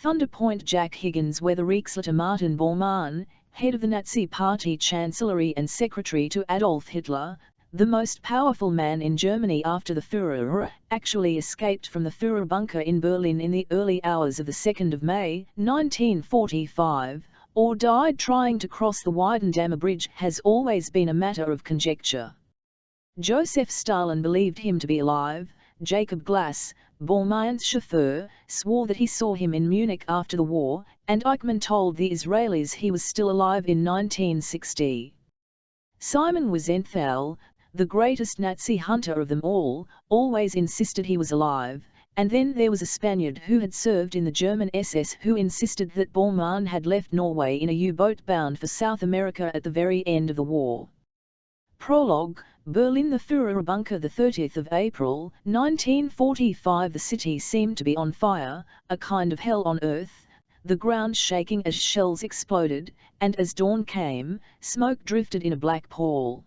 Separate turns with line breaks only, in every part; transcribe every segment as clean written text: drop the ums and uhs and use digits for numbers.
Thunder Point Jack Higgins where the Reichsleiter Martin Bormann, head of the Nazi Party Chancellery and secretary to Adolf Hitler, the most powerful man in Germany after the Führer, actually escaped from the Führer bunker in Berlin in the early hours of the 2nd of May, 1945, or died trying to cross the Weidendammer Bridge has always been a matter of conjecture. Joseph Stalin believed him to be alive. Jacob Glass, Bormann's chauffeur, swore that he saw him in Munich after the war, and Eichmann told the Israelis he was still alive in 1960. Simon Wiesenthal, the greatest Nazi hunter of them all, always insisted he was alive, and then there was a Spaniard who had served in the German SS who insisted that Bormann had left Norway in a U-boat bound for South America at the very end of the war. Prologue, Berlin, the Führer bunker, the 30th of April, 1945. The city seemed to be on fire, a kind of hell on earth, the ground shaking as shells exploded, and as dawn came, smoke drifted in a black pall.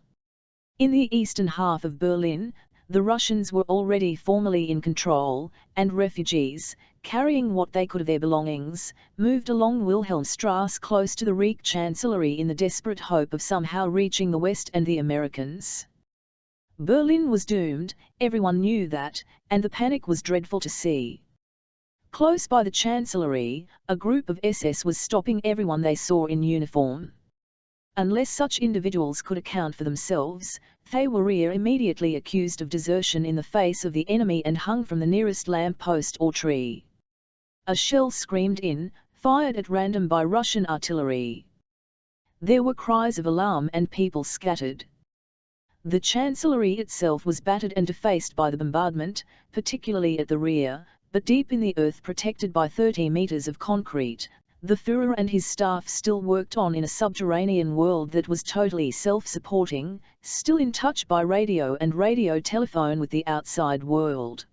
In the eastern half of Berlin, the Russians were already formally in control, and refugees, carrying what they could of their belongings, moved along Wilhelmstrasse close to the Reich Chancellery in the desperate hope of somehow reaching the West and the Americans. Berlin was doomed, everyone knew that, and the panic was dreadful to see. Close by the Chancellery, a group of SS was stopping everyone they saw in uniform. Unless such individuals could account for themselves, they were immediately accused of desertion in the face of the enemy and hung from the nearest lamp post or tree. A shell screamed in, fired at random by Russian artillery. There were cries of alarm and people scattered. The Chancellery itself was battered and defaced by the bombardment, particularly at the rear, but deep in the earth protected by 30 meters of concrete, the Führer and his staff still worked on in a subterranean world that was totally self-supporting, still in touch by radio and radio telephone with the outside world.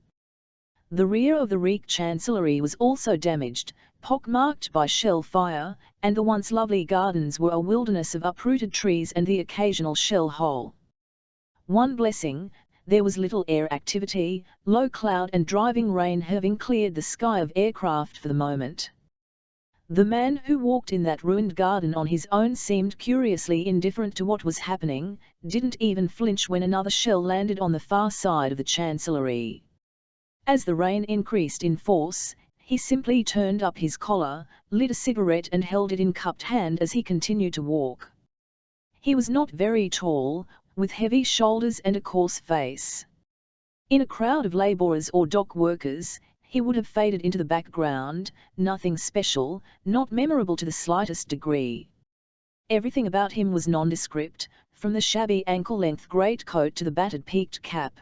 The rear of the Reich Chancellery was also damaged, pockmarked by shell fire, and the once lovely gardens were a wilderness of uprooted trees and the occasional shell hole. One blessing, there was little air activity, low cloud and driving rain having cleared the sky of aircraft for the moment. The man who walked in that ruined garden on his own seemed curiously indifferent to what was happening, didn't even flinch when another shell landed on the far side of the Chancellery. As the rain increased in force, he simply turned up his collar, lit a cigarette and held it in cupped hand as he continued to walk. He was not very tall, with heavy shoulders and a coarse face. In a crowd of labourers or dock workers, he would have faded into the background, nothing special, not memorable to the slightest degree. Everything about him was nondescript, from the shabby ankle-length greatcoat to the battered peaked cap.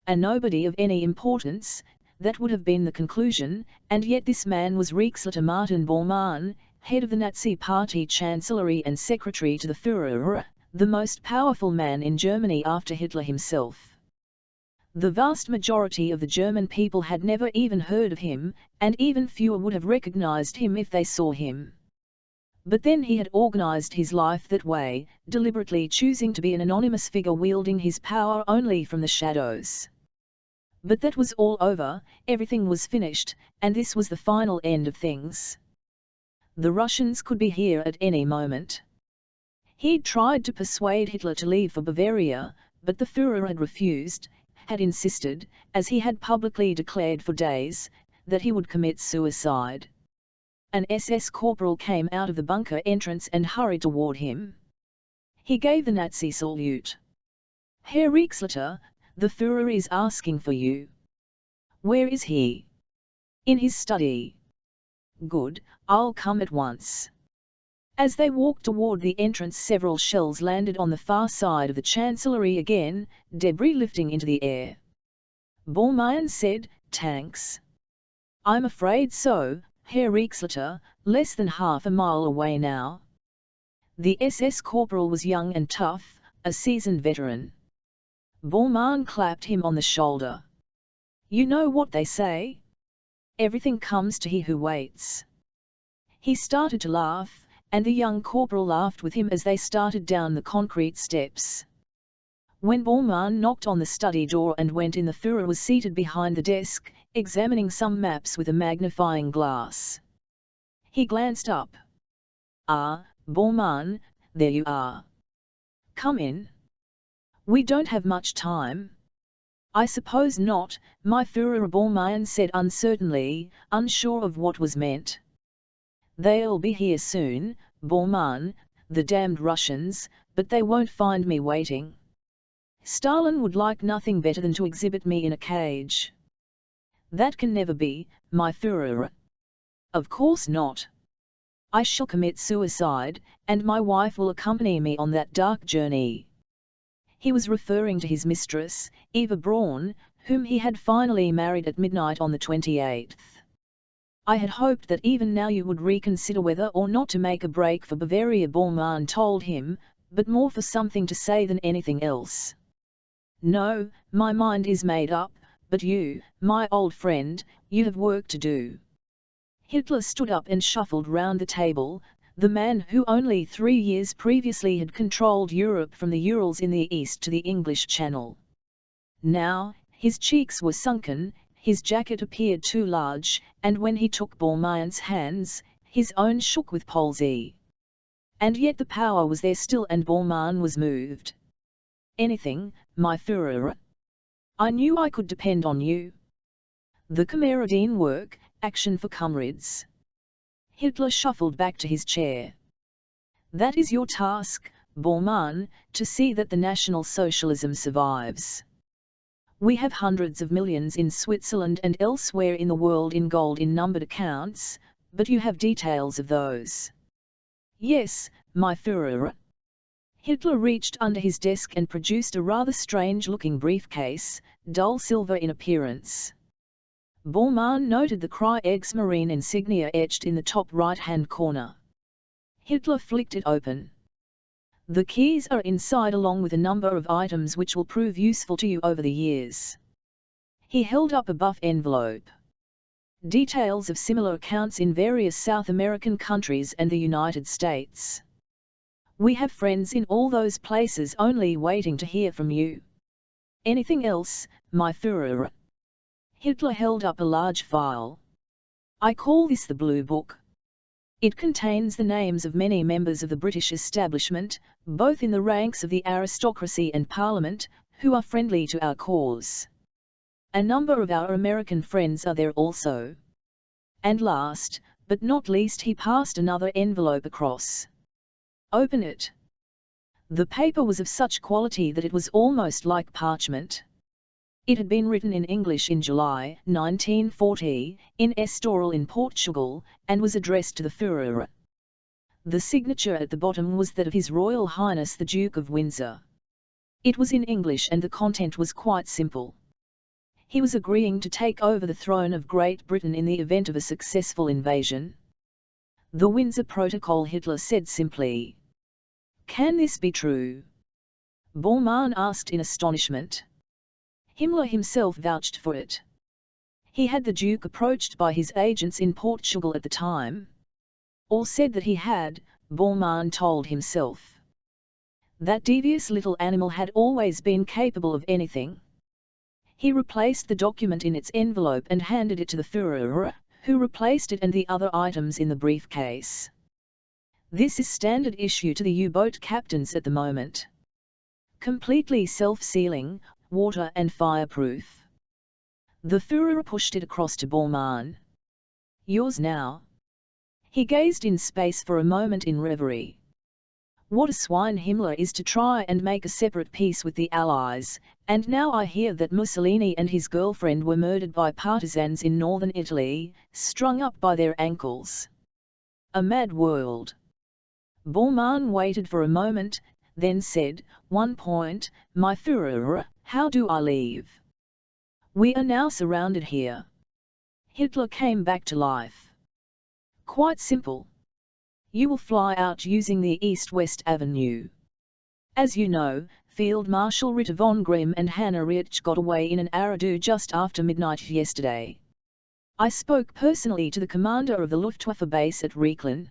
A nobody of any importance, that would have been the conclusion, and yet this man was Reichsleiter Martin Bormann, head of the Nazi Party Chancellery and secretary to the Führer, the most powerful man in Germany after Hitler himself. The vast majority of the German people had never even heard of him, and even fewer would have recognized him if they saw him. But then he had organized his life that way, deliberately choosing to be an anonymous figure wielding his power only from the shadows. But that was all over, everything was finished, and this was the final end of things. The Russians could be here at any moment. He'd tried to persuade Hitler to leave for Bavaria, but the Führer had refused, had insisted, as he had publicly declared for days, that he would commit suicide. An SS corporal came out of the bunker entrance and hurried toward him. He gave the Nazi salute. "Herr Reichsleiter, the Führer is asking for you." "Where is he?" "In his study." "Good, I'll come at once." As they walked toward the entrance, several shells landed on the far side of the Chancellery again, debris lifting into the air. Bormann said, "Tanks." "I'm afraid so, Herr Reichsleiter, less than half a mile away now." The SS corporal was young and tough, a seasoned veteran. Bormann clapped him on the shoulder. "You know what they say? Everything comes to he who waits." He started to laugh, and the young corporal laughed with him as they started down the concrete steps. When Bormann knocked on the study door and went in, the Führer was seated behind the desk, examining some maps with a magnifying glass. He glanced up. "Ah, Bormann, there you are. Come in. We don't have much time." "I suppose not," my Führer Bormann said uncertainly, unsure of what was meant. "They'll be here soon, Bormann, the damned Russians, but they won't find me waiting. Stalin would like nothing better than to exhibit me in a cage." "That can never be, my Führer." "Of course not. I shall commit suicide, and my wife will accompany me on that dark journey." He was referring to his mistress, Eva Braun, whom he had finally married at midnight on the 28th. "I had hoped that even now you would reconsider whether or not to make a break for Bavaria," Bormann told him, "but more for something to say than anything else." "No, my mind is made up, but you, my old friend, you have work to do." Hitler stood up and shuffled round the table, the man who only 3 years previously had controlled Europe from the Urals in the east to the English Channel. Now, his cheeks were sunken, his jacket appeared too large, and when he took Bormann's hands, his own shook with palsy. And yet the power was there still, and Bormann was moved. "Anything, my Führer. I knew I could depend on you. The Kameraden work, action for comrades." Hitler shuffled back to his chair. "That is your task, Bormann, to see that the National Socialism survives. We have hundreds of millions in Switzerland and elsewhere in the world in gold in numbered accounts, but you have details of those." "Yes, my Führer." Hitler reached under his desk and produced a rather strange-looking briefcase, dull silver in appearance. Bormann noted the Kriegsmarine insignia etched in the top right-hand corner. Hitler flicked it open. "The keys are inside along with a number of items which will prove useful to you over the years." He held up a buff envelope. "Details of similar accounts in various South American countries and the United States. We have friends in all those places only waiting to hear from you. Anything else, my Führer?" Hitler held up a large file. "I call this the Blue Book. It contains the names of many members of the British establishment, both in the ranks of the aristocracy and Parliament, who are friendly to our cause. A number of our American friends are there also. And last, but not least," he passed another envelope across. "Open it." The paper was of such quality that it was almost like parchment. It had been written in English in July 1940, in Estoril in Portugal, and was addressed to the Führer. The signature at the bottom was that of His Royal Highness the Duke of Windsor. It was in English and the content was quite simple. He was agreeing to take over the throne of Great Britain in the event of a successful invasion. "The Windsor Protocol," Hitler said simply. "Can this be true?" Bormann asked in astonishment. Himmler himself vouched for it. He had the Duke approached by his agents in Portugal at the time. Or said that he had, Bormann told himself. That devious little animal had always been capable of anything. He replaced the document in its envelope and handed it to the Führer, who replaced it and the other items in the briefcase. "This is standard issue to the U-boat captains at the moment. Completely self-sealing, water and fireproof." The Führer pushed it across to Bormann. "Yours now." He gazed in space for a moment in reverie. What a swine Himmler is to try and make a separate peace with the Allies, and now I hear that Mussolini and his girlfriend were murdered by partisans in northern Italy, strung up by their ankles. A mad world. Bormann waited for a moment, then said, "One point, my Führer, how do I leave? We are now surrounded here." Hitler came back to life. "Quite simple. You will fly out using the East-West Avenue. As you know, Field Marshal Ritter von Grimm and Hannah Rietzsch got away in an Aradu just after midnight yesterday. I spoke personally to the commander of the Luftwaffe base at Riechlin."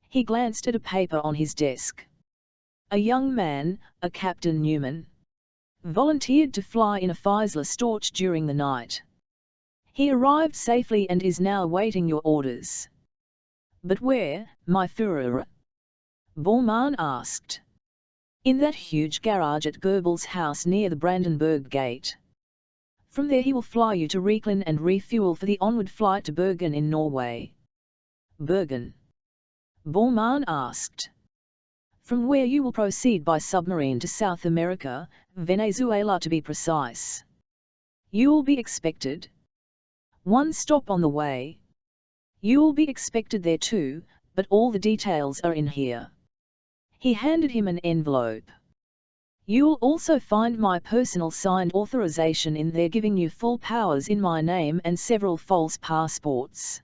He glanced at a paper on his desk. "A young man, a Captain Newman. Volunteered to fly in a Feisler Storch during the night. He arrived safely and is now awaiting your orders." But where, my Führer? Bormann asked. In that huge garage at Goebbels' house near the Brandenburg Gate. From there he will fly you to Riechlin and refuel for the onward flight to Bergen in Norway. Bergen? Bormann asked. From where you will proceed by submarine to South America, Venezuela to be precise. You will be expected. One stop on the way. You will be expected there too, but all the details are in here. He handed him an envelope. You'll also find my personal signed authorization in there giving you full powers in my name and several false passports.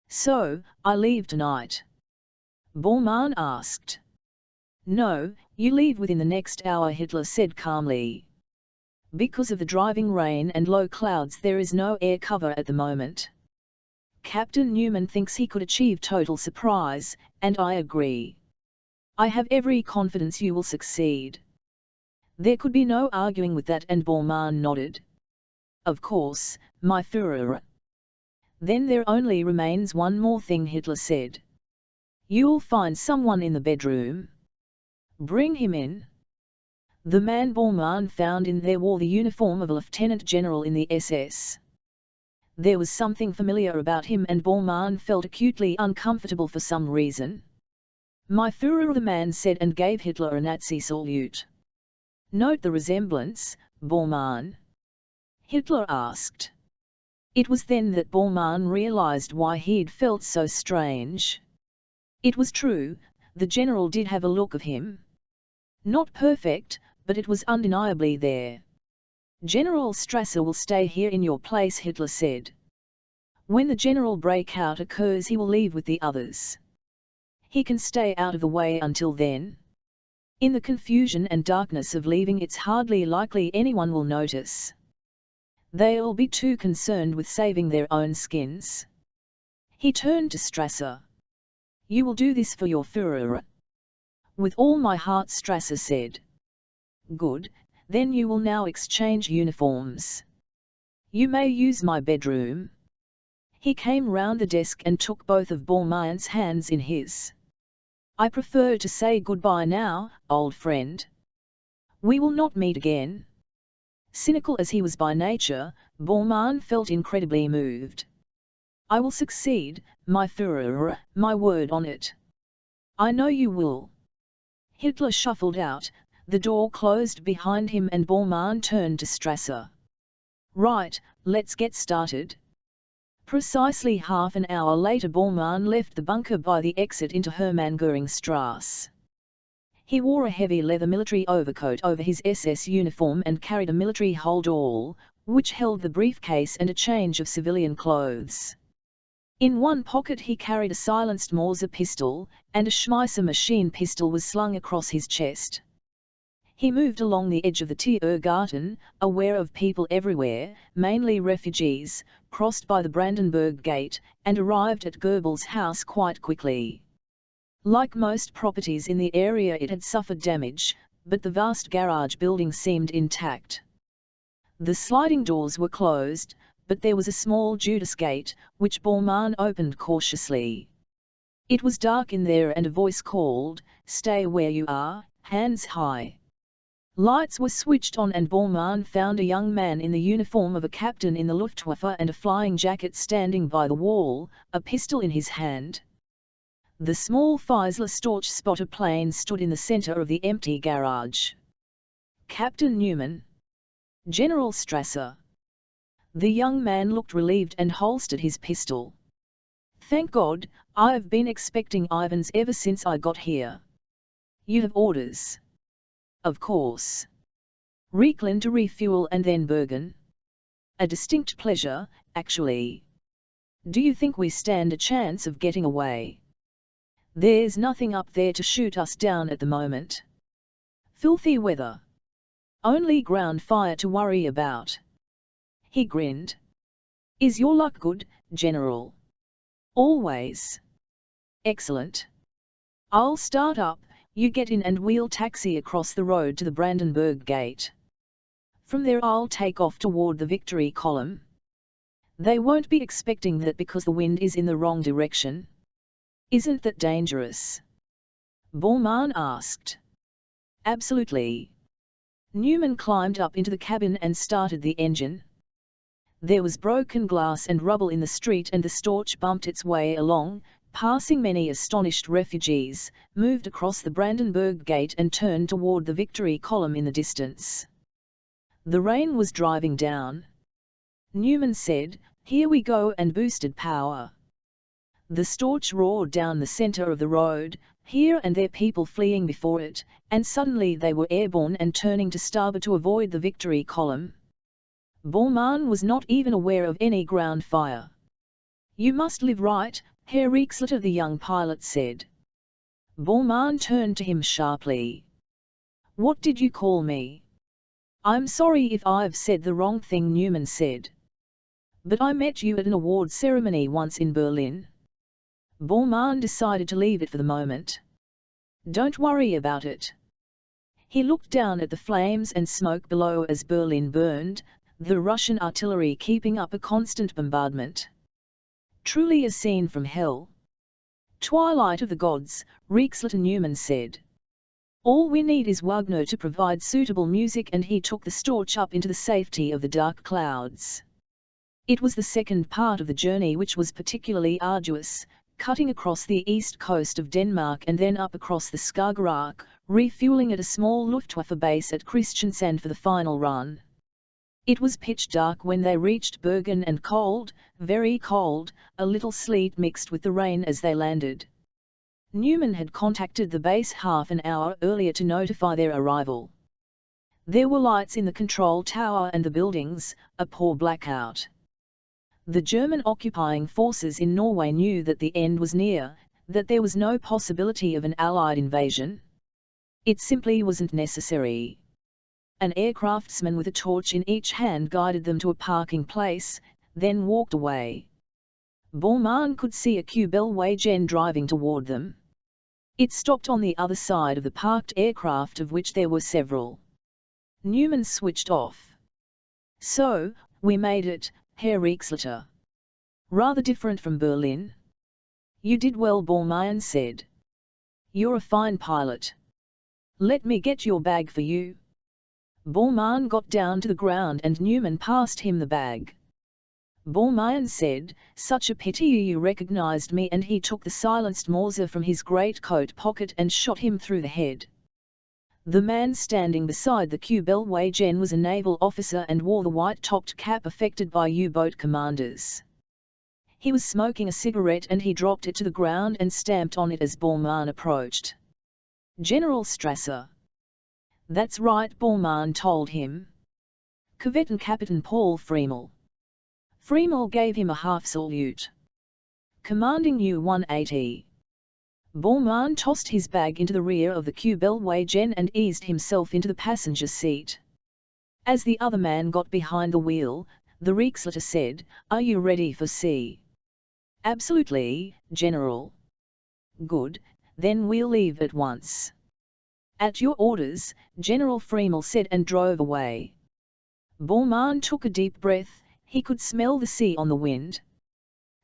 So, I leave tonight? Bormann asked. No, you leave within the next hour, Hitler said calmly. Because of the driving rain and low clouds there is no air cover at the moment. Captain Newman thinks he could achieve total surprise, and I agree. I have every confidence you will succeed. There could be no arguing with that, and Bormann nodded. Of course, my Führer. Then there only remains one more thing, Hitler said. You'll find someone in the bedroom. Bring him in. The man Bormann found in there wore the uniform of a lieutenant general in the SS. There was something familiar about him, and Bormann felt acutely uncomfortable for some reason. My Führer, the man said, and gave Hitler a Nazi salute. Note the resemblance, Bormann? Hitler asked. It was then that Bormann realized why he'd felt so strange. It was true, the general did have a look of him. Not perfect, but it was undeniably there. General Strasser will stay here in your place, Hitler said. When the general breakout occurs he will leave with the others. He can stay out of the way until then. In the confusion and darkness of leaving it's hardly likely anyone will notice. They'll be too concerned with saving their own skins. He turned to Strasser. You will do this for your Führer? With all my heart, Strasser said. Good, then you will now exchange uniforms. You may use my bedroom. He came round the desk and took both of Bormann's hands in his. I prefer to say goodbye now, old friend. We will not meet again. Cynical as he was by nature, Bormann felt incredibly moved. I will succeed, my Führer, my word on it. I know you will. Hitler shuffled out, the door closed behind him, and Bormann turned to Strasser. Right, let's get started. Precisely half an hour later Bormann left the bunker by the exit into Hermann-Göring-Strasse. He wore a heavy leather military overcoat over his SS uniform and carried a military hold-all, which held the briefcase and a change of civilian clothes. In one pocket he carried a silenced Mauser pistol, and a Schmeisser machine pistol was slung across his chest. He moved along the edge of the Tiergarten, aware of people everywhere, mainly refugees, crossed by the Brandenburg Gate, and arrived at Goebbels' house quite quickly. Like most properties in the area it had suffered damage, but the vast garage building seemed intact. The sliding doors were closed, but there was a small Judas gate, which Bormann opened cautiously. It was dark in there and a voice called, "Stay where you are, hands high." Lights were switched on and Bormann found a young man in the uniform of a captain in the Luftwaffe and a flying jacket standing by the wall, a pistol in his hand. The small Fiesler Storch spotter plane stood in the center of the empty garage. Captain Newman. General Strasser. The young man looked relieved and holstered his pistol. Thank God, I've been expecting Ivans ever since I got here. You have orders? Of course. Riechlin to refuel and then Bergen. A distinct pleasure, actually. Do you think we stand a chance of getting away? There's nothing up there to shoot us down at the moment. Filthy weather. Only ground fire to worry about. He grinned. Is your luck good, General? Always. Excellent. I'll start up. You get in and we'll taxi across the road to the Brandenburg Gate. From there I'll take off toward the Victory Column. They won't be expecting that because the wind is in the wrong direction. Isn't that dangerous? Bormann asked. Absolutely. Newman climbed up into the cabin and started the engine. There was broken glass and rubble in the street, and the Storch bumped its way along, passing many astonished refugees, moved across the Brandenburg Gate and turned toward the Victory Column in the distance. The rain was driving down. Newman said, "Here we go," and boosted power. The Storch roared down the center of the road, here and there people fleeing before it, and suddenly they were airborne and turning to starboard to avoid the Victory Column. Bormann was not even aware of any ground fire. "You must live right, Herr Rieksleiter," the young pilot said. Bormann turned to him sharply. "What did you call me?" "I'm sorry if I've said the wrong thing," Newman said. "But I met you at an award ceremony once in Berlin." Bormann decided to leave it for the moment. "Don't worry about it." He looked down at the flames and smoke below as Berlin burned, the Russian artillery keeping up a constant bombardment. Truly a scene from hell. "Twilight of the gods," Rieksleiter Newman said. "All we need is Wagner to provide suitable music," and he took the Storch up into the safety of the dark clouds. It was the second part of the journey which was particularly arduous, cutting across the east coast of Denmark and then up across the Skagerrak, refueling at a small Luftwaffe base at Kristiansand for the final run. It was pitch dark when they reached Bergen and cold, very cold, a little sleet mixed with the rain as they landed. Newman had contacted the base half an hour earlier to notify their arrival. There were lights in the control tower and the buildings, a poor blackout. The German occupying forces in Norway knew that the end was near, that there was no possibility of an Allied invasion. It simply wasn't necessary. An aircraftsman with a torch in each hand guided them to a parking place, then walked away. Bormann could see a Kubelwagen driving toward them. It stopped on the other side of the parked aircraft, of which there were several. Newman switched off. "So, we made it, Herr Rieksleiter. Rather different from Berlin." "You did well," Bormann said. "You're a fine pilot. Let me get your bag for you." Bormann got down to the ground and Newman passed him the bag. Bormann said, "Such a pity you recognized me," and he took the silenced Mauser from his greatcoat pocket and shot him through the head. The man standing beside the Kubelwagen was a naval officer and wore the white-topped cap affected by U-boat commanders. He was smoking a cigarette and he dropped it to the ground and stamped on it as Bormann approached. "General Strasser." "That's right," Bormann told him. "Kapitän Paul Friemel." Friemel gave him a half salute. "Commanding U-180. Bormann tossed his bag into the rear of the Kubelwagen and eased himself into the passenger seat. As the other man got behind the wheel, the Rieksleiter said, "Are you ready for sea?" "Absolutely, General." "Good, then we'll leave at once." "At your orders," General Friemel said and drove away. Bormann took a deep breath. He could smell the sea on the wind.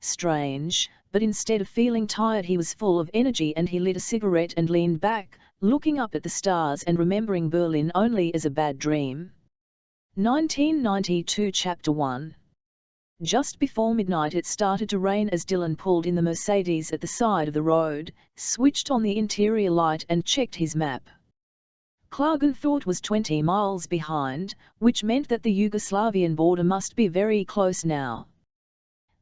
Strange, but instead of feeling tired he was full of energy, and he lit a cigarette and leaned back, looking up at the stars and remembering Berlin only as a bad dream. 1992 Chapter 1. Just before midnight it started to rain as Dylan pulled in the Mercedes at the side of the road, switched on the interior light and checked his map. Klagenfurt was 20 miles behind, which meant that the Yugoslavian border must be very close now.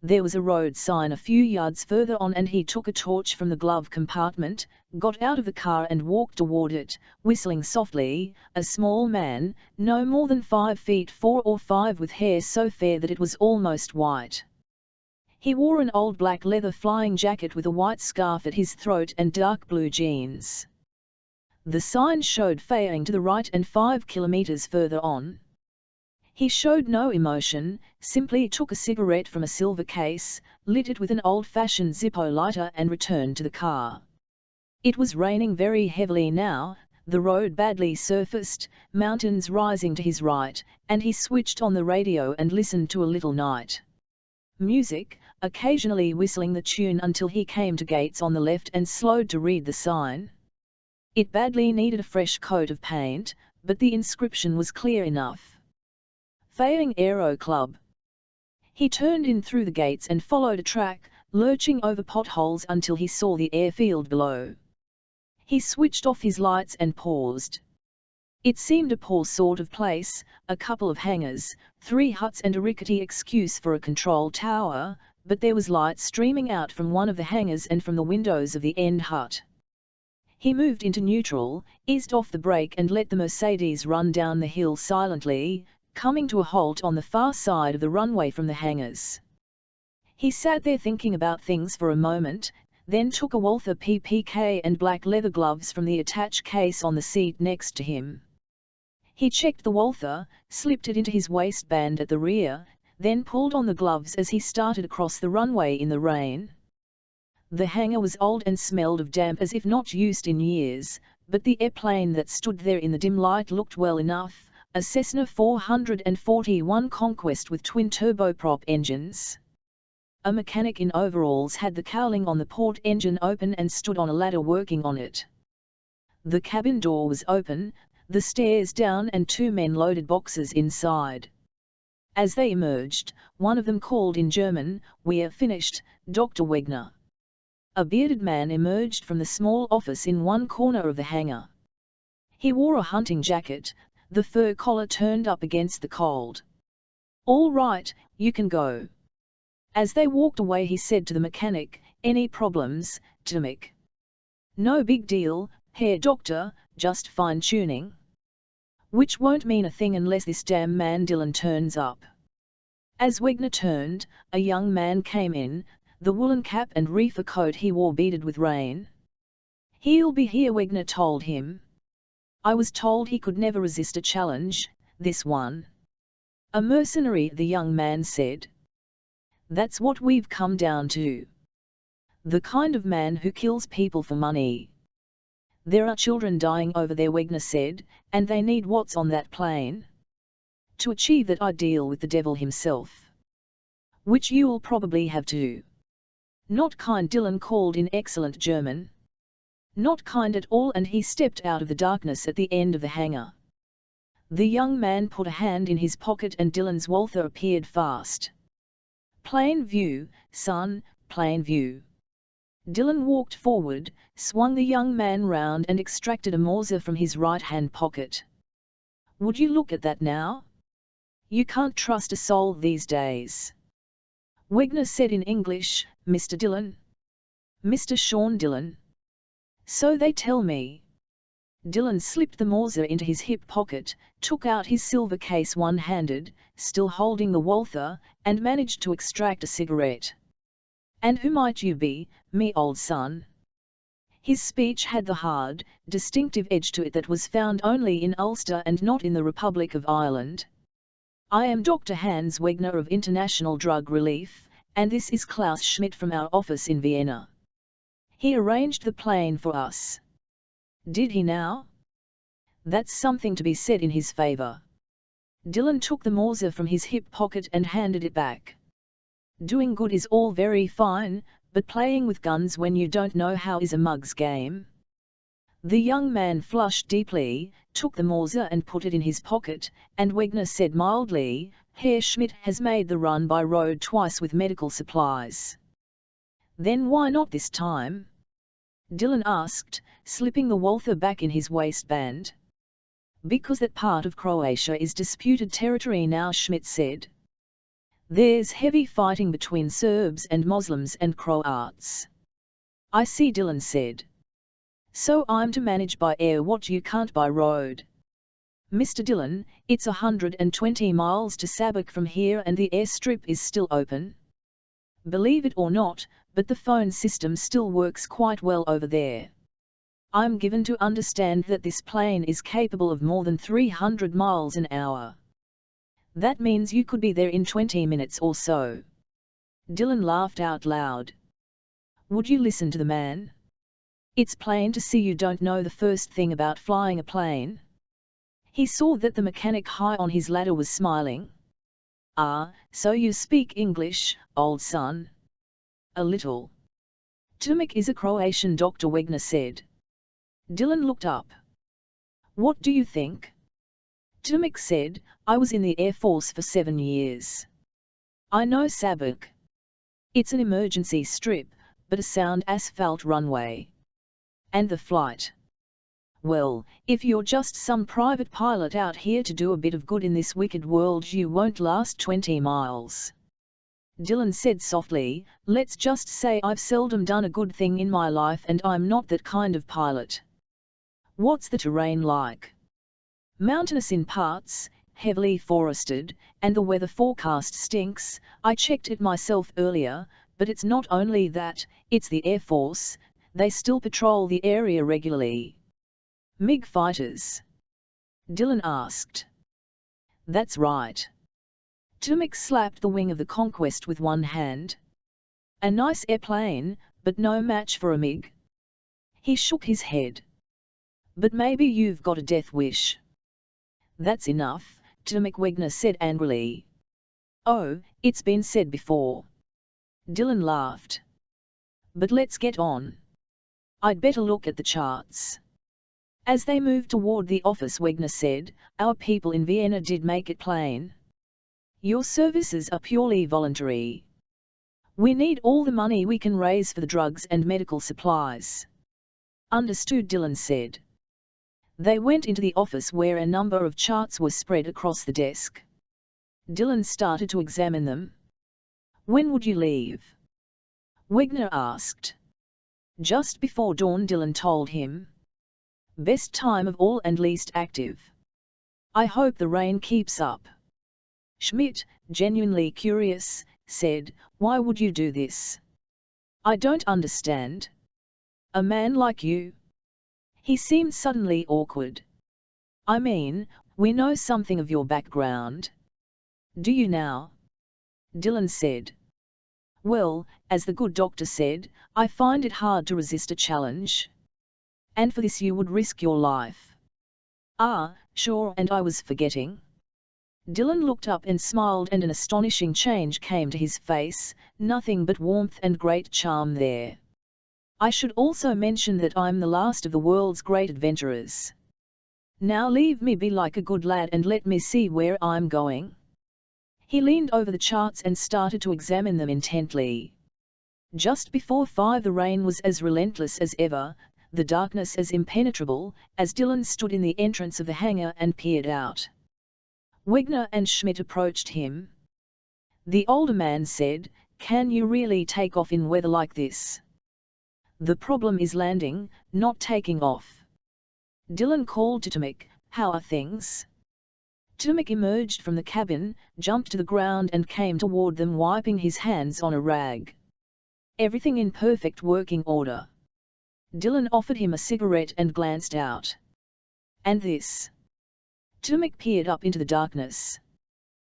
There was a road sign a few yards further on and he took a torch from the glove compartment, got out of the car and walked toward it, whistling softly, a small man, no more than 5 feet 4 or 5 with hair so fair that it was almost white. He wore an old black leather flying jacket with a white scarf at his throat and dark blue jeans. The sign showed Faying to the right and 5 kilometers further on. He showed no emotion, simply took a cigarette from a silver case, lit it with an old-fashioned Zippo lighter and returned to the car. It was raining very heavily now, the road badly surfaced, mountains rising to his right, and he switched on the radio and listened to a little night music, occasionally whistling the tune until he came to gates on the left and slowed to read the sign. It badly needed a fresh coat of paint, but the inscription was clear enough. Faying Aero Club. He turned in through the gates and followed a track, lurching over potholes until he saw the airfield below. He switched off his lights and paused. It seemed a poor sort of place, a couple of hangars, 3 huts and a rickety excuse for a control tower, but there was light streaming out from one of the hangars and from the windows of the end hut. He moved into neutral, eased off the brake and let the Mercedes run down the hill silently, coming to a halt on the far side of the runway from the hangars. He sat there thinking about things for a moment, then took a Walther PPK and black leather gloves from the attach case on the seat next to him. He checked the Walther, slipped it into his waistband at the rear, then pulled on the gloves as he started across the runway in the rain. The hangar was old and smelled of damp as if not used in years, but the airplane that stood there in the dim light looked well enough, a Cessna 441 Conquest with twin turboprop engines. A mechanic in overalls had the cowling on the port engine open and stood on a ladder working on it. The cabin door was open, the stairs down and 2 men loaded boxes inside. As they emerged, one of them called in German, "We're finished, Dr. Wegner." A bearded man emerged from the small office in one corner of the hangar. He wore a hunting jacket, the fur collar turned up against the cold. "All right, you can go." As they walked away he said to the mechanic, "Any problems, Tomek?" "No big deal, Herr Doctor, just fine-tuning." "Which won't mean a thing unless this damn man Dillon turns up." As Wegner turned, a young man came in, the woolen cap and reefer coat he wore beaded with rain. "He'll be here," Wegner told him. "I was told he could never resist a challenge, this one." "A mercenary," the young man said. "That's what we've come down to. The kind of man who kills people for money." "There are children dying over there," Wegner said, "and they need what's on that plane. To achieve that I deal with the devil himself. Which you'll probably have to." "Not kind," Dillon called in excellent German. "Not kind at all," and he stepped out of the darkness at the end of the hangar. The young man put a hand in his pocket and Dillon's Walther appeared fast. "Plain view, son, plain view." Dillon walked forward, swung the young man round and extracted a Mauser from his right-hand pocket. "Would you look at that now? You can't trust a soul these days." Wegner said in English, "Mr. Dillon?" "Mr. Sean Dillon." "So they tell me." Dillon slipped the Mauser into his hip pocket, took out his silver case one-handed, still holding the Walther, and managed to extract a cigarette. "And who might you be, me old son?" His speech had the hard, distinctive edge to it that was found only in Ulster and not in the Republic of Ireland. "I am Dr. Hans Wegner of International Drug Relief, and this is Klaus Schmidt from our office in Vienna. He arranged the plane for us." "Did he now?" "That's something to be said in his favor." Dillon took the Mauser from his hip pocket and handed it back. "Doing good is all very fine, but playing with guns when you don't know how is a mug's game." The young man flushed deeply, took the Mauser and put it in his pocket, and Wegner said mildly, "Herr Schmidt has made the run by road twice with medical supplies." "Then why not this time?" Dillon asked, slipping the Walther back in his waistband. "Because that part of Croatia is disputed territory now," Schmidt said. "There's heavy fighting between Serbs and Muslims and Croats." "I see," Dillon said. "So I'm to manage by air what you can't by road." "Mr. Dillon, it's 120 miles to Sabak from here and the airstrip is still open. Believe it or not, but the phone system still works quite well over there. I'm given to understand that this plane is capable of more than 300 miles an hour. That means you could be there in 20 minutes or so." Dillon laughed out loud. "Would you listen to the man? It's plain to see you don't know the first thing about flying a plane." He saw that the mechanic high on his ladder was smiling. "Ah, so you speak English, old son?" A little. Tomek is a Croatian doctor, Wegner said. Dylan looked up. What do you think? Tomek said, I was in the Air Force for 7 years. I know Sabak. It's an emergency strip, but a sound asphalt runway. And the flight. Well, if you're just some private pilot out here to do a bit of good in this wicked world, you won't last 20 miles. Dylan said softly, let's just say I've seldom done a good thing in my life and I'm not that kind of pilot. What's the terrain like? Mountainous in parts, heavily forested, and the weather forecast stinks. I checked it myself earlier, but it's not only that, it's the Air Force, they still patrol the area regularly. MiG fighters? Dylan asked. That's right. Tomek slapped the wing of the Conquest with one hand. A nice airplane, but no match for a MiG. He shook his head. But maybe you've got a death wish. That's enough, Tomek, Wegner said angrily. Oh, it's been said before. Dylan laughed. But let's get on. I'd better look at the charts. As they moved toward the office, Wegner said, our people in Vienna did make it plain. Your services are purely voluntary. We need all the money we can raise for the drugs and medical supplies. Understood, Dylan said. They went into the office where a number of charts were spread across the desk. Dylan started to examine them. When would you leave? Wegner asked. Just before dawn, Dylan told him. Best time of all and least active. I hope the rain keeps up. Schmidt, genuinely curious, said, why would you do this? I don't understand. A man like you? He seemed suddenly awkward. I mean, we know something of your background. Do you now? Dylan said. Well, as the good doctor said, I find it hard to resist a challenge. And for this you would risk your life. Ah, sure, and I was forgetting. Dylan looked up and smiled, and an astonishing change came to his face, nothing but warmth and great charm there. I should also mention that I'm the last of the world's great adventurers. Now leave me be like a good lad and let me see where I'm going. He leaned over the charts and started to examine them intently. Just before 5 the rain was as relentless as ever, the darkness as impenetrable, as Dylan stood in the entrance of the hangar and peered out. Wegner and Schmidt approached him. The older man said, can you really take off in weather like this? The problem is landing, not taking off. Dylan called to Tomek, how are things? Tomek emerged from the cabin, jumped to the ground and came toward them, wiping his hands on a rag. Everything in perfect working order. Dylan offered him a cigarette and glanced out. And this? Tomek peered up into the darkness.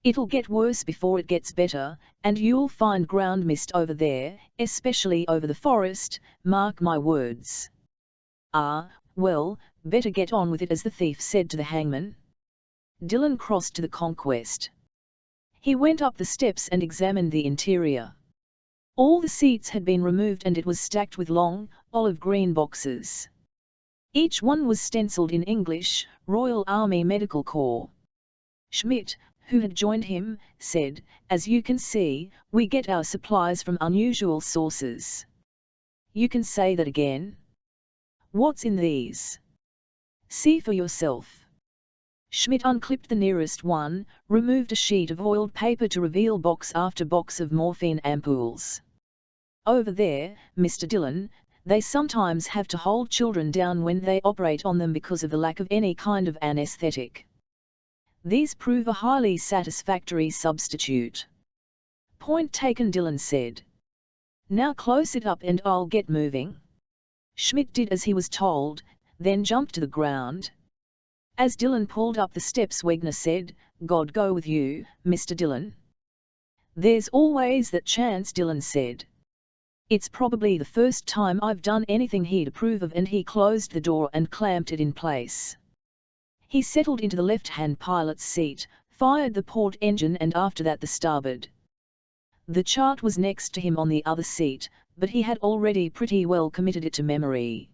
It'll get worse before it gets better, and you'll find ground mist over there, especially over the forest, mark my words. Ah, well, better get on with it, as the thief said to the hangman. Dylan crossed to the Conquest. He went up the steps and examined the interior. All the seats had been removed and it was stacked with long, olive-green boxes. Each one was stenciled in English, Royal Army Medical Corps. Schmidt, who had joined him, said, as you can see, we get our supplies from unusual sources. You can say that again? What's in these? See for yourself. Schmidt unclipped the nearest one, removed a sheet of oiled paper to reveal box after box of morphine ampoules. Over there, Mr. Dylan, they sometimes have to hold children down when they operate on them because of the lack of any kind of anesthetic. These prove a highly satisfactory substitute. Point taken, Dylan said. Now close it up and I'll get moving. Schmidt did as he was told, then jumped to the ground. As Dylan pulled up the steps, Wegner said, God go with you, Mr. Dylan. There's always that chance, Dylan said. It's probably the first time I've done anything he'd approve of, and he closed the door and clamped it in place. He settled into the left-hand pilot's seat, fired the port engine and after that the starboard. The chart was next to him on the other seat, but he had already pretty well committed it to memory.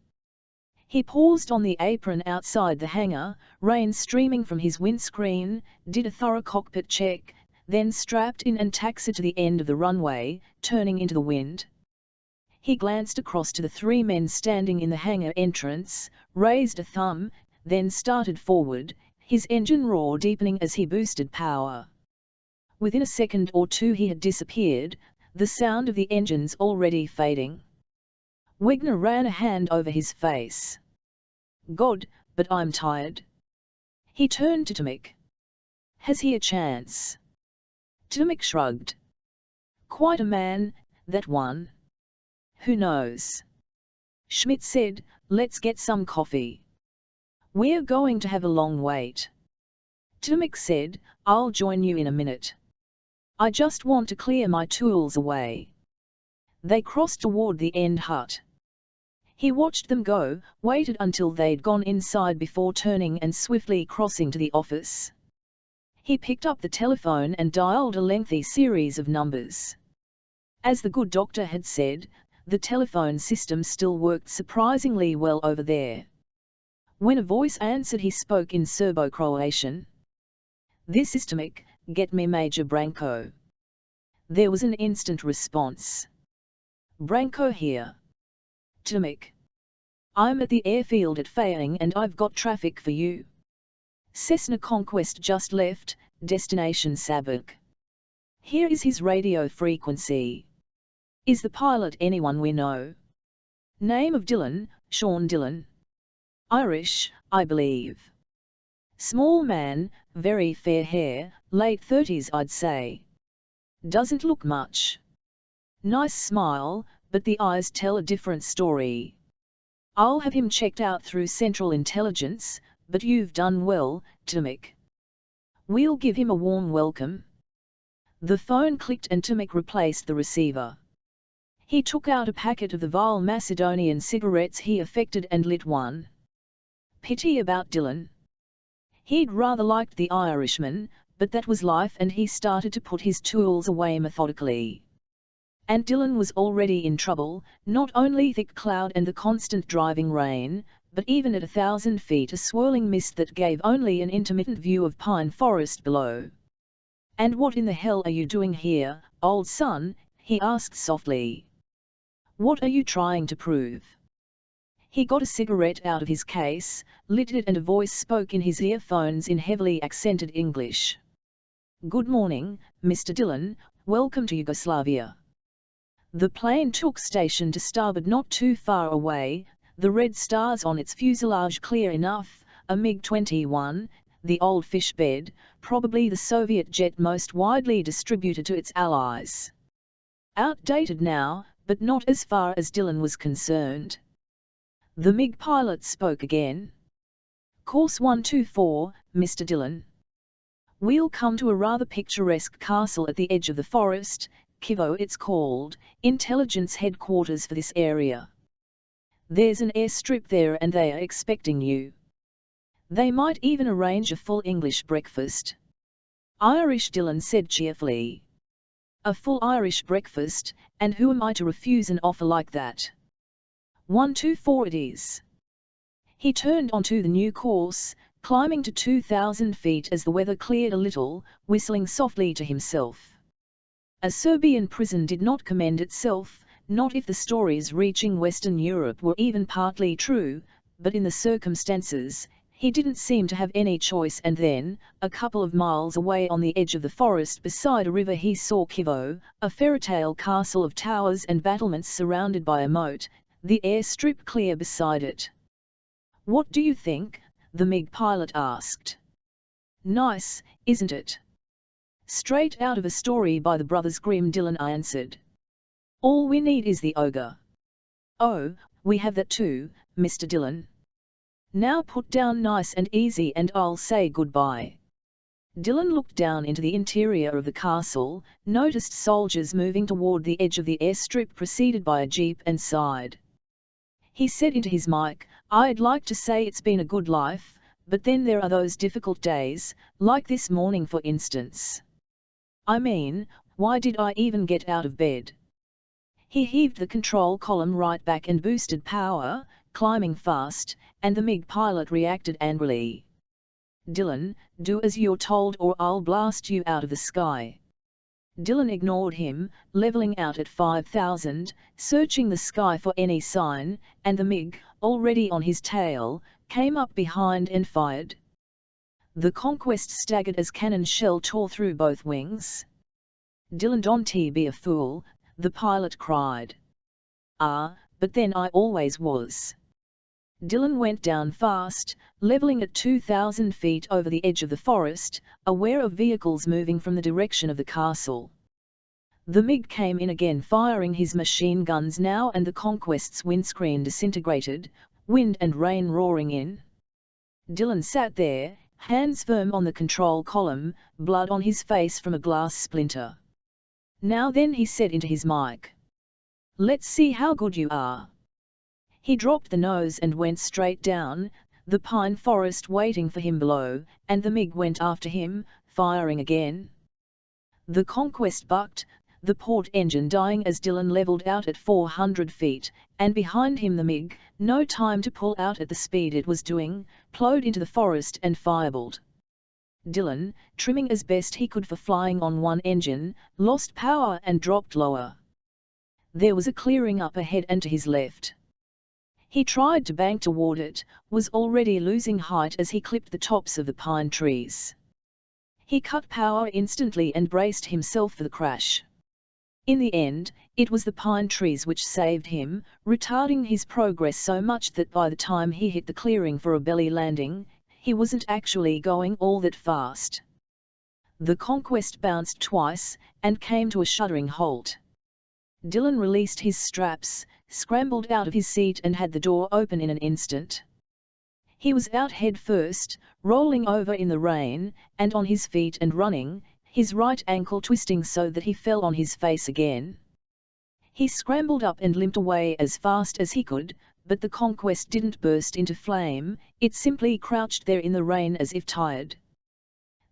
He paused on the apron outside the hangar, rain streaming from his windscreen, did a thorough cockpit check, then strapped in and taxied to the end of the runway, turning into the wind. He glanced across to the three men standing in the hangar entrance, raised a thumb, then started forward, his engine roar deepening as he boosted power. Within a second or two he had disappeared, the sound of the engines already fading. Wegner ran a hand over his face. "God, but I'm tired." He turned to Timic. "Has he a chance?" Timic shrugged. "Quite a man, that one." "Who knows?" Schmidt said, "Let's get some coffee. We're going to have a long wait." Timic said, "I'll join you in a minute. I just want to clear my tools away." They crossed toward the end hut. He watched them go, waited until they'd gone inside before turning and swiftly crossing to the office. He picked up the telephone and dialed a lengthy series of numbers. As the good doctor had said, the telephone system still worked surprisingly well over there. When a voice answered, he spoke in Serbo-Croatian. "This is Timic, get me Major Branko." There was an instant response. "Branko here." "Timic. I'm at the airfield at Faying and I've got traffic for you. Cessna Conquest just left, destination Sabak. Here is his radio frequency. Is the pilot anyone we know? Name of Dillon, Sean Dillon. Irish, I believe. Small man, very fair hair, late 30s I'd say. Doesn't look much. Nice smile, but the eyes tell a different story. I'll have him checked out through Central Intelligence, but you've done well, Timic. We'll give him a warm welcome." The phone clicked and Timic replaced the receiver. He took out a packet of the vile Macedonian cigarettes he affected and lit one. Pity about Dillon. He'd rather liked the Irishman, but that was life and he started to put his tools away methodically. And Dillon was already in trouble, not only thick cloud and the constant driving rain, but even at 1,000 feet a swirling mist that gave only an intermittent view of pine forest below. "And what in the hell are you doing here, old son?" he asked softly. "What are you trying to prove?" He got a cigarette out of his case, lit it and a voice spoke in his earphones in heavily accented English. "Good morning, Mr. Dillon, welcome to Yugoslavia." The plane took station to starboard not too far away, the red stars on its fuselage clear enough, a MiG-21, the old fish bed, probably the Soviet jet most widely distributed to its allies. Outdated now, but not as far as Dillon was concerned. The MiG pilot spoke again. "Course 124, Mr. Dillon. We'll come to a rather picturesque castle at the edge of the forest, Kivo it's called, intelligence headquarters for this area. There's an airstrip there and they are expecting you. They might even arrange a full English breakfast." "Irish," Dillon said cheerfully. "A full Irish breakfast, and who am I to refuse an offer like that? 124 it is." He turned onto the new course, climbing to 2,000 feet as the weather cleared a little, whistling softly to himself. A Serbian prison did not commend itself, not if the stories reaching Western Europe were even partly true, but in the circumstances, he didn't seem to have any choice. And then, a couple of miles away on the edge of the forest beside a river he saw Kivo, a fairytale castle of towers and battlements surrounded by a moat, the airstrip clear beside it. "What do you think?" the MiG pilot asked. "Nice, isn't it?" "Straight out of a story by the Brothers Grimm," Dillon answered. "All we need is the ogre." "Oh, we have that too, Mr. Dillon. Now put down nice and easy and I'll say goodbye." Dillon looked down into the interior of the castle, noticed soldiers moving toward the edge of the airstrip preceded by a jeep and sighed. He said into his mic, "I'd like to say it's been a good life, but then there are those difficult days, like this morning for instance. I mean, Why did I even get out of bed? He heaved the control column right back and boosted power, climbing fast, and the MiG pilot reacted angrily. Dylan, do as you're told or I'll blast you out of the sky. Dylan ignored him, leveling out at 5,000, searching the sky for any sign, and the MiG, already on his tail, came up behind and fired. The Conquest staggered as cannon shell tore through both wings. Dylan, don't be a fool, the pilot cried. Ah, but then I always was. Dylan went down fast, leveling at 2,000 feet over the edge of the forest, aware of vehicles moving from the direction of the castle. The MiG came in again, firing his machine guns now, and the Conquest's windscreen disintegrated, wind and rain roaring in. Dylan sat there, hands firm on the control column, blood on his face from a glass splinter. Now then, he said into his mic. Let's see how good you are. He dropped the nose and went straight down, the pine forest waiting for him below, and the MiG went after him, firing again. The Conquest bucked, the port engine dying as Dylan leveled out at 400 feet, and behind him the MiG, no time to pull out at the speed it was doing, plowed into the forest and fireballed. Dylan, trimming as best he could for flying on one engine, lost power and dropped lower. There was a clearing up ahead and to his left. He tried to bank toward it, was already losing height as he clipped the tops of the pine trees. He cut power instantly and braced himself for the crash. In the end, it was the pine trees which saved him, retarding his progress so much that by the time he hit the clearing for a belly landing, he wasn't actually going all that fast. The Conquest bounced twice, and came to a shuddering halt. Dylan released his straps, scrambled out of his seat and had the door open in an instant. He was out head first, rolling over in the rain, and on his feet and running, his right ankle twisting so that he fell on his face again. He scrambled up and limped away as fast as he could, but the Conquest didn't burst into flame, it simply crouched there in the rain as if tired.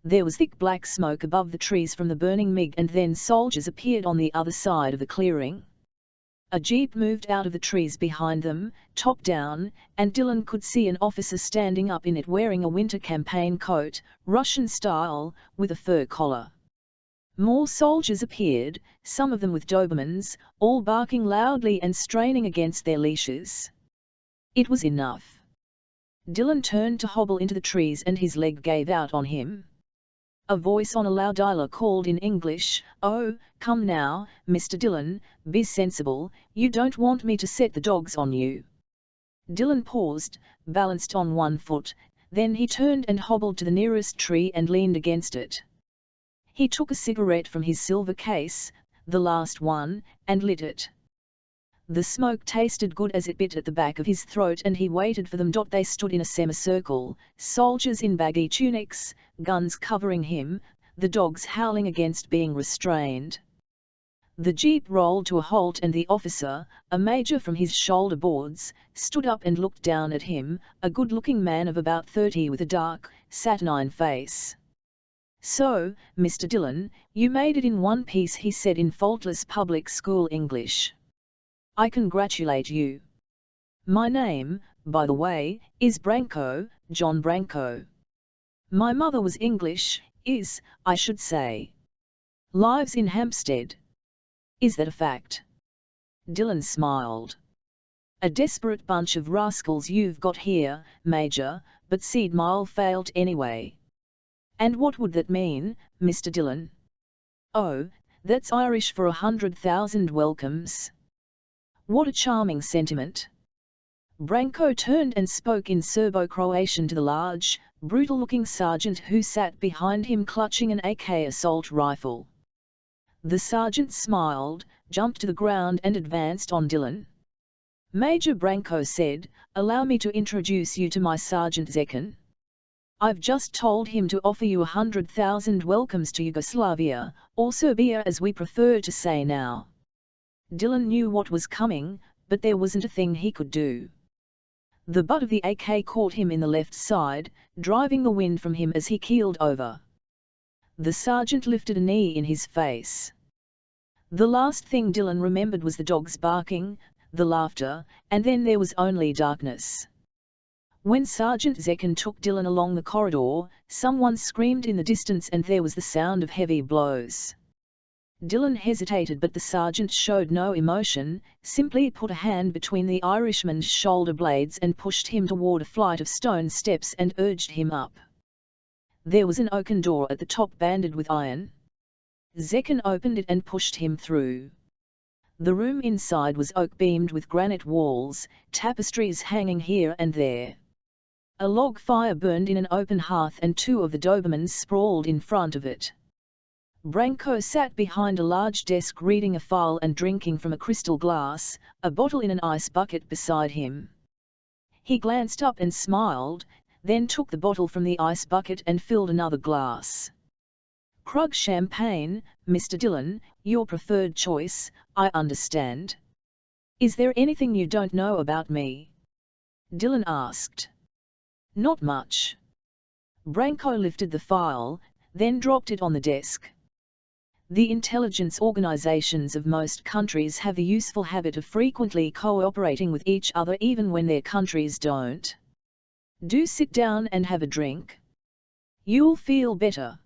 There was thick black smoke above the trees from the burning MiG, and then soldiers appeared on the other side of the clearing. A jeep moved out of the trees behind them, top down, and Dylan could see an officer standing up in it wearing a winter campaign coat, Russian style, with a fur collar. More soldiers appeared, some of them with Dobermans, all barking loudly and straining against their leashes. It was enough. Dylan turned to hobble into the trees and his leg gave out on him. A voice on a loud dialer called in English, "Oh, come now, Mr. Dylan, be sensible, you don't want me to set the dogs on you." Dylan paused, balanced on one foot, then he turned and hobbled to the nearest tree and leaned against it. He took a cigarette from his silver case, the last one, and lit it. The smoke tasted good as it bit at the back of his throat, and he waited for them. They stood in a semicircle, soldiers in baggy tunics, guns covering him, the dogs howling against being restrained. The jeep rolled to a halt and the officer, a major from his shoulder boards, stood up and looked down at him, a good-looking man of about 30 with a dark, saturnine face. "So, Mr. Dylan, you made it in one piece," he said in faultless public school English. "I congratulate you. My name, by the way, is Branco, John Branco. My mother was English, I should say. Lives in Hampstead. Is that a fact?" Dylan smiled. "A desperate bunch of rascals you've got here, Major, but Seed Mile failed anyway." "And what would that mean, Mr. Dylan?" "Oh, that's Irish for 100,000 welcomes." "What a charming sentiment." Branco turned and spoke in Serbo-Croatian to the large, brutal-looking sergeant who sat behind him clutching an AK assault rifle. The sergeant smiled, jumped to the ground and advanced on Dylan. "Major," Branco said, "allow me to introduce you to my Sergeant Zekin. I've just told him to offer you 100,000 welcomes to Yugoslavia, or Serbia as we prefer to say now." Dylan knew what was coming, but there wasn't a thing he could do. The butt of the AK caught him in the left side, driving the wind from him as he keeled over. The sergeant lifted a knee in his face. The last thing Dylan remembered was the dogs barking, the laughter, and then there was only darkness. When Sergeant Zekin took Dylan along the corridor, someone screamed in the distance and there was the sound of heavy blows. Dylan hesitated, but the sergeant showed no emotion, simply put a hand between the Irishman's shoulder blades and pushed him toward a flight of stone steps and urged him up. There was an oaken door at the top banded with iron. Zekin opened it and pushed him through. The room inside was oak-beamed with granite walls, tapestries hanging here and there. A log fire burned in an open hearth and two of the Dobermans sprawled in front of it. Branko sat behind a large desk reading a file and drinking from a crystal glass, a bottle in an ice bucket beside him. He glanced up and smiled, then took the bottle from the ice bucket and filled another glass. Krug champagne, Mr. Dylan, your preferred choice, I understand. Is there anything you don't know about me? Dylan asked. Not much. Branko lifted the file, then dropped it on the desk. The intelligence organizations of most countries have the useful habit of frequently cooperating with each other even when their countries don't. Do sit down and have a drink. You'll feel better.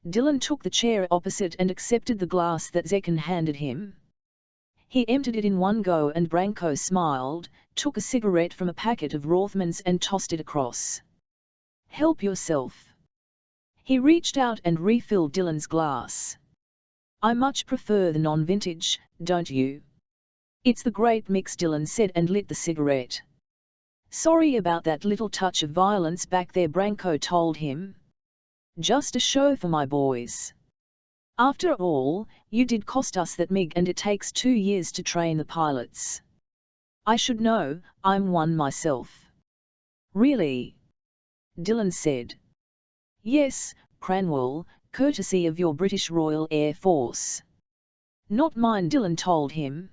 Dylan took the chair opposite and accepted the glass that Zekin handed him. He emptied it in one go and Branko smiled, took a cigarette from a packet of Rothmans and tossed it across. Help yourself. He reached out and refilled Dylan's glass. I much prefer the non-vintage, don't you? It's the great mix, Dylan said and lit the cigarette. Sorry about that little touch of violence back there, Branko told him. Just a show for my boys. After all, you did cost us that MiG and it takes 2 years to train the pilots. I should know, I'm one myself. Really? Dylan said. Yes, Cranwell, courtesy of your British Royal Air Force. Not mine, Dylan told him.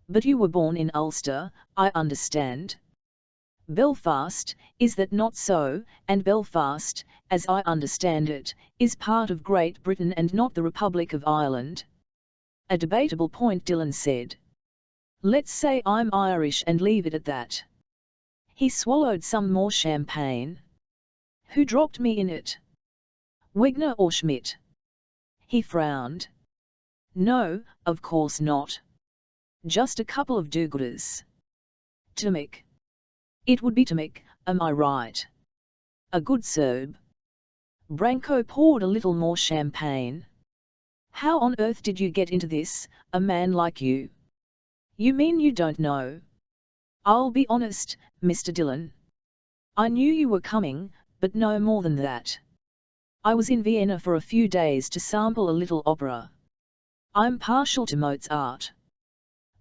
But you were born in Ulster, I understand. Belfast, is that not so? And Belfast, as I understand it, is part of Great Britain and not the Republic of Ireland. A debatable point, Dylan said. Let's say I'm Irish and leave it at that. He swallowed some more champagne. Who dropped me in it? Wegner or Schmidt? He frowned. No, of course not. Just a couple of do-gooders. Tomek. It would be Tomek, am I right? A good Serb. Branko poured a little more champagne. How on earth did you get into this, a man like you? You mean you don't know? I'll be honest, Mr. Dylan. I knew you were coming, but no more than that. I was in Vienna for a few days to sample a little opera. I'm partial to Mozart.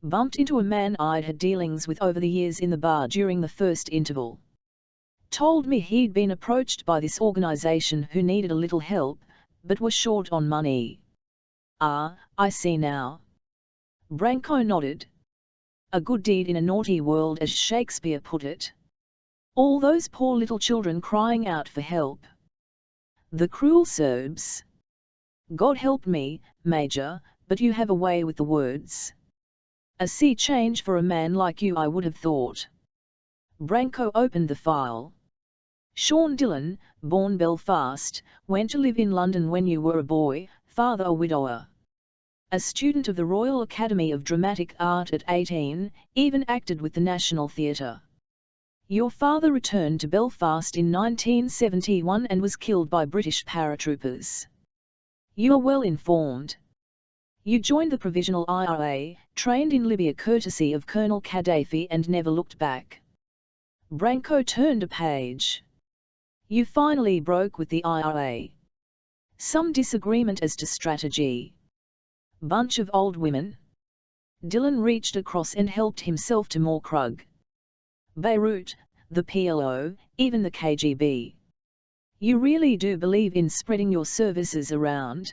Bumped into a man I'd had dealings with over the years in the bar during the first interval. Told me he'd been approached by this organization who needed a little help, but were short on money. Ah, I see now. Branko nodded. A good deed in a naughty world, as Shakespeare put it. All those poor little children crying out for help. The cruel Serbs. God help me, Major, but you have a way with the words. A sea change for a man like you, I would have thought. Branko opened the file. Sean Dylan, born Belfast, went to live in London when you were a boy, father a widower. A student of the Royal Academy of Dramatic Art at 18, even acted with the National Theatre. Your father returned to Belfast in 1971 and was killed by British paratroopers. You are well informed. You joined the Provisional IRA, trained in Libya courtesy of Colonel Gaddafi and never looked back. Branko turned a page. You finally broke with the IRA. Some disagreement as to strategy. Bunch of old women. Dylan reached across and helped himself to more Krug. Beirut, the PLO, even the KGB. You really do believe in spreading your services around?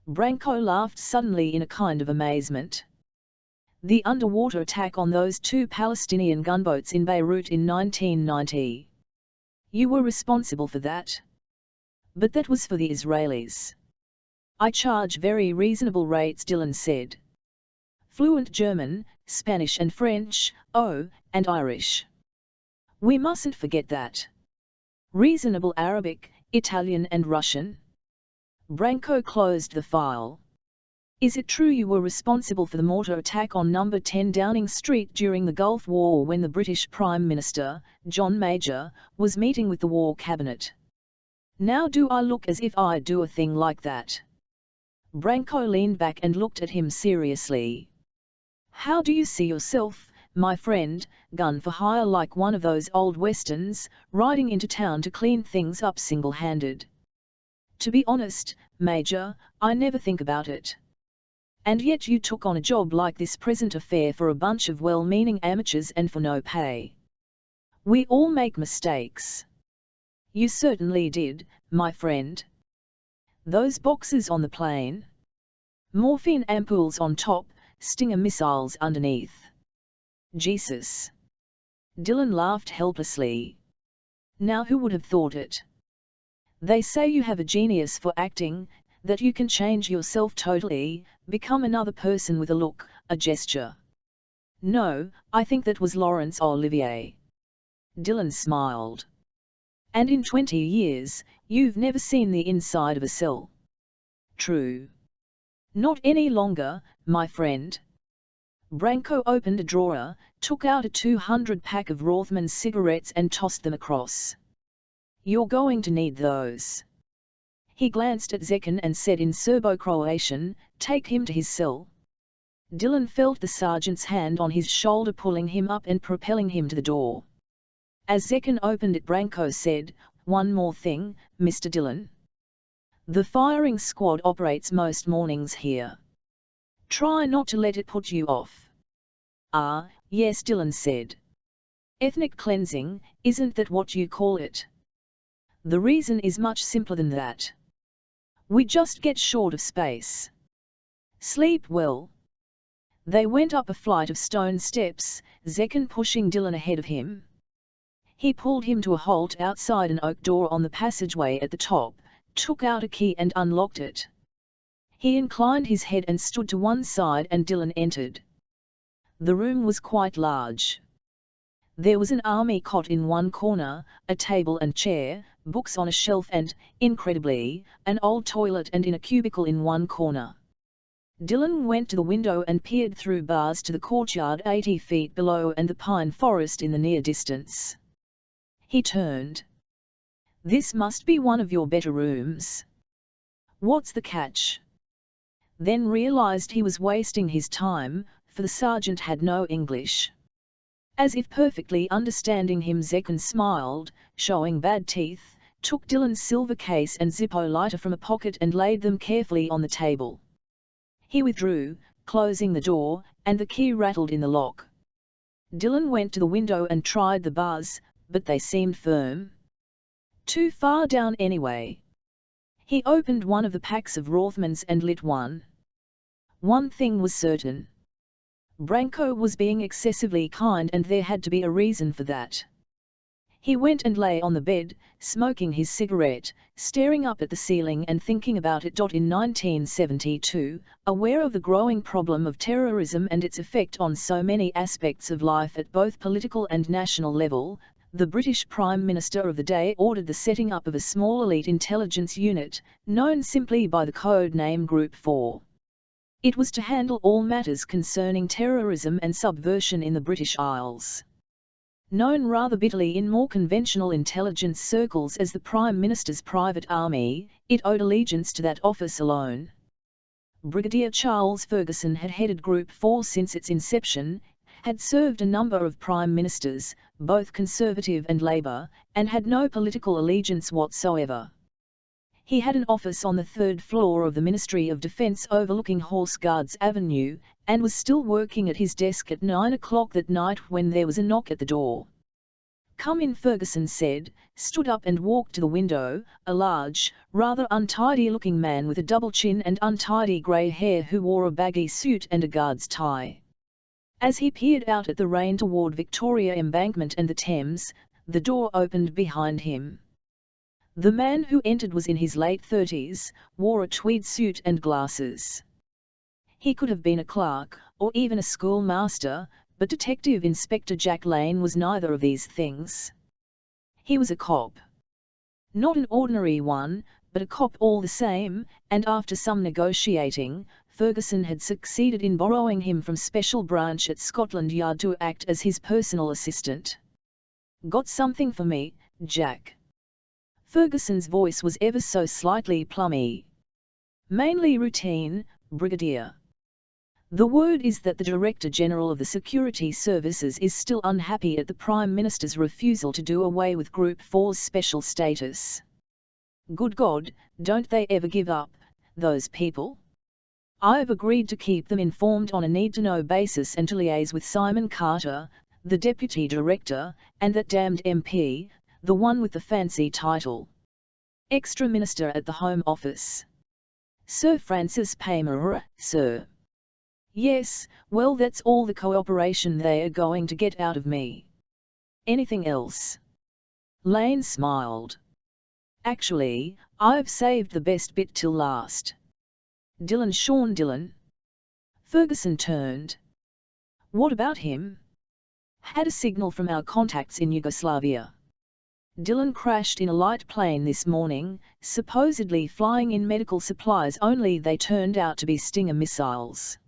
Branko laughed suddenly in a kind of amazement. The underwater attack on those 2 Palestinian gunboats in Beirut in 1990. You were responsible for that. But that was for the Israelis. I charge very reasonable rates, Dylan said. Fluent German, Spanish and French, oh, and Irish. We mustn't forget that. Reasonable Arabic, Italian and Russian. Branko closed the file. Is it true you were responsible for the mortar attack on number 10 Downing Street during the Gulf War when the British Prime Minister, John Major, was meeting with the War Cabinet? Now do I look as if I'd do a thing like that? Branko leaned back and looked at him seriously. How do you see yourself, my friend, gun for hire like one of those old westerns, riding into town to clean things up single-handed? To be honest, Major, I never think about it. And yet you took on a job like this present affair for a bunch of well-meaning amateurs and for no pay. We all make mistakes. You certainly did, my friend. Those boxes on the plane? Morphine ampoules on top, Stinger missiles underneath. Jesus. Dylan laughed helplessly. Now who would have thought it? They say you have a genius for acting, that you can change yourself totally, become another person with a look, a gesture. No, I think that was Laurence Olivier. Dylan smiled. And in 20 years, you've never seen the inside of a cell. True. Not any longer, my friend. Branko opened a drawer, took out a 200 pack of Rothmans cigarettes and tossed them across. You're going to need those. He glanced at Zekin and said in Serbo-Croatian, take him to his cell. Dylan felt the sergeant's hand on his shoulder pulling him up and propelling him to the door. As Zekin opened it, Branko said, one more thing, Mr. Dylan. The firing squad operates most mornings here. Try not to let it put you off. Ah, yes, Dylan said. Ethnic cleansing, isn't that what you call it? The reason is much simpler than that. We just get short of space. Sleep well. They went up a flight of stone steps, Zekin pushing Dylan ahead of him. He pulled him to a halt outside an oak door on the passageway at the top, took out a key and unlocked it. He inclined his head and stood to one side and Dylan entered. The room was quite large. There was an army cot in one corner, a table and chair, books on a shelf and, incredibly, an old toilet and in a cubicle in one corner. Dylan went to the window and peered through bars to the courtyard 80 feet below and the pine forest in the near distance. He turned. This must be one of your better rooms. What's the catch? Then realized he was wasting his time, for the sergeant had no English. As if perfectly understanding him, Zekin smiled, showing bad teeth, took Dylan's silver case and Zippo lighter from a pocket and laid them carefully on the table. He withdrew, closing the door, and the key rattled in the lock. Dylan went to the window and tried the bars, but they seemed firm. Too far down anyway. He opened one of the packs of Rothmans and lit one. One thing was certain. Branko was being excessively kind and there had to be a reason for that. He went and lay on the bed, smoking his cigarette, staring up at the ceiling and thinking about it. In 1972, aware of the growing problem of terrorism and its effect on so many aspects of life at both political and national level, the British Prime Minister of the day ordered the setting up of a small elite intelligence unit, known simply by the code name Group 4. It was to handle all matters concerning terrorism and subversion in the British Isles. Known rather bitterly in more conventional intelligence circles as the Prime Minister's private army, it owed allegiance to that office alone. Brigadier Charles Ferguson had headed Group 4 since its inception, had served a number of prime ministers, both Conservative and Labour, and had no political allegiance whatsoever. He had an office on the third floor of the Ministry of Defence overlooking Horse Guards Avenue, and was still working at his desk at 9 o'clock that night when there was a knock at the door. "Come in," Ferguson said, stood up and walked to the window, a large, rather untidy-looking man with a double chin and untidy grey hair who wore a baggy suit and a guard's tie. As he peered out at the rain toward Victoria Embankment and the Thames, the door opened behind him. The man who entered was in his late 30s, wore a tweed suit and glasses. He could have been a clerk, or even a schoolmaster, but Detective Inspector Jack Lane was neither of these things. He was a cop. Not an ordinary one, but a cop all the same, and after some negotiating, Ferguson had succeeded in borrowing him from Special Branch at Scotland Yard to act as his personal assistant. "Got something for me, Jack?" Ferguson's voice was ever so slightly plummy. "Mainly routine, Brigadier. The word is that the Director General of the Security Services is still unhappy at the Prime Minister's refusal to do away with Group 4's special status. Good God, don't they ever give up, those people? I've agreed to keep them informed on a need-to-know basis and to liaise with Simon Carter, the Deputy Director, and that damned MP, the one with the fancy title. Extra Minister at the Home Office. Sir Francis Palmer, sir. Yes, well that's all the cooperation they are going to get out of me. Anything else?" Lane smiled. "Actually, I've saved the best bit till last." Sean Dillon?" Ferguson turned. "What about him?" "Had a signal from our contacts in Yugoslavia. Dillon crashed in a light plane this morning, supposedly flying in medical supplies, only they turned out to be Stinger missiles.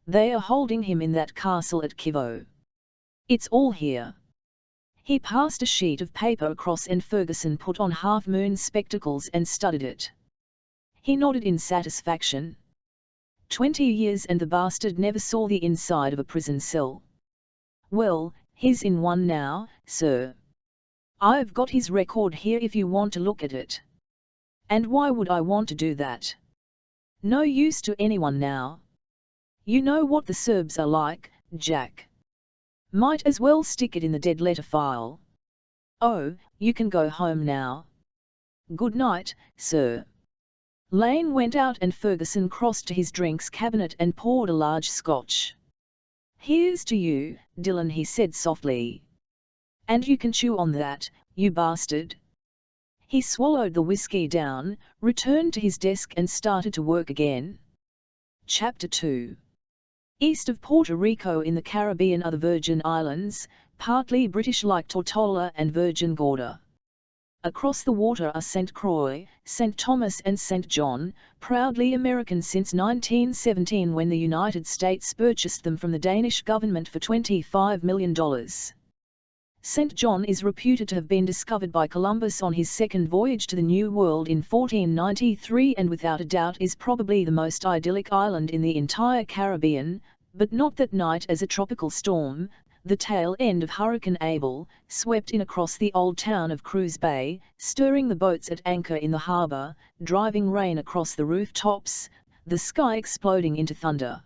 They are holding him in that castle at Kivo. It's all here." He passed a sheet of paper across and Ferguson put on half-moon spectacles and studied it. He nodded in satisfaction. 20 years and the bastard never saw the inside of a prison cell. "Well, he's in one now, sir. I've got his record here if you want to look at it." "And why would I want to do that? No use to anyone now. You know what the Serbs are like, Jack. Might as well stick it in the dead letter file. Oh, you can go home now. Good night, sir." Lane went out and Ferguson crossed to his drinks cabinet and poured a large scotch. "Here's to you, Dillon," he said softly. "And you can chew on that, you bastard." He swallowed the whiskey down, returned to his desk and started to work again. Chapter 2. East of Puerto Rico in the Caribbean are the Virgin Islands, partly British like Tortola and Virgin Gorda. Across the water are St. Croix, St. Thomas and St. John, proudly American since 1917 when the United States purchased them from the Danish government for $25 million. St. John is reputed to have been discovered by Columbus on his second voyage to the New World in 1493 and without a doubt is probably the most idyllic island in the entire Caribbean, but not that night as a tropical storm, the tail end of Hurricane Abel, swept in across the old town of Cruz Bay, stirring the boats at anchor in the harbour, driving rain across the rooftops, the sky exploding into thunder.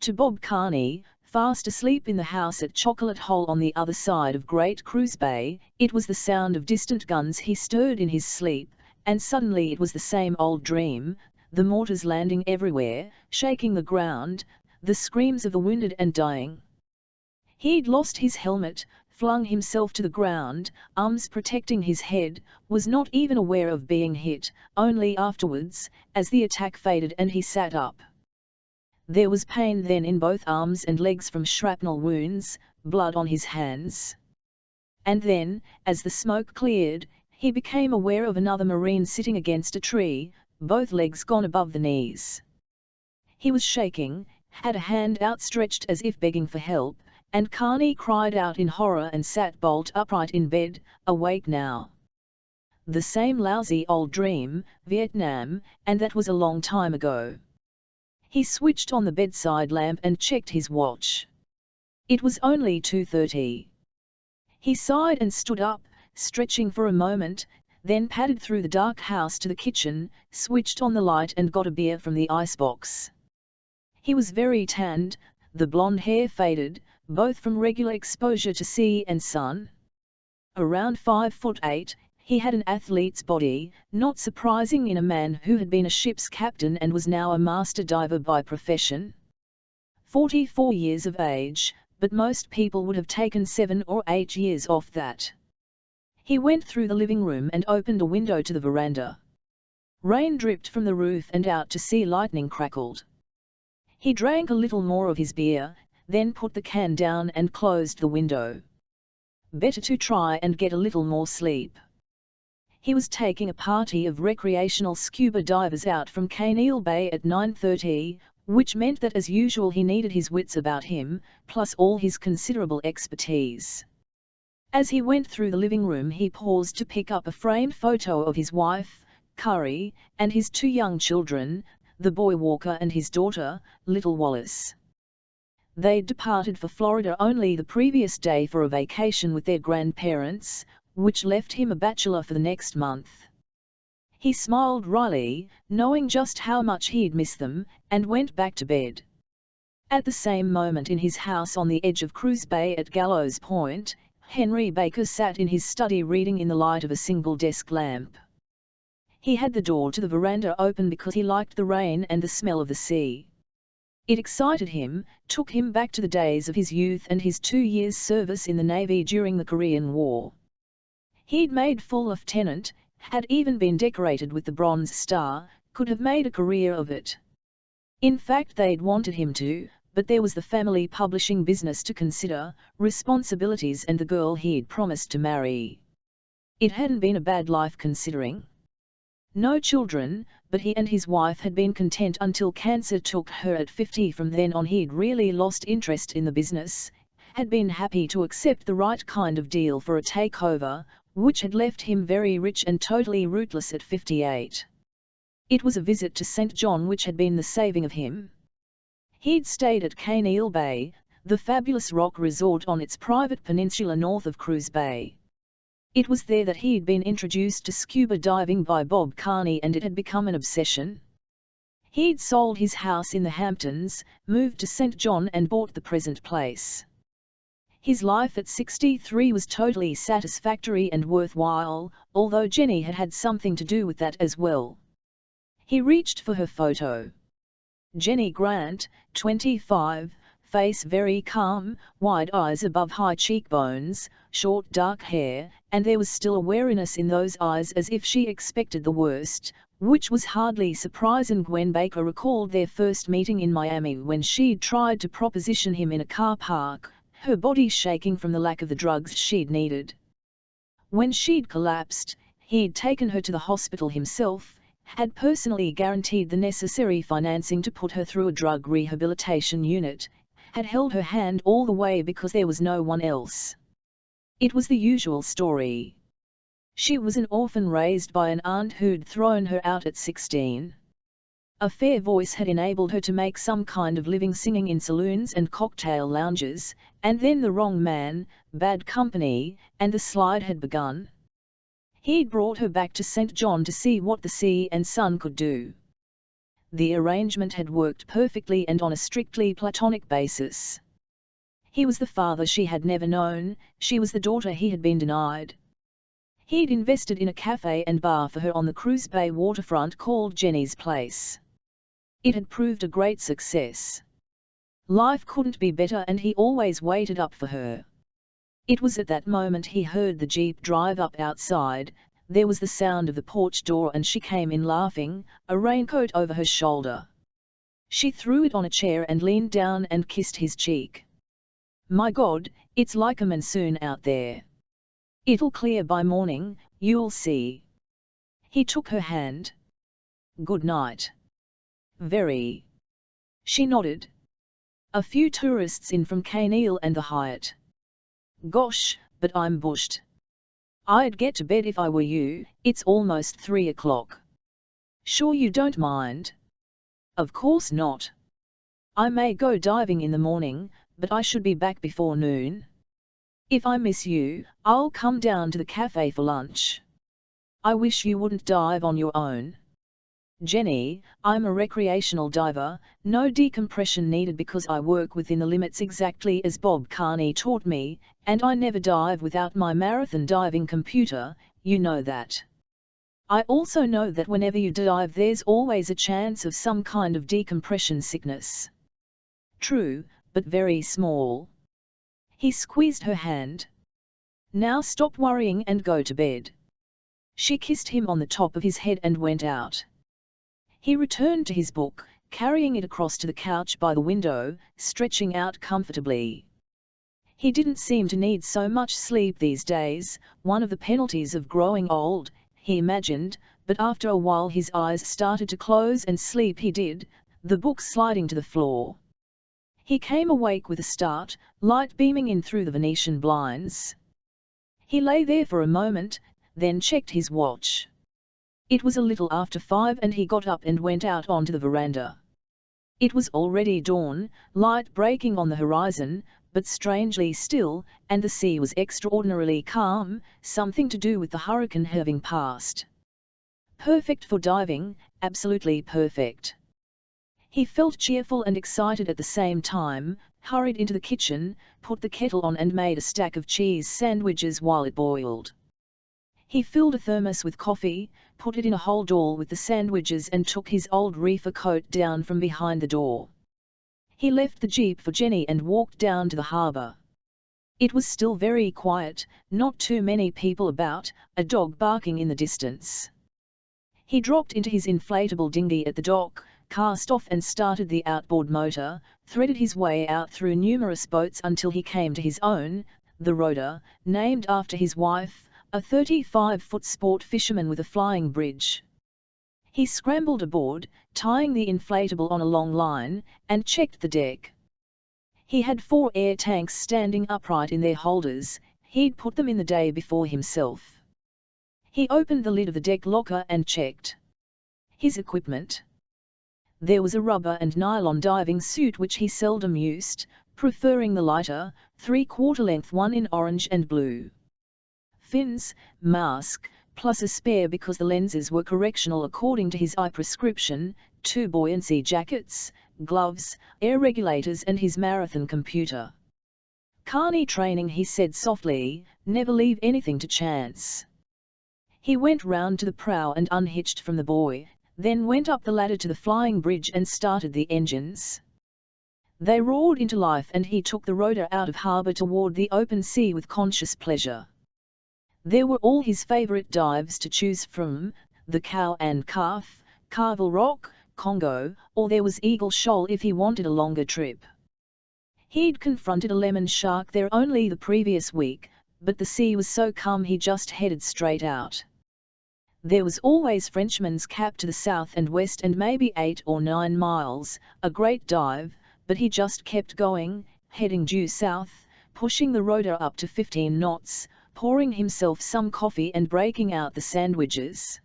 To Bob Carney, fast asleep in the house at Chocolate Hole on the other side of Great Cruz Bay, it was the sound of distant guns he stirred in his sleep, and suddenly it was the same old dream, the mortars landing everywhere, shaking the ground, the screams of the wounded and dying. He'd lost his helmet, flung himself to the ground, arms protecting his head, was not even aware of being hit, only afterwards, as the attack faded and he sat up. There was pain then in both arms and legs from shrapnel wounds, blood on his hands. And then, as the smoke cleared, he became aware of another Marine sitting against a tree, both legs gone above the knees. He was shaking, had a hand outstretched as if begging for help, and Carney cried out in horror and sat bolt upright in bed, awake now. The same lousy old dream, Vietnam, and that was a long time ago. He switched on the bedside lamp and checked his watch. It was only 2:30. He sighed and stood up, stretching for a moment, then padded through the dark house to the kitchen, switched on the light and got a beer from the icebox. He was very tanned, the blonde hair faded, both from regular exposure to sea and sun. Around 5'8", he had an athlete's body, not surprising in a man who had been a ship's captain and was now a master diver by profession. 44 years of age, but most people would have taken 7 or 8 years off that. He went through the living room and opened a window to the veranda. Rain dripped from the roof and out to sea lightning crackled. He drank a little more of his beer, then put the can down and closed the window. Better to try and get a little more sleep. He was taking a party of recreational scuba divers out from Kaneal Bay at 9:30, which meant that as usual he needed his wits about him, plus all his considerable expertise. As he went through the living room he paused to pick up a framed photo of his wife, Curry, and his two young children, the boy Walker and his daughter, little Wallace. They'd departed for Florida only the previous day for a vacation with their grandparents, which left him a bachelor for the next month. He smiled wryly, knowing just how much he'd miss them, and went back to bed. At the same moment in his house on the edge of Cruz Bay at Gallows Point, Henry Baker sat in his study reading in the light of a single desk lamp. He had the door to the veranda open because he liked the rain and the smell of the sea. It excited him, took him back to the days of his youth and his 2 years' service in the Navy during the Korean War. He'd made full lieutenant, had even been decorated with the Bronze Star, could have made a career of it. In fact they'd wanted him to, but there was the family publishing business to consider, responsibilities and the girl he'd promised to marry. It hadn't been a bad life considering. No children, but he and his wife had been content until cancer took her at 50. From then on he'd really lost interest in the business, had been happy to accept the right kind of deal for a takeover, which had left him very rich and totally rootless at 58. It was a visit to St. John which had been the saving of him. He'd stayed at Kaneal Bay, the fabulous rock resort on its private peninsula north of Cruz Bay. It was there that he'd been introduced to scuba diving by Bob Carney and it had become an obsession. He'd sold his house in the Hamptons, moved to St. John and bought the present place. His life at 63 was totally satisfactory and worthwhile, although Jenny had had something to do with that as well. He reached for her photo. Jenny Grant, 25, face very calm, wide eyes above high cheekbones, short dark hair, and there was still a wariness in those eyes as if she expected the worst, which was hardly surprising. Gwen Baker recalled their first meeting in Miami when she'd tried to proposition him in a car park, her body shaking from the lack of the drugs she'd needed. When she'd collapsed, he'd taken her to the hospital himself, had personally guaranteed the necessary financing to put her through a drug rehabilitation unit, had held her hand all the way because there was no one else. It was the usual story. She was an orphan raised by an aunt who'd thrown her out at 16. A fair voice had enabled her to make some kind of living singing in saloons and cocktail lounges, and then the wrong man, bad company, and the slide had begun. He'd brought her back to St. John to see what the sea and sun could do. The arrangement had worked perfectly and on a strictly platonic basis. He was the father she had never known, she was the daughter he had been denied. He'd invested in a cafe and bar for her on the Cruz Bay waterfront called Jenny's Place. It had proved a great success. Life couldn't be better and he always waited up for her. It was at that moment he heard the Jeep drive up outside, there was the sound of the porch door and she came in laughing, a raincoat over her shoulder. She threw it on a chair and leaned down and kissed his cheek. "My God, it's like a monsoon out there. It'll clear by morning, you'll see." He took her hand. "Good night." "Very." She nodded. "A few tourists in from Kaneal and the Hyatt." "Gosh, but I'm bushed. I'd get to bed if I were you, it's almost 3 o'clock. Sure you don't mind?" "Of course not. I may go diving in the morning, but I should be back before noon. If I miss you, I'll come down to the cafe for lunch. I wish you wouldn't dive on your own." "Jenny, I'm a recreational diver, no decompression needed because I work within the limits exactly as Bob Carney taught me, and I never dive without my marathon diving computer, you know that. I also know that whenever you dive there's always a chance of some kind of decompression sickness." "True, but very small." He squeezed her hand. Now stop worrying and go to bed." She kissed him on the top of his head and went out. He returned to his book, carrying it across to the couch by the window, stretching out comfortably. He didn't seem to need so much sleep these days, one of the penalties of growing old, he imagined, but after a while his eyes started to close and sleep he did, the book sliding to the floor. He came awake with a start, light beaming in through the Venetian blinds. He lay there for a moment, then checked his watch. It was a little after 5 and he got up and went out onto the veranda. It was already dawn, light breaking on the horizon, but strangely still, and the sea was extraordinarily calm, something to do with the hurricane having passed. Perfect for diving, absolutely perfect. He felt cheerful and excited at the same time, hurried into the kitchen, put the kettle on and made a stack of cheese sandwiches while it boiled. He filled a thermos with coffee, put it in a holdall with the sandwiches and took his old reefer coat down from behind the door. He left the jeep for Jenny and walked down to the harbour. It was still very quiet, not too many people about, a dog barking in the distance. He dropped into his inflatable dinghy at the dock, cast off and started the outboard motor, threaded his way out through numerous boats until he came to his own, the Rhoda, named after his wife, a 35-foot sport fisherman with a flying bridge. He scrambled aboard, tying the inflatable on a long line, and checked the deck. He had 4 air tanks standing upright in their holders, he'd put them in the day before himself. He opened the lid of the deck locker and checked his equipment. There was a rubber and nylon diving suit which he seldom used, preferring the lighter, 3/4 length one in orange and blue. Fins, mask, plus a spare because the lenses were correctional according to his eye prescription, 2 buoyancy jackets, gloves, air regulators and his marathon computer. "Carney training," he said softly, "never leave anything to chance." He went round to the prow and unhitched from the buoy, then went up the ladder to the flying bridge and started the engines. They roared into life and he took the Rhoda out of harbour toward the open sea with conscious pleasure. There were all his favourite dives to choose from, the Cow and Calf, Carville Rock, Congo, or there was Eagle Shoal if he wanted a longer trip. He'd confronted a lemon shark there only the previous week, but the sea was so calm he just headed straight out. There was always Frenchman's Cap to the south and west and maybe 8 or 9 miles, a great dive, but he just kept going, heading due south, pushing the Rhoda up to 15 knots, pouring himself some coffee and breaking out the sandwiches.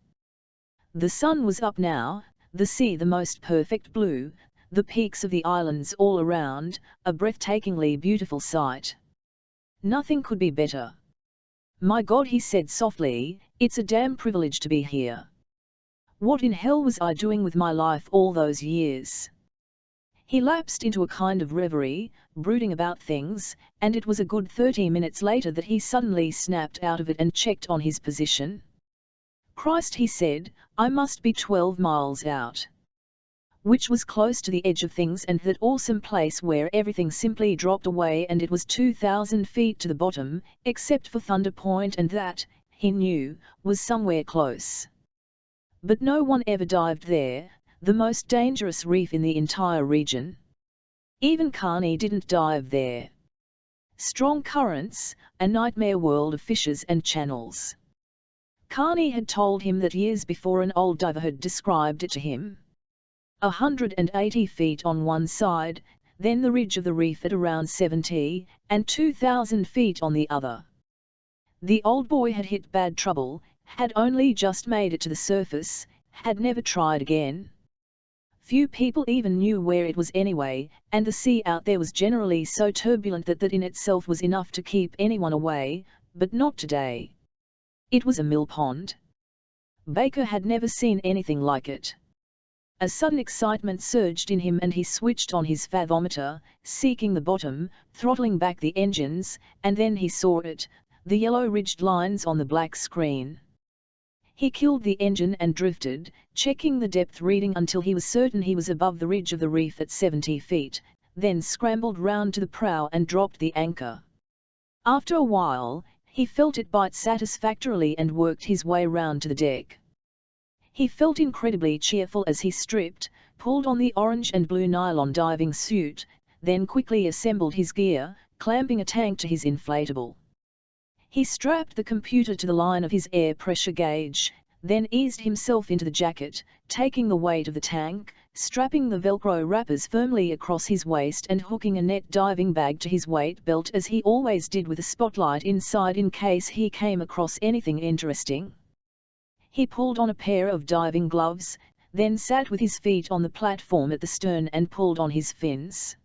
The sun was up now, the sea the most perfect blue, the peaks of the islands all around, a breathtakingly beautiful sight. Nothing could be better. "My God," he said softly, "it's a damn privilege to be here. What in hell was I doing with my life all those years?" He lapsed into a kind of reverie, brooding about things, and it was a good 30 minutes later that he suddenly snapped out of it and checked on his position. "Christ," he said, "I must be 12 miles out." Which was close to the edge of things and that awesome place where everything simply dropped away and it was 2,000 feet to the bottom, except for Thunder Point and that, he knew, was somewhere close. But no one ever dived there, the most dangerous reef in the entire region. Even Carney didn't dive there. Strong currents, a nightmare world of fishes and channels. Carney had told him that years before an old diver had described it to him. 180 feet on one side, then the ridge of the reef at around 70, and 2,000 feet on the other. The old boy had hit bad trouble, had only just made it to the surface, had never tried again. Few people even knew where it was anyway, and the sea out there was generally so turbulent that that in itself was enough to keep anyone away, but not today. It was a mill pond. Baker had never seen anything like it. A sudden excitement surged in him and he switched on his fathometer, seeking the bottom, throttling back the engines, and then he saw it, the yellow ridged lines on the black screen. He killed the engine and drifted, checking the depth reading until he was certain he was above the ridge of the reef at 70 feet, then scrambled round to the prow and dropped the anchor. After a while, He felt it bite satisfactorily and worked his way round to the deck. He felt incredibly cheerful as he stripped, pulled on the orange and blue nylon diving suit, then quickly assembled his gear, clamping a tank to his inflatable. He strapped the computer to the line of his air pressure gauge, then eased himself into the jacket, taking the weight of the tank, strapping the Velcro wrappers firmly across his waist and hooking a net diving bag to his weight belt as he always did with a spotlight inside in case he came across anything interesting. He pulled on a pair of diving gloves, then sat with his feet on the platform at the stern and pulled on his fins.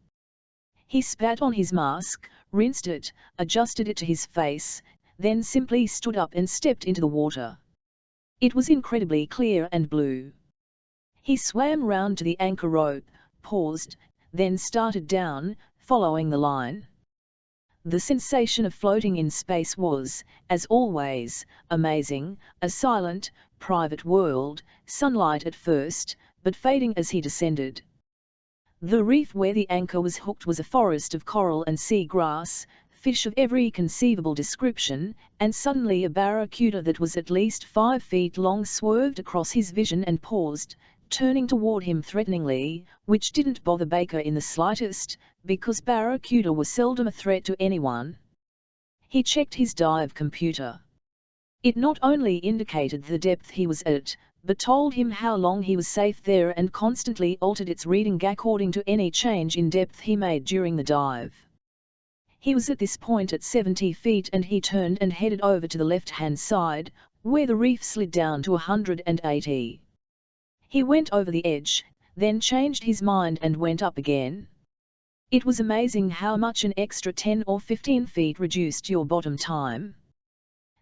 He spat on his mask, rinsed it, adjusted it to his face, then simply stood up and stepped into the water. It was incredibly clear and blue. He swam round to the anchor rope, paused, then started down, following the line. The sensation of floating in space was, as always, amazing, a silent, private world, sunlight at first, but fading as he descended. The reef where the anchor was hooked was a forest of coral and sea grass, fish of every conceivable description, and suddenly a barracuda that was at least 5 feet long swerved across his vision and paused, turning toward him threateningly, which didn't bother Baker in the slightest, because barracuda were seldom a threat to anyone. He checked his dive computer. It not only indicated the depth he was at, but told him how long he was safe there and constantly altered its reading according to any change in depth he made during the dive. He was at this point at 70 feet and he turned and headed over to the left-hand side, where the reef slid down to 180. He went over the edge, then changed his mind and went up again. It was amazing how much an extra 10 or 15 feet reduced your bottom time.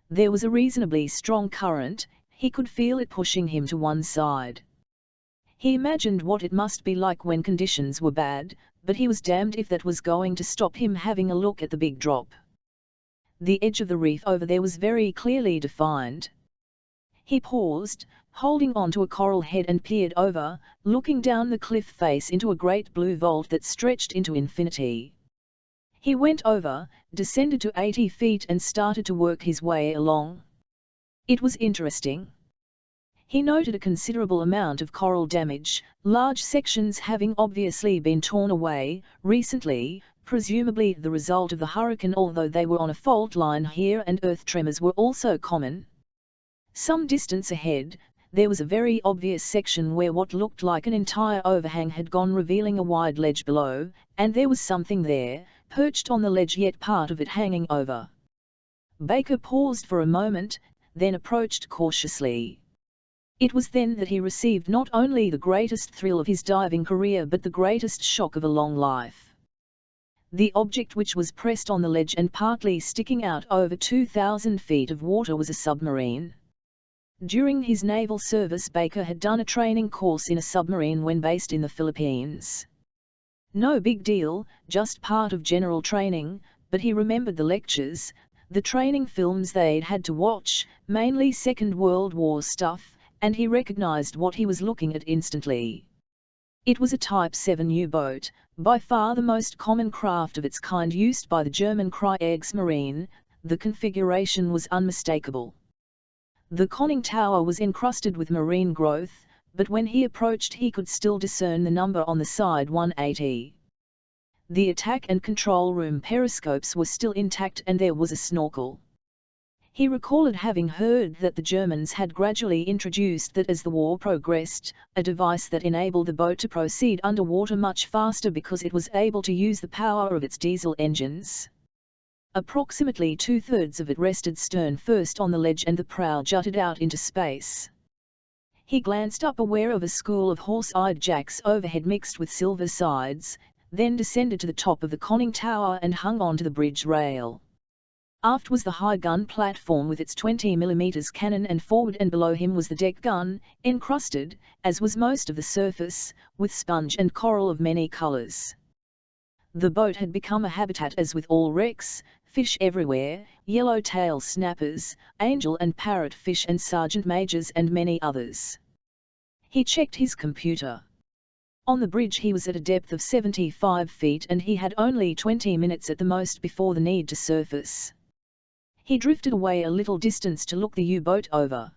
There was a reasonably strong current, he could feel it pushing him to one side. He imagined what it must be like when conditions were bad, but he was damned if that was going to stop him having a look at the big drop. The edge of the reef over there was very clearly defined. He paused, holding on to a coral head and peered over, looking down the cliff face into a great blue vault that stretched into infinity. He went over, descended to 80 feet and started to work his way along. It was interesting. He noted a considerable amount of coral damage, large sections having obviously been torn away recently, presumably the result of the hurricane, although they were on a fault line here and earth tremors were also common. Some distance ahead, there was a very obvious section where what looked like an entire overhang had gone, revealing a wide ledge below, and there was something there, perched on the ledge, yet part of it hanging over. Baker paused for a moment, then approached cautiously. It was then that he received not only the greatest thrill of his diving career but the greatest shock of a long life. The object which was pressed on the ledge and partly sticking out over 2,000 feet of water was a submarine. During his naval service, Baker had done a training course in a submarine when based in the Philippines. No big deal, just part of general training, but he remembered the lectures, the training films they'd had to watch, mainly Second World War stuff, and he recognized what he was looking at instantly. It was a Type 7 U-boat, by far the most common craft of its kind used by the German Kriegsmarine. The configuration was unmistakable. The conning tower was encrusted with marine growth, but when he approached he could still discern the number on the side 180. The attack and control room periscopes were still intact and there was a snorkel. He recalled having heard that the Germans had gradually introduced that as the war progressed, a device that enabled the boat to proceed underwater much faster because it was able to use the power of its diesel engines. Approximately 2/3 of it rested stern first on the ledge and the prow jutted out into space. He glanced up, aware of a school of horse-eyed jacks overhead mixed with silver sides, then descended to the top of the conning tower and hung on to the bridge rail. Aft was the high gun platform with its 20mm cannon, and forward and below him was the deck gun, encrusted, as was most of the surface, with sponge and coral of many colors. The boat had become a habitat, as with all wrecks, fish everywhere, yellowtail snappers, angel and parrot fish and sergeant majors and many others. He checked his computer. On the bridge he was at a depth of 75 feet and he had only 20 minutes at the most before the need to surface. He drifted away a little distance to look the U-boat over.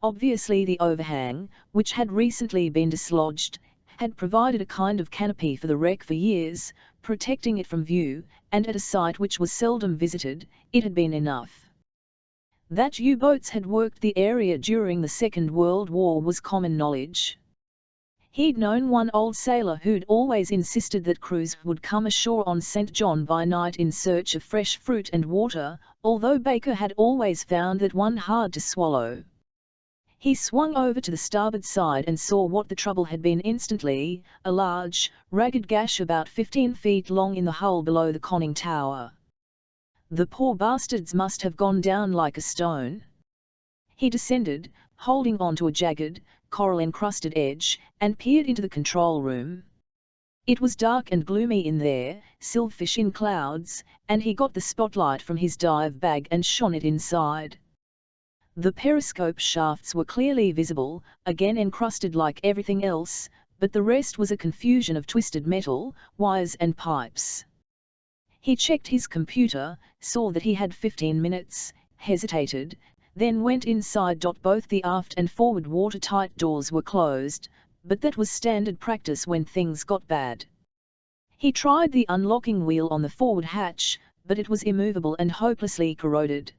Obviously the overhang, which had recently been dislodged, had provided a kind of canopy for the wreck for years, protecting it from view, and at a site which was seldom visited, it had been enough. That U-boats had worked the area during the Second World War was common knowledge. He'd known one old sailor who'd always insisted that crews would come ashore on St. John by night in search of fresh fruit and water, although Baker had always found that one hard to swallow. He swung over to the starboard side and saw what the trouble had been instantly, a large, ragged gash about 15 feet long in the hull below the conning tower. The poor bastards must have gone down like a stone. He descended, holding on to a jagged, coral-encrusted edge, and peered into the control room. It was dark and gloomy in there, silverfish in clouds, and he got the spotlight from his dive bag and shone it inside. The periscope shafts were clearly visible, again encrusted like everything else, but the rest was a confusion of twisted metal, wires and pipes. He checked his computer, saw that he had 15 minutes, hesitated, then went inside. Both the aft and forward watertight doors were closed, but that was standard practice when things got bad. He tried the unlocking wheel on the forward hatch, but it was immovable and hopelessly corroded.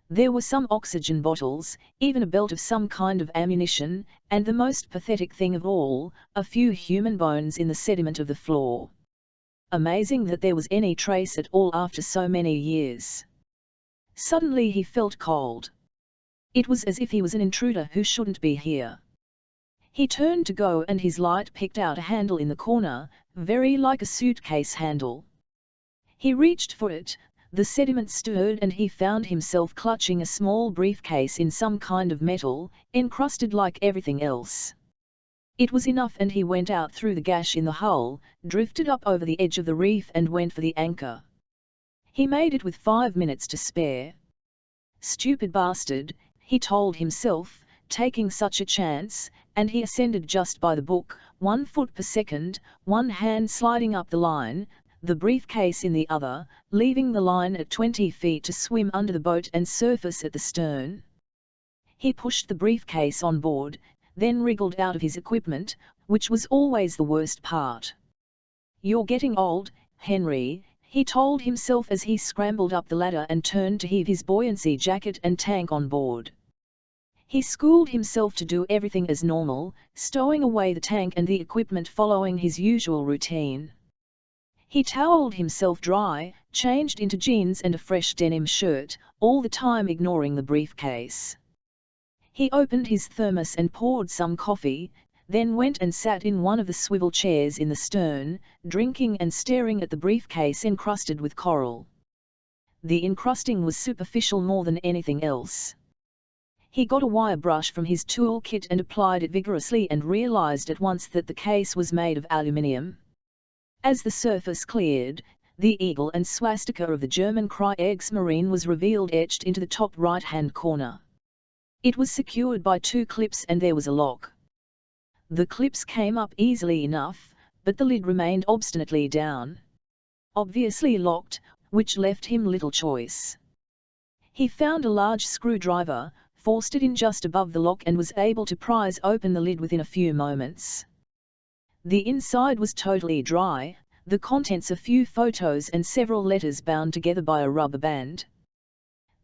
There were some oxygen bottles, even a belt of some kind of ammunition, and the most pathetic thing of all, a few human bones in the sediment of the floor. Amazing that there was any trace at all after so many years. Suddenly he felt cold. It was as if he was an intruder who shouldn't be here. He turned to go and his light picked out a handle in the corner, very like a suitcase handle. He reached for it. The sediment stirred and he found himself clutching a small briefcase in some kind of metal, encrusted like everything else. It was enough and he went out through the gash in the hull, drifted up over the edge of the reef and went for the anchor. He made it with 5 minutes to spare. Stupid bastard, he told himself, taking such a chance, and he ascended just by the book, 1 foot per second, one hand sliding up the line, the briefcase in the other, leaving the line at 20 feet to swim under the boat and surface at the stern. He pushed the briefcase on board, then wriggled out of his equipment, which was always the worst part. "You're getting old, Henry," he told himself as he scrambled up the ladder and turned to heave his buoyancy jacket and tank on board. He schooled himself to do everything as normal, stowing away the tank and the equipment following his usual routine. He toweled himself dry, changed into jeans and a fresh denim shirt, all the time ignoring the briefcase. He opened his thermos and poured some coffee, then went and sat in one of the swivel chairs in the stern, drinking and staring at the briefcase encrusted with coral. The encrusting was superficial more than anything else. He got a wire brush from his tool kit and applied it vigorously and realized at once that the case was made of aluminium. As the surface cleared, the eagle and swastika of the German Kriegsmarine was revealed etched into the top right-hand corner. It was secured by 2 clips and there was a lock. The clips came up easily enough, but the lid remained obstinately down. Obviously locked, which left him little choice. He found a large screwdriver, forced it in just above the lock and was able to prise open the lid within a few moments. The inside was totally dry, the contents a few photos and several letters bound together by a rubber band.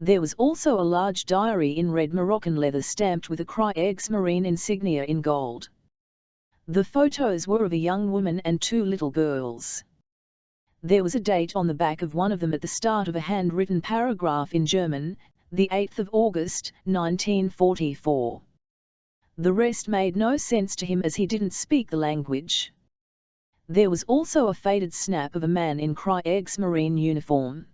There was also a large diary in red Moroccan leather stamped with a Kriegsmarine insignia in gold. The photos were of a young woman and 2 little girls. There was a date on the back of one of them at the start of a handwritten paragraph in German, the 8th of August, 1944. The rest made no sense to him as he didn't speak the language. There was also a faded snap of a man in Kriegsmarine uniform.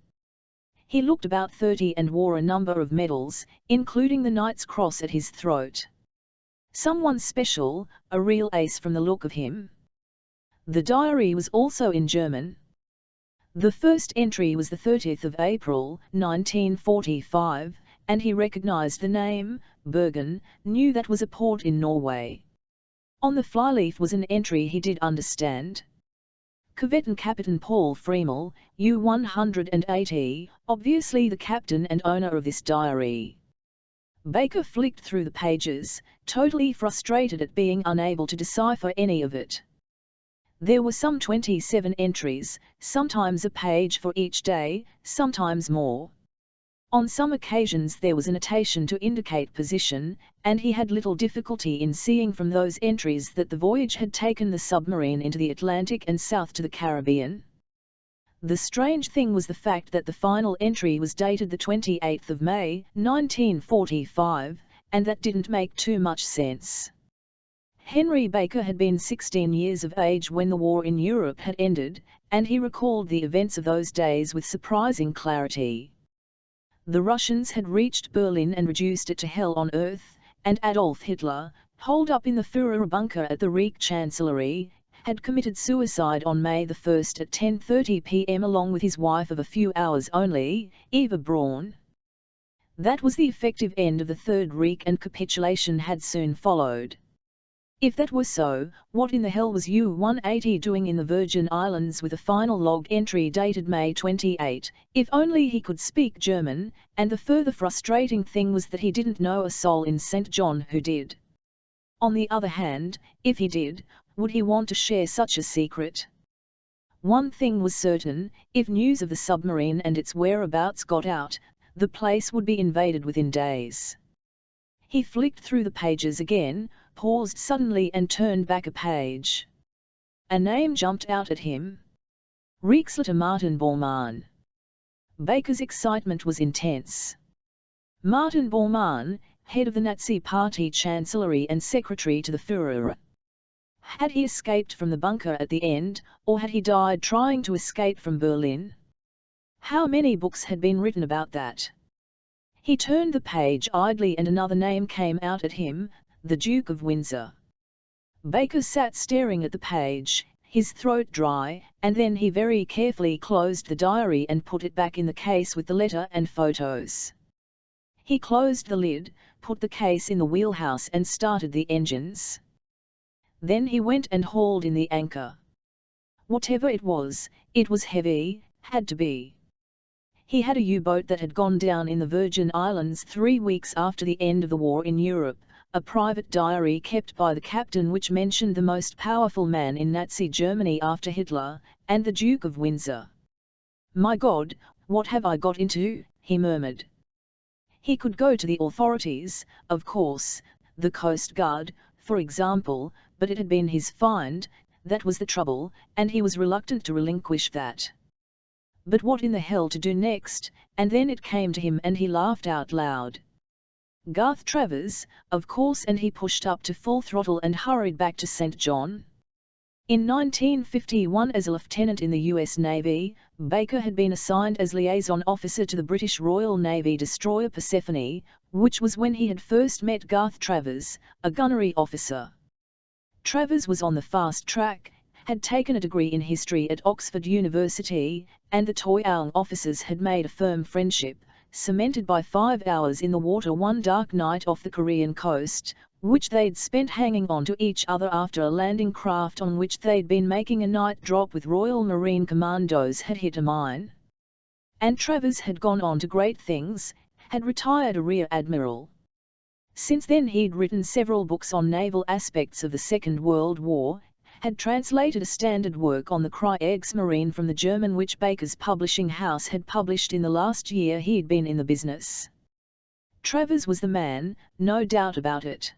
He looked about 30 and wore a number of medals, including the Knight's Cross at his throat. Someone special, a real ace from the look of him. The diary was also in German. The first entry was the 30th of April, 1945, and he recognized the name, Bergen, knew that was a port in Norway. On the flyleaf was an entry he did understand. Corvette and Captain Paul Fremel, U-180, obviously the captain and owner of this diary. Baker flicked through the pages, totally frustrated at being unable to decipher any of it. There were some 27 entries, sometimes a page for each day, sometimes more. On some occasions there was annotation to indicate position, and he had little difficulty in seeing from those entries that the voyage had taken the submarine into the Atlantic and south to the Caribbean. The strange thing was the fact that the final entry was dated the 28th of May, 1945, and that didn't make too much sense. Henry Baker had been 16 years of age when the war in Europe had ended, and he recalled the events of those days with surprising clarity. The Russians had reached Berlin and reduced it to hell on earth, and Adolf Hitler, holed up in the Führer bunker at the Reich Chancellery, had committed suicide on May 1 at 10:30 p.m. along with his wife of a few hours only, Eva Braun. That was the effective end of the Third Reich, and capitulation had soon followed. If that were so, what in the hell was U-180 doing in the Virgin Islands with a final log entry dated May 28? If only he could speak German, and the further frustrating thing was that he didn't know a soul in St. John who did. On the other hand, if he did, would he want to share such a secret? One thing was certain: if news of the submarine and its whereabouts got out, the place would be invaded within days. He flicked through the pages again, paused suddenly and turned back a page. A name jumped out at him. Reichsleiter Martin Bormann. Baker's excitement was intense. Martin Bormann, head of the Nazi Party Chancellery and secretary to the Führer. Had he escaped from the bunker at the end, or had he died trying to escape from Berlin? How many books had been written about that? He turned the page idly and another name came out at him: the Duke of Windsor. Baker sat staring at the page, his throat dry, and then he very carefully closed the diary and put it back in the case with the letter and photos. He closed the lid, put the case in the wheelhouse and started the engines. Then he went and hauled in the anchor. Whatever it was heavy, had to be. He had a U-boat that had gone down in the Virgin Islands 3 weeks after the end of the war in Europe, a private diary kept by the captain which mentioned the most powerful man in Nazi Germany after Hitler, and the Duke of Windsor. "My God, what have I got into?" he murmured. He could go to the authorities, of course, the Coast Guard, for example, but it had been his find, that was the trouble, and he was reluctant to relinquish that. But what in the hell to do next? And then it came to him and he laughed out loud. Garth Travers, of course, and he pushed up to full throttle and hurried back to St. John. In 1951, as a lieutenant in the US Navy, Baker had been assigned as liaison officer to the British Royal Navy destroyer Persephone, which was when he had first met Garth Travers, a gunnery officer. Travers was on the fast track, had taken a degree in history at Oxford University, and the toy young officers had made a firm friendship, cemented by 5 hours in the water one dark night off the Korean coast, which they'd spent hanging on to each other after a landing craft on which they'd been making a night drop with Royal Marine Commandos had hit a mine. And Travers had gone on to great things, had retired a rear admiral. Since then he'd written several books on naval aspects of the Second World War, had translated a standard work on the Kriegsmarine from the German which Baker's publishing house had published in the last year he'd been in the business. Travers was the man, no doubt about it.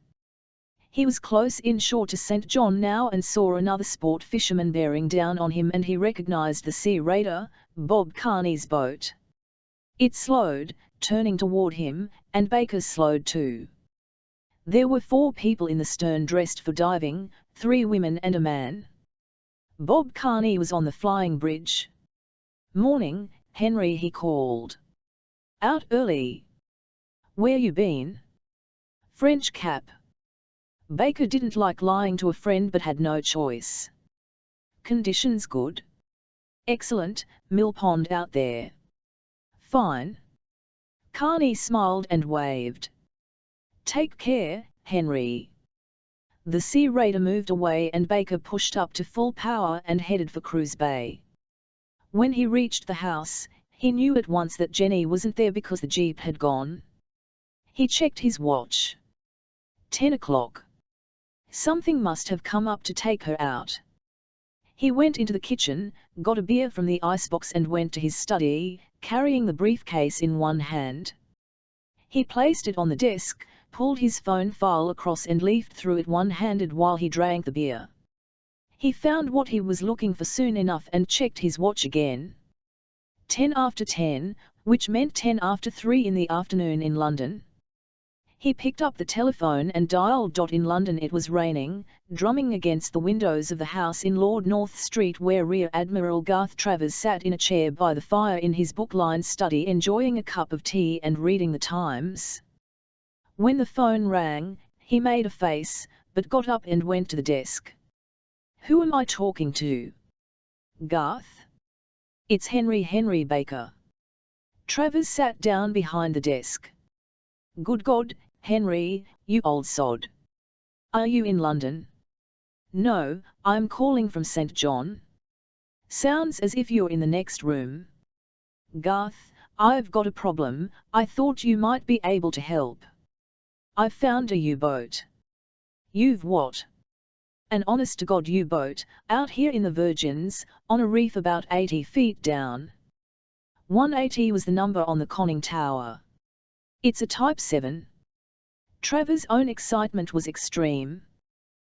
He was close inshore to St. John now and saw another sport fisherman bearing down on him, and he recognized the Sea Raider, Bob Carney's boat. It slowed, turning toward him, and Baker slowed too. There were 4 people in the stern dressed for diving, 3 women and a man. Bob Carney was on the flying bridge. "Morning, Henry," he called. "Out early. Where you been?" "French Cap." Baker didn't like lying to a friend but had no choice. "Conditions good?" "Excellent, mill pond out there." "Fine." Carney smiled and waved. "Take care, Henry." The Sea Raider moved away and Baker pushed up to full power and headed for Cruz Bay. When he reached the house, he knew at once that Jenny wasn't there because the Jeep had gone. He checked his watch. 10 o'clock. Something must have come up to take her out. He went into the kitchen, got a beer from the icebox and went to his study, carrying the briefcase in one hand. He placed it on the desk, pulled his phone file across and leafed through it one-handed while he drank the beer. He found what he was looking for soon enough and checked his watch again. 10 after 10, which meant 10 after 3 in the afternoon in London. He picked up the telephone and dialed. In London it was raining, drumming against the windows of the house in Lord North Street where Rear Admiral Garth Travers sat in a chair by the fire in his book-lined study enjoying a cup of tea and reading the Times. When the phone rang, he made a face, but got up and went to the desk. "Who am I talking to?" "Garth. It's Henry Baker." Travers sat down behind the desk. "Good God, Henry, you old sod. Are you in London?" "No, I'm calling from St. John." "Sounds as if you're in the next room." "Garth, I've got a problem, I thought you might be able to help. I've found a U-boat." "You've what?" "An honest-to-God U-boat, out here in the Virgins, on a reef about 80 feet down." 180 was the number on the conning tower. "It's a Type 7. Travers' own excitement was extreme.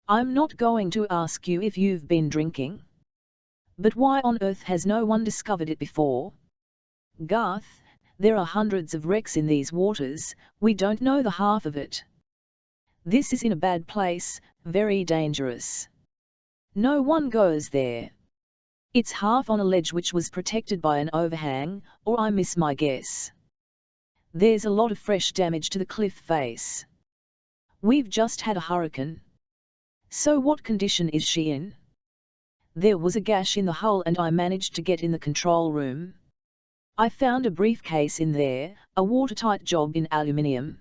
"I'm not going to ask you if you've been drinking. But why on earth has no one discovered it before?" "Garth, there are hundreds of wrecks in these waters, we don't know the half of it. This is in a bad place, very dangerous. No one goes there. It's half on a ledge which was protected by an overhang, or I miss my guess. There's a lot of fresh damage to the cliff face. We've just had a hurricane." "So what condition is she in?" "There was a gash in the hull and I managed to get in the control room. I found a briefcase in there, a watertight job in aluminium,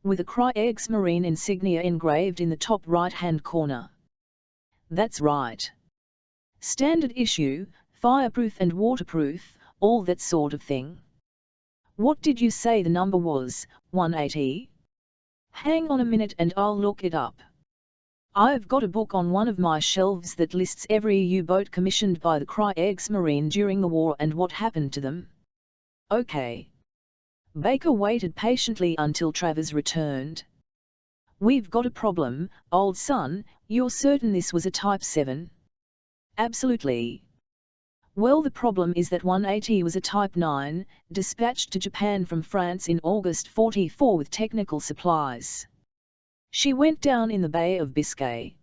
with a Kriegsmarine insignia engraved in the top right-hand corner." "That's right. Standard issue, fireproof and waterproof, all that sort of thing." "What did you say the number was, 180? Hang on a minute and I'll look it up. I've got a book on one of my shelves that lists every U-boat commissioned by the Kriegsmarine during the war and what happened to them." "Okay." Baker waited patiently until Travers returned. "We've got a problem, old son, you're certain this was a Type 7? "Absolutely." "Well, the problem is that 180 was a Type 9, dispatched to Japan from France in August 44 with technical supplies. She went down in the Bay of Biscay."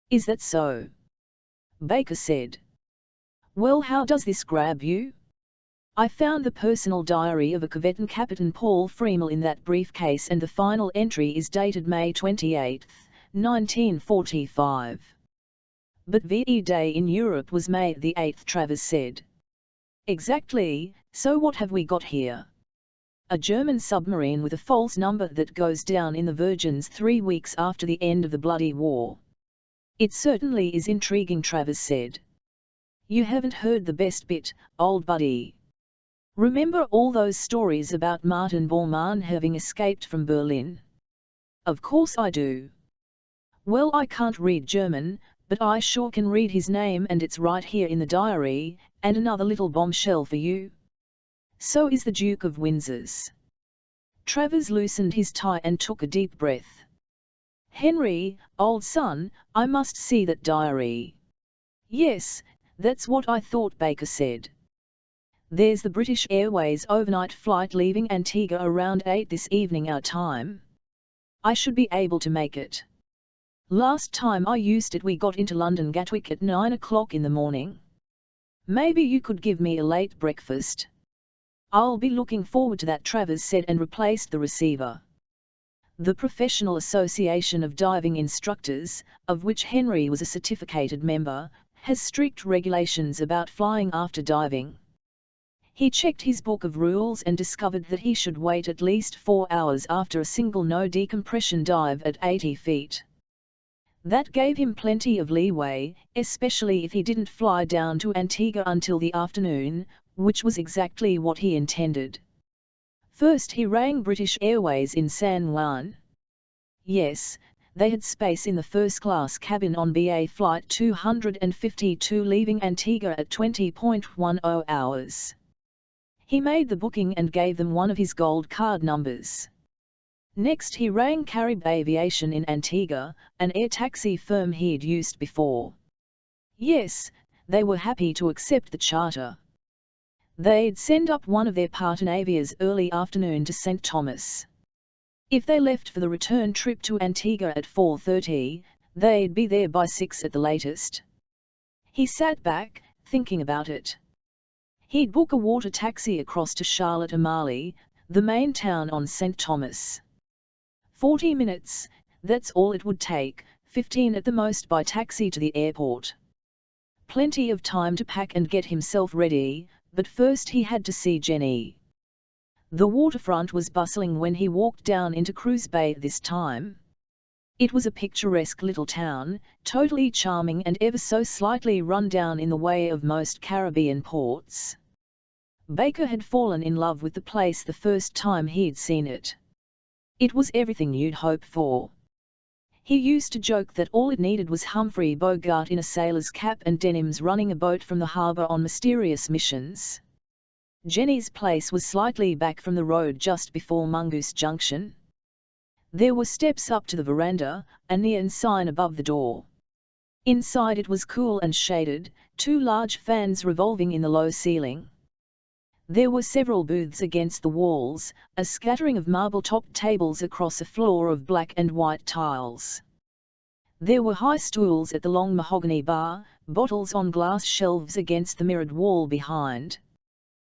"Is that so?" Baker said. "Well, how does this grab you?" "I found the personal diary of a Corvettan Captain Paul Freemel in that briefcase and the final entry is dated May 28, 1945. "But VE Day in Europe was May the 8th, Travers said. "Exactly, so what have we got here? A German submarine with a false number that goes down in the Virgins 3 weeks after the end of the bloody war." "It certainly is intriguing," Travers said. "You haven't heard the best bit, old buddy. Remember all those stories about Martin Bormann having escaped from Berlin?" "Of course I do." "Well, I can't read German, but I sure can read his name and it's right here in the diary, and another little bombshell for you. So is the Duke of Windsor's." Travers loosened his tie and took a deep breath. "Henry, old son, I must see that diary." "Yes, that's what I thought," Baker said. "There's the British Airways overnight flight leaving Antigua around 8 this evening our time. I should be able to make it. Last time I used it we got into London Gatwick at 9 o'clock in the morning. Maybe you could give me a late breakfast." "I'll be looking forward to that," Travers said and replaced the receiver. The Professional Association of Diving Instructors, of which Henry was a certificated member, has strict regulations about flying after diving. He checked his book of rules and discovered that he should wait at least 4 hours after a single no decompression dive at 80 feet. That gave him plenty of leeway, especially if he didn't fly down to Antigua until the afternoon, which was exactly what he intended. First he rang British Airways in San Juan. Yes, they had space in the first-class cabin on BA Flight 252 leaving Antigua at 20.10 hours. He made the booking and gave them one of his gold card numbers. Next he rang Carib Aviation in Antigua, an air taxi firm he'd used before. Yes, they were happy to accept the charter. They'd send up one of their Partenavias early afternoon to St. Thomas. If they left for the return trip to Antigua at 4:30, they'd be there by 6 at the latest. He sat back, thinking about it. He'd book a water taxi across to Charlotte Amalie, the main town on St. Thomas. 40 minutes, that's all it would take, 15 at the most by taxi to the airport. Plenty of time to pack and get himself ready, but first he had to see Jenny. The waterfront was bustling when he walked down into Cruz Bay this time. It was a picturesque little town, totally charming and ever so slightly run down in the way of most Caribbean ports. Baker had fallen in love with the place the first time he'd seen it. It was everything you'd hope for. He used to joke that all it needed was Humphrey Bogart in a sailor's cap and denims running a boat from the harbour on mysterious missions. Jenny's place was slightly back from the road just before Mongoose Junction. There were steps up to the veranda, a neon sign above the door. Inside it was cool and shaded, 2 large fans revolving in the low ceiling. There were several booths against the walls, a scattering of marble-topped tables across a floor of black and white tiles. There were high stools at the long mahogany bar, bottles on glass shelves against the mirrored wall behind.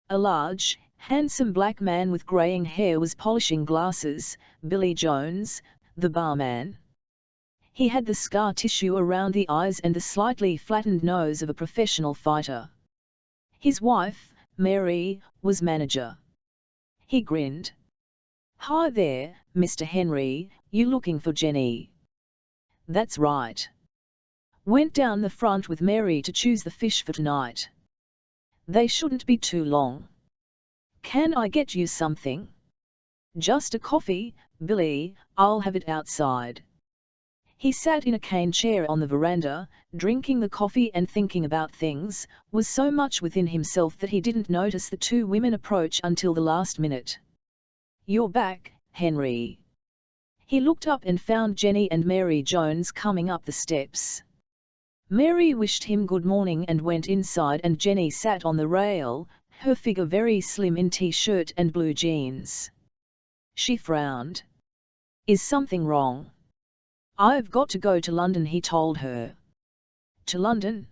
A large, handsome black man with greying hair was polishing glasses, Billy Jones, the barman. He had the scar tissue around the eyes and the slightly flattened nose of a professional fighter. His wife, Mary, was manager. He grinned. "Hi there, Mr. Henry, you looking for Jenny?" "That's right. Went down the front with Mary to choose the fish for tonight. They shouldn't be too long. Can I get you something?" "Just a coffee, Billy, I'll have it outside." He sat in a cane chair on the veranda, drinking the coffee and thinking about things, was so much within himself that he didn't notice the 2 women approach until the last minute. "You're back, Henry." He looked up and found Jenny and Mary Jones coming up the steps. Mary wished him good morning and went inside, and Jenny sat on the rail, her figure very slim in t-shirt and blue jeans. She frowned. "Is something wrong?" "I've got to go to London," he told her. "To London?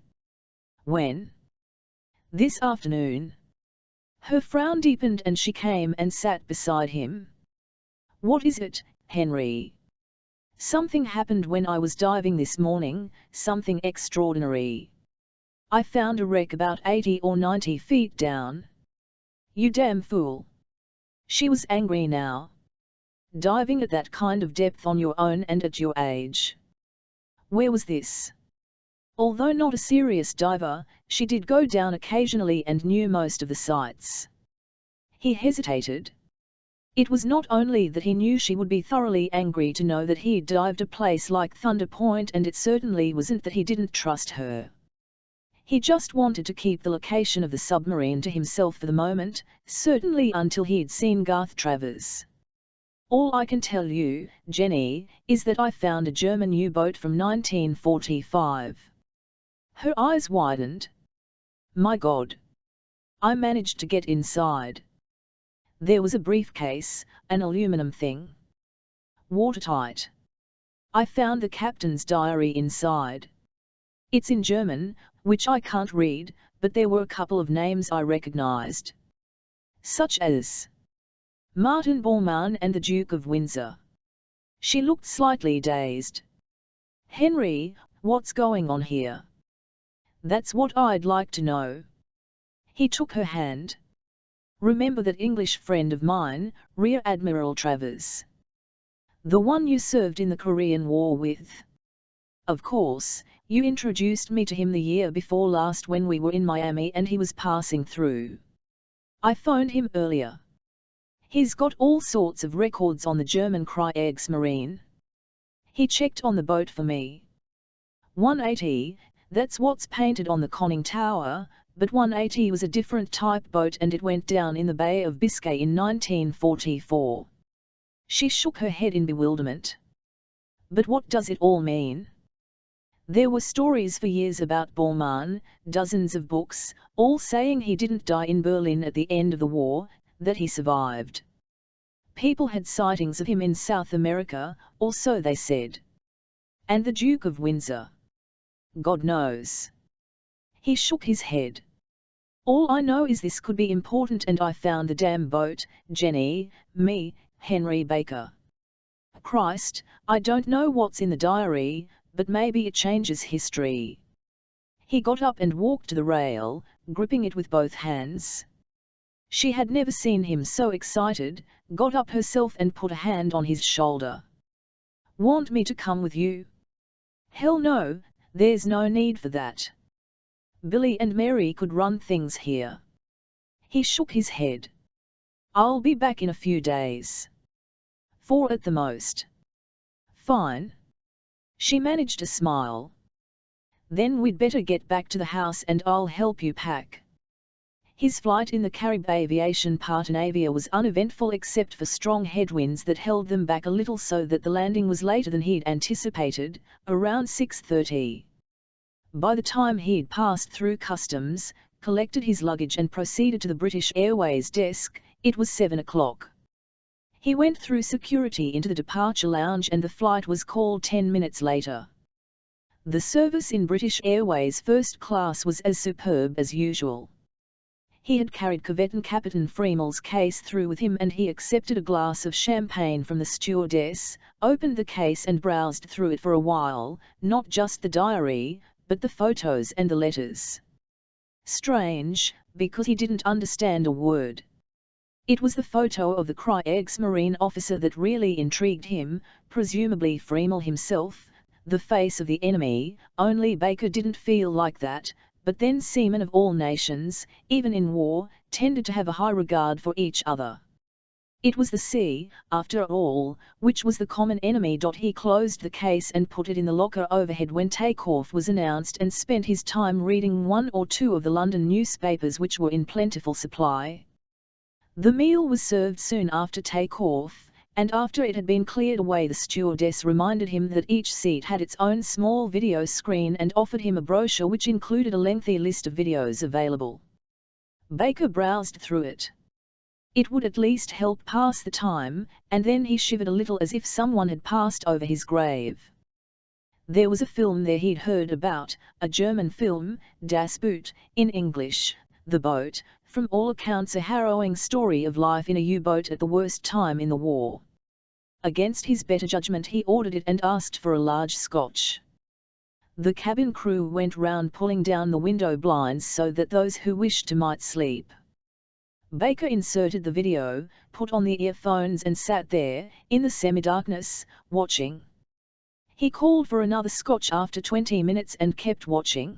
When?" "This afternoon." Her frown deepened and she came and sat beside him. "What is it, Henry?" "Something happened when I was diving this morning, something extraordinary. I found a wreck about 80 or 90 feet down." "You damn fool." She was angry now. "Diving at that kind of depth on your own and at your age. Where was this?" Although not a serious diver, she did go down occasionally and knew most of the sites. He hesitated. It was not only that he knew she would be thoroughly angry to know that he'd dived a place like Thunder Point, and it certainly wasn't that he didn't trust her. He just wanted to keep the location of the submarine to himself for the moment, certainly until he'd seen Garth Travers. "All I can tell you, Jenny, is that I found a German U-boat from 1945. Her eyes widened. "My God! I managed to get inside. There was a briefcase, an aluminum thing. Watertight. I found the captain's diary inside. It's in German, which I can't read, but there were a couple of names I recognized. Such as Martin Bormann and the Duke of Windsor." She looked slightly dazed. "Henry, what's going on here?" "That's what I'd like to know." He took her hand. "Remember that English friend of mine, Rear Admiral Travers? The one you served in the Korean War with?" Of course, you introduced me to him the year before last when we were in Miami and he was passing through. I phoned him earlier. He's got all sorts of records on the German Kriegsmarine. He checked on the boat for me. 180, that's what's painted on the conning tower, but 180 was a different type boat and it went down in the Bay of Biscay in 1944. She shook her head in bewilderment. But what does it all mean? There were stories for years about Bormann, dozens of books, all saying he didn't die in Berlin at the end of the war, that he survived. People had sightings of him in South America, or so they said. And the Duke of Windsor? God knows. He shook his head. All I know is this could be important and I found the damn boat, Jenny, me, Henry Baker. Christ, I don't know what's in the diary, but maybe it changes history. He got up and walked to the rail, gripping it with both hands. She had never seen him so excited, got up herself and put a hand on his shoulder. Want me to come with you? Hell no, there's no need for that. Billy and Mary could run things here. He shook his head. I'll be back in a few days. 4 at the most. Fine. She managed a smile. Then we'd better get back to the house and I'll help you pack. His flight in the Carib Aviation Partenavia was uneventful except for strong headwinds that held them back a little so that the landing was later than he'd anticipated, around 6:30. By the time he'd passed through customs, collected his luggage and proceeded to the British Airways desk, it was 7 o'clock. He went through security into the departure lounge and the flight was called 10 minutes later. The service in British Airways first class was as superb as usual. He had carried Captain Freemel's case through with him and he accepted a glass of champagne from the stewardess, opened the case and browsed through it for a while, not just the diary, but the photos and the letters. Strange, because he didn't understand a word. It was the photo of the Kriegsmarine officer that really intrigued him, presumably Freemel himself, the face of the enemy, only Baker didn't feel like that, but then seamen of all nations, even in war, tended to have a high regard for each other. It was the sea, after all, which was the common enemy. He closed the case and put it in the locker overhead when takeoff was announced and spent his time reading one or two of the London newspapers which were in plentiful supply. The meal was served soon after takeoff, and after it had been cleared away the stewardess reminded him that each seat had its own small video screen and offered him a brochure which included a lengthy list of videos available. Baker browsed through it. It would at least help pass the time, and then he shivered a little as if someone had passed over his grave. There was a film there he'd heard about, a German film, Das Boot, in English, The Boat, from all accounts a harrowing story of life in a U-boat at the worst time in the war. Against his better judgment he ordered it and asked for a large scotch. The cabin crew went round pulling down the window blinds so that those who wished to might sleep. Baker inserted the video, put on the earphones and sat there, in the semi-darkness, watching. He called for another scotch after 20 minutes and kept watching.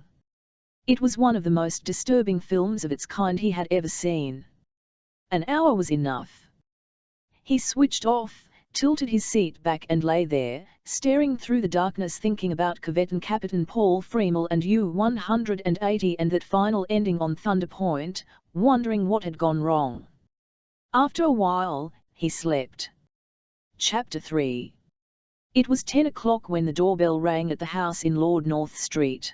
It was one of the most disturbing films of its kind he had ever seen. An hour was enough. He switched off, tilted his seat back and lay there, staring through the darkness thinking about Captain Paul Freemel and U-180 and that final ending on Thunder Point, wondering what had gone wrong. After a while, he slept. Chapter 3. It was 10 o'clock when the doorbell rang at the house in Lord North Street.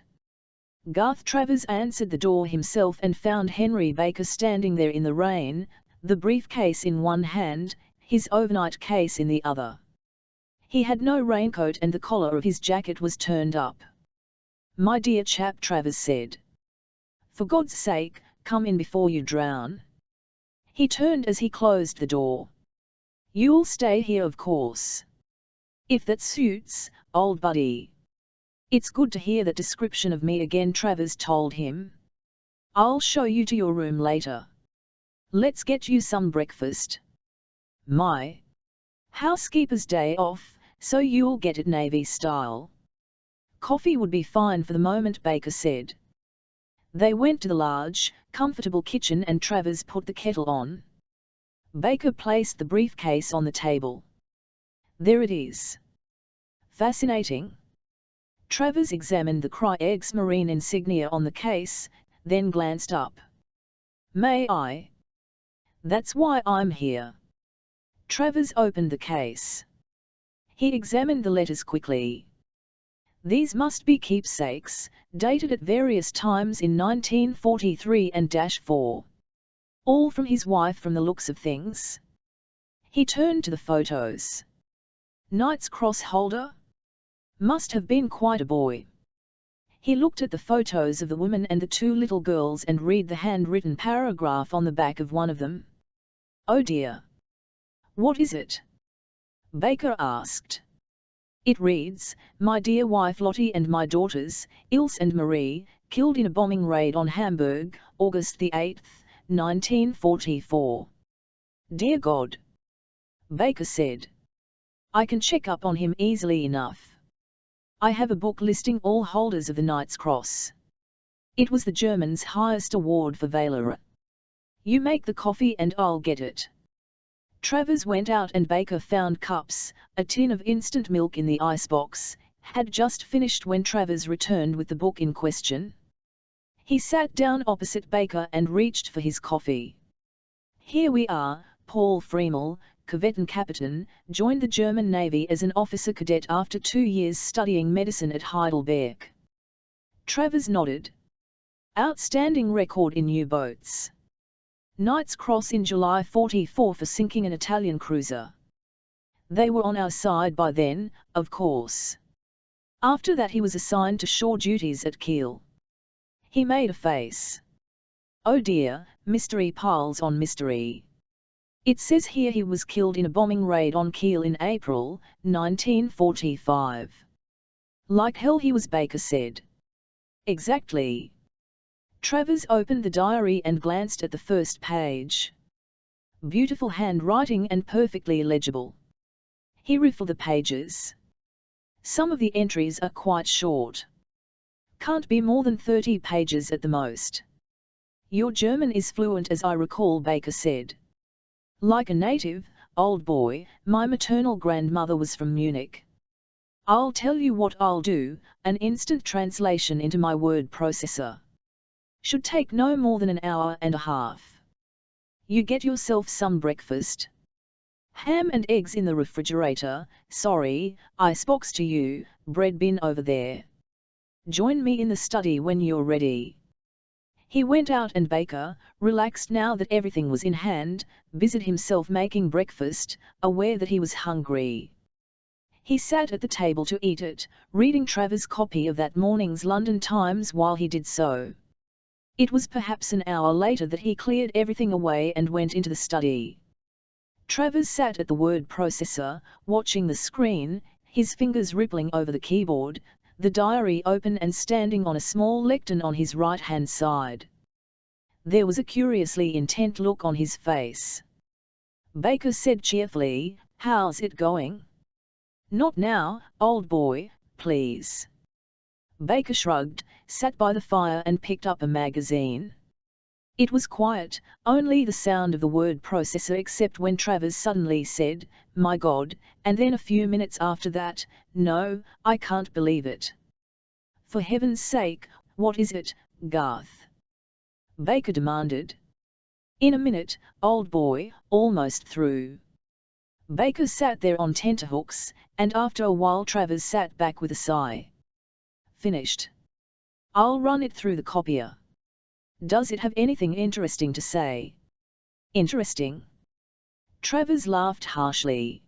Garth Travers answered the door himself and found Henry Baker standing there in the rain, the briefcase in one hand, his overnight case in the other. He had no raincoat and the collar of his jacket was turned up. "My dear chap," Travers said. "For God's sake, come in before you drown." He turned as he closed the door. "You'll stay here, of course." "If that suits, old buddy." "It's good to hear that description of me again," Travers told him. "I'll show you to your room later. Let's get you some breakfast. My housekeeper's day off, so you'll get it Navy style." Coffee would be fine for the moment, Baker said. They went to the large, comfortable kitchen and Travers put the kettle on. Baker placed the briefcase on the table. There it is. Fascinating. Travers examined the Kriegsmarine insignia on the case, then glanced up. May I? That's why I'm here. Travers opened the case. He examined the letters quickly. These must be keepsakes, dated at various times in 1943 and -4. All from his wife from the looks of things. He turned to the photos. Knight's Cross holder? Must have been quite a boy. He looked at the photos of the woman and the two little girls and read the handwritten paragraph on the back of one of them. Oh dear. What is it? Baker asked. It reads, "My dear wife Lottie and my daughters, Ilse and Marie, killed in a bombing raid on Hamburg, August the 8th, 1944. Dear God." Baker said. I can check up on him easily enough. I have a book listing all holders of the Knight's Cross. It was the Germans' highest award for valor. You make the coffee and I'll get it. Travers went out and Baker found cups, a tin of instant milk in the icebox, had just finished when Travers returned with the book in question. He sat down opposite Baker and reached for his coffee. Here we are, Paul Friemel, Kavettenkapitän, joined the German Navy as an officer cadet after 2 years studying medicine at Heidelberg. Travers nodded. Outstanding record in U-boats. Knight's Cross in July 44 for sinking an Italian cruiser. They were on our side by then, of course. After that he was assigned to shore duties at Kiel. He made a face. Oh dear, mystery piles on mystery. It says here he was killed in a bombing raid on Kiel in April, 1945. Like hell he was, Baker said. Exactly. Travers opened the diary and glanced at the first page. Beautiful handwriting and perfectly legible. He riffled the pages. Some of the entries are quite short. Can't be more than 30 pages at the most. Your German is fluent as I recall, Baker said. Like a native, old boy, my maternal grandmother was from Munich. I'll tell you what I'll do, an instant translation into my word processor. Should take no more than an hour and a half. You get yourself some breakfast. Ham and eggs in the refrigerator, sorry, icebox to you, bread bin over there. Join me in the study when you're ready. He went out and Baker, relaxed now that everything was in hand, busied himself making breakfast, aware that he was hungry. He sat at the table to eat it, reading Travers' copy of that morning's London Times while he did so. It was perhaps an hour later that he cleared everything away and went into the study. Travers sat at the word processor, watching the screen, his fingers rippling over the keyboard, the diary open and standing on a small lectern on his right-hand side. There was a curiously intent look on his face. Baker said cheerfully, "How's it going?" "Not now, old boy, please." Baker shrugged, sat by the fire and picked up a magazine. It was quiet, only the sound of the word processor except when Travers suddenly said, "My God," and then a few minutes after that, "No, I can't believe it." "For heaven's sake, what is it, Garth?" Baker demanded. "In a minute, old boy, almost through." Baker sat there on tenterhooks, and after a while Travers sat back with a sigh. "Finished. I'll run it through the copier. Does it have anything interesting to say?" "Interesting?" Travers laughed harshly.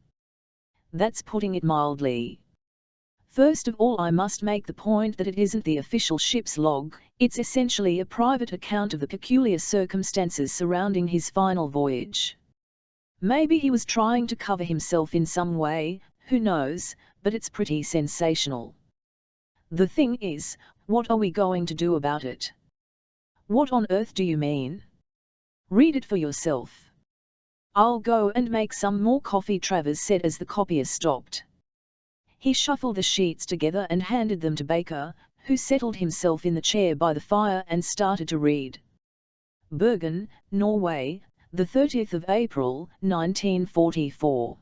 "That's putting it mildly. First of all, I must make the point that it isn't the official ship's log, it's essentially a private account of the peculiar circumstances surrounding his final voyage. Maybe he was trying to cover himself in some way, who knows, but it's pretty sensational. The thing is, what are we going to do about it?" "What on earth do you mean?" "Read it for yourself." "I'll go and make some more coffee," Travers said as the copier stopped. He shuffled the sheets together and handed them to Baker, who settled himself in the chair by the fire and started to read. Bergen, Norway, the 30th of April, 1944.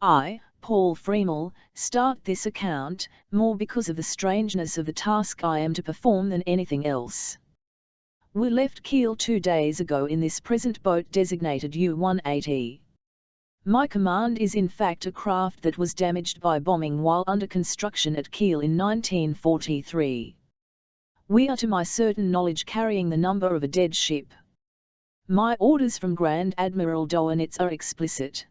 I, Paul Freemel, start this account, more because of the strangeness of the task I am to perform than anything else. We left Kiel 2 days ago in this present boat designated U-180. My command is in fact a craft that was damaged by bombing while under construction at Kiel in 1943. We are to my certain knowledge carrying the number of a dead ship. My orders from Grand Admiral Dönitz are explicit.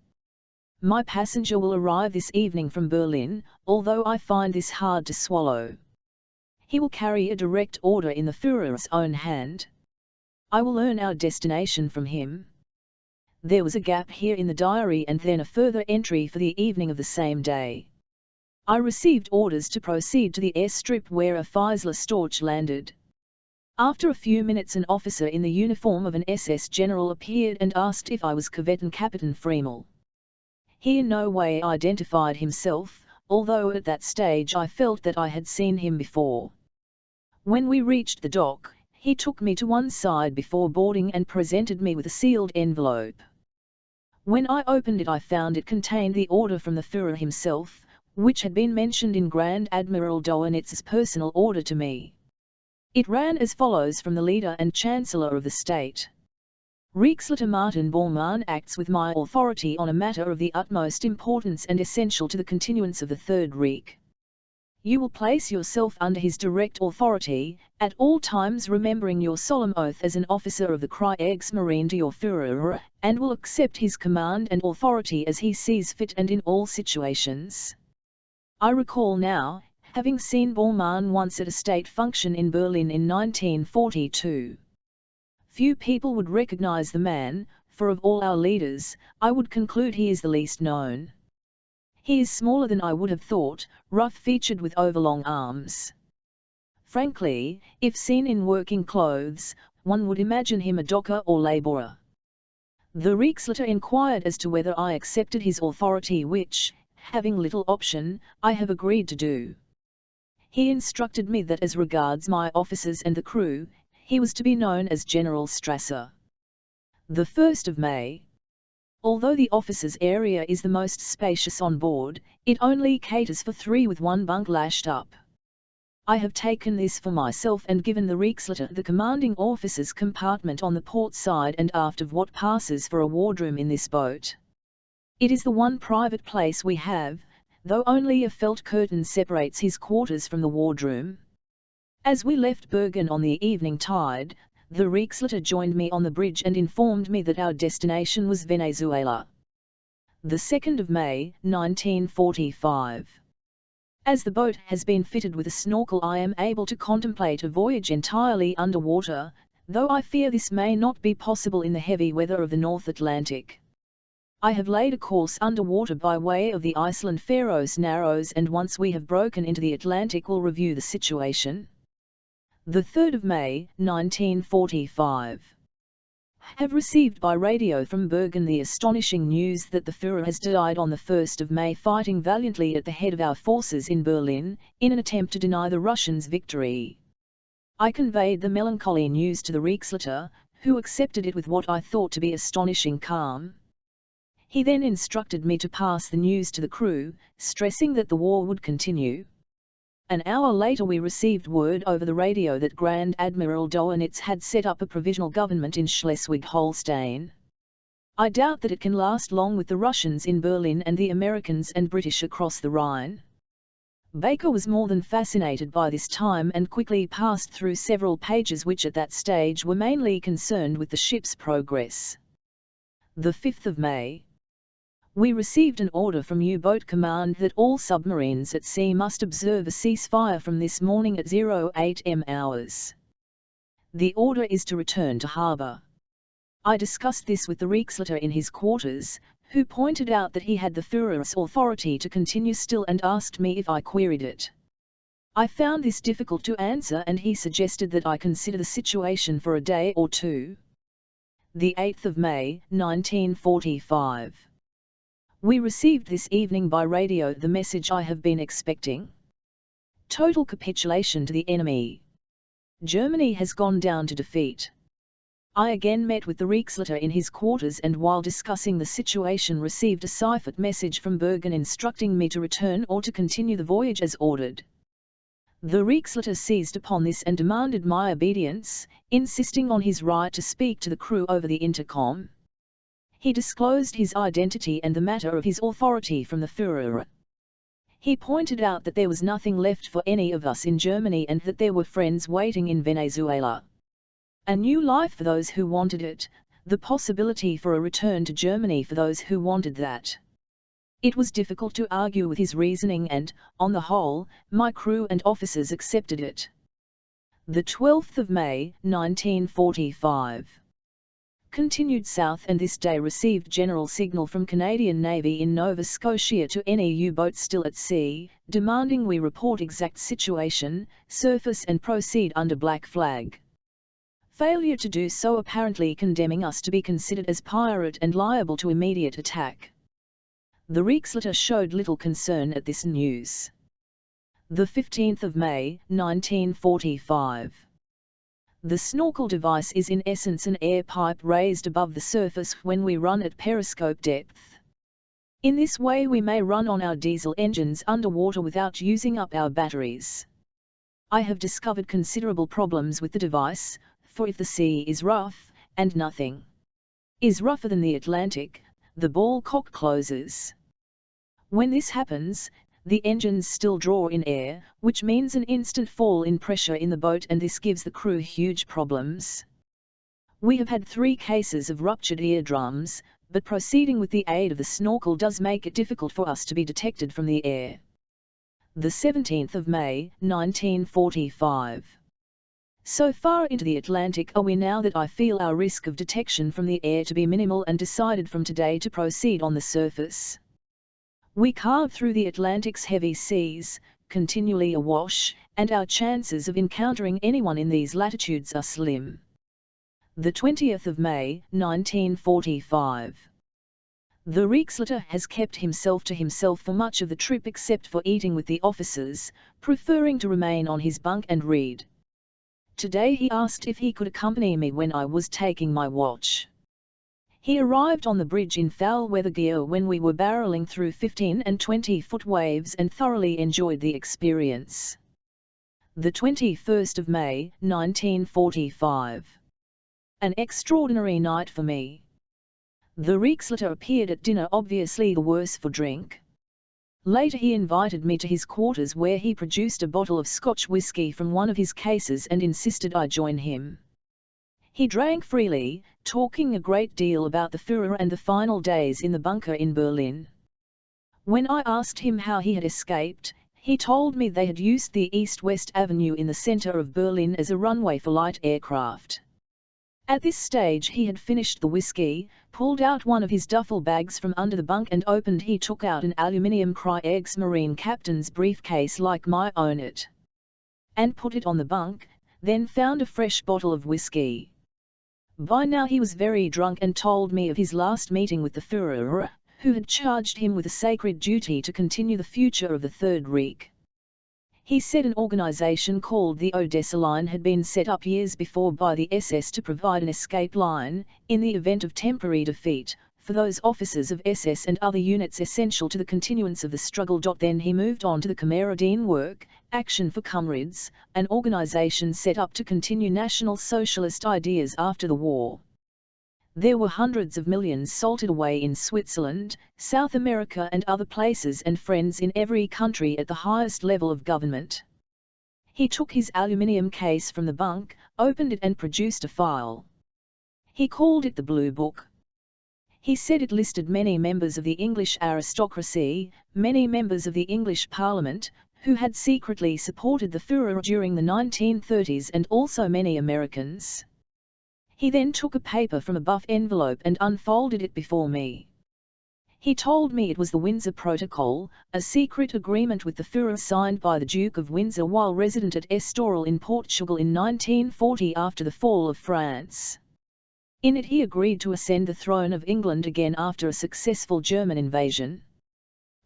My passenger will arrive this evening from Berlin, although I find this hard to swallow. He will carry a direct order in the Führer's own hand. I will learn our destination from him. There was a gap here in the diary and then a further entry for the evening of the same day. I received orders to proceed to the airstrip where a Feisler Storch landed. After a few minutes an officer in the uniform of an SS general appeared and asked if I was Korvettenkapitän Freemel. He in no way identified himself, although at that stage I felt that I had seen him before. When we reached the dock, he took me to one side before boarding and presented me with a sealed envelope. When I opened it I found it contained the order from the Führer himself, which had been mentioned in Grand Admiral Dönitz's personal order to me. It ran as follows from the leader and Chancellor of the State. Reichsleiter Martin Bormann acts with my authority on a matter of the utmost importance and essential to the continuance of the Third Reich. You will place yourself under his direct authority, at all times remembering your solemn oath as an officer of the Kriegsmarine to your Führer, and will accept his command and authority as he sees fit and in all situations. I recall now, having seen Bormann once at a state function in Berlin in 1942. Few people would recognize the man, for of all our leaders, I would conclude he is the least known. He is smaller than I would have thought, rough-featured with overlong arms. Frankly, if seen in working clothes, one would imagine him a docker or laborer. The Reichsleiter inquired as to whether I accepted his authority which, having little option, I have agreed to do. He instructed me that as regards my officers and the crew, he was to be known as General Strasser. The 1st of May. Although the officers' area is the most spacious on board, it only caters for 3 with 1 bunk lashed up. I have taken this for myself and given the Reichsleiter the commanding officer's compartment on the port side and aft of what passes for a wardroom in this boat. It is the one private place we have, though only a felt curtain separates his quarters from the wardroom. As we left Bergen on the evening tide, the Reichsleiter joined me on the bridge and informed me that our destination was Venezuela. The 2nd of May, 1945. As the boat has been fitted with a snorkel I am able to contemplate a voyage entirely underwater, though I fear this may not be possible in the heavy weather of the North Atlantic. I have laid a course underwater by way of the Iceland-Faroes Narrows and once we have broken into the Atlantic will review the situation. The 3rd of May, 1945. Have received by radio from Bergen the astonishing news that the Führer has died on the 1st of May fighting valiantly at the head of our forces in Berlin, in an attempt to deny the Russians victory. I conveyed the melancholy news to the Reichsleiter, who accepted it with what I thought to be astonishing calm. He then instructed me to pass the news to the crew, stressing that the war would continue. An hour later we received word over the radio that Grand Admiral Dönitz had set up a provisional government in Schleswig-Holstein. I doubt that it can last long with the Russians in Berlin and the Americans and British across the Rhine. Baker was more than fascinated by this time and quickly passed through several pages which at that stage were mainly concerned with the ship's progress. The 5th of May. We received an order from U-Boat Command that all submarines at sea must observe a ceasefire from this morning at 08 hours. The order is to return to harbour. I discussed this with the Reichsleiter in his quarters, who pointed out that he had the Führer's authority to continue still and asked me if I queried it. I found this difficult to answer and he suggested that I consider the situation for a day or two. The 8th of May, 1945. We received this evening by radio the message I have been expecting. Total capitulation to the enemy. Germany has gone down to defeat. I again met with the Reichsleiter in his quarters and while discussing the situation received a ciphered message from Bergen instructing me to return or to continue the voyage as ordered. The Reichsleiter seized upon this and demanded my obedience, insisting on his right to speak to the crew over the intercom. He disclosed his identity and the matter of his authority from the Führer. He pointed out that there was nothing left for any of us in Germany and that there were friends waiting in Venezuela. A new life for those who wanted it, the possibility for a return to Germany for those who wanted that. It was difficult to argue with his reasoning and, on the whole, my crew and officers accepted it. The 12th of May, 1945. Continued south and this day received general signal from Canadian Navy in Nova Scotia to any U-boat still at sea, demanding we report exact situation, surface and proceed under black flag. Failure to do so apparently condemning us to be considered as pirate and liable to immediate attack. The Reichsleiter showed little concern at this news. The 15th of May, 1945. The snorkel device is in essence an air pipe raised above the surface when we run at periscope depth. In this way we may run on our diesel engines underwater without using up our batteries. I have discovered considerable problems with the device, for if the sea is rough, and nothing is rougher than the Atlantic, the ball cock closes. When this happens, the engines still draw in air, which means an instant fall in pressure in the boat and this gives the crew huge problems. We have had 3 cases of ruptured eardrums, but proceeding with the aid of the snorkel does make it difficult for us to be detected from the air. The 17th of May, 1945. So far into the Atlantic are we now that I feel our risk of detection from the air to be minimal and decided from today to proceed on the surface. We carve through the Atlantic's heavy seas, continually awash, and our chances of encountering anyone in these latitudes are slim. The 20th of May, 1945. The Reichsleiter has kept himself to himself for much of the trip except for eating with the officers, preferring to remain on his bunk and read. Today he asked if he could accompany me when I was taking my watch. He arrived on the bridge in foul weather gear when we were barreling through 15 and 20-foot waves and thoroughly enjoyed the experience. The 21st of May, 1945. An extraordinary night for me. The Reichsleiter appeared at dinner obviously the worse for drink. Later he invited me to his quarters where he produced a bottle of Scotch whisky from one of his cases and insisted I join him. He drank freely, talking a great deal about the Führer and the final days in the bunker in Berlin. When I asked him how he had escaped, he told me they had used the East-West Avenue in the center of Berlin as a runway for light aircraft. At this stage he had finished the whisky, pulled out one of his duffel bags from under the bunk and opened he took out an aluminium Kriegsmarine captain's briefcase like my own it. And put it on the bunk, then found a fresh bottle of whisky. By now he was very drunk and told me of his last meeting with the Führer, who had charged him with a sacred duty to continue the future of the Third Reich. He said an organization called the Odessa Line had been set up years before by the SS to provide an escape line, in the event of temporary defeat, for those officers of SS and other units essential to the continuance of the struggle. Then he moved on to the Kameraden work, Action for Comrades, an organization set up to continue National Socialist ideas after the war. There were hundreds of millions salted away in Switzerland, South America and other places and friends in every country at the highest level of government. He took his aluminium case from the bunk, opened it and produced a file. He called it the Blue Book. He said it listed many members of the English aristocracy, many members of the English Parliament, who had secretly supported the Führer during the 1930s and also many Americans. He then took a paper from a buff envelope and unfolded it before me. He told me it was the Windsor Protocol, a secret agreement with the Führer signed by the Duke of Windsor while resident at Estoril in Portugal in 1940 after the fall of France. In it he agreed to ascend the throne of England again after a successful German invasion.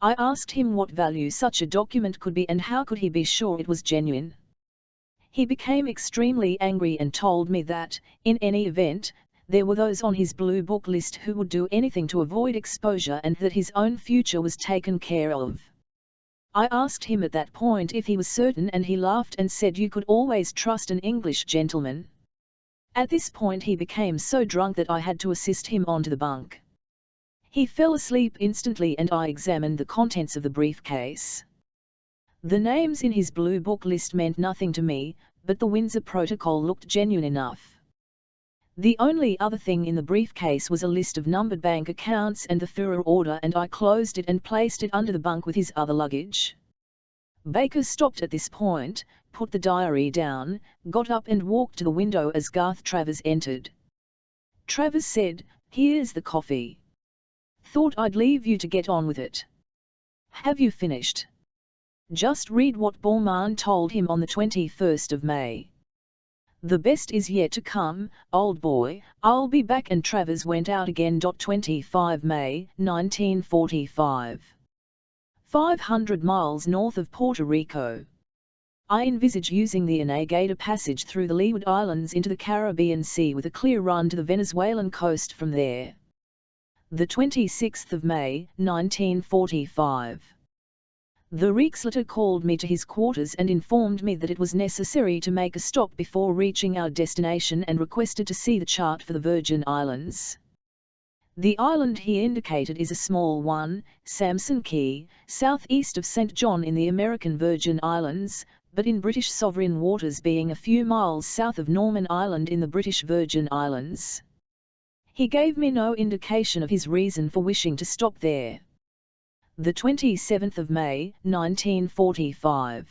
I asked him what value such a document could be and how could he be sure it was genuine. He became extremely angry and told me that, in any event, there were those on his blue book list who would do anything to avoid exposure and that his own future was taken care of. I asked him at that point if he was certain and he laughed and said you could always trust an English gentleman. At this point he became so drunk that I had to assist him onto the bunk. He fell asleep instantly and I examined the contents of the briefcase. The names in his blue book list meant nothing to me, but the Windsor Protocol looked genuine enough. The only other thing in the briefcase was a list of numbered bank accounts and the Führer order, and I closed it and placed it under the bunk with his other luggage. Baker stopped at this point, put the diary down, got up and walked to the window as Garth Travers entered. Travers said, "Here's the coffee. Thought I'd leave you to get on with it. Have you finished?" Just read what Bormann told him on the 21st of May. "The best is yet to come, old boy, I'll be back," and Travers went out again. 25 May, 1945. 500 miles north of Puerto Rico. I envisage using the Anegada Passage through the Leeward Islands into the Caribbean Sea with a clear run to the Venezuelan coast from there. The 26th of May, 1945. The Reichsleiter called me to his quarters and informed me that it was necessary to make a stop before reaching our destination and requested to see the chart for the Virgin Islands. The island he indicated is a small one, Samson Key, southeast of St. John in the American Virgin Islands, but in British sovereign waters, being a few miles south of Norman Island in the British Virgin Islands. He gave me no indication of his reason for wishing to stop there. The 27th of May, 1945.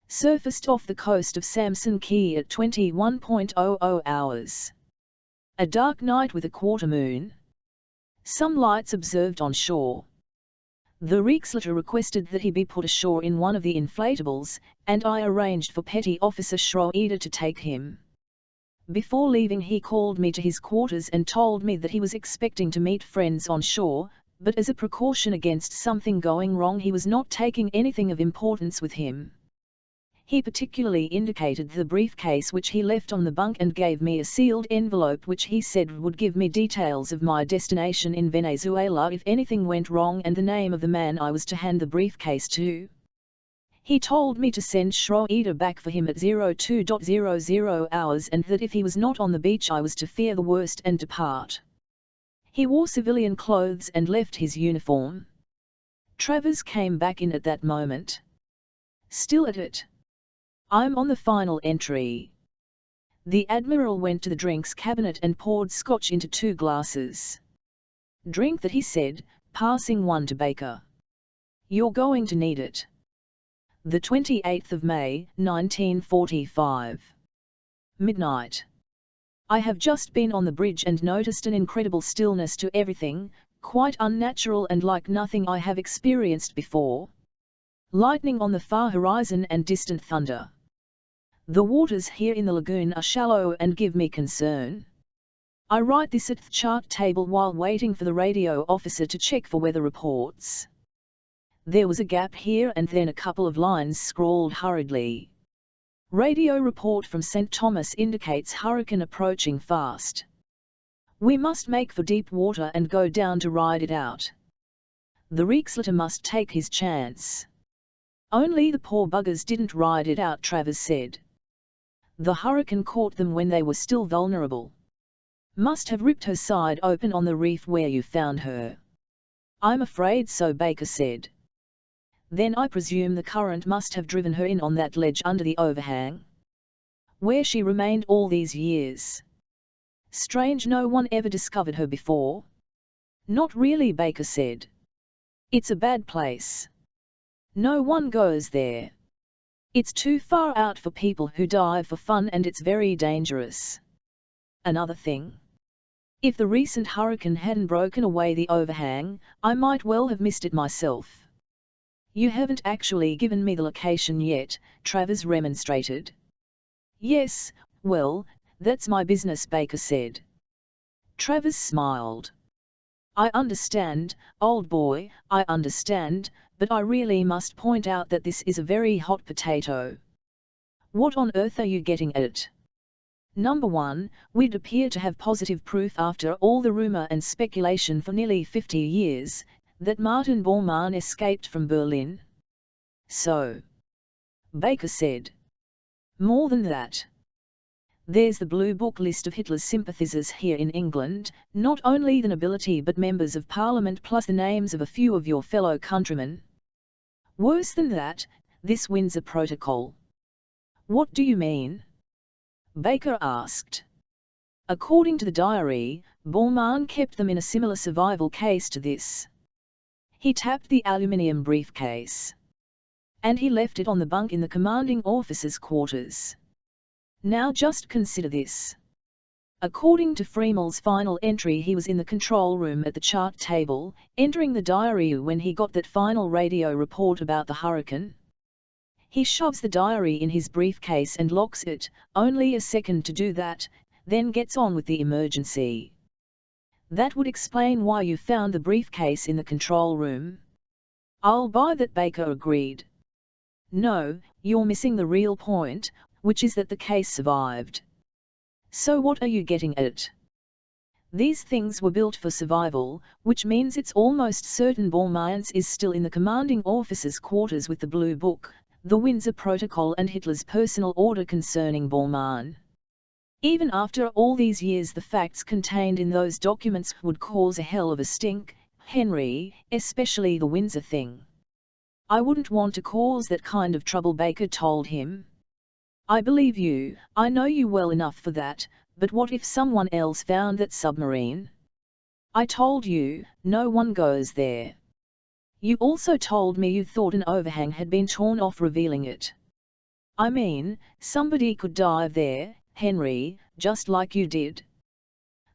Surfaced off the coast of Samson Key at 21:00 hours. A dark night with a quarter moon. Some lights observed on shore. The Reichsleiter requested that he be put ashore in one of the inflatables, and I arranged for Petty Officer Schroeder to take him. Before leaving he called me to his quarters and told me that he was expecting to meet friends on shore, but as a precaution against something going wrong he was not taking anything of importance with him. He particularly indicated the briefcase which he left on the bunk and gave me a sealed envelope which he said would give me details of my destination in Venezuela if anything went wrong and the name of the man I was to hand the briefcase to. He told me to send Schroeder back for him at 02:00 hours and that if he was not on the beach I was to fear the worst and depart. He wore civilian clothes and left his uniform. Travers came back in at that moment. Still at it. I'm on the final entry. The Admiral went to the drinks cabinet and poured scotch into 2 glasses. "Drink that," he said, passing one to Baker. "You're going to need it." The 28th of May, 1945. Midnight. I have just been on the bridge and noticed an incredible stillness to everything, quite unnatural and like nothing I have experienced before. Lightning on the far horizon and distant thunder. The waters here in the lagoon are shallow and give me concern. I write this at the chart table while waiting for the radio officer to check for weather reports. There was a gap here and then a couple of lines scrawled hurriedly. Radio report from St. Thomas indicates hurricane approaching fast. We must make for deep water and go down to ride it out. The Reichsleiter must take his chance. Only the poor buggers didn't ride it out, Travers said. The hurricane caught them when they were still vulnerable. Must have ripped her side open on the reef where you found her. I'm afraid so, Baker said. Then I presume the current must have driven her in on that ledge under the overhang. Where she remained all these years. Strange no one ever discovered her before. Not really, Baker said. It's a bad place. No one goes there. It's too far out for people who dive for fun and it's very dangerous. Another thing. If the recent hurricane hadn't broken away the overhang, I might well have missed it myself. You haven't actually given me the location yet, Travers remonstrated. Yes, well, that's my business, Baker said. Travers smiled. I understand, old boy, I understand, but I really must point out that this is a very hot potato. What on earth are you getting at? Number one, we'd appear to have positive proof after all the rumor and speculation for nearly 50 years, that Martin Bormann escaped from Berlin. So, Baker said. More than that. There's the Blue Book list of Hitler's sympathizers here in England, not only the nobility but members of Parliament plus the names of a few of your fellow countrymen. Worse than that, this Windsor Protocol. What do you mean? Baker asked. According to the diary, Bormann kept them in a similar survival case to this. He tapped the aluminium briefcase. And he left it on the bunk in the commanding officer's quarters. Now just consider this. According to Freemel's final entry, he was in the control room at the chart table, entering the diary when he got that final radio report about the hurricane. He shoves the diary in his briefcase and locks it, only a second to do that, then gets on with the emergency. That would explain why you found the briefcase in the control room. I'll buy that, Baker agreed. No, you're missing the real point, which is that the case survived. So what are you getting at? These things were built for survival, which means it's almost certain Bormann is still in the commanding officer's quarters with the Blue Book, the Windsor Protocol and Hitler's personal order concerning Bormann. Even after all these years, the facts contained in those documents would cause a hell of a stink, Henry, especially the Windsor thing. I wouldn't want to cause that kind of trouble, Baker told him. I believe you, I know you well enough for that, but what if someone else found that submarine? I told you, no one goes there. You also told me you thought an overhang had been torn off revealing it. I mean, somebody could dive there, Henry, just like you did.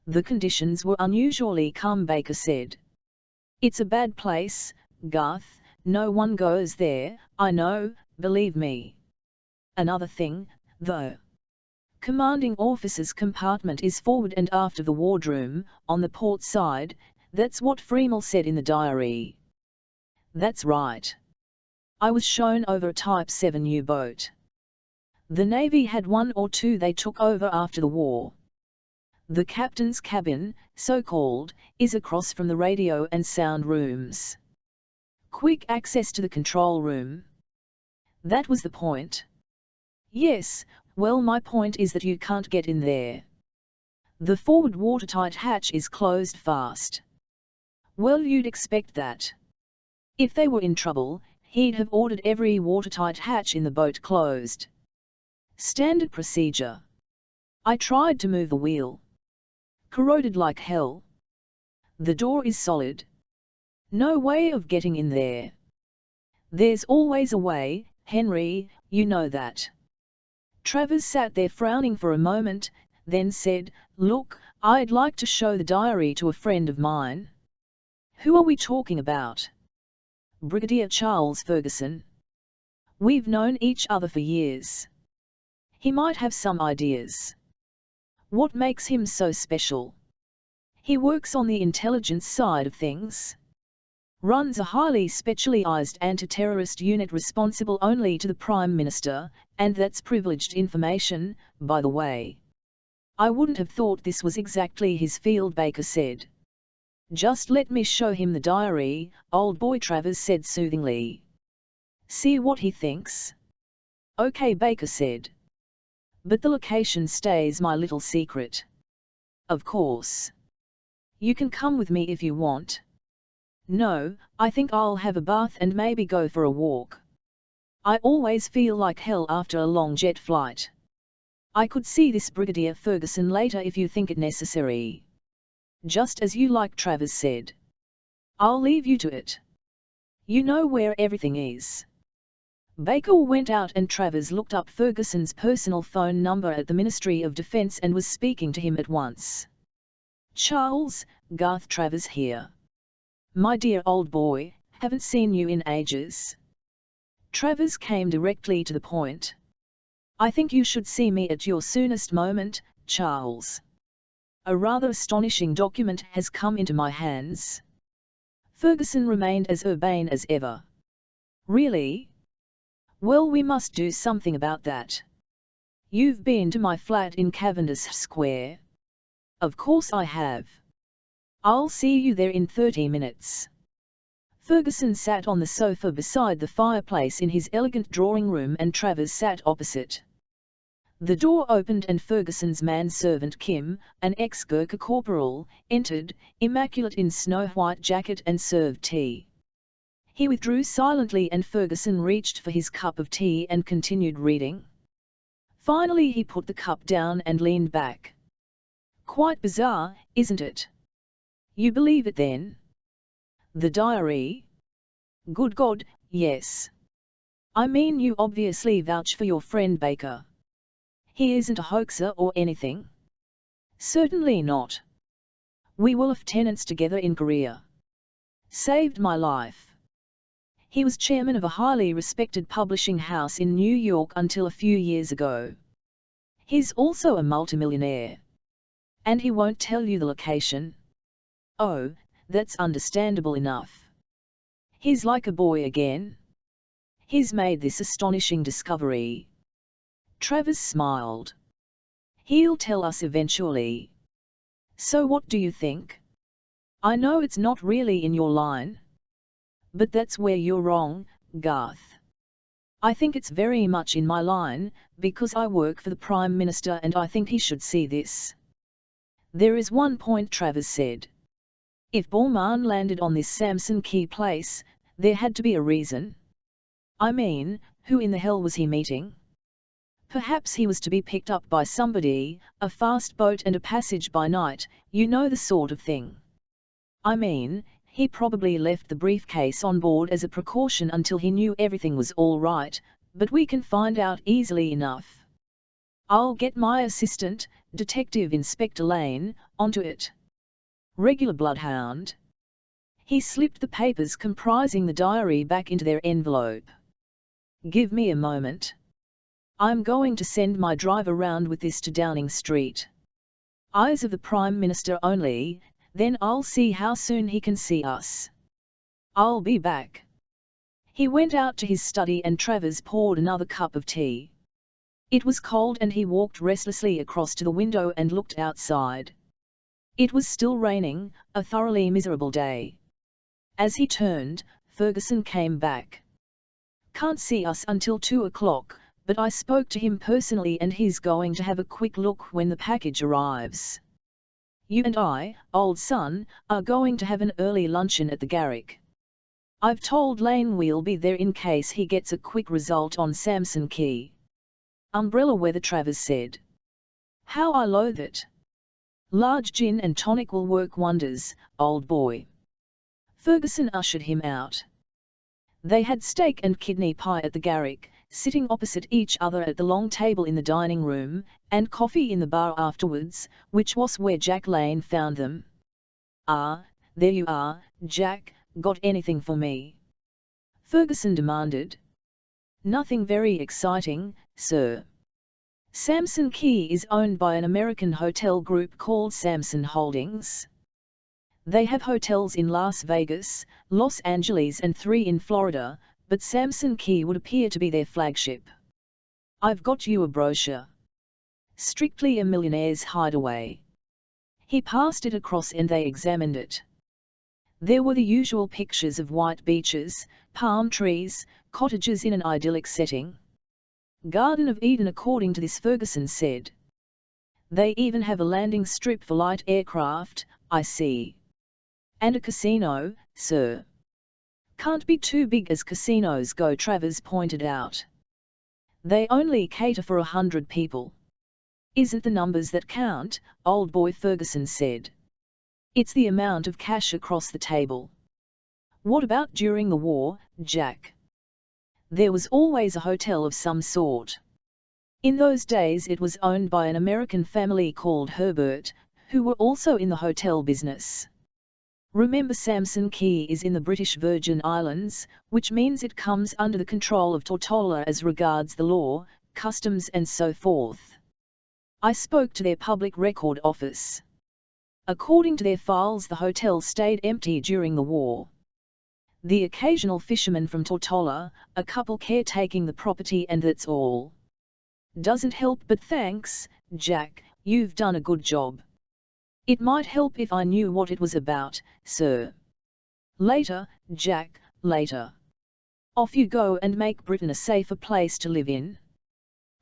The conditions were unusually calm, Baker said. It's a bad place, Garth, no one goes there, I know, believe me. Another thing, though. Commanding officer's compartment is forward and after the wardroom, on the port side, that's what Freemel said in the diary. That's right. I was shown over a Type 7 U-boat. The Navy had one or two they took over after the war. The captain's cabin, so-called, is across from the radio and sound rooms. Quick access to the control room. That was the point. Yes, well, my point is that you can't get in there. The forward watertight hatch is closed fast. Well, you'd expect that. If they were in trouble, he'd have ordered every watertight hatch in the boat closed. Standard procedure. I tried to move the wheel. Corroded like hell. The door is solid. No way of getting in there. There's always a way, Henry, you know that. Travers sat there frowning for a moment, then said, Look, I'd like to show the diary to a friend of mine. Who are we talking about? Brigadier Charles Ferguson. We've known each other for years. He might have some ideas. What makes him so special? He works on the intelligence side of things. Runs a highly specialized anti-terrorist unit responsible only to the Prime Minister, and that's privileged information, by the way. I wouldn't have thought this was exactly his field, Baker said. Just let me show him the diary, old boy, Travers said soothingly. See what he thinks. Okay, Baker said. But the location stays my little secret. Of course. You can come with me if you want. No, I think I'll have a bath and maybe go for a walk. I always feel like hell after a long jet flight. I could see this Brigadier Ferguson later if you think it necessary. Just as you like, Travers said. I'll leave you to it. You know where everything is. Baker went out and Travers looked up Ferguson's personal phone number at the Ministry of Defence and was speaking to him at once. Charles, Garth Travers here. My dear old boy, haven't seen you in ages. Travers came directly to the point. I think you should see me at your soonest moment, Charles. A rather astonishing document has come into my hands. Ferguson remained as urbane as ever. Really? Well, we must do something about that. You've been to my flat in Cavendish Square. Of course I have. I'll see you there in 30 minutes. Ferguson sat on the sofa beside the fireplace in his elegant drawing room and Travers sat opposite. The door opened and Ferguson's manservant Kim, an ex-Gurkha corporal, entered, immaculate in snow-white jacket and served tea. He withdrew silently and Ferguson reached for his cup of tea and continued reading. Finally he put the cup down and leaned back. Quite bizarre, isn't it? You believe it then? The diary? Good God, yes. I mean, you obviously vouch for your friend Baker. He isn't a hoaxer or anything? Certainly not. We were lieutenants together in Korea. Saved my life. He was chairman of a highly respected publishing house in New York until a few years ago. He's also a multimillionaire. And he won't tell you the location. Oh, that's understandable enough. He's like a boy again. He's made this astonishing discovery. Travers smiled. He'll tell us eventually. So what do you think? I know it's not really in your line. But that's where you're wrong, Garth. I think it's very much in my line, because I work for the Prime Minister and I think he should see this. There is one point, Travers said. If Bormann landed on this Samson Key place, there had to be a reason. I mean, who in the hell was he meeting? Perhaps he was to be picked up by somebody, a fast boat and a passage by night, you know the sort of thing. I mean, he probably left the briefcase on board as a precaution until he knew everything was all right, but we can find out easily enough. I'll get my assistant, Detective Inspector Lane, onto it. Regular bloodhound. He slipped the papers comprising the diary back into their envelope. Give me a moment. I'm going to send my driver round with this to Downing Street. Eyes of the Prime Minister only, then I'll see how soon he can see us. I'll be back. He went out to his study and Travers poured another cup of tea. It was cold and he walked restlessly across to the window and looked outside. It was still raining, a thoroughly miserable day. As he turned, Ferguson came back. Can't see us until 2 o'clock, but I spoke to him personally and he's going to have a quick look when the package arrives. You and I, old son, are going to have an early luncheon at the Garrick. I've told Lane we'll be there in case he gets a quick result on Samson Key. Umbrella weather, Travers said. How I loathe it. Large gin and tonic will work wonders, old boy. Ferguson ushered him out. They had steak and kidney pie at the Garrick, sitting opposite each other at the long table in the dining room, and coffee in the bar afterwards, which was where Jack Lane found them. Ah, there you are, Jack, got anything for me? Ferguson demanded. Nothing very exciting, sir. Samson Key is owned by an American hotel group called Samson Holdings. They have hotels in Las Vegas, Los Angeles and 3 in Florida, but Samson Key would appear to be their flagship. I've got you a brochure. Strictly a millionaire's hideaway. He passed it across and they examined it. There were the usual pictures of white beaches, palm trees, cottages in an idyllic setting. Garden of Eden according to this, Ferguson said. They even have a landing strip for light aircraft, I see. And a casino, sir. Can't be too big as casinos go, Travers pointed out. They only cater for 100 people. Isn't the numbers that count, old boy, Ferguson said. It's the amount of cash across the table. What about during the war, Jack? There was always a hotel of some sort. In those days it was owned by an American family called Herbert, who were also in the hotel business. Remember, Samson Key is in the British Virgin Islands, which means it comes under the control of Tortola as regards the law, customs and so forth. I spoke to their public record office. According to their files, the hotel stayed empty during the war. The occasional fisherman from Tortola, a couple caretaking the property, and that's all. Doesn't help, but thanks, Jack, you've done a good job. It might help if I knew what it was about, sir. Later, Jack, later. Off you go and make Britain a safer place to live in.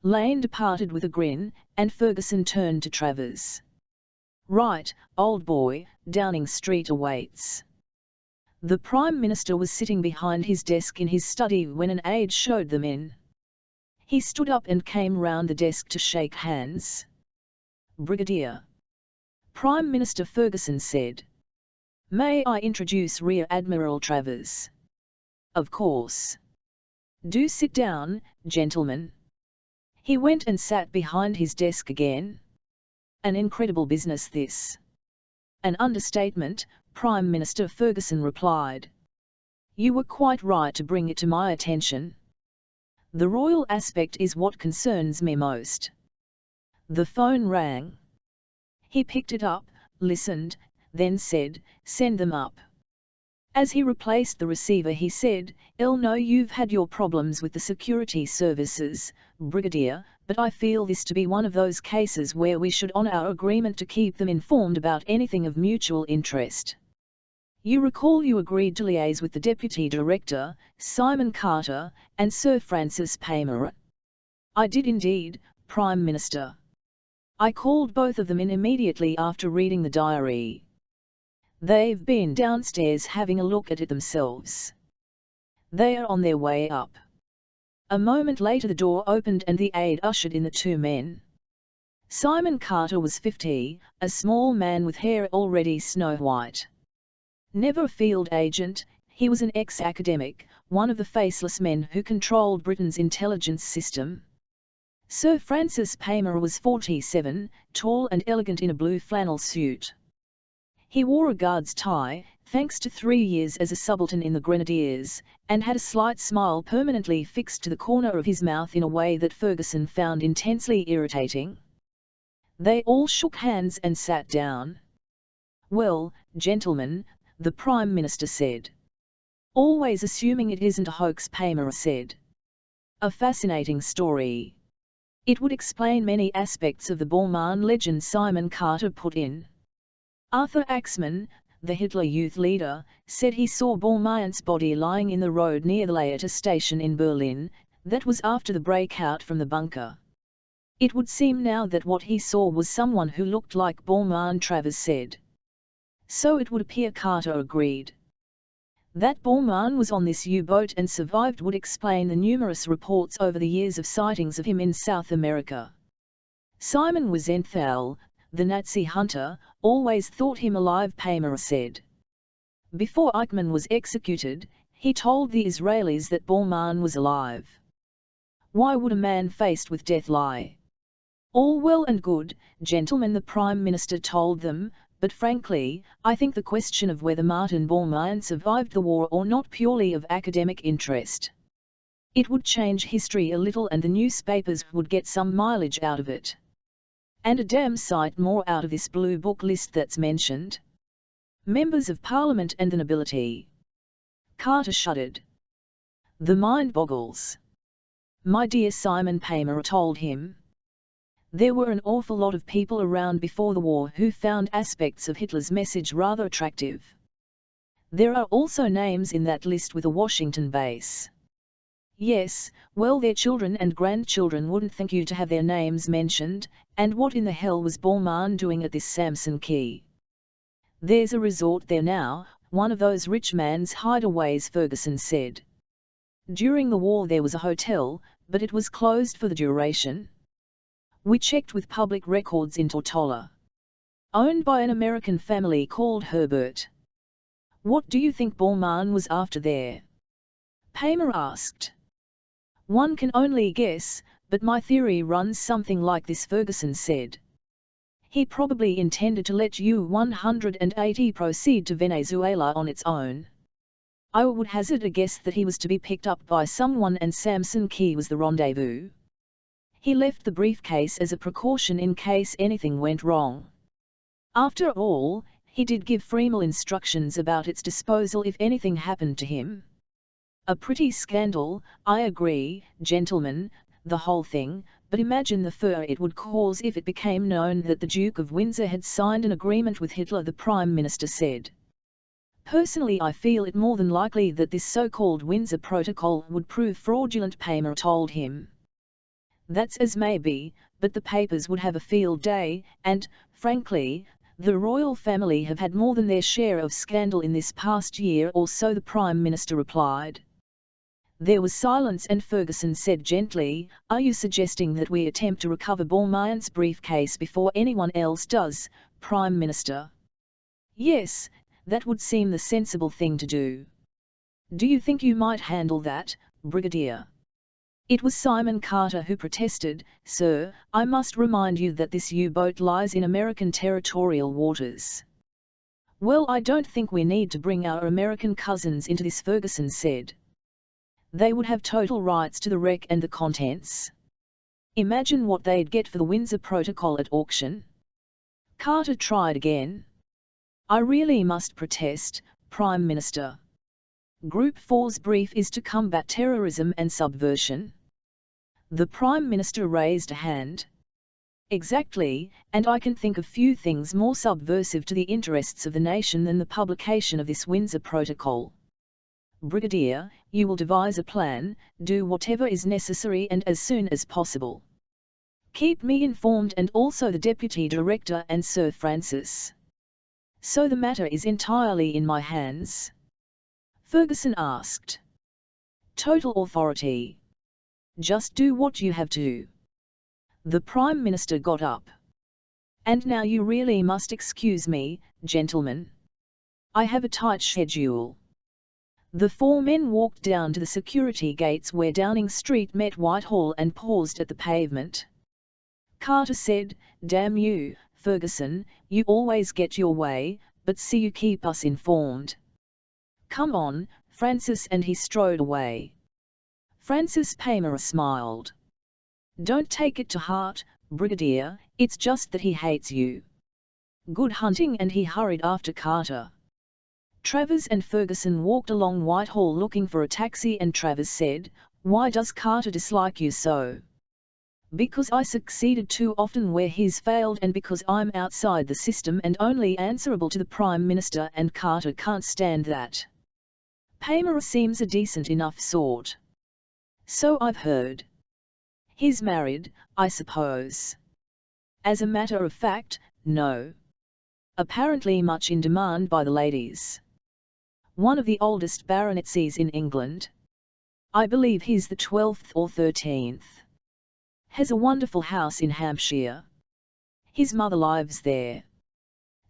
Lane departed with a grin, and Ferguson turned to Travers. Right, old boy, Downing Street awaits. The Prime Minister was sitting behind his desk in his study when an aide showed them in. He stood up and came round the desk to shake hands. Brigadier. Prime Minister Ferguson said. May I introduce Rear Admiral Travers? Of course. Do sit down, gentlemen. He went and sat behind his desk again. An incredible business this. An understatement, Prime Minister Ferguson replied. You were quite right to bring it to my attention. The royal aspect is what concerns me most. The phone rang. He picked it up, listened, then said, send them up. As he replaced the receiver he said, know you've had your problems with the security services, Brigadier, but I feel this to be one of those cases where we should honour our agreement to keep them informed about anything of mutual interest. You recall you agreed to liaise with the Deputy Director, Simon Carter, and Sir Francis Paymer. I did indeed, Prime Minister. I called both of them in immediately after reading the diary. They've been downstairs having a look at it themselves. They are on their way up. A moment later the door opened and the aide ushered in the two men. Simon Carter was 50, a small man with hair already snow-white. Never a field agent, he was an ex-academic, one of the faceless men who controlled Britain's intelligence system. Sir Francis Paymer was 47, tall and elegant in a blue flannel suit. He wore a guard's tie, thanks to 3 years as a subaltern in the Grenadiers, and had a slight smile permanently fixed to the corner of his mouth in a way that Ferguson found intensely irritating. They all shook hands and sat down. Well, gentlemen, the Prime Minister said. Always assuming it isn't a hoax, Paymer said. A fascinating story. It would explain many aspects of the Bormann legend, Simon Carter put in. Arthur Axmann, the Hitler Youth leader, said he saw Bormann's body lying in the road near the Leiter station in Berlin. That was after the breakout from the bunker. It would seem now that what he saw was someone who looked like Bormann, Travers said. So it would appear, Carter agreed. That Bormann was on this U-boat and survived would explain the numerous reports over the years of sightings of him in South America. Simon Wiesenthal, the Nazi hunter, always thought him alive, Paymer said. Before Eichmann was executed, he told the Israelis that Bormann was alive. Why would a man faced with death lie? All well and good, gentlemen, the Prime Minister told them, but frankly, I think the question of whether Martin Bormann survived the war or not purely of academic interest. It would change history a little and the newspapers would get some mileage out of it. And a damn sight more out of this blue book list that's mentioned. Members of Parliament and the nobility. Carter shuddered. The mind boggles. My dear Simon, Paymer told him. There were an awful lot of people around before the war who found aspects of Hitler's message rather attractive. There are also names in that list with a Washington base. Yes, well, their children and grandchildren wouldn't thank you to have their names mentioned, and what in the hell was Bormann doing at this Samson Key? There's a resort there now, one of those rich man's hideaways, Ferguson said. During the war there was a hotel, but it was closed for the duration. We checked with public records in Tortola. Owned by an American family called Herbert. What do you think Bormann was after there? Paymer asked. One can only guess, but my theory runs something like this, Ferguson said. He probably intended to let U-180 proceed to Venezuela on its own. I would hazard a guess that he was to be picked up by someone and Samson Key was the rendezvous. He left the briefcase as a precaution in case anything went wrong. After all, he did give Freemel instructions about its disposal if anything happened to him. A pretty scandal, I agree, gentlemen, the whole thing, but imagine the furor it would cause if it became known that the Duke of Windsor had signed an agreement with Hitler, the Prime Minister said. Personally, I feel it more than likely that this so-called Windsor Protocol would prove fraudulent, Paymer told him. That's as may be, but the papers would have a field day, and, frankly, the royal family have had more than their share of scandal in this past year or so, the Prime Minister replied. There was silence and Ferguson said gently, "Are you suggesting that we attempt to recover Bourmaillan's briefcase before anyone else does, Prime Minister?" "Yes, that would seem the sensible thing to do." "Do you think you might handle that, Brigadier?" It was Simon Carter who protested, "Sir, I must remind you that this U-boat lies in American territorial waters." "Well, I don't think we need to bring our American cousins into this," Ferguson said. "They would have total rights to the wreck and the contents. Imagine what they'd get for the Windsor Protocol at auction." Carter tried again. "I really must protest, Prime Minister. Group 4's brief is to combat terrorism and subversion." The Prime Minister raised a hand. "Exactly, and I can think of few things more subversive to the interests of the nation than the publication of this Windsor Protocol. Brigadier, you will devise a plan, do whatever is necessary and as soon as possible. Keep me informed and also the Deputy Director and Sir Francis. So the matter is entirely in my hands?" Ferguson asked. "Total authority. Just do what you have to." The Prime Minister got up. "And now you really must excuse me, gentlemen. I have a tight schedule." The four men walked down to the security gates where Downing Street met Whitehall and paused at the pavement. Carter said, "Damn you, Ferguson, you always get your way, but see you keep us informed. Come on, Francis," and he strode away. Francis Paymer smiled. "Don't take it to heart, Brigadier, it's just that he hates you. Good hunting," and he hurried after Carter. Travers and Ferguson walked along Whitehall looking for a taxi and Travers said, "Why does Carter dislike you so?" "Because I succeeded too often where he's failed and because I'm outside the system and only answerable to the Prime Minister, and Carter can't stand that. Paymer seems a decent enough sort." "So I've heard. He's married, I suppose?" "As a matter of fact, no. Apparently much in demand by the ladies. One of the oldest baronetcies in England. I believe he's the 12th or 13th. Has a wonderful house in Hampshire. His mother lives there.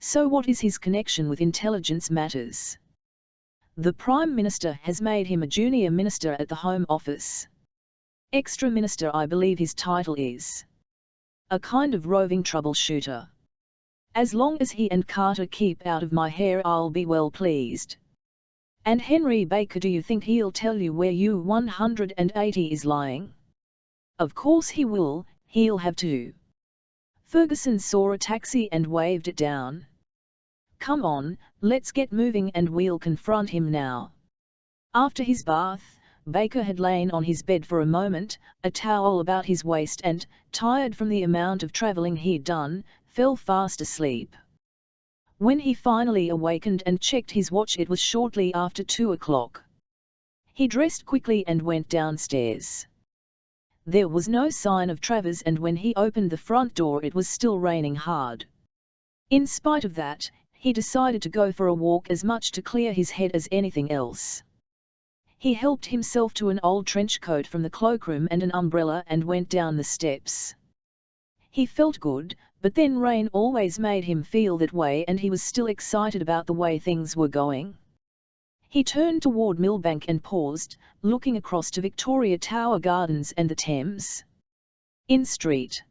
So what is his connection with intelligence matters?" "The Prime Minister has made him a junior minister at the Home Office. Extra Minister, I believe his title is. A kind of roving troubleshooter. As long as he and Carter keep out of my hair I'll be well pleased. And Henry Baker, do you think he'll tell you where U-180 is lying?" "Of course he will, he'll have to." Ferguson saw a taxi and waved it down. "Come on, let's get moving and we'll confront him now." After his bath, Baker had lain on his bed for a moment, a towel about his waist and, tired from the amount of travelling he'd done, fell fast asleep. When he finally awakened and checked his watch it was shortly after 2 o'clock. He dressed quickly and went downstairs. There was no sign of Travers, and when he opened the front door it was still raining hard. In spite of that, he decided to go for a walk as much to clear his head as anything else. He helped himself to an old trench coat from the cloakroom and an umbrella and went down the steps. He felt good, but then rain always made him feel that way and he was still excited about the way things were going. He turned toward Millbank and paused, looking across to Victoria Tower Gardens and the Thames. In Street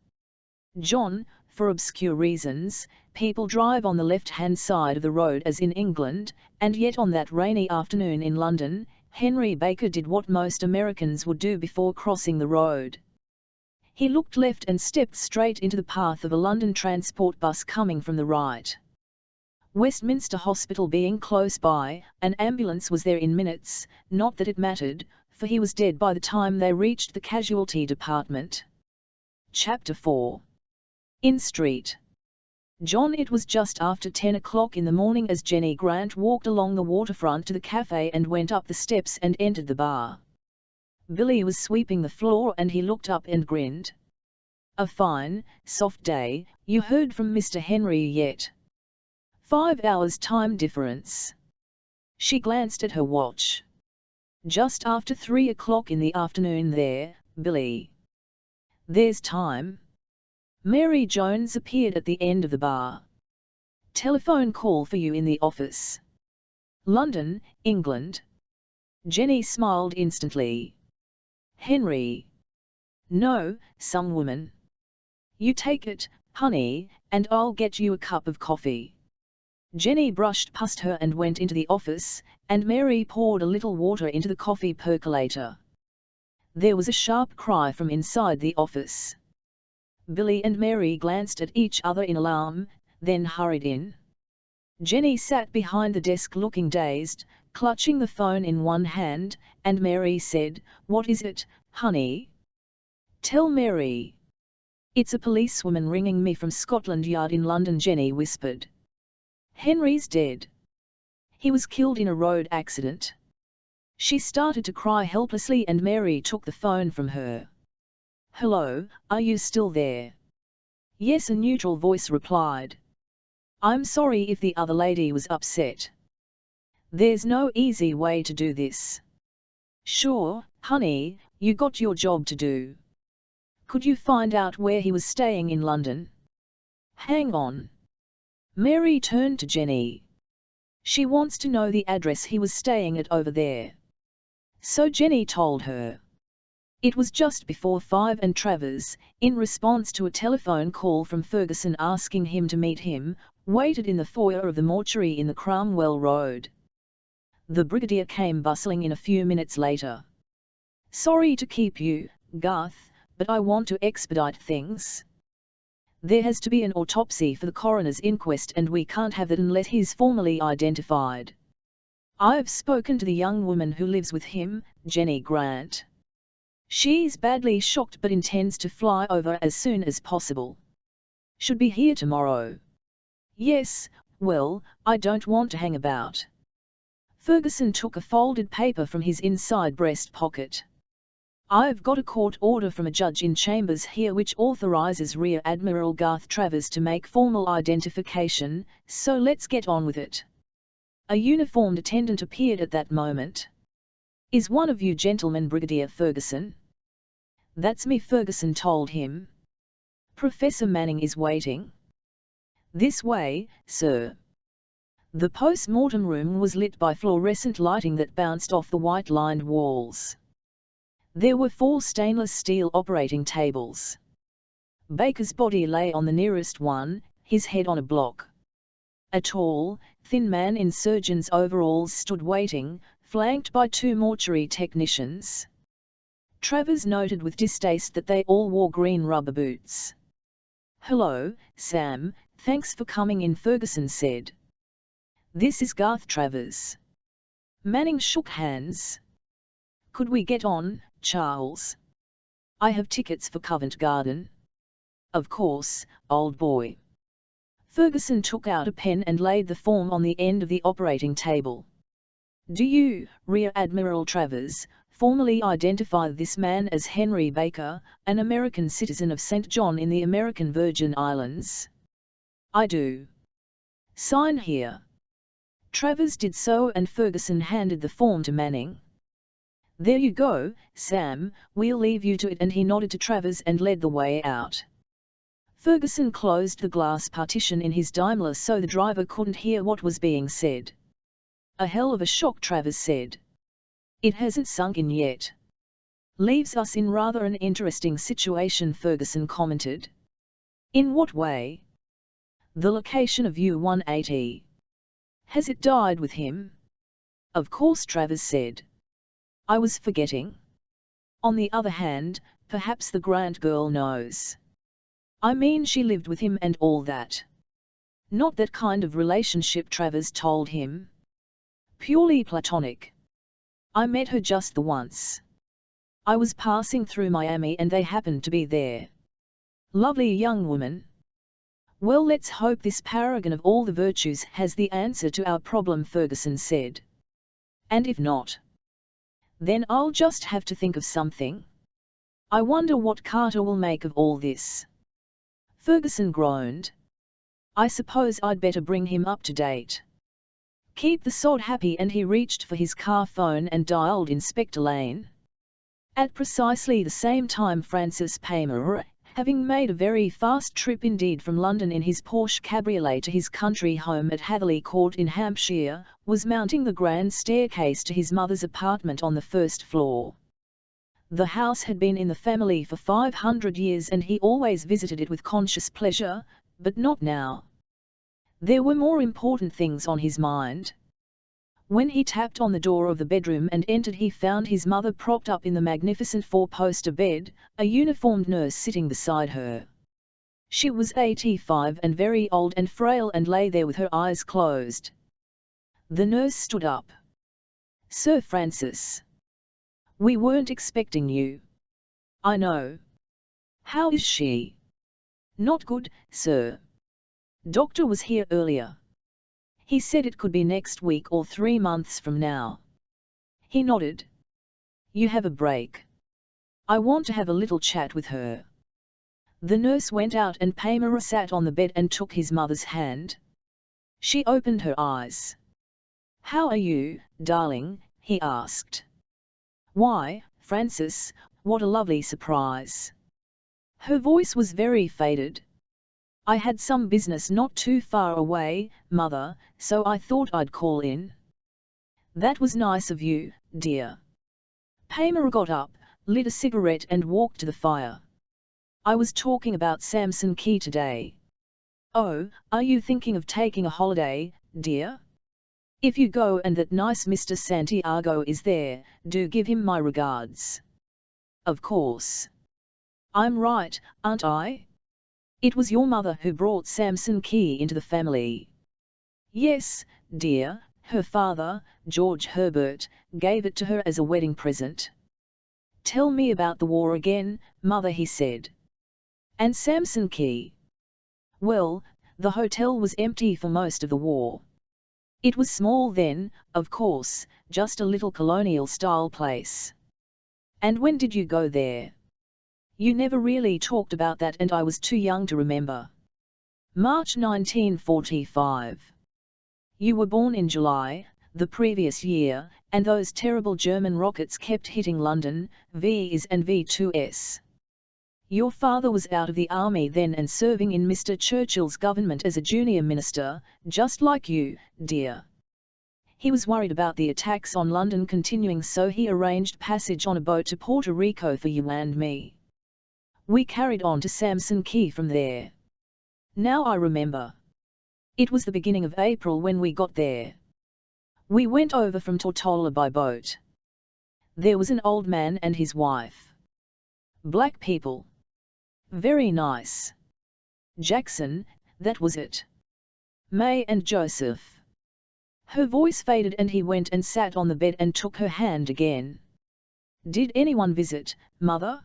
John, for obscure reasons, people drive on the left-hand side of the road as in England, and yet on that rainy afternoon in London, Henry Baker did what most Americans would do before crossing the road. He looked left and stepped straight into the path of a London transport bus coming from the right. Westminster Hospital being close by, an ambulance was there in minutes, not that it mattered, for he was dead by the time they reached the casualty department. Chapter 4. In Street. John. It was just after 10 o'clock in the morning as Jenny Grant walked along the waterfront to the cafe and went up the steps and entered the bar. Billy was sweeping the floor and he looked up and grinned. "A fine, soft day. You heard from Mr. Henry yet?" 5 hours time difference. She glanced at her watch. "Just after 3 o'clock in the afternoon there, Billy." "There's time." Mary Jones appeared at the end of the bar. "Telephone call for you in the office." "London, England." Jenny smiled instantly. "Henry?" "No, some woman." "You take it, honey, and I'll get you a cup of coffee." Jenny brushed past her and went into the office, and Mary poured a little water into the coffee percolator. There was a sharp cry from inside the office. Billy and Mary glanced at each other in alarm, then hurried in. Jenny sat behind the desk looking dazed, clutching the phone in one hand, and Mary said, "What is it, honey?" "Tell Mary." "It's a policewoman ringing me from Scotland Yard in London," Jenny whispered. "Henry's dead. He was killed in a road accident." She started to cry helplessly and Mary took the phone from her. "Hello, are you still there?" "Yes," a neutral voice replied. "I'm sorry if the other lady was upset. There's no easy way to do this." "Sure, honey, you got your job to do. Could you find out where he was staying in London?" "Hang on." Mary turned to Jenny. "She wants to know the address he was staying at over there." So Jenny told her. It was just before 5 and Travers, in response to a telephone call from Ferguson asking him to meet him, waited in the foyer of the mortuary in the Cromwell Road. The Brigadier came bustling in a few minutes later. "Sorry to keep you, Garth, but I want to expedite things. There has to be an autopsy for the coroner's inquest and we can't have it unless he's formally identified." "I've spoken to the young woman who lives with him, Jenny Grant. She's badly shocked but intends to fly over as soon as possible. Should be here tomorrow." "Yes, well, I don't want to hang about." Ferguson took a folded paper from his inside breast pocket. "I've got a court order from a judge in chambers here which authorizes Rear Admiral Garth Travers to make formal identification, so let's get on with it." A uniformed attendant appeared at that moment. "Is one of you gentlemen Brigadier Ferguson?" "That's me," Ferguson told him. "Professor Manning is waiting." "This way, sir." The post-mortem room was lit by fluorescent lighting that bounced off the white-lined walls. There were 4 stainless steel operating tables. Baker's body lay on the nearest one, his head on a block. A tall, thin man in surgeon's overalls stood waiting, flanked by 2 mortuary technicians. Travers noted with distaste that they all wore green rubber boots. "Hello, Sam, thanks for coming in," Ferguson said. "This is Garth Travers." Manning shook hands. "Could we get on, Charles? I have tickets for Covent Garden." "Of course, old boy." Ferguson took out a pen and laid the form on the end of the operating table. "Do you, Rear Admiral Travers, formally identify this man as Henry Baker, an American citizen of St. John in the American Virgin Islands?" "I do." "Sign here." Travers did so and Ferguson handed the form to Manning. "There you go, Sam, we'll leave you to it," and he nodded to Travers and led the way out. Ferguson closed the glass partition in his Daimler so the driver couldn't hear what was being said. "A hell of a shock," Travers said. "It hasn't sunk in yet." "Leaves us in rather an interesting situation," Ferguson commented. "In what way?" "The location of U-180. Has it died with him?" "Of course," Travers said. "I was forgetting. On the other hand, Perhaps the Grant girl knows. I mean, she lived with him and all that. Not that kind of relationship, Travers told him. Purely platonic. I met her just the once. I was passing through Miami and they happened to be there. Lovely young woman. Well, let's hope this paragon of all the virtues has the answer to our problem, Ferguson said. And if not, then I'll just have to think of something. I wonder what Carter will make of all this. Ferguson groaned. I suppose I'd better bring him up to date. Keep the sod happy, and he reached for his car phone and dialed Inspector Lane. At precisely the same time, Francis Paymer, having made a very fast trip indeed from London in his Porsche cabriolet to his country home at Hatherley Court in Hampshire, was mounting the grand staircase to his mother's apartment on the first floor. The house had been in the family for 500 years and he always visited it with conscious pleasure, but not now. There were more important things on his mind. When he tapped on the door of the bedroom and entered, he found his mother propped up in the magnificent four-poster bed, a uniformed nurse sitting beside her. She was 85 and very old and frail and lay there with her eyes closed. The nurse stood up. Sir Francis. We weren't expecting you. I know. How is she? Not good, sir. Doctor was here earlier. He said it could be next week or 3 months from now. He nodded. You have a break. I want to have a little chat with her. The nurse went out and Paymer sat on the bed and took his mother's hand. She opened her eyes. How are you, darling? He asked. Why, Francis, what a lovely surprise. Her voice was very faded. I had some business not too far away, Mother, so I thought I'd call in. That was nice of you, dear. Paymer got up, lit a cigarette and walked to the fire. I was talking about Samson Key today. Oh, are you thinking of taking a holiday, dear? If you go and that nice Mr. Santiago is there, do give him my regards. Of course. I'm right, aren't I? It was your mother who brought Samson Key into the family. Yes, dear, her father, George Herbert, gave it to her as a wedding present. Tell me about the war again, Mother, he said. And Samson Key? Well, the hotel was empty for most of the war. It was small then, of course, just a little colonial-style place. And when did you go there? You never really talked about that and I was too young to remember. March 1945. You were born in July, the previous year, and those terrible German rockets kept hitting London, V's and V2s. Your father was out of the army then and serving in Mr. Churchill's government as a junior minister, just like you, dear. He was worried about the attacks on London continuing, so he arranged passage on a boat to Puerto Rico for you and me. We carried on to Samson Key from there. Now I remember. It was the beginning of April when we got there. We went over from Tortola by boat. There was an old man and his wife. Black people. Very nice. Jackson, that was it. May and Joseph. Her voice faded and he went and sat on the bed and took her hand again. Did anyone visit, Mother?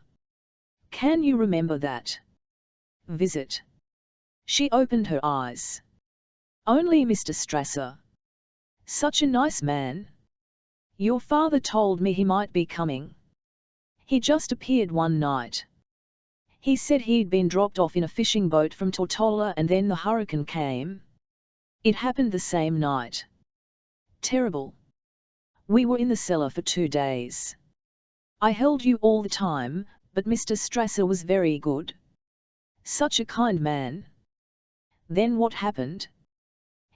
Can you remember that? Visit. She opened her eyes. Only Mr. Strasser. Such a nice man. Your father told me he might be coming. He just appeared one night. He said he'd been dropped off in a fishing boat from Tortola and then the hurricane came. It happened the same night. Terrible. We were in the cellar for 2 days. I held you all the time, but Mr. Strasser was very good. Such a kind man. Then what happened?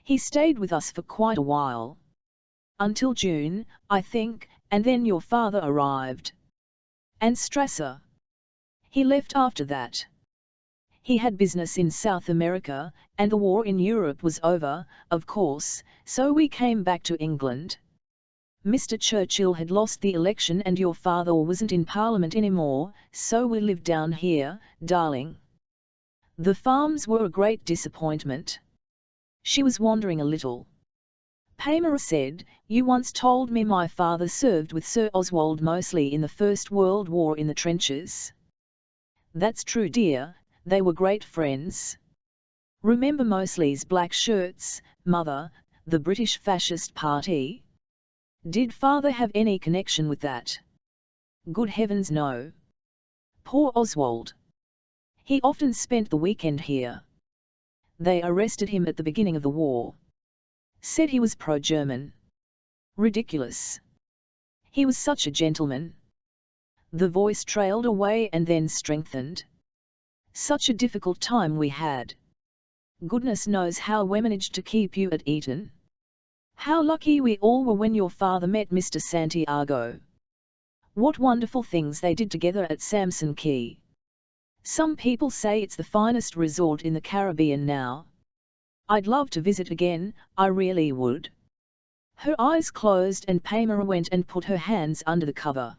He stayed with us for quite a while. Until June, I think, and then your father arrived. And Strasser? He left after that. He had business in South America, and the war in Europe was over, of course, so we came back to England. Mr. Churchill had lost the election and your father wasn't in Parliament anymore, so we lived down here, darling. The farms were a great disappointment. She was wandering a little. Pamela said, you once told me my father served with Sir Oswald Mosley in the First World War in the trenches. That's true, dear, they were great friends. Remember Mosley's black shirts, Mother, the British Fascist Party? Did father have any connection with that? Good heavens, no. Poor Oswald. He often spent the weekend here. They arrested him at the beginning of the war. Said he was pro-German. Ridiculous. He was such a gentleman. The voice trailed away and then strengthened. Such a difficult time we had. Goodness knows how we managed to keep you at Eton. How lucky we all were when your father met Mr. Santiago. What wonderful things they did together at Samson Key. Some people say it's the finest resort in the Caribbean now. I'd love to visit again, I really would. Her eyes closed and Pamela went and put her hands under the cover.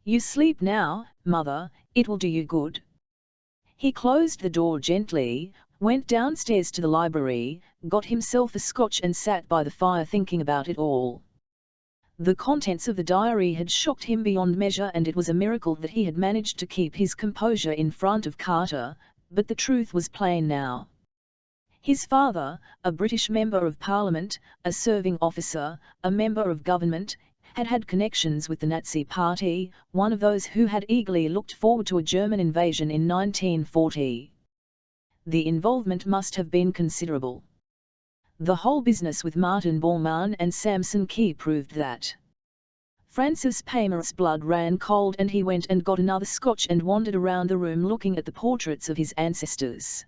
You sleep now, Mother, it will do you good. He closed the door gently, went downstairs to the library, got himself a scotch and sat by the fire thinking about it all. The contents of the diary had shocked him beyond measure and it was a miracle that he had managed to keep his composure in front of Carter, but the truth was plain now. His father, a British Member of Parliament, a serving officer, a member of government, had had connections with the Nazi Party, one of those who had eagerly looked forward to a German invasion in 1940. The involvement must have been considerable. The whole business with Martin Bormann and Samson Key proved that. Francis Pamela's blood ran cold and he went and got another scotch and wandered around the room looking at the portraits of his ancestors.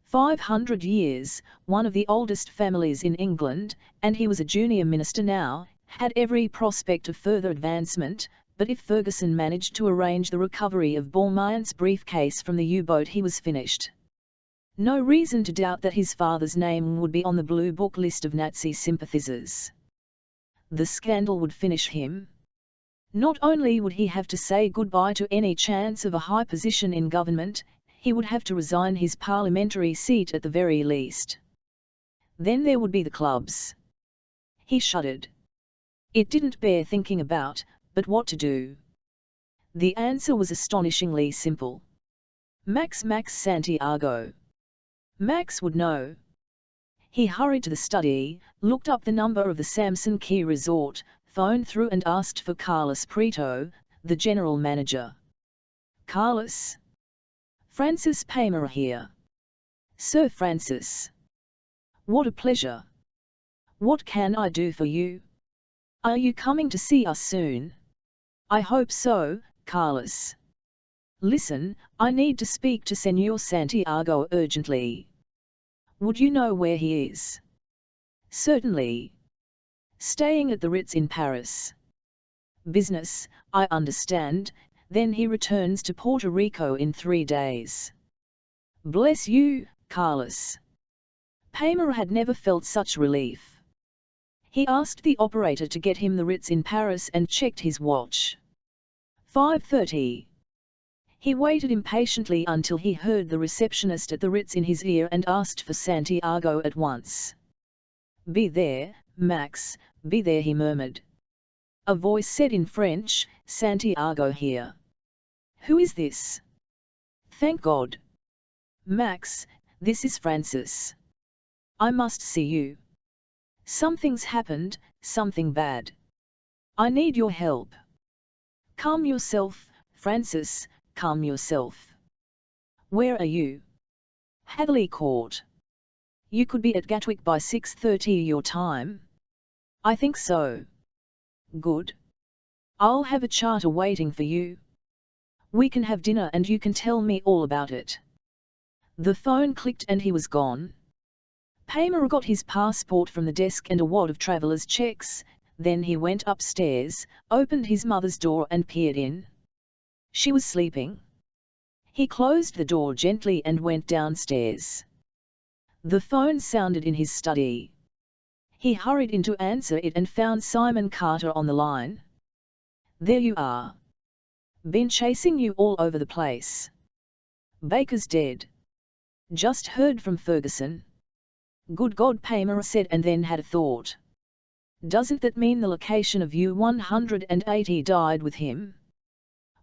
500 years, one of the oldest families in England, and he was a junior minister now, had every prospect of further advancement, but if Ferguson managed to arrange the recovery of Bormann's briefcase from the U-boat he was finished. No reason to doubt that his father's name would be on the Blue Book list of Nazi sympathizers. The scandal would finish him. Not only would he have to say goodbye to any chance of a high position in government, he would have to resign his parliamentary seat at the very least. Then there would be the clubs. He shuddered. It didn't bear thinking about, but what to do? The answer was astonishingly simple. Max Santiago. Max would know. He hurried to the study, looked up the number of the Samson Key Resort, phoned through and asked for Carlos Prieto, the general manager. Carlos? Francis Pamela here. Sir Francis. What a pleasure. What can I do for you? Are you coming to see us soon? I hope so, Carlos. Listen, I need to speak to Senor Santiago urgently. Would you know where he is? Certainly. Staying at the Ritz in Paris. Business, I understand, then he returns to Puerto Rico in 3 days. Bless you, Carlos. Pamela had never felt such relief. He asked the operator to get him the Ritz in Paris and checked his watch. 5:30. He waited impatiently until he heard the receptionist at the Ritz in his ear and asked for Santiago at once. Be there, Max, be there, he murmured. A voice said in French, Santiago here. Who is this? Thank God. Max, this is Francis. I must see you. Something's happened, something bad. I need your help. Calm yourself, Francis, calm yourself. Where are you? Hadley Court. You could be at Gatwick by 6:30 your time? I think so. Good. I'll have a charter waiting for you. We can have dinner and you can tell me all about it. The phone clicked and he was gone. Pamela got his passport from the desk and a wad of traveller's checks, then he went upstairs, opened his mother's door and peered in. She was sleeping. He closed the door gently and went downstairs. The phone sounded in his study. He hurried in to answer it and found Simon Carter on the line. "There you are. Been chasing you all over the place. Baker's dead. Just heard from Ferguson." "Good God," Paymer said, and then had a thought. "Doesn't that mean the location of U-180 died with him?"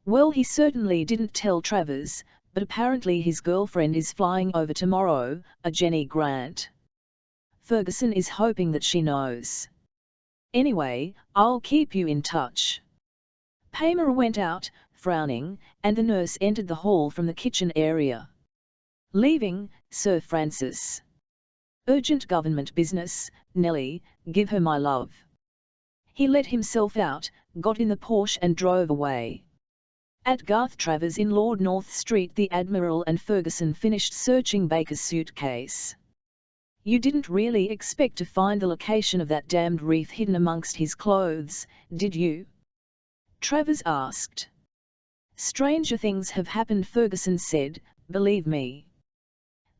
Well, he certainly didn't tell Travers, but apparently his girlfriend is flying over tomorrow, a Jenny Grant. Ferguson is hoping that she knows. "Anyway, I'll keep you in touch." Paymer went out, frowning, and the nurse entered the hall from the kitchen area. "Leaving, Sir Francis. Urgent government business, Nellie, give her my love." He let himself out, got in the Porsche and drove away. At Garth Travers in Lord North Street, the Admiral and Ferguson finished searching Baker's suitcase. "You didn't really expect to find the location of that damned reef hidden amongst his clothes, did you?" Travers asked. "Stranger things have happened," Ferguson said, "believe me."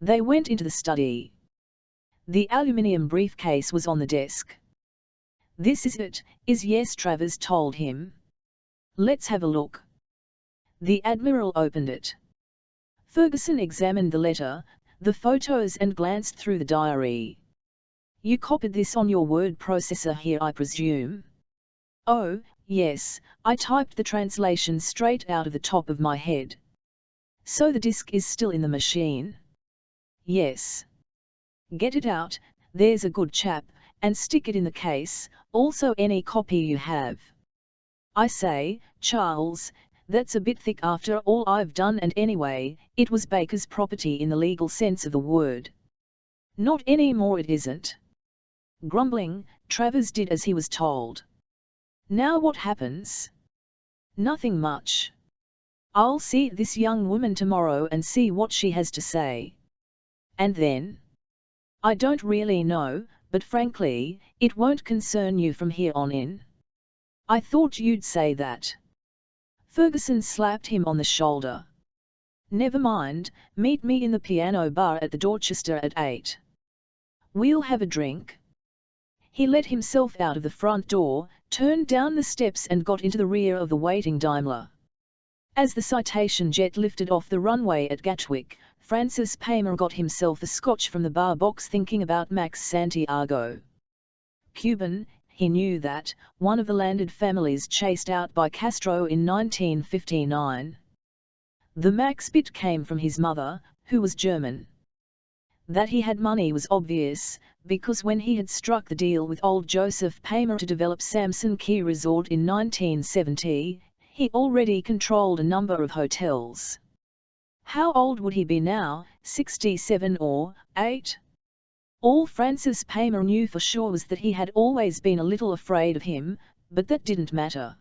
They went into the study. The aluminium briefcase was on the desk. "This is it, yes," Travers told him. "Let's have a look." The Admiral opened it. Ferguson examined the letter, the photos, and glanced through the diary. "You copied this on your word processor here, I presume?" "Oh, yes, I typed the translation straight out of the top of my head." "So the disk is still in the machine?" "Yes." "Get it out, there's a good chap, and stick it in the case, also any copy you have." "I say, Charles, that's a bit thick after all I've done, and anyway, it was Baker's property in the legal sense of the word." "Not any more it isn't." Grumbling, Travers did as he was told. "Now what happens?" "Nothing much. I'll see this young woman tomorrow and see what she has to say." "And then?" "I don't really know, but frankly, it won't concern you from here on in." "I thought you'd say that." Ferguson slapped him on the shoulder. "Never mind, meet me in the piano bar at the Dorchester at 8. We'll have a drink." He let himself out of the front door, turned down the steps and got into the rear of the waiting Daimler. As the Citation jet lifted off the runway at Gatwick, Francis Paymer got himself a scotch from the bar box, thinking about Max Santiago. Cuban, he knew that, one of the landed families chased out by Castro in 1959. The Max bit came from his mother, who was German. That he had money was obvious, because when he had struck the deal with old Joseph Paymer to develop Samson Key Resort in 1970, he already controlled a number of hotels. How old would he be now, 67 or 8? All Francis Paymer knew for sure was that he had always been a little afraid of him, but that didn't matter.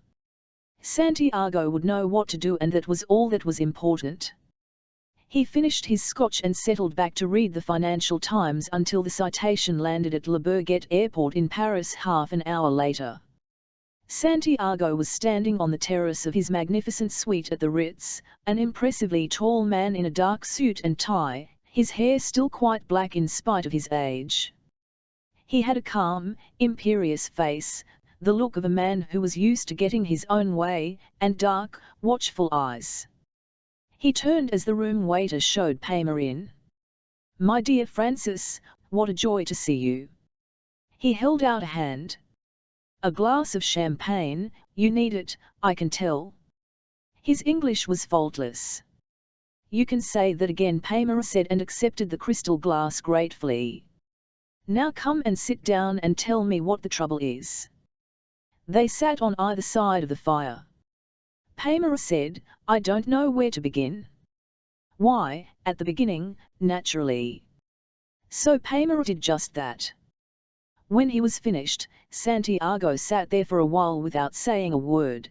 Santiago would know what to do, and that was all that was important. He finished his scotch and settled back to read the Financial Times until the Citation landed at Le Bourget Airport in Paris half an hour later. Santiago was standing on the terrace of his magnificent suite at the Ritz, an impressively tall man in a dark suit and tie, his hair still quite black in spite of his age. He had a calm, imperious face, the look of a man who was used to getting his own way, and dark, watchful eyes. He turned as the room waiter showed Paymer in. "My dear Francis, what a joy to see you." He held out a hand. "A glass of champagne, you need it, I can tell." His English was faultless. "You can say that again," Paymer said, and accepted the crystal glass gratefully. "Now come and sit down and tell me what the trouble is." They sat on either side of the fire. Paymer said, "I don't know where to begin." "Why, at the beginning, naturally." So Paymer did just that. When he was finished, Santiago sat there for a while without saying a word.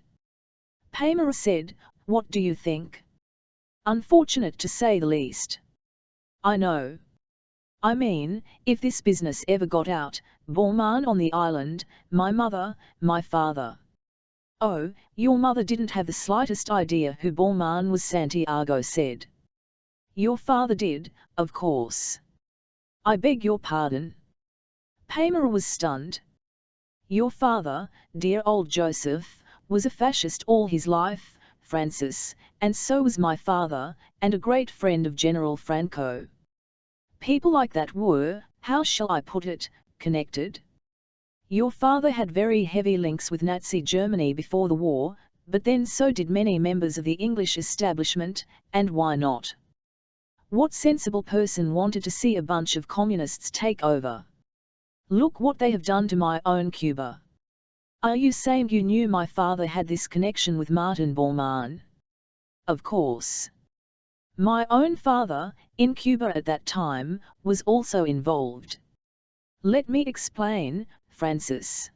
Paymer said, "What do you think?" "Unfortunate to say the least." "I know. I mean, if this business ever got out, Bormann on the island, my mother, my father." "Oh, your mother didn't have the slightest idea who Bormann was," Santiago said. "Your father did, of course." "I beg your pardon." Pamela was stunned. Your father, dear old Joseph, was a fascist all his life, Francis, and so was my father, and a great friend of General Franco. People like that were, how shall I put it, connected. Your father had very heavy links with Nazi Germany before the war, but then so did many members of the English establishment, and why not? What sensible person wanted to see a bunch of communists take over? Look what they have done to my own Cuba. Are you saying you knew my father had this connection with Martin Bormann? Of course. My own father, in Cuba at that time, was also involved. Let me explain, Francis.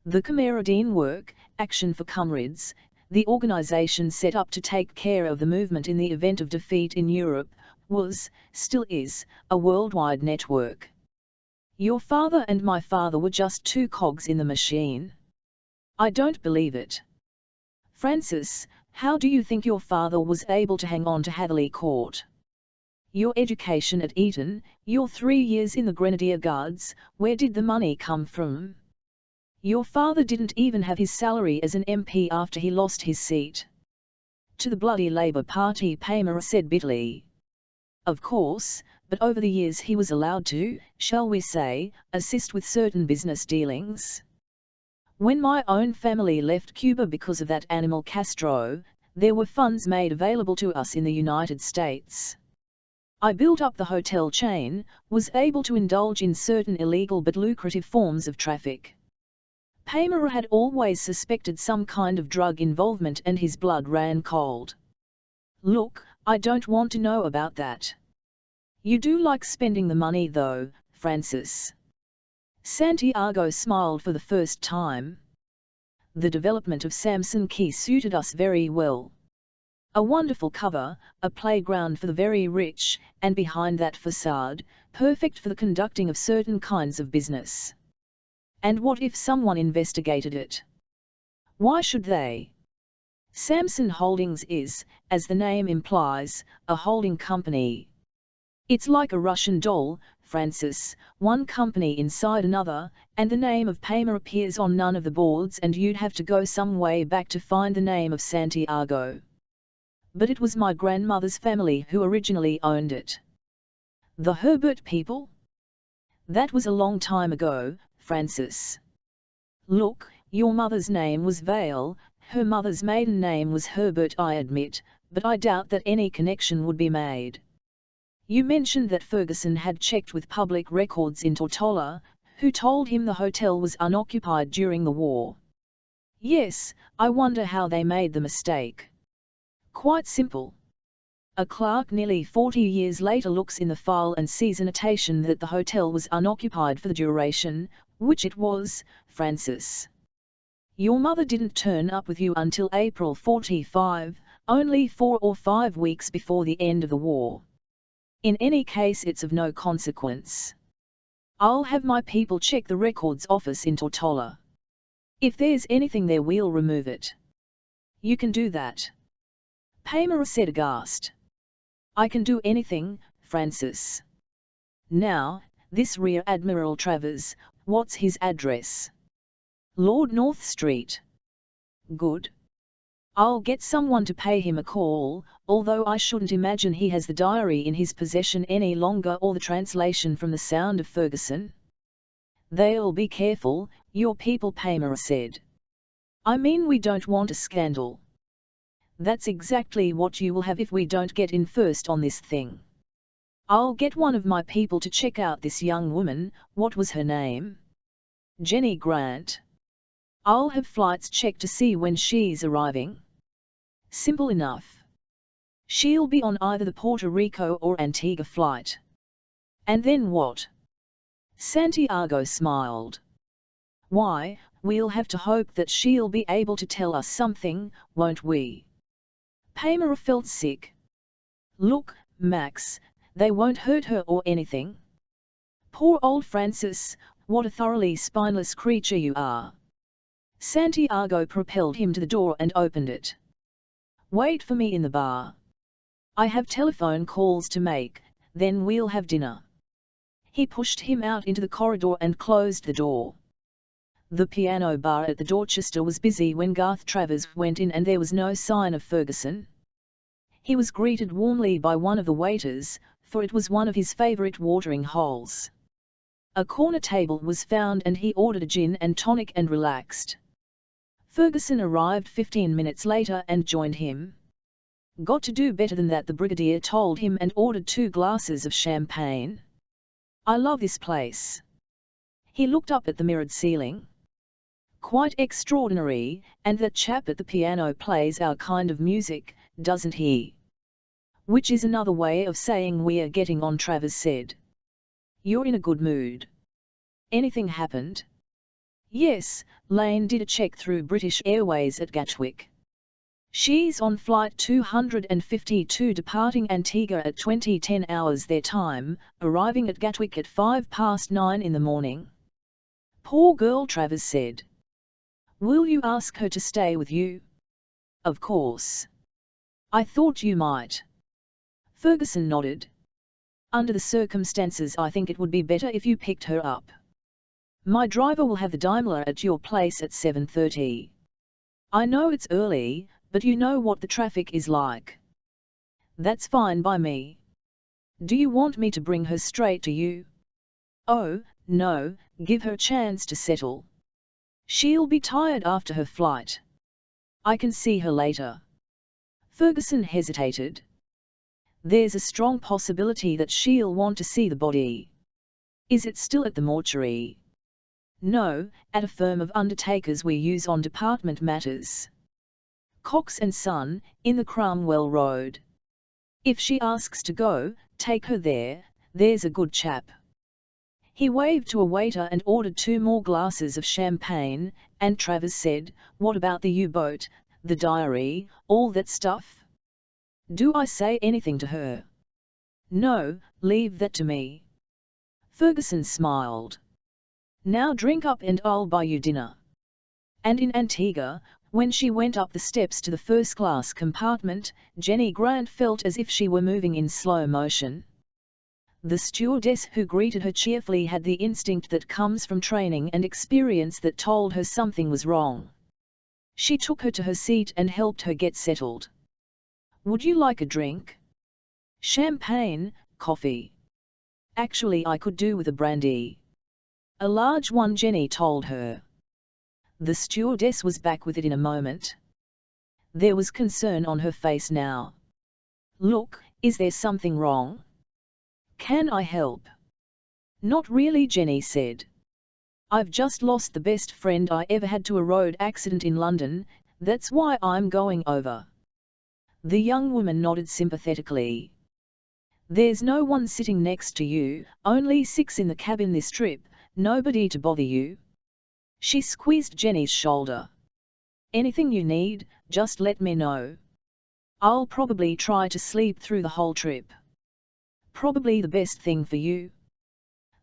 The Comrades work, Action for Comrades, the organization set up to take care of the movement in the event of defeat in Europe, was, still is, a worldwide network. Your father and my father were just two cogs in the machine. I don't believe it. Francis, how do you think your father was able to hang on to Hatherley Court? Your education at Eton, your 3 years in the Grenadier Guards, where did the money come from? Your father didn't even have his salary as an MP after he lost his seat to the bloody Labour Party, Pamela said bitterly. Of course, but over the years he was allowed to, shall we say, assist with certain business dealings. When my own family left Cuba because of that animal Castro, there were funds made available to us in the United States. I built up the hotel chain, was able to indulge in certain illegal but lucrative forms of traffic. Pamela had always suspected some kind of drug involvement and his blood ran cold. Look, I don't want to know about that. You do like spending the money though, Francis. Santiago smiled for the first time. The development of Samson Key suited us very well. A wonderful cover, a playground for the very rich, and behind that facade, perfect for the conducting of certain kinds of business. And what if someone investigated it? Why should they? Samson Holdings is, as the name implies, a holding company. It's like a Russian doll, Francis, one company inside another, and the name of Pamela appears on none of the boards and you'd have to go some way back to find the name of Santiago. But it was my grandmother's family who originally owned it. The Herbert people? That was a long time ago, Francis. Look, your mother's name was Vale, her mother's maiden name was Herbert, I admit, but I doubt that any connection would be made. You mentioned that Ferguson had checked with public records in Tortola, who told him the hotel was unoccupied during the war. Yes, I wonder how they made the mistake. Quite simple. A clerk nearly 40 years later looks in the file and sees a notation that the hotel was unoccupied for the duration, which it was, Francis. Your mother didn't turn up with you until April 45, only 4 or 5 weeks before the end of the war. In any case, it's of no consequence. I'll have my people check the records office in Tortola. If there's anything there, we'll remove it. You can do that. Pamela said aghast. I can do anything, Francis. Now, this Rear Admiral Travers, what's his address? Lord North Street. Good. I'll get someone to pay him a call, although I shouldn't imagine he has the diary in his possession any longer or the translation from The Sound of Ferguson. They'll be careful, your people, Pamela said. I mean, we don't want a scandal. That's exactly what you will have if we don't get in first on this thing. I'll get one of my people to check out this young woman, what was her name? Jenny Grant. I'll have flights checked to see when she's arriving. Simple enough. She'll be on either the Puerto Rico or Antigua flight. And then what? Santiago smiled. Why, we'll have to hope that she'll be able to tell us something, won't we? Pamela felt sick. Look, Max, they won't hurt her or anything. Poor old Francis, what a thoroughly spineless creature you are. Santiago propelled him to the door and opened it. Wait for me in the bar. I have telephone calls to make, then we'll have dinner. He pushed him out into the corridor and closed the door. The piano bar at the Dorchester was busy when Garth Travers went in, and there was no sign of Ferguson. He was greeted warmly by one of the waiters, for it was one of his favourite watering holes. A corner table was found and he ordered a gin and tonic and relaxed. Ferguson arrived 15 minutes later and joined him. "Got to do better than that," the Brigadier told him, and ordered 2 glasses of champagne. "I love this place." He looked up at the mirrored ceiling. "Quite extraordinary, and that chap at the piano plays our kind of music, doesn't he?" "Which is another way of saying we are getting on," Travers said. "You're in a good mood. Anything happened?" "Yes, Lane did a check through British Airways at Gatwick. She's on flight 252 departing Antigua at 20:10 hours their time, arriving at Gatwick at 9:05 in the morning." "Poor girl," Travers said. "Will you ask her to stay with you?" "Of course. I thought you might." Ferguson nodded. "Under the circumstances I think it would be better if you picked her up. My driver will have the Daimler at your place at 7:30. I know it's early, but you know what the traffic is like." "That's fine by me. Do you want me to bring her straight to you?" "Oh, no, give her a chance to settle. She'll be tired after her flight. I can see her later." Ferguson hesitated. "There's a strong possibility that she'll want to see the body." "Is it still at the mortuary?" "No, at a firm of undertakers we use on department matters. Cox and Son, in the Cromwell Road. If she asks to go, take her there, there's a good chap." He waved to a waiter and ordered 2 more glasses of champagne, and Travers said, "What about the U-boat, the diary, all that stuff? Do I say anything to her?" "No, leave that to me." Ferguson smiled. "Now drink up and I'll buy you dinner." And in Antigua, when she went up the steps to the first-class compartment, Jenny Grant felt as if she were moving in slow motion. The stewardess who greeted her cheerfully had the instinct that comes from training and experience that told her something was wrong. She took her to her seat and helped her get settled. "Would you like a drink?" "Champagne, coffee. Actually, I could do with a brandy." "A large one," Jenny told her. The stewardess was back with it in a moment. There was concern on her face now. "Look, is there something wrong? Can I help?" "Not really," Jenny said. "I've just lost the best friend I ever had to a road accident in London, that's why I'm going over." The young woman nodded sympathetically. "There's no one sitting next to you, only 6 in the cabin this trip, nobody to bother you." She squeezed Jenny's shoulder. "Anything you need, just let me know. I'll probably try to sleep through the whole trip." "Probably the best thing for you."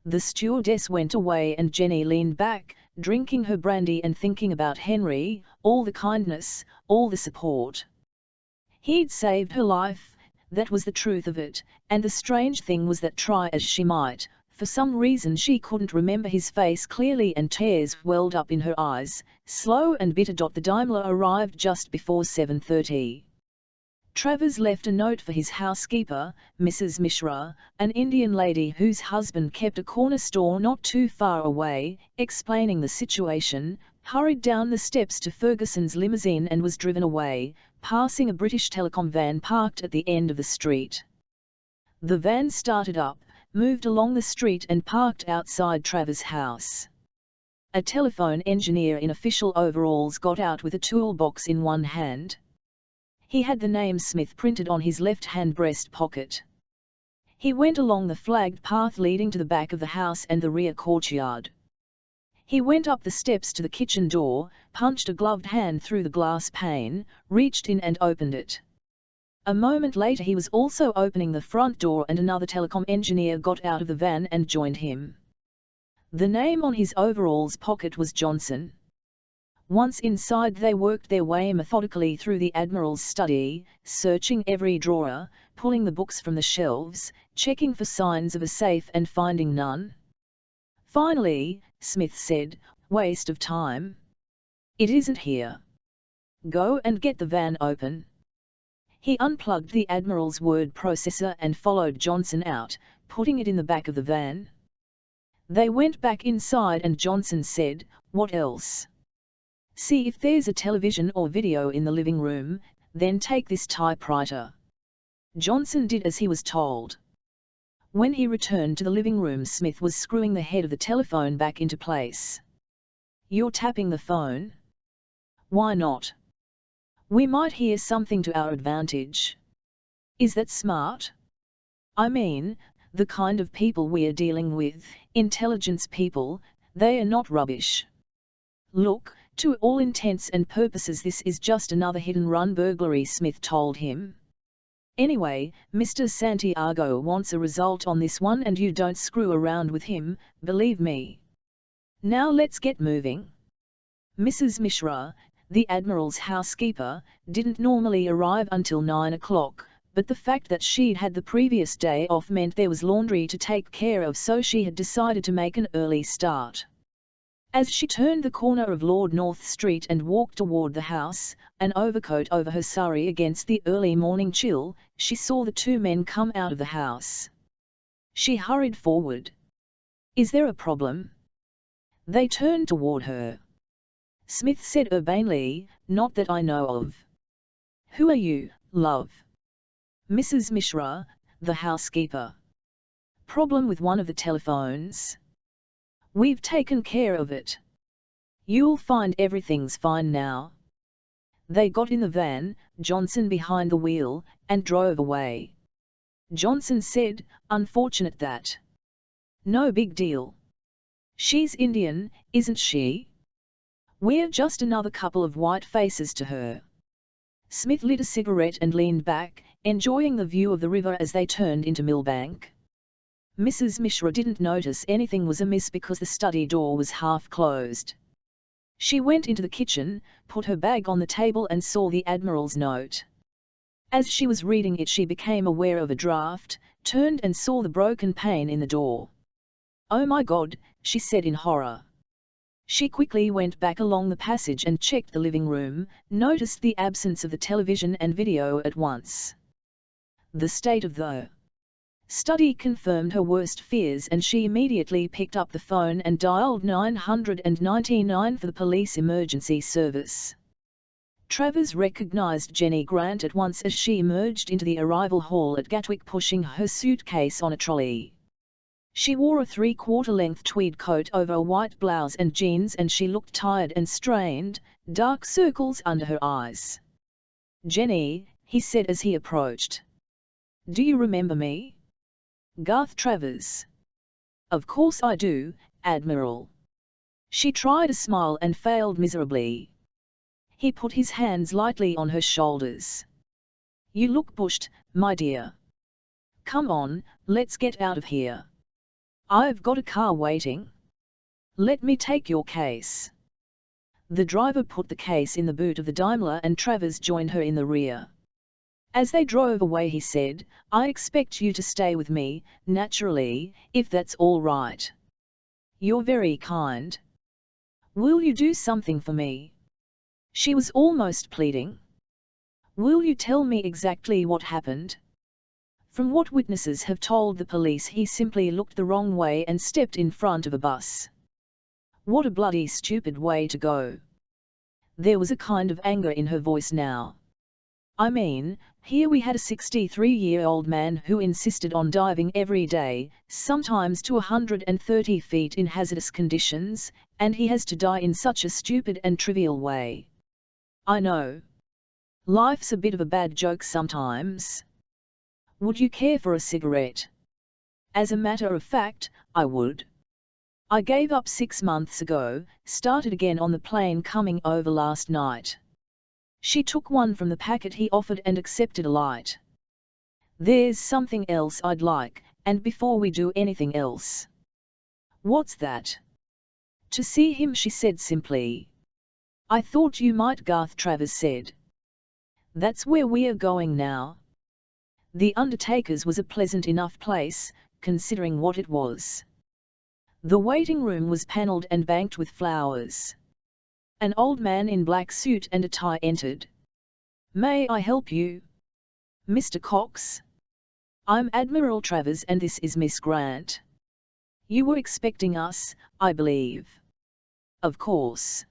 The stewardess went away and Jenny leaned back, drinking her brandy and thinking about Henry, all the kindness, all the support. He'd saved her life, that was the truth of it, and the strange thing was that try as she might, for some reason she couldn't remember his face clearly and tears welled up in her eyes, slow and bitter. The Daimler arrived just before 7:30. Travers left a note for his housekeeper, Mrs. Mishra, an Indian lady whose husband kept a corner store not too far away, explaining the situation, hurried down the steps to Ferguson's limousine and was driven away, passing a British Telecom van parked at the end of the street. The van started up, moved along the street and parked outside Travers' house. A telephone engineer in official overalls got out with a toolbox in one hand. He had the name Smith printed on his left-hand breast pocket. He went along the flagged path leading to the back of the house and the rear courtyard. He went up the steps to the kitchen door, punched a gloved hand through the glass pane, reached in and opened it. A moment later he was also opening the front door and another telecom engineer got out of the van and joined him. The name on his overalls pocket was Johnson. Once inside, they worked their way methodically through the Admiral's study, searching every drawer, pulling the books from the shelves, checking for signs of a safe and finding none. Finally, Smith said, "Waste of time. It isn't here. Go and get the van open." He unplugged the Admiral's word processor and followed Johnson out, putting it in the back of the van. They went back inside and Johnson said, "What else?" "See if there's a television or video in the living room, then take this typewriter." Johnson did as he was told. When he returned to the living room, Smith was screwing the head of the telephone back into place. "You're tapping the phone?" "Why not? We might hear something to our advantage." "Is that smart? I mean, the kind of people we're dealing with, intelligence people, they are not rubbish. Look, to all intents and purposes this is just another hit-and-run burglary," Smith told him. "Anyway, Mr. Santiago wants a result on this one and you don't screw around with him, believe me. Now let's get moving." Mrs. Mishra, the Admiral's housekeeper, didn't normally arrive until 9 o'clock, but the fact that she'd had the previous day off meant there was laundry to take care of, so she had decided to make an early start. As she turned the corner of Lord North Street and walked toward the house, an overcoat over her sari against the early morning chill, she saw the two men come out of the house. She hurried forward. "Is there a problem?" They turned toward her. Smith said urbanely, "Not that I know of." "Who are you, love?" "Mrs. Mishra, the housekeeper." "Problem with one of the telephones?" "We've taken care of it. You'll find everything's fine now." They got in the van, Johnson behind the wheel, and drove away. Johnson said, "Unfortunate that." "No big deal. She's Indian, isn't she? We're just another couple of white faces to her." Smith lit a cigarette and leaned back, enjoying the view of the river as they turned into Millbank. Mrs. Mishra didn't notice anything was amiss because the study door was half closed. She went into the kitchen, put her bag on the table and saw the Admiral's note. As she was reading it she became aware of a draft, turned and saw the broken pane in the door. "Oh my God," she said in horror. She quickly went back along the passage and checked the living room, noticed the absence of the television and video at once. The state of the study confirmed her worst fears and she immediately picked up the phone and dialed 999 for the police emergency service. Travers recognized Jenny Grant at once as she emerged into the arrival hall at Gatwick pushing her suitcase on a trolley. She wore a 3/4-length tweed coat over a white blouse and jeans and she looked tired and strained, dark circles under her eyes. "Jenny," he said as he approached. "Do you remember me?" "Garth Travers." "Of course I do, Admiral." She tried a smile and failed miserably. He put his hands lightly on her shoulders. "You look bushed, my dear. Come on, let's get out of here. I've got a car waiting. Let me take your case." The driver put the case in the boot of the Daimler and Travers joined her in the rear. As they drove away he said, "I expect you to stay with me, naturally, if that's all right." "You're very kind. Will you do something for me?" She was almost pleading. "Will you tell me exactly what happened?" From what witnesses have told the police he simply looked the wrong way and stepped in front of a bus. What a bloody stupid way to go. There was a kind of anger in her voice now. "I mean, here we had a 63-year-old man who insisted on diving every day, sometimes to 130 feet in hazardous conditions, and he has to die in such a stupid and trivial way. I know. Life's a bit of a bad joke sometimes. Would you care for a cigarette?" "As a matter of fact, I would. I gave up 6 months ago, started again on the plane coming over last night." She took one from the packet he offered and accepted a light. "There's something else I'd like, and before we do anything else." "What's that?" "To see him," she said simply. I thought you might, Garth Travers said. That's where we're going now. The Undertaker's was a pleasant enough place, considering what it was. The waiting room was panelled and banked with flowers. An old man in black suit and a tie entered. May I help you? Mr. Cox? I'm Admiral Travers and this is Miss Grant. You were expecting us, I believe. Of course.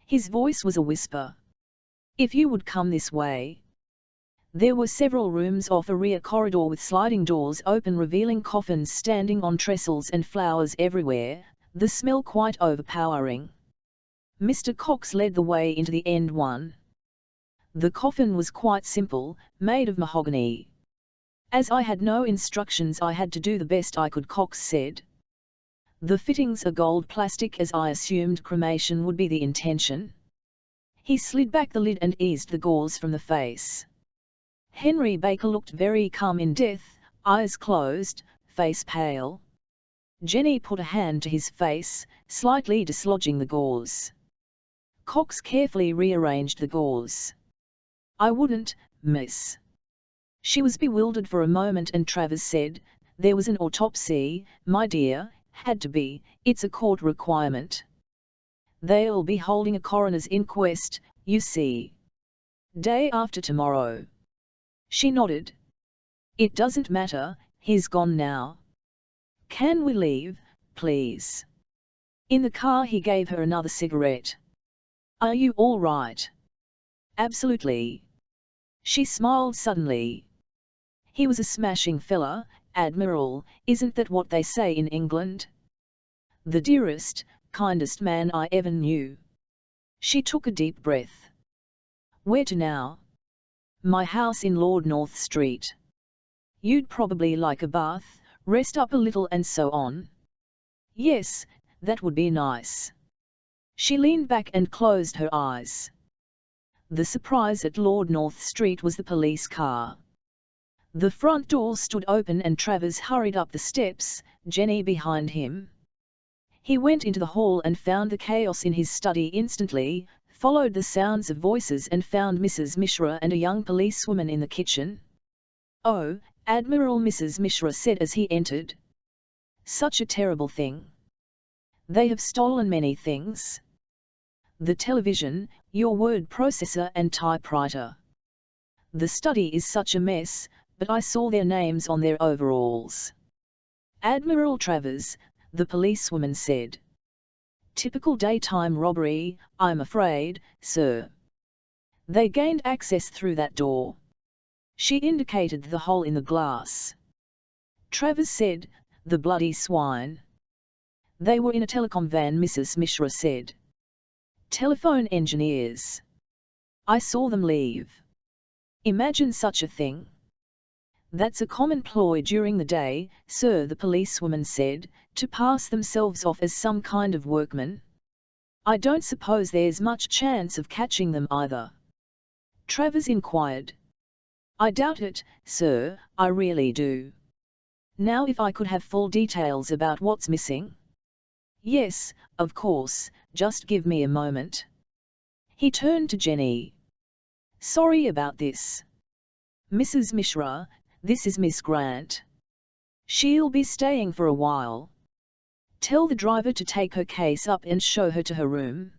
His voice was a whisper. If you would come this way. There were several rooms off a rear corridor with sliding doors open revealing coffins standing on trestles and flowers everywhere, the smell quite overpowering. Mr. Cox led the way into the end one. The coffin was quite simple, made of mahogany. As I had no instructions I had to do the best I could, Cox said. The fittings are gold plastic as I assumed cremation would be the intention. He slid back the lid and eased the gauze from the face. Henry Baker looked very calm in death, eyes closed, face pale. Jenny put a hand to his face, slightly dislodging the gauze. Cox carefully rearranged the gauze. I wouldn't, miss. She was bewildered for a moment and Travers said, there was an autopsy, my dear, had to be, it's a court requirement. They'll be holding a coroner's inquest, you see. Day after tomorrow. She nodded. It doesn't matter, he's gone now. Can we leave, please? In the car he gave her another cigarette. Are you all right? Absolutely. She smiled suddenly. He was a smashing fella, Admiral, isn't that what they say in England? The dearest, kindest man I ever knew. She took a deep breath. Where to now? My house in Lord North Street. You'd probably like a bath, rest up a little and so on. Yes, that would be nice. She leaned back and closed her eyes. The surprise at Lord North Street was the police car. The front door stood open and Travers hurried up the steps, Jenny behind him. He went into the hall and found the chaos in his study instantly, followed the sounds of voices and found Mrs. Mishra and a young policewoman in the kitchen. Oh, Admiral, Mrs. Mishra said as he entered. Such a terrible thing. They have stolen many things. The television, your word processor and typewriter. The study is such a mess, but I saw their names on their overalls. Admiral Travers, the policewoman said. Typical daytime robbery, I'm afraid, sir. They gained access through that door. She indicated the hole in the glass. Travers said, the bloody swine. They were in a telecom van, Mrs. Mishra said. Telephone engineers. I saw them leave. Imagine such a thing. That's a common ploy during the day, sir, the policewoman said, to pass themselves off as some kind of workman. I don't suppose there's much chance of catching them either. Travers inquired. I doubt it, sir, I really do. Now if I could have full details about what's missing. Yes, of course, just give me a moment. He turned to Jenny. Sorry about this. Mrs. Mishra, this is Miss Grant. She'll be staying for a while. Tell the driver to take her case up and show her to her room.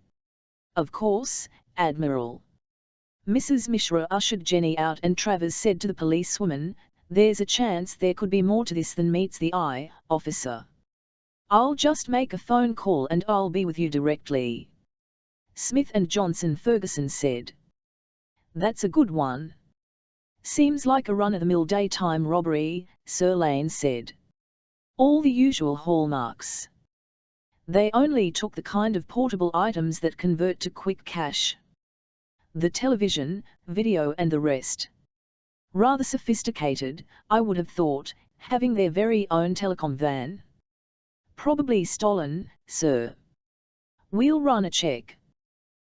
Of course, Admiral. Mrs. Mishra ushered Jenny out and Travers said to the policewoman, there's a chance there could be more to this than meets the eye, officer. I'll just make a phone call and I'll be with you directly. Smith and Johnson, Ferguson said. That's a good one. Seems like a run-of-the-mill daytime robbery, Sir Lane said. All the usual hallmarks. They only took the kind of portable items that convert to quick cash. The television, video and the rest. Rather sophisticated, I would have thought, having their very own telecom van. Probably stolen, sir. We'll run a check.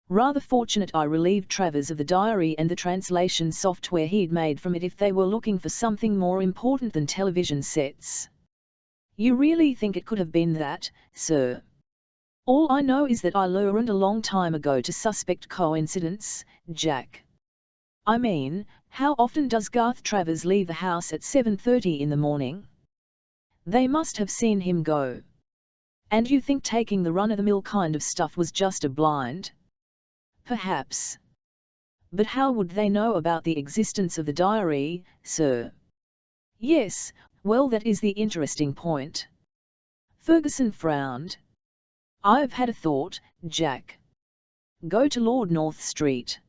Rather fortunate I relieved Travers of the diary and the translation software he'd made from it if they were looking for something more important than television sets. You really think it could have been that, sir? All I know is that I learned a long time ago to suspect coincidence, Jack. I mean, how often does Garth Travers leave the house at 7:30 in the morning? They must have seen him go. And you think taking the run-of-the-mill kind of stuff was just a blind? Perhaps. But how would they know about the existence of the diary, sir? Yes, well, that is the interesting point. Ferguson frowned. I've had a thought, Jack. Go to Lord North Street.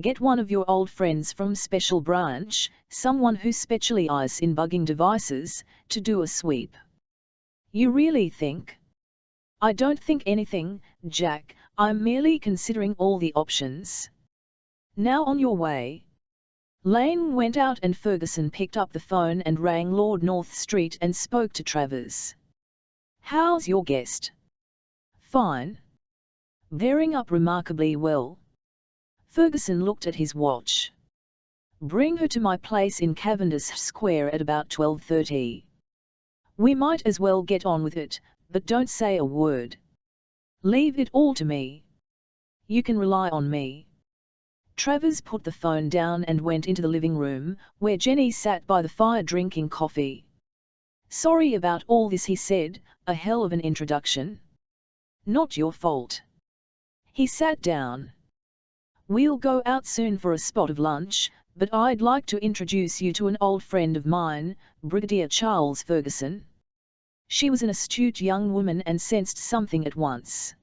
Get one of your old friends from Special Branch, someone who specializes in bugging devices, to do a sweep. You really think? I don't think anything, Jack, I'm merely considering all the options. Now on your way. Lane went out and Ferguson picked up the phone and rang Lord North Street and spoke to Travers. How's your guest? Fine. Bearing up remarkably well. Ferguson looked at his watch. Bring her to my place in Cavendish Square at about 12:30. We might as well get on with it, but don't say a word. Leave it all to me. You can rely on me. Travers put the phone down and went into the living room, where Jenny sat by the fire drinking coffee. Sorry about all this, he said, a hell of an introduction. Not your fault. He sat down. We'll go out soon for a spot of lunch, but I'd like to introduce you to an old friend of mine, Brigadier Charles Ferguson. She was an astute young woman and sensed something at once.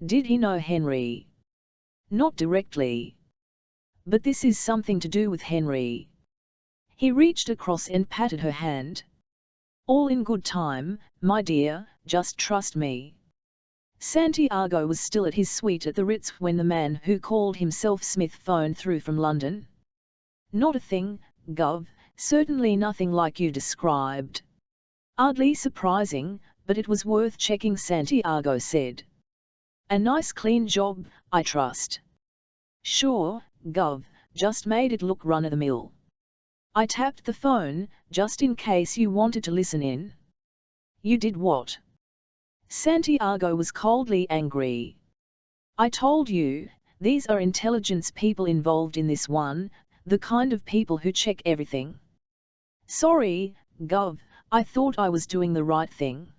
Did he know Henry? Not directly. But this is something to do with Henry. He reached across and patted her hand. All in good time, my dear, just trust me. Santiago was still at his suite at the Ritz when the man who called himself Smith phoned through from London. Not a thing, Gov, certainly nothing like you described. Oddly surprising, but it was worth checking, Santiago said. A nice clean job, I trust. Sure, Gov, just made it look run-of-the-mill. I tapped the phone, just in case you wanted to listen in. You did what? Santiago was coldly angry. I told you, these are intelligence people involved in this one, the kind of people who check everything. Sorry, Gov, I thought I was doing the right thing.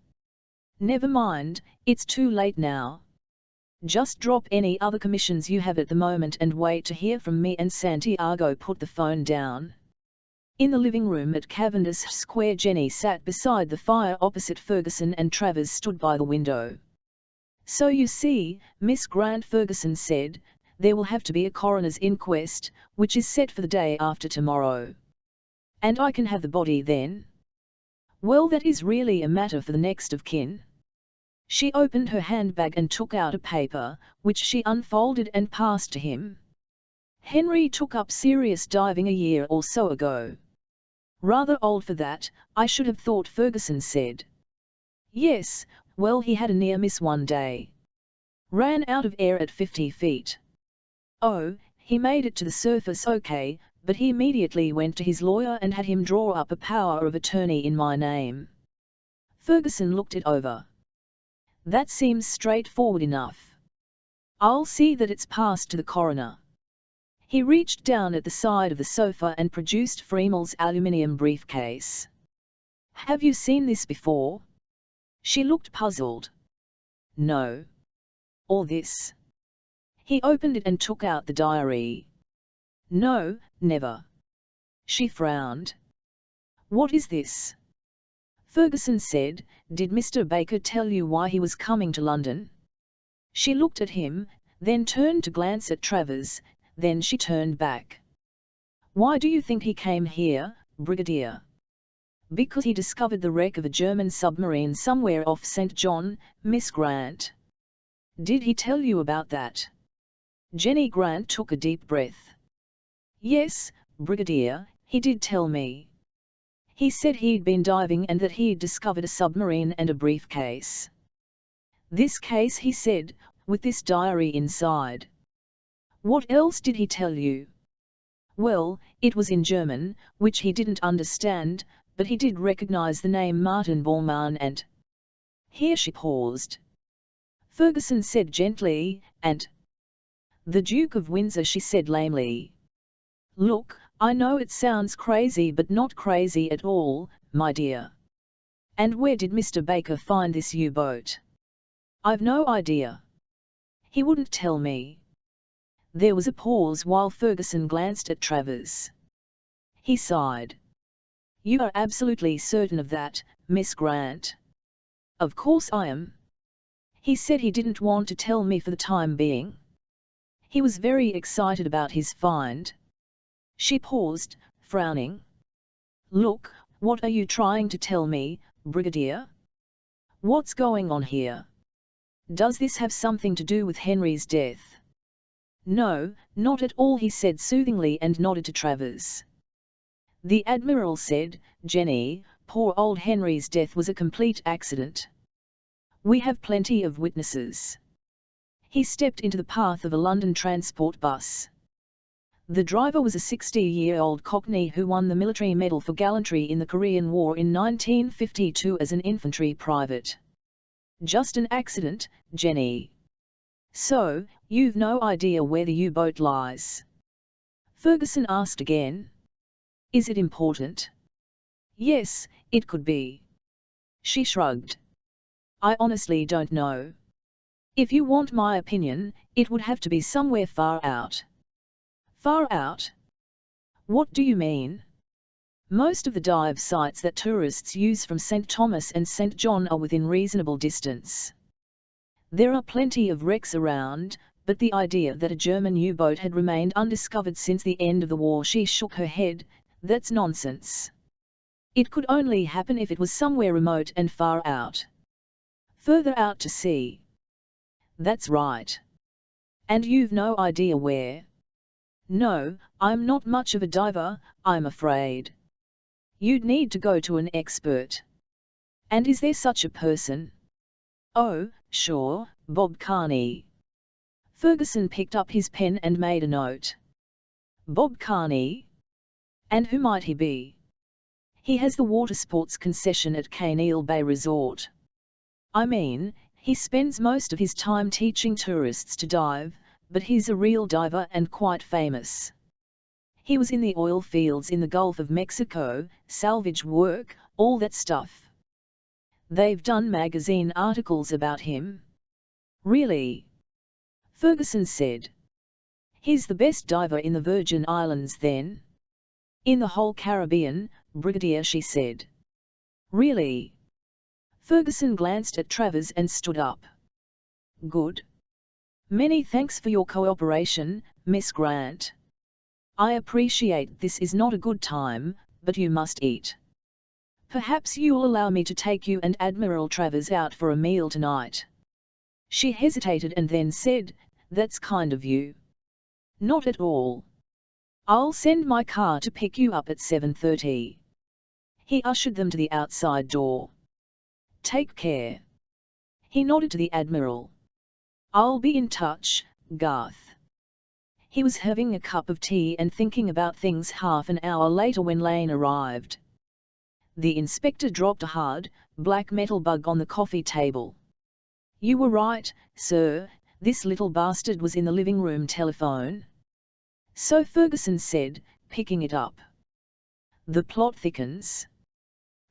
Never mind, it's too late now. Just drop any other commissions you have at the moment and wait to hear from me, and Santiago put the phone down. In the living room at Cavendish Square, Jenny sat beside the fire opposite Ferguson and Travers stood by the window. So you see, Miss Grant, Ferguson said, there will have to be a coroner's inquest, which is set for the day after tomorrow. And I can have the body then? Well, that is really a matter for the next of kin. She opened her handbag and took out a paper, which she unfolded and passed to him. Henry took up serious diving a year or so ago. Rather old for that, I should have thought, Ferguson said. Yes, well, he had a near miss one day. Ran out of air at 50 feet. Oh, he made it to the surface okay, but he immediately went to his lawyer and had him draw up a power of attorney in my name. Ferguson looked it over. That seems straightforward enough. I'll see that it's passed to the coroner. He reached down at the side of the sofa and produced Freemel's aluminium briefcase. Have you seen this before? She looked puzzled. No. Or this? He opened it and took out the diary. No, never. She frowned. What is this? Ferguson said, did Mr. Baker tell you why he was coming to London? She looked at him, then turned to glance at Travers, then she turned back. Why do you think he came here, Brigadier? Because he discovered the wreck of a German submarine somewhere off St. John, Miss Grant. Did he tell you about that? Jenny Grant took a deep breath. Yes, Brigadier, he did tell me. He said he'd been diving and that he'd discovered a submarine and a briefcase. This case, he said, with this diary inside. What else did he tell you? Well, it was in German, which he didn't understand, but he did recognize the name Martin Bormann and... Here she paused. Ferguson said gently, and the Duke of Windsor, she said lamely. Look, I know it sounds crazy but not crazy at all, my dear. And where did Mr. Baker find this U-boat? I've no idea. He wouldn't tell me. There was a pause while Ferguson glanced at Travers. He sighed. You are absolutely certain of that, Miss Grant? Of course I am. He said he didn't want to tell me for the time being. He was very excited about his find. She paused, frowning. Look, what are you trying to tell me, Brigadier? What's going on here? Does this have something to do with Henry's death? No, not at all, he said soothingly and nodded to Travers. The Admiral said, Jenny, poor old Henry's death was a complete accident. We have plenty of witnesses. He stepped into the path of a London transport bus. The driver was a 60-year-old Cockney who won the Military Medal for Gallantry in the Korean War in 1952 as an infantry private. Just an accident, Jenny. So, you've no idea where the U-boat lies? Ferguson asked again. Is it important? Yes, it could be. She shrugged. I honestly don't know. If you want my opinion, it would have to be somewhere far out. Far out? What do you mean? Most of the dive sites that tourists use from St. Thomas and St. John are within reasonable distance. There are plenty of wrecks around, but the idea that a German U-boat had remained undiscovered since the end of the war, she shook her head, that's nonsense. It could only happen if it was somewhere remote and far out. Further out to sea. That's right. And you've no idea where? No, I'm not much of a diver, I'm afraid. You'd need to go to an expert. And is there such a person? Oh, sure, Bob Carney. Ferguson picked up his pen and made a note. Bob Carney? And who might he be? He has the water sports concession at Kaneal Bay Resort. I mean, he spends most of his time teaching tourists to dive, but he's a real diver and quite famous. He was in the oil fields in the Gulf of Mexico, salvage work, all that stuff. They've done magazine articles about him. Really? Ferguson said. He's the best diver in the Virgin Islands then? In the whole Caribbean, Brigadier, she said. Really? Ferguson glanced at Travers and stood up. Good. Many thanks for your cooperation, Miss Grant. I appreciate this is not a good time, but you must eat. Perhaps you'll allow me to take you and Admiral Travers out for a meal tonight. She hesitated and then said, That's kind of you. Not at all. I'll send my car to pick you up at 7:30. He ushered them to the outside door. Take care. He nodded to the Admiral. I'll be in touch, Garth. He was having a cup of tea and thinking about things half an hour later when Lane arrived. The inspector dropped a hard, black metal bug on the coffee table. You were right, sir, this little bastard was in the living room telephone. So Ferguson said, picking it up. The plot thickens.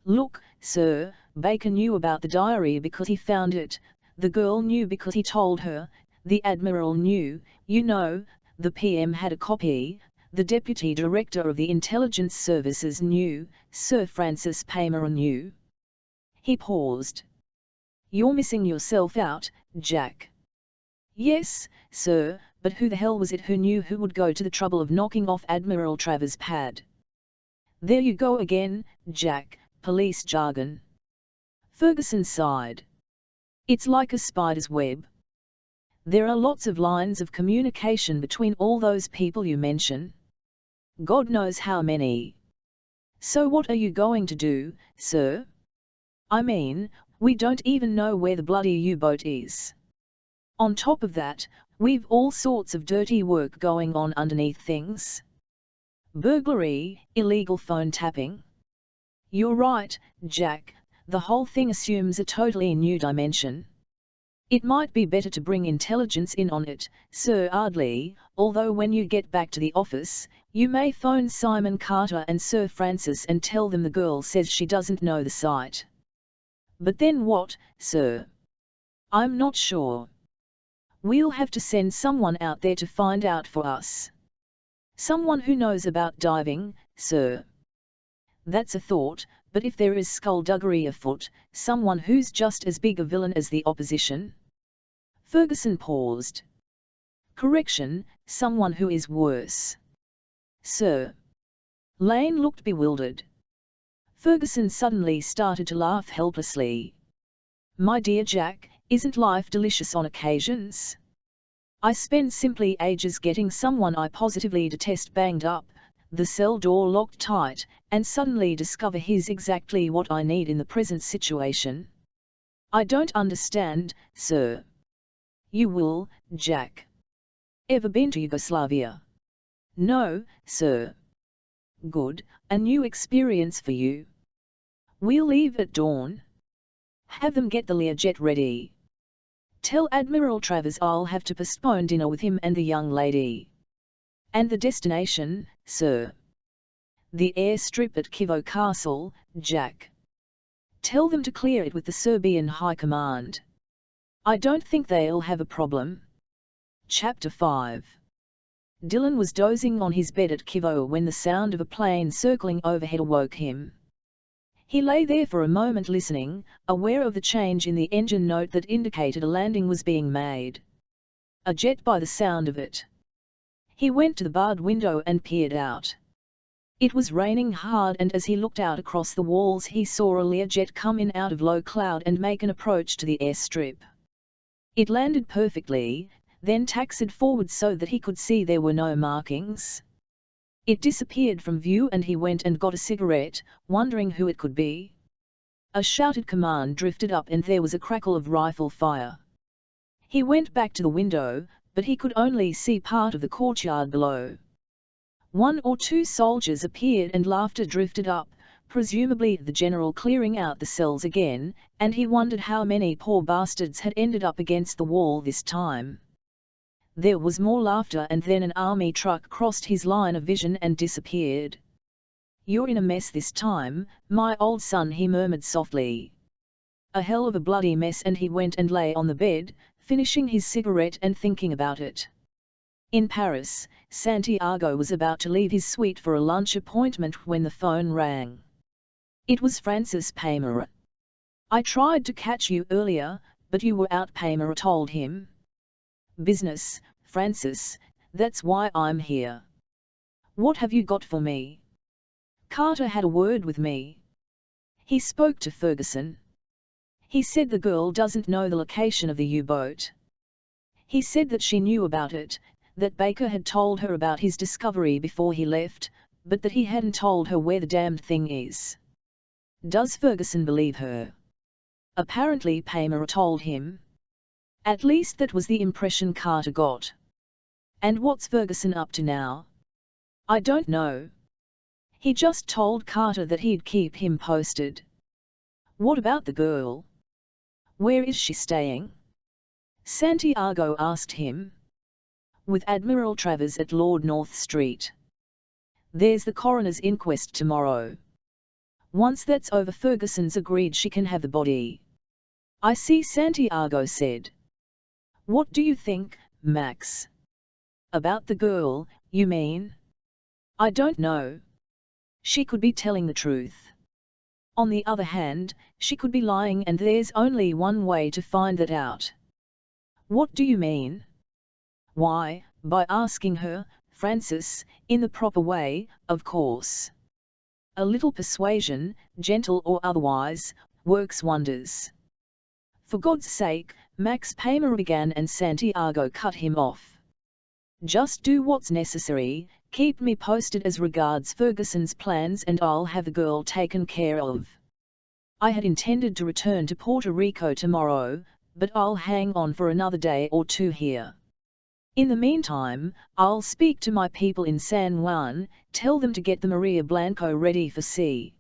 Look, sir, Baker knew about the diary because he found it, the girl knew because he told her, the Admiral knew, you know, the PM had a copy, the Deputy Director of the Intelligence Services knew, Sir Francis Paymer knew. He paused. You're missing yourself out, Jack. Yes, sir, but who the hell was it who knew who would go to the trouble of knocking off Admiral Travers' pad? There you go again, Jack, police jargon. Ferguson sighed. It's like a spider's web. There are lots of lines of communication between all those people you mention. God knows how many. So what are you going to do, sir? I mean, we don't even know where the bloody U-boat is. On top of that, we've all sorts of dirty work going on underneath things. Burglary, illegal phone tapping. You're right, Jack, the whole thing assumes a totally new dimension. It might be better to bring intelligence in on it, Sir Ardley, although when you get back to the office, you may phone Simon Carter and Sir Francis and tell them the girl says she doesn't know the site. But then what, sir? I'm not sure. We'll have to send someone out there to find out for us. Someone who knows about diving, sir. That's a thought, but if there is skullduggery afoot, someone who's just as big a villain as the opposition? Ferguson paused. Correction, someone who is worse. Sir. Lane looked bewildered. Ferguson suddenly started to laugh helplessly. My dear Jack, isn't life delicious on occasions? I spend simply ages getting someone I positively detest banged up, the cell door locked tight, and suddenly discover he's exactly what I need in the present situation. I don't understand, sir. You will, Jack. Ever been to Yugoslavia? No, sir. Good, a new experience for you. We'll leave at dawn. Have them get the Learjet ready. Tell Admiral Travers I'll have to postpone dinner with him and the young lady. And the destination, sir? The airstrip at Kivo Castle, Jack. Tell them to clear it with the Serbian High Command. I don't think they'll have a problem. Chapter 5. Dylan was dozing on his bed at Kivo when the sound of a plane circling overhead awoke him. He lay there for a moment listening, aware of the change in the engine note that indicated a landing was being made. A jet by the sound of it. He went to the barred window and peered out. It was raining hard, and as he looked out across the walls he saw a Learjet come in out of low cloud and make an approach to the airstrip. It landed perfectly, then taxied forward so that he could see there were no markings. It disappeared from view and he went and got a cigarette, wondering who it could be. A shouted command drifted up and there was a crackle of rifle fire. He went back to the window, but he could only see part of the courtyard below. 1 or 2 soldiers appeared and laughter drifted up, presumably the general clearing out the cells again, and he wondered how many poor bastards had ended up against the wall this time. There was more laughter and then an army truck crossed his line of vision and disappeared. You're in a mess this time, my old son, he murmured softly. A hell of a bloody mess, and he went and lay on the bed, finishing his cigarette and thinking about it. In Paris, Santiago was about to leave his suite for a lunch appointment when the phone rang. It was Francis Paymer. I tried to catch you earlier, but you were out, Paymer told him. Business, Francis, that's why I'm here. What have you got for me? Carter had a word with me. He spoke to Ferguson. He said the girl doesn't know the location of the U-boat. He said that she knew about it, that Baker had told her about his discovery before he left, but that he hadn't told her where the damned thing is. Does Ferguson believe her? Apparently, Paymer told him. At least that was the impression Carter got. And what's Ferguson up to now? I don't know. He just told Carter that he'd keep him posted. What about the girl? Where is she staying? Santiago asked him. With Admiral Travers at Lord North Street. There's the coroner's inquest tomorrow. Once that's over, Ferguson's agreed she can have the body. I see, Santiago said. What do you think, Max? About the girl, you mean? I don't know. She could be telling the truth. On the other hand, she could be lying, and there's only one way to find that out. What do you mean? Why, by asking her, Francis, in the proper way, of course. A little persuasion, gentle or otherwise, works wonders. For God's sake, Max, Paymer began, and Santiago cut him off. Just do what's necessary, keep me posted as regards Ferguson's plans, and I'll have the girl taken care of. I had intended to return to Puerto Rico tomorrow, but I'll hang on for another day or 2 here. In the meantime, I'll speak to my people in San Juan, tell them to get the Maria Blanco ready for sea.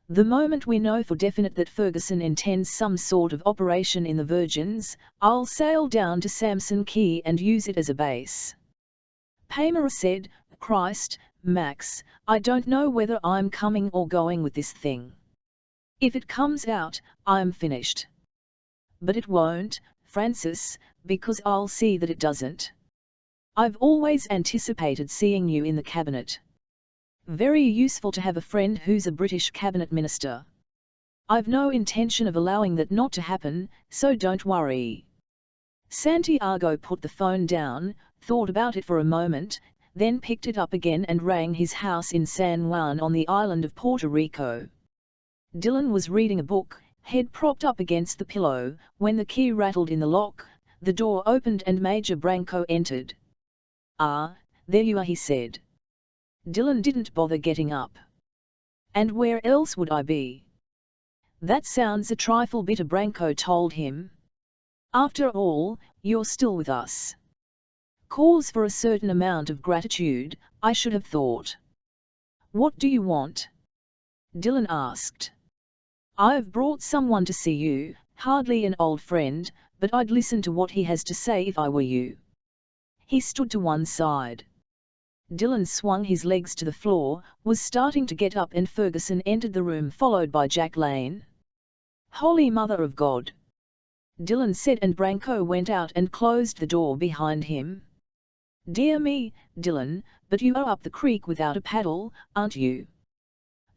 The moment we know for definite that Ferguson intends some sort of operation in the Virgins, I'll sail down to Samson Key and use it as a base." Pamela said, "Christ, Max, I don't know whether I'm coming or going with this thing. If it comes out, I'm finished." "But it won't, Francis, because I'll see that it doesn't. I've always anticipated seeing you in the cabinet. Very useful to have a friend who's a British cabinet minister. I've no intention of allowing that not to happen, so don't worry." Santiago put the phone down, thought about it for a moment, then picked it up again and rang his house in San Juan on the island of Puerto Rico. Dylan was reading a book, head propped up against the pillow, when the key rattled in the lock, the door opened and Major Branco entered. "Ah, there you are," he said. Dylan didn't bother getting up. "And where else would I be?" "That sounds a trifle bitter," Branco told him. "After all, you're still with us. Cause for a certain amount of gratitude, I should have thought." "What do you want?" Dylan asked. "I've brought someone to see you, hardly an old friend, but I'd listen to what he has to say if I were you." He stood to one side. Dylan swung his legs to the floor, was starting to get up and Ferguson entered the room followed by Jack Lane. "Holy Mother of God!" Dylan said, and Branco went out and closed the door behind him. "Dear me, Dylan, but you are up the creek without a paddle, aren't you?"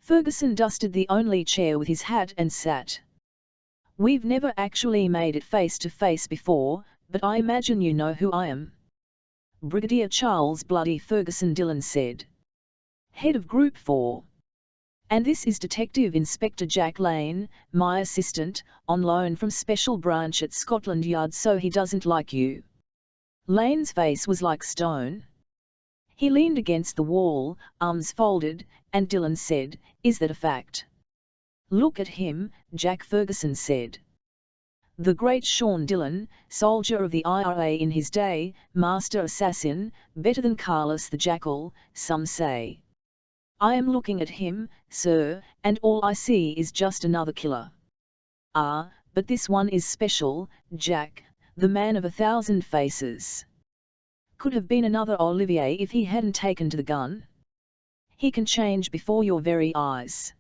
Ferguson dusted the only chair with his hat and sat. "We've never actually made it face to face before, but I imagine you know who I am." "Brigadier Charles Bloody Ferguson," Dylan said. "Head of Group 4. And this is Detective Inspector Jack Lane, my assistant, on loan from Special Branch at Scotland Yard, so he doesn't like you." Lane's face was like stone. He leaned against the wall, arms folded, and Dylan said, "Is that a fact?" "Look at him," Jack Ferguson said. "The great Sean Dylan, soldier of the IRA in his day, master assassin, better than Carlos the Jackal, some say. I am looking at him, sir, and all I see is just another killer." "Ah, but this one is special, Jack, the man of 1,000 faces. Could have been another Olivier if he hadn't taken to the gun. He can change before your very eyes.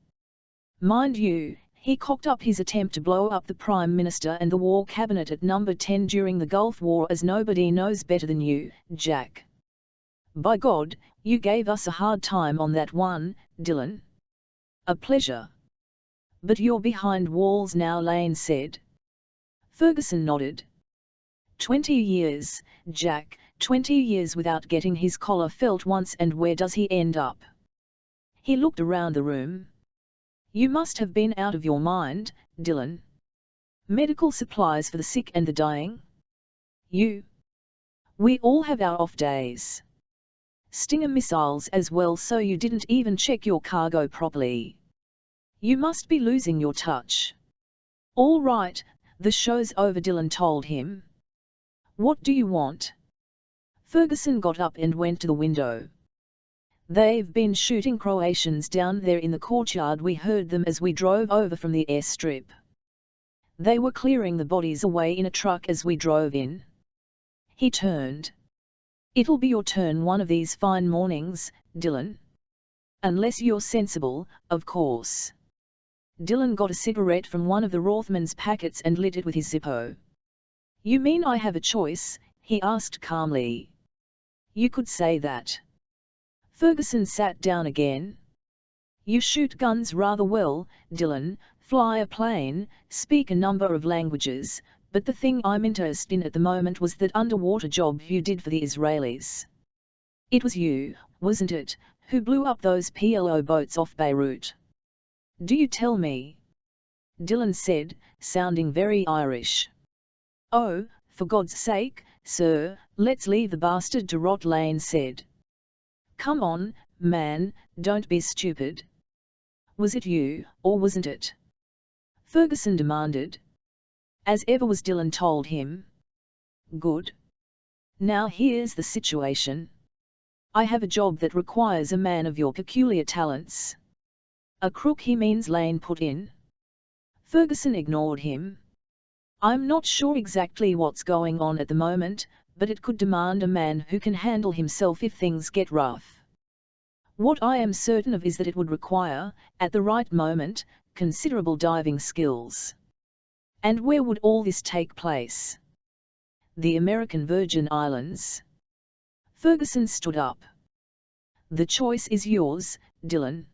Mind you, he cocked up his attempt to blow up the Prime Minister and the War Cabinet at Number 10 during the Gulf War, as nobody knows better than you, Jack. By God, you gave us a hard time on that one, Dylan." "A pleasure. But you're behind walls now," Lane said. Ferguson nodded. 20 years, Jack, 20 years without getting his collar felt once, and where does he end up?" He looked around the room. "You must have been out of your mind, Dylan. Medical supplies for the sick and the dying? We all have our off days. Stinger missiles as well, so you didn't even check your cargo properly. You must be losing your touch." "All right, the show's over," Dylan told him. "What do you want?" Ferguson got up and went to the window. "They've been shooting Croatians down there in the courtyard. We heard them as we drove over from the airstrip. They were clearing the bodies away in a truck as we drove in." He turned. "It'll be your turn one of these fine mornings, Dylan. Unless you're sensible, of course." Dylan got a cigarette from one of the Rothmans packets and lit it with his Zippo. "You mean I have a choice?" he asked calmly. "You could say that." Ferguson sat down again. "You shoot guns rather well, Dylan, fly a plane, speak a number of languages, but the thing I'm interested in at the moment was that underwater job you did for the Israelis. It was you, wasn't it, who blew up those PLO boats off Beirut?" "Do you tell me?" Dylan said, sounding very Irish. "Oh, for God's sake, sir, let's leave the bastard to rot," Lane said. "Come on, man, don't be stupid. Was it you, or wasn't it?" Ferguson demanded. "As ever was," Dylan told him. "Good. Now here's the situation. I have a job that requires a man of your peculiar talents. A crook he means, Lane put in. Ferguson ignored him. I'm not sure exactly what's going on at the moment, but it could demand a man who can handle himself if things get rough. What I am certain of is that it would require, at the right moment, considerable diving skills. And where would all this take place? The American Virgin Islands. Ferguson stood up. The choice is yours, Dillon.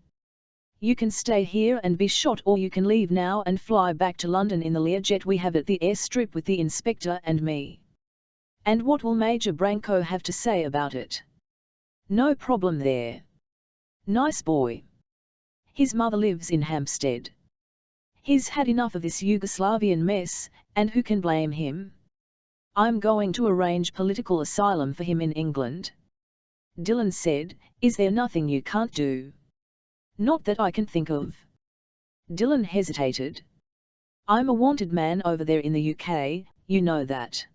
You can stay here and be shot, or you can leave now and fly back to London in the Learjet we have at the airstrip with the inspector and me. And what will Major Branco have to say about it? No problem there. Nice boy. His mother lives in Hampstead. He's had enough of this Yugoslavian mess, and who can blame him? I'm going to arrange political asylum for him in England. Dillon said, Is there nothing you can't do? Not that I can think of. Dillon hesitated. I'm a wanted man over there in the UK, you know that.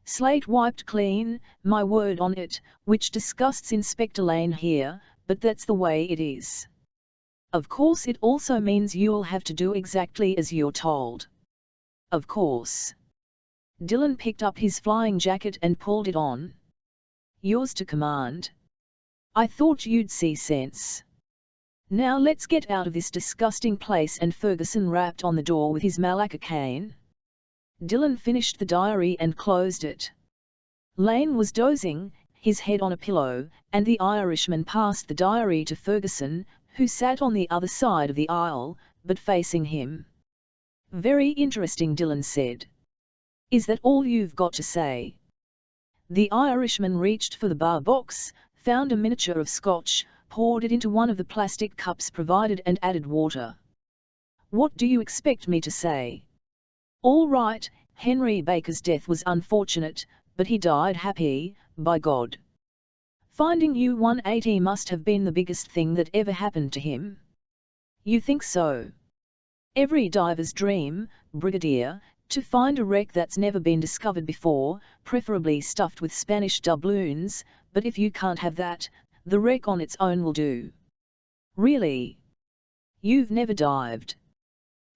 Slate wiped clean, my word on it, which disgusts Inspector Lane here, but that's the way it is. Of course it also means you'll have to do exactly as you're told. Of course. Dillon picked up his flying jacket and pulled it on. Yours to command. I thought you'd see sense. Now let's get out of this disgusting place, and Ferguson rapped on the door with his Malacca cane. Dillon finished the diary and closed it. Lane was dozing, his head on a pillow, and the Irishman passed the diary to Ferguson, who sat on the other side of the aisle, but facing him. Very interesting, Dillon said. Is that all you've got to say? The Irishman reached for the bar box, found a miniature of scotch, poured it into one of the plastic cups provided and added water. What do you expect me to say? All right, Henry Baker's death was unfortunate, but he died happy, by God. Finding U-180 must have been the biggest thing that ever happened to him. You think so? Every diver's dream, Brigadier, to find a wreck that's never been discovered before, preferably stuffed with Spanish doubloons, but if you can't have that, the wreck on its own will do. Really? You've never dived?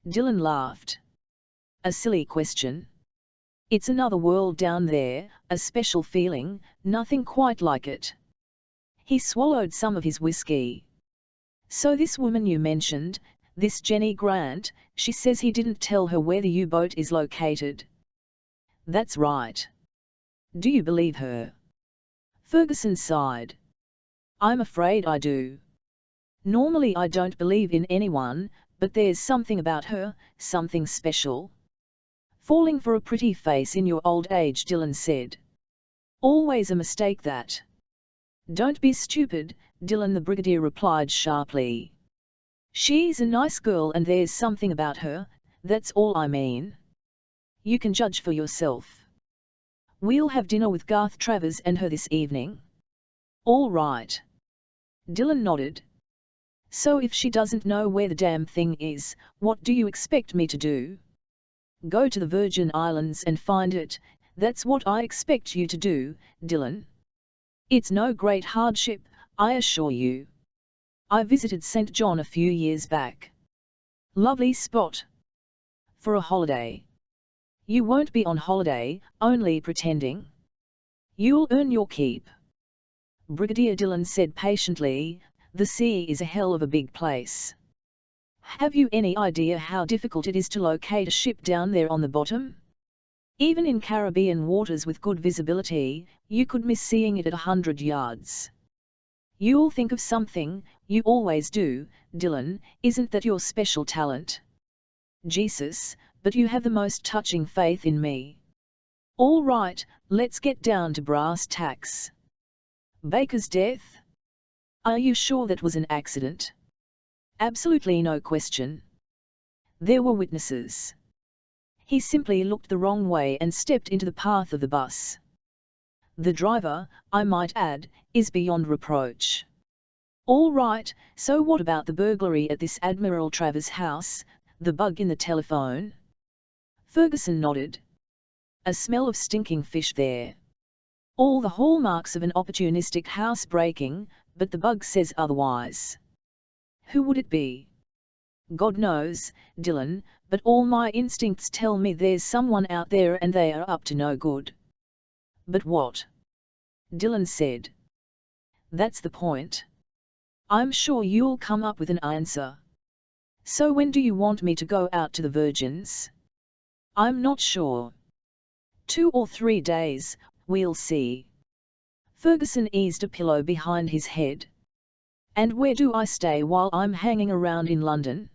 Dillon laughed. A silly question. It's another world down there, a special feeling, nothing quite like it. He swallowed some of his whiskey. So this woman you mentioned, this Jenny Grant, she says he didn't tell her where the U-boat is located. That's right. Do you believe her? Ferguson sighed. I'm afraid I do. Normally I don't believe in anyone, but there's something about her, something special. Falling for a pretty face in your old age, Dillon said. Always a mistake that. Don't be stupid, Dillon, the Brigadier replied sharply. She's a nice girl and there's something about her, that's all I mean. You can judge for yourself. We'll have dinner with Garth Travers and her this evening. All right. Dillon nodded. So if she doesn't know where the damn thing is, what do you expect me to do? Go to the Virgin Islands and find it, that's what I expect you to do, Dillon. It's no great hardship, I assure you. I visited St. John a few years back. Lovely spot. For a holiday. You won't be on holiday, only pretending. You'll earn your keep. Brigadier Dillon said patiently, the sea is a hell of a big place. Have you any idea how difficult it is to locate a ship down there on the bottom? Even in Caribbean waters with good visibility, you could miss seeing it at 100 yards. You'll think of something, you always do, Dillon, isn't that your special talent? Jesus, but you have the most touching faith in me. All right, let's get down to brass tacks. Baker's death? Are you sure that was an accident? Absolutely no question. There were witnesses. He simply looked the wrong way and stepped into the path of the bus. The driver, I might add, is beyond reproach. All right, so what about the burglary at this Admiral Travers house, the bug in the telephone? Ferguson nodded. A smell of stinking fish there. All the hallmarks of an opportunistic housebreaking, but the bug says otherwise. Who would it be? God knows, Dylan, but all my instincts tell me there's someone out there and they are up to no good. But what? Dylan said. That's the point. I'm sure you'll come up with an answer. So when do you want me to go out to the Virgins? I'm not sure. 2 or 3 days, we'll see. Ferguson eased a pillow behind his head. And where do I stay while I'm hanging around in London?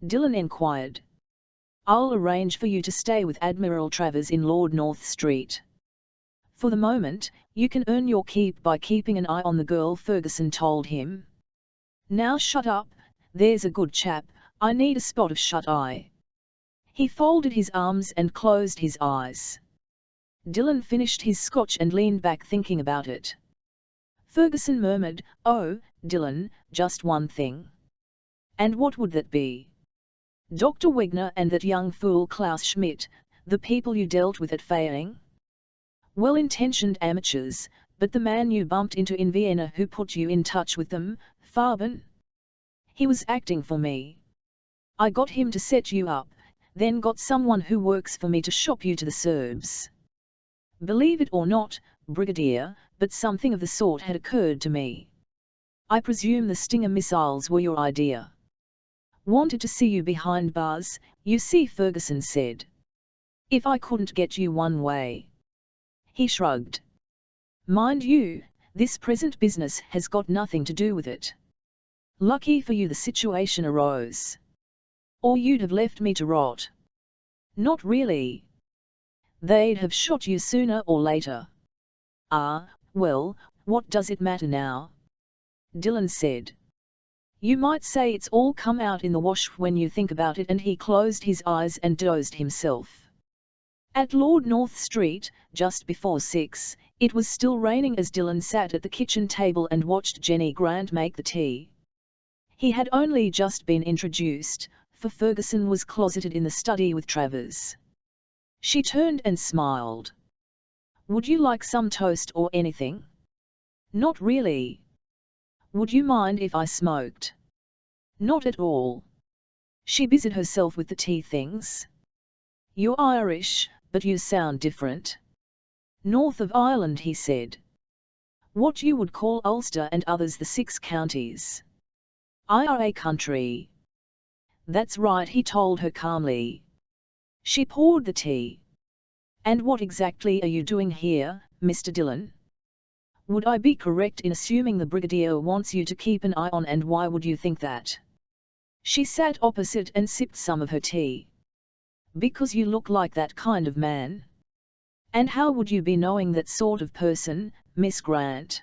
Dylan enquired. I'll arrange for you to stay with Admiral Travers in Lord North Street. For the moment, you can earn your keep by keeping an eye on the girl, Ferguson told him. Now shut up, there's a good chap, I need a spot of shut-eye. He folded his arms and closed his eyes. Dylan finished his scotch and leaned back thinking about it. Ferguson murmured, "Oh, Dylan, just one thing." "And what would that be?" "Dr. Wegner and that young fool Klaus Schmidt, the people you dealt with at Fairing?" "Well-intentioned amateurs, but the man you bumped into in Vienna who put you in touch with them, Farben? He was acting for me. I got him to set you up, then got someone who works for me to shop you to the Serbs. Believe it or not, Brigadier, but something of the sort had occurred to me. I presume the Stinger missiles were your idea." "Wanted to see you behind bars, you see," Ferguson said. "If I couldn't get you one way." He shrugged. "Mind you, this present business has got nothing to do with it. Lucky for you the situation arose. Or you'd have left me to rot." "Not really. They'd have shot you sooner or later." "Ah, well, what does it matter now?" Dylan said. "You might say it's all come out in the wash when you think about it," and he closed his eyes and dozed himself. At Lord North Street, just before 6, it was still raining as Dylan sat at the kitchen table and watched Jenny Grant make the tea. He had only just been introduced, for Ferguson was closeted in the study with Travers. She turned and smiled. "Would you like some toast or anything?" "Not really." "Would you mind if I smoked?" "Not at all." She busied herself with the tea things. "You're Irish, but you sound different." "North of Ireland," he said. "What you would call Ulster and others the 6 counties. IRA country." "That's right," he told her calmly. She poured the tea. "And what exactly are you doing here, Mr. Dylan? Would I be correct in assuming the Brigadier wants you to keep an eye on, and why would you think that?" She sat opposite and sipped some of her tea. "Because you look like that kind of man." "And how would you be knowing that sort of person, Miss Grant?"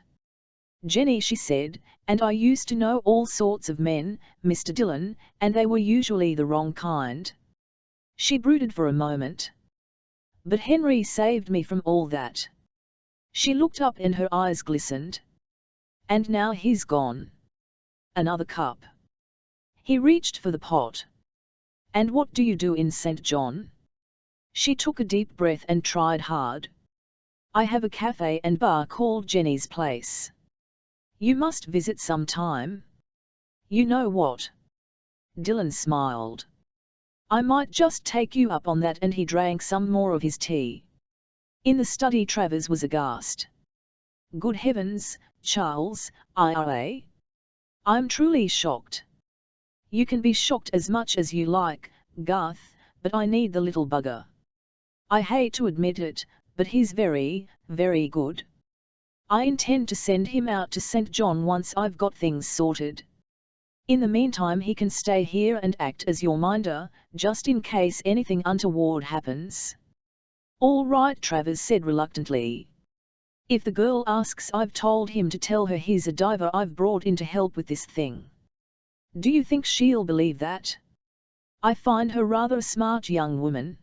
"Jenny," she said, "and I used to know all sorts of men, Mr. Dylan, and they were usually the wrong kind." She brooded for a moment. "But Henry saved me from all that." She looked up and her eyes glistened. "And now he's gone." "Another cup." He reached for the pot. "And what do you do in St. John?" She took a deep breath and tried hard. "I have a cafe and bar called Jenny's Place. You must visit some time." "You know what?" Dylan smiled. "I might just take you up on that," and he drank some more of his tea. In the study Travers was aghast. "Good heavens, Charles, IRA? I'm truly shocked." "You can be shocked as much as you like, Garth, but I need the little bugger. I hate to admit it, but he's very, very good. I intend to send him out to St. John once I've got things sorted. In the meantime he can stay here and act as your minder, just in case anything untoward happens." "All right," Travers said reluctantly. "If the girl asks, I've told him to tell her he's a diver I've brought in to help with this thing." "Do you think she'll believe that?" "I find her rather a smart young woman."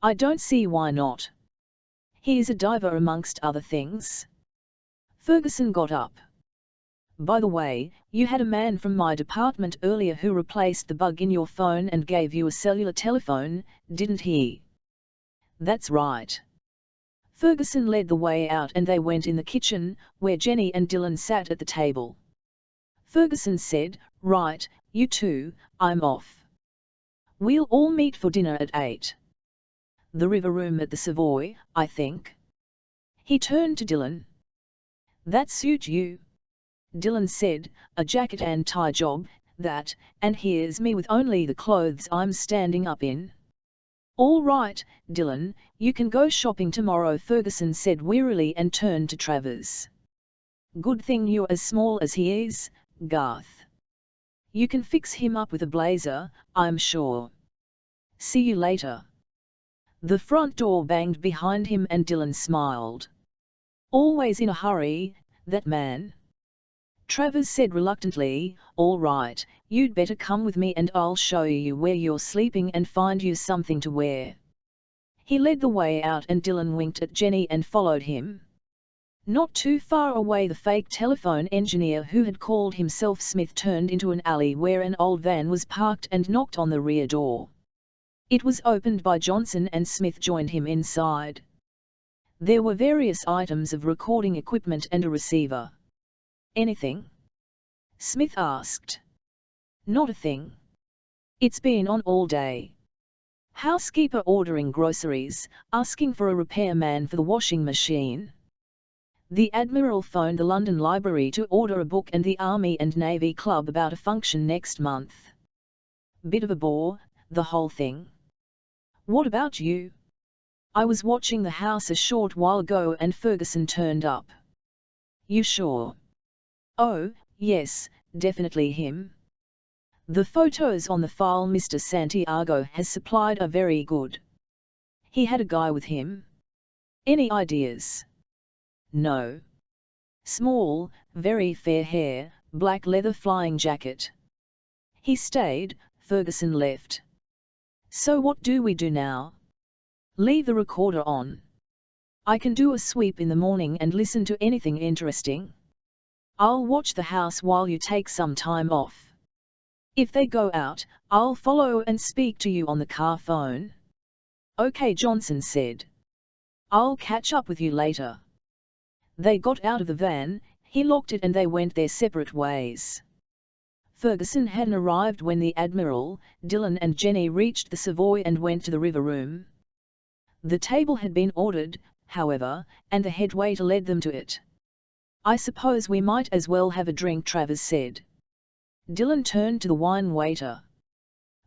"I don't see why not. He is a diver amongst other things." Ferguson got up. "By the way, you had a man from my department earlier who replaced the bug in your phone and gave you a cellular telephone, didn't he?" "That's right." Ferguson led the way out and they went in the kitchen, where Jenny and Dylan sat at the table. Ferguson said, "Right, You too, I'm off. We'll all meet for dinner at 8. The River Room at the Savoy, I think. He turned to Dylan. That suit you? Dylan said, a jacket and tie job, that, and here's me with only the clothes I'm standing up in. All right, Dylan, you can go shopping tomorrow, Ferguson said wearily and turned to Travers. Good thing you're as small as he is, Garth. You can fix him up with a blazer, I'm sure. See you later. The front door banged behind him and Dylan smiled. Always in a hurry, that man. Travers said reluctantly, all right, you'd better come with me and I'll show you where you're sleeping and find you something to wear. He led the way out and Dylan winked at Jenny and followed him. Not too far away, the fake telephone engineer who had called himself Smith turned into an alley where an old van was parked and knocked on the rear door. It was opened by Johnson and Smith joined him inside. There were various items of recording equipment and a receiver. Anything? Smith asked. Not a thing. It's been on all day. Housekeeper ordering groceries, asking for a repairman for the washing machine. The Admiral phoned the London Library to order a book and the Army and Navy Club about a function next month. Bit of a bore, the whole thing. What about you? I was watching the house a short while ago and Ferguson turned up. You sure? Oh, yes, definitely him. The photos on the file Mr. Santiago has supplied are very good. He had a guy with him. Any ideas? No. Small, very fair hair, black leather flying jacket. He stayed, Ferguson left. So what do we do now? Leave the recorder on. I can do a sweep in the morning and listen to anything interesting. I'll watch the house while you take some time off. If they go out, I'll follow and speak to you on the car phone. Okay, Johnson said. I'll catch up with you later. They got out of the van, he locked it and they went their separate ways. Ferguson hadn't arrived when the Admiral, Dylan and Jenny reached the Savoy and went to the River Room. The table had been ordered, however, and the head waiter led them to it. I suppose we might as well have a drink, Travers said. Dylan turned to the wine waiter.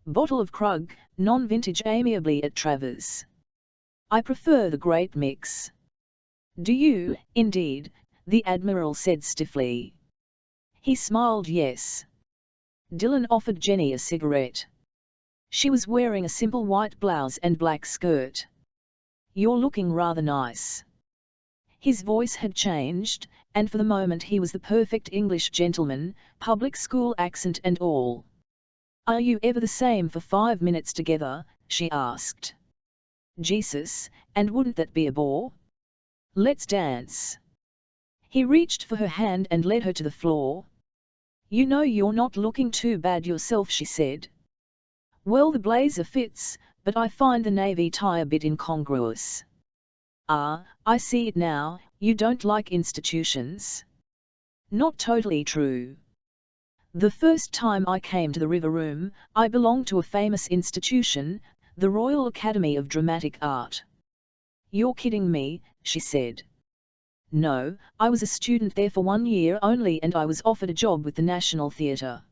Bottle of Krug, non-vintage, amiably at Travers. I prefer the Great Mix. Do you, indeed? The Admiral said stiffly. He smiled yes. Dylan offered Jenny a cigarette. She was wearing a simple white blouse and black skirt. You're looking rather nice. His voice had changed, and for the moment he was the perfect English gentleman, public school accent and all. Are you ever the same for 5 minutes together? She asked. Jesus, and wouldn't that be a bore? Let's dance. He reached for her hand and led her to the floor. You know you're not looking too bad yourself, she said. Well, the blazer fits, but I find the navy tie a bit incongruous. Ah, I see it now, you don't like institutions. Not totally true. The first time I came to the River Room, I belonged to a famous institution, the Royal Academy of Dramatic Art. You're kidding me, she said. No, I was a student there for 1 year only and I was offered a job with the National Theatre.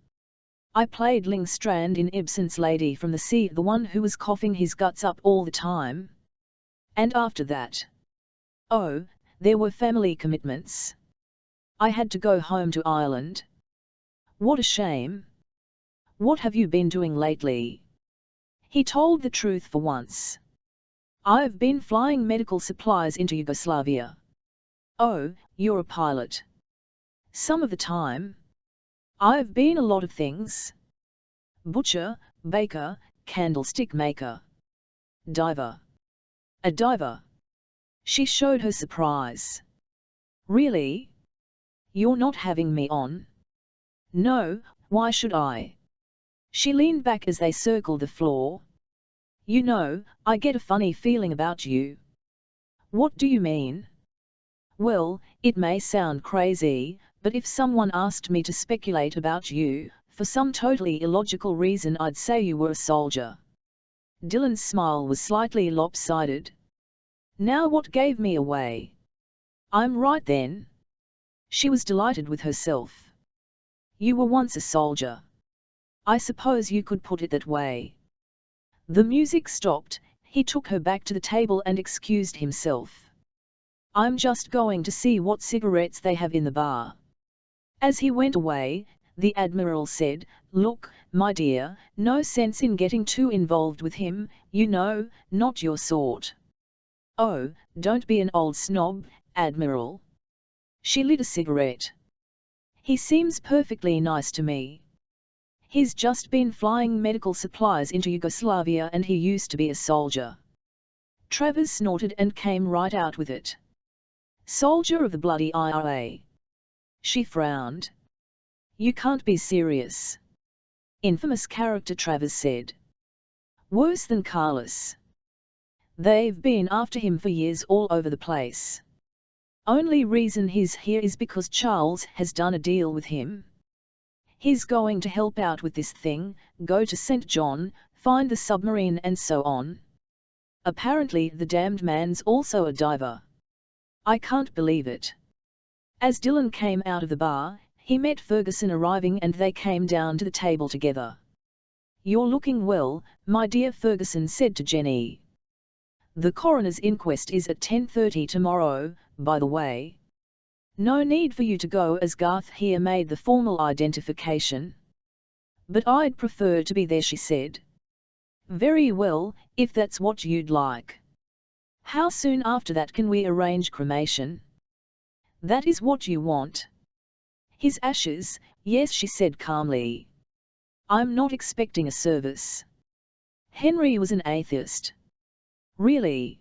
I played Lyngstrand in Ibsen's Lady from the Sea, the one who was coughing his guts up all the time. And after that? Oh, there were family commitments. I had to go home to Ireland. What a shame. What have you been doing lately? He told the truth for once. I've been flying medical supplies into Yugoslavia. Oh, you're a pilot. Some of the time. I've been a lot of things. Butcher, baker, candlestick maker. Diver. A diver. She showed her surprise. Really? You're not having me on? No, why should I? She leaned back as they circled the floor. You know, I get a funny feeling about you. What do you mean? Well, it may sound crazy, but if someone asked me to speculate about you, For some totally illogical reason I'd say you were a soldier. Dylan's smile was slightly lopsided. Now what gave me away? I'm right then. She was delighted with herself. You were once a soldier. I suppose you could put it that way. The music stopped, he took her back to the table and excused himself. I'm just going to see what cigarettes they have in the bar. As he went away, the Admiral said, Look, my dear, no sense in getting too involved with him, you know, not your sort. Oh, don't be an old snob, Admiral. She lit a cigarette. He seems perfectly nice to me. He's just been flying medical supplies into Yugoslavia and he used to be a soldier. Travers snorted and came right out with it. Soldier of the bloody IRA. She frowned. You can't be serious. Infamous character, Travers said. Worse than Carlos. They've been after him for years all over the place. Only reason he's here is because Charles has done a deal with him. He's going to help out with this thing, go to St. John, find the submarine and so on. Apparently the damned man's also a diver. I can't believe it. As Dylan came out of the bar, he met Ferguson arriving and they came down to the table together. You're looking well, my dear, Ferguson said to Jenny. The coroner's inquest is at 10:30 tomorrow, by the way. No need for you to go, as Garth here made the formal identification. But I'd prefer to be there, she said. Very well, if that's what you'd like. How soon after that can we arrange cremation? That is what you want. His ashes, yes, she said calmly. I'm not expecting a service. Henry was an atheist. Really?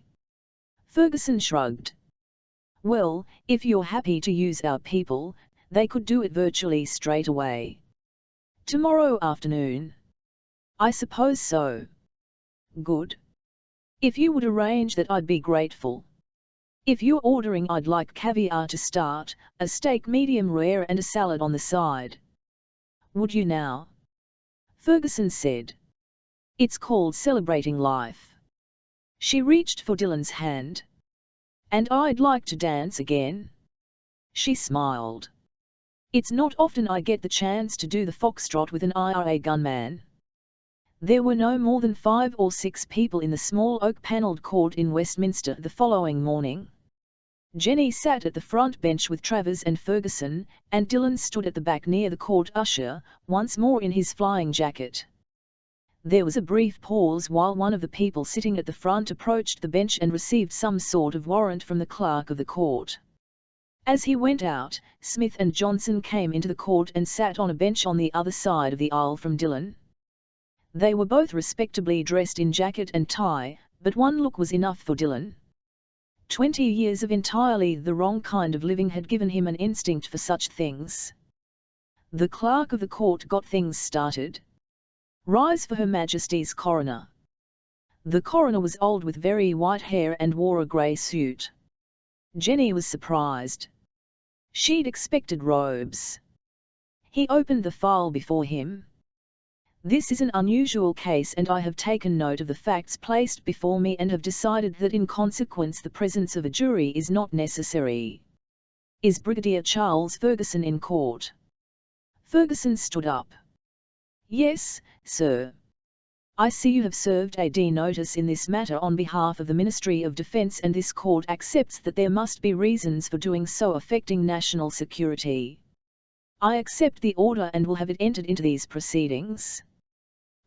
Ferguson shrugged. Well, if you're happy to use our people, they could do it virtually straight away. Tomorrow afternoon? I suppose so. Good. If you would arrange that, I'd be grateful. If you're ordering, I'd like caviar to start, a steak medium rare and a salad on the side. Would you now? Ferguson said. It's called celebrating life. She reached for Dylan's hand. And I'd like to dance again. She smiled. It's not often I get the chance to do the foxtrot with an IRA gunman. There were no more than 5 or 6 people in the small oak-panelled court in Westminster the following morning. Jenny sat at the front bench with Travers and Ferguson, and Dylan stood at the back near the court usher, once more in his flying jacket. There was a brief pause while one of the people sitting at the front approached the bench and received some sort of warrant from the clerk of the court. As he went out, Smith and Johnson came into the court and sat on a bench on the other side of the aisle from Dylan. They were both respectably dressed in jacket and tie, but one look was enough for Dylan. 20 years of entirely the wrong kind of living had given him an instinct for such things. The clerk of the court got things started. Rise for Her Majesty's coroner. The coroner was old with very white hair and wore a grey suit. Jenny was surprised. She'd expected robes. He opened the file before him. This is an unusual case and I have taken note of the facts placed before me and have decided that in consequence the presence of a jury is not necessary. Is Brigadier Charles Ferguson in court? Ferguson stood up. Yes, sir. I see you have served a notice in this matter on behalf of the Ministry of Defence, and this court accepts that there must be reasons for doing so affecting national security. I accept the order and will have it entered into these proceedings.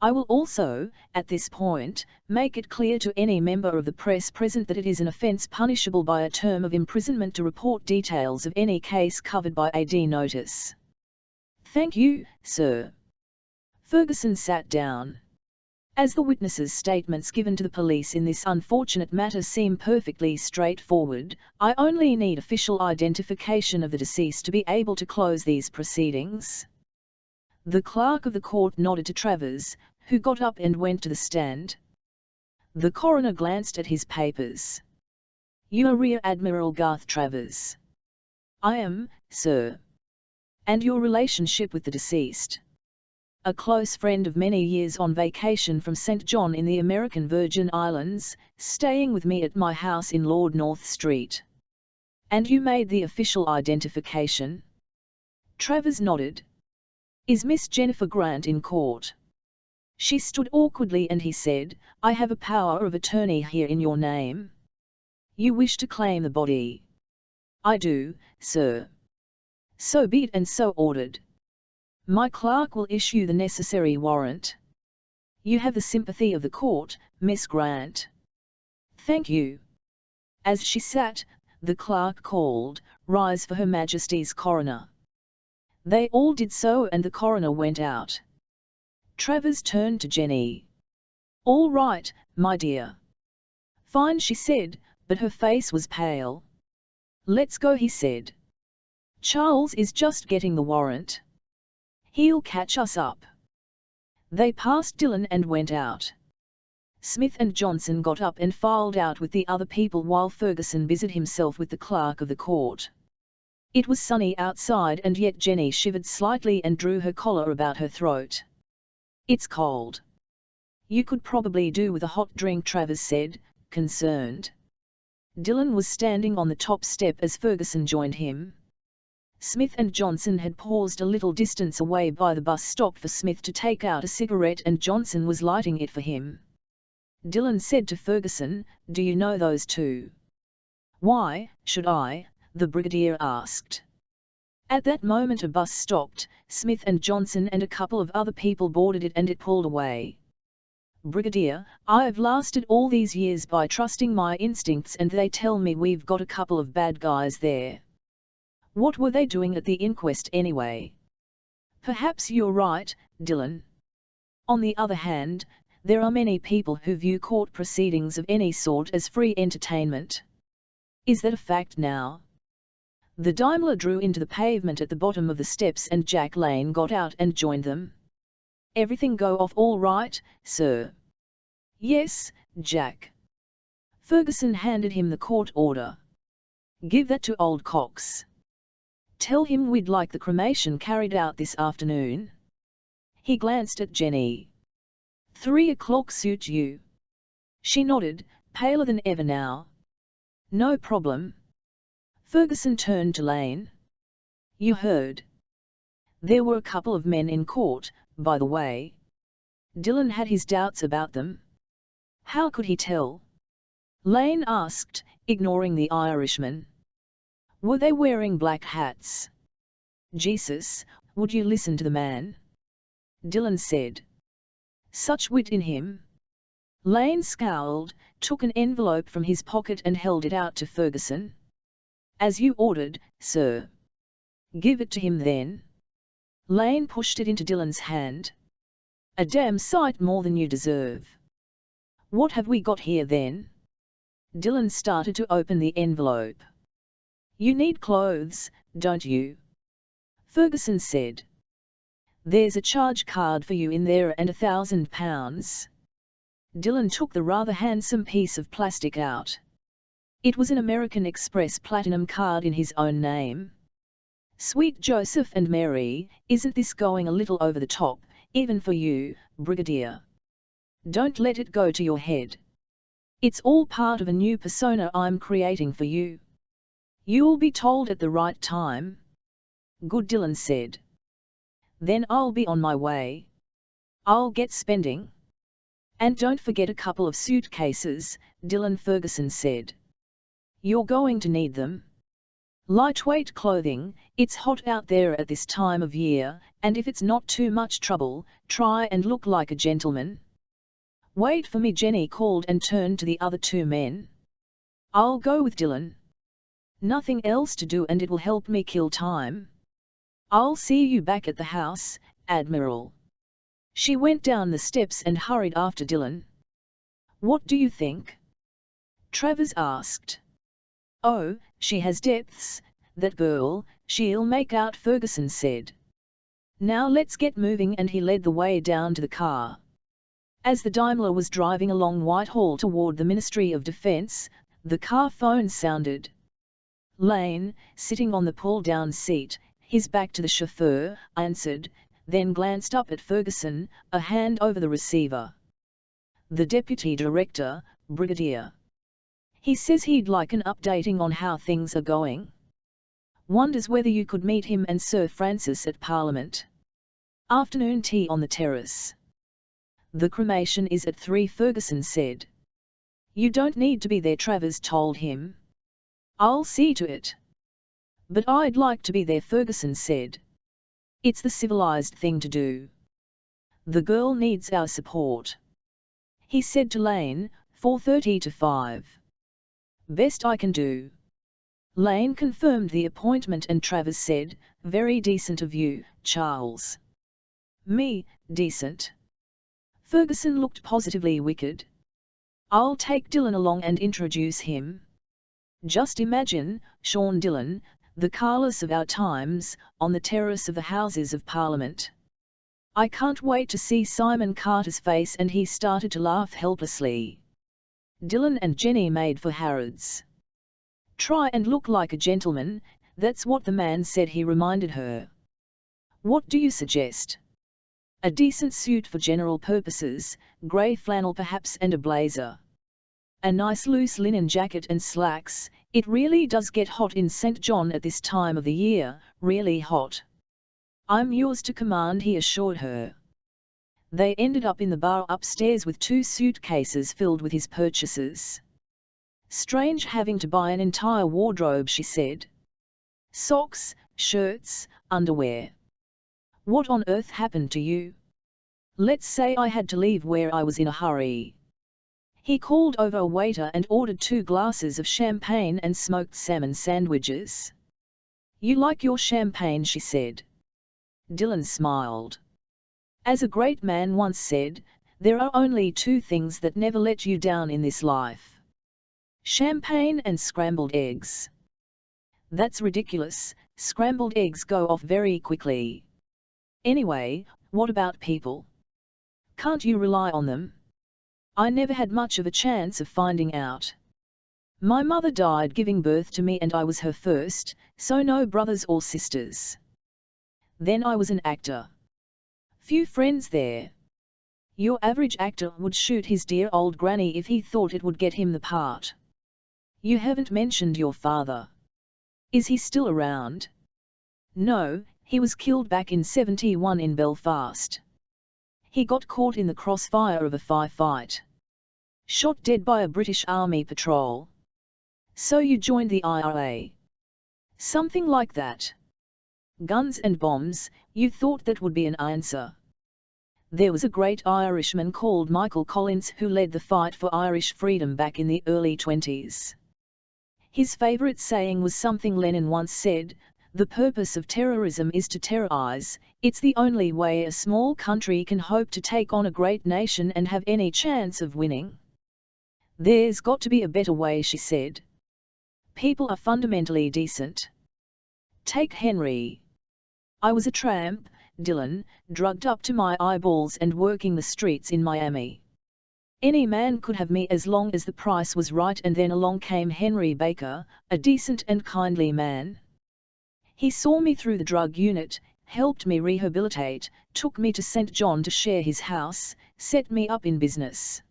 I will also, at this point, make it clear to any member of the press present that it is an offence punishable by a term of imprisonment to report details of any case covered by a notice. Thank you, sir. Ferguson sat down. As the witnesses' statements given to the police in this unfortunate matter seem perfectly straightforward, I only need official identification of the deceased to be able to close these proceedings. The clerk of the court nodded to Travers, who got up and went to the stand. The coroner glanced at his papers. You are Rear Admiral Garth Travers. I am, sir. And your relationship with the deceased? a close friend of many years on vacation from St. John in the American Virgin Islands, staying with me at my house in Lord North Street. And you made the official identification? Travers nodded. Is Miss Jennifer Grant in court? She stood awkwardly and he said, I have a power of attorney here in your name. You wish to claim the body? I do, sir. So be it and so ordered. My clerk will issue the necessary warrant. You have the sympathy of the court, Miss Grant. Thank you. As she sat, the clerk called, Rise for Her Majesty's coroner. They all did so and the coroner went out. Travers turned to Jenny. All right, my dear. Fine, she said, but her face was pale. Let's go, he said. Charles is just getting the warrant. He'll catch us up. They passed Dillon and went out. Smith and Johnson got up and filed out with the other people while Ferguson busied himself with the clerk of the court. It was sunny outside and yet Jenny shivered slightly and drew her collar about her throat. It's cold. You could probably do with a hot drink, Travers said, concerned. Dillon was standing on the top step as Ferguson joined him. Smith and Johnson had paused a little distance away by the bus stop for Smith to take out a cigarette and Johnson was lighting it for him. Dillon said to Ferguson, Do you know those two? Why should I? The Brigadier asked. At that moment a bus stopped, Smith and Johnson and a couple of other people boarded it and it pulled away. Brigadier, I've lasted all these years by trusting my instincts and they tell me we've got a couple of bad guys there. What were they doing at the inquest anyway? Perhaps you're right, Dillon. On the other hand, there are many people who view court proceedings of any sort as free entertainment. Is that a fact now? The Daimler drew into the pavement at the bottom of the steps and Jack Lane got out and joined them. Everything go off all right, sir? Yes, Jack. Ferguson handed him the court order. Give that to old Cox. Tell him we'd like the cremation carried out this afternoon. He glanced at Jenny. 3 o'clock suit you? She nodded, paler than ever now. No problem. Ferguson turned to Lane. You heard. There were a couple of men in court, by the way. Dillon had his doubts about them. How could he tell? Lane asked, ignoring the Irishman. Were they wearing black hats? Jesus, would you listen to the man? Dillon said. Such wit in him. Lane scowled, took an envelope from his pocket and held it out to Ferguson. As you ordered, sir. Give it to him then. Lane pushed it into Dillon's hand. A damn sight more than you deserve. What have we got here then? Dillon started to open the envelope. You need clothes, don't you? Ferguson said. There's a charge card for you in there and £1,000. Dillon took the rather handsome piece of plastic out. It was an American Express Platinum card in his own name. Sweet Joseph and Mary, isn't this going a little over the top, even for you, Brigadier? Don't let it go to your head. It's all part of a new persona I'm creating for you. You'll be told at the right time. Good, Dillon said. Then I'll be on my way. I'll get spending. And don't forget a couple of suitcases, Dillon, Ferguson said. You're going to need them. Lightweight clothing, it's hot out there at this time of year, and if it's not too much trouble, try and look like a gentleman. Wait for me, Jenny called and turned to the other two men. I'll go with Dillon. Nothing else to do and it will help me kill time. I'll see you back at the house, Admiral. She went down the steps and hurried after Dillon. What do you think? Travers asked. Oh, she has depths, that girl, she'll make out, Ferguson said. Now let's get moving, and he led the way down to the car. As the Daimler was driving along Whitehall toward the Ministry of Defence, the car phone sounded. Lane, sitting on the pull-down seat, his back to the chauffeur, answered. then glanced up at Ferguson, a hand over the receiver. "The Deputy Director, Brigadier. He says he'd like an updating on how things are going. Wonders whether you could meet him and Sir Francis at Parliament. Afternoon tea on the terrace." "The cremation is at 3, Ferguson said. "You don't need to be there," Travers told him. "I'll see to it." "But I'd like to be there," Ferguson said. "It's the civilized thing to do. The girl needs our support." He said to Lane, 4:30 to 5. "Best I can do." Lane confirmed the appointment and Travers said, "Very decent of you, Charles." "Me, decent?" Ferguson looked positively wicked. "I'll take Dillon along and introduce him. Just imagine, Sean Dillon, the Carlos of our times, on the terrace of the Houses of Parliament. I can't wait to see Simon Carter's face," and he started to laugh helplessly. Dillon and Jenny made for Harrods. "Try and look like a gentleman, that's what the man said," he reminded her. "What do you suggest?" "A decent suit for general purposes, grey flannel perhaps and a blazer. A nice loose linen jacket and slacks. It really does get hot in St. John at this time of the year, really hot." "I'm yours to command," he assured her. They ended up in the bar upstairs with 2 suitcases filled with his purchases. "Strange having to buy an entire wardrobe," she said. "Socks, shirts, underwear. What on earth happened to you?" "Let's say I had to leave where I was in a hurry." He called over a waiter and ordered 2 glasses of champagne and smoked salmon sandwiches. "You like your champagne?" she said. Dillon smiled. "As a great man once said, there are only 2 things that never let you down in this life: champagne and scrambled eggs." "That's ridiculous, scrambled eggs go off very quickly. Anyway, what about people? Can't you rely on them?" "I never had much of a chance of finding out. My mother died giving birth to me and I was her first, so no brothers or sisters. Then I was an actor. Few friends there. Your average actor would shoot his dear old granny if he thought it would get him the part." "You haven't mentioned your father. Is he still around?" "No, he was killed back in '71 in Belfast. He got caught in the crossfire of a firefight. Shot dead by a British Army patrol." "So you joined the IRA?" "Something like that." "Guns and bombs, you thought that would be an answer." There was a great Irishman called Michael Collins who led the fight for Irish freedom back in the early 20s. His favourite saying was something Lenin once said: "The purpose of terrorism is to terrorize. It's the only way a small country can hope to take on a great nation and have any chance of winning." "There's got to be a better way," she said. "People are fundamentally decent. Take Henry. I was a tramp, Dillon, drugged up to my eyeballs and working the streets in Miami. Any man could have me as long as the price was right, and then along came Henry Baker, a decent and kindly man. He saw me through the drug unit, helped me rehabilitate, took me to St. John to share his house, set me up in business."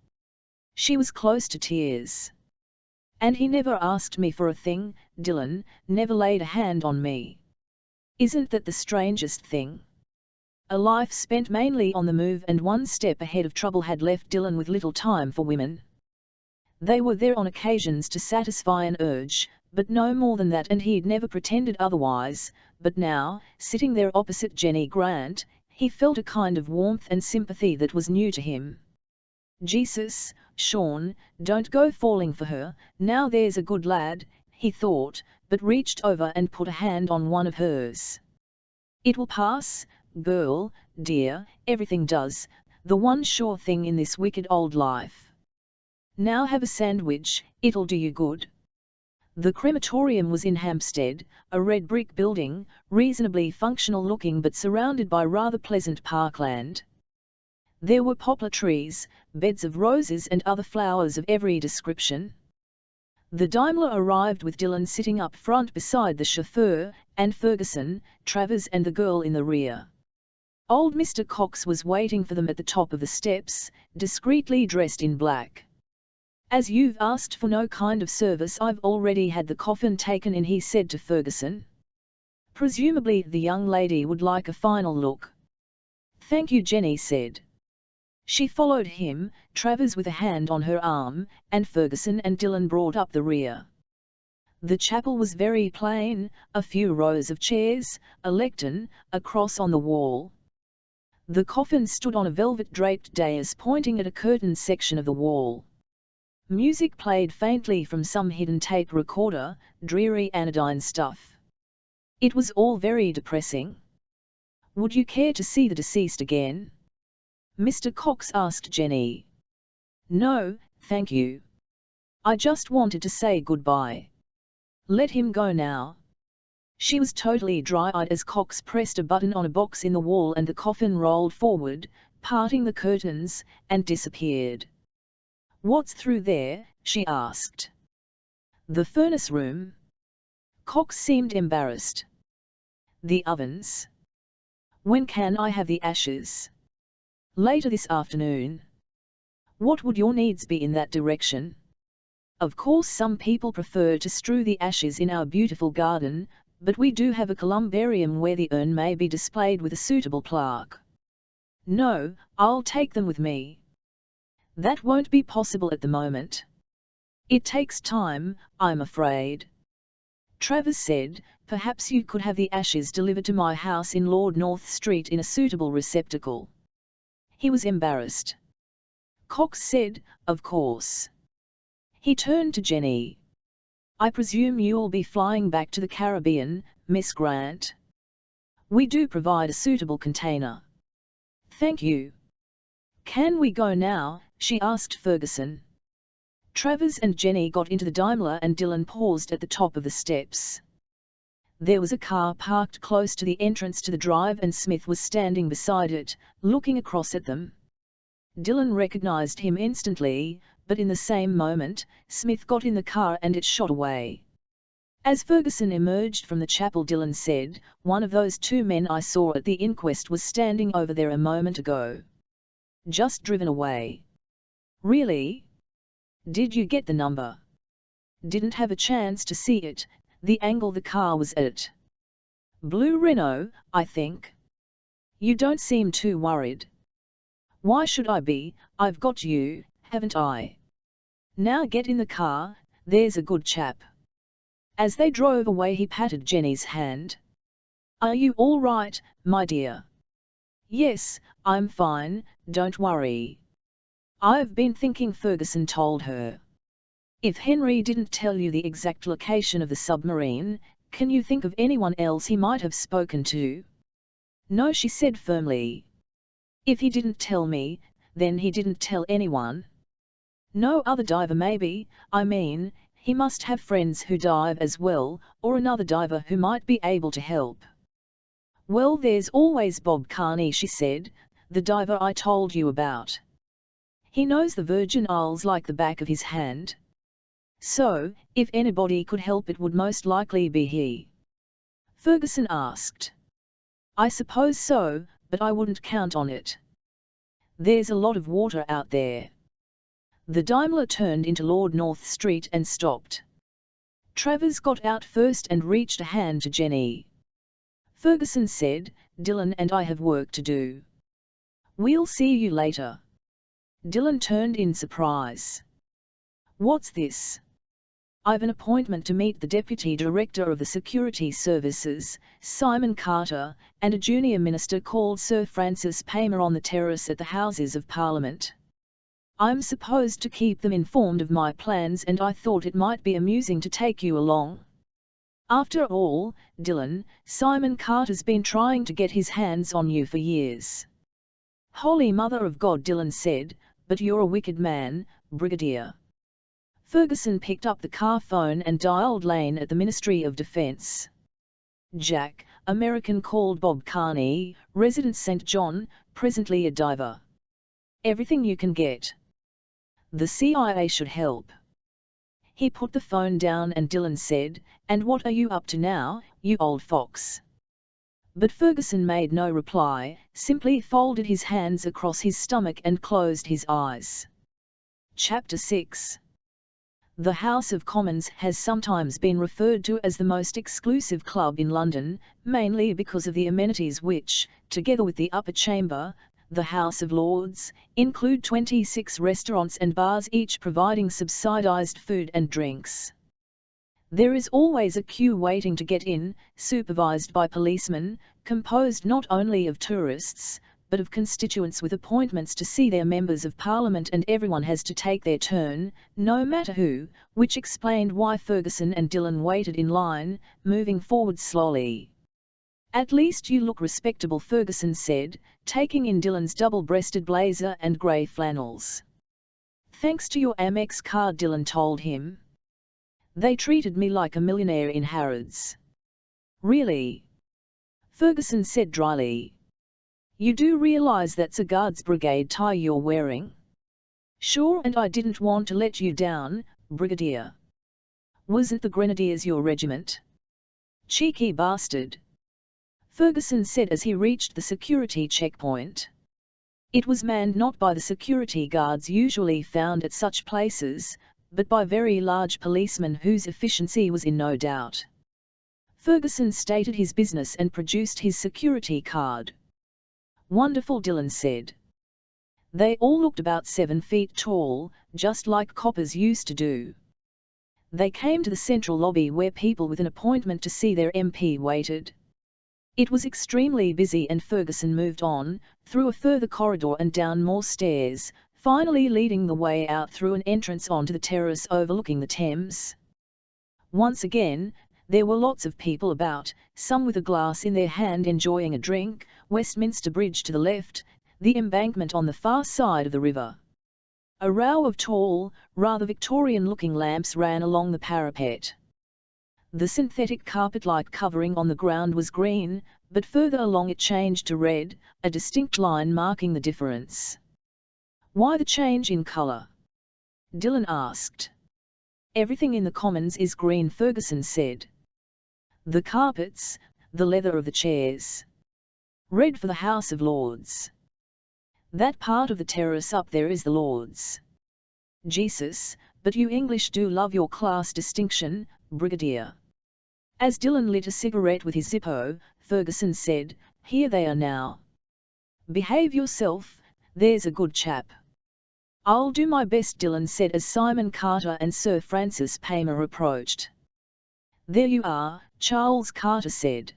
She was close to tears. "And he never asked me for a thing, Dillon, never laid a hand on me. Isn't that the strangest thing?" A life spent mainly on the move and one step ahead of trouble had left Dillon with little time for women. They were there on occasions to satisfy an urge, but no more than that, and he'd never pretended otherwise. But now, sitting there opposite Jenny Grant, he felt a kind of warmth and sympathy that was new to him. "Jesus, Sean, don't go falling for her, now there's a good lad," he thought, but reached over and put a hand on one of hers. "It will pass, girl, dear, everything does, the one sure thing in this wicked old life. Now have a sandwich, it'll do you good." The crematorium was in Hampstead, a red brick building, reasonably functional looking but surrounded by rather pleasant parkland. There were poplar trees, beds of roses and other flowers of every description. The Daimler arrived with Dillon sitting up front beside the chauffeur, and Ferguson, Travers and the girl in the rear. Old Mr. Cox was waiting for them at the top of the steps, discreetly dressed in black. "As you've asked for no kind of service, I've already had the coffin taken in," he said to Ferguson. "Presumably the young lady would like a final look." "Thank you," Jenny said. She followed him, Travers with a hand on her arm, and Ferguson and Dylan brought up the rear. The chapel was very plain, a few rows of chairs, a lectern, a cross on the wall. The coffin stood on a velvet-draped dais pointing at a curtained section of the wall. Music played faintly from some hidden tape recorder, dreary anodyne stuff. It was all very depressing. "Would you care to see the deceased again?" Mr. Cox asked Jenny. "No, thank you. I just wanted to say goodbye. Let him go now." She was totally dry-eyed as Cox pressed a button on a box in the wall and the coffin rolled forward, parting the curtains, and disappeared. "What's through there?" she asked. "The furnace room." Cox seemed embarrassed. "The ovens." "When can I have the ashes?" "Later this afternoon." "What would your needs be in that direction?" "Of course some people prefer to strew the ashes in our beautiful garden, but we do have a columbarium where the urn may be displayed with a suitable plaque." "No, I'll take them with me." "That won't be possible at the moment. It takes time, I'm afraid." Travers said, "Perhaps you could have the ashes delivered to my house in Lord North Street in a suitable receptacle." He was embarrassed. Cox said, "Of course." He turned to Jenny. "I presume you'll be flying back to the Caribbean, Miss Grant?" "We do provide a suitable container." "Thank you." "Can we go now?" she asked Ferguson. Travers and Jenny got into the Daimler and Dylan paused at the top of the steps. There was a car parked close to the entrance to the drive and Smith was standing beside it, looking across at them. Dylan recognized him instantly, but in the same moment, Smith got in the car and it shot away. As Ferguson emerged from the chapel, Dylan said, "One of those two men I saw at the inquest was standing over there a moment ago. Just driven away." "Really? Did you get the number?" "Didn't have a chance to see it, the angle the car was at." "Blue Renault, I think." "You don't seem too worried." "Why should I be? I've got you, haven't I? Now get in the car, there's a good chap." As they drove away he patted Jenny's hand. "Are you all right, my dear?" "Yes, I'm fine, don't worry." "I've been thinking," Ferguson told her. "If Henry didn't tell you the exact location of the submarine, can you think of anyone else he might have spoken to?" "No," she said firmly. "If he didn't tell me, then he didn't tell anyone." "No other diver maybe? I mean, he must have friends who dive as well, or another diver who might be able to help." "Well, there's always Bob Carney," she said, "the diver I told you about. He knows the Virgin Isles like the back of his hand. So, if anybody could help it would most likely be he." Ferguson asked. "I suppose so, but I wouldn't count on it. There's a lot of water out there." The Daimler turned into Lord North Street and stopped. Travers got out first and reached a hand to Jenny. Ferguson said, "Dylan and I have work to do. We'll see you later." Dylan turned in surprise. "What's this?" "I've an appointment to meet the Deputy Director of the Security Services, Simon Carter, and a junior minister called Sir Francis Palmer on the terrace at the Houses of Parliament. I'm supposed to keep them informed of my plans and I thought it might be amusing to take you along." "After all, Dylan, Simon Carter's been trying to get his hands on you for years." "Holy Mother of God," Dylan said, "but you're a wicked man, Brigadier." Ferguson picked up the car phone and dialed Lane at the Ministry of Defense. "Jack, American called Bob Carney, resident St. John, presently a diver. Everything you can get. The CIA should help." He put the phone down and Dylan said, "And what are you up to now, you old fox?" But Ferguson made no reply, simply folded his hands across his stomach and closed his eyes. Chapter 6. The House of Commons has sometimes been referred to as the most exclusive club in London, mainly because of the amenities which, together with the upper chamber, the House of Lords, include 26 restaurants and bars, each providing subsidised food and drinks. There is always a queue waiting to get in, supervised by policemen, composed not only of tourists, but of constituents with appointments to see their members of Parliament, and everyone has to take their turn, no matter who, which explained why Ferguson and Dillon waited in line, moving forward slowly. "At least you look respectable," Ferguson said, taking in Dillon's double-breasted blazer and grey flannels. "Thanks to your Amex card," Dillon told him. "They treated me like a millionaire in Harrods." "Really?" Ferguson said dryly. "You do realise that's a Guards Brigade tie you're wearing?" "Sure, and I didn't want to let you down, Brigadier." "Wasn't the Grenadiers your regiment?" "Cheeky bastard," Ferguson said as he reached the security checkpoint. It was manned not by the security guards usually found at such places, but by very large policemen whose efficiency was in no doubt. Ferguson stated his business and produced his security card. "Wonderful," Dillon said. They all looked about 7 feet tall, just like coppers used to do. They came to the central lobby where people with an appointment to see their MP waited. It was extremely busy, and Ferguson moved on, through a further corridor and down more stairs, finally leading the way out through an entrance onto the terrace overlooking the Thames. Once again, there were lots of people about, some with a glass in their hand enjoying a drink, Westminster Bridge to the left, the embankment on the far side of the river. A row of tall, rather Victorian-looking lamps ran along the parapet. The synthetic carpet-like covering on the ground was green, but further along it changed to red, a distinct line marking the difference. "Why the change in colour?" Dillon asked. "Everything in the Commons is green," Ferguson said. "The carpets, the leather of the chairs." "Red for the House of Lords." "That part of the terrace up there is the Lords." "Jesus, but you English do love your class distinction, Brigadier." As Dillon lit a cigarette with his Zippo, Ferguson said, "Here they are now. Behave yourself, there's a good chap." "I'll do my best," Dillon said as Simon Carter and Sir Francis Palmer approached. "There you are," Charles Carter said.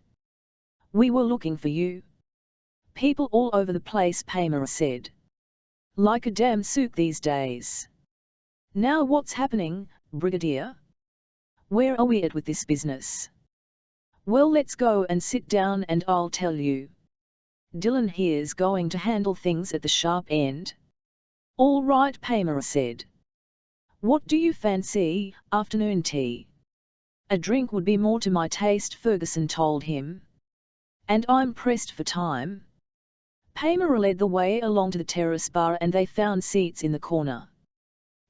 "We were looking for you." "People all over the place," Palmer said. "Like a damn souk these days." "Now what's happening, Brigadier? Where are we at with this business?" "Well, let's go and sit down and I'll tell you. Dillon here's going to handle things at the sharp end." "All right," Palmer said. "What do you fancy, afternoon tea?" "A drink would be more to my taste," Ferguson told him. "And I'm pressed for time." Palmer led the way along to the terrace bar and they found seats in the corner.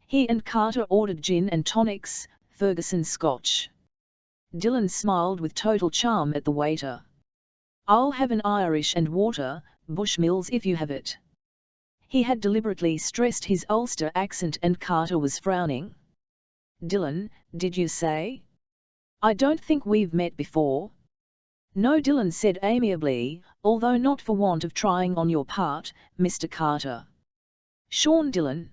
He and Carter ordered gin and tonics, Ferguson scotch. Dillon smiled with total charm at the waiter. "I'll have an Irish and water, Bushmills if you have it." He had deliberately stressed his Ulster accent and Carter was frowning. "Dillon, did you say? I don't think we've met before." "No," Dillon said amiably, "although not for want of trying on your part, Mr. Carter." "Sean Dillon."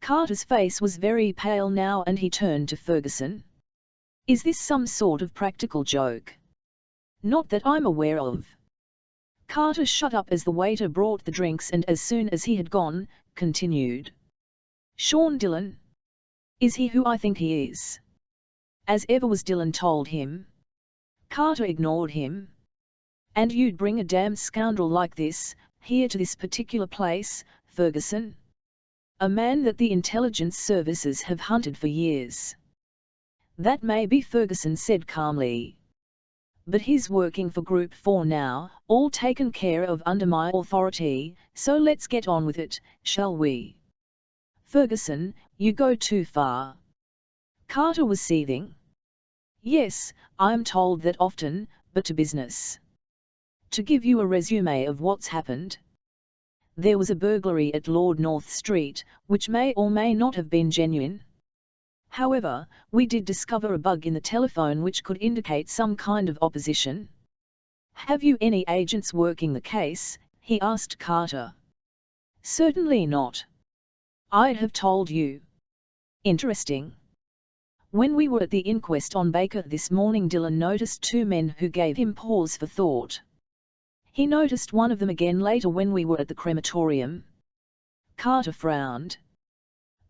Carter's face was very pale now and he turned to Ferguson. "Is this some sort of practical joke?" "Not that I'm aware of." Carter shut up as the waiter brought the drinks and as soon as he had gone, continued. "Sean Dillon? Is he who I think he is?" "As ever was," Dillon told him. Carter ignored him. "And you'd bring a damn scoundrel like this, here to this particular place, Ferguson? A man that the intelligence services have hunted for years." "That may be," Ferguson said calmly. "But he's working for Group 4 now, all taken care of under my authority, so let's get on with it, shall we?" "Ferguson, you go too far." Carter was seething. "Yes, I'm told that often, but to business." To give you a resume of what's happened. There was a burglary at Lord North Street, which may or may not have been genuine. However, we did discover a bug in the telephone which could indicate some kind of opposition. Have you any agents working the case? He asked Carter. Certainly not. I'd have told you. Interesting. When we were at the inquest on Baker this morning, Dillon noticed two men who gave him pause for thought. He noticed one of them again later when we were at the crematorium. Carter frowned.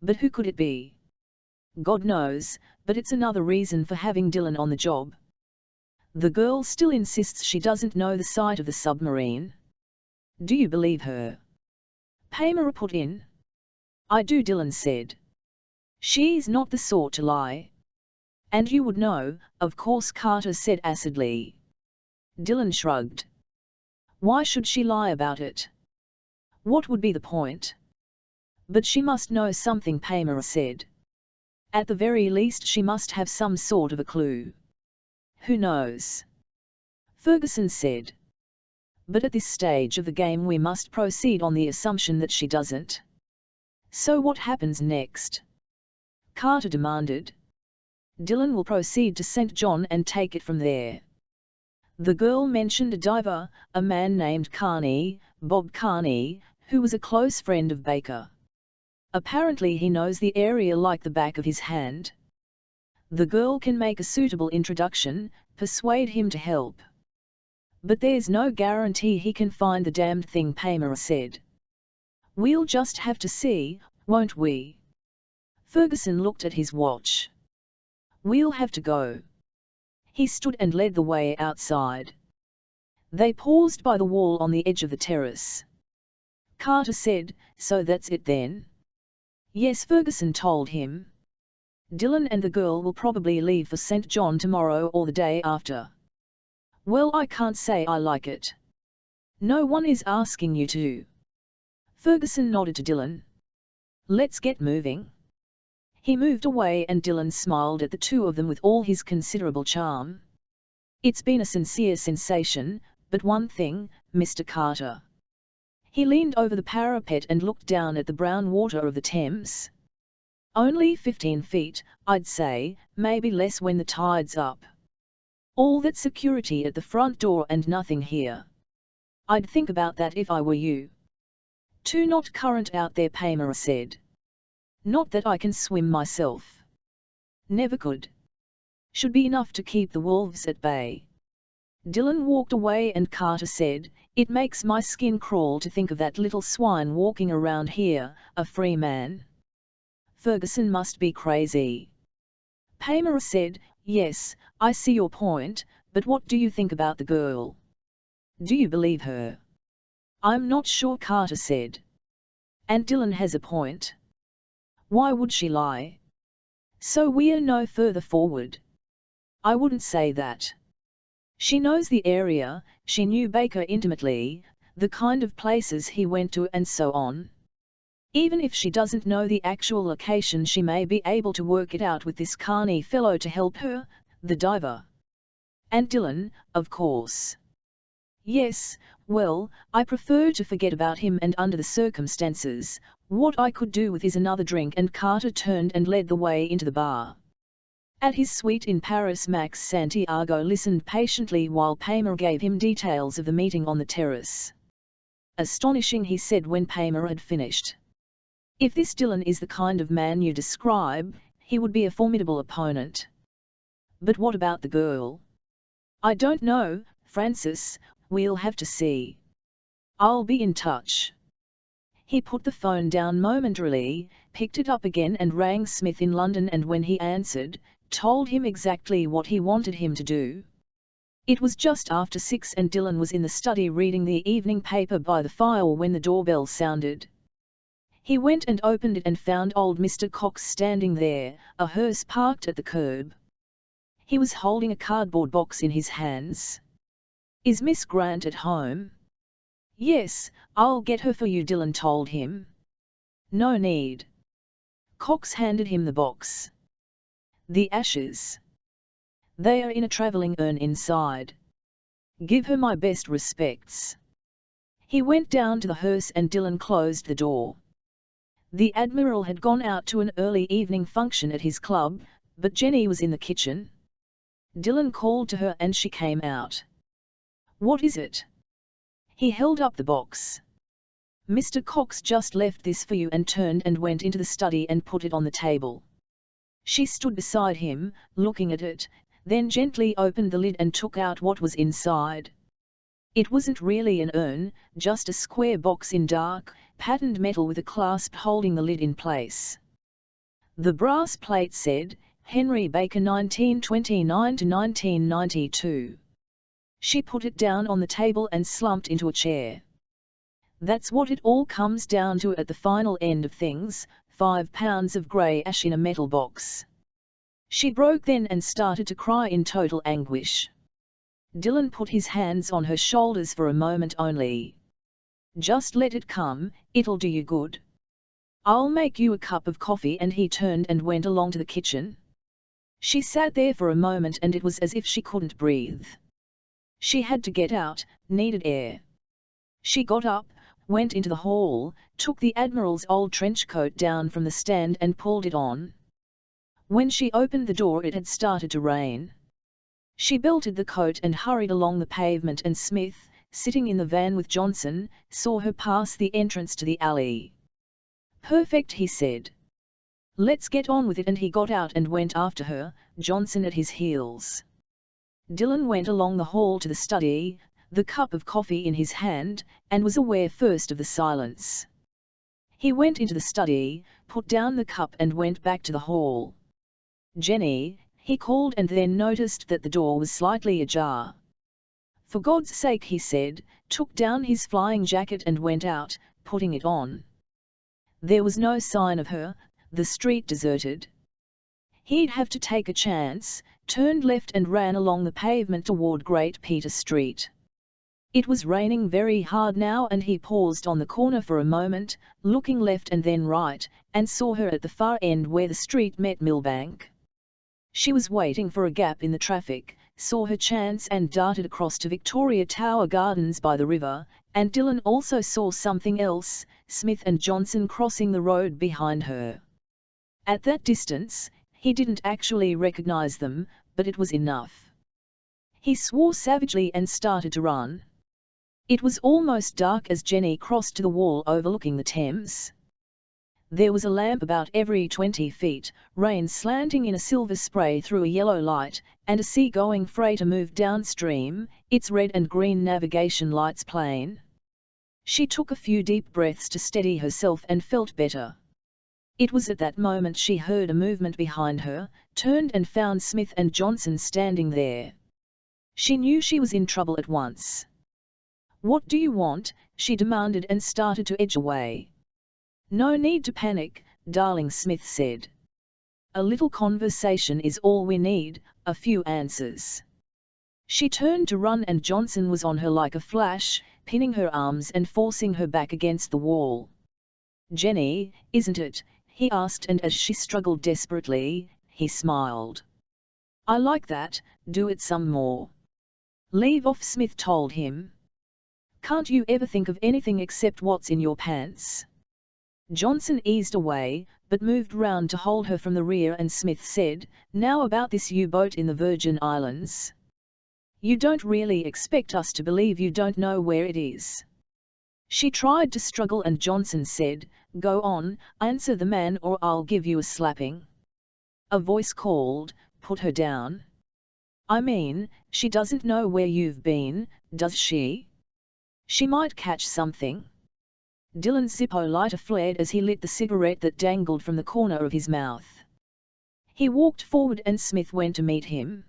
But who could it be? God knows, but it's another reason for having Dillon on the job. The girl still insists she doesn't know the site of the submarine. Do you believe her? Paymer put in. I do, Dillon said. She's not the sort to lie. And you would know, of course, Carter said acidly. Dillon shrugged. Why should she lie about it? What would be the point? But she must know something, Paymer said. At the very least she must have some sort of a clue. Who knows? Ferguson said. But at this stage of the game we must proceed on the assumption that she doesn't. So what happens next? Carter demanded. Dillon will proceed to St. John and take it from there. The girl mentioned a diver, a man named Carney, Bob Carney, who was a close friend of Baker. Apparently he knows the area like the back of his hand. The girl can make a suitable introduction, persuade him to help. But there's no guarantee he can find the damned thing, Paymer said. We'll just have to see, won't we? Ferguson looked at his watch. We'll have to go. He stood and led the way outside. They paused by the wall on the edge of the terrace. Carter said, so that's it then? Yes, Ferguson told him. Dillon and the girl will probably leave for St. John tomorrow or the day after. Well, I can't say I like it. No one is asking you to. Ferguson nodded to Dillon. Let's get moving. He moved away and Dillon smiled at the two of them with all his considerable charm. It's been a sincere sensation, but one thing, Mr. Carter. He leaned over the parapet and looked down at the brown water of the Thames. Only 15 feet, I'd say, maybe less when the tide's up. All that security at the front door and nothing here. I'd think about that if I were you. Too not current out there, Paymer said. Not that I can swim myself. Never could. Should be enough to keep the wolves at bay. Dillon walked away and Carter said, it makes my skin crawl to think of that little swine walking around here, a free man. Ferguson must be crazy. Paymer said, yes, I see your point, but what do you think about the girl? Do you believe her? I'm not sure, Carter said. And Dillon has a point. Why would she lie? So we're no further forward. I wouldn't say that. She knows the area, she knew Baker intimately, the kind of places he went to and so on. Even if she doesn't know the actual location, she may be able to work it out with this Carney fellow to help her, the diver. And Dillon, of course. Yes, well, I prefer to forget about him, and under the circumstances, what I could do with is another drink, and Carter turned and led the way into the bar. At his suite in Paris, Max Santiago listened patiently while Paymer gave him details of the meeting on the terrace. Astonishing, he said when Paymer had finished. If this Dillon is the kind of man you describe, he would be a formidable opponent. But what about the girl? I don't know, Francis, we'll have to see. I'll be in touch. He put the phone down momentarily, picked it up again and rang Smith in London, and when he answered, told him exactly what he wanted him to do. It was just after 6 and Dillon was in the study reading the evening paper by the fire when the doorbell sounded. He went and opened it and found old Mr. Cox standing there, a hearse parked at the curb. He was holding a cardboard box in his hands. Is Miss Grant at home? Yes, I'll get her for you, Dillon told him. No need. Cox handed him the box. The ashes. They are in a travelling urn inside. Give her my best respects." He went down to the hearse and Dylan closed the door. The Admiral had gone out to an early evening function at his club, but Jenny was in the kitchen. Dylan called to her and she came out. "What is it?" He held up the box. "Mr. Cox just left this for you," and turned and went into the study and put it on the table. She stood beside him, looking at it, then gently opened the lid and took out what was inside. It wasn't really an urn, just a square box in dark, patterned metal with a clasp holding the lid in place. The brass plate said, "Henry Baker 1929 to 1992. She put it down on the table and slumped into a chair. "That's what it all comes down to at the final end of things, 5 pounds of grey ash in a metal box." She broke then and started to cry in total anguish. Dylan put his hands on her shoulders for a moment only. "Just let it come, it'll do you good. I'll make you a cup of coffee," and he turned and went along to the kitchen. She sat there for a moment and it was as if she couldn't breathe. She had to get out, needed air. She got up, went into the hall, took the Admiral's old trench coat down from the stand and pulled it on. When she opened the door it had started to rain. She belted the coat and hurried along the pavement, and Smith, sitting in the van with Johnson, saw her pass the entrance to the alley. "Perfect," he said. "Let's get on with it," and he got out and went after her, Johnson at his heels. Dylan went along the hall to the study, the cup of coffee in his hand, and was aware first of the silence. He went into the study, put down the cup and went back to the hall. "Jenny," he called, and then noticed that the door was slightly ajar. "For God's sake," he said, took down his flying jacket and went out, putting it on. There was no sign of her, the street deserted. He'd have to take a chance, turned left and ran along the pavement toward Great Peter Street. It was raining very hard now and he paused on the corner for a moment, looking left and then right, and saw her at the far end where the street met Millbank. She was waiting for a gap in the traffic, saw her chance and darted across to Victoria Tower Gardens by the river, and Dylan also saw something else, Smith and Johnson crossing the road behind her. At that distance, he didn't actually recognize them, but it was enough. He swore savagely and started to run. It was almost dark as Jenny crossed to the wall overlooking the Thames. There was a lamp about every 20 feet, rain slanting in a silver spray through a yellow light, and a sea-going freighter moved downstream, its red and green navigation lights plain. She took a few deep breaths to steady herself and felt better. It was at that moment she heard a movement behind her, turned and found Smith and Johnson standing there. She knew she was in trouble at once. "What do you want?" she demanded and started to edge away. "No need to panic, darling," Smith said. "A little conversation is all we need, a few answers." She turned to run and Johnson was on her like a flash, pinning her arms and forcing her back against the wall. "Jenny, isn't it?" he asked, and as she struggled desperately, he smiled. "I like that, do it some more." "Leave off," Smith told him. "Can't you ever think of anything except what's in your pants?" Johnson eased away, but moved round to hold her from the rear, and Smith said, "Now about this U-boat in the Virgin Islands. You don't really expect us to believe you don't know where it is?" She tried to struggle and Johnson said, "Go on, answer the man or I'll give you a slapping." A voice called, "Put her down." "I mean, she doesn't know where you've been, does she? She might catch something." Dylan's Zippo lighter flared as he lit the cigarette that dangled from the corner of his mouth. He walked forward and Smith went to meet him.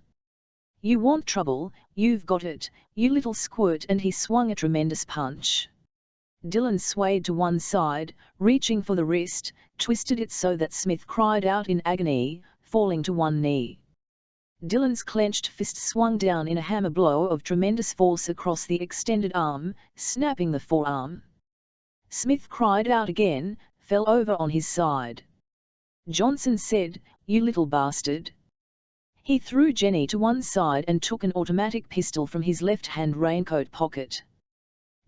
"You want trouble, you've got it, you little squirt," and he swung a tremendous punch. Dylan swayed to one side, reaching for the wrist, twisted it so that Smith cried out in agony, falling to one knee. Dylan's clenched fist swung down in a hammer blow of tremendous force across the extended arm, snapping the forearm. Smith cried out again, fell over on his side. Johnson said, "You little bastard." He threw Jenny to one side and took an automatic pistol from his left-hand raincoat pocket.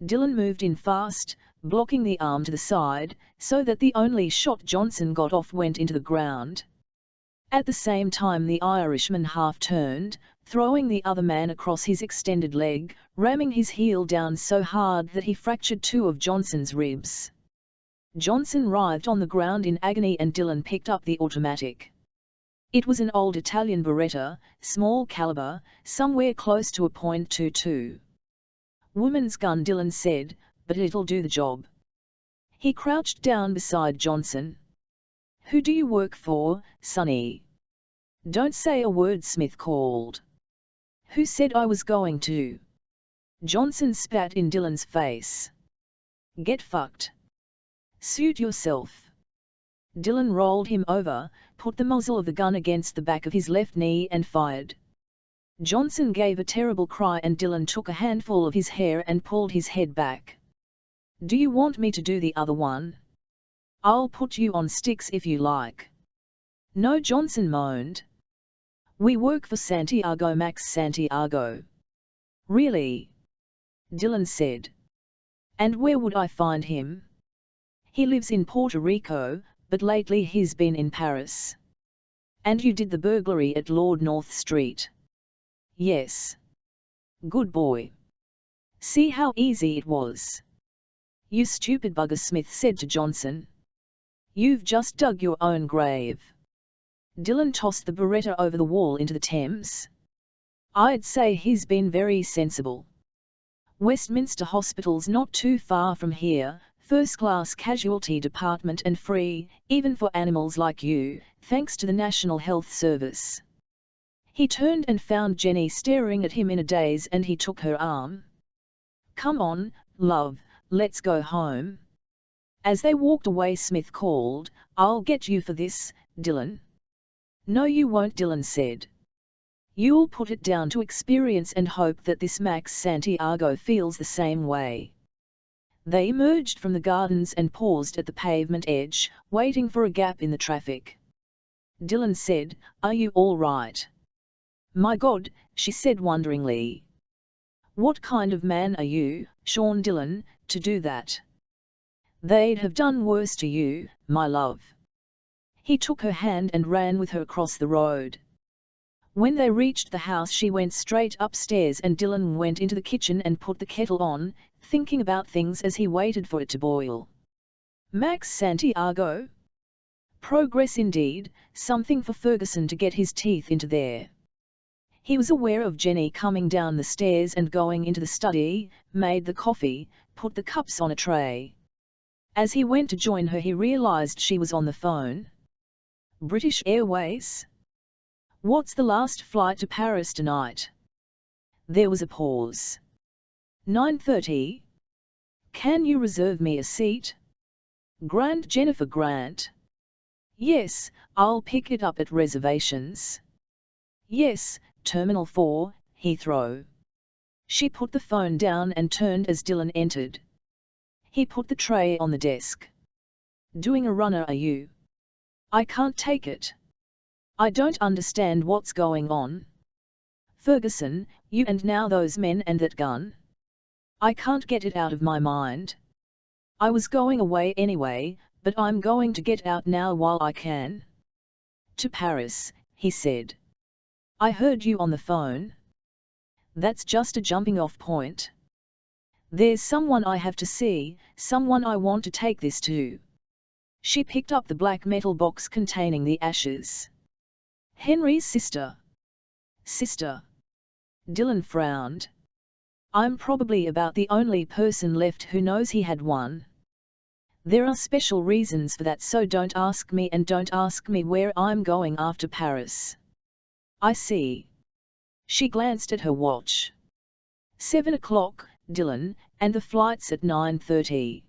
Dylan moved in fast, blocking the arm to the side, so that the only shot Johnson got off went into the ground. At the same time the Irishman half-turned, throwing the other man across his extended leg, ramming his heel down so hard that he fractured two of Johnson's ribs. Johnson writhed on the ground in agony and Dylan picked up the automatic. It was an old Italian Beretta, small caliber, somewhere close to a .22. Woman's gun, Dylan said, but it'll do the job. He crouched down beside Johnson. Who do you work for, Sonny? Don't say a word, Smith called. Who said I was going to? Johnson spat in Dylan's face. Get fucked. Suit yourself. Dylan rolled him over, put the muzzle of the gun against the back of his left knee and fired. Johnson gave a terrible cry and Dylan took a handful of his hair and pulled his head back. Do you want me to do the other one? I'll put you on sticks if you like. No, Johnson moaned. We work for Santiago Max Santiago. Really? Dylan said. And where would I find him? He lives in Puerto Rico, but lately he's been in Paris. And you did the burglary at Lord North Street? Yes. Good boy. See how easy it was. You stupid bugger, Smith said to Johnson. You've just dug your own grave. Dylan tossed the Beretta over the wall into the Thames. I'd say he's been very sensible. Westminster Hospital's not too far from here, first-class casualty department and free, even for animals like you, thanks to the National Health Service. He turned and found Jenny staring at him in a daze and he took her arm. Come on, love, let's go home. As they walked away, Smith called, I'll get you for this, Dylan. No you won't, Dylan said. You'll put it down to experience and hope that this Max Santiago feels the same way. They emerged from the gardens and paused at the pavement edge, waiting for a gap in the traffic. Dylan said, Are you all right? My God, she said wonderingly. What kind of man are you, Sean Dylan, to do that? They'd have done worse to you, my love. He took her hand and ran with her across the road. When they reached the house, she went straight upstairs and Dylan went into the kitchen and put the kettle on, thinking about things as he waited for it to boil. Max Santiago? Progress indeed, something for Ferguson to get his teeth into there. He was aware of Jenny coming down the stairs and going into the study, made the coffee, put the cups on a tray. As he went to join her, he realized she was on the phone. British Airways? What's the last flight to Paris tonight? There was a pause. 9:30? Can you reserve me a seat? Grant, Jennifer Grant. Yes, I'll pick it up at reservations. Yes, Terminal 4, Heathrow. She put the phone down and turned as Dylan entered. He put the tray on the desk. Doing a runner, are you? I can't take it. I don't understand what's going on. Ferguson, you and now those men and that gun. I can't get it out of my mind. I was going away anyway, but I'm going to get out now while I can. To Paris, he said. I heard you on the phone. That's just a jumping off point. There's someone I have to see, someone I want to take this to. She picked up the black metal box containing the ashes. Henry's sister. Sister. Dylan frowned. I'm probably about the only person left who knows he had one. There are special reasons for that, so don't ask me, and don't ask me where I'm going after Paris. I see. She glanced at her watch. 7 o'clock, Dylan, and the flight's at 9:30.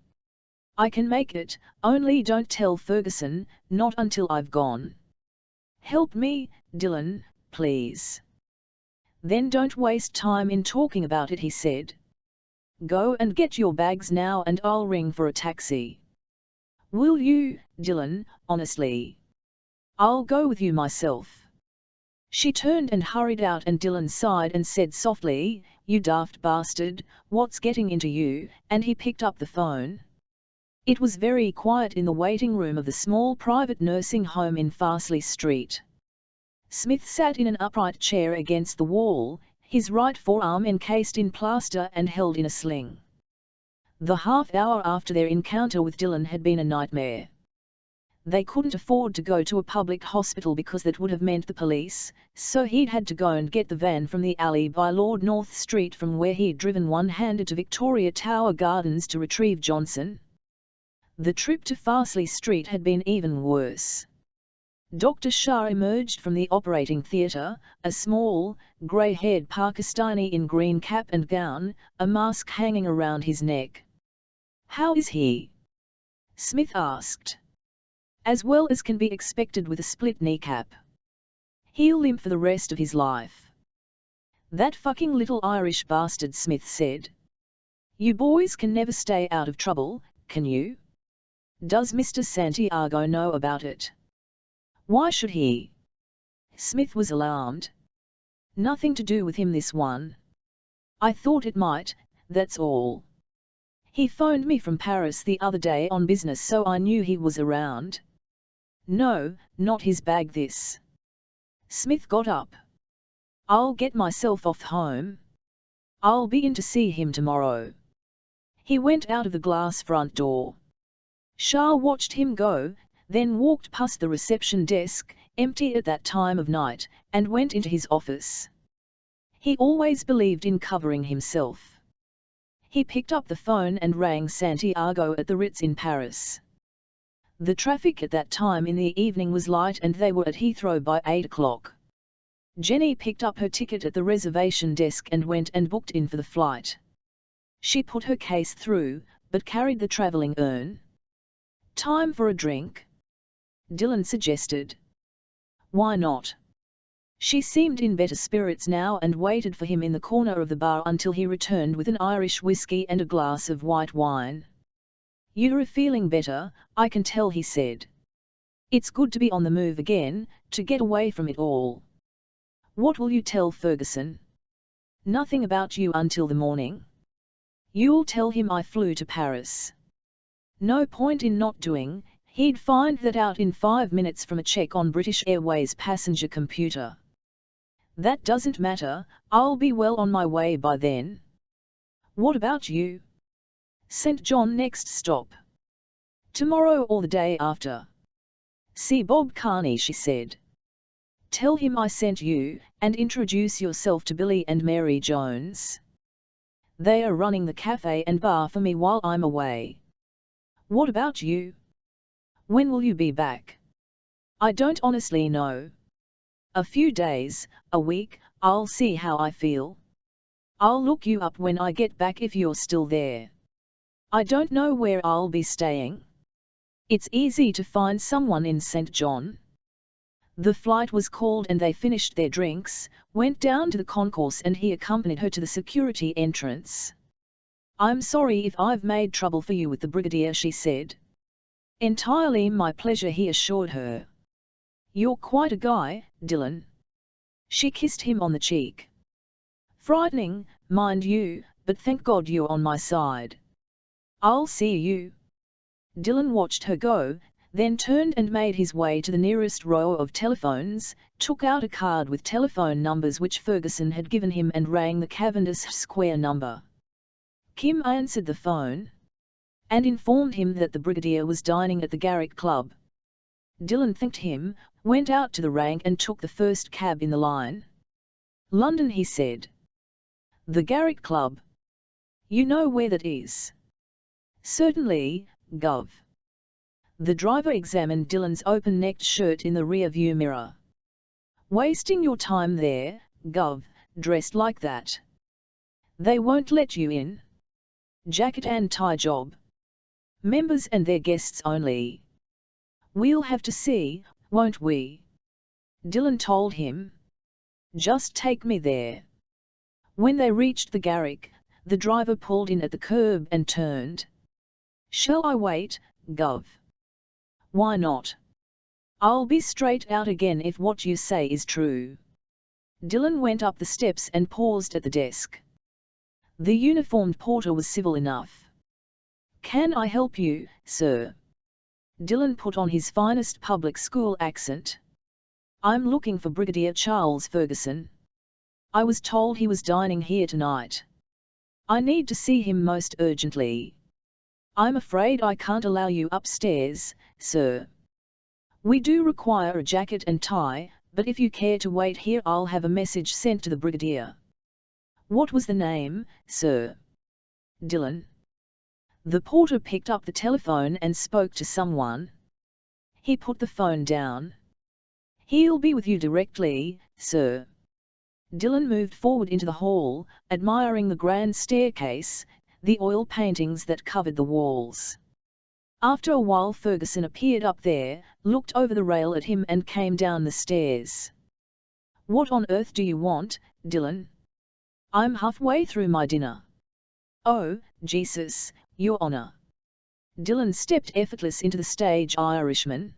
I can make it, only don't tell Ferguson, not until I've gone. Help me, Dylan, please. Then don't waste time in talking about it, he said. Go and get your bags now and I'll ring for a taxi. Will you, Dylan, honestly? I'll go with you myself. She turned and hurried out, and Dylan sighed and said softly, "You daft bastard, what's getting into you?" and he picked up the phone. It was very quiet in the waiting room of the small private nursing home in Farsley Street. Smith sat in an upright chair against the wall, his right forearm encased in plaster and held in a sling. The half hour after their encounter with Dylan had been a nightmare. They couldn't afford to go to a public hospital because that would have meant the police, so he'd had to go and get the van from the alley by Lord North Street, from where he'd driven one-handed to Victoria Tower Gardens to retrieve Johnson. The trip to Farsley Street had been even worse. Dr. Shah emerged from the operating theatre, a small, grey-haired Pakistani in green cap and gown, a mask hanging around his neck. "How is he?" Smith asked. "As well as can be expected with a split kneecap. He'll limp for the rest of his life." "That fucking little Irish bastard," Smith said. "You boys can never stay out of trouble, can you? Does Mr. Santiago know about it?" "Why should he?" Smith was alarmed. "Nothing to do with him, this one. I thought it might, that's all. He phoned me from Paris the other day on business, so I knew he was around." "No, not his bag this." Smith got up. "I'll get myself off home. I'll be in to see him tomorrow." He went out of the glass front door. Shah watched him go, then walked past the reception desk, empty at that time of night, and went into his office. He always believed in covering himself. He picked up the phone and rang Santiago at the Ritz in Paris. The traffic at that time in the evening was light, and they were at Heathrow by 8 o'clock. Jenny picked up her ticket at the reservation desk and went and booked in for the flight. She put her case through, but carried the travelling urn. "Time for a drink?" Dylan suggested. "Why not?" She seemed in better spirits now and waited for him in the corner of the bar until he returned with an Irish whiskey and a glass of white wine. "You're feeling better, I can tell," he said. "It's good to be on the move again, to get away from it all. What will you tell Ferguson?" "Nothing about you until the morning. You'll tell him I flew to Paris." "No point in not doing, he'd find that out in 5 minutes from a check on British Airways' passenger computer." "That doesn't matter, I'll be well on my way by then." "What about you?" "St. John next stop. Tomorrow or the day after." "See Bob Carney," she said. "Tell him I sent you, and introduce yourself to Billy and Mary Jones. They are running the cafe and bar for me while I'm away." "What about you? When will you be back?" "I don't honestly know. A few days, a week, I'll see how I feel. I'll look you up when I get back if you're still there. I don't know where I'll be staying. It's easy to find someone in St. John." The flight was called and they finished their drinks, went down to the concourse, and he accompanied her to the security entrance. "I'm sorry if I've made trouble for you with the Brigadier," she said. "Entirely my pleasure," he assured her. "You're quite a guy, Dylan." She kissed him on the cheek. "Frightening, mind you, but thank God you're on my side. I'll see you." Dylan watched her go, then turned and made his way to the nearest row of telephones, took out a card with telephone numbers which Ferguson had given him, and rang the Cavendish Square number. Kim answered the phone and informed him that the Brigadier was dining at the Garrick Club. Dylan thanked him, went out to the rank and took the first cab in the line. "London," he said. "The Garrick Club? You know where that is?" "Certainly, Gov." The driver examined Dylan's open-necked shirt in the rear-view mirror. "Wasting your time there, Gov, dressed like that. They won't let you in. Jacket and tie job. Members and their guests only." "We'll have to see, won't we?" Dylan told him. "Just take me there." When they reached the Garrick, the driver pulled in at the curb and turned. "Shall I wait, Gov?" "Why not? I'll be straight out again if what you say is true." Dylan went up the steps and paused at the desk. The uniformed porter was civil enough. "Can I help you, sir?" Dylan put on his finest public school accent. "I'm looking for Brigadier Charles Ferguson. I was told he was dining here tonight. I need to see him most urgently. I'm afraid I can't allow you upstairs, sir. We do require a jacket and tie, but if you care to wait here I'll have a message sent to the Brigadier." "What was the name, sir?" "Dylan." The porter picked up the telephone and spoke to someone. He put the phone down. "He'll be with you directly, sir." Dylan moved forward into the hall, admiring the grand staircase, the oil paintings that covered the walls. After a while Ferguson appeared up there, looked over the rail at him and came down the stairs. "What on earth do you want, Dylan?" "I'm halfway through my dinner." "Oh, Jesus, Your Honor." Dylan stepped effortless into the stage Irishman.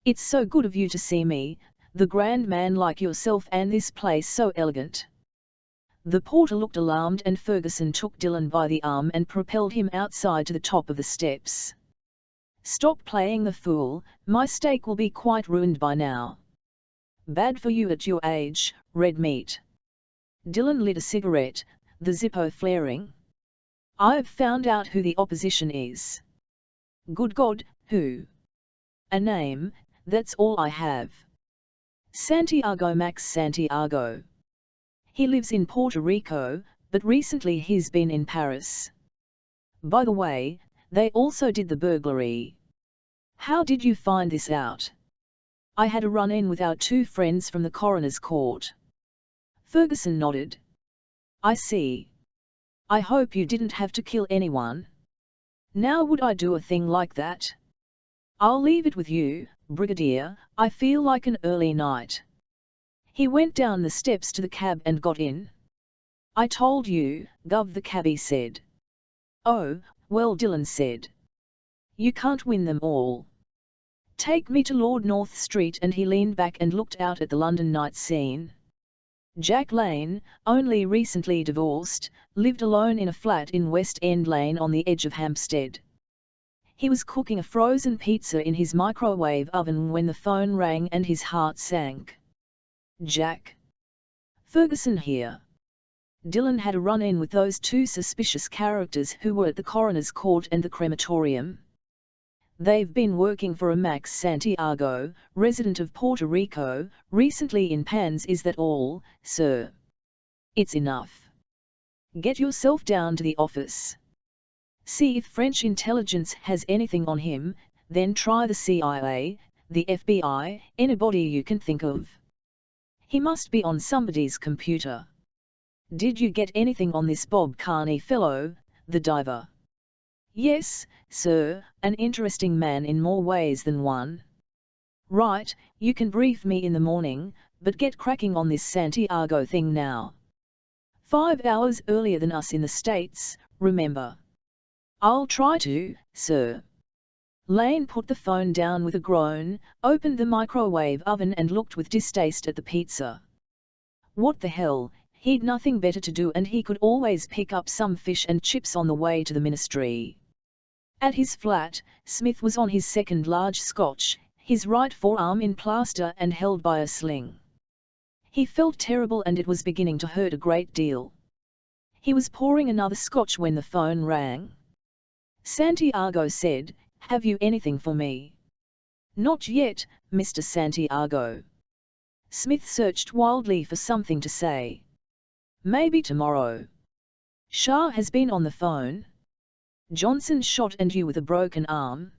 "It's so good of you to see me, the grand man like yourself, and this place so elegant." The porter looked alarmed and Ferguson took Dylan by the arm and propelled him outside to the top of the steps. "Stop playing the fool, my steak will be quite ruined by now." "Bad for you at your age, red meat." Dylan lit a cigarette, the Zippo flaring. "I've found out who the opposition is." "Good God, who?" "A name, that's all I have. Santiago Max Santiago. He lives in Puerto Rico, but recently he's been in Paris. By the way, they also did the burglary." "How did you find this out?" "I had a run-in with our two friends from the coroner's court." Ferguson nodded. "I see. I hope you didn't have to kill anyone." "Now would I do a thing like that?" "I'll leave it with you, Brigadier, I feel like an early night." He went down the steps to the cab and got in. "I told you, Gov, the cabbie said." "Oh, well," Dylan said. "You can't win them all. Take me to Lord North Street," and he leaned back and looked out at the London night scene. Jack Lane, only recently divorced, lived alone in a flat in West End Lane on the edge of Hampstead. He was cooking a frozen pizza in his microwave oven when the phone rang and his heart sank. "Jack. Ferguson here." Dylan had a run-in with those two suspicious characters who were at the coroner's court and the crematorium. "They've been working for a Max Santiago, resident of Puerto Rico, recently in Pans. Is that all, sir?" "It's enough. Get yourself down to the office. See if French intelligence has anything on him, then try the CIA, the FBI, anybody you can think of. He must be on somebody's computer. Did you get anything on this Bob Carney fellow, the diver?" "Yes, sir, an interesting man in more ways than one." "Right, you can brief me in the morning, but get cracking on this Santiago thing now. 5 hours earlier than us in the States, remember." "I'll try to, sir." Lane put the phone down with a groan, opened the microwave oven and looked with distaste at the pizza. What the hell, he'd nothing better to do and he could always pick up some fish and chips on the way to the ministry. At his flat, Smith was on his second large scotch, his right forearm in plaster and held by a sling. He felt terrible and it was beginning to hurt a great deal. He was pouring another scotch when the phone rang. Santiago said, "Have you anything for me?" "Not yet, Mr. Santiago." Smith searched wildly for something to say. "Maybe tomorrow." "Shah has been on the phone?" "Johnson shot and you with a broken arm?"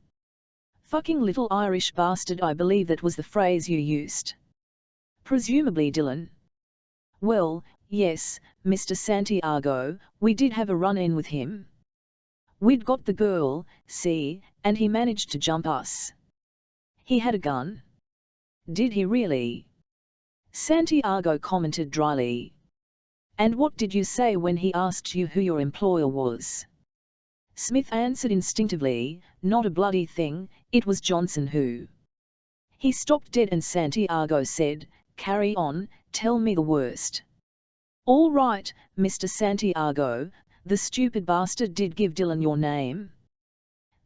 "Fucking little Irish bastard, I believe that was the phrase you used." "Presumably Dylan." "Well, yes, Mr. Santiago, we did have a run-in with him. We'd got the girl, see, and he managed to jump us." "He had a gun?" "Did he really?" Santiago commented dryly. "And what did you say when he asked you who your employer was?" Smith answered instinctively, "Not a bloody thing, it was Johnson who." He stopped dead and Santiago said, carry on, tell me the worst. All right, Mr. Santiago, the stupid bastard did give Dylan your name.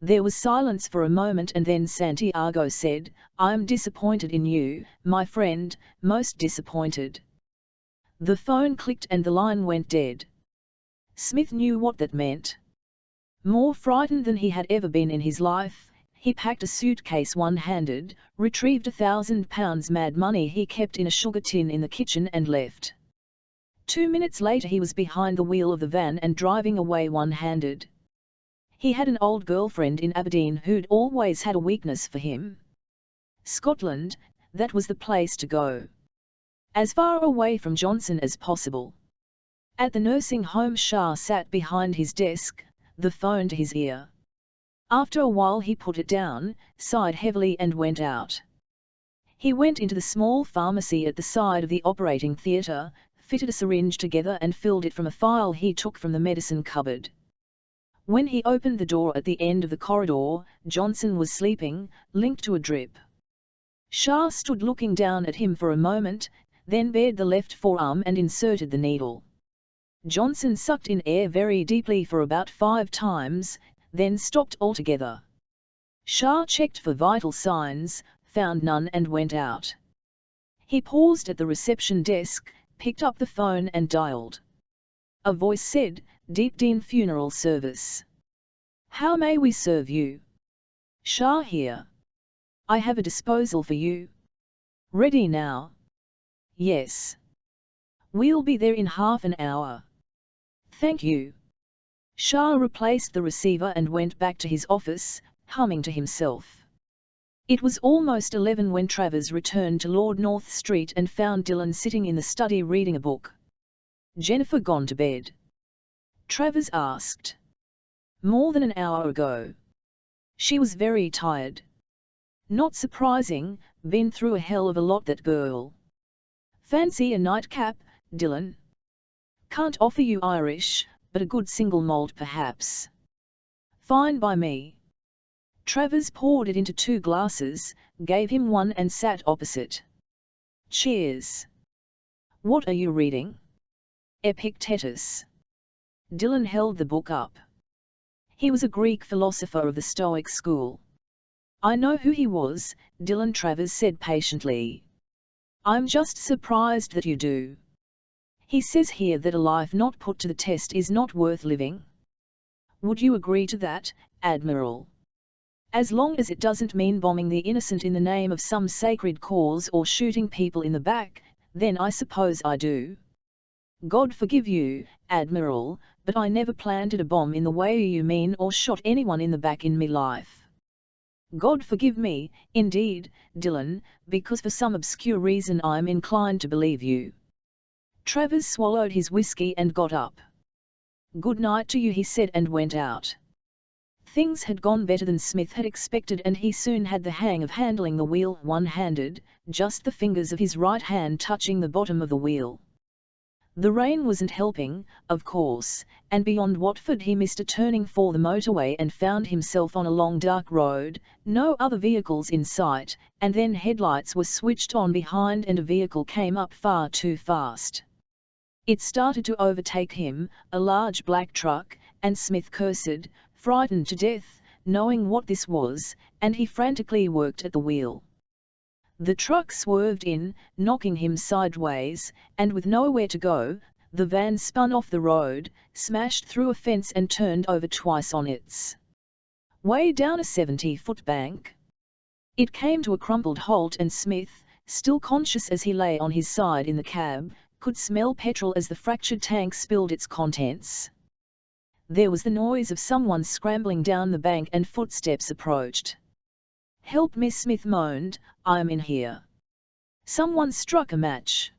There was silence for a moment and then Santiago said, I'm disappointed in you, my friend, most disappointed. The phone clicked and the line went dead. Smith knew what that meant. More frightened than he had ever been in his life, he packed a suitcase one-handed, retrieved £1,000 mad money he kept in a sugar tin in the kitchen and left. 2 minutes later he was behind the wheel of the van and driving away one-handed. He had an old girlfriend in Aberdeen who'd always had a weakness for him. Scotland, that was the place to go. As far away from Johnson as possible. At the nursing home Shah sat behind his desk, the phone to his ear. After a while he put it down, sighed heavily and went out. He went into the small pharmacy at the side of the operating theatre, fitted a syringe together and filled it from a phial he took from the medicine cupboard. When he opened the door at the end of the corridor, Johnson was sleeping, linked to a drip. Shah stood looking down at him for a moment, then bared the left forearm and inserted the needle. Johnson sucked in air very deeply for about 5 times, then stopped altogether. Shah checked for vital signs, found none and went out. He paused at the reception desk, picked up the phone and dialed. A voice said, Deepdene Funeral Service. How may we serve you? Shah here. I have a disposal for you. Ready now? Yes. We'll be there in half an hour. Thank you. Shah replaced the receiver and went back to his office, humming to himself. It was almost 11 when Travers returned to Lord North Street and found Dylan sitting in the study reading a book. Jennifer gone to bed? Travers asked. More than an hour ago. She was very tired. Not surprising, been through a hell of a lot that girl. Fancy a nightcap, Dylan? Can't offer you Irish, but a good single malt perhaps. Fine by me. Travers poured it into 2 glasses, gave him one and sat opposite. Cheers. What are you reading? Epictetus. Dylan held the book up. He was a Greek philosopher of the Stoic school. I know who he was, Dylan Travers said patiently. I'm just surprised that you do. He says here that a life not put to the test is not worth living. Would you agree to that, Admiral? As long as it doesn't mean bombing the innocent in the name of some sacred cause or shooting people in the back, then I suppose I do. God forgive you, Admiral, but I never planted a bomb in the way you mean or shot anyone in the back in me life. God forgive me, indeed, Dylan, because for some obscure reason I'm inclined to believe you. Travers swallowed his whiskey and got up. Good night to you, he said and went out. Things had gone better than Smith had expected and he soon had the hang of handling the wheel one-handed, just the fingers of his right hand touching the bottom of the wheel. The rain wasn't helping, of course, and beyond Watford he missed a turning for the motorway and found himself on a long dark road, no other vehicles in sight, and then headlights were switched on behind and a vehicle came up far too fast. It started to overtake him, a large black truck, and Smith cursed, frightened to death, knowing what this was, and he frantically worked at the wheel. The truck swerved in, knocking him sideways, and with nowhere to go, the van spun off the road, smashed through a fence and turned over twice on its way down a 70-foot bank. It came to a crumpled halt and Smith, still conscious as he lay on his side in the cab, could smell petrol as the fractured tank spilled its contents. There was the noise of someone scrambling down the bank and footsteps approached. Help me, Smith moaned, I'm in here. Someone struck a match.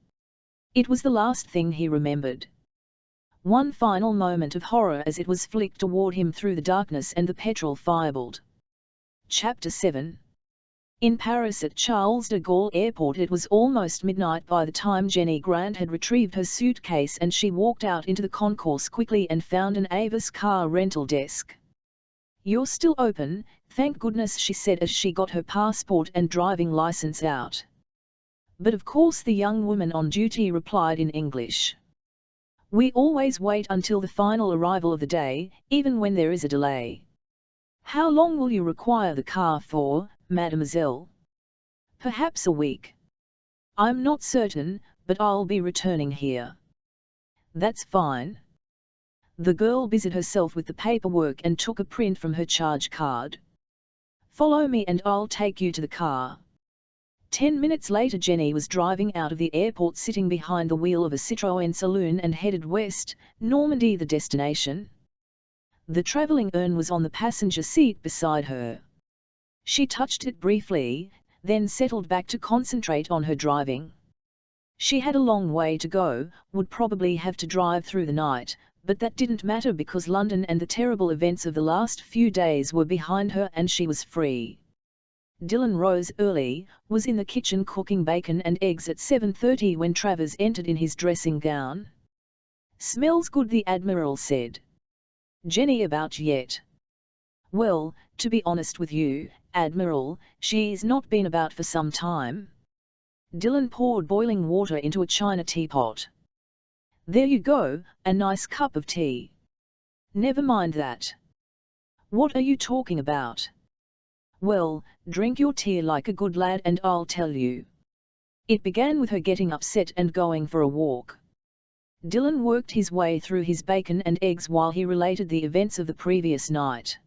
It was the last thing he remembered. One final moment of horror as it was flicked toward him through the darkness and the petrol fireballed. Chapter 7. In Paris at Charles de Gaulle Airport it was almost midnight by the time Jenny Grant had retrieved her suitcase and she walked out into the concourse quickly and found an Avis car rental desk. You're still open, thank goodness, she said as she got her passport and driving license out. But of course the young woman on duty replied in English. We always wait until the final arrival of the day, even when there is a delay. How long will you require the car for, mademoiselle? Perhaps a week. I'm not certain, but I'll be returning here. That's fine. The girl busied herself with the paperwork and took a print from her charge card. Follow me and I'll take you to the car. 10 minutes later Jenny was driving out of the airport sitting behind the wheel of a Citroën saloon and headed west, Normandy the destination. The travelling urn was on the passenger seat beside her. She touched it briefly, then settled back to concentrate on her driving. She had a long way to go, would probably have to drive through the night, but that didn't matter because London and the terrible events of the last few days were behind her and she was free. Dylan rose early, was in the kitchen cooking bacon and eggs at 7:30 when Travers entered in his dressing gown. "Smells good," the Admiral said. "Jenny about yet?" "Well, to be honest with you, Admiral, she's not been about for some time." Dylan poured boiling water into a china teapot. "There you go, a nice cup of tea." "Never mind that." "What are you talking about?" "Well, drink your tea like a good lad and I'll tell you." It began with her getting upset and going for a walk. Dylan worked his way through his bacon and eggs while he related the events of the previous night.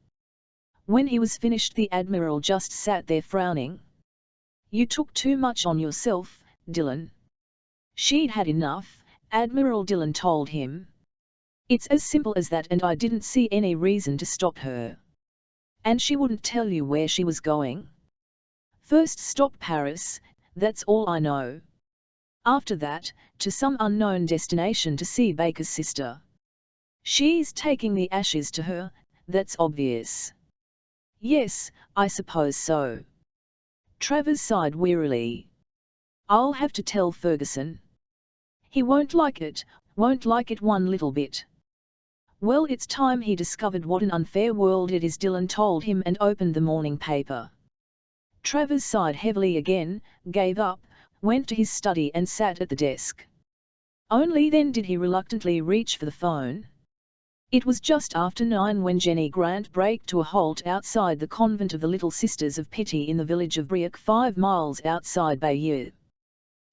When he was finished the Admiral just sat there frowning. "You took too much on yourself, Dylan." She'd had enough, Admiral Dylan told him. "It's as simple as that and I didn't see any reason to stop her." "And she wouldn't tell you where she was going?" "First stop Paris, that's all I know. After that, to some unknown destination to see Baker's sister. She's taking the ashes to her, that's obvious." "Yes, I suppose so." Travers sighed wearily. "I'll have to tell Ferguson." "He won't like it one little bit." "Well, it's time he discovered what an unfair world it is," Dylan told him and opened the morning paper. Travers sighed heavily again, gave up, went to his study and sat at the desk. Only then did he reluctantly reach for the phone. It was just after 9 when Jenny Grant braked to a halt outside the convent of the Little Sisters of Pity in the village of Briouc 5 miles outside Bayeux.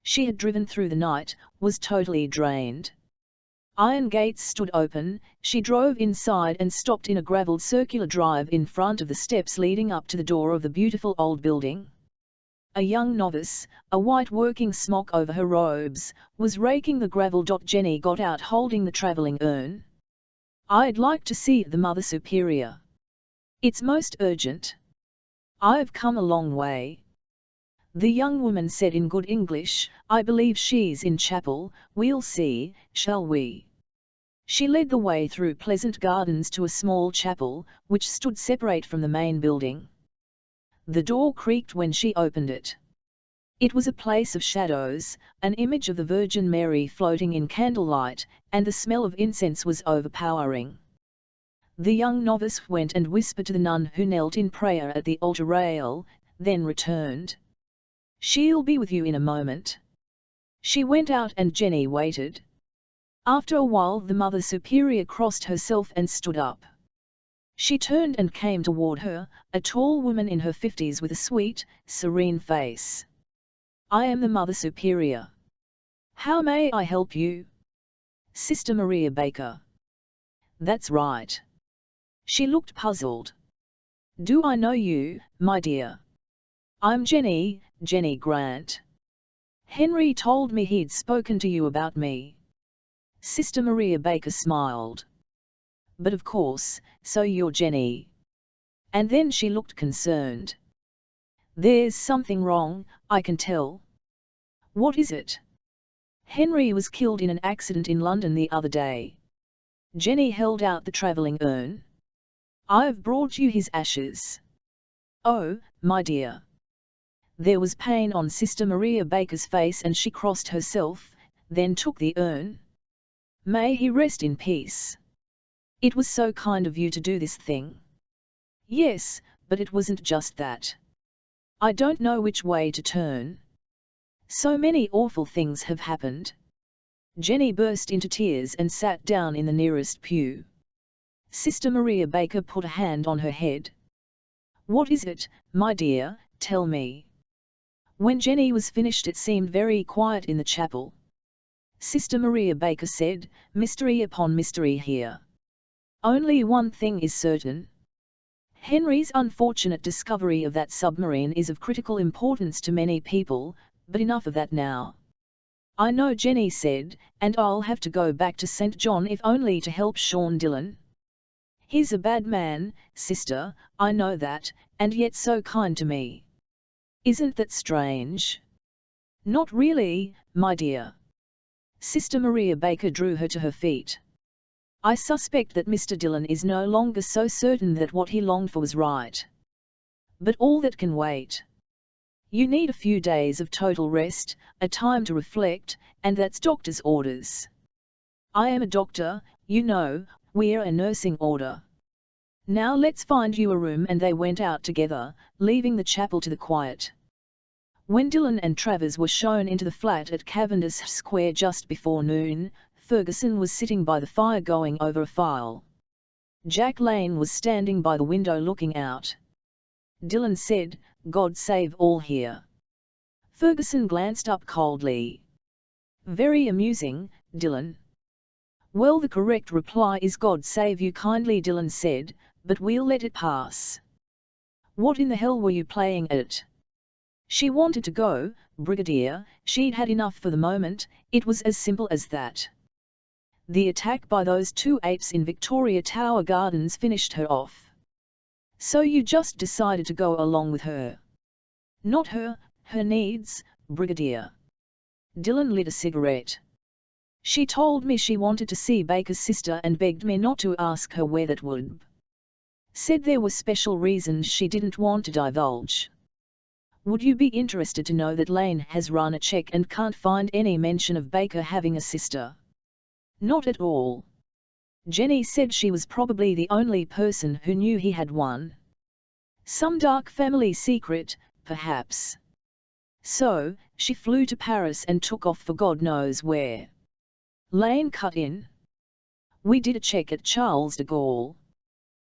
She had driven through the night, was totally drained. Iron gates stood open, she drove inside and stopped in a gravelled circular drive in front of the steps leading up to the door of the beautiful old building. A young novice, a white working smock over her robes, was raking the gravel. Jenny got out holding the travelling urn. "I'd like to see the Mother Superior. It's most urgent. I've come a long way." The young woman said in good English, "I believe she's in chapel, we'll see, shall we?" She led the way through pleasant gardens to a small chapel, which stood separate from the main building. The door creaked when she opened it. It was a place of shadows, an image of the Virgin Mary floating in candlelight, and the smell of incense was overpowering. The young novice went and whispered to the nun who knelt in prayer at the altar rail, then returned. "She'll be with you in a moment." She went out and Jenny waited. After a while the Mother Superior crossed herself and stood up. She turned and came toward her, a tall woman in her 50s with a sweet, serene face. "I am the Mother Superior. How may I help you?" "Sister Maria Baker." "That's right." She looked puzzled. "Do I know you, my dear?" "I'm Jenny Grant. Henry told me he'd spoken to you about me." Sister Maria Baker smiled. "But of course, so you're Jenny." And then she looked concerned. "There's something wrong, I can tell." "What is it?" "Henry was killed in an accident in London the other day." Jenny held out the travelling urn. "I've brought you his ashes." "Oh, my dear." There was pain on Sister Maria Baker's face and she crossed herself, then took the urn. "May he rest in peace. It was so kind of you to do this thing." "Yes, but it wasn't just that. I don't know which way to turn." So many awful things have happened. Jenny burst into tears and sat down in the nearest pew. Sister Maria Baker put a hand on her head. What is it, my dear, tell me. When Jenny was finished it seemed very quiet in the chapel. Sister Maria Baker said, mystery upon mystery here. Only one thing is certain. Henry's unfortunate discovery of that submarine is of critical importance to many people, but enough of that now. I know, Jenny said, and I'll have to go back to St. John if only to help Sean Dillon. He's a bad man, sister, I know that, and yet so kind to me. Isn't that strange? Not really, my dear. Sister Maria Baker drew her to her feet. I suspect that Mr. Dillon is no longer so certain that what he longed for was right. But all that can wait. You need a few days of total rest, a time to reflect, and that's doctor's orders. I am a doctor, you know, we're a nursing order. Now let's find you a room, and they went out together, leaving the chapel to the quiet. When Dillon and Travers were shown into the flat at Cavendish Square just before noon, Ferguson was sitting by the fire going over a file. Jack Lane was standing by the window looking out. Dillon said, God save all here. Ferguson glanced up coldly. Very amusing, Dillon. Well, the correct reply is God save you kindly, Dillon said, but we'll let it pass. What in the hell were you playing at? She wanted to go, Brigadier, she'd had enough for the moment, it was as simple as that. The attack by those two apes in Victoria Tower Gardens finished her off. So you just decided to go along with her? Not her needs, Brigadier. Dillon lit a cigarette. She told me she wanted to see Baker's sister and begged me not to ask her where that would. Said there were special reasons she didn't want to divulge. Would you be interested to know that Lane has run a check and can't find any mention of Baker having a sister? Not at all. Jenny said she was probably the only person who knew he had one. Some dark family secret, perhaps. So, she flew to Paris and took off for God knows where. Lane cut in. We did a check at Charles de Gaulle.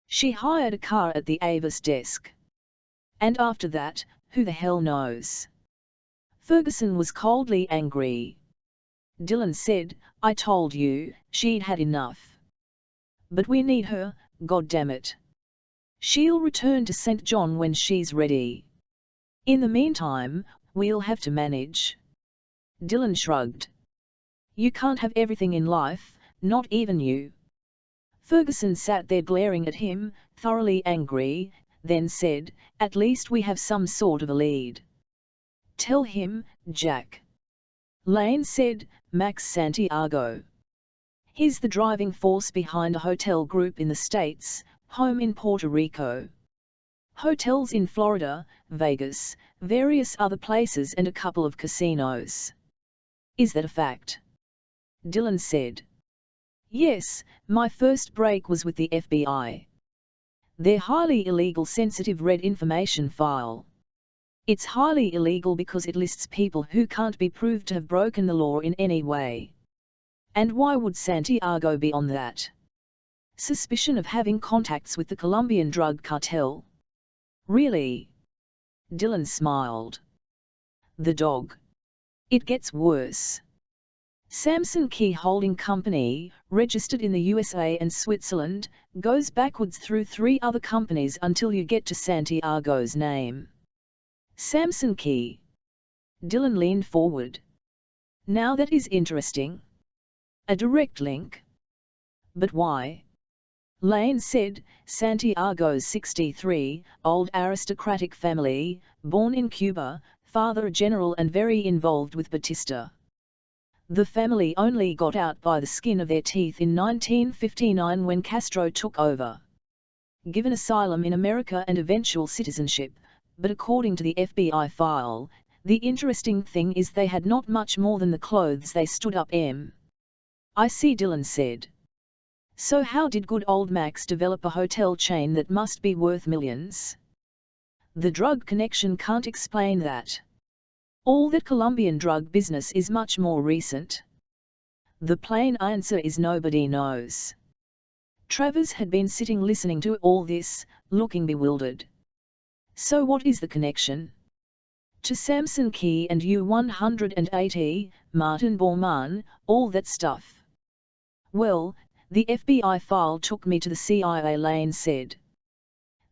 She hired a car at the Avis desk. And after that, who the hell knows? Ferguson was coldly angry. Dillon said, I told you, she'd had enough. But we need her, goddammit. She'll return to St. John when she's ready. In the meantime, we'll have to manage. Dillon shrugged. You can't have everything in life, not even you. Ferguson sat there glaring at him, thoroughly angry, then said, at least we have some sort of a lead. Tell him, Jack. Lane said, Max Santiago. He's the driving force behind a hotel group in the States, home in Puerto Rico. Hotels in Florida, Vegas, various other places and a couple of casinos. Is that a fact? Dillon said. Yes, my first break was with the FBI. Their highly illegal sensitive red information file. It's highly illegal because it lists people who can't be proved to have broken the law in any way. And why would Santiago be on that? Suspicion of having contacts with the Colombian drug cartel. Really? Dillon smiled. The dog. It gets worse. Samson Key Holding Company, registered in the USA and Switzerland, goes backwards through 3 other companies until you get to Santiago's name. Samson Key. Dillon leaned forward. Now that is interesting. A direct link. But why? Lane said, Santiago's 63, old aristocratic family, born in Cuba, father a general and very involved with Batista. The family only got out by the skin of their teeth in 1959 when Castro took over. Given asylum in America and eventual citizenship, but according to the FBI file, the interesting thing is they had not much more than the clothes they stood up in. I see, Dillon said. So how did good old Max develop a hotel chain that must be worth millions? The drug connection can't explain that. All that Colombian drug business is much more recent. The plain answer is nobody knows. Travers had been sitting listening to all this, looking bewildered. So what is the connection? To Samson Key and U-180, Martin Bormann, all that stuff. Well, the FBI file took me to the CIA, Lane said.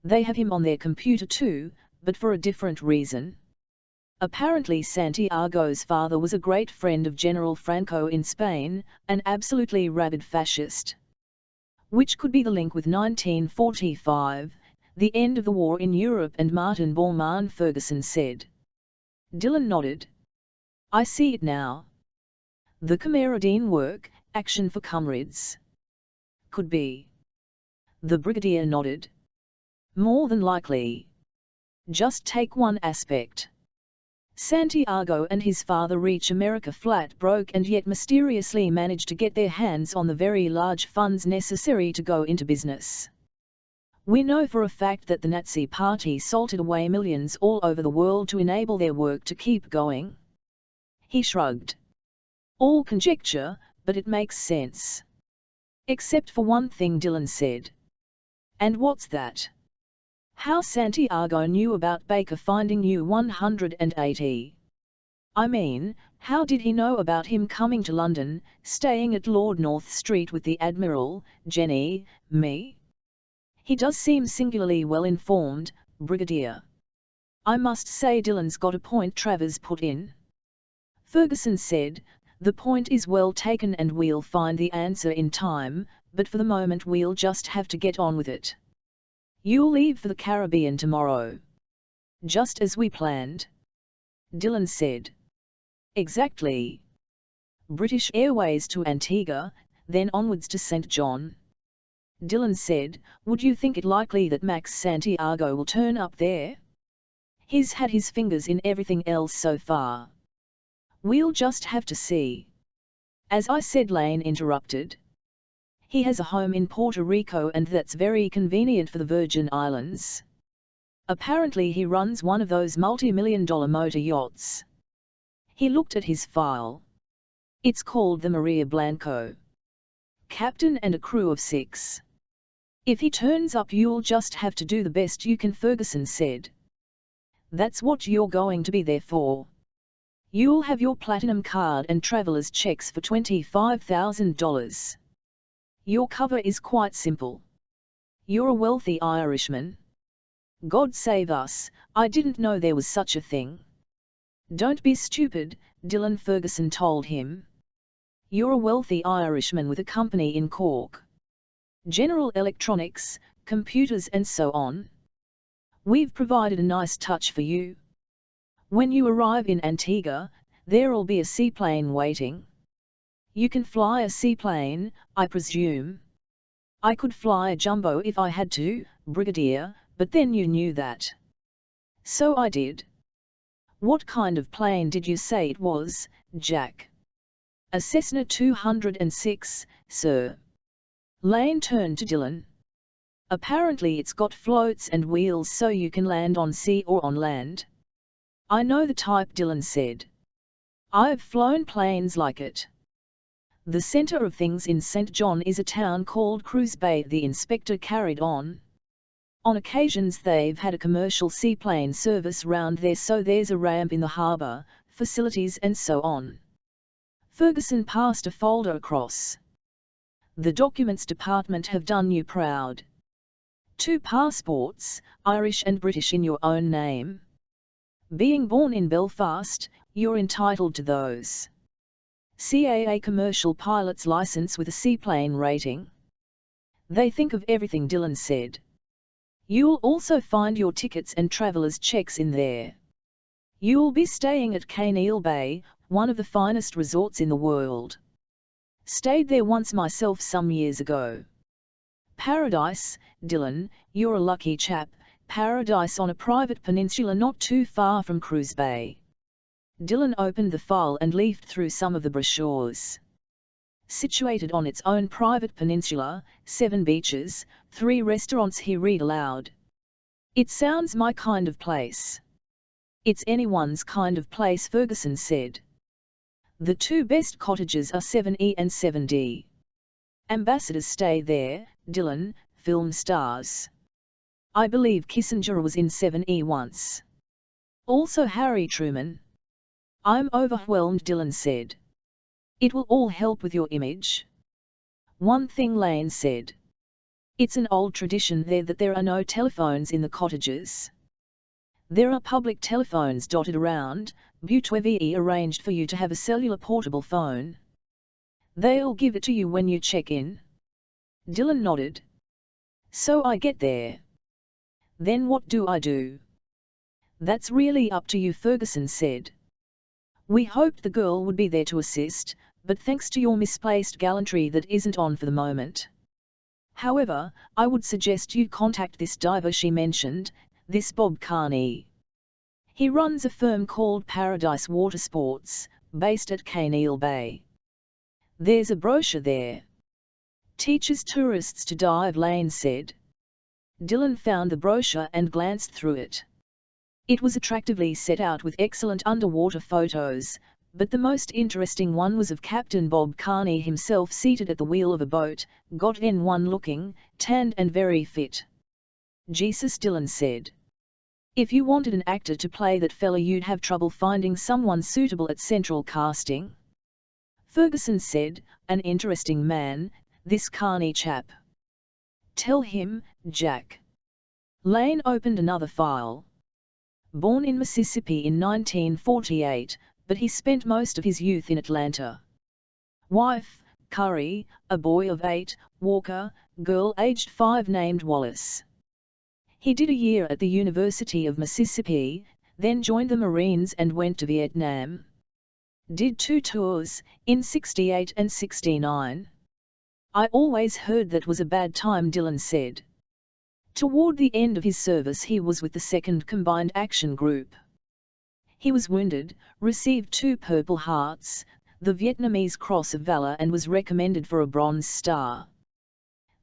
They have him on their computer too, but for a different reason. Apparently Santiago's father was a great friend of General Franco in Spain, an absolutely rabid fascist. Which could be the link with 1945, the end of the war in Europe and Martin Bormann, Ferguson said. Dillon nodded. I see it now. The Khmeruddin work, action for comrades. Could be. The brigadier nodded. More than likely. Just take one aspect. Santiago and his father reach America flat broke and yet mysteriously manage to get their hands on the very large funds necessary to go into business. We know for a fact that the Nazi Party salted away millions all over the world to enable their work to keep going. He shrugged. All conjecture, but it makes sense. Except for one thing, Dillon said. And what's that? How Santiago knew about Baker finding U-180. I mean, how did he know about him coming to London, staying at Lord North Street with the Admiral, Jenny, me? He does seem singularly well informed, Brigadier. I must say Dillon's got a point, Travers put in. Ferguson said, the point is well taken and we'll find the answer in time, but for the moment we'll just have to get on with it. You'll leave for the Caribbean tomorrow. Just as we planned. Dillon said. Exactly. British Airways to Antigua, then onwards to St. John. Dillon said, would you think it likely that Max Santiago will turn up there? He's had his fingers in everything else so far. We'll just have to see. As I said, Lane interrupted. He has a home in Puerto Rico and that's very convenient for the Virgin Islands. Apparently he runs one of those multi-million-dollar motor yachts. He looked at his file. It's called the Maria Blanco. Captain and a crew of 6. If he turns up you'll just have to do the best you can, Ferguson said. That's what you're going to be there for. You'll have your platinum card and traveler's checks for $25,000. Your cover is quite simple. You're a wealthy Irishman. God save us, I didn't know there was such a thing. Don't be stupid, Dillon, Ferguson told him. You're a wealthy Irishman with a company in Cork. General Electronics, computers and so on. We've provided a nice touch for you. When you arrive in Antigua, there'll be a seaplane waiting. You can fly a seaplane, I presume. I could fly a jumbo if I had to, Brigadier, but then you knew that. So I did. What kind of plane did you say it was, Jack? A Cessna 206, sir. Lane turned to Dillon. Apparently it's got floats and wheels so you can land on sea or on land. I know the type, Dillon said. I've flown planes like it. The center of things in St. John is a town called Cruz Bay, the inspector carried on. On occasions they've had a commercial seaplane service round there, so there's a ramp in the harbour, facilities and so on. Ferguson passed a folder across. The documents department have done you proud. 2 passports, Irish and British, in your own name. Being born in Belfast, you're entitled to those. CAA commercial pilot's license with a seaplane rating. They think of everything, Dillon said. You'll also find your tickets and traveller's checks in there. You'll be staying at Kaneal Bay, one of the finest resorts in the world. Stayed there once myself some years ago. Paradise, Dillon, you're a lucky chap, paradise on a private peninsula not too far from Cruz Bay. Dillon opened the file and leafed through some of the brochures. Situated on its own private peninsula, 7 beaches, 3 restaurants, he read aloud. It sounds my kind of place. It's anyone's kind of place, Ferguson said. The two best cottages are 7E and 7D. Ambassadors stay there, Dylan, film stars. I believe Kissinger was in 7E once. Also Harry Truman. I'm overwhelmed, Dylan said. It will all help with your image. One thing, Lane said. It's an old tradition there that there are no telephones in the cottages. There are public telephones dotted around, Butweve arranged for you to have a cellular portable phone. They'll give it to you when you check in. Dylan nodded. So I get there. Then what do I do? That's really up to you, Ferguson said. We hoped the girl would be there to assist, but thanks to your misplaced gallantry that isn't on for the moment. However, I would suggest you contact this diver she mentioned, this Bob Carney. He runs a firm called Paradise Water Sports, based at Kaneal Bay. There's a brochure there. Teaches tourists to dive, Lane said. Dylan found the brochure and glanced through it. It was attractively set out with excellent underwater photos, but the most interesting one was of Captain Bob Carney himself seated at the wheel of a boat, got N1 looking, tanned and very fit. Jesus, Dylan said. If you wanted an actor to play that fella, you'd have trouble finding someone suitable at Central Casting. Ferguson said, an interesting man, this Carney chap. Tell him, Jack. Lane opened another file. Born in Mississippi in 1948, but he spent most of his youth in Atlanta. Wife, Curry, a boy of 8, Walker, girl aged 5 named Wallace. He did a year at the University of Mississippi, then joined the Marines and went to Vietnam. Did 2 tours, in 68 and 69. I always heard that was a bad time, Dylan said. Toward the end of his service he was with the 2nd Combined Action Group. He was wounded, received 2 Purple Hearts, the Vietnamese Cross of Valor, and was recommended for a Bronze Star.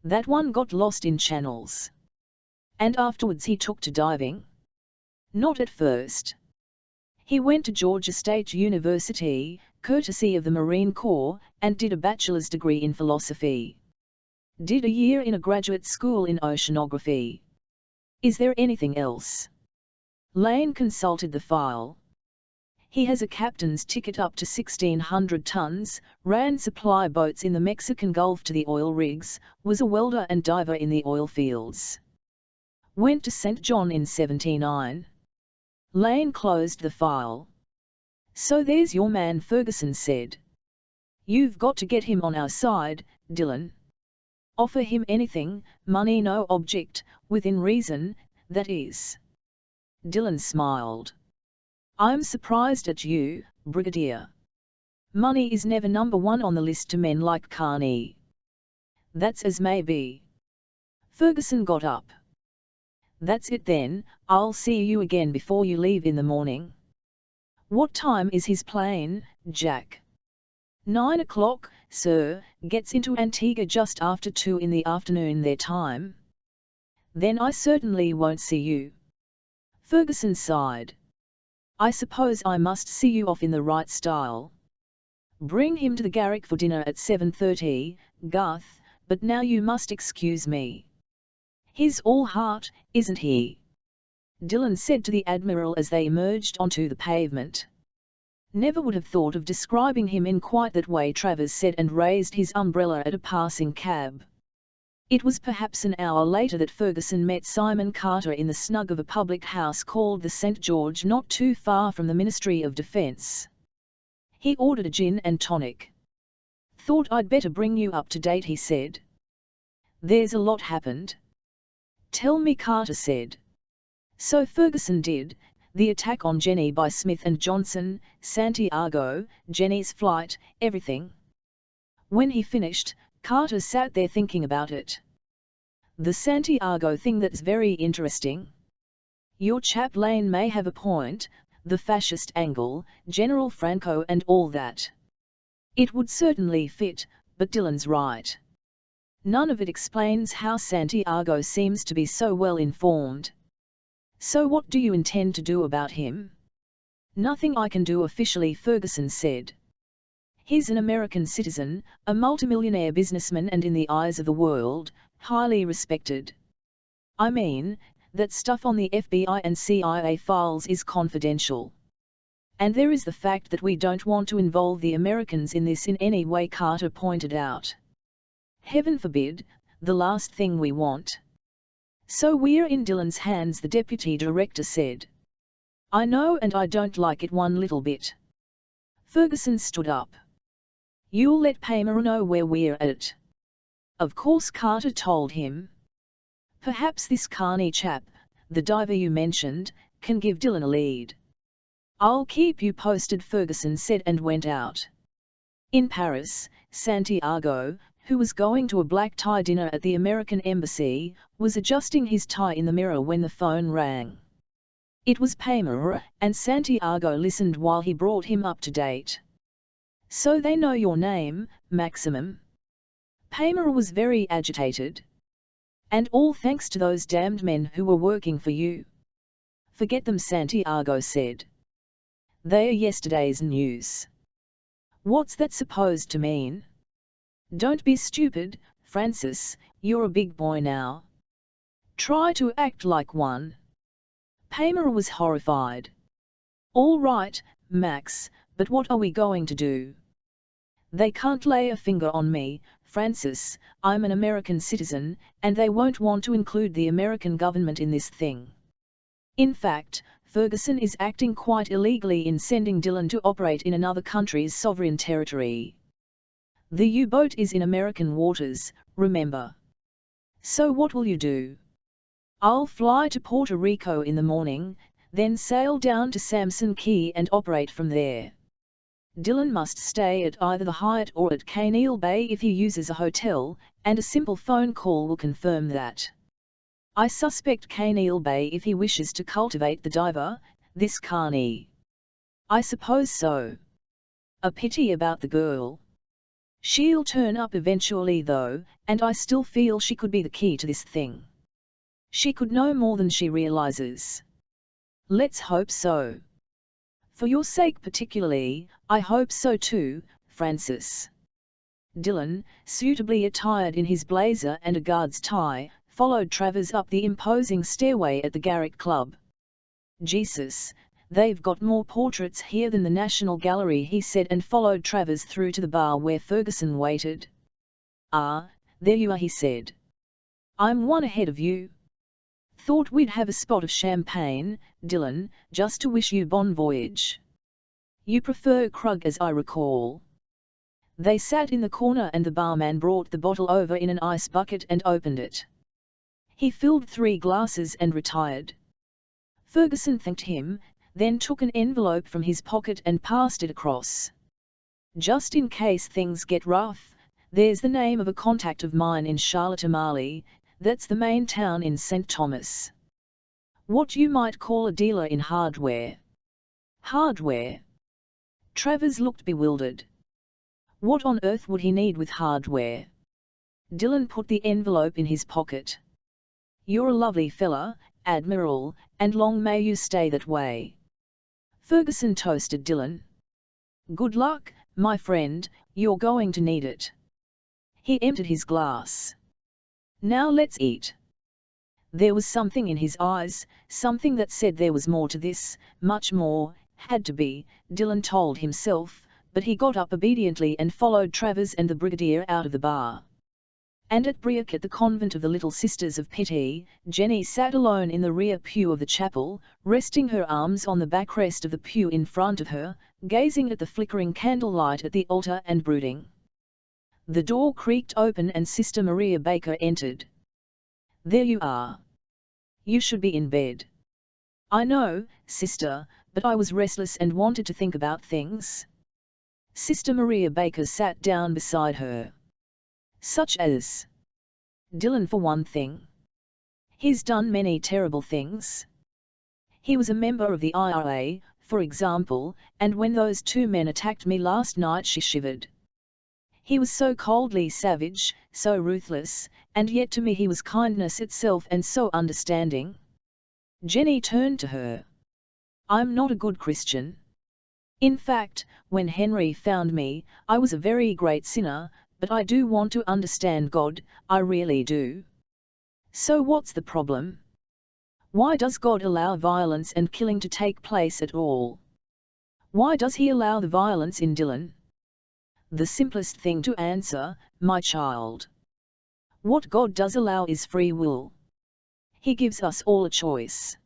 That one got lost in channels. And afterwards he took to diving? Not at first. He went to Georgia State University, courtesy of the Marine Corps, and did a bachelor's degree in philosophy. Did a year in a graduate school in oceanography. Is there anything else? Lane consulted the file. He has a captain's ticket up to 1,600 tons, ran supply boats in the Mexican Gulf to the oil rigs, was a welder and diver in the oil fields. Went to St. John in 79. Lane closed the file. So there's your man, Ferguson said. You've got to get him on our side, Dylan. Offer him anything, money no object, within reason, that is. Dylan smiled. I'm surprised at you, Brigadier. Money is never number one on the list to men like Carney. That's as may be. Ferguson got up. That's it then, I'll see you again before you leave in the morning. What time is his plane, Jack? 9 o'clock, sir, gets into Antigua just after 2 in the afternoon their time. Then I certainly won't see you. Ferguson sighed. I suppose I must see you off in the right style. Bring him to the Garrick for dinner at 7:30, Garth, but now you must excuse me. He's all heart, isn't he? Dylan said to the Admiral as they emerged onto the pavement. Never would have thought of describing him in quite that way, Travers said, and raised his umbrella at a passing cab. It was perhaps an hour later that Ferguson met Simon Carter in the snug of a public house called the St. George, not too far from the Ministry of Defence. He ordered a gin and tonic. Thought I'd better bring you up to date, he said. There's a lot happened. Tell me, Carter said. So Ferguson did, the attack on Jenny by Smith and Johnson, Santiago, Jenny's flight, everything. When he finished, Carter sat there thinking about it. The Santiago thing, that's very interesting. Your chap Lane may have a point, the fascist angle, General Franco and all that. It would certainly fit, but Dylan's right. None of it explains how Santiago seems to be so well informed. So what do you intend to do about him? Nothing I can do officially, Ferguson said. He's an American citizen, a multimillionaire businessman and in the eyes of the world, highly respected. I mean, that stuff on the FBI and CIA files is confidential. And there is the fact that we don't want to involve the Americans in this in any way, Carter pointed out. Heaven forbid, the last thing we want. So we're in Dylan's hands, the deputy director said. I know, and I don't like it one little bit. Ferguson stood up. You'll let Pamela know where we're at. Of course, Carter told him. Perhaps this Carney chap, the diver you mentioned, can give Dylan a lead. I'll keep you posted, Ferguson said and went out. In Paris, Santiago, who was going to a black tie dinner at the American embassy, was adjusting his tie in the mirror when the phone rang. It was Pamela, and Santiago listened while he brought him up to date. So they know your name, Maximum? Pamela was very agitated. And all thanks to those damned men who were working for you. Forget them, Santiago said. They are yesterday's news. What's that supposed to mean? Don't be stupid, Francis, you're a big boy now. Try to act like one. Pamela was horrified. All right, Max, but what are we going to do? They can't lay a finger on me, Francis. I'm an American citizen, and they won't want to include the American government in this thing. In fact, Ferguson is acting quite illegally in sending Dylan to operate in another country's sovereign territory. The U-boat is in American waters, remember. So what will you do? I'll fly to Puerto Rico in the morning, then sail down to Samson Key and operate from there. Dylan must stay at either the Hyatt or at Kaneal Bay if he uses a hotel, and a simple phone call will confirm that. I suspect Kaneal Bay if he wishes to cultivate the diver, this Carney. I suppose so. A pity about the girl. She'll turn up eventually though, and I still feel she could be the key to this thing. She could know more than she realizes. Let's hope so. For your sake particularly, I hope so too, Francis. Dylan, suitably attired in his blazer and a guard's tie, followed Travers up the imposing stairway at the Garrick Club. Jesus, they've got more portraits here than the National Gallery, he said, and followed Travers through to the bar where Ferguson waited. Ah, there you are, he said. I'm one ahead of you. Thought we'd have a spot of champagne, Dylan, just to wish you bon voyage. You prefer Krug, as I recall. They sat in the corner and the barman brought the bottle over in an ice bucket and opened it. He filled 3 glasses and retired. Ferguson thanked him, then took an envelope from his pocket and passed it across. Just in case things get rough, there's the name of a contact of mine in Charlotte-Amalie. That's the main town in St. Thomas. What you might call a dealer in hardware. Hardware? Travers looked bewildered. What on earth would he need with hardware? Dylan put the envelope in his pocket. You're a lovely fella, Admiral, and long may you stay that way. Ferguson toasted Dylan. Good luck, my friend, you're going to need it. He emptied his glass. Now let's eat. There was something in his eyes, something that said there was more to this, much more, had to be, Dylan told himself, but he got up obediently and followed Travers and the Brigadier out of the bar. And at Briac at the convent of the Little Sisters of Pity, Jenny sat alone in the rear pew of the chapel, resting her arms on the backrest of the pew in front of her, gazing at the flickering candlelight at the altar and brooding. The door creaked open and Sister Maria Baker entered. There you are. You should be in bed. I know, sister, but I was restless and wanted to think about things. Sister Maria Baker sat down beside her. Such as? Dylan, for one thing. He's done many terrible things. He was a member of the IRA, for example, and when those 2 men attacked me last night she shivered. He was so coldly savage, so ruthless, and yet to me he was kindness itself and so understanding. Jenny turned to her. I'm not a good Christian. In fact, when Henry found me, I was a very great sinner, but I do want to understand God, I really do. So what's the problem? Why does God allow violence and killing to take place at all? Why does he allow the violence in Dylan? The simplest thing to answer, my child. What God does allow is free will. He gives us all a choice.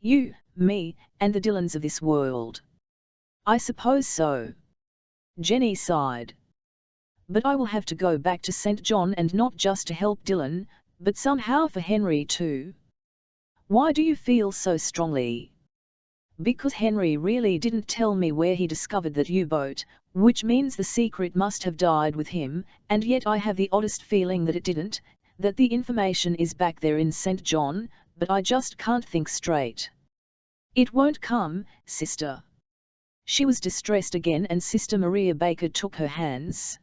You, me, and the Dylans of this world. I suppose so. Jenny sighed. But I will have to go back to St. John, and not just to help Dylan, but somehow for Henry too. Why do you feel so strongly? Because Henry really didn't tell me where he discovered that U-boat, which means the secret must have died with him, and yet I have the oddest feeling that it didn't, that the information is back there in St. John, but I just can't think straight. It won't come, sister. She was distressed again, and Sister Maria Baker took her hands.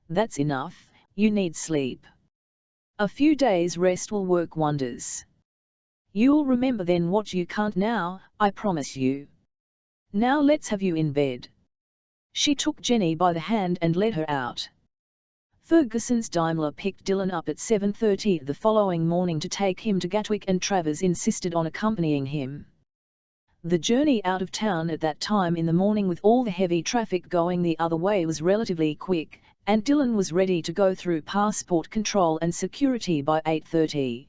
That's enough, you need sleep. A few days' rest will work wonders. You'll remember then what you can't now, I promise you. Now let's have you in bed. She took Jenny by the hand and led her out. Ferguson's Daimler picked Dylan up at 7:30 the following morning to take him to Gatwick, and Travers insisted on accompanying him. The journey out of town at that time in the morning, with all the heavy traffic going the other way, was relatively quick, and Dylan was ready to go through passport control and security by 8:30.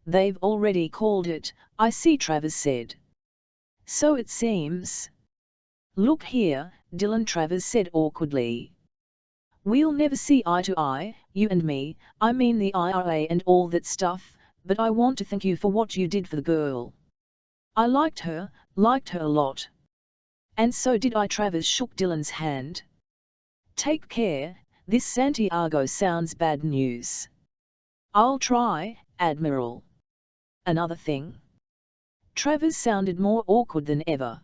They've already called it, I see, Travers said. So it seems. Look here, Dylan, Travers said awkwardly. We'll never see eye to eye, you and me, I mean the IRA and all that stuff, but I want to thank you for what you did for the girl. I liked her a lot. And so did I. Travers shook Dylan's hand. Take care, this Santiago sounds bad news. I'll try, Admiral. Another thing. Travers sounded more awkward than ever.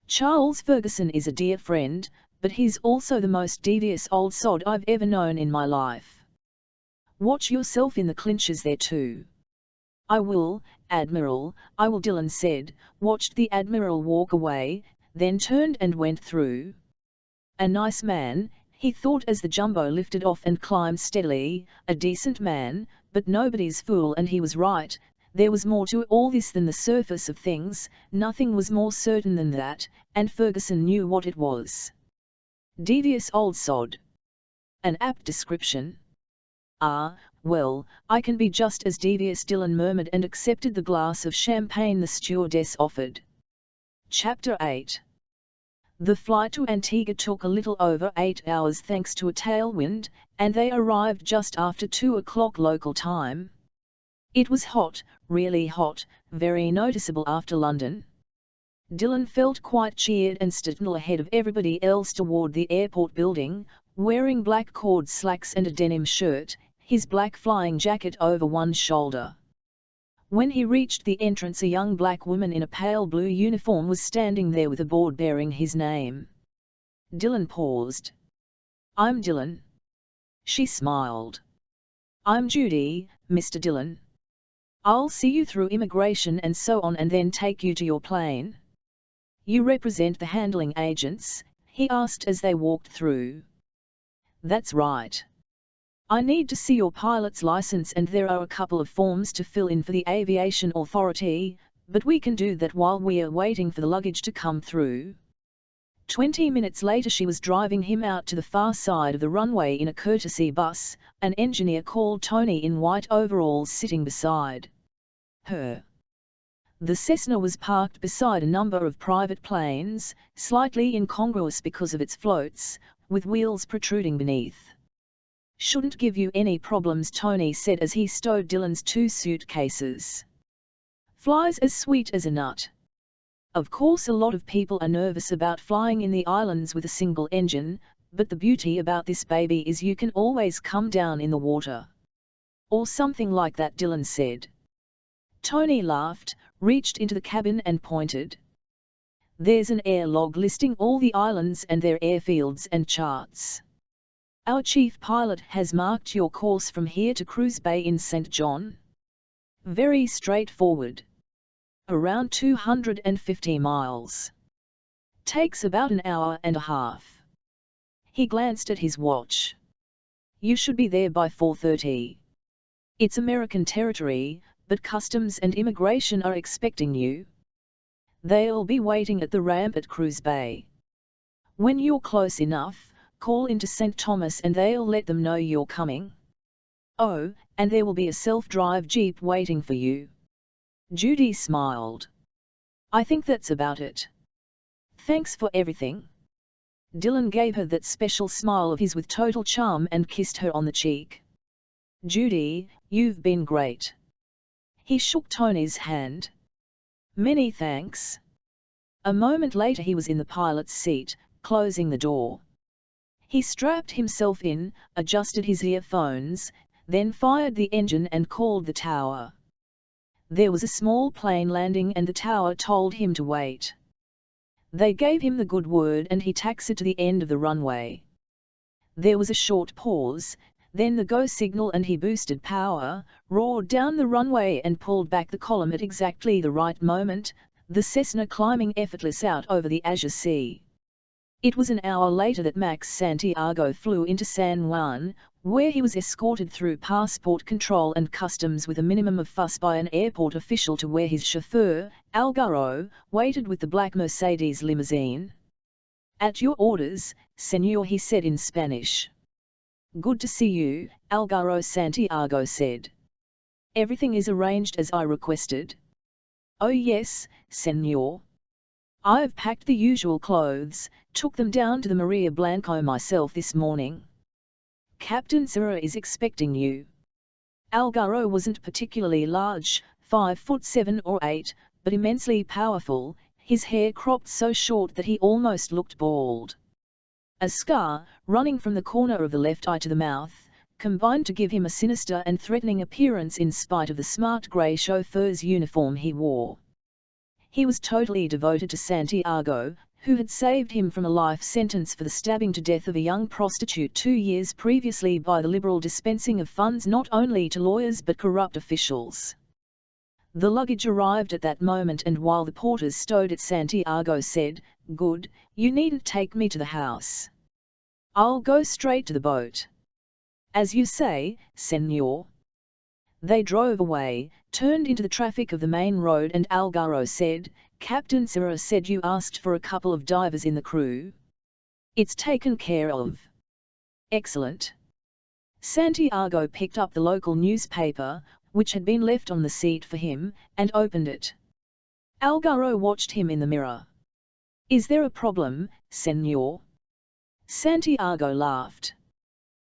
Charles Ferguson is a dear friend, but he's also the most devious old sod I've ever known in my life. Watch yourself in the clinches there too. I will, Admiral, I will, Dylan said, watched the Admiral walk away, then turned and went through. A nice man, he thought as the jumbo lifted off and climbed steadily, a decent man, but nobody's fool, and he was right. There was more to all this than the surface of things, nothing was more certain than that, and Ferguson knew what it was. Devious old sod. An apt description. Ah, well, I can be just as devious, Dylan murmured, and accepted the glass of champagne the stewardess offered. Chapter 8. The flight to Antigua took a little over 8 hours thanks to a tailwind, and they arrived just after 2 o'clock local time. It was hot, really hot, very noticeable after London. Dylan felt quite cheered and stood ahead of everybody else toward the airport building, wearing black cord slacks and a denim shirt, his black flying jacket over one shoulder. When he reached the entrance, a young black woman in a pale blue uniform was standing there with a board bearing his name. Dylan paused. I'm Dylan. She smiled. I'm Judy, Mr. Dylan. I'll see you through immigration and so on, and then take you to your plane. You represent the handling agents? He asked as they walked through. That's right. I need to see your pilot's license, and there are a couple of forms to fill in for the aviation authority, but we can do that while we are waiting for the luggage to come through. 20 minutes later she was driving him out to the far side of the runway in a courtesy bus, an engineer called Tony in white overalls sitting beside her. The Cessna was parked beside a number of private planes, slightly incongruous because of its floats, with wheels protruding beneath. Shouldn't give you any problems, Tony said as he stowed Dylan's 2 suitcases. Flies as sweet as a nut. Of course a lot of people are nervous about flying in the islands with a single engine, but the beauty about this baby is you can always come down in the water. Or something like that, Dylan said. Tony laughed, reached into the cabin and pointed. There's an air log listing all the islands and their airfields and charts. Our chief pilot has marked your course from here to Cruise Bay in St. John. Very straightforward. Around 250 miles. Takes about an hour and a half. He glanced at his watch. You should be there by 4:30. It's American territory, but customs and immigration are expecting you. They'll be waiting at the ramp at Cruz Bay. When you're close enough, call into St. Thomas and they'll let them know you're coming. Oh, and there will be a self-drive jeep waiting for you. Judy smiled. I think that's about it. Thanks for everything. Dylan gave her that special smile of his with total charm and kissed her on the cheek. Judy, you've been great. He shook Tony's hand. Many thanks. A moment later he was in the pilot's seat, closing the door. He strapped himself in, adjusted his earphones, then fired the engine and called the tower. There was a small plane landing and the tower told him to wait. They gave him the good word and he taxied to the end of the runway. There was a short pause, then the go signal and he boosted power, roared down the runway and pulled back the column at exactly the right moment, the Cessna climbing effortless out over the azure sea. It was an hour later that Max Santiago flew into San Juan, where he was escorted through passport control and customs with a minimum of fuss by an airport official to where his chauffeur, Algaro, waited with the black Mercedes limousine. At your orders, Señor, he said in Spanish. Good to see you, Algaro Santiago said. Everything is arranged as I requested. Oh yes, Señor. I've packed the usual clothes, took them down to the Maria Blanco myself this morning. Captain Serra is expecting you. Algaro wasn't particularly large, 5'7" or 8, but immensely powerful, his hair cropped so short that he almost looked bald. A scar, running from the corner of the left eye to the mouth, combined to give him a sinister and threatening appearance in spite of the smart grey chauffeur's uniform he wore. He was totally devoted to Santiago, who had saved him from a life sentence for the stabbing to death of a young prostitute 2 years previously by the liberal dispensing of funds not only to lawyers but corrupt officials. The luggage arrived at that moment and while the porters stowed it, Santiago said, Good, you needn't take me to the house. I'll go straight to the boat. As you say, Señor. They drove away, turned into the traffic of the main road and Algaro said, Captain Serra said you asked for a couple of divers in the crew. It's taken care of. Excellent. Santiago picked up the local newspaper, which had been left on the seat for him, and opened it. Algaro watched him in the mirror. Is there a problem, Señor? Santiago laughed.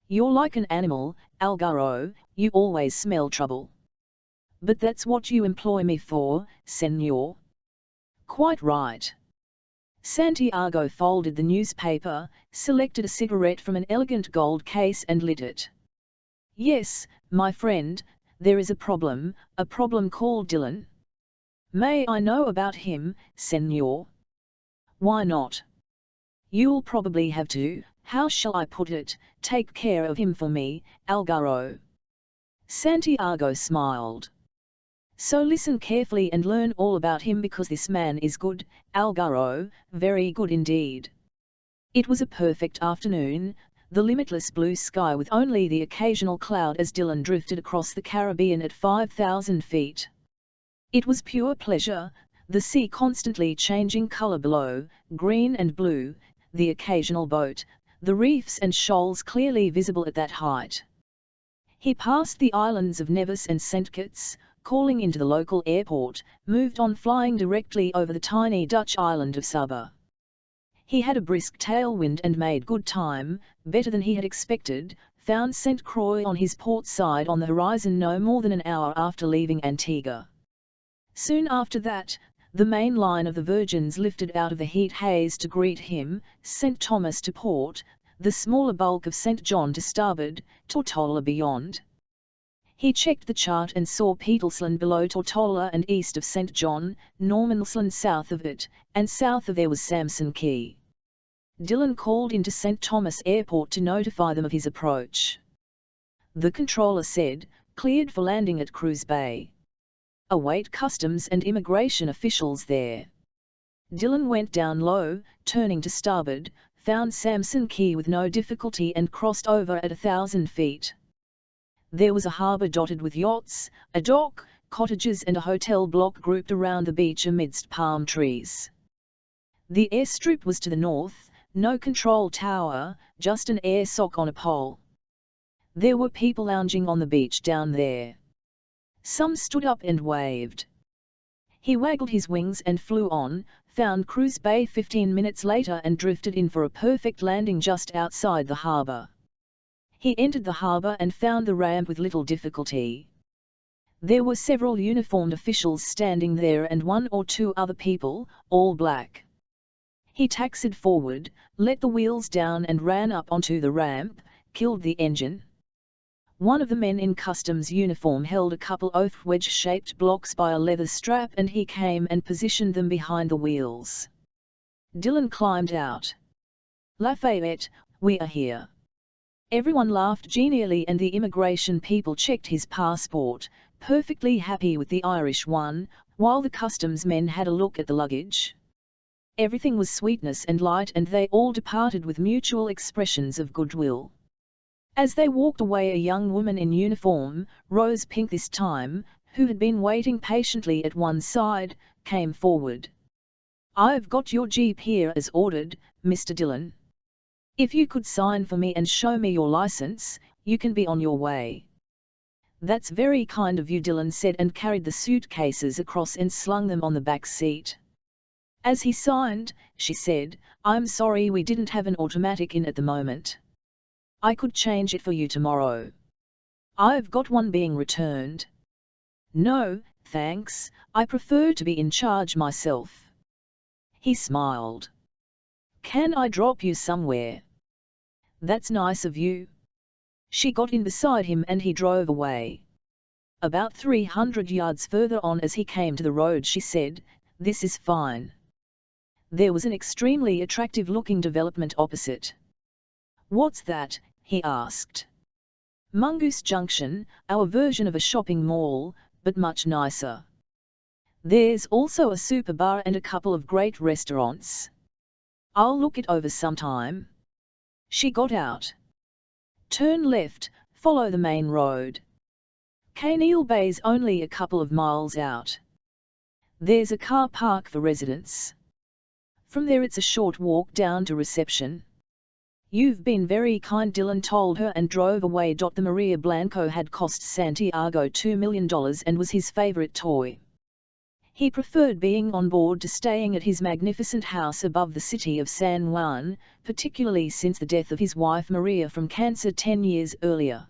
You're like an animal, Algaro, you always smell trouble. But that's what you employ me for, Señor. Quite right. Santiago folded the newspaper, selected a cigarette from an elegant gold case and lit it. Yes, my friend, there is a problem called Dylan. May I know about him, Señor? Why not? You'll probably have to, how shall I put it, take care of him for me, Algaro. Santiago smiled. So listen carefully and learn all about him because this man is good, Algaro, very good indeed. It was a perfect afternoon, the limitless blue sky with only the occasional cloud as Dylan drifted across the Caribbean at 5,000 feet. It was pure pleasure, the sea constantly changing color below, green and blue, the occasional boat, the reefs and shoals clearly visible at that height. He passed the islands of Nevis and St. Kitts, calling into the local airport, moved on flying directly over the tiny Dutch island of Saba. He had a brisk tailwind and made good time, better than he had expected, found St. Croix on his port side on the horizon no more than an hour after leaving Antigua. Soon after that, the main line of the Virgins lifted out of the heat haze to greet him, St. Thomas to port, the smaller bulk of St. John to starboard, Tortola beyond. He checked the chart and saw Petersland below Tortola and east of St. John, Normandsland south of it, and south of there was Samson Key. Dylan called into St. Thomas Airport to notify them of his approach. The controller said, cleared for landing at Cruz Bay. await customs and immigration officials there. Dillon went down low, turning to starboard, found Samson Key with no difficulty and crossed over at 1,000 feet. There was a harbour dotted with yachts, a dock, cottages and a hotel block grouped around the beach amidst palm trees. The airstrip was to the north, no control tower, just an air sock on a pole. There were people lounging on the beach down there. Some stood up and waved. He waggled his wings and flew on, found Cruz Bay 15 minutes later and drifted in for a perfect landing just outside the harbour. He entered the harbour and found the ramp with little difficulty. There were several uniformed officials standing there and one or two other people, all black. He taxied forward, let the wheels down and ran up onto the ramp, killed the engine. One of the men in customs uniform held a couple of wedge-shaped blocks by a leather strap and he came and positioned them behind the wheels. Dillon climbed out. "Lafayette, we are here." Everyone laughed genially and the immigration people checked his passport, perfectly happy with the Irish one, while the customs men had a look at the luggage. Everything was sweetness and light and they all departed with mutual expressions of goodwill. As they walked away, a young woman in uniform, rose pink this time, who had been waiting patiently at one side, came forward. "I've got your jeep here as ordered, Mr. Dillon. If you could sign for me and show me your license, you can be on your way." "That's very kind of you," Dillon said and carried the suitcases across and slung them on the back seat. As he signed, she said, "I'm sorry we didn't have an automatic in at the moment. I could change it for you tomorrow. I've got one being returned." "No, thanks, I prefer to be in charge myself." He smiled. "Can I drop you somewhere?" "That's nice of you." She got in beside him and he drove away. About 300 yards further on as he came to the road she said, "This is fine." There was an extremely attractive-looking development opposite. "What's that?" he asked. "Mongoose Junction, our version of a shopping mall, but much nicer. There's also a super bar and a couple of great restaurants. I'll look it over sometime." She got out. "Turn left, follow the main road. Kaneal Bay's only a couple of miles out. There's a car park for residents. From there it's a short walk down to reception." "You've been very kind," Dillon told her and drove away. The Maria Blanco had cost Santiago $2 million and was his favorite toy. He preferred being on board to staying at his magnificent house above the city of San Juan, particularly since the death of his wife Maria from cancer 10 years earlier.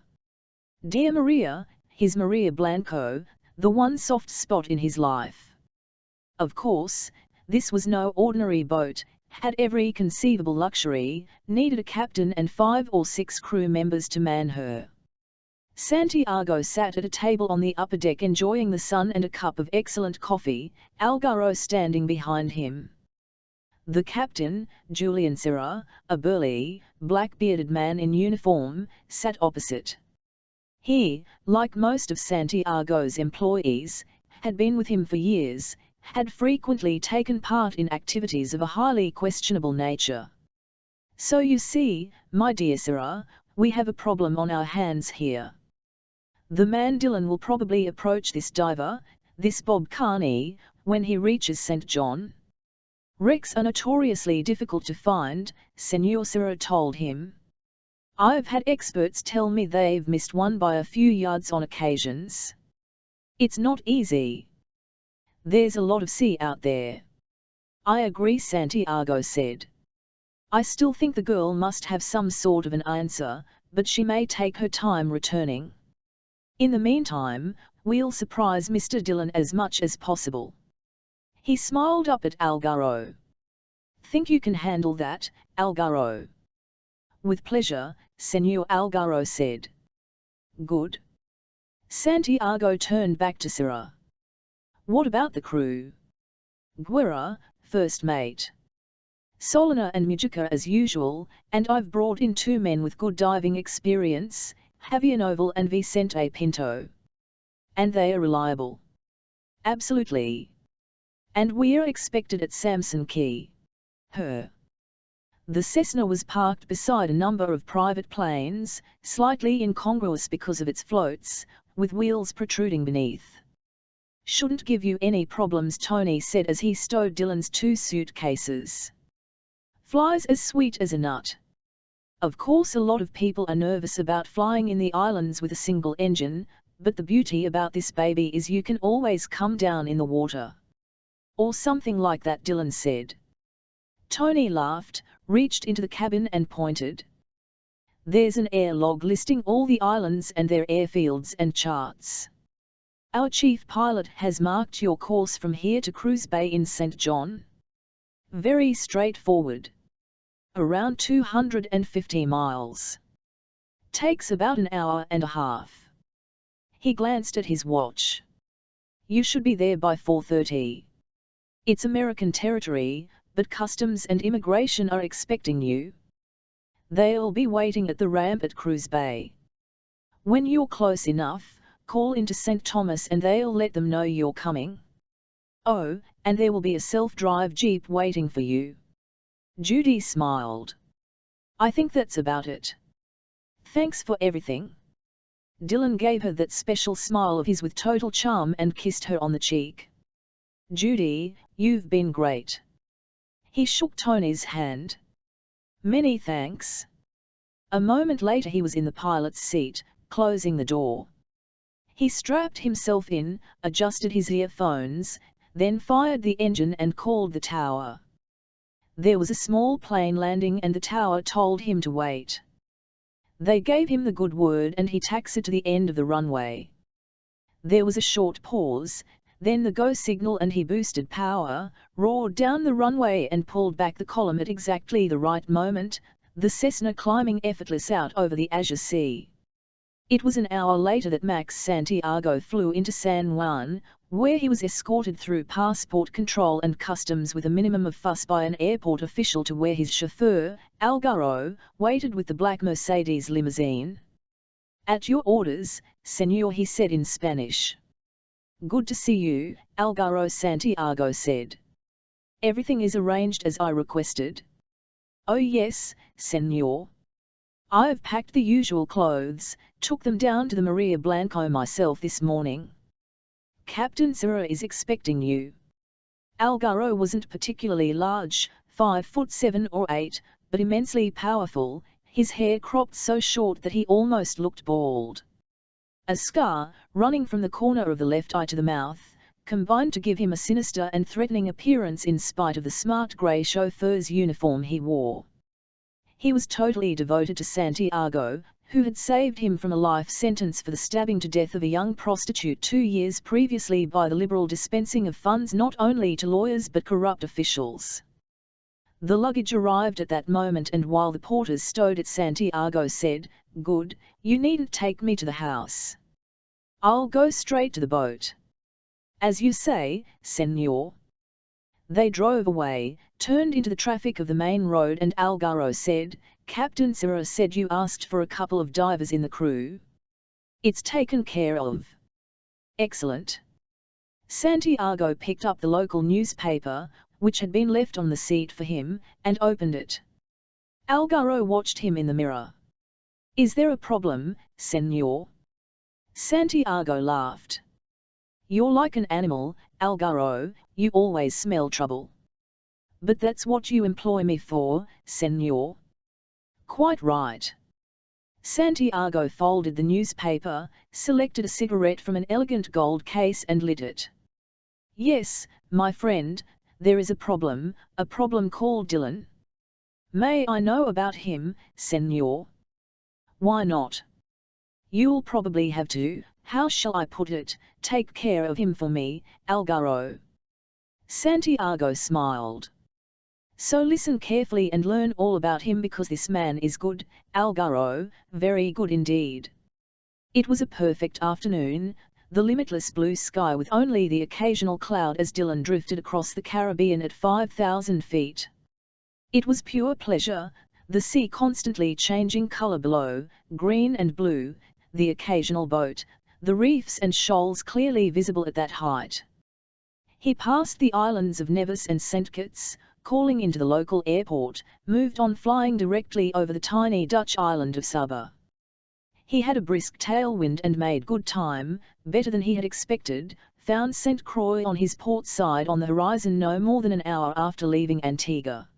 Dear Maria, his Maria Blanco, the one soft spot in his life. Of course, this was no ordinary boat, had every conceivable luxury, needed a captain and 5 or 6 crew members to man her. Santiago sat at a table on the upper deck enjoying the sun and a cup of excellent coffee, Algaro standing behind him. The captain, Julian Serra, a burly, black-bearded man in uniform, sat opposite. He, like most of Santiago's employees, had been with him for years, had frequently taken part in activities of a highly questionable nature. "So you see, my dear Serra, we have a problem on our hands here. The man Dillon will probably approach this diver, this Bob Carney, when he reaches St. John. Wrecks are notoriously difficult to find," Senor Serra told him. "I've had experts tell me they've missed one by a few yards on occasions. It's not easy. There's a lot of sea out there." "I agree," Santiago said. "I still think the girl must have some sort of an answer, but she may take her time returning. In the meantime, we'll surprise Mr. Dillon as much as possible." He smiled up at Algaro. "Think you can handle that, Algaro?" "With pleasure," Senor Algaro said. "Good." Santiago turned back to Serra. "What about the crew?" "Guerra, first mate. Solana and Mujica as usual, and I've brought in 2 men with good diving experience, Javier Noval and Vicente Pinto. And they are reliable." Absolutely. And we're expected at Samson Key. The Cessna was parked beside a number of private planes, slightly incongruous because of its floats, with wheels protruding beneath. Shouldn't give you any problems, Tony said as he stowed Dylan's 2 suitcases. Flies as sweet as a nut. Of course a lot of people are nervous about flying in the islands with a single engine, but the beauty about this baby is you can always come down in the water. Or something like that, Dylan said. Tony laughed, reached into the cabin and pointed. There's an air log listing all the islands and their airfields and charts. Our chief pilot has marked your course from here to Cruise Bay in St. John. Very straightforward. Around 250 miles. Takes about an hour and a half. He glanced at his watch. You should be there by 4:30. It's American territory, but Customs and Immigration are expecting you. They'll be waiting at the ramp at Cruise Bay. When you're close enough, call into St. Thomas and they'll let them know you're coming. Oh, and there will be a self-drive Jeep waiting for you. Judy smiled. I think that's about it. Thanks for everything. Dylan gave her that special smile of his with total charm and kissed her on the cheek. Judy, you've been great. He shook Tony's hand. Many thanks. A moment later he was in the pilot's seat, closing the door. He strapped himself in, adjusted his earphones, then fired the engine and called the tower. There was a small plane landing and the tower told him to wait. They gave him the good word and he taxied to the end of the runway. There was a short pause, then the go signal and he boosted power, roared down the runway and pulled back the column at exactly the right moment, the Cessna climbing effortless out over the azure sea. It was an hour later that Max Santiago flew into San Juan, where he was escorted through passport control and customs with a minimum of fuss by an airport official to where his chauffeur, Algaro, waited with the black Mercedes limousine. At your orders, senor, he said in Spanish. Good to see you, Algaro Santiago said. Everything is arranged as I requested? Oh yes, senor. I've packed the usual clothes, took them down to the Maria Blanco myself this morning. Captain Zura is expecting you. Algaro wasn't particularly large, 5'7" or 8", but immensely powerful, his hair cropped so short that he almost looked bald. A scar, running from the corner of the left eye to the mouth, combined to give him a sinister and threatening appearance in spite of the smart grey chauffeur's uniform he wore. He was totally devoted to Santiago, who had saved him from a life sentence for the stabbing to death of a young prostitute 2 years previously by the liberal dispensing of funds not only to lawyers but corrupt officials. The luggage arrived at that moment and while the porters stowed it, Santiago said, Good, you needn't take me to the house. I'll go straight to the boat. As you say, senor. They drove away, turned into the traffic of the main road and Algaro said, Captain Zura said you asked for a couple of divers in the crew. It's taken care of. Excellent. Santiago picked up the local newspaper, which had been left on the seat for him, and opened it. Algaro watched him in the mirror. Is there a problem, senor? Santiago laughed. You're like an animal, Algaro, you always smell trouble. But that's what you employ me for, senor. Quite right. Santiago folded the newspaper, selected a cigarette from an elegant gold case and lit it. Yes, my friend, there is a problem called Dylan. May I know about him, senor? Why not? You'll probably have to, how shall I put it, take care of him for me, Algaro. Santiago smiled. So listen carefully and learn all about him because this man is good, Algaro, very good indeed. It was a perfect afternoon, the limitless blue sky with only the occasional cloud as Dylan drifted across the Caribbean at 5,000 feet. It was pure pleasure, the sea constantly changing color below, green and blue, the occasional boat, the reefs and shoals clearly visible at that height. He passed the islands of Nevis and St. Kitts, calling into the local airport, moved on flying directly over the tiny Dutch island of Saba. He had a brisk tailwind and made good time, better than he had expected, found St. Croix on his port side on the horizon no more than an hour after leaving Antigua.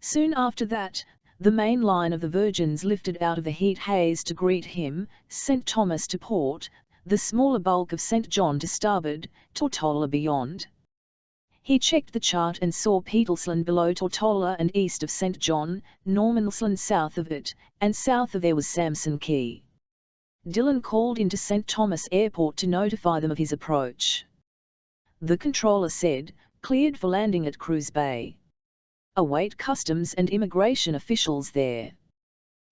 Soon after that, the main line of the Virgins lifted out of the heat haze to greet him, St. Thomas to port, the smaller bulk of St. John to starboard, Tortola beyond. He checked the chart and saw Petersland below Tortola and east of St. John, Normandsland south of it, and south of there was Samson Key. Dillon called into St. Thomas Airport to notify them of his approach. The controller said, "Cleared for landing at Cruz Bay. Await customs and immigration officials there."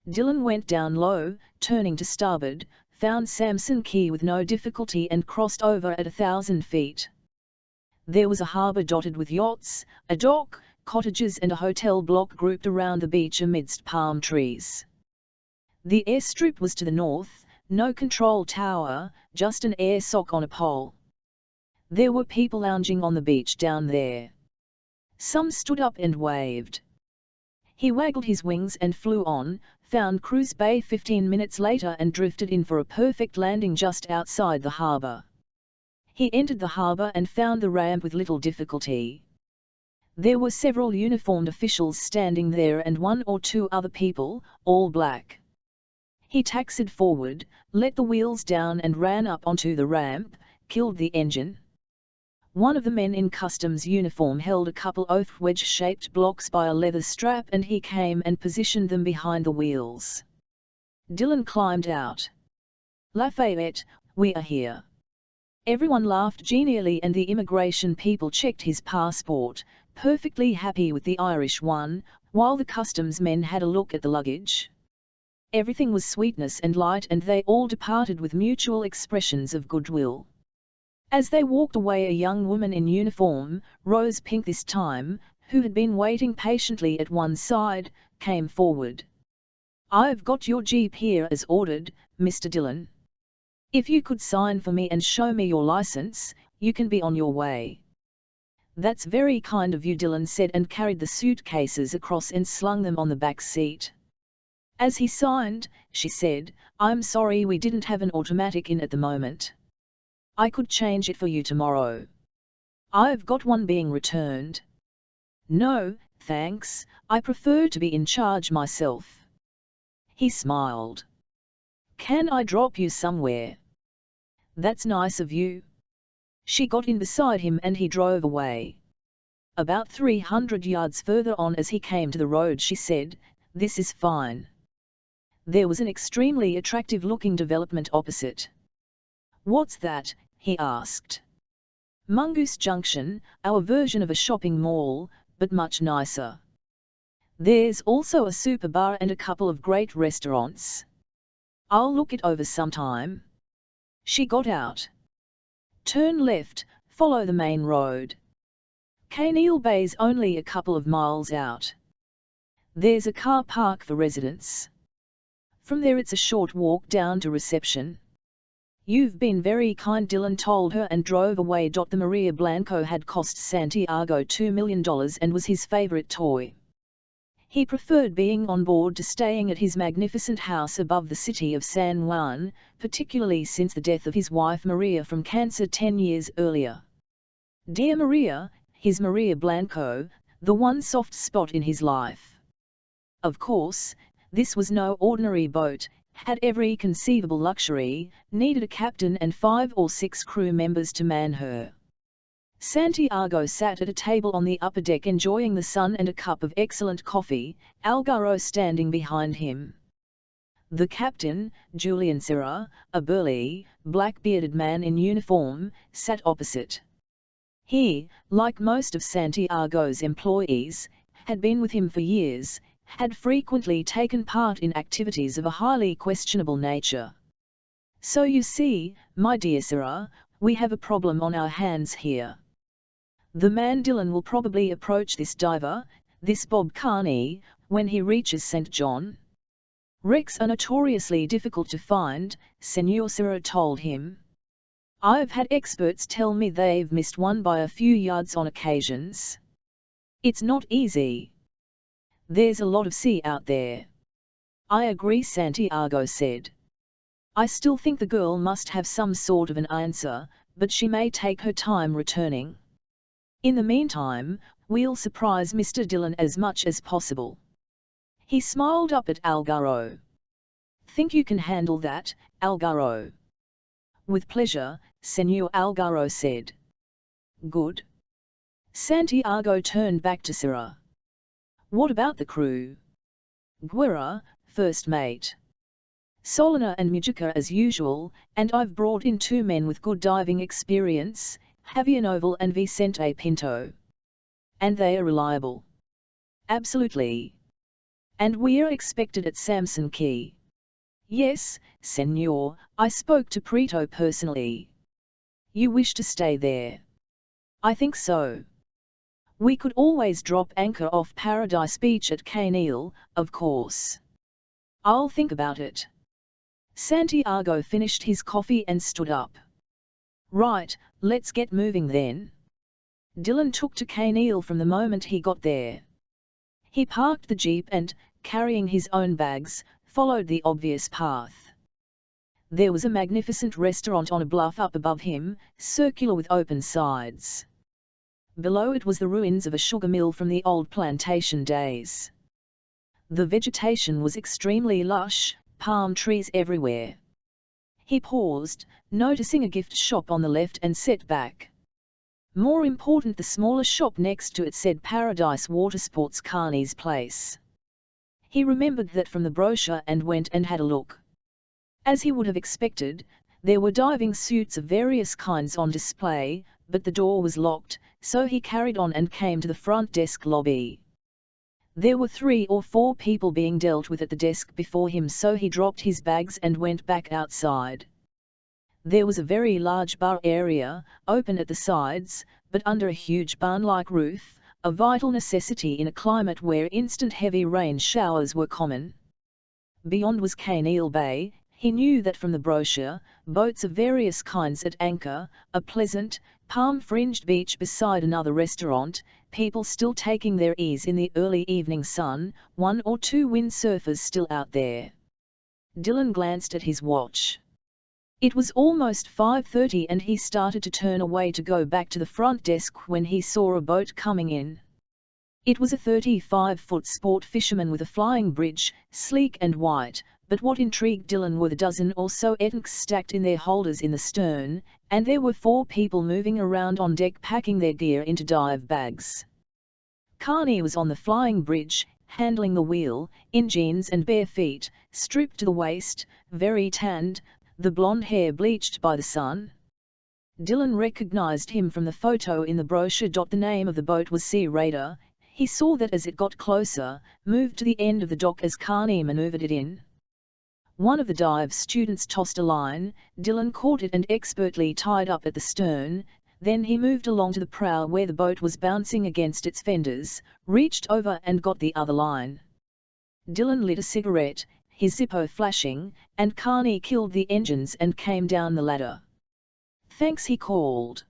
Dillon went down low, turning to starboard, found Samson Key with no difficulty and crossed over at 1,000 feet. There was a harbour dotted with yachts, a dock, cottages and a hotel block grouped around the beach amidst palm trees. The airstrip was to the north, no control tower, just an air sock on a pole. There were people lounging on the beach down there. Some stood up and waved. He waggled his wings and flew on, found Cruz Bay 15 minutes later and drifted in for a perfect landing just outside the harbour. He entered the harbour and found the ramp with little difficulty. There were several uniformed officials standing there and one or two other people, all black. He taxied forward, let the wheels down and ran up onto the ramp, killed the engine. One of the men in customs uniform held a couple of wedge-shaped blocks by a leather strap and he came and positioned them behind the wheels. Dillon climbed out. "Lafayette, we are here." Everyone laughed genially and the immigration people checked his passport, perfectly happy with the Irish one, while the customs men had a look at the luggage. Everything was sweetness and light and they all departed with mutual expressions of goodwill. As they walked away, a young woman in uniform, rose pink this time, who had been waiting patiently at one side, came forward. "I've got your jeep here as ordered, Mr. Dillon. If you could sign for me and show me your license, you can be on your way." "That's very kind of you," Dillon said and carried the suitcases across and slung them on the back seat. As he signed, she said, "I'm sorry we didn't have an automatic in at the moment. I could change it for you tomorrow. I've got one being returned." "No, thanks, I prefer to be in charge myself." He smiled. "Can I drop you somewhere?" "That's nice of you." She got in beside him and he drove away. About 300 yards further on as he came to the road she said, "This is fine." There was an extremely attractive-looking development opposite. "What's that?" he asked. "Mongoose Junction, our version of a shopping mall, but much nicer. There's also a super bar and a couple of great restaurants. I'll look it over sometime." She got out. "Turn left, follow the main road. Kaneal Bay's only a couple of miles out. There's a car park for residents. From there it's a short walk down to reception." "You've been very kind," Dillon told her and drove away. The Maria Blanco had cost Santiago $2 million and was his favorite toy. He preferred being on board to staying at his magnificent house above the city of San Juan, particularly since the death of his wife Maria from cancer 10 years earlier. Dear Maria, his Maria Blanco, the one soft spot in his life. Of course, this was no ordinary boat, had every conceivable luxury, needed a captain and 5 or 6 crew members to man her. Santiago sat at a table on the upper deck enjoying the sun and a cup of excellent coffee, Algaro standing behind him. The captain, Julian Serra, a burly, black-bearded man in uniform, sat opposite. He, like most of Santiago's employees, had been with him for years, had frequently taken part in activities of a highly questionable nature. "So you see, my dear Serra, we have a problem on our hands here. The man Dillon will probably approach this diver, this Bob Carney, when he reaches St. John. Wrecks are notoriously difficult to find," Senor Serra told him. I've had experts tell me they've missed one by a few yards on occasions. It's not easy. There's a lot of sea out there. I agree, Santiago said. I still think the girl must have some sort of an answer, but she may take her time returning. In the meantime, we'll surprise Mr. Dillon as much as possible. He smiled up at Algaro. Think you can handle that, Algaro? With pleasure, Senor Algaro said. Good. Santiago turned back to Sarah. What about the crew? Guerra, first mate. Solana and Mujica as usual, and I've brought in 2 men with good diving experience, Javier Noval and Vicente Pinto. And they are reliable. Absolutely. And we're expected at Samson Key. Yes, Senor, I spoke to Prieto personally. You wish to stay there? I think so. We could always drop anchor off Paradise Beach at Caneil, of course. I'll think about it. Santiago finished his coffee and stood up. Right, let's get moving then. Dillon took to Caneil from the moment he got there. He parked the jeep and, carrying his own bags, followed the obvious path. There was a magnificent restaurant on a bluff up above him, circular with open sides. Below it was the ruins of a sugar mill from the old plantation days. The vegetation was extremely lush, palm trees everywhere. He paused, noticing a gift shop on the left and set back. More important, the smaller shop next to it said Paradise Watersports Carney's Place. He remembered that from the brochure and went and had a look. As he would have expected, there were diving suits of various kinds on display, but the door was locked, so he carried on and came to the front desk lobby. There were 3 or 4 people being dealt with at the desk before him, so he dropped his bags and went back outside. There was a very large bar area, open at the sides, but under a huge barn-like roof, a vital necessity in a climate where instant heavy rain showers were common. Beyond was Caneil Bay. He knew that from the brochure, boats of various kinds at anchor, a pleasant, palm-fringed beach beside another restaurant, people still taking their ease in the early evening sun, 1 or 2 windsurfers still out there. Dillon glanced at his watch. It was almost 5:30 and he started to turn away to go back to the front desk when he saw a boat coming in. It was a 35-foot sport fisherman with a flying bridge, sleek and white, but what intrigued Dillon were the dozen or so etnics stacked in their holders in the stern, and there were 4 people moving around on deck packing their gear into dive bags. Carney was on the flying bridge, handling the wheel, in jeans and bare feet, stripped to the waist, very tanned, the blonde hair bleached by the sun. Dillon recognized him from the photo in the brochure. The name of the boat was Sea Raider. He saw that as it got closer, moved to the end of the dock as Carney maneuvered it in. One of the dive students tossed a line, Dillon caught it and expertly tied up at the stern, then he moved along to the prow where the boat was bouncing against its fenders, reached over and got the other line. Dillon lit a cigarette, his Zippo flashing, and Carney killed the engines and came down the ladder. Thanks, he called.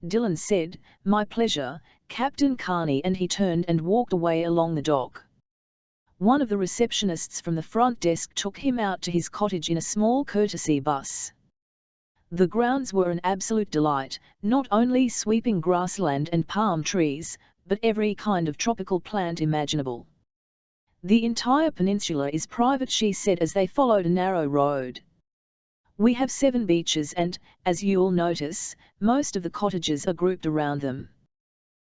Dillon said, my pleasure, Captain Carney, and he turned and walked away along the dock. One of the receptionists from the front desk took him out to his cottage in a small courtesy bus. The grounds were an absolute delight, not only sweeping grassland and palm trees, but every kind of tropical plant imaginable. The entire peninsula is private, she said as they followed a narrow road. We have 7 beaches and, as you'll notice, most of the cottages are grouped around them.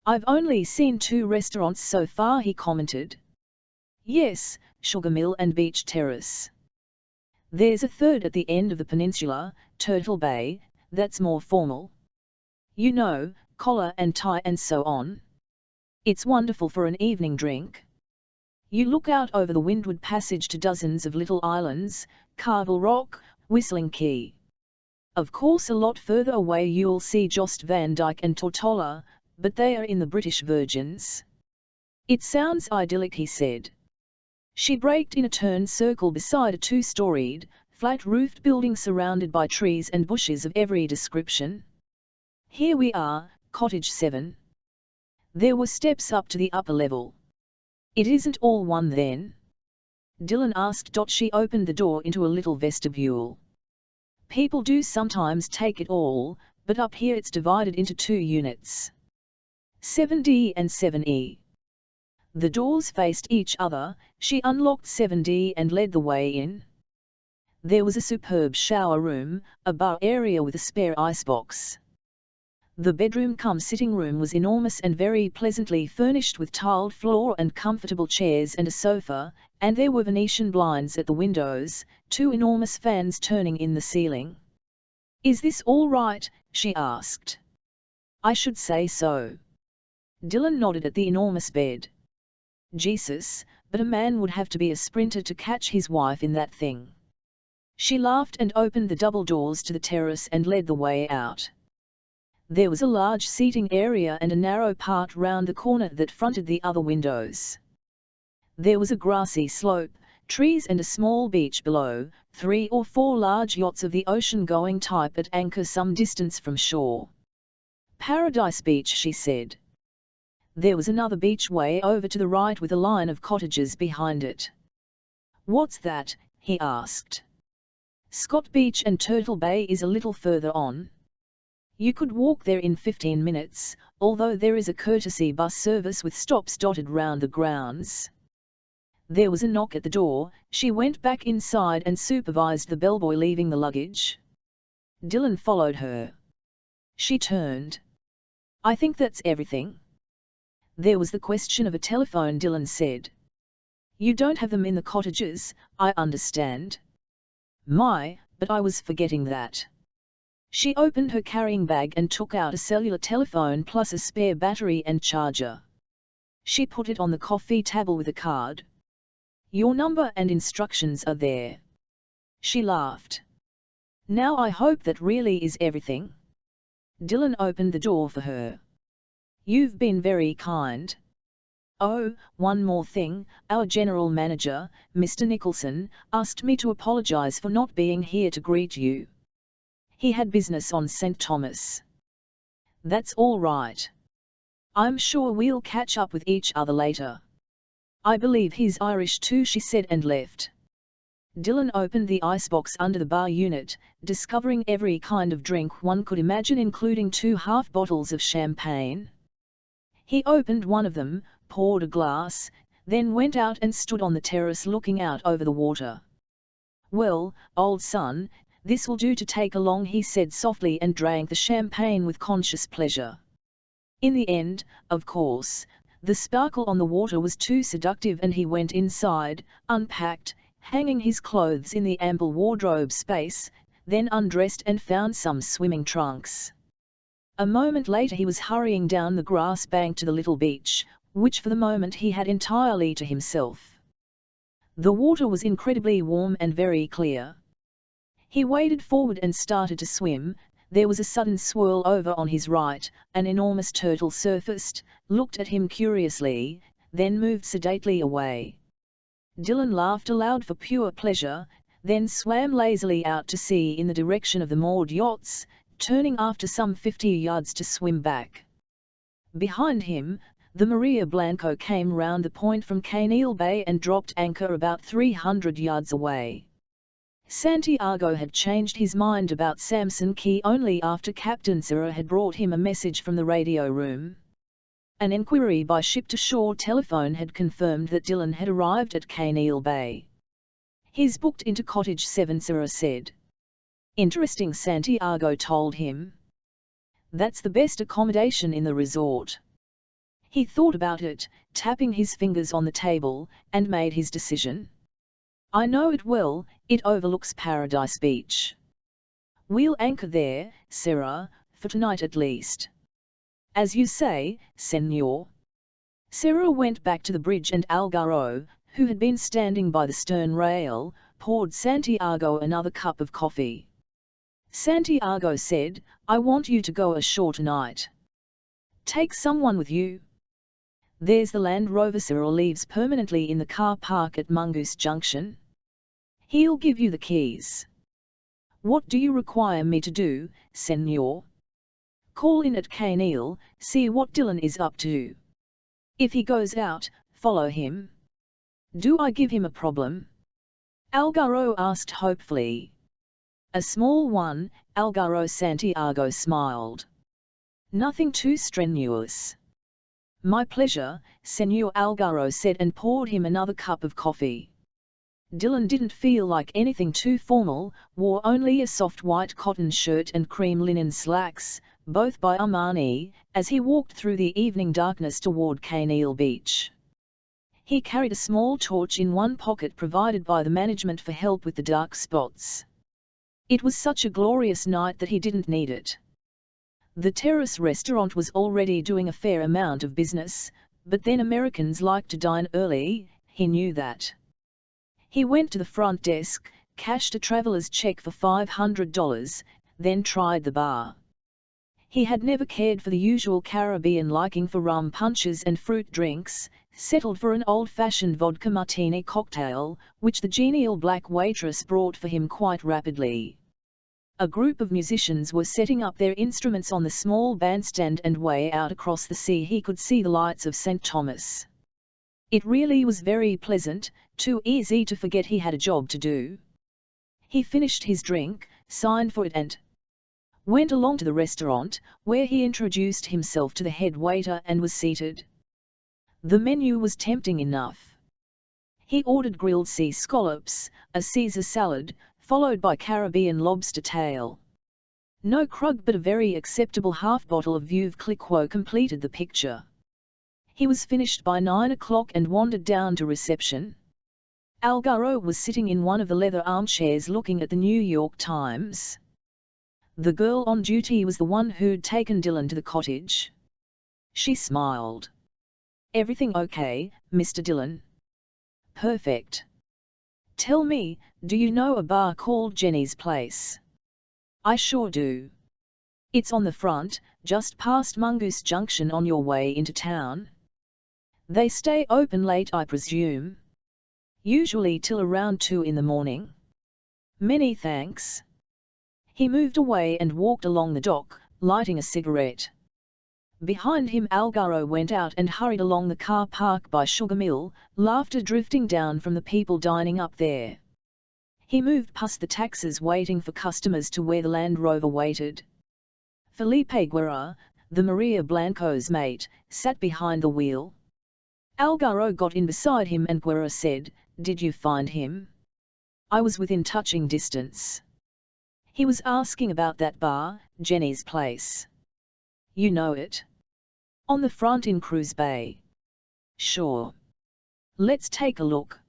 I've only seen 2 restaurants so far, he commented. Yes, Sugar Mill and Beach Terrace. There's a 3rd at the end of the peninsula, Turtle Bay, that's more formal. You know, collar and tie and so on. It's wonderful for an evening drink. You look out over the Windward Passage to dozens of little islands, Carvel Rock, Whistling Key. Of course a lot further away you'll see Jost Van Dyke and Tortola, but they are in the British Virgins. It sounds idyllic, he said. She braked in a turn circle beside a 2-storied, flat-roofed building surrounded by trees and bushes of every description. Here we are, Cottage 7. There were steps up to the upper level. It isn't all one then? Dylan asked. She opened the door into a little vestibule. People do sometimes take it all, but up here it's divided into 2 units. 7D and 7E. The doors faced each other. She unlocked 7D and led the way in. There was a superb shower room, a bar area with a spare icebox. The bedroom-cum-sitting room was enormous and very pleasantly furnished with tiled floor and comfortable chairs and a sofa, and there were Venetian blinds at the windows, 2 enormous fans turning in the ceiling. "Is this all right?" she asked. "I should say so." Dylan nodded at the enormous bed. Jesus, but a man would have to be a sprinter to catch his wife in that thing. She laughed and opened the double doors to the terrace and led the way out. There was a large seating area and a narrow part round the corner that fronted the other windows. There was a grassy slope, trees and a small beach below, 3 or 4 large yachts of the ocean-going type at anchor some distance from shore. "Paradise Beach," she said. There was another beach way over to the right with a line of cottages behind it. "What's that?" he asked. "Scott Beach, and Turtle Bay is a little further on. You could walk there in 15 minutes, although there is a courtesy bus service with stops dotted round the grounds." There was a knock at the door. She went back inside and supervised the bellboy leaving the luggage. Dylan followed her. She turned. "I think that's everything." There was the question of a telephone. Dylan said. "You don't have them in the cottages, I understand." "My, but I was forgetting that." She opened her carrying bag and took out a cellular telephone plus a spare battery and charger. She put it on the coffee table with a card. "Your number and instructions are there." She laughed. "Now I hope that really is everything." Dylan opened the door for her. "You've been very kind." "Oh, one more thing, our general manager, Mr. Nicholson, asked me to apologize for not being here to greet you. He had business on St. Thomas." "That's all right. I'm sure we'll catch up with each other later. I believe he's Irish too," she said and left. Dylan opened the icebox under the bar unit, discovering every kind of drink one could imagine, including 2 half bottles of champagne. He opened one of them, poured a glass, then went out and stood on the terrace looking out over the water. "Well, old son, this will do to take along," he said softly and drank the champagne with conscious pleasure. In the end, of course, the sparkle on the water was too seductive and he went inside, unpacked, hanging his clothes in the ample wardrobe space, then undressed and found some swimming trunks. A moment later he was hurrying down the grass bank to the little beach, which for the moment he had entirely to himself. The water was incredibly warm and very clear. He waded forward and started to swim. There was a sudden swirl over on his right, an enormous turtle surfaced, looked at him curiously, then moved sedately away. Dylan laughed aloud for pure pleasure, then swam lazily out to sea in the direction of the moored yachts, turning after some 50 yards to swim back. Behind him, the Maria Blanco came round the point from Caneal Bay and dropped anchor about 300 yards away. Santiago had changed his mind about Samson Key only after Captain Serra had brought him a message from the radio room. An enquiry by ship-to-shore telephone had confirmed that Dylan had arrived at Caneal Bay. "He's booked into Cottage 7," Serra said. "Interesting," Santiago told him. "That's the best accommodation in the resort." He thought about it, tapping his fingers on the table, and made his decision. "I know it well, it overlooks Paradise Beach. We'll anchor there, Serra, for tonight at least." "As you say, senor." Serra went back to the bridge and Algaro, who had been standing by the stern rail, poured Santiago another cup of coffee. Santiago said, "I want you to go ashore tonight. Take someone with you." "There's the Land Rover Serra leaves permanently in the car park at Mungoose Junction. He'll give you the keys." What do you require me to do, senor? Call in at Kaneil, see what Dylan is up to. If he goes out, follow him. Do I give him a problem? Algaro asked hopefully. A small one, Algaro Santiago smiled. Nothing too strenuous. My pleasure, Senor Algaro said and poured him another cup of coffee. Dylan didn't feel like anything too formal, wore only a soft white cotton shirt and cream linen slacks, both by Armani, as he walked through the evening darkness toward Kaneil Beach. He carried a small torch in one pocket provided by the management for help with the dark spots. It was such a glorious night that he didn't need it. The terrace restaurant was already doing a fair amount of business, but then Americans like to dine early, he knew that. He went to the front desk, cashed a traveler's check for $500, then tried the bar. He had never cared for the usual Caribbean liking for rum punches and fruit drinks, settled for an old-fashioned vodka martini cocktail, which the genial black waitress brought for him quite rapidly. A group of musicians were setting up their instruments on the small bandstand, and way out across the sea he could see the lights of St. Thomas. It really was very pleasant, too easy to forget he had a job to do. He finished his drink, signed for it and went along to the restaurant, where he introduced himself to the head waiter and was seated. The menu was tempting enough. He ordered grilled sea scallops, a Caesar salad, followed by Caribbean lobster tail. No crug but a very acceptable half-bottle of Veuve Clicquot completed the picture. He was finished by 9 o'clock and wandered down to reception. Algaro was sitting in one of the leather armchairs looking at the New York Times. The girl on duty was the one who'd taken Dylan to the cottage. She smiled. Everything okay, Mr. Dylan? Perfect. Tell me, do you know a bar called Jenny's Place? I sure do. It's on the front, just past Mongoose Junction on your way into town. They stay open late, I presume? Usually till around 2 in the morning. Many thanks. He moved away and walked along the dock, lighting a cigarette. Behind him Algaro went out and hurried along the car park by Sugar Mill, laughter drifting down from the people dining up there. He moved past the taxis waiting for customers to where the Land Rover waited. Felipe Guerra, the Maria Blanco's mate, sat behind the wheel. Algaro got in beside him and Guerra said, "Did you find him?" "I was within touching distance." He was asking about that bar, Jenny's Place. You know it? On the front in Cruz Bay. Sure. Let's take a look.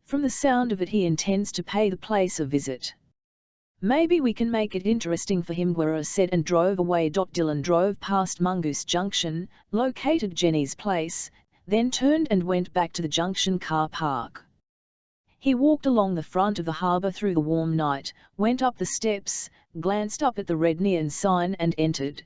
From the sound of it he intends to pay the place a visit. Maybe we can make it interesting for him, Guerra said and drove away. Dylan drove past Mongoose Junction, located Jenny's Place, then turned and went back to the Junction car park. He walked along the front of the harbour through the warm night, went up the steps, glanced up at the red neon sign and entered.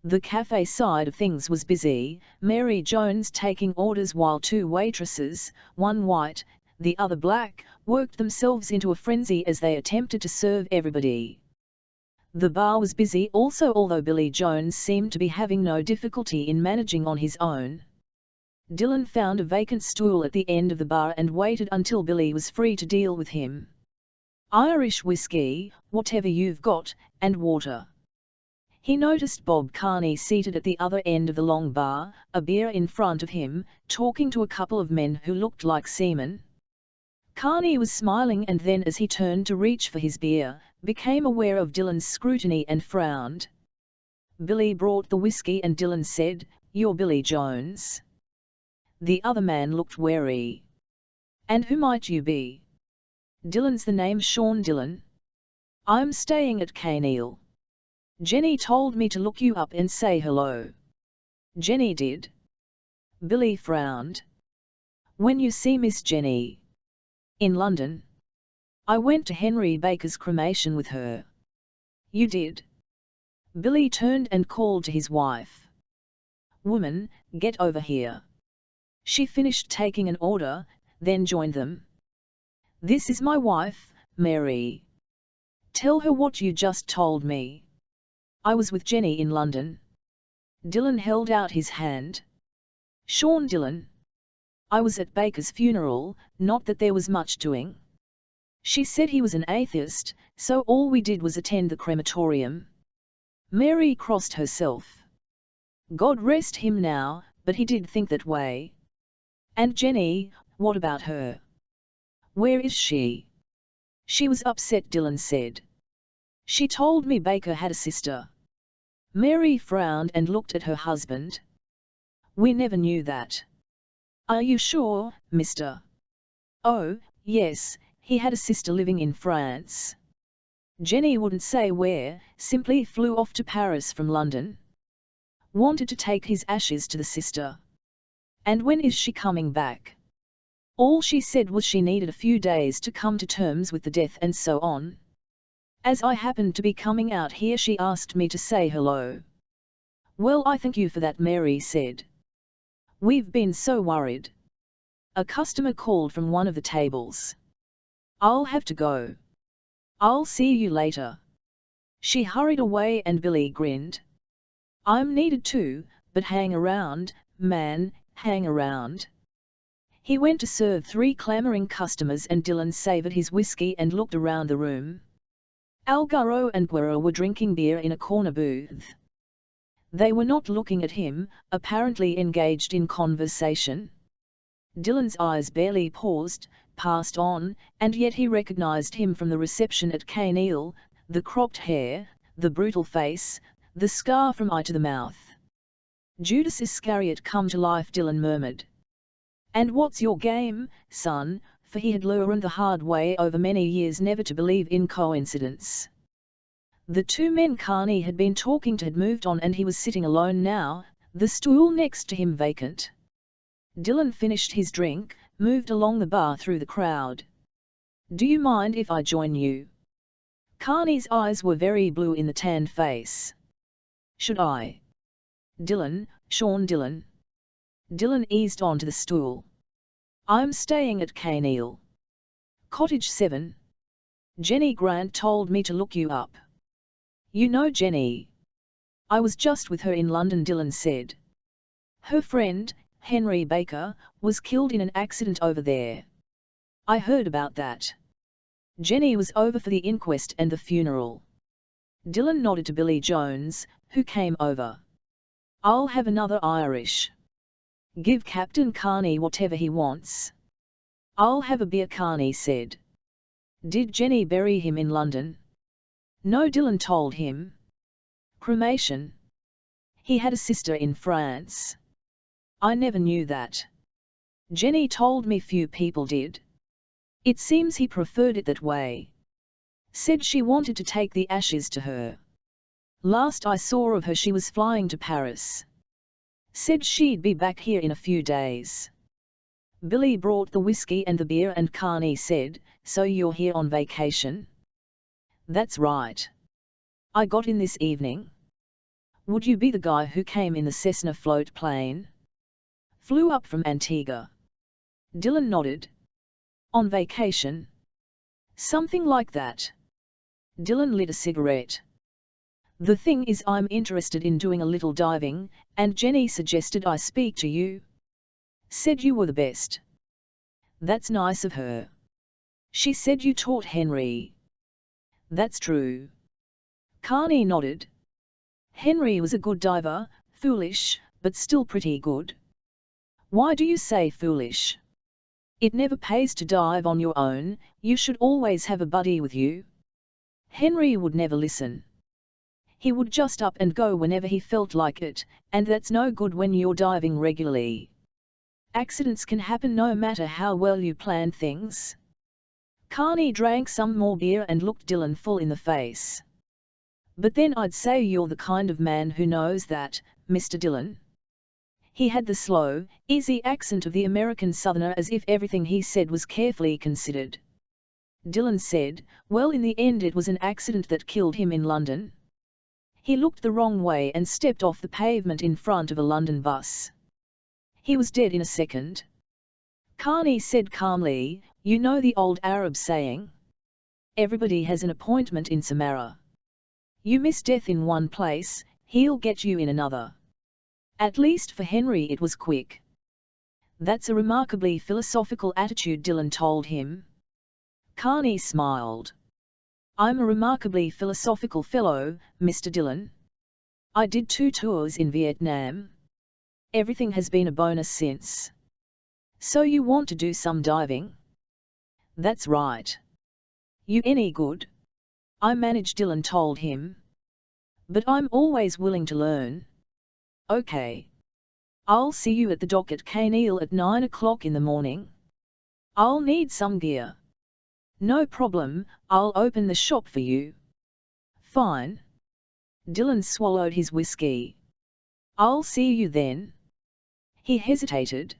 The cafe side of things was busy, Mary Jones taking orders while 2 waitresses, one white, the other black, worked themselves into a frenzy as they attempted to serve everybody. The bar was busy also, although Billy Jones seemed to be having no difficulty in managing on his own. Dylan found a vacant stool at the end of the bar and waited until Billy was free to deal with him. Irish whiskey, whatever you've got, and water. He noticed Bob Carney seated at the other end of the long bar, a beer in front of him, talking to a couple of men who looked like seamen. Carney was smiling and then, as he turned to reach for his beer, became aware of Dylan's scrutiny and frowned. Billy brought the whiskey and Dylan said, "You're Billy Jones." The other man looked wary. "And who might you be?" "Dylan's the name, Sean Dylan. I'm staying at Kaneil. Jenny told me to look you up and say hello." "Jenny did?" Billy frowned. "When you see Miss Jenny?" "In London. I went to Henry Baker's cremation with her." "You did?" Billy turned and called to his wife. "Woman, get over here." She finished taking an order, then joined them. "This is my wife, Mary. Tell her what you just told me. I was with Jenny in London. Dylan held out his hand. Sean Dylan. I was at Baker's funeral, not that there was much doing. She said he was an atheist, so all we did was attend the crematorium. Mary crossed herself. God rest him now, but he did think that way. And Jenny, what about her? Where is she? She was upset, Dylan said. She told me Baker had a sister. Mary frowned and looked at her husband. We never knew that. Are you sure, mister? Oh, yes, he had a sister living in France. Jenny wouldn't say where, simply flew off to Paris from London. Wanted to take his ashes to the sister. And when is she coming back? All she said was she needed a few days to come to terms with the death and so on. As I happened to be coming out here, she asked me to say hello. Well, I thank you for that, Mary said. We've been so worried. A customer called from one of the tables. I'll have to go. I'll see you later. She hurried away and Billy grinned. I'm needed too, but hang around, man, hang around. He went to serve 3 clamoring customers and Dylan savoured his whiskey and looked around the room. Algaro and Guerra were drinking beer in a corner booth. They were not looking at him, apparently engaged in conversation. Dylan's eyes barely paused, passed on, and yet he recognized him from the reception at Kaneil, the cropped hair, the brutal face, the scar from eye to the mouth. Judas Iscariot come to life, Dylan murmured. And what's your game, son? For he had learned the hard way over many years never to believe in coincidence. The 2 men Carney had been talking to had moved on and he was sitting alone now, the stool next to him vacant. Dylan finished his drink, moved along the bar through the crowd. Do you mind if I join you? Carney's eyes were very blue in the tanned face. Should I? Dylan, Sean Dylan. Dylan eased onto the stool. I'm staying at Kaneil. Cottage 7. Jenny Grant told me to look you up. You know Jenny? I was just with her in London, Dylan said. Her friend, Henry Baker, was killed in an accident over there. I heard about that. Jenny was over for the inquest and the funeral. Dylan nodded to Billy Jones, who came over. I'll have another Irish. Give Captain Carney whatever he wants. I'll have a beer, Carney said. Did Jenny bury him in London? No, Dylan told him. Cremation. He had a sister in France. I never knew that. Jenny told me few people did. It seems he preferred it that way. Said she wanted to take the ashes to her. Last I saw of her she was flying to Paris. Said she'd be back here in a few days. Billy brought the whiskey and the beer and Carney said, so you're here on vacation? That's right. I got in this evening. Would you be the guy who came in the Cessna float plane? Flew up from Antigua. Dylan nodded. On vacation? Something like that. Dylan lit a cigarette. The thing is, I'm interested in doing a little diving, and Jenny suggested I speak to you. Said you were the best. That's nice of her. She said you taught Henry. That's true. Carney nodded. Henry was a good diver, foolish, but still pretty good. Why do you say foolish? It never pays to dive on your own, you should always have a buddy with you. Henry would never listen. He would just up and go whenever he felt like it, and that's no good when you're diving regularly. Accidents can happen no matter how well you plan things. Carney drank some more beer and looked Dylan full in the face. But then I'd say you're the kind of man who knows that, Mr. Dylan. He had the slow, easy accent of the American Southerner as if everything he said was carefully considered. Dylan said, well, in the end it was an accident that killed him in London. He looked the wrong way and stepped off the pavement in front of a London bus. He was dead in a second. Carney said calmly, you know the old Arab saying? Everybody has an appointment in Samara. You miss death in one place, he'll get you in another. At least for Henry it was quick. That's a remarkably philosophical attitude, Dylan told him. Carney smiled. I'm a remarkably philosophical fellow, Mr. Dylan. I did 2 tours in Vietnam. Everything has been a bonus since. So you want to do some diving? That's right. You any good? I manage, Dylan told him. But I'm always willing to learn. Okay. I'll see you at the dock at Kaneal at 9 o'clock in the morning. I'll need some gear. No problem, I'll open the shop for you. Fine. Dylan swallowed his whiskey. I'll see you then. He hesitated.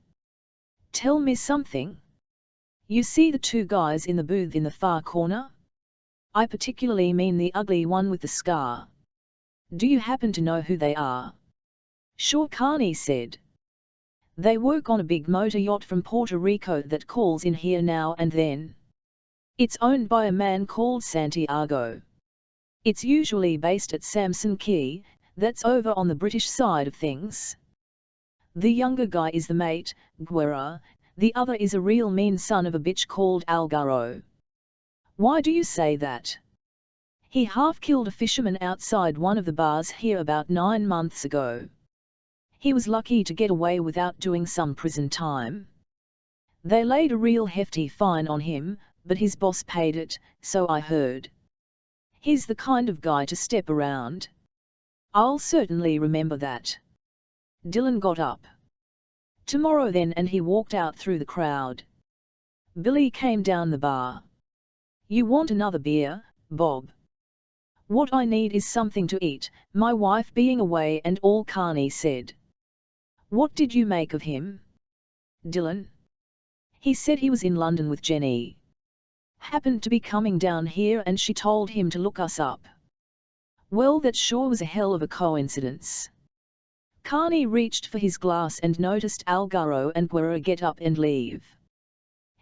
Tell me something. You see the 2 guys in the booth in the far corner? I particularly mean the ugly one with the scar. Do you happen to know who they are? Sure, Carney said. They work on a big motor yacht from Puerto Rico that calls in here now and then. It's owned by a man called Santiago. It's usually based at Samson Key, that's over on the British side of things. The younger guy is the mate, Guerra, the other is a real mean son of a bitch called Algaro. Why do you say that? He half killed a fisherman outside one of the bars here about 9 months ago. He was lucky to get away without doing some prison time. They laid a real hefty fine on him, but his boss paid it, so I heard. He's the kind of guy to step around. I'll certainly remember that. Dylan got up. Tomorrow then, and he walked out through the crowd. Billy came down the bar. You want another beer, Bob? What I need is something to eat, my wife being away and all, Carney said. What did you make of him? Dylan? He said he was in London with Jenny. Happened to be coming down here and she told him to look us up. Well, that sure was a hell of a coincidence. Carney reached for his glass and noticed Algaro and Guerra get up and leave.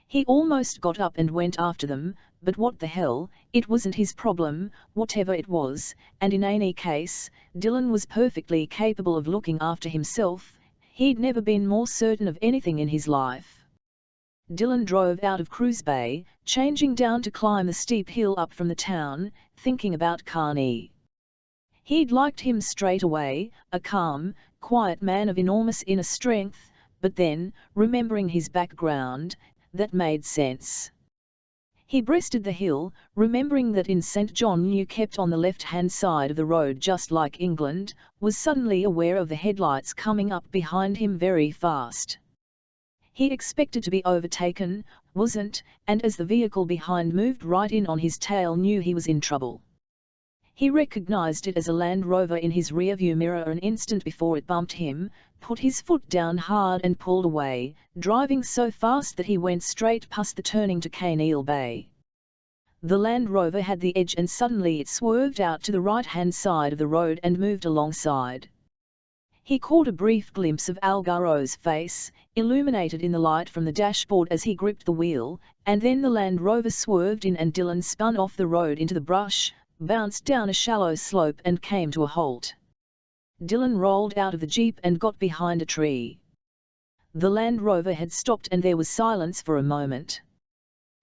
He almost got up and went after them, but what the hell, it wasn't his problem, whatever it was, and in any case, Dylan was perfectly capable of looking after himself. He'd never been more certain of anything in his life. Dylan drove out of Cruise Bay, changing down to climb the steep hill up from the town, thinking about Carney. He'd liked him straight away, a calm, quiet man of enormous inner strength, but then, remembering his background, that made sense. He breasted the hill, remembering that in St. John you kept on the left-hand side of the road just like England, was suddenly aware of the headlights coming up behind him very fast. He expected to be overtaken, wasn't, and as the vehicle behind moved right in on his tail knew he was in trouble. He recognized it as a Land Rover in his rearview mirror an instant before it bumped him, put his foot down hard and pulled away, driving so fast that he went straight past the turning to Kaneal Bay. The Land Rover had the edge and suddenly it swerved out to the right-hand side of the road and moved alongside. He caught a brief glimpse of Algaro's face, illuminated in the light from the dashboard as he gripped the wheel, and then the Land Rover swerved in and Dylan spun off the road into the brush, bounced down a shallow slope and came to a halt. Dylan rolled out of the Jeep and got behind a tree. The Land Rover had stopped and there was silence for a moment.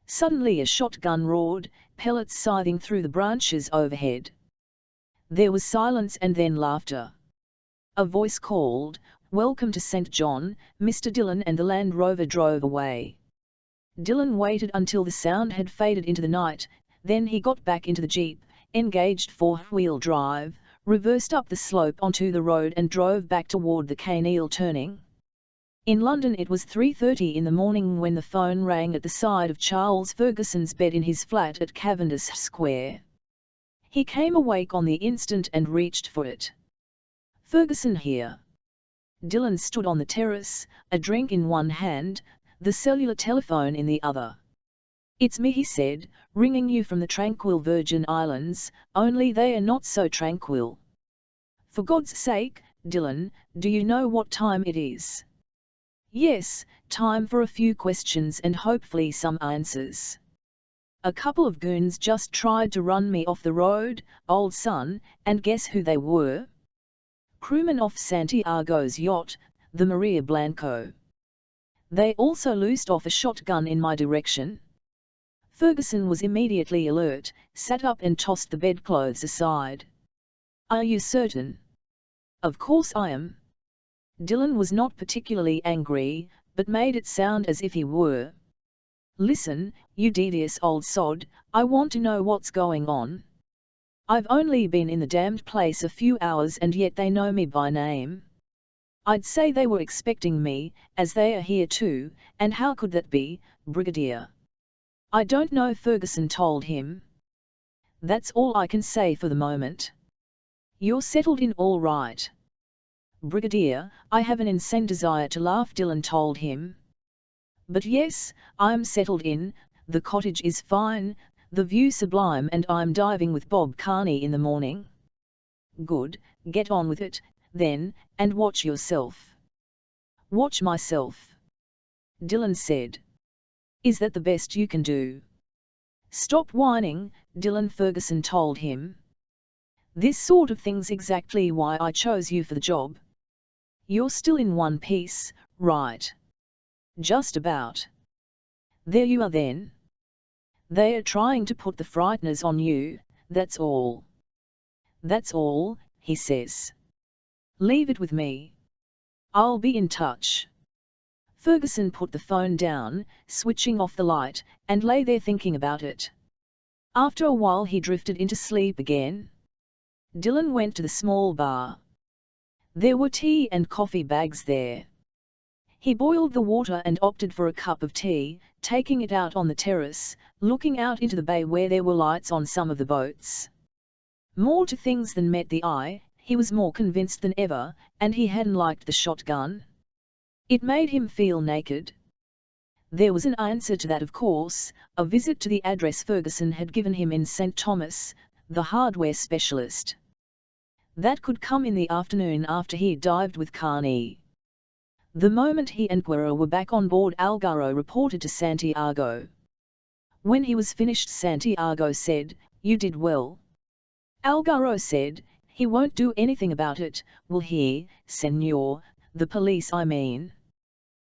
Suddenly a shotgun roared, pellets scything through the branches overhead. There was silence and then laughter. A voice called, "Welcome to St. John, Mr. Dylan," and the Land Rover drove away. Dylan waited until the sound had faded into the night, then he got back into the Jeep, engaged four-wheel drive, reversed up the slope onto the road and drove back toward the Kaneal turning. In London it was 3:30 in the morning when the phone rang at the side of Charles Ferguson's bed in his flat at Cavendish Square. He came awake on the instant and reached for it. "Ferguson here." Dylan stood on the terrace, a drink in one hand, the cellular telephone in the other. "It's me," he said, "ringing you from the tranquil Virgin Islands, only they are not so tranquil." "For God's sake, Dylan, do you know what time it is?" "Yes, time for a few questions and hopefully some answers." A couple of goons just tried to run me off the road, old son, and guess who they were? Crewmen off Santiago's yacht, the Maria Blanco. They also loosed off a shotgun in my direction. Ferguson was immediately alert, sat up and tossed the bedclothes aside. Are you certain? Of course I am. Dylan was not particularly angry, but made it sound as if he were. Listen, you devious old sod, I want to know what's going on. I've only been in the damned place a few hours and yet they know me by name. I'd say they were expecting me, as they are here too, and how could that be, Brigadier? I don't know, Ferguson told him. That's all I can say for the moment. You're settled in all right. Brigadier, I have an insane desire to laugh, Dylan told him. But yes, I'm settled in, the cottage is fine, the view sublime, and I'm diving with Bob Carney in the morning. Good, get on with it, then, and watch yourself. Watch myself, Dylan said. Is that the best you can do? Stop whining, Dylan, Ferguson told him. This sort of thing's exactly why I chose you for the job. You're still in one piece, right? Just about. There you are then. They are trying to put the frighteners on you, that's all. That's all, he says. Leave it with me. I'll be in touch. Ferguson put the phone down, switching off the light, and lay there thinking about it. After a while he drifted into sleep again. Dylan went to the small bar. There were tea and coffee bags there. He boiled the water and opted for a cup of tea, taking it out on the terrace, looking out into the bay where there were lights on some of the boats. More to things than met the eye, he was more convinced than ever, and he hadn't liked the shotgun. It made him feel naked. There was an answer to that, of course, a visit to the address Ferguson had given him in St. Thomas, the hardware specialist. That could come in the afternoon after he dived with Carney. The moment he and Guerra were back on board, Algaro reported to Santiago. When he was finished, Santiago said, "You did well." Algaro said, "He won't do anything about it, will he, senor, the police I mean?"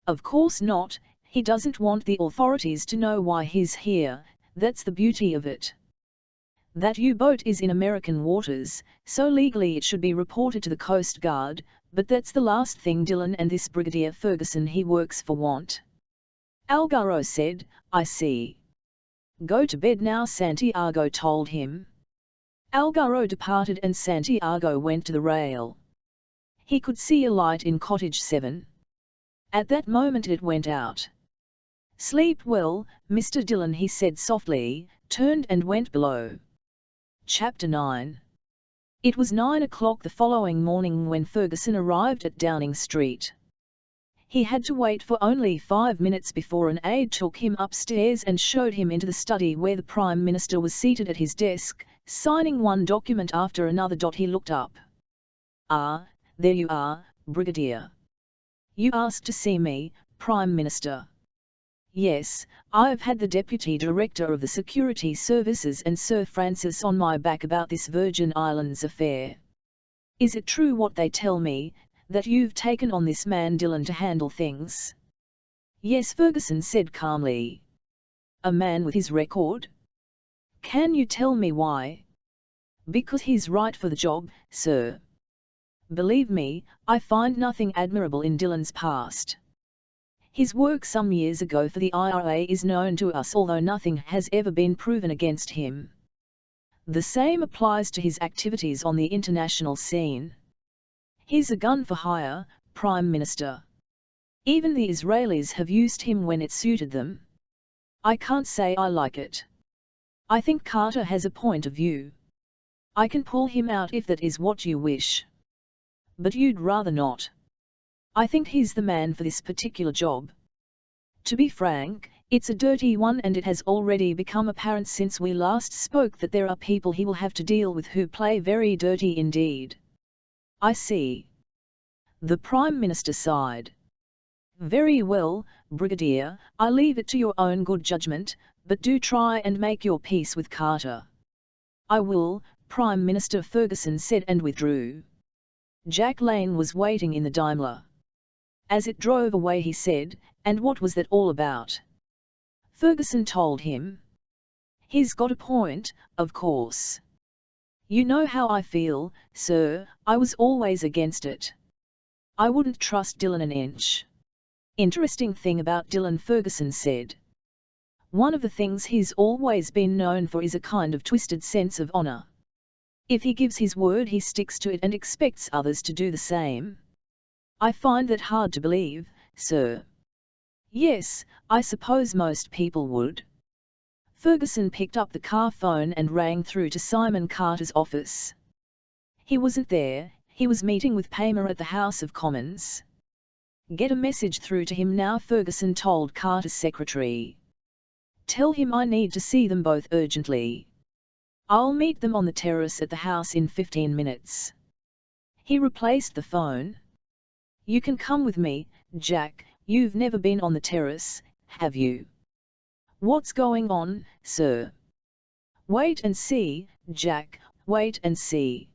"Of course not, he doesn't want the authorities to know why he's here, that's the beauty of it. That U-boat is in American waters, so legally it should be reported to the Coast Guard, but that's the last thing Dylan and this Brigadier Ferguson he works for want." Algaro said, "I see. Go to bed now," Santiago told him. Algaro departed and Santiago went to the rail. He could see a light in Cottage 7. At that moment it went out. "Sleep well, Mr. Dylan," he said softly, turned and went below. Chapter 9. It was 9 o'clock the following morning when Ferguson arrived at Downing Street. He had to wait for only 5 minutes before an aide took him upstairs and showed him into the study where the Prime Minister was seated at his desk, signing one document after another. He looked up. "Ah, there you are, Brigadier. You asked to see me, Prime Minister." "Yes, I've had the Deputy Director of the Security Services and Sir Francis on my back about this Virgin Islands affair. Is it true what they tell me, that you've taken on this man Dylan to handle things?" "Yes," Ferguson said calmly. "A man with his record? Can you tell me why?" "Because he's right for the job, sir. Believe me, I find nothing admirable in Dylan's past. His work some years ago for the IRA is known to us, although nothing has ever been proven against him. The same applies to his activities on the international scene. He's a gun for hire, Prime Minister. Even the Israelis have used him when it suited them. I can't say I like it. I think Carter has a point of view. I can pull him out if that is what you wish. But you'd rather not. I think he's the man for this particular job. To be frank, it's a dirty one, and it has already become apparent since we last spoke that there are people he will have to deal with who play very dirty indeed." "I see." The Prime Minister sighed. Very well, Brigadier, I leave it to your own good judgment, but do try and make your peace with Carter. I will, Prime Minister Ferguson said and withdrew. Jack Lane was waiting in the Daimler. As it drove away he said, "And what was that all about?" Ferguson told him. "He's got a point, of course. You know how I feel, sir, I was always against it. I wouldn't trust Dillon an inch." "Interesting thing about Dillon," Ferguson said. "One of the things he's always been known for is a kind of twisted sense of honor. If he gives his word he sticks to it and expects others to do the same. I find that hard to believe, sir." "Yes, I suppose most people would." Ferguson picked up the car phone and rang through to Simon Carter's office. He wasn't there, he was meeting with Palmer at the House of Commons. "Get a message through to him now," Ferguson told Carter's secretary. "Tell him I need to see them both urgently. I'll meet them on the terrace at the house in 15 minutes. He replaced the phone. "You can come with me, Jack, you've never been on the terrace, have you?" "What's going on, sir?" "Wait and see, Jack, wait and see."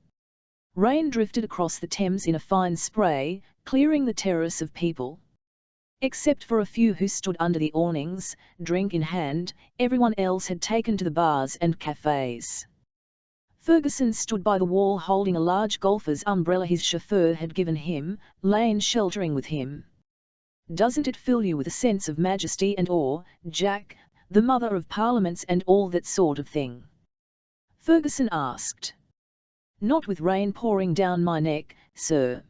Rain drifted across the Thames in a fine spray, clearing the terrace of people. Except for a few who stood under the awnings, drink in hand, everyone else had taken to the bars and cafes. Ferguson stood by the wall holding a large golfer's umbrella his chauffeur had given him, Lane sheltering with him. "Doesn't it fill you with a sense of majesty and awe, Jack, the Mother of Parliaments and all that sort of thing?" Ferguson asked. "Not with rain pouring down my neck, sir."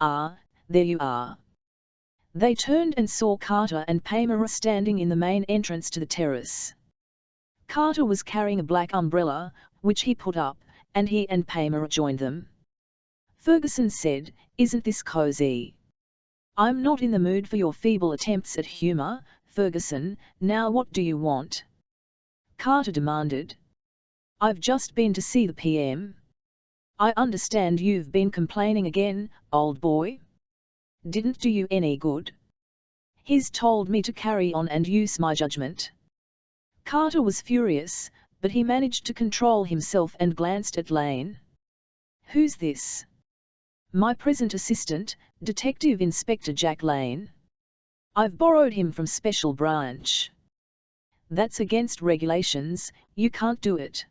"Ah, there you are." They turned and saw Carter and Palmer standing in the main entrance to the terrace. Carter was carrying a black umbrella, which he put up, and he and Palmer joined them. Ferguson said, "Isn't this cozy?" "I'm not in the mood for your feeble attempts at humour, Ferguson, now what do you want?" Carter demanded. "I've just been to see the PM. I understand you've been complaining again, old boy. Didn't do you any good. He's told me to carry on and use my judgment." Carter was furious, but he managed to control himself and glanced at Lane. "Who's this?" "My present assistant, Detective Inspector Jack Lane. I've borrowed him from Special Branch." "That's against regulations, you can't do it."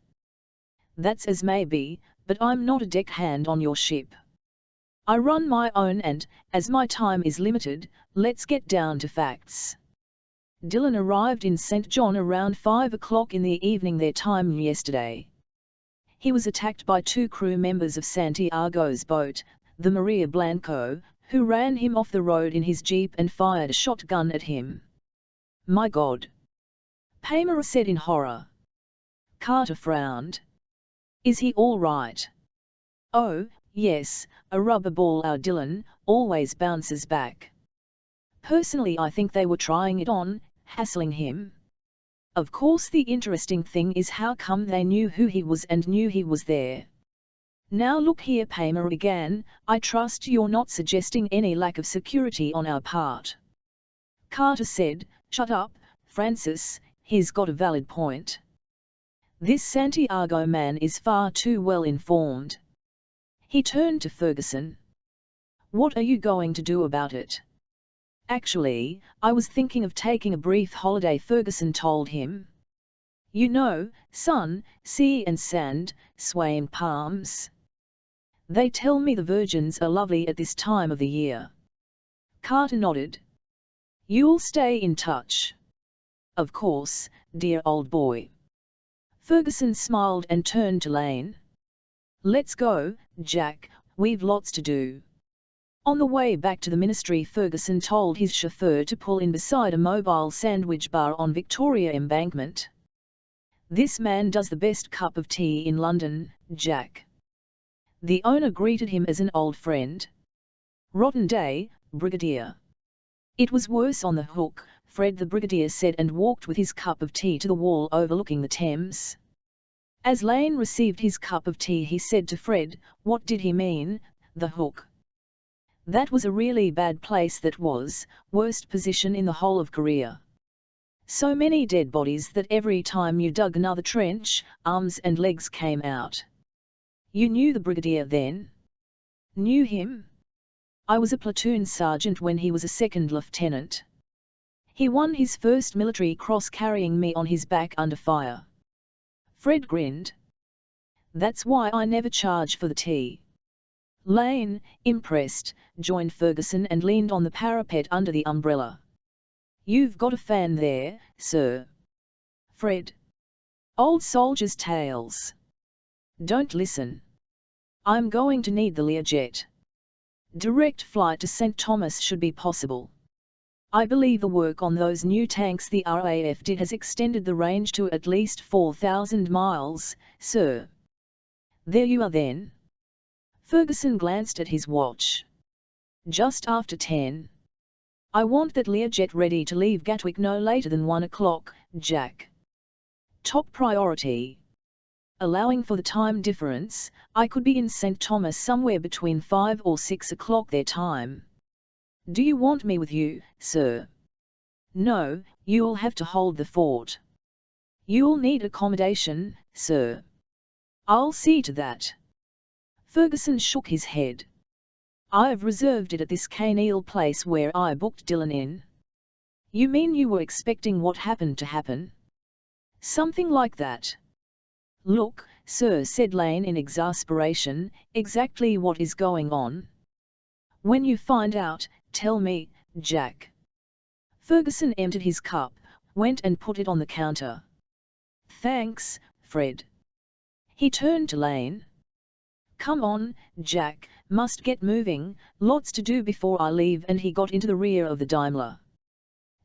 "That's as may be, but I'm not a deckhand on your ship. I run my own and, as my time is limited, let's get down to facts." Dillon arrived in St. John around 5 o'clock in the evening their time yesterday. He was attacked by 2 crew members of Santiago's boat, the Maria Blanco, who ran him off the road in his jeep and fired a shotgun at him. "My God!" Palmer said in horror. Carter frowned. "Is he all right?" "Oh, yes, a rubber ball." Our Dillon always bounces back. "Personally I think they were trying it on, hassling him. Of course the interesting thing is how come they knew who he was and knew he was there." "Now look here," Palmer began, "I trust you're not suggesting any lack of security on our part." Carter said, "Shut up, Francis, he's got a valid point. This Santiago man is far too well informed." He turned to Ferguson. "What are you going to do about it?" "Actually, I was thinking of taking a brief holiday," Ferguson told him. "You know, sun, sea and sand, swaying palms. They tell me the Virgins are lovely at this time of the year." Carter nodded. "You'll stay in touch?" "Of course, dear old boy." Ferguson smiled and turned to Lane. "Let's go, Jack, we've lots to do." On the way back to the ministry Ferguson told his chauffeur to pull in beside a mobile sandwich bar on Victoria Embankment. "This man does the best cup of tea in London, Jack." The owner greeted him as an old friend. "Rotten day, Brigadier." "It was worse on the Hook," Fred the Brigadier said and walked with his cup of tea to the wall overlooking the Thames. As Lane received his cup of tea he said to Fred, "What did he mean, the Hook?" That was a really bad place. That was, worst position in the whole of Korea. So many dead bodies that every time you dug another trench, arms and legs came out. You knew the brigadier then? Knew him? I was a platoon sergeant when he was a second lieutenant. He won his first military cross carrying me on his back under fire. Fred grinned. That's why I never charge for the tea. Lane, impressed, joined Ferguson and leaned on the parapet under the umbrella. You've got a fan there, sir. Fred. Old soldiers' tales. Don't listen. I'm going to need the Learjet. Direct flight to St. Thomas should be possible. I believe the work on those new tanks the RAF did has extended the range to at least 4,000 miles, sir. There you are then. Ferguson glanced at his watch. Just after 10. I want that Learjet ready to leave Gatwick no later than 1 o'clock, Jack. Top priority. Allowing for the time difference, I could be in St. Thomas somewhere between 5 or 6 o'clock their time. Do you want me with you, sir? No, you'll have to hold the fort. You'll need accommodation, sir. I'll see to that. Ferguson shook his head. I've reserved it at this Kaneal place where I booked Dylan in. You mean you were expecting what happened to happen? Something like that. Look, sir, said Lane in exasperation, exactly what is going on? When you find out, tell me, Jack. Ferguson emptied his cup, went and put it on the counter. Thanks, Fred. He turned to Lane. Come on, Jack, must get moving, lots to do before I leave, and he got into the rear of the Daimler.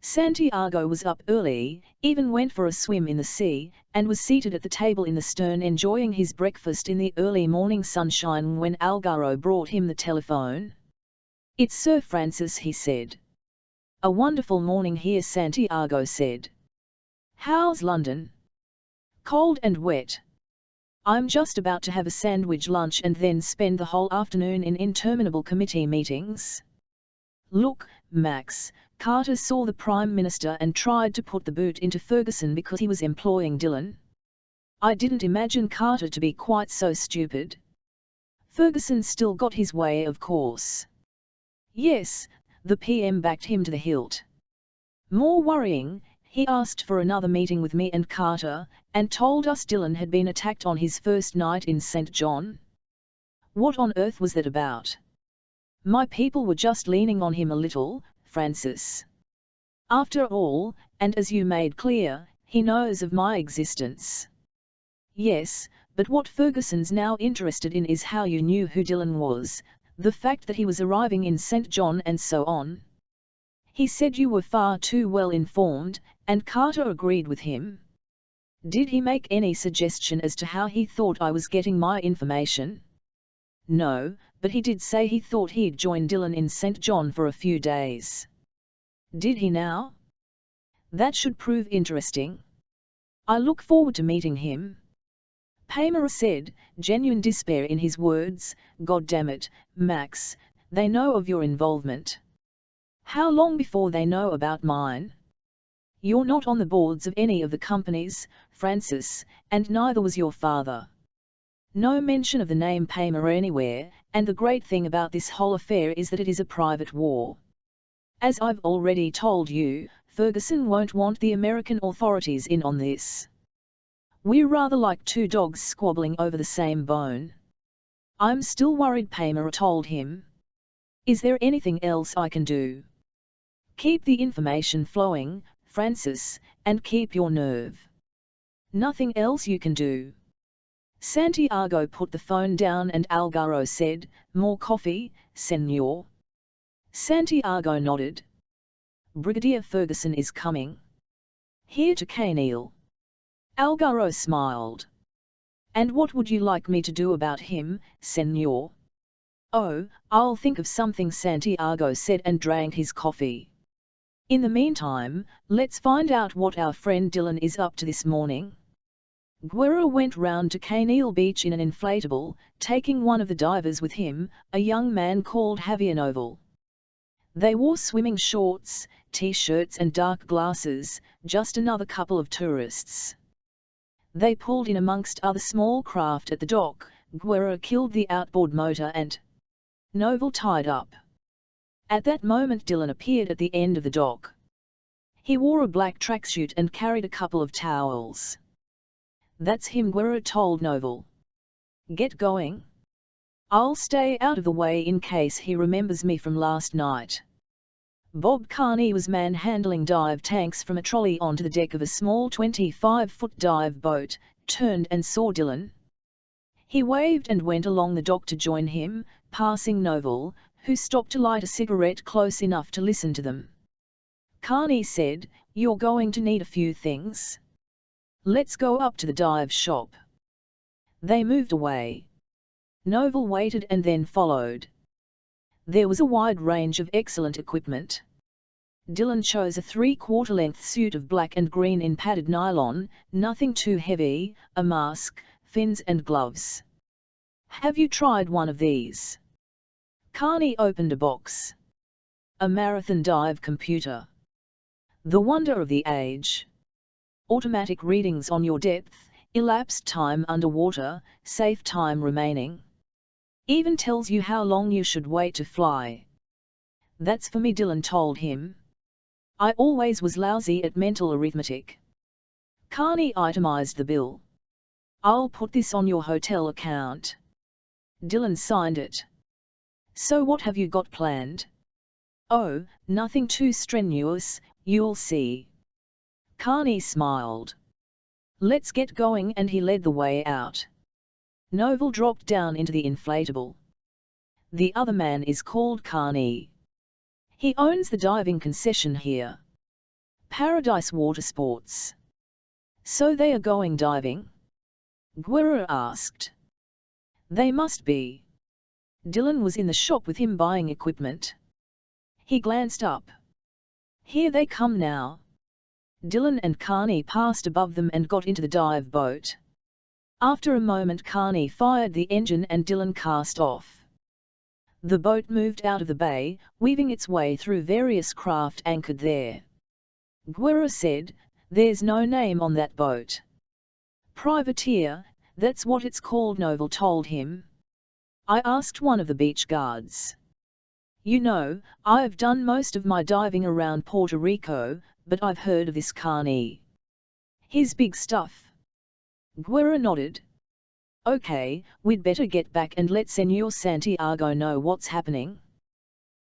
Santiago was up early, even went for a swim in the sea, and was seated at the table in the stern enjoying his breakfast in the early morning sunshine when Algaro brought him the telephone. It's Sir Francis, he said. A wonderful morning here, Santiago said. How's London? Cold and wet. I'm just about to have a sandwich lunch and then spend the whole afternoon in interminable committee meetings. Look, Max, Carter saw the Prime Minister and tried to put the boot into Ferguson because he was employing Dylan. I didn't imagine Carter to be quite so stupid. Ferguson still got his way, of course. Yes, the PM backed him to the hilt. More worrying, he asked for another meeting with me and Carter, and told us Dylan had been attacked on his first night in St. John. What on earth was that about? My people were just leaning on him a little, Francis. After all, and as you made clear, he knows of my existence. Yes, but what Ferguson's now interested in is how you knew who Dylan was, the fact that he was arriving in St. John and so on. He said you were far too well informed, and Carter agreed with him. Did he make any suggestion as to how he thought I was getting my information? No, but he did say he thought he'd join Dylan in St. John for a few days. Did he now? That should prove interesting. I look forward to meeting him. Paymer said, genuine despair in his words, God damn it, Max, they know of your involvement. How long before they know about mine? You're not on the boards of any of the companies, Francis, and neither was your father. No mention of the name Paymer anywhere, and the great thing about this whole affair is that it is a private war. As I've already told you, Ferguson won't want the American authorities in on this. We're rather like two dogs squabbling over the same bone. I'm still worried, Paymer told him. Is there anything else I can do? Keep the information flowing, Francis, and keep your nerve. Nothing else you can do. Santiago put the phone down and Algaro said, more coffee, senor? Santiago nodded. Brigadier Ferguson is coming. Here to Kaneal. Algaro smiled. And what would you like me to do about him, senor? Oh, I'll think of something, Santiago said and drank his coffee. In the meantime, let's find out what our friend Dylan is up to this morning. Guerra went round to Caneal Beach in an inflatable, taking one of the divers with him, a young man called Javier Novel. They wore swimming shorts, t-shirts and dark glasses, just another couple of tourists. They pulled in amongst other small craft at the dock. Guerra killed the outboard motor and Novel tied up. At that moment Dylan appeared at the end of the dock. He wore a black tracksuit and carried a couple of towels. "That's him," Guerra told Novel. "Get going. I'll stay out of the way in case he remembers me from last night." Bob Carney was manhandling dive tanks from a trolley onto the deck of a small 25-foot dive boat, turned and saw Dylan. He waved and went along the dock to join him, passing Novel, who stopped to light a cigarette close enough to listen to them. Carney said, "You're going to need a few things. Let's go up to the dive shop." They moved away. Novel waited and then followed. There was a wide range of excellent equipment. Dylan chose a 3/4-length suit of black and green in padded nylon, nothing too heavy, a mask, fins and gloves. "Have you tried one of these?" Carney opened a box. "A marathon dive computer. The wonder of the age. Automatic readings on your depth, elapsed time underwater, safe time remaining. Even tells you how long you should wait to fly." "That's for me," Dylan told him. "I always was lousy at mental arithmetic." Carney itemized the bill. "I'll put this on your hotel account." Dylan signed it. "So what have you got planned?" "Oh, nothing too strenuous, you'll see." Carney smiled. "Let's get going," and he led the way out. Novel dropped down into the inflatable. "The other man is called Carney. He owns the diving concession here. Paradise Water Sports." "So they are going diving?" Guerra asked. "They must be." Dylan was in the shop with him buying equipment. He glanced up. "Here they come now." Dylan and Carney passed above them and got into the dive boat. After a moment Carney fired the engine and Dylan cast off. The boat moved out of the bay, weaving its way through various craft anchored there. Guerra said, "There's no name on that boat." "Privateer, that's what it's called," Novel told him. "I asked one of the beach guards. You know, I've done most of my diving around Puerto Rico, but I've heard of this Carney. He's big stuff." Guerra nodded. "Okay, we'd better get back and let Senor Santiago know what's happening."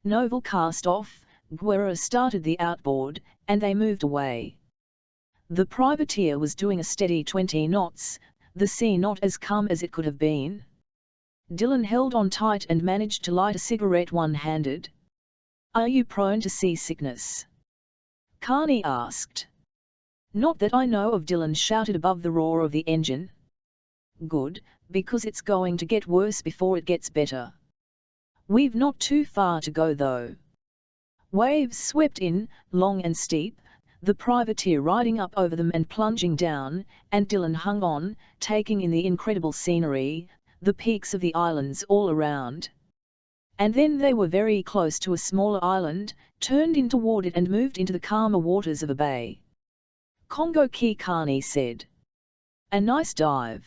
Novel cast off, Guerra started the outboard, and they moved away. The privateer was doing a steady 20 knots, the sea not as calm as it could have been. Dylan held on tight and managed to light a cigarette one-handed. "Are you prone to seasickness?" Carney asked. "Not that I know of," Dylan shouted above the roar of the engine. "Good, because it's going to get worse before it gets better. We've not too far to go though." Waves swept in, long and steep, the privateer riding up over them and plunging down, and Dylan hung on, taking in the incredible scenery, the peaks of the islands all around. And then they were very close to a smaller island, turned in toward it and moved into the calmer waters of a bay. "Congo Key," Carney said. "A nice dive."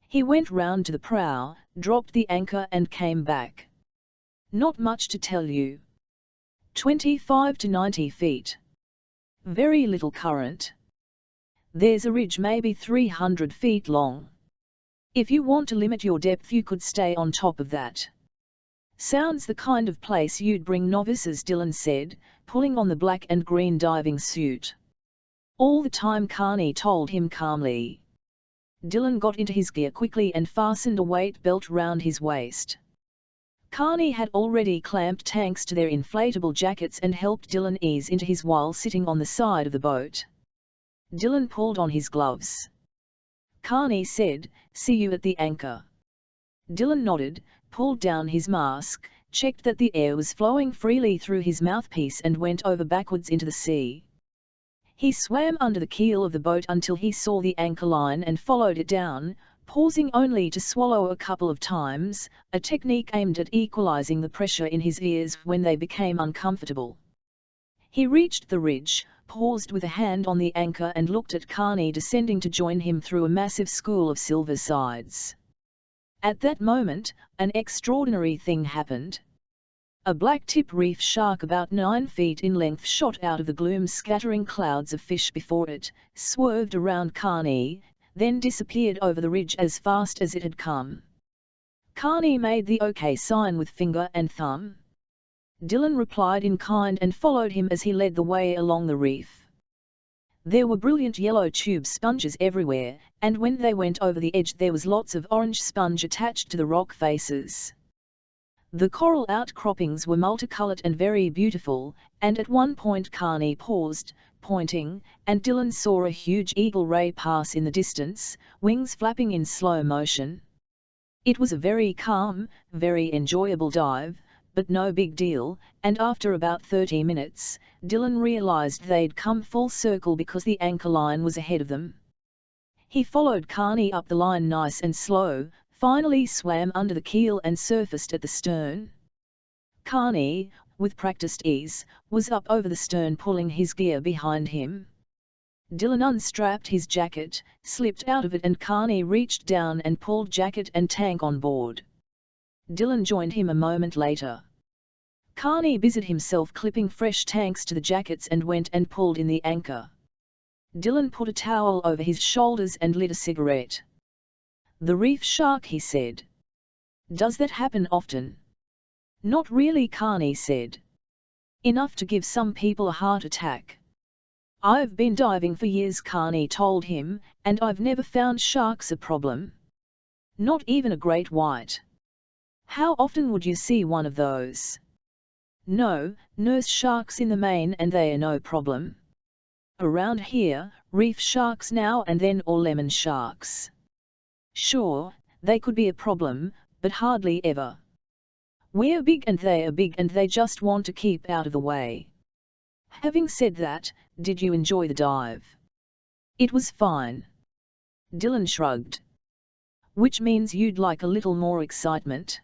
He went round to the prow, dropped the anchor and came back. "Not much to tell you. 25 to 90 feet. Very little current. There's a ridge maybe 300 feet long. If you want to limit your depth you could stay on top of that." "Sounds the kind of place you'd bring novices," Dylan said, pulling on the black and green diving suit. "All the time," Carney told him calmly. Dylan got into his gear quickly and fastened a weight belt round his waist. Carney had already clamped tanks to their inflatable jackets and helped Dylan ease into his while sitting on the side of the boat. Dylan pulled on his gloves. Carney said, "See you at the anchor." Dylan nodded, pulled down his mask, checked that the air was flowing freely through his mouthpiece and went over backwards into the sea. He swam under the keel of the boat until he saw the anchor line and followed it down, pausing only to swallow a couple of times, a technique aimed at equalizing the pressure in his ears when they became uncomfortable. He reached the ridge, paused with a hand on the anchor and looked at Carney descending to join him through a massive school of silver sides. At that moment, an extraordinary thing happened. A black-tip reef shark about 9 feet in length shot out of the gloom, scattering clouds of fish before it, swerved around Carney, then disappeared over the ridge as fast as it had come. Carney made the OK sign with finger and thumb. Dylan replied in kind and followed him as he led the way along the reef. There were brilliant yellow tube sponges everywhere, and when they went over the edge there was lots of orange sponge attached to the rock faces. The coral outcroppings were multicolored and very beautiful, and at one point Carney paused, pointing, and Dylan saw a huge eagle ray pass in the distance, wings flapping in slow motion. It was a very calm, very enjoyable dive, but no big deal, and after about 30 minutes, Dylan realized they'd come full circle because the anchor line was ahead of them. He followed Carney up the line nice and slow, finally swam under the keel and surfaced at the stern. Carney, with practiced ease, was up over the stern pulling his gear behind him. Dylan unstrapped his jacket, slipped out of it, and Carney reached down and pulled jacket and tank on board. Dylan joined him a moment later. Carney busied himself clipping fresh tanks to the jackets and went and pulled in the anchor. Dylan put a towel over his shoulders and lit a cigarette. "The reef shark," he said. "Does that happen often?" "Not really," Carney said. "Enough to give some people a heart attack." "I've been diving for years," Carney told him, "and I've never found sharks a problem. Not even a great white." "How often would you see one of those?" "No, nurse sharks in the main, and they are no problem. Around here, reef sharks now and then, or lemon sharks. Sure, they could be a problem, but hardly ever. We're big and they are big, and they just want to keep out of the way." Having said that, did you enjoy the dive? "It was fine." Dylan shrugged. "Which means you'd like a little more excitement."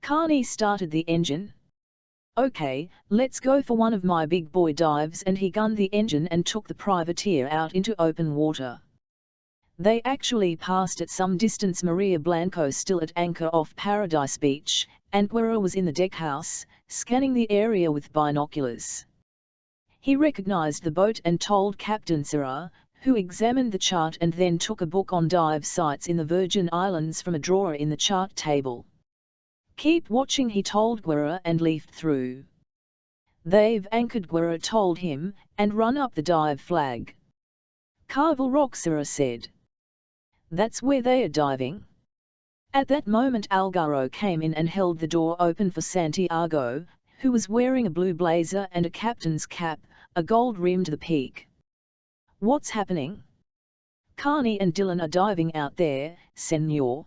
Carney started the engine. "Okay, let's go for one of my big boy dives," and he gunned the engine and took the privateer out into open water. They actually passed at some distance Maria Blanco still at anchor off Paradise Beach, and Guerra was in the deckhouse, scanning the area with binoculars. He recognized the boat and told Captain Sarah, who examined the chart and then took a book on dive sites in the Virgin Islands from a drawer in the chart table. "Keep watching," he told Guerra, and leafed through. "They've anchored," Guerra told him, "and run up the dive flag." "Carvel Rock," Sarah said. "That's where they are diving." At that moment Algaro came in and held the door open for Santiago, who was wearing a blue blazer and a captain's cap, a gold rim to the peak. "What's happening?" "Carney and Dylan are diving out there, senor."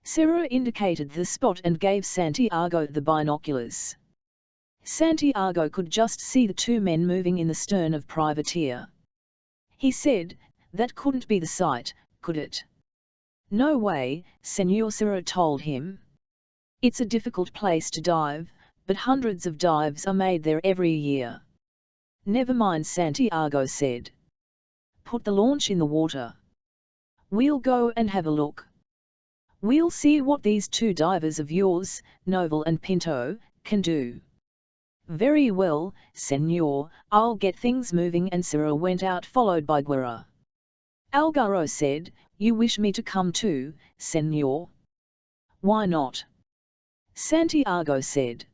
Sarah indicated the spot and gave Santiago the binoculars. Santiago could just see the two men moving in the stern of privateer. He said, "That couldn't be the site, could it?" "No way," Senor Sarah told him. "It's a difficult place to dive, but hundreds of dives are made there every year." "Never mind," Santiago said. "Put the launch in the water. We'll go and have a look. We'll see what these two divers of yours, Novel and Pinto, can do." "Very well, senor, I'll get things moving," and Sarah went out followed by Guerra. Algaro said, "You wish me to come too, senor?" "Why not?" Santiago said.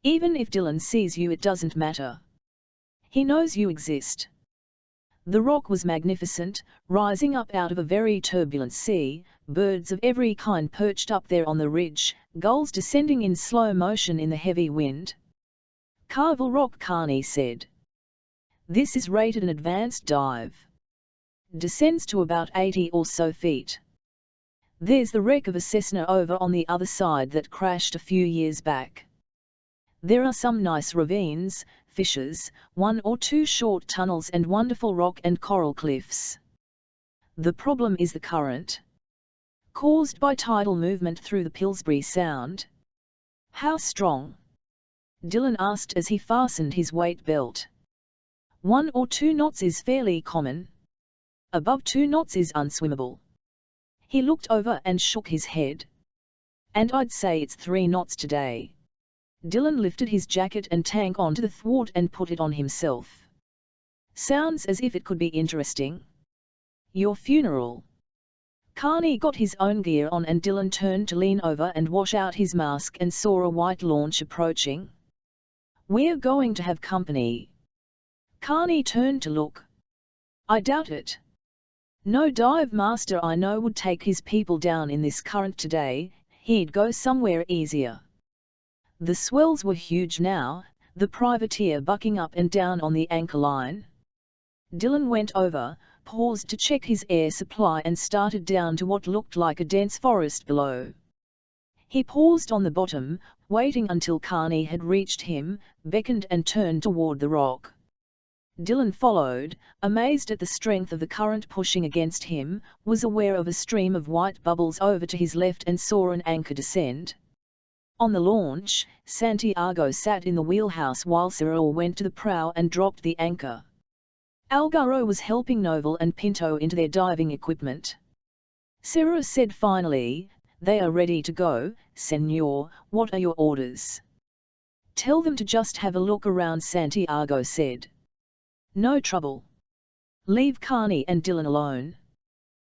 "Even if Dylan sees you it doesn't matter. He knows you exist." The rock was magnificent, rising up out of a very turbulent sea, birds of every kind perched up there on the ridge, gulls descending in slow motion in the heavy wind. "Carvel Rock," Carney said. "This is rated an advanced dive. Descends to about 80 or so feet. There's the wreck of a Cessna over on the other side that crashed a few years back. There are some nice ravines, fishes, 1 or 2 short tunnels and wonderful rock and coral cliffs. The problem is the current, caused by tidal movement through the Pillsbury Sound. How strong? Dylan asked as he fastened his weight belt. 1 or 2 knots is fairly common. Above 2 knots is unswimmable. He looked over and shook his head. And I'd say it's 3 knots today. Dylan lifted his jacket and tank onto the thwart and put it on himself. Sounds as if it could be interesting. Your funeral. Carney got his own gear on and Dylan turned to lean over and wash out his mask and saw a white launch approaching. We're going to have company. Carney turned to look. I doubt it. No dive master I know would take his people down in this current today, he'd go somewhere easier. The swells were huge now, the privateer bucking up and down on the anchor line. Dylan went over, paused to check his air supply and started down to what looked like a dense forest below. He paused on the bottom, waiting until Carney had reached him, beckoned and turned toward the rock. Dylan followed, amazed at the strength of the current pushing against him, was aware of a stream of white bubbles over to his left and saw an anchor descend. On the launch, Santiago sat in the wheelhouse while Cyril went to the prow and dropped the anchor. Algaro was helping Novel and Pinto into their diving equipment. Cyril said finally, "They are ready to go, Senor, what are your orders?" "Tell them to just have a look around," Santiago said. "No trouble. Leave Carney and Dylan alone."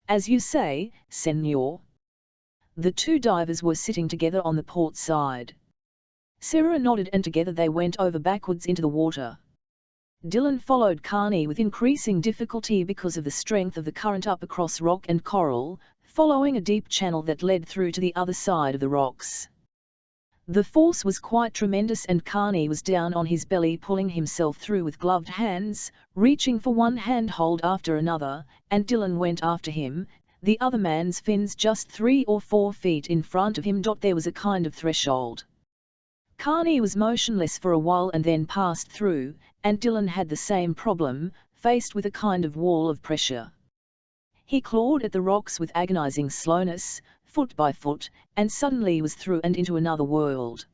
"As you say, Senor." The 2 divers were sitting together on the port side. Sarah nodded and together they went over backwards into the water. Dylan followed Carney with increasing difficulty because of the strength of the current up across rock and coral, following a deep channel that led through to the other side of the rocks. The force was quite tremendous and Carney was down on his belly pulling himself through with gloved hands, reaching for one handhold after another, and Dylan went after him, the other man's fins just 3 or 4 feet in front of him. There was a kind of threshold. Carney was motionless for a while and then passed through, and Dylan had the same problem, faced with a kind of wall of pressure. He clawed at the rocks with agonizing slowness, foot by foot, and suddenly was through and into another world.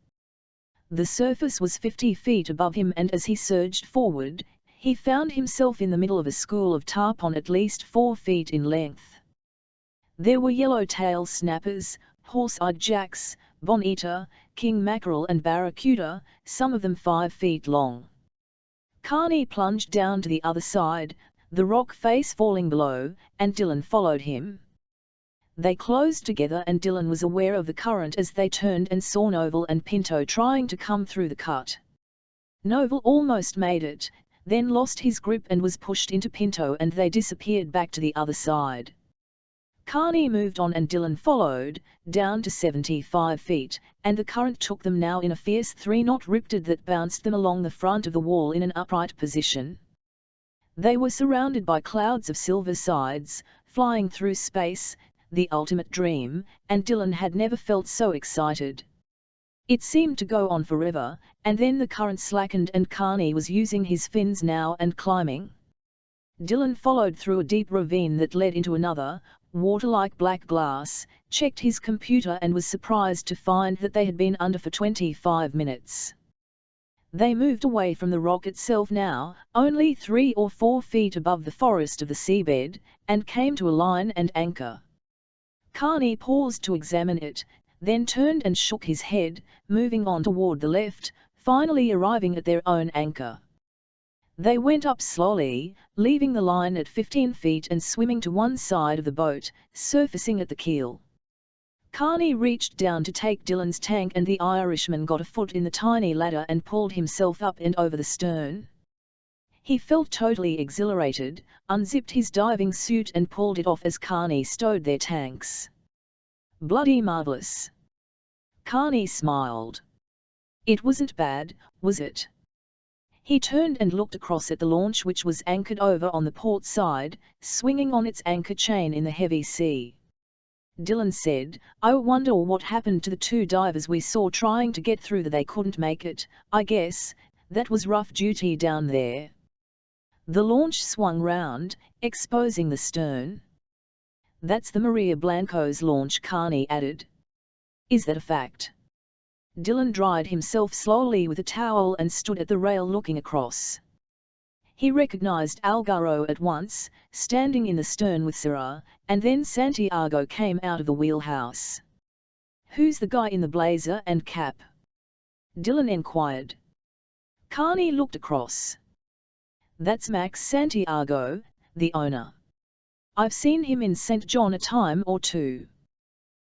The surface was 50 feet above him and as he surged forward, he found himself in the middle of a school of tarpon at least 4 feet in length. There were yellowtail snappers, horse-eyed jacks, bonita, king mackerel and barracuda, some of them 5 feet long. Carney plunged down to the other side, the rock face falling below, and Dylan followed him. They closed together and Dylan was aware of the current as they turned and saw Novel and Pinto trying to come through the cut. Novel almost made it, then lost his grip and was pushed into Pinto and they disappeared back to the other side. Carney moved on and Dylan followed, down to 75 feet, and the current took them now in a fierce 3-knot riptide that bounced them along the front of the wall in an upright position. They were surrounded by clouds of silver sides, flying through space, the ultimate dream, and Dylan had never felt so excited. It seemed to go on forever, and then the current slackened and Carney was using his fins now and climbing. Dylan followed through a deep ravine that led into another, water like black glass, checked his computer and was surprised to find that they had been under for 25 minutes. They moved away from the rock itself now, only 3 or 4 feet above the forest of the seabed, and came to a line and anchor. Carney paused to examine it, then turned and shook his head, moving on toward the left, finally arriving at their own anchor. They went up slowly, leaving the line at 15 feet and swimming to one side of the boat, surfacing at the keel. Carney reached down to take Dylan's tank and the Irishman got a foot in the tiny ladder and pulled himself up and over the stern. He felt totally exhilarated, unzipped his diving suit and pulled it off as Carney stowed their tanks. "Bloody marvelous." Carney smiled. "It wasn't bad, was it?" He turned and looked across at the launch which was anchored over on the port side, swinging on its anchor chain in the heavy sea. Dylan said, "I wonder what happened to the 2 divers we saw trying to get through. They couldn't make it, I guess. That was rough duty down there. The launch swung round, exposing the stern. That's the Maria Blanco's launch, Carney added. Is that a fact? Dylan dried himself slowly with a towel and stood at the rail looking across. He recognized Algaro at once, standing in the stern with Sarah, and then Santiago came out of the wheelhouse. Who's the guy in the blazer and cap? Dylan inquired. Carney looked across. That's Max Santiago, the owner. I've seen him in St. John a time or two.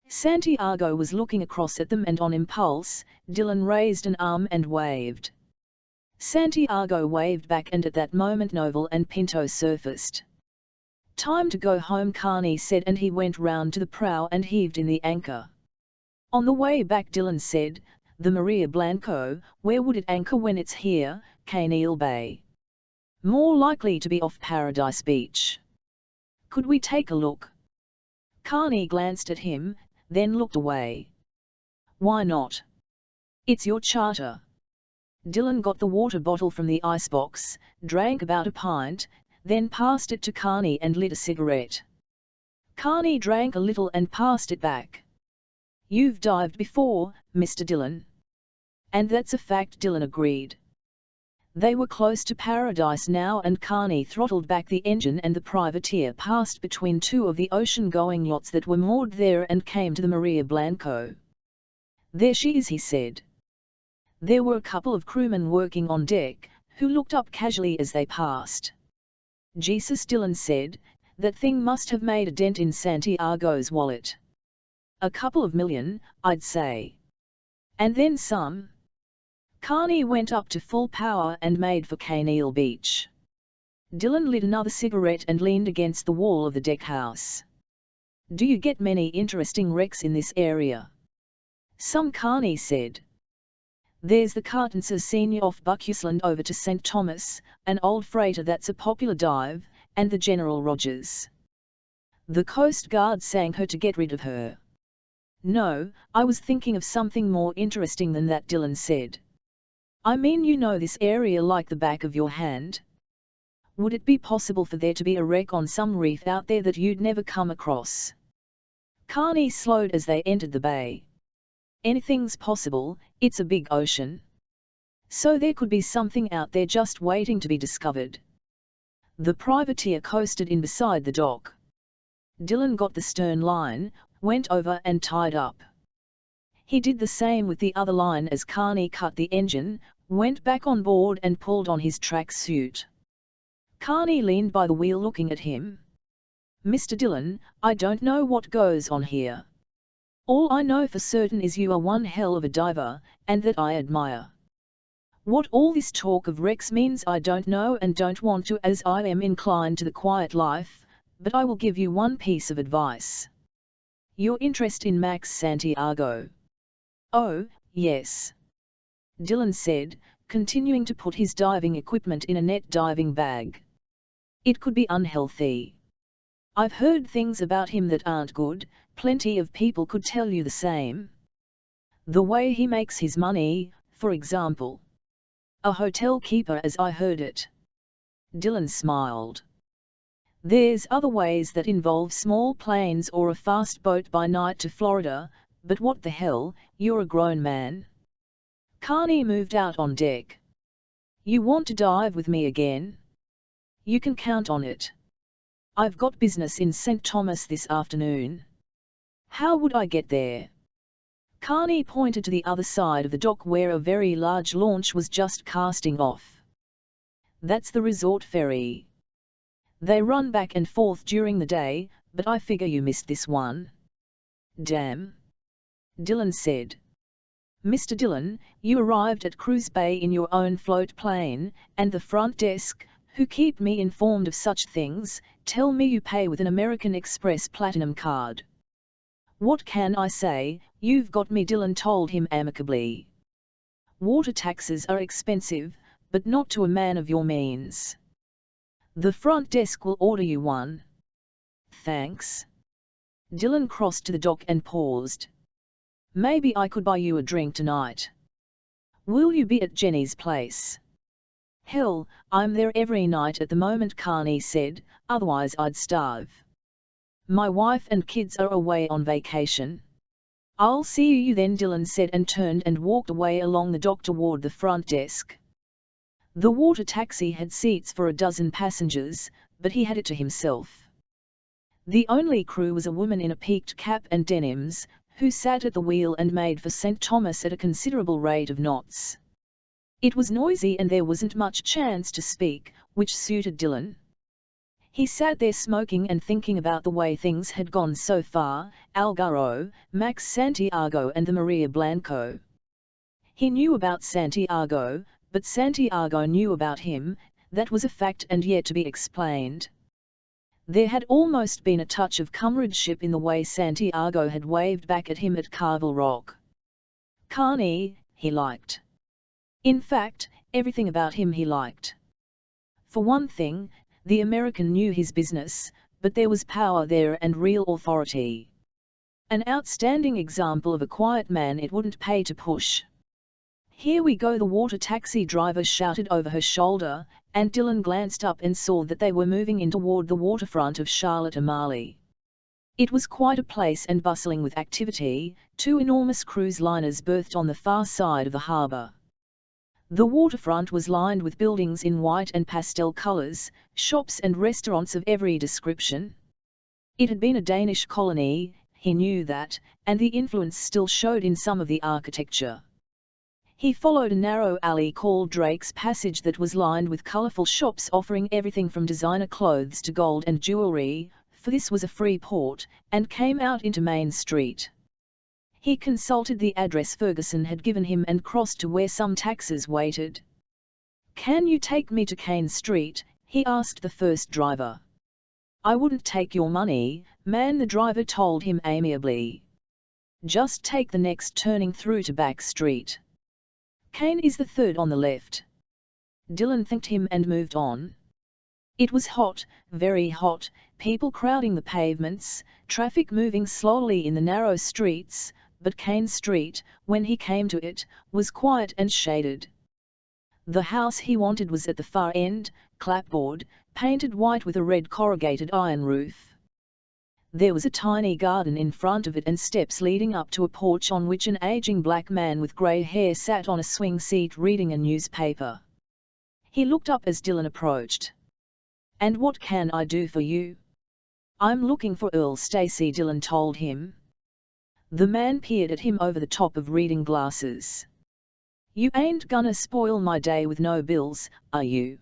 Santiago was looking across at them and on impulse, Dylan raised an arm and waved. Santiago waved back and at that moment Novel and Pinto surfaced. Time to go home, Carney said, and he went round to the prow and heaved in the anchor. On the way back Dylan said, the Maria Blanco, where would it anchor when it's here? Caneel Bay. More likely to be off Paradise Beach. Could we take a look? Carney glanced at him, then looked away. Why not? It's your charter. Dylan got the water bottle from the icebox, drank about a pint, then passed it to Carney and lit a cigarette. Carney drank a little and passed it back. You've dived before, Mr. Dylan. And that's a fact, Dylan agreed. They were close to Paradise now and Carney throttled back the engine and the privateer passed between two of the ocean-going yachts that were moored there and came to the Maria Blanco. There she is, he said. There were a couple of crewmen working on deck, who looked up casually as they passed. Jesus, Dylan said, that thing must have made a dent in Santiago's wallet. A couple of million, I'd say. And then some. Carney went up to full power and made for Caneel Beach. Dylan lit another cigarette and leaned against the wall of the deck house. Do you get many interesting wrecks in this area? Some, Carney said. There's the Cartenser Senior off Buckhuseland over to St. Thomas, an old freighter that's a popular dive, and the General Rogers. The Coast Guard sank her to get rid of her. No, I was thinking of something more interesting than that, Dylan said. I mean, you know this area like the back of your hand. Would it be possible for there to be a wreck on some reef out there that you'd never come across? Carney slowed as they entered the bay. Anything's possible, it's a big ocean. So there could be something out there just waiting to be discovered. The privateer coasted in beside the dock. Dylan got the stern line, went over and tied up. He did the same with the other line as Carney cut the engine, went back on board and pulled on his track suit. Carney leaned by the wheel looking at him. Mr. Dylan, I don't know what goes on here. All I know for certain is you are one hell of a diver, and that I admire. What all this talk of wrecks means I don't know and don't want to, as I am inclined to the quiet life, but I will give you one piece of advice. Your interest in Max Santiago. Oh, yes. Dylan said, continuing to put his diving equipment in a net diving bag. It could be unhealthy. I've heard things about him that aren't good, plenty of people could tell you the same. The way he makes his money, for example. A hotel keeper, as I heard it. Dylan smiled. There's other ways that involve small planes or a fast boat by night to Florida, but what the hell, you're a grown man. Carney moved out on deck. You want to dive with me again? You can count on it. I've got business in St. Thomas this afternoon. How would I get there? Carney pointed to the other side of the dock where a very large launch was just casting off. That's the resort ferry. They run back and forth during the day, but I figure you missed this one. Damn. Dylan said. Mr. Dylan, you arrived at Cruise Bay in your own float plane, and the front desk, who keep me informed of such things, tell me you pay with an American Express Platinum card. What can I say, you've got me, Dylan told him amicably. Water taxes are expensive, but not to a man of your means. The front desk will order you one. Thanks. Dylan crossed to the dock and paused. Maybe I could buy you a drink tonight. Will you be at Jenny's place? Hell, I'm there every night at the moment, Carney said, otherwise I'd starve. My wife and kids are away on vacation. I'll see you then, Dylan said and turned and walked away along the dock toward the front desk. The water taxi had seats for a dozen passengers, but he had it to himself. The only crew was a woman in a peaked cap and denims, who sat at the wheel and made for St. Thomas at a considerable rate of knots. It was noisy and there wasn't much chance to speak, which suited Dylan. He sat there smoking and thinking about the way things had gone so far, Algarro, Max Santiago and the Maria Blanco. He knew about Santiago, but Santiago knew about him, that was a fact and yet to be explained. There had almost been a touch of comradeship in the way Santiago had waved back at him at Carvel Rock. Carney, he liked. In fact, everything about him he liked. For one thing, the American knew his business, but there was power there and real authority. An outstanding example of a quiet man it wouldn't pay to push. Here we go, the water taxi driver shouted over her shoulder, and Dylan glanced up and saw that they were moving in toward the waterfront of Charlotte Amalie. It was quite a place and bustling with activity, 2 enormous cruise liners berthed on the far side of the harbour. The waterfront was lined with buildings in white and pastel colours, shops and restaurants of every description. It had been a Danish colony, he knew that, and the influence still showed in some of the architecture. He followed a narrow alley called Drake's Passage that was lined with colourful shops offering everything from designer clothes to gold and jewellery, for this was a free port, and came out into Main Street. He consulted the address Ferguson had given him and crossed to where some taxis waited. "Can you take me to Kane Street?" he asked the first driver. "I wouldn't take your money, man," the driver told him amiably. "Just take the next turning through to Back Street. Kane is the third on the left." Dylan thanked him and moved on. It was hot, very hot, people crowding the pavements, traffic moving slowly in the narrow streets, but Kane Street, when he came to it, was quiet and shaded. The house he wanted was at the far end, clapboard, painted white with a red corrugated iron roof. There was a tiny garden in front of it and steps leading up to a porch on which an aging black man with grey hair sat on a swing seat reading a newspaper. He looked up as Dylan approached. "And what can I do for you?" "I'm looking for Earl Stacey," Dylan told him. The man peered at him over the top of reading glasses. "You ain't gonna spoil my day with no bills, are you?"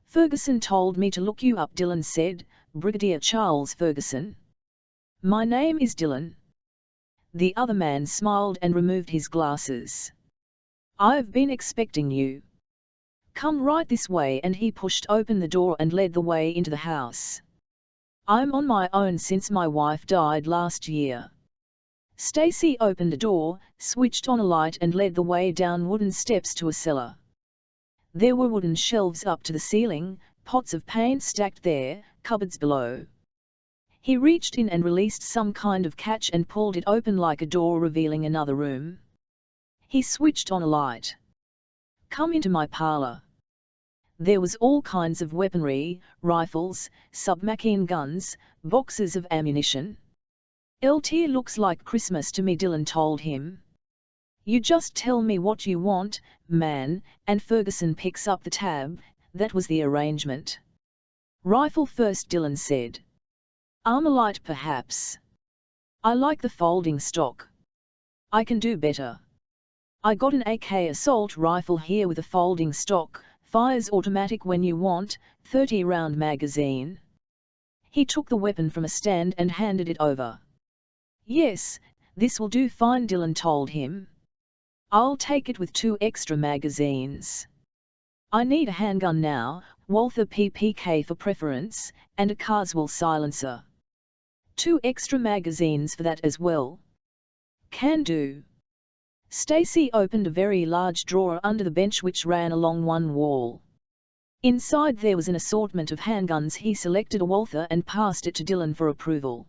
"Ferguson told me to look you up," Dylan said, "Brigadier Charles Ferguson." "My name is Dylan." The other man smiled and removed his glasses. "I've been expecting you. Come right this way," and he pushed open the door and led the way into the house. "I'm on my own since my wife died last year." Stacey opened a door, switched on a light and led the way down wooden steps to a cellar. There were wooden shelves up to the ceiling, pots of paint stacked there, cupboards below. He reached in and released some kind of catch and pulled it open like a door revealing another room. He switched on a light. "Come into my parlour." There was all kinds of weaponry, rifles, submachine guns, boxes of ammunition. "LT looks like Christmas to me," Dylan told him. "You just tell me what you want, man, and Ferguson picks up the tab." That was the arrangement. "Rifle first," Dylan said. "Armalite perhaps." "I like the folding stock." "I can do better. I got an AK assault rifle here with a folding stock, fires automatic when you want, 30-round magazine." He took the weapon from a stand and handed it over. "Yes, this will do fine," Dylan told him. "I'll take it with 2 extra magazines. I need a handgun now, Walther PPK for preference, and a Carswell silencer." 2 extra magazines for that as well." "Can do." Stacey opened a very large drawer under the bench which ran along one wall. Inside there was an assortment of handguns. He selected a Walther and passed it to Dylan for approval.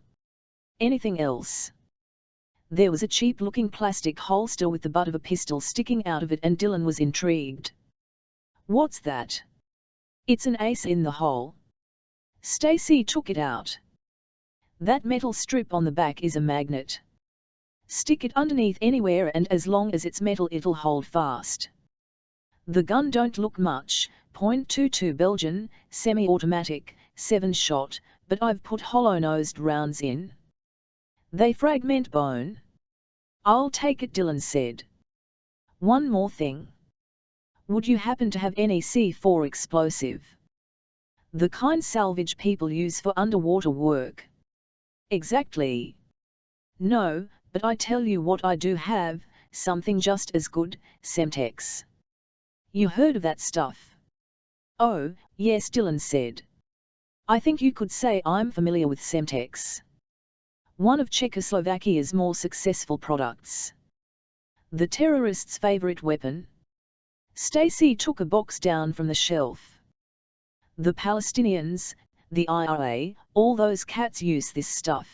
"Anything else?" There was a cheap-looking plastic holster with the butt of a pistol sticking out of it and Dylan was intrigued. What's that? It's an ace in the hole. Stacy took it out. That metal strip on the back is a magnet. Stick it underneath anywhere and as long as it's metal it'll hold fast. The gun don't look much, .22 Belgian, semi-automatic, 7-shot, but I've put hollow-nosed rounds in. They fragment bone. I'll take it, Dylan said. One more thing. Would you happen to have any C4 explosive? The kind salvage people use for underwater work. Exactly. No, but I tell you what I do have, something just as good, Semtex. You heard of that stuff? Oh, yes, Dylan said. I think you could say I'm familiar with Semtex. One of Czechoslovakia's more successful products. The terrorists' favorite weapon? Stacy took a box down from the shelf. The Palestinians, the IRA, all those cats use this stuff.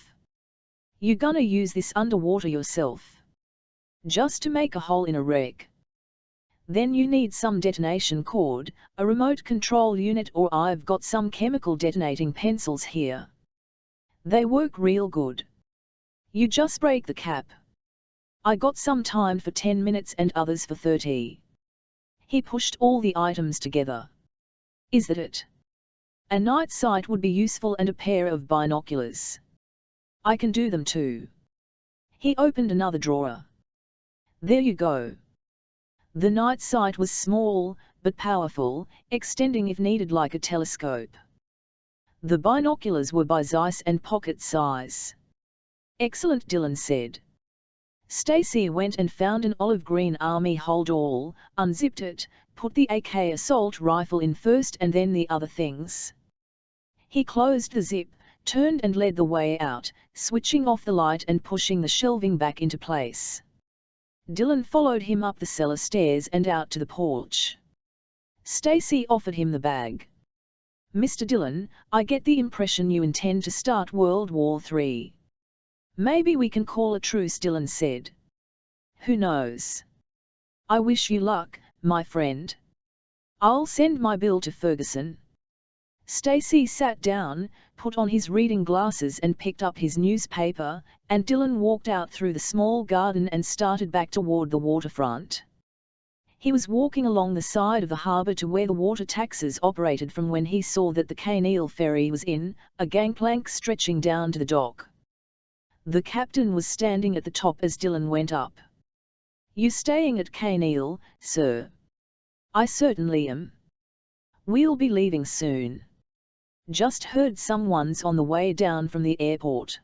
You gonna use this underwater yourself? Just to make a hole in a wreck. Then you need some detonation cord, a remote control unit, or I've got some chemical detonating pencils here. They work real good. You just break the cap. I got some timed for 10 minutes and others for 30. He pushed all the items together. Is that it? A night sight would be useful and a pair of binoculars. I can do them too. He opened another drawer. There you go. The night sight was small, but powerful, extending if needed like a telescope. The binoculars were by Zeiss and pocket size. Excellent, Dylan said. Stacy went and found an olive green army hold-all, unzipped it, put the AK assault rifle in first and then the other things. He closed the zip, turned and led the way out, switching off the light and pushing the shelving back into place. Dylan followed him up the cellar stairs and out to the porch. Stacy offered him the bag. Mr. Dylan, I get the impression you intend to start World War III. Maybe we can call a truce, Dylan said. Who knows? I wish you luck, my friend. I'll send my bill to Ferguson. Stacy sat down, put on his reading glasses and picked up his newspaper, and Dylan walked out through the small garden and started back toward the waterfront. He was walking along the side of the harbour to where the water taxis operated from when he saw that the Kaneil ferry was in, a gangplank stretching down to the dock. The captain was standing at the top as Dylan went up. You staying at Kaneil, sir? I certainly am. We'll be leaving soon. Just heard someone's on the way down from the airport.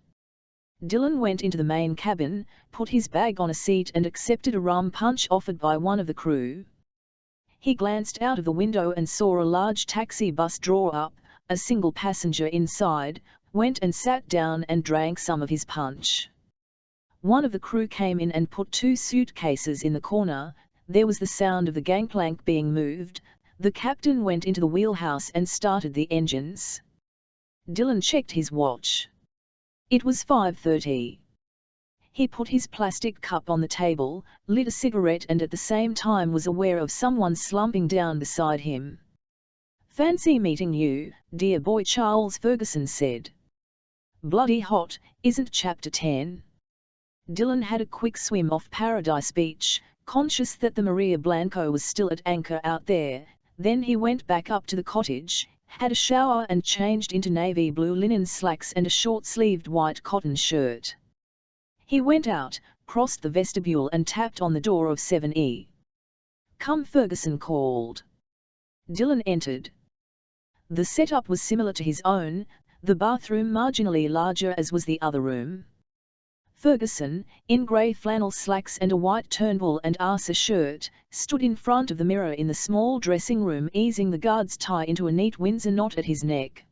Dylan went into the main cabin, put his bag on a seat and accepted a rum punch offered by one of the crew. He glanced out of the window and saw a large taxi bus draw up, a single passenger inside, went and sat down and drank some of his punch. One of the crew came in and put 2 suitcases in the corner. There was the sound of the gangplank being moved. The captain went into the wheelhouse and started the engines. Dylan checked his watch. It was 5:30. He put his plastic cup on the table, lit a cigarette and at the same time was aware of someone slumping down beside him. Fancy meeting you, dear boy, Charles Ferguson said. Bloody hot, isn't Chapter 10? Dylan had a quick swim off Paradise Beach, conscious that the Maria Blanco was still at anchor out there. Then he went back up to the cottage, had a shower and changed into navy blue linen slacks and a short-sleeved white cotton shirt. He went out, crossed the vestibule and tapped on the door of 7E. Come, Ferguson called. Dylan entered. The setup was similar to his own, the bathroom marginally larger as was the other room. Ferguson, in grey flannel slacks and a white turnbull and arse shirt, stood in front of the mirror in the small dressing room easing the guard's tie into a neat Windsor knot at his neck.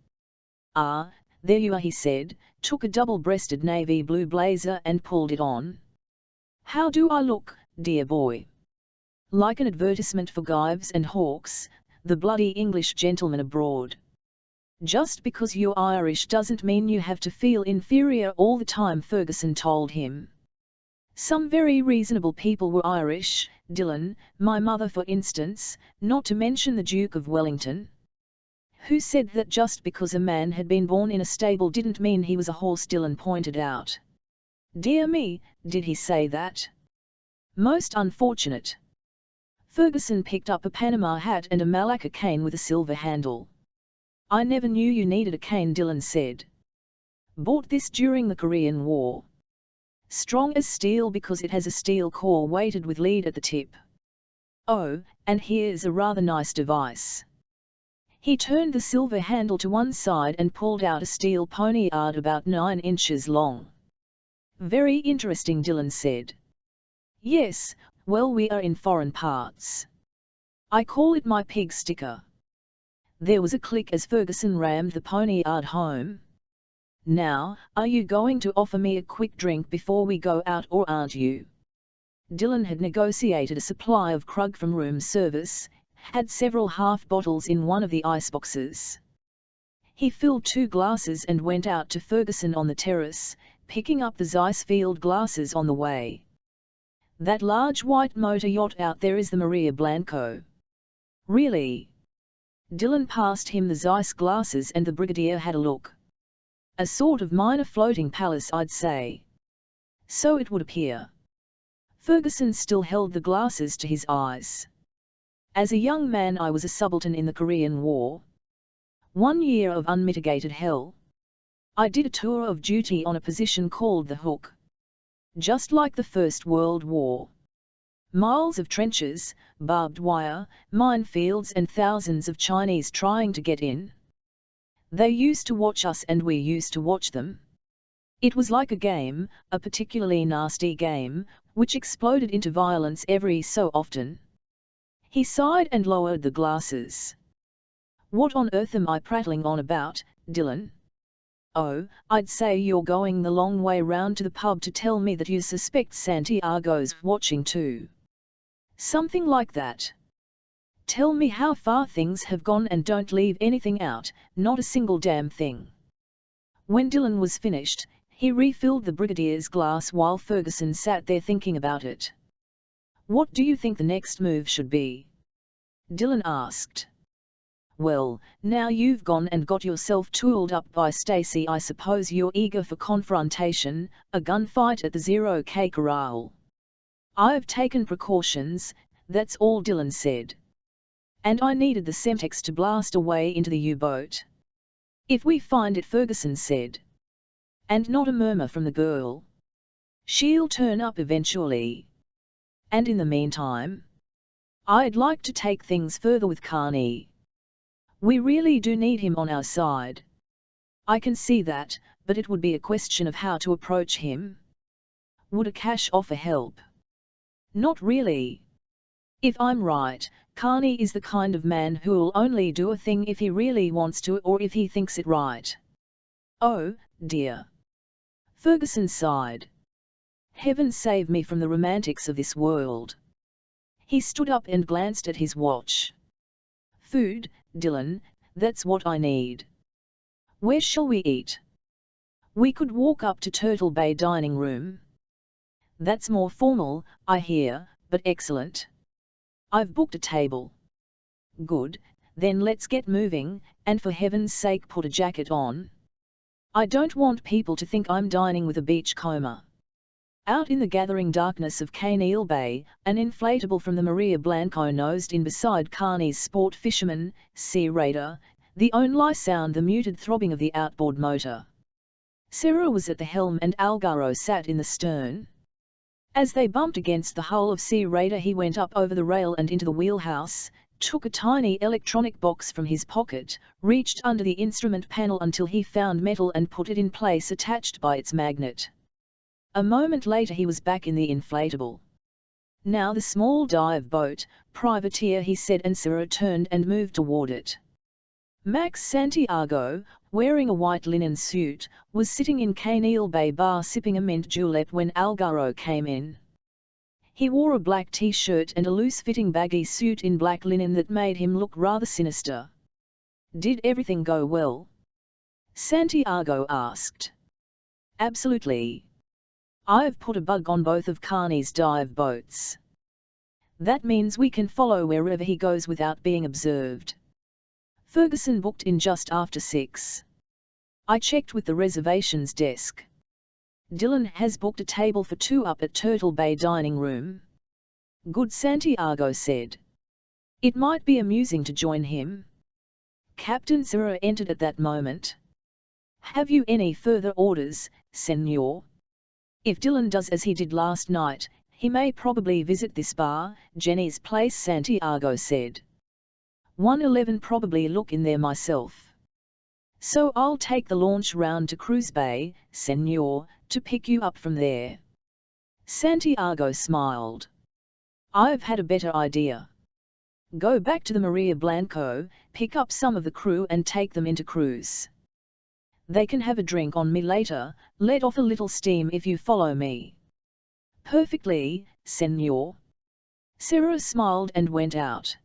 Ah, there you are, he said, took a double-breasted navy blue blazer and pulled it on. How do I look, dear boy? Like an advertisement for Gyves and Hawkes, the bloody English gentleman abroad. Just because you're Irish doesn't mean you have to feel inferior all the time, Ferguson told him. Some very reasonable people were Irish, Dylan, my mother for instance, not to mention the Duke of Wellington. Who said that just because a man had been born in a stable didn't mean he was a horse, Dylan pointed out. Dear me, did he say that? Most unfortunate. Ferguson picked up a Panama hat and a Malacca cane with a silver handle. I never knew you needed a cane, Dylan said. Bought this during the Korean War. Strong as steel because it has a steel core weighted with lead at the tip. Oh, and here's a rather nice device. He turned the silver handle to one side and pulled out a steel poniard about 9 inches long. Very interesting, Dylan said. Yes, well, we are in foreign parts. I call it my pig sticker. There was a click as Ferguson rammed the poniard home. Now, are you going to offer me a quick drink before we go out, or aren't you? Dylan had negotiated a supply of Krug from room service, had several half bottles in one of the iceboxes. He filled 2 glasses and went out to Ferguson on the terrace, picking up the Zeissfield glasses on the way. That large white motor yacht out there is the Maria Blanco. Really? Dylan passed him the Zeiss glasses and the Brigadier had a look. A sort of minor floating palace, I'd say. So it would appear. Ferguson still held the glasses to his eyes. As a young man I was a subaltern in the Korean War. 1 year of unmitigated hell. I did a tour of duty on a position called the Hook. Just like the First World War. Miles of trenches, barbed wire, minefields and thousands of Chinese trying to get in. They used to watch us and we used to watch them. It was like a game, a particularly nasty game, which exploded into violence every so often. He sighed and lowered the glasses. What on earth am I prattling on about, Dylan? Oh, I'd say you're going the long way round to the pub to tell me that you suspect Santiago's watching too. Something like that. Tell me how far things have gone and don't leave anything out, not a single damn thing. When Dylan was finished, he refilled the Brigadier's glass while Ferguson sat there thinking about it. What do you think the next move should be? Dylan asked. Well, now you've gone and got yourself tooled up by Stacy, I suppose you're eager for confrontation, a gunfight at the Zero-K Corral. I've taken precautions, that's all, Dylan said. And I needed the Semtex to blast away into the U-boat. If we find it, Ferguson said. And not a murmur from the girl. She'll turn up eventually. And in the meantime, I'd like to take things further with Carney. We really do need him on our side. I can see that, but it would be a question of how to approach him. Would a cash offer help? Not really. If I'm right, Carney is the kind of man who'll only do a thing if he really wants to or if he thinks it right. Oh, dear. Ferguson sighed. Heaven save me from the romantics of this world. He stood up and glanced at his watch. Food, Dylan, that's what I need. Where shall we eat? We could walk up to Turtle Bay dining room. That's more formal, I hear, but excellent. I've booked a table. Good, then let's get moving, and for heaven's sake put a jacket on. I don't want people to think I'm dining with a beachcomber. Out in the gathering darkness of Kaneal Bay, an inflatable from the Maria Blanco nosed in beside Carney's Sport Fisherman, Sea Raider, the only sound the muted throbbing of the outboard motor. Sarah was at the helm and Algaro sat in the stern. As they bumped against the hull of Sea Raider, he went up over the rail and into the wheelhouse, took a tiny electronic box from his pocket, reached under the instrument panel until he found metal and put it in place attached by its magnet. A moment later he was back in the inflatable. Now the small dive boat, privateer, he said, and Sarah turned and moved toward it. Max Santiago, wearing a white linen suit, was sitting in Kaneal Bay bar sipping a mint julep when Algaro came in. He wore a black t-shirt and a loose-fitting baggy suit in black linen that made him look rather sinister. Did everything go well? Santiago asked. Absolutely. I've put a bug on both of Carney's dive boats. That means we can follow wherever he goes without being observed. Ferguson booked in just after 6. I checked with the reservations desk. Dylan has booked a table for 2 up at Turtle Bay dining room. Good, Santiago said. It might be amusing to join him. Captain Serra entered at that moment. Have you any further orders, Senor? If Dylan does as he did last night, he may probably visit this bar, Jenny's place, Santiago said. 111 probably look in there myself. So I'll take the launch round to Cruise Bay, Senor, to pick you up from there. Santiago smiled. I've had a better idea. Go back to the Maria Blanco, pick up some of the crew and take them into cruise. They can have a drink on me later, let off a little steam if you follow me. Perfectly, Senor. Serra smiled and went out.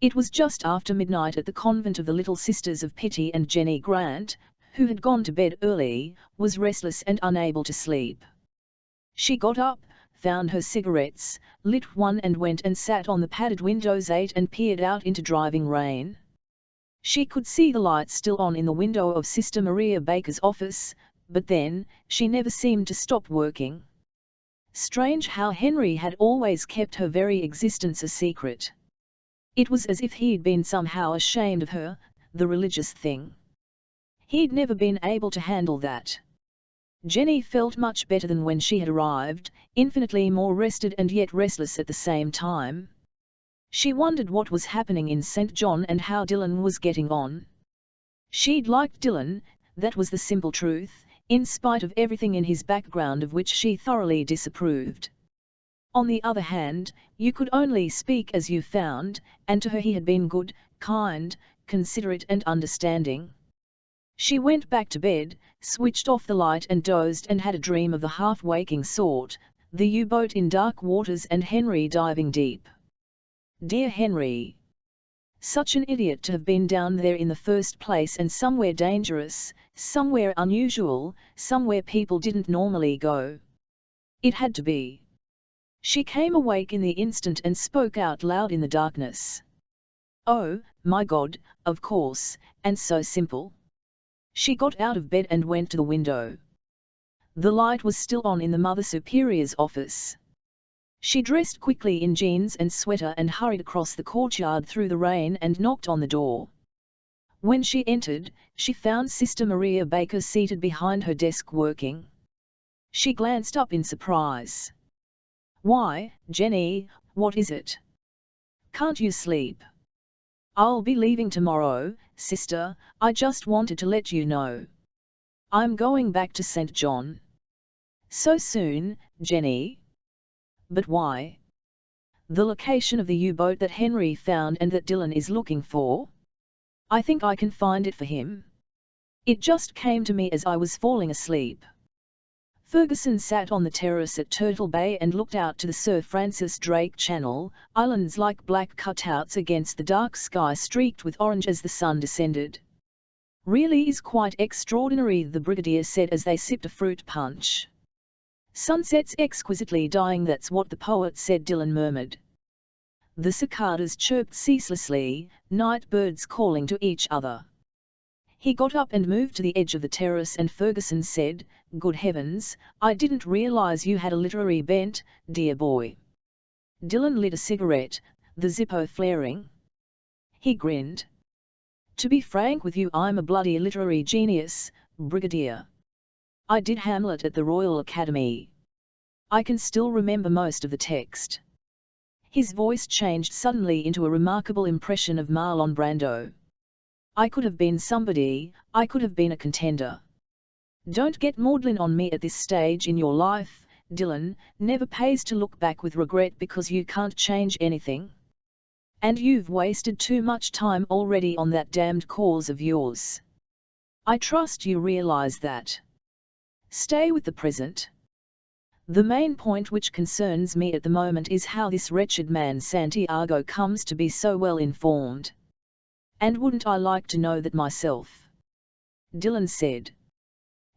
It was just after midnight at the convent of the Little Sisters of Pity, and Jenny Grant, who had gone to bed early, was restless and unable to sleep. She got up, found her cigarettes, lit one and went and sat on the padded windows 8 and peered out into driving rain. She could see the lights still on in the window of Sister Maria Baker's office, but then, she never seemed to stop working. Strange how Henry had always kept her very existence a secret. It was as if he'd been somehow ashamed of her, the religious thing. He'd never been able to handle that. Jenny felt much better than when she had arrived, infinitely more rested and yet restless at the same time. She wondered what was happening in St. John and how Dylan was getting on. She'd liked Dylan, that was the simple truth, in spite of everything in his background of which she thoroughly disapproved. On the other hand, you could only speak as you found, and to her he had been good, kind, considerate and understanding. She went back to bed, switched off the light and dozed and had a dream of the half-waking sort, the U-boat in dark waters and Henry diving deep. Dear Henry. Such an idiot to have been down there in the first place, and somewhere dangerous, somewhere unusual, somewhere people didn't normally go. It had to be. She came awake in the instant and spoke out loud in the darkness. Oh, my God, of course, and so simple. She got out of bed and went to the window. The light was still on in the Mother Superior's office. She dressed quickly in jeans and sweater and hurried across the courtyard through the rain and knocked on the door. When she entered, she found Sister Maria Baker seated behind her desk working. She glanced up in surprise. Why, Jenny, what is it? Can't you sleep? I'll be leaving tomorrow, sister, I just wanted to let you know. I'm going back to St. John. So soon, Jenny? But why? The location of the U-boat that Henry found and that Dylan is looking for? I think I can find it for him. It just came to me as I was falling asleep. Ferguson sat on the terrace at Turtle Bay and looked out to the Sir Francis Drake Channel, islands like black cutouts against the dark sky streaked with orange as the sun descended. Really is quite extraordinary, the Brigadier said as they sipped a fruit punch. Sunset's exquisitely dying, that's what the poet said, Dylan murmured. The cicadas chirped ceaselessly, night birds calling to each other. He got up and moved to the edge of the terrace and Ferguson said, Good heavens, I didn't realize you had a literary bent, dear boy. Dylan lit a cigarette, the Zippo flaring. He grinned. To be frank with you, I'm a bloody literary genius, Brigadier. I did Hamlet at the Royal Academy. I can still remember most of the text. His voice changed suddenly into a remarkable impression of Marlon Brando. I could have been somebody, I could have been a contender. Don't get maudlin on me at this stage in your life, Dylan, never pays to look back with regret because you can't change anything. And you've wasted too much time already on that damned cause of yours. I trust you realize that. Stay with the present. The main point which concerns me at the moment is how this wretched man Santiago comes to be so well informed. And wouldn't I like to know that myself? Dylan said.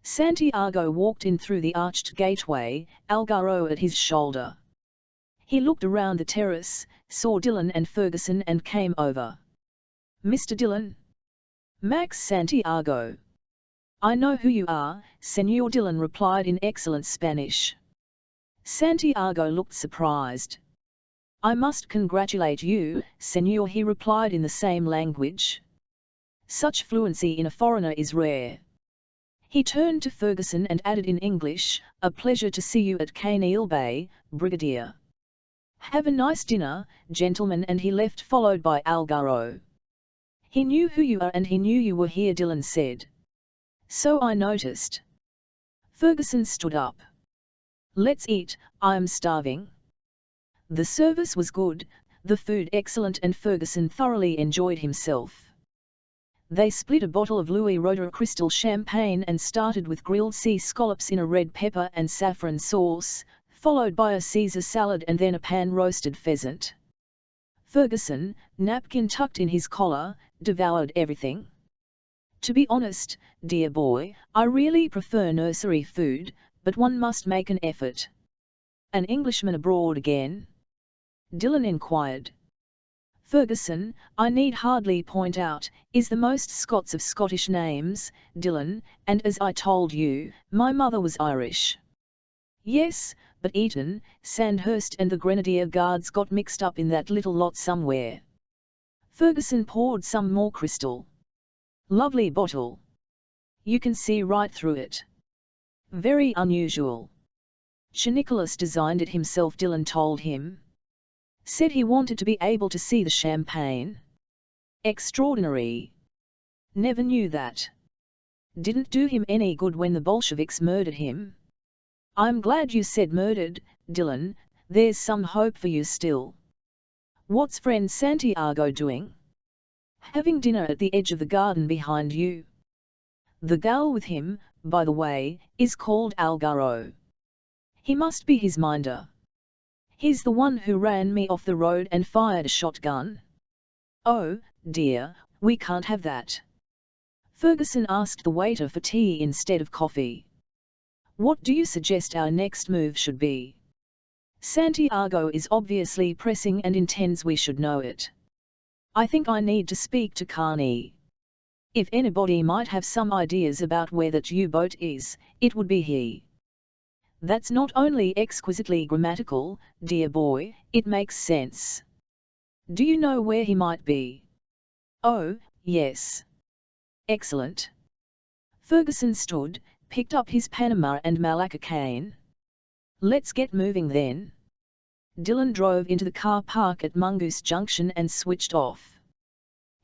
Santiago walked in through the arched gateway, Algaro at his shoulder. He looked around the terrace, saw Dillon and Ferguson and came over. "Mr. Dillon?" "Max Santiago." "I know who you are," Señor Dillon replied in excellent Spanish. Santiago looked surprised. "I must congratulate you, Señor," he replied in the same language. Such fluency in a foreigner is rare. He turned to Ferguson and added in English, "A pleasure to see you at Canil Bay, Brigadier. Have a nice dinner, gentlemen," and he left followed by Algaro. "He knew who you are and he knew you were here," Dillon said. "So I noticed." Ferguson stood up. "Let's eat, I'm starving." The service was good, the food excellent, and Ferguson thoroughly enjoyed himself. They split a bottle of Louis Roederer crystal champagne and started with grilled sea scallops in a red pepper and saffron sauce, followed by a Caesar salad and then a pan-roasted pheasant. Ferguson, napkin tucked in his collar, devoured everything. "To be honest, dear boy, I really prefer nursery food, but one must make an effort." "An Englishman abroad again?" Dillon inquired. Ferguson, I need hardly point out, is the most Scots of Scottish names, Dillon, and as I told you, my mother was Irish. "Yes, but Eton, Sandhurst and the Grenadier Guards got mixed up in that little lot somewhere." Ferguson poured some more crystal. "Lovely bottle. You can see right through it. Very unusual. Sir Nicholas designed it himself," Dillon told him. "Said he wanted to be able to see the champagne. Extraordinary. Never knew that. Didn't do him any good when the Bolsheviks murdered him." "I'm glad you said murdered, Dillon, there's some hope for you still." "What's friend Santiago doing?" "Having dinner at the edge of the garden behind you. The gal with him, by the way, is called Algaro. He must be his minder. He's the one who ran me off the road and fired a shotgun." "Oh, dear, we can't have that." Ferguson asked the waiter for tea instead of coffee. "What do you suggest our next move should be?" "Santiago is obviously pressing and intends we should know it. I think I need to speak to Carney. If anybody might have some ideas about where that U-boat is, it would be he. That's not only exquisitely grammatical, dear boy, it makes sense. Do you know where he might be?" "Oh, yes." "Excellent." Ferguson stood, picked up his Panama and Malacca cane. "Let's get moving then." Dillon drove into the car park at Mongoose Junction and switched off.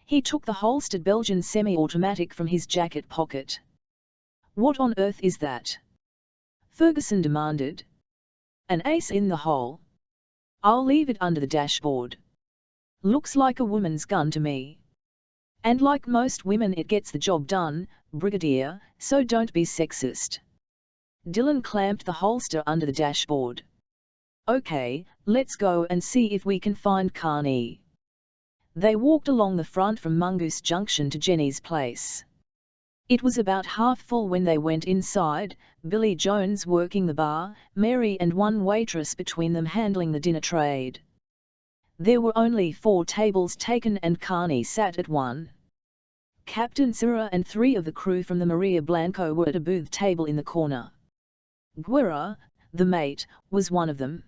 He took the holstered Belgian semi-automatic from his jacket pocket. "What on earth is that?" Ferguson demanded. "An ace in the hole. I'll leave it under the dashboard. Looks like a woman's gun to me. And like most women it gets the job done, Brigadier, so don't be sexist." Dillon clamped the holster under the dashboard. "Okay, let's go and see if we can find Carney." They walked along the front from Mongoose Junction to Jenny's place. It was about half full when they went inside, Billy Jones working the bar, Mary and one waitress between them handling the dinner trade. There were only 4 tables taken and Carney sat at one. Captain Sirra and 3 of the crew from the Maria Blanco were at a booth table in the corner. Guerra, the mate, was one of them.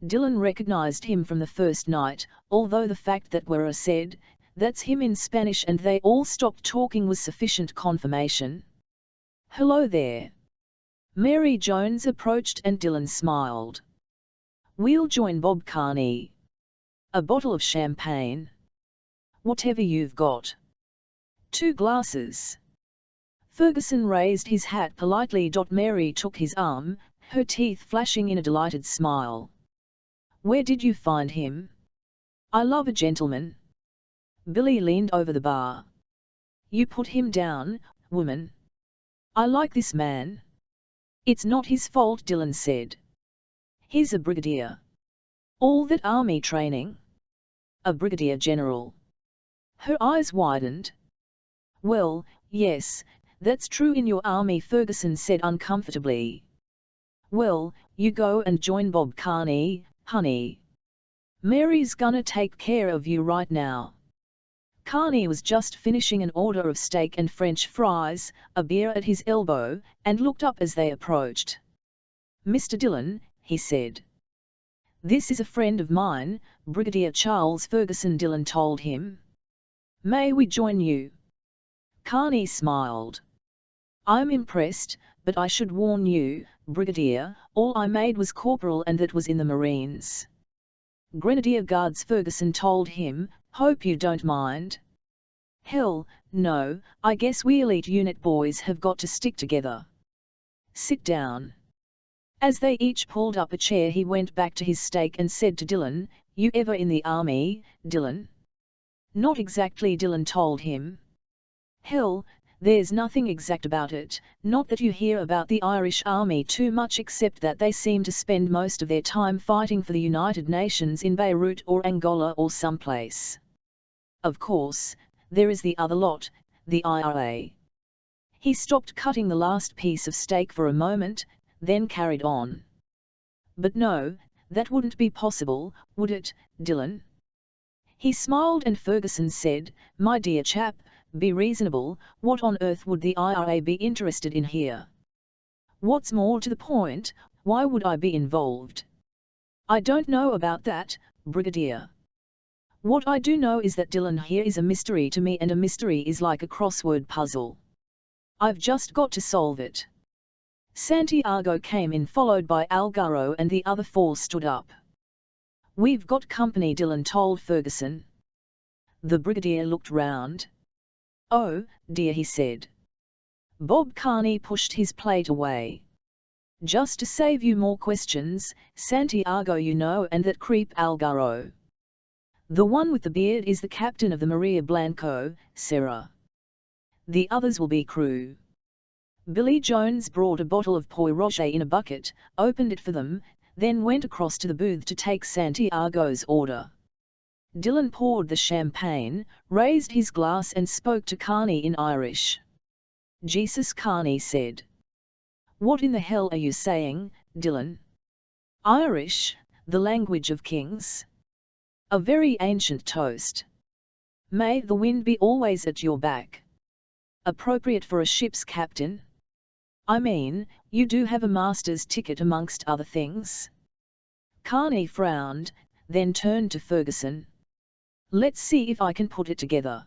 Dillon recognized him from the first night, although the fact that Guerra said, "That's him" in Spanish and they all stopped talking was sufficient confirmation. "Hello there." Mary Jones approached and Dillon smiled. "We'll join Bob Carney. A bottle of champagne?" "Whatever you've got." 2 glasses. Ferguson raised his hat politely. Mary took his arm, her teeth flashing in a delighted smile. "Where did you find him?" "I love a gentleman." Billy leaned over the bar. "You put him down, woman." "I like this man." "It's not his fault," Dillon said. "He's a brigadier." "All that army training?" "A brigadier general." Her eyes widened. "Well, yes, "That's true in your army," Ferguson said uncomfortably. "Well, you go and join Bob Kearney, honey. Mary's gonna take care of you right now." Kearney was just finishing an order of steak and French fries, a beer at his elbow, and looked up as they approached. "Mr. Dillon," he said. "This is a friend of mine, Brigadier Charles Ferguson," Dillon told him. "May we join you?" Kearney smiled. "I'm impressed, but I should warn you, Brigadier, all I made was corporal and that was in the Marines." "Grenadier Guards," Ferguson told him, "hope you don't mind." "Hell, no, I guess we elite unit boys have got to stick together. Sit down." As they each pulled up a chair, he went back to his steak and said to Dillon, "You ever in the army, Dillon?" "Not exactly," Dillon told him. "Hell, there's nothing exact about it, not that you hear about the Irish Army too much, except that they seem to spend most of their time fighting for the United Nations in Beirut or Angola or someplace. Of course, there is the other lot, the IRA." He stopped cutting the last piece of steak for a moment, then carried on. "But no, that wouldn't be possible, would it, Dillon?" He smiled and Ferguson said, "My dear chap, be reasonable, what on earth would the IRA be interested in here? What's more to the point, why would I be involved?" "I don't know about that, Brigadier. What I do know is that Dillon here is a mystery to me, and a mystery is like a crossword puzzle. I've just got to solve it." Santiago came in followed by Algaro and the other four stood up. "We've got company," Dillon told Ferguson. The Brigadier looked round. "Oh, dear," he said. Bob Kearney pushed his plate away. "Just to save you more questions, Santiago, you know, and that creep Algaro. The one with the beard is the captain of the Maria Blanco, Sarah. The others will be crew." Billy Jones brought a bottle of Poi Roger in a bucket, opened it for them, then went across to the booth to take Santiago's order. Dillon poured the champagne, raised his glass and spoke to Kearney in Irish. "Jesus," Kearney said. "What in the hell are you saying, Dillon?" "Irish, the language of kings. A very ancient toast. May the wind be always at your back. Appropriate for a ship's captain. I mean, you do have a master's ticket amongst other things." Kearney frowned, then turned to Ferguson. "Let's see if I can put it together.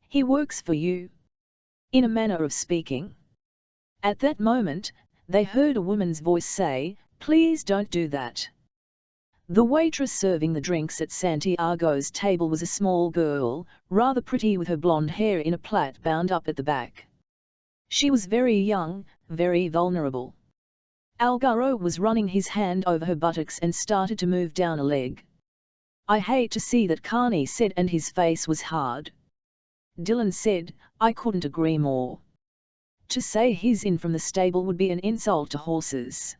He works for you? In a manner of speaking." At that moment, they heard a woman's voice say, "Please don't do that." The waitress serving the drinks at Santiago's table was a small girl, rather pretty, with her blonde hair in a plait bound up at the back. She was very young, very vulnerable. Algaro was running his hand over her buttocks and started to move down a leg. "I hate to see that," Kearney said, and his face was hard. Dillon said, "I couldn't agree more. To say he's in from the stable would be an insult to horses."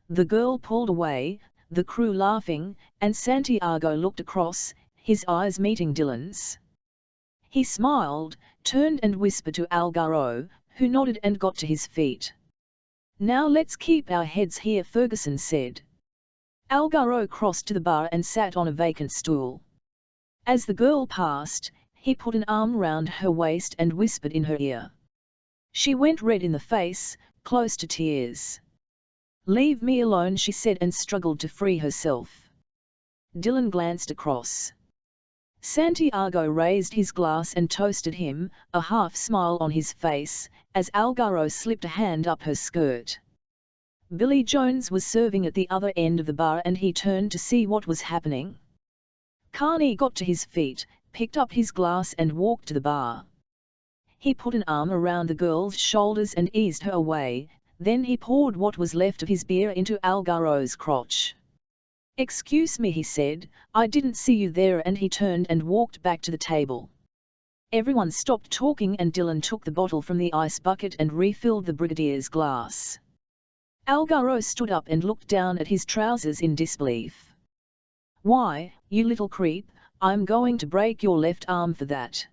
The girl pulled away, the crew laughing, and Santiago looked across, his eyes meeting Dillon's. He smiled, turned and whispered to Algaro, who nodded and got to his feet. "Now let's keep our heads here," Ferguson said. Algaro crossed to the bar and sat on a vacant stool. As the girl passed, he put an arm round her waist and whispered in her ear. She went red in the face, close to tears. "Leave me alone," she said, and struggled to free herself. Dillon glanced across. Santiago raised his glass and toasted him, a half smile on his face, as Algaro slipped a hand up her skirt. Billy Jones was serving at the other end of the bar and he turned to see what was happening. Kearney got to his feet, picked up his glass and walked to the bar. He put an arm around the girl's shoulders and eased her away, then he poured what was left of his beer into Algaro's crotch. "Excuse me," he said, "I didn't see you there," and he turned and walked back to the table. Everyone stopped talking and Dillon took the bottle from the ice bucket and refilled the Brigadier's glass. Algaro stood up and looked down at his trousers in disbelief. "Why, you little creep, I'm going to break your left arm for that."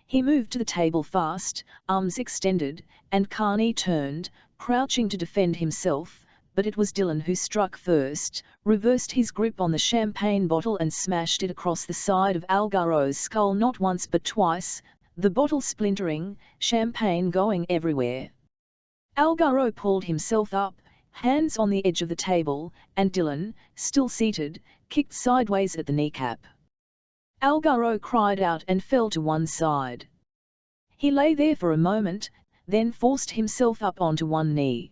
He moved to the table fast, arms extended, and Carney turned, crouching to defend himself, but it was Dylan who struck first, reversed his grip on the champagne bottle and smashed it across the side of Algaro's skull not once but twice, the bottle splintering, champagne going everywhere. Algaro pulled himself up, hands on the edge of the table, and Dylan, still seated, kicked sideways at the kneecap. Algaro cried out and fell to one side. He lay there for a moment, then forced himself up onto one knee.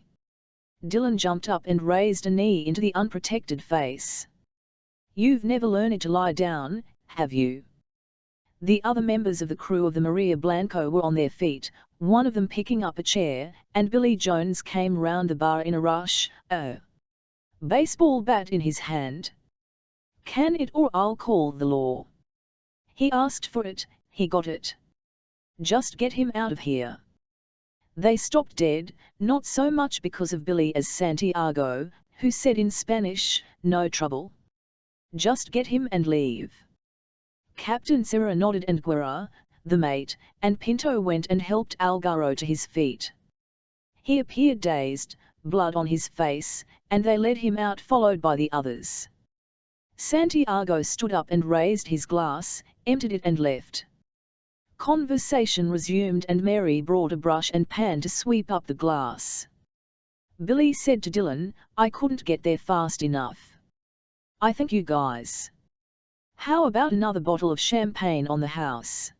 Dylan jumped up and raised a knee into the unprotected face. "You've never learned to lie down, have you?" The other members of the crew of the Maria Blanco were on their feet, one of them picking up a chair, and Billy Jones came round the bar in a rush, a baseball bat in his hand. "Can it or I'll call the law." He asked for it, he got it. "Just get him out of here." They stopped dead, not so much because of Billy as Santiago, who said in Spanish, "No trouble. Just get him and leave." Captain Serra nodded and Guerra, the mate, and Pinto went and helped Algaro to his feet. He appeared dazed, blood on his face, and they led him out followed by the others. Santiago stood up and raised his glass, emptied it and left. Conversation resumed and Mary brought a brush and pan to sweep up the glass. Billy said to Dylan, "I couldn't get there fast enough. I think you guys. How about another bottle of champagne on the house?"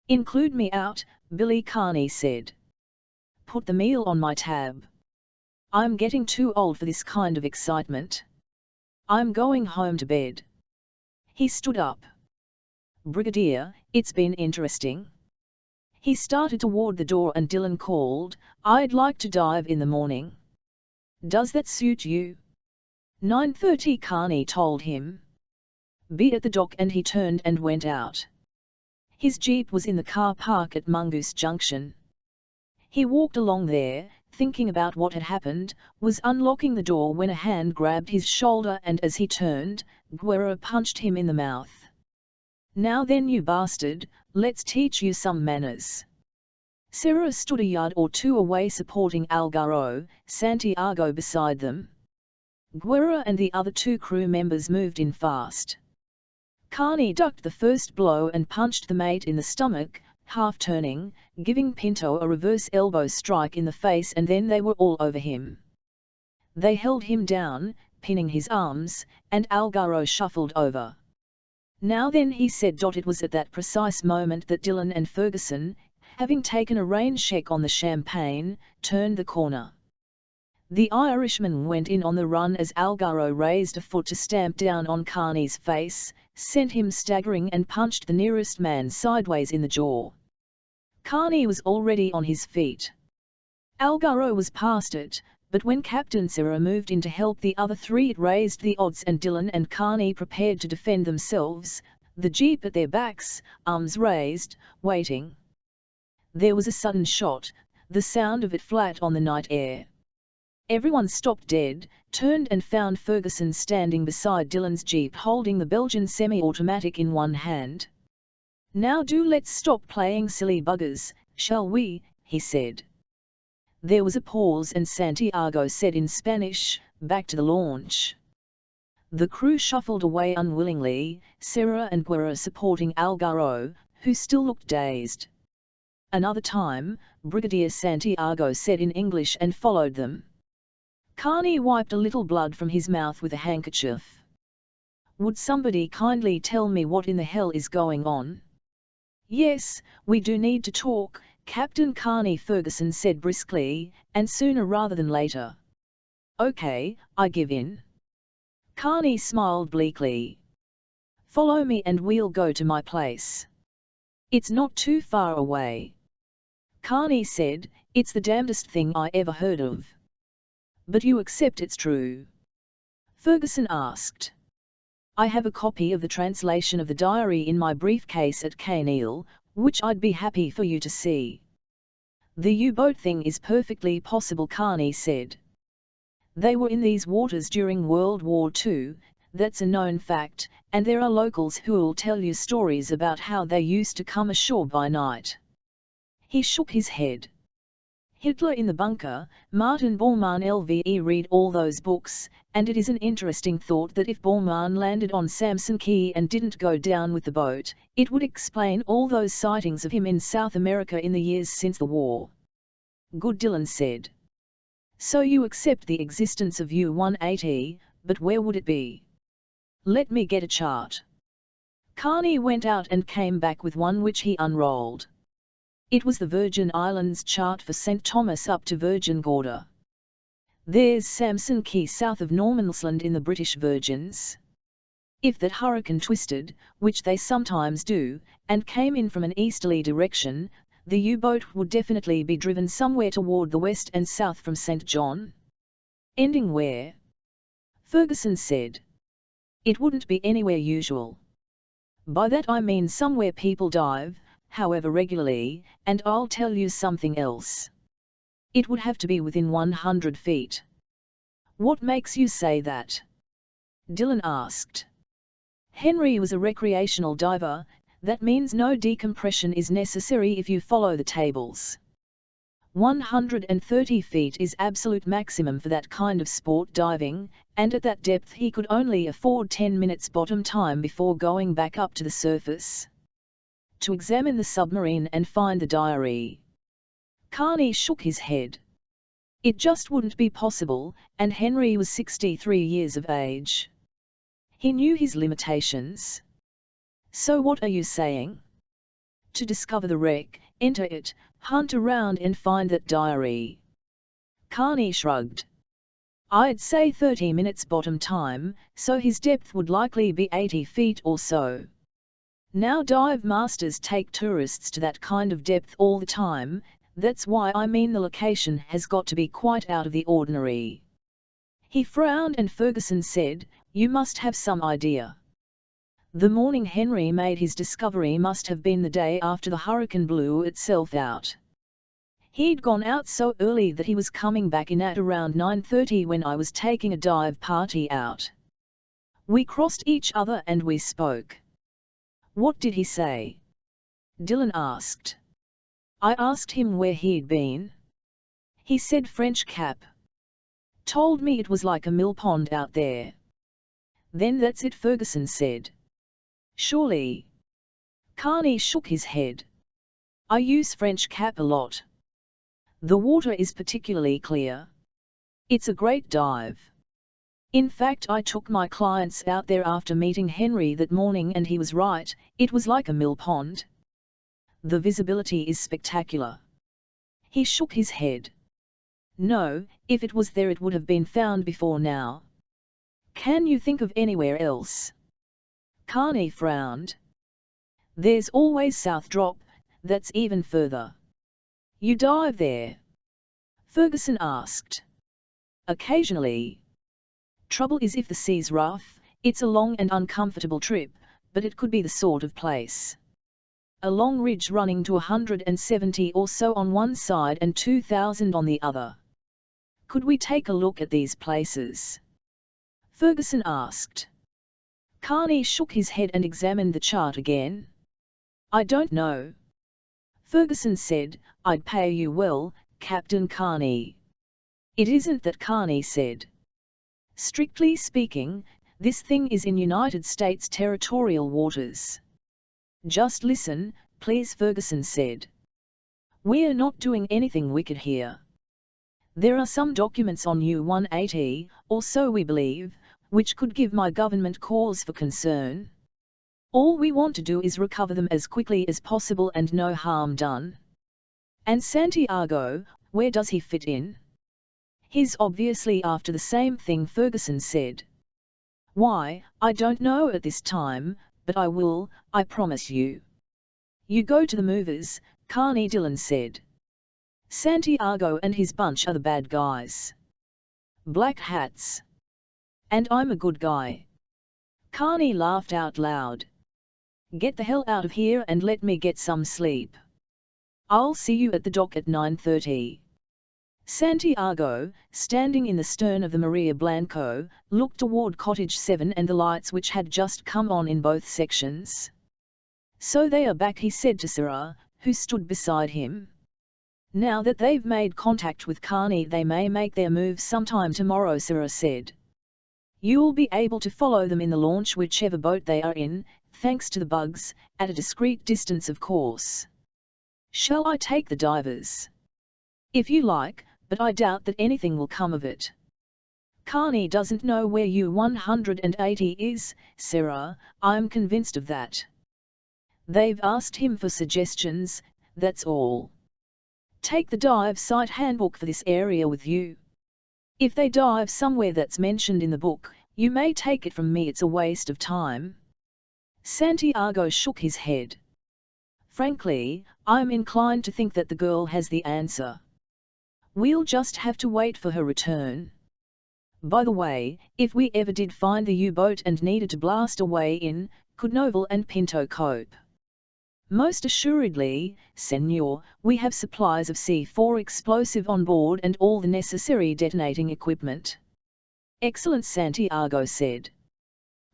"Include me out," Billy Carney said. "Put the meal on my tab. I'm getting too old for this kind of excitement. I'm going home to bed." He stood up. "Brigadier, it's been interesting." He started toward the door and Dylan called, "I'd like to dive in the morning. Does that suit you?" 9:30, Carney told him. "Be at the dock," and he turned and went out. His jeep was in the car park at Mongoose Junction. He walked along there, thinking about what had happened, was unlocking the door when a hand grabbed his shoulder and as he turned, Guerra punched him in the mouth. "Now then, you bastard, let's teach you some manners." Serra stood a yard or two away supporting Algaro, Santiago beside them. Guerra and the other two crew members moved in fast. Carney ducked the first blow and punched the mate in the stomach, half turning, giving Pinto a reverse elbow strike in the face, and then they were all over him. They held him down, pinning his arms, and Algaro shuffled over. "Now then," he said. It was at that precise moment that Dylan and Ferguson, having taken a rain check on the champagne, turned the corner. The Irishman went in on the run as Algaro raised a foot to stamp down on Carney's face, sent him staggering and punched the nearest man sideways in the jaw. Carney was already on his feet. Algaro was past it, but when Captain Serra moved in to help the other three it raised the odds and Dylan and Carney prepared to defend themselves, the jeep at their backs, arms raised, waiting. There was a sudden shot, the sound of it flat on the night air. Everyone stopped dead, turned and found Ferguson standing beside Dylan's jeep holding the Belgian semi-automatic in one hand. "Now let's stop playing silly buggers, shall we?" he said. There was a pause and Santiago said in Spanish, "Back to the launch." The crew shuffled away unwillingly, Serra and Guerra supporting Algaro, who still looked dazed. "Another time," Brigadier Santiago said in English and followed them. Carney wiped a little blood from his mouth with a handkerchief. "Would somebody kindly tell me what in the hell is going on?" "Yes, we do need to talk," Captain Carney Ferguson said briskly, "and sooner rather than later." "Okay, I give in." Carney smiled bleakly. "Follow me and we'll go to my place. It's not too far away." Carney said, "It's the damnedest thing I ever heard of." "But you accept it's true?" Ferguson asked. "I have a copy of the translation of the diary in my briefcase at Kaneil, which I'd be happy for you to see." "The U-boat thing is perfectly possible," Carney said. "They were in these waters during World War II, that's a known fact, and there are locals who'll tell you stories about how they used to come ashore by night. He shook his head. Hitler in the Bunker, Martin Bormann LVE. Read all those books, and it is an interesting thought that if Bormann landed on Samson Key and didn't go down with the boat, it would explain all those sightings of him in South America in the years since the war. Good, Dylan said. So you accept the existence of U-180, but where would it be? Let me get a chart. Carney went out and came back with one which he unrolled. It was the Virgin Islands chart for St. Thomas up to Virgin Gorda. There's Samson Key south of Norman's-Land in the British Virgins. If that hurricane twisted, which they sometimes do, and came in from an easterly direction, the U-boat would definitely be driven somewhere toward the west and south from St. John. Ending where? Ferguson said. It wouldn't be anywhere usual. By that I mean somewhere people dive, however regularly, and I'll tell you something else. It would have to be within 100 feet. What makes you say that? Dylan asked. Henry was a recreational diver. That means no decompression is necessary if you follow the tables. 130 feet is absolute maximum for that kind of sport diving, and at that depth he could only afford 10 minutes bottom time before going back up to the surface. To examine the submarine and find the diary. Carney shook his head. It just wouldn't be possible, and Henry was 63 years of age. He knew his limitations. So what are you saying? To discover the wreck, enter it, hunt around and find that diary. Carney shrugged. I'd say 30 minutes bottom time, so his depth would likely be 80 feet or so. Now dive masters take tourists to that kind of depth all the time, that's why I mean the location has got to be quite out of the ordinary. He frowned and Ferguson said, you must have some idea. The morning Henry made his discovery must have been the day after the hurricane blew itself out. He'd gone out so early that he was coming back in at around 9:30 when I was taking a dive party out. We crossed each other and we spoke. What did he say? Dylan asked. I asked him where he'd been. He said French Cap. Told me it was like a mill pond out there. Then that's it, Ferguson said. Surely. Carney shook his head. I use French Cap a lot. The water is particularly clear. It's a great dive. In fact, I took my clients out there after meeting Henry that morning and he was right, it was like a mill pond. The visibility is spectacular. He shook his head. No, if it was there it would have been found before now. Can you think of anywhere else? Carney frowned. There's always South Drop, that's even further. You dive there? Ferguson asked. Occasionally. Trouble is if the sea's rough, it's a long and uncomfortable trip, but it could be the sort of place. A long ridge running to 170 or so on one side and 2,000 on the other. Could we take a look at these places? Ferguson asked. Carney shook his head and examined the chart again. I don't know. Ferguson said, I'd pay you well, Captain Carney. It isn't that, Carney said. Strictly speaking, this thing is in United States territorial waters. Just listen, please, Ferguson said. We're not doing anything wicked here. There are some documents on U-180, or so we believe, which could give my government cause for concern. All we want to do is recover them as quickly as possible and no harm done. And Santiago, where does he fit in? He's obviously after the same thing, Ferguson said. Why, I don't know at this time, but I will, I promise you. You go to the movers, Carney, Dylan said. Santiago and his bunch are the bad guys. Black hats. And I'm a good guy. Carney laughed out loud. Get the hell out of here and let me get some sleep. I'll see you at the dock at 9:30. Santiago, standing in the stern of the Maria Blanco, looked toward Cottage 7 and the lights which had just come on in both sections. "So they are back," he said to Sarah, who stood beside him. "Now that they've made contact with Carney, they may make their move sometime tomorrow," Sarah said. "You'll be able to follow them in the launch whichever boat they are in, thanks to the bugs, at a discreet distance of course." "Shall I take the divers?" "If you like, but I doubt that anything will come of it." "Carney doesn't know where U-180 is, Sarah, I'm convinced of that. They've asked him for suggestions, that's all. Take the dive site handbook for this area with you. If they dive somewhere that's mentioned in the book, you may take it from me it's a waste of time." Santiago shook his head. "Frankly, I'm inclined to think that the girl has the answer. We'll just have to wait for her return. By the way, if we ever did find the U-boat and needed to blast away in, could Noble and Pinto cope?" "Most assuredly, Senor, we have supplies of C4 explosive on board and all the necessary detonating equipment." "Excellent," Santiago said.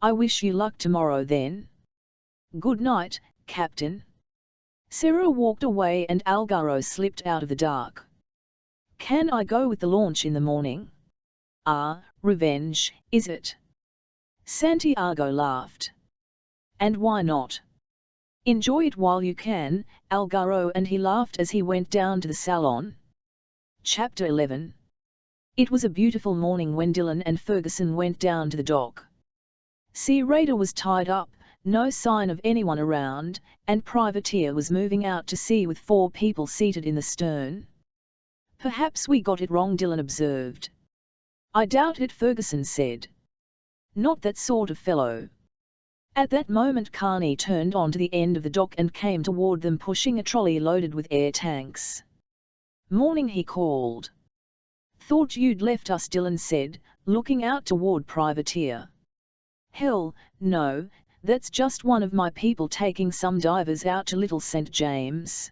"I wish you luck tomorrow then." "Good night, Captain." Sarah walked away and Algaro slipped out of the dark. "Can I go with the launch in the morning?" "Ah, revenge, is it?" Santiago laughed. "And why not? Enjoy it while you can, Algaro," and he laughed as he went down to the salon. Chapter 11. It was a beautiful morning when Dylan and Ferguson went down to the dock. Sea Raider was tied up, no sign of anyone around, and Privateer was moving out to sea with 4 people seated in the stern. "Perhaps we got it wrong," Dylan observed. "I doubt it," Ferguson said. "Not that sort of fellow." At that moment Carney turned onto the end of the dock and came toward them pushing a trolley loaded with air tanks. "Morning," he called. "Thought you'd left us," Dylan said, looking out toward Privateer. "Hell, no, that's just one of my people taking some divers out to Little St. James.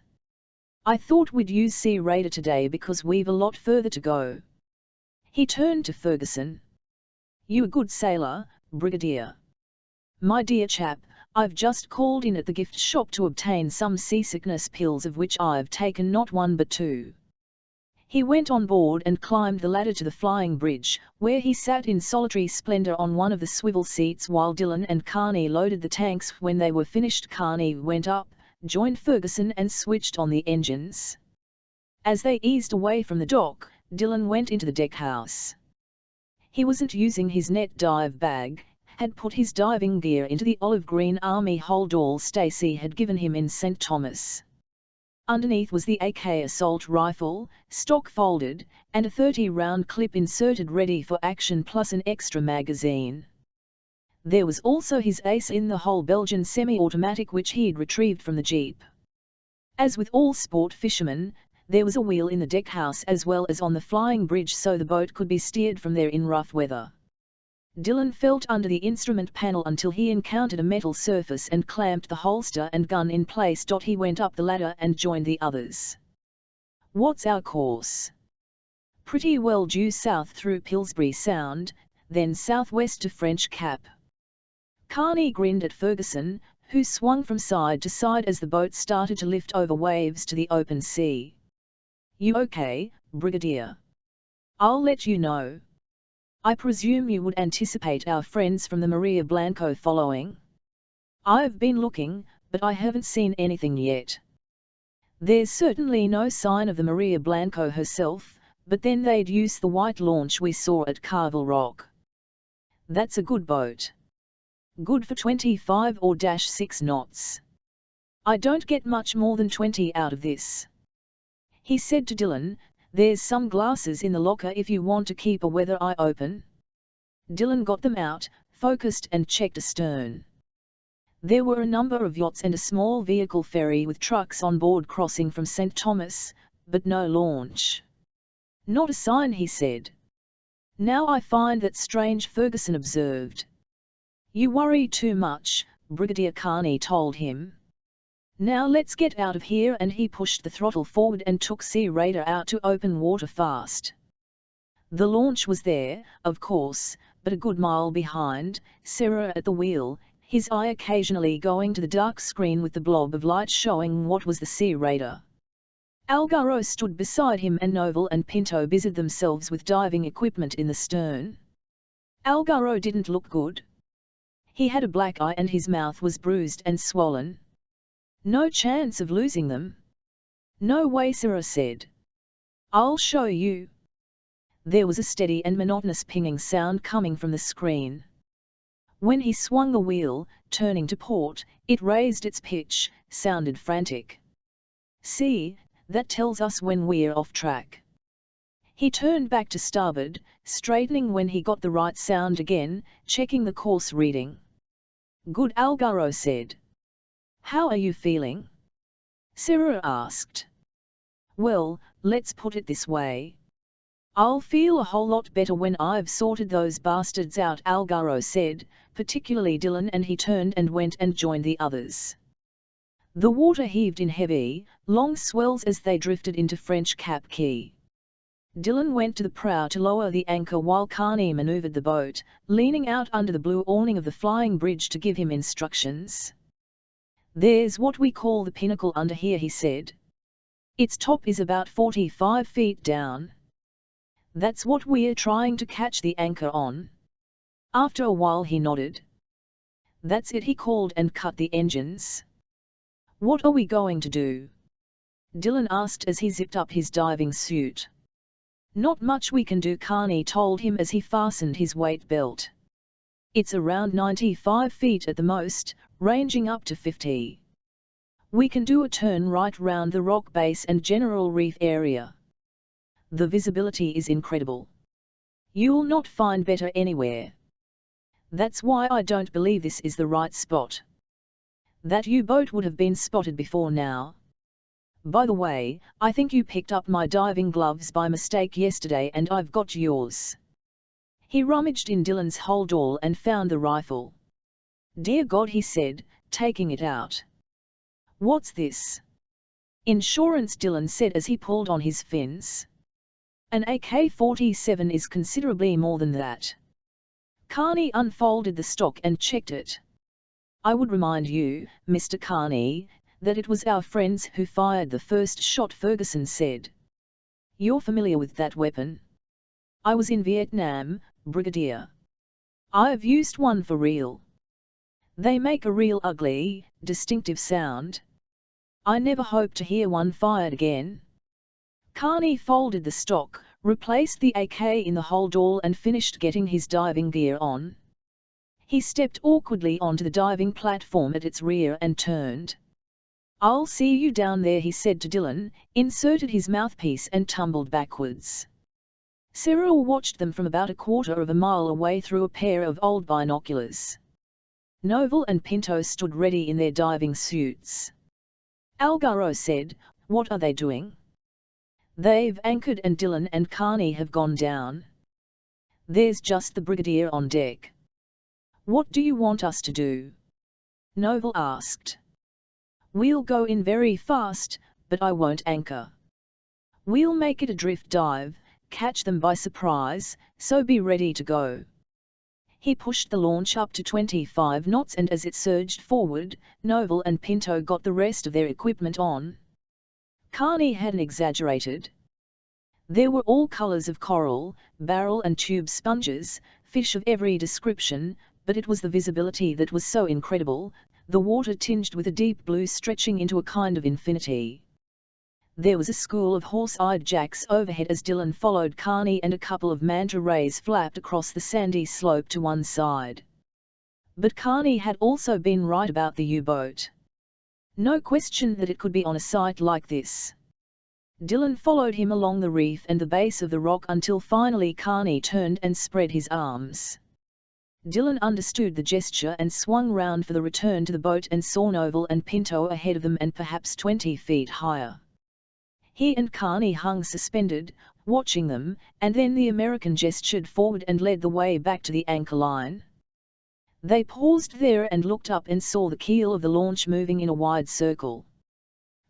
I thought we'd use Sea Raider today because we've a lot further to go." He turned to Ferguson. "You a good sailor, Brigadier?" "My dear chap, I've just called in at the gift shop to obtain some seasickness pills of which I've taken not 1 but 2. He went on board and climbed the ladder to the flying bridge, where he sat in solitary splendor on one of the swivel seats while Dylan and Carney loaded the tanks. When they were finished, Carney went up, joined Ferguson and switched on the engines. As they eased away from the dock, Dylan went into the deckhouse. He wasn't using his net dive bag, had put his diving gear into the olive green army holdall Stacy had given him in St. Thomas. Underneath was the AK assault rifle, stock folded, and a 30-round clip inserted ready for action plus an extra magazine. There was also his ace-in-the-hole Belgian semi-automatic which he'd retrieved from the Jeep. As with all sport fishermen, there was a wheel in the deckhouse as well as on the flying bridge so the boat could be steered from there in rough weather. Dylan felt under the instrument panel until he encountered a metal surface and clamped the holster and gun in place. He went up the ladder and joined the others. "What's our course?" "Pretty well due south through Pillsbury Sound, then southwest to French Cap." Carney grinned at Ferguson, who swung from side to side as the boat started to lift over waves to the open sea. "You okay, Brigadier?" "I'll let you know. I presume you would anticipate our friends from the Maria Blanco following?" "I've been looking, but I haven't seen anything yet." "There's certainly no sign of the Maria Blanco herself, but then they'd use the white launch we saw at Carvel Rock." "That's a good boat." "Good for 25 or 6 knots. I don't get much more than 20 out of this." He said to Dylan, "There's some glasses in the locker if you want to keep a weather eye open." Dylan got them out, focused and checked astern. There were a number of yachts and a small vehicle ferry with trucks on board crossing from St. Thomas, but no launch. "Not a sign," he said. "Now I find that strange," Ferguson observed. "You worry too much," Brigadier Carney told him. Now let's get out of here, and he pushed the throttle forward and took Sea Raider out to open water fast. The launch was there, of course, but a good mile behind, Sarah at the wheel, his eye occasionally going to the dark screen with the blob of light showing what was the Sea Raider. Algaro stood beside him, and Novel and Pinto busied themselves with diving equipment in the stern. Algaro didn't look good. He had a black eye and his mouth was bruised and swollen. No chance of losing them. No way, Sarah said. I'll show you. There was a steady and monotonous pinging sound coming from the screen. When he swung the wheel, turning to port, it raised its pitch, sounded frantic. See, that tells us when we're off track. He turned back to starboard, straightening when he got the right sound again, checking the course reading. Good, Algaro said. How are you feeling? Sarah asked. Well, let's put it this way. I'll feel a whole lot better when I've sorted those bastards out, Algaro said, particularly Dylan, and he turned and went and joined the others. The water heaved in heavy, long swells as they drifted into French Cap Key. Dylan went to the prow to lower the anchor while Carney maneuvered the boat, leaning out under the blue awning of the flying bridge to give him instructions. There's what we call the pinnacle under here, he said. Its top is about 45 feet down. That's what we're trying to catch the anchor on. After a while he nodded. That's it, he called, and cut the engines. What are we going to do? Dylan asked as he zipped up his diving suit. Not much we can do, Carney told him as he fastened his weight belt. It's around 95 feet at the most, ranging up to 50. We can do a turn right round the rock base and General Reef area. The visibility is incredible. You'll not find better anywhere. That's why I don't believe this is the right spot. That U-boat would have been spotted before now. By the way, I think you picked up my diving gloves by mistake yesterday, and I've got yours. He rummaged in Dylan's holdall and found the rifle. Dear God, he said, taking it out. What's this? Insurance, Dylan said as he pulled on his fins. An AK-47 is considerably more than that. Carney unfolded the stock and checked it. I would remind you, Mr. Carney, that it was our friends who fired the first shot, Ferguson said. You're familiar with that weapon? I was in Vietnam, Brigadier. I've used one for real. They make a real ugly, distinctive sound. I never hope to hear one fired again. Carney folded the stock, replaced the AK in the holdall and finished getting his diving gear on. He stepped awkwardly onto the diving platform at its rear and turned. I'll see you down there, he said to Dylan, inserted his mouthpiece and tumbled backwards. Cyril watched them from about a quarter of a mile away through a pair of old binoculars. Novel and Pinto stood ready in their diving suits. Algaro said, What are they doing? They've anchored and Dylan and Carney have gone down. There's just the Brigadier on deck. What do you want us to do? Novel asked. We'll go in very fast, but I won't anchor. We'll make it a drift dive, catch them by surprise, so be ready to go. He pushed the launch up to 25 knots and as it surged forward, Novel and Pinto got the rest of their equipment on. Carney hadn't exaggerated. There were all colors of coral, barrel and tube sponges, fish of every description, but it was the visibility that was so incredible, the water tinged with a deep blue stretching into a kind of infinity. There was a school of horse-eyed jacks overhead as Dylan followed Carney, and a couple of manta rays flapped across the sandy slope to one side. But Carney had also been right about the U-boat. No question that it could be on a site like this. Dylan followed him along the reef and the base of the rock until finally Carney turned and spread his arms. Dylan understood the gesture and swung round for the return to the boat and saw Novel and Pinto ahead of them and perhaps 20 feet higher. He and Carney hung suspended, watching them, and then the American gestured forward and led the way back to the anchor line. They paused there and looked up and saw the keel of the launch moving in a wide circle.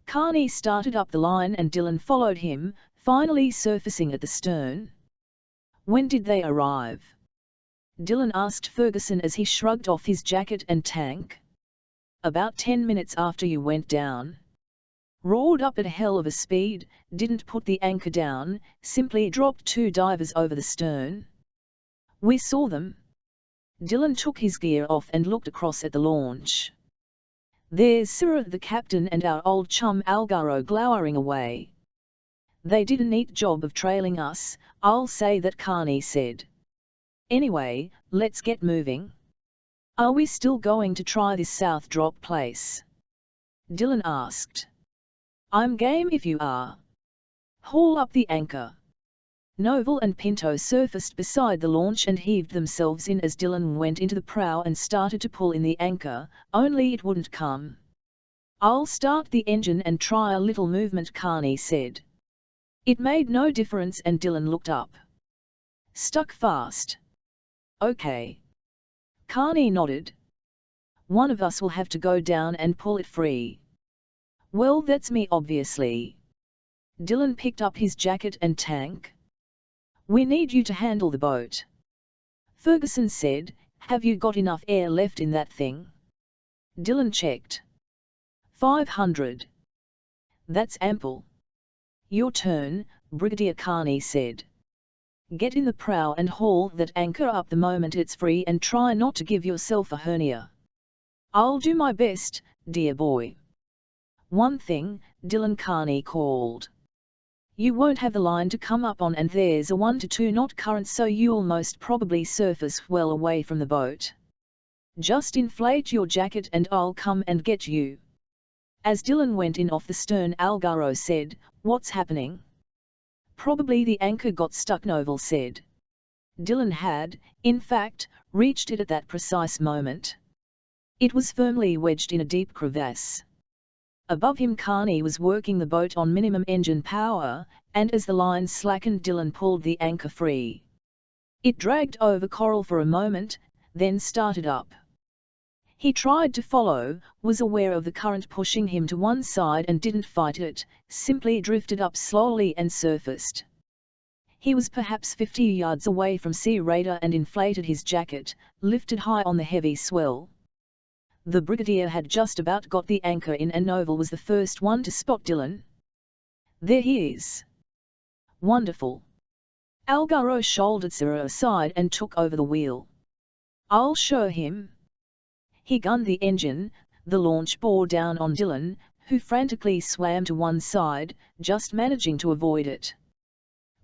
Carney started up the line and Dylan followed him, finally surfacing at the stern. When did they arrive? Dylan asked Ferguson as he shrugged off his jacket and tank. About 10 minutes after you went down. Roared up at a hell of a speed, didn't put the anchor down, simply dropped 2 divers over the stern. We saw them. Dylan took his gear off and looked across at the launch. There's Cyril the captain and our old chum Algaro glowering away. They did a neat job of trailing us, I'll say that, Carney said. Anyway, let's get moving. Are we still going to try this South Drop place? Dylan asked. I'm game if you are. Haul up the anchor. Noble and Pinto surfaced beside the launch and heaved themselves in as Dylan went into the prow and started to pull in the anchor, only it wouldn't come. I'll start the engine and try a little movement, Carney said. It made no difference and Dylan looked up. Stuck fast. Okay. Carney nodded. One of us will have to go down and pull it free. Well, that's me obviously. Dylan picked up his jacket and tank. We need you to handle the boat. Ferguson said, have you got enough air left in that thing? Dylan checked. 500. That's ample. Your turn, Brigadier Carney said. Get in the prow and haul that anchor up the moment it's free and try not to give yourself a hernia. I'll do my best, dear boy. One thing, Dylan, Carney called. You won't have the line to come up on and there's a 1 to 2 knot current so you'll most probably surface well away from the boat. Just inflate your jacket and I'll come and get you. As Dylan went in off the stern, Algaro said, what's happening? Probably the anchor got stuck, Noble said. Dylan had, in fact, reached it at that precise moment. It was firmly wedged in a deep crevasse. Above him Carney was working the boat on minimum engine power, and as the line slackened Dylan pulled the anchor free. It dragged over coral for a moment, then started up. He tried to follow, was aware of the current pushing him to one side and didn't fight it, simply drifted up slowly and surfaced. He was perhaps 50 yards away from Sea Raider and inflated his jacket, lifted high on the heavy swell. The Brigadier had just about got the anchor in and Noble was the first one to spot Dylan. There he is. Wonderful. Algaro shouldered Cyril aside and took over the wheel. I'll show him. He gunned the engine, the launch bore down on Dylan, who frantically swam to one side, just managing to avoid it.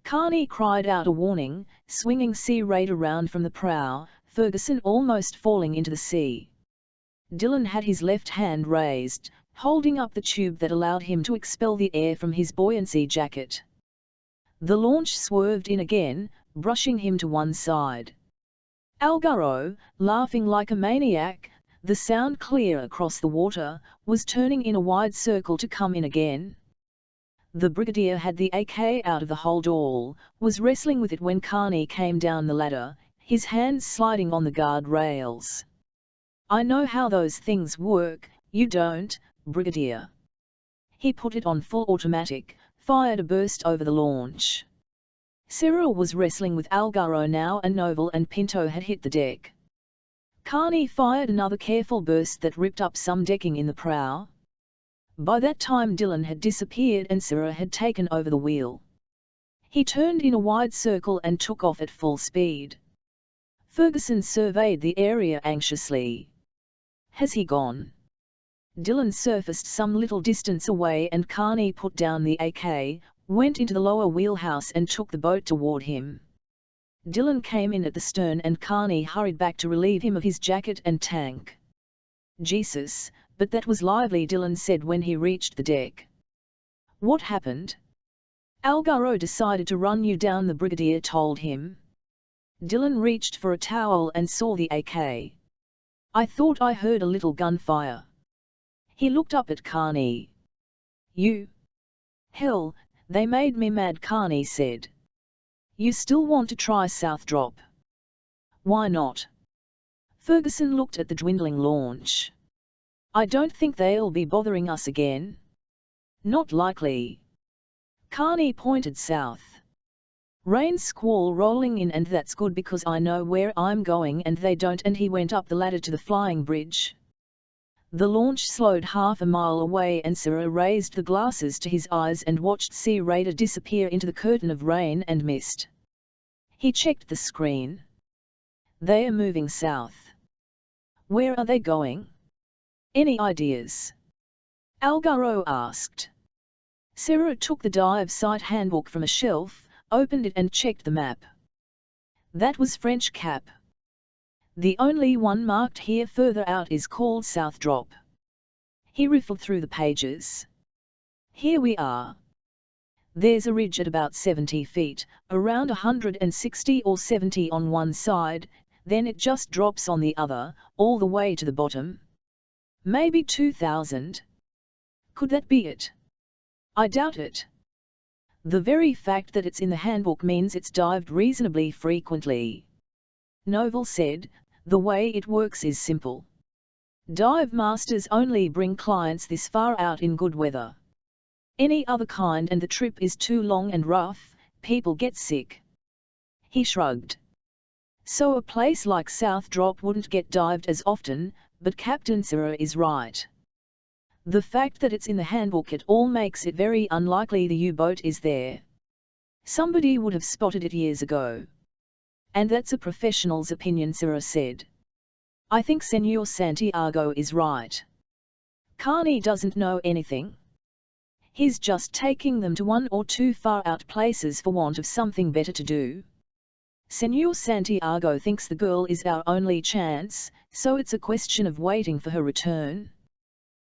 Carney cried out a warning, swinging Sea Raider round from the prow, Ferguson almost falling into the sea. Dylan had his left hand raised, holding up the tube that allowed him to expel the air from his buoyancy jacket. The launch swerved in again, brushing him to one side. Algaro, laughing like a maniac, the sound clear across the water, was turning in a wide circle to come in again. The Brigadier had the AK out of the hold all, was wrestling with it when Carney came down the ladder, his hands sliding on the guard rails. I know how those things work, you don't, Brigadier. He put it on full automatic, fired a burst over the launch. Cyril was wrestling with Algaro now and Noble and Pinto had hit the deck. Carney fired another careful burst that ripped up some decking in the prow. By that time Dylan had disappeared and Cyril had taken over the wheel. He turned in a wide circle and took off at full speed. Ferguson surveyed the area anxiously. Has he gone? Dylan surfaced some little distance away and Carney put down the AK, went into the lower wheelhouse and took the boat toward him. Dylan came in at the stern and Carney hurried back to relieve him of his jacket and tank. Jesus, but that was lively, Dylan said when he reached the deck. What happened? Algaro decided to run you down, the Brigadier told him. Dylan reached for a towel and saw the AK. I thought I heard a little gunfire. He looked up at Carney. You? Hell, they made me mad, Carney said. You still want to try South Drop? Why not? Ferguson looked at the dwindling launch. I don't think they'll be bothering us again. Not likely. Carney pointed south. Rain squall rolling in, and that's good because I know where I'm going and they don't, and he went up the ladder to the flying bridge. The launch slowed half a mile away and Sarah raised the glasses to his eyes and watched Sea Raider disappear into the curtain of rain and mist. He checked the screen. They are moving south. Where are they going? Any ideas? Algaro asked. Sarah took the dive site handbook from a shelf, opened it and checked the map. That was French Cap. The only one marked here further out is called South Drop. He riffled through the pages. Here we are. There's a ridge at about 70 feet, around 160 or 70 on one side, then it just drops on the other, all the way to the bottom. Maybe 2,000. Could that be it? I doubt it. The very fact that it's in the handbook means it's dived reasonably frequently. Novel said, the way it works is simple. Dive masters only bring clients this far out in good weather. Any other kind and the trip is too long and rough, people get sick. He shrugged. So a place like South Drop wouldn't get dived as often, but Captain Sarah is right. The fact that it's in the handbook at all makes it very unlikely the U-boat is there. Somebody would have spotted it years ago. And that's a professional's opinion, Sarah said. I think Senor Santiago is right. Carney doesn't know anything. He's just taking them to one or two far-out places for want of something better to do. Senor Santiago thinks the girl is our only chance, so it's a question of waiting for her return.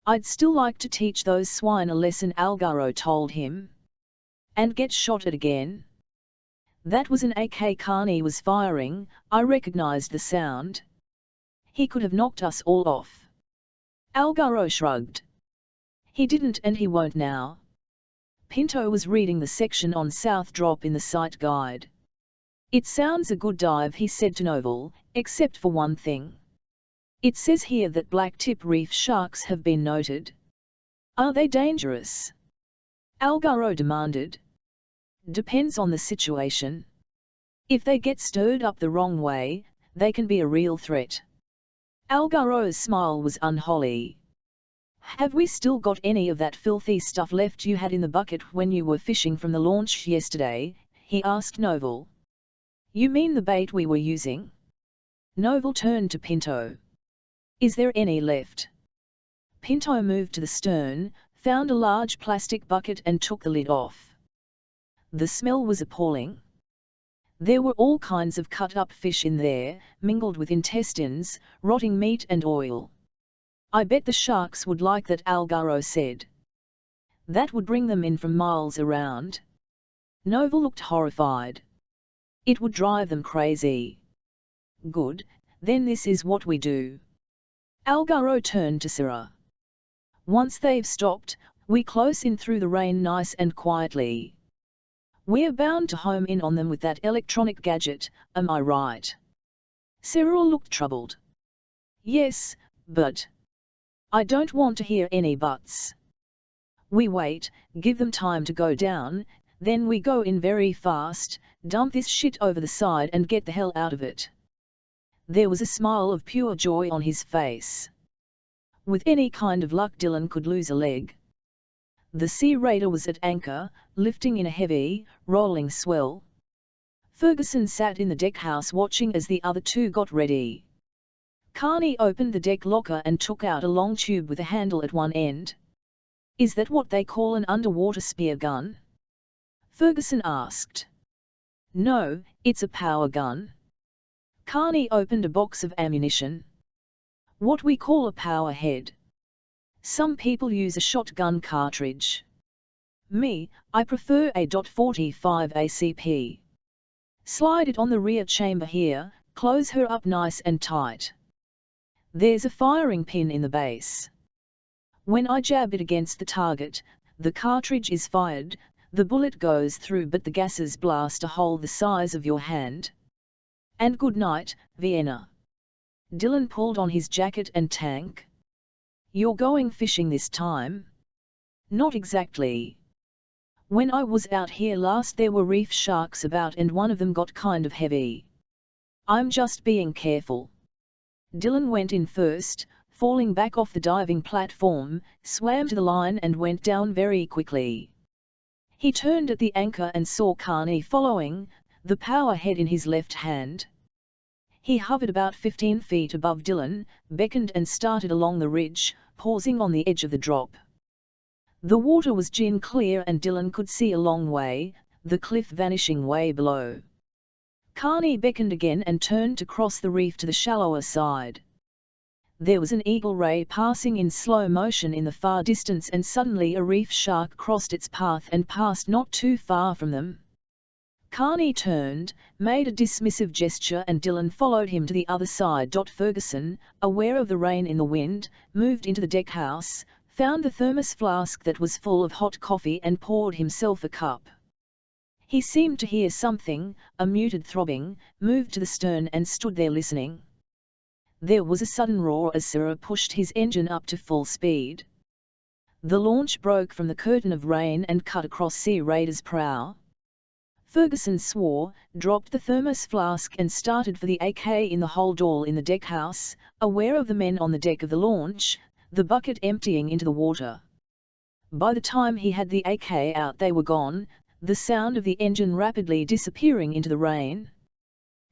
I'd still like to teach those swine a lesson, Algaro told him. And get shot at again. That was an AK Carney was firing, I recognized the sound. He could have knocked us all off. Algaro shrugged. He didn't and he won't now. Pinto was reading the section on South Drop in the site guide. It sounds a good dive, he said to Novel, except for one thing. It says here that blacktip reef sharks have been noted. Are they dangerous? Algaro demanded. Depends on the situation. If they get stirred up the wrong way, they can be a real threat. Algaro's smile was unholy. Have we still got any of that filthy stuff left you had in the bucket when you were fishing from the launch yesterday? He asked Novel. You mean the bait we were using? Novel turned to Pinto. Is there any left? Pinto moved to the stern, found a large plastic bucket and took the lid off. The smell was appalling. There were all kinds of cut-up fish in there, mingled with intestines, rotting meat and oil. I bet the sharks would like that, Algaro said. That would bring them in from miles around. Novel looked horrified. It would drive them crazy. Good, then this is what we do. Algaro turned to Sarah. Once they've stopped, we close in through the rain nice and quietly. We're bound to home in on them with that electronic gadget, am I right? Sarah looked troubled. Yes, but I don't want to hear any buts. We wait, give them time to go down, then we go in very fast, dump this shit over the side and get the hell out of it. There was a smile of pure joy on his face. With any kind of luck Dylan could lose a leg. The Sea Raider was at anchor, lifting in a heavy, rolling swell. Ferguson sat in the deckhouse watching as the other two got ready. Carney opened the deck locker and took out a long tube with a handle at one end. Is that what they call an underwater spear gun? Ferguson asked. No, it's a power gun. Carney opened a box of ammunition. What we call a power head. Some people use a shotgun cartridge. Me, I prefer a .45 ACP. Slide it on the rear chamber here, close her up nice and tight. There's a firing pin in the base. When I jab it against the target, the cartridge is fired, the bullet goes through but the gases blast a hole the size of your hand. And good night, Vienna. Dylan pulled on his jacket and tank. You're going fishing this time? Not exactly. When I was out here last there were reef sharks about and one of them got kind of heavy. I'm just being careful. Dylan went in first, falling back off the diving platform, swam to the line and went down very quickly. He turned at the anchor and saw Carney following, the power head in his left hand. He hovered about 15 feet above Dylan, beckoned and started along the ridge, pausing on the edge of the drop. The water was gin clear and Dylan could see a long way, the cliff vanishing way below. Carney beckoned again and turned to cross the reef to the shallower side. There was an eagle ray passing in slow motion in the far distance and suddenly a reef shark crossed its path and passed not too far from them. Carney turned, made a dismissive gesture and Dylan followed him to the other side. Ferguson, aware of the rain in the wind, moved into the deck house, found the thermos flask that was full of hot coffee and poured himself a cup. He seemed to hear something, a muted throbbing, moved to the stern and stood there listening. There was a sudden roar as Sarah pushed his engine up to full speed. The launch broke from the curtain of rain and cut across Sea Raider's prow. Ferguson swore, dropped the thermos flask and started for the AK in the hold-all in the deck house, aware of the men on the deck of the launch, the bucket emptying into the water. By the time he had the AK out they were gone, the sound of the engine rapidly disappearing into the rain.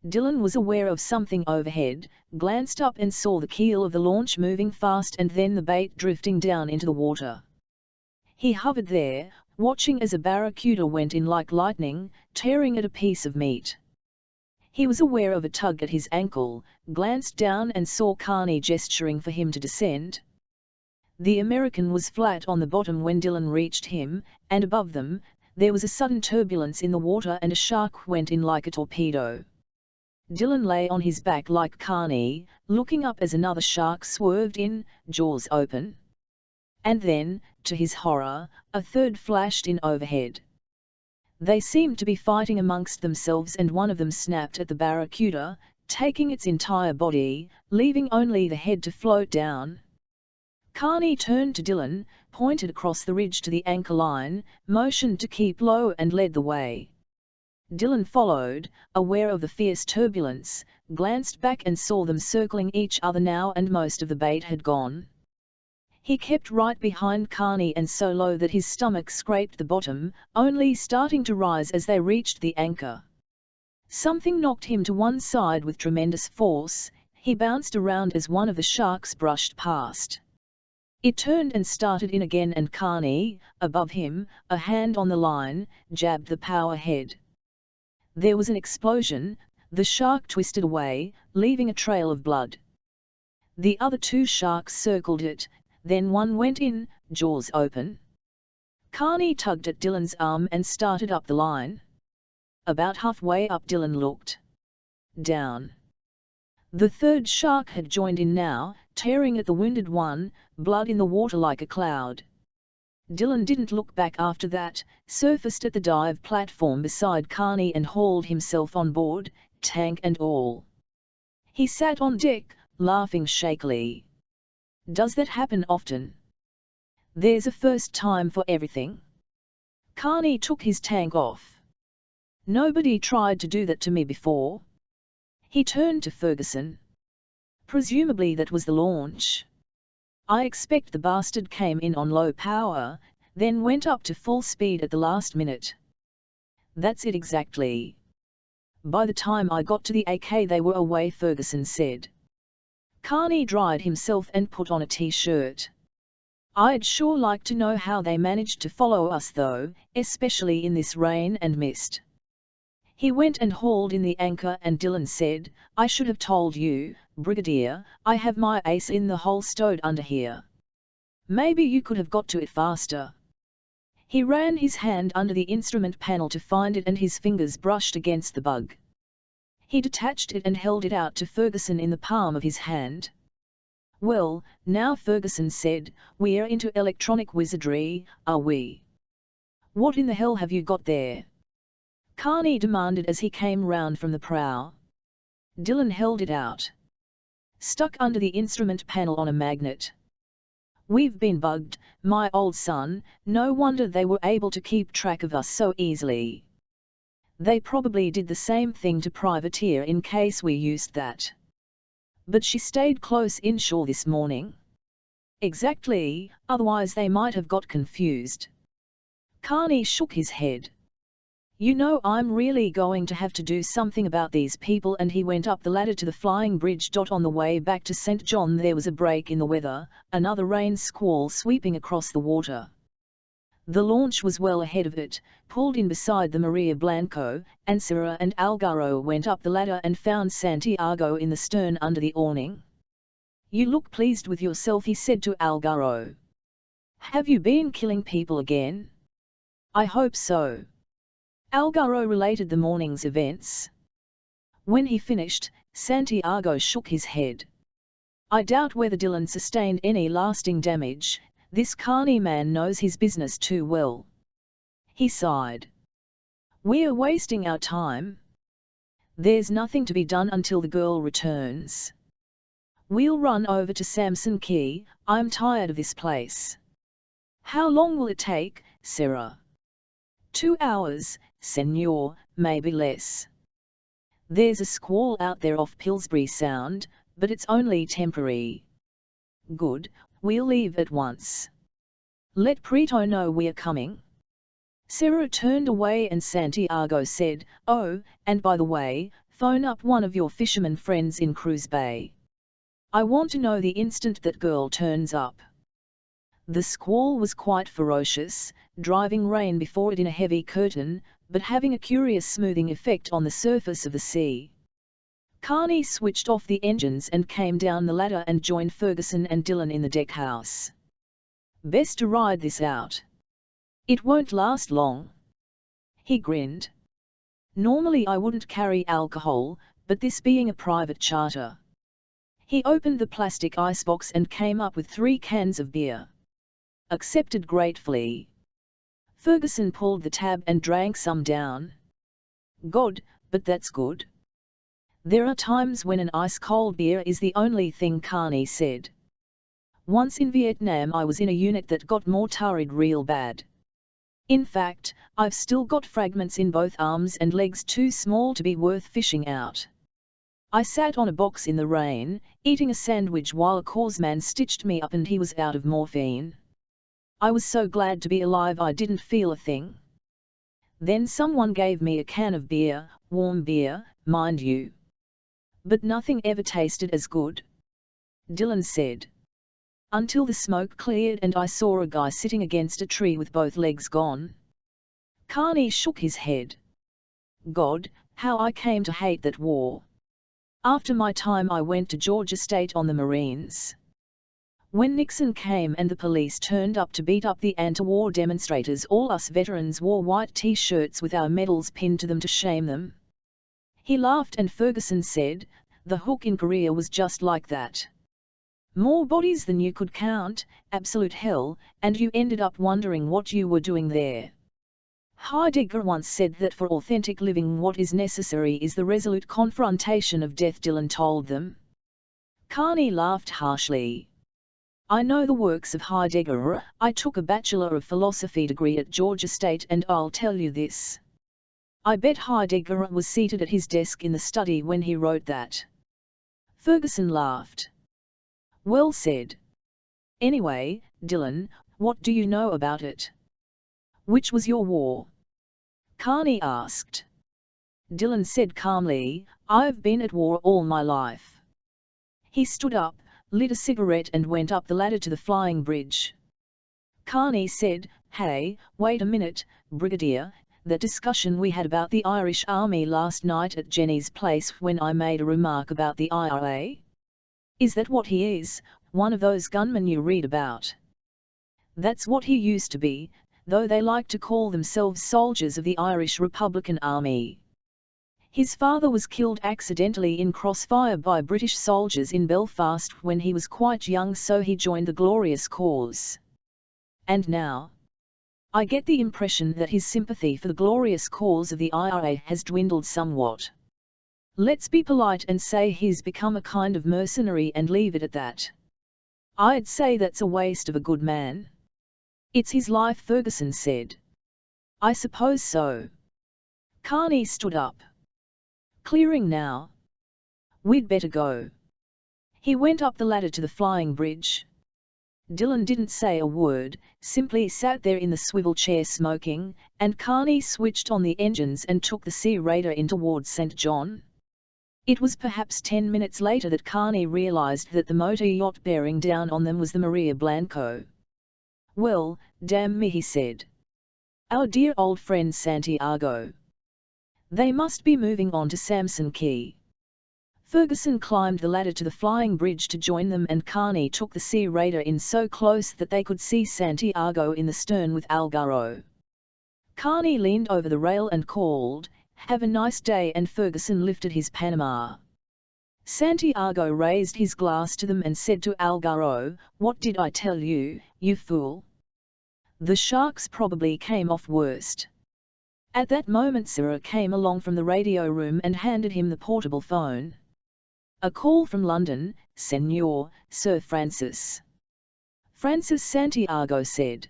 Dylan was aware of something overhead, glanced up and saw the keel of the launch moving fast and then the bait drifting down into the water. He hovered there, watching as a barracuda went in like lightning, tearing at a piece of meat. He was aware of a tug at his ankle, glanced down and saw Carney gesturing for him to descend. The American was flat on the bottom when Dylan reached him, and above them, there was a sudden turbulence in the water and a shark went in like a torpedo. Dylan lay on his back like Carney, looking up as another shark swerved in, jaws open. And then, to his horror, a third flashed in overhead. They seemed to be fighting amongst themselves and one of them snapped at the barracuda, taking its entire body, leaving only the head to float down. Carney turned to Dylan, pointed across the ridge to the anchor line, motioned to keep low and led the way. Dylan followed, aware of the fierce turbulence, glanced back and saw them circling each other now and most of the bait had gone. He kept right behind Carney and so low that his stomach scraped the bottom, only starting to rise as they reached the anchor. Something knocked him to one side with tremendous force, he bounced around as one of the sharks brushed past. It turned and started in again and Carney, above him, a hand on the line, jabbed the power head. There was an explosion, the shark twisted away, leaving a trail of blood. The other two sharks circled it, then one went in, jaws open. Carney tugged at Dylan's arm and started up the line. About halfway up Dylan looked down. The third shark had joined in now, tearing at the wounded one, blood in the water like a cloud. Dylan didn't look back after that, surfaced at the dive platform beside Carney and hauled himself on board, tank and all. He sat on deck, laughing shakily. Does that happen often? There's a first time for everything. Carney took his tank off. Nobody tried to do that to me before. He turned to Ferguson. Presumably that was the launch. I expect the bastard came in on low power, then went up to full speed at the last minute. That's it exactly. By the time I got to the AK they were away, Ferguson said. Carney dried himself and put on a t-shirt. I'd sure like to know how they managed to follow us though, especially in this rain and mist. He went and hauled in the anchor and Dylan said, I should have told you, Brigadier, I have my ace in the hole stowed under here. Maybe you could have got to it faster. He ran his hand under the instrument panel to find it and his fingers brushed against the bug. He detached it and held it out to Ferguson in the palm of his hand. Well, now Ferguson said, we're into electronic wizardry, are we? What in the hell have you got there? Carney demanded as he came round from the prow. Dylan held it out. Stuck under the instrument panel on a magnet. We've been bugged, my old son, no wonder they were able to keep track of us so easily. They probably did the same thing to Privateer in case we used that. But she stayed close inshore this morning. Exactly, otherwise they might have got confused. Carney shook his head. You know, I'm really going to have to do something about these people, and he went up the ladder to the flying bridge. On the way back to St. John there was a break in the weather, another rain squall sweeping across the water. The launch was well ahead of it, pulled in beside the Maria Blanco, and Sarah and Algaro went up the ladder and found Santiago in the stern under the awning. You look pleased with yourself, he said to Algaro. Have you been killing people again? I hope so. Algaro related the morning's events. When he finished, Santiago shook his head. I doubt whether Dylan sustained any lasting damage. This Carney man knows his business too well. He sighed. We're wasting our time. There's nothing to be done until the girl returns. We'll run over to Samson Key, I'm tired of this place. How long will it take, Sarah? 2 hours, Senor, maybe less. There's a squall out there off Pillsbury Sound, but it's only temporary. Good, we'll leave at once. Let Prieto know we're coming. Sarah turned away and Santiago said, Oh, and by the way, phone up one of your fisherman friends in Cruz Bay. I want to know the instant that girl turns up. The squall was quite ferocious, driving rain before it in a heavy curtain, but having a curious smoothing effect on the surface of the sea. Carney switched off the engines and came down the ladder and joined Ferguson and Dylan in the deckhouse. Best to ride this out. It won't last long. He grinned. Normally I wouldn't carry alcohol, but this being a private charter. He opened the plastic icebox and came up with 3 cans of beer. Accepted gratefully. Ferguson pulled the tab and drank some down. God, but that's good. There are times when an ice-cold beer is the only thing, Carney said. Once in Vietnam I was in a unit that got mortared real bad. In fact, I've still got fragments in both arms and legs too small to be worth fishing out. I sat on a box in the rain, eating a sandwich while a corpsman stitched me up and he was out of morphine. I was so glad to be alive I didn't feel a thing. Then someone gave me a can of beer, warm beer, mind you. But nothing ever tasted as good. Dylan said. Until the smoke cleared and I saw a guy sitting against a tree with both legs gone. Carney shook his head. God, how I came to hate that war. After my time I went to Georgia State on the Marines. When Nixon came and the police turned up to beat up the anti-war demonstrators, all us veterans wore white t-shirts with our medals pinned to them to shame them. He laughed and Ferguson said, the hook in Korea was just like that. More bodies than you could count, absolute hell, and you ended up wondering what you were doing there. Heidegger once said that for authentic living what is necessary is the resolute confrontation of death, Dylan told them. Carney laughed harshly. I know the works of Heidegger. I took a Bachelor of Philosophy degree at Georgia State and I'll tell you this. I bet Heidegger was seated at his desk in the study when he wrote that. Ferguson laughed. Well said. Anyway, Dylan, what do you know about it? Which was your war? Carney asked. Dylan said calmly, I've been at war all my life. He stood up, lit a cigarette and went up the ladder to the flying bridge. Carney said, Hey, wait a minute, Brigadier, that discussion we had about the Irish Army last night at Jenny's place when I made a remark about the IRA? Is that what he is, one of those gunmen you read about? That's what he used to be, though they like to call themselves soldiers of the Irish Republican Army. His father was killed accidentally in crossfire by British soldiers in Belfast when he was quite young, so he joined the glorious cause. And now? I get the impression that his sympathy for the glorious cause of the IRA has dwindled somewhat. Let's be polite and say he's become a kind of mercenary and leave it at that. I'd say that's a waste of a good man. It's his life, Ferguson said. I suppose so. Carney stood up. Clearing now. We'd better go. He went up the ladder to the flying bridge. Dylan didn't say a word, simply sat there in the swivel chair smoking, and Carney switched on the engines and took the Sea Raider in towards St. John. It was perhaps 10 minutes later that Carney realized that the motor yacht bearing down on them was the Maria Blanco. Well, damn me, he said. Our dear old friend Santiago. They must be moving on to Samson Key. Ferguson climbed the ladder to the flying bridge to join them, and Carney took the Sea Raider in so close that they could see Santiago in the stern with Algaro. Carney leaned over the rail and called, "Have a nice day," and Ferguson lifted his Panama. Santiago raised his glass to them and said to Algaro, "What did I tell you, you fool? The sharks probably came off worst." At that moment Sarah came along from the radio room and handed him the portable phone. "A call from London, Senor, Sir Francis." "Francis," Santiago said.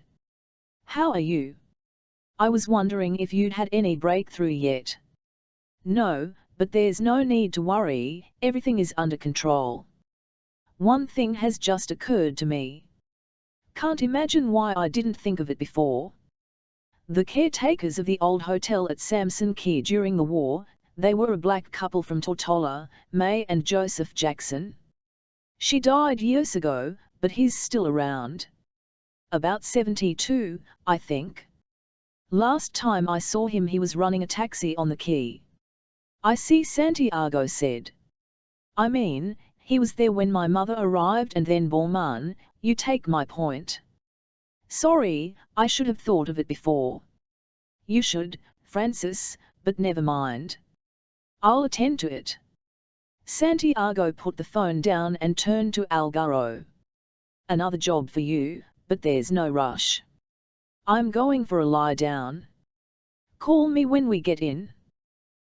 "How are you? I was wondering if you'd had any breakthrough yet." "No, but there's no need to worry, everything is under control. One thing has just occurred to me. Can't imagine why I didn't think of it before. The caretakers of the old hotel at Samson Key during the war, they were a black couple from Tortola, May and Joseph Jackson. She died years ago, but he's still around. About 72, I think. Last time I saw him he was running a taxi on the quay." "I see," Santiago said. "I mean, he was there when my mother arrived and then Borman, you take my point. Sorry, I should have thought of it before." "You should, Francis, but never mind. I'll attend to it." Santiago put the phone down and turned to Algaro. "Another job for you, but there's no rush. I'm going for a lie down. Call me when we get in."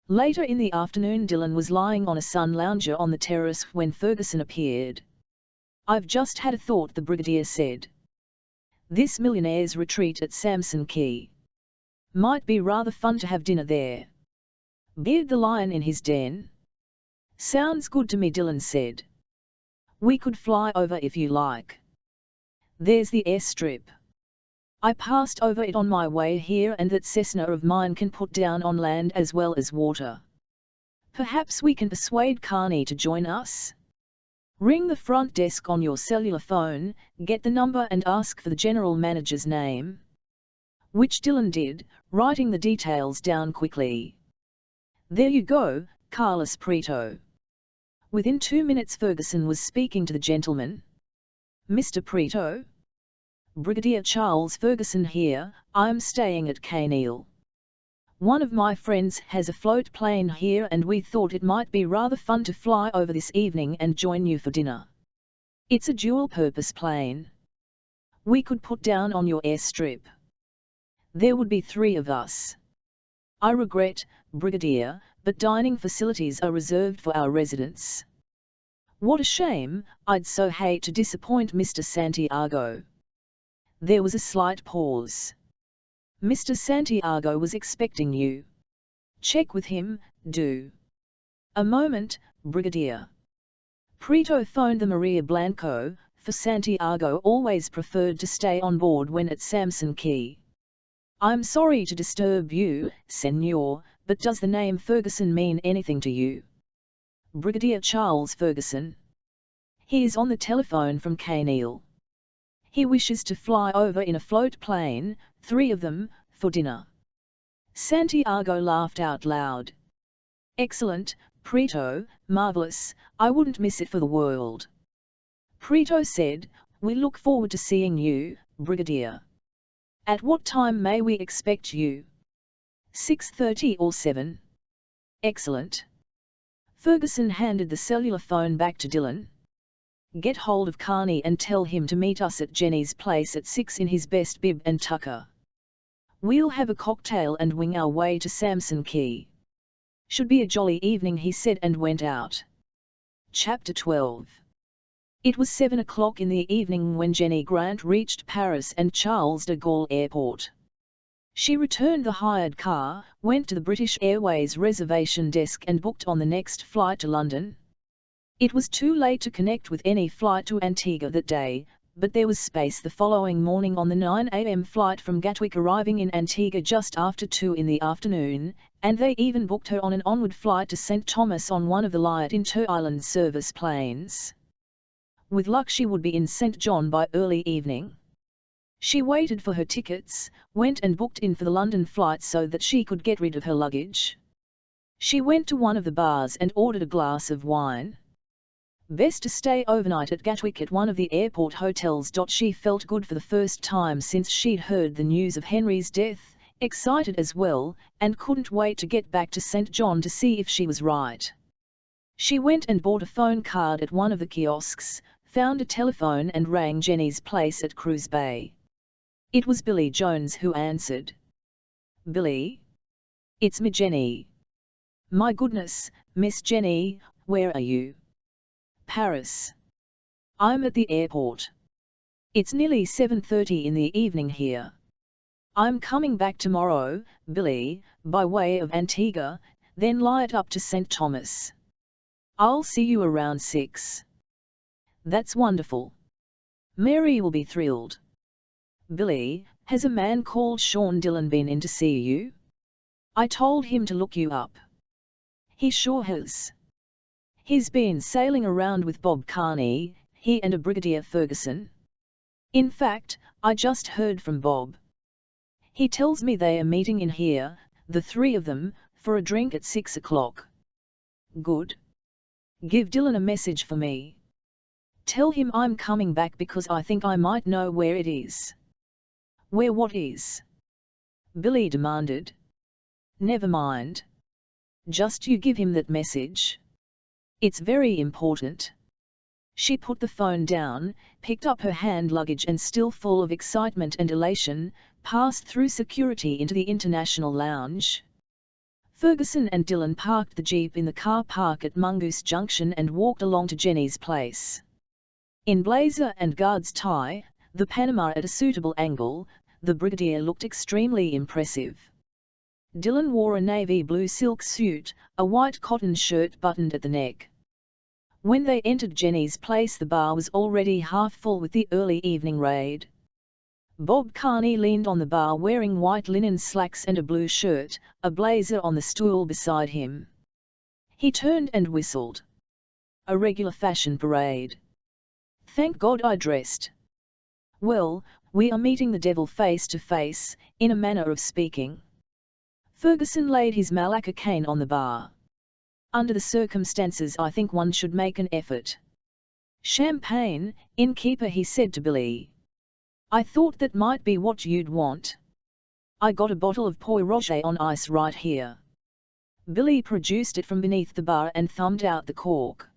Later in the afternoon Dylan was lying on a sun lounger on the terrace when Ferguson appeared. "I've just had a thought," the Brigadier said. "This millionaire's retreat at Samson Key. Might be rather fun to have dinner there. Beard the lion in his den." "Sounds good to me," Dylan said. "We could fly over if you like. There's the airstrip. I passed over it on my way here, and that Cessna of mine can put down on land as well as water. Perhaps we can persuade Carney to join us. Ring the front desk on your cellular phone, get the number and ask for the general manager's name." Which Dylan did, writing the details down quickly. "There you go, Carlos Prieto." Within 2 minutes Ferguson was speaking to the gentleman. "Mr. Prieto? Brigadier Charles Ferguson here, I'm staying at Kaneil. One of my friends has a float plane here and we thought it might be rather fun to fly over this evening and join you for dinner. It's a dual-purpose plane. We could put down on your airstrip. There would be 3 of us. I regret, Brigadier, but dining facilities are reserved for our residents." "What a shame, I'd so hate to disappoint Mr. Santiago." There was a slight pause. "Mr. Santiago was expecting you. Check with him, do." "A moment, Brigadier." Prieto phoned the Maria Blanco, for Santiago always preferred to stay on board when at Samson Key. "I'm sorry to disturb you, Senor, but does the name Ferguson mean anything to you?" "Brigadier Charles Ferguson. He is on the telephone from Kaneil. He wishes to fly over in a float plane, 3 of them, for dinner." Santiago laughed out loud. "Excellent, Prieto, marvelous, I wouldn't miss it for the world." Prieto said, "We look forward to seeing you, Brigadier. At what time may we expect you?" 6:30 or 7. "Excellent." Ferguson handed the cellular phone back to Dylan. "Get hold of Carney and tell him to meet us at Jenny's place at 6 in his best bib and tucker. We'll have a cocktail and wing our way to Samson Key. Should be a jolly evening," he said and went out. Chapter 12. It was 7 o'clock in the evening when Jenny Grant reached Paris and Charles de Gaulle Airport. She returned the hired car, went to the British Airways reservation desk and booked on the next flight to London. It was too late to connect with any flight to Antigua that day, but there was space the following morning on the 9 a.m. flight from Gatwick, arriving in Antigua just after 2 in the afternoon, and they even booked her on an onward flight to St. Thomas on one of the Light Inter-Island service planes. With luck she would be in St. John by early evening. She waited for her tickets, went and booked in for the London flight so that she could get rid of her luggage. She went to one of the bars and ordered a glass of wine. Best to stay overnight at Gatwick at one of the airport hotels. She felt good for the first time since she'd heard the news of Henry's death, excited as well, and couldn't wait to get back to St. John to see if she was right. She went and bought a phone card at one of the kiosks, found a telephone and rang Jenny's place at Cruise Bay. It was Billy Jones who answered. "Billy? It's me, Jenny." "My goodness, Miss Jenny, where are you?" "Paris. I'm at the airport. It's nearly 7:30 in the evening here. I'm coming back tomorrow, Billy, by way of Antigua, then light up to St. Thomas. I'll see you around 6. "That's wonderful. Mary will be thrilled." "Billy, has a man called Sean Dillon been in to see you? I told him to look you up." "He sure has. He's been sailing around with Bob Carney, he and a Brigadier Ferguson. In fact, I just heard from Bob. He tells me they are meeting in here, the three of them, for a drink at 6 o'clock. Good. Give Dillon a message for me. Tell him I'm coming back because I think I might know where it is." "Where what is?" Billy demanded. "Never mind. Just you give him that message. It's very important." She put the phone down, picked up her hand luggage and, still full of excitement and elation, passed through security into the International Lounge. Ferguson and Dillon parked the Jeep in the car park at Mongoose Junction and walked along to Jenny's place. In blazer and guard's tie, the Panama at a suitable angle, the Brigadier looked extremely impressive. Dillon wore a navy blue silk suit, a white cotton shirt buttoned at the neck. When they entered Jenny's place, the bar was already half full with the early evening raid. Bob Carney leaned on the bar wearing white linen slacks and a blue shirt, a blazer on the stool beside him. He turned and whistled. "A regular fashion parade. Thank God I dressed. Well, we are meeting the devil face to face, in a manner of speaking." Ferguson laid his Malacca cane on the bar. "Under the circumstances I think one should make an effort." "Champagne, innkeeper," he said to Billy. "I thought that might be what you'd want. I got a bottle of Poi Roger on ice right here." Billy produced it from beneath the bar and thumbed out the cork.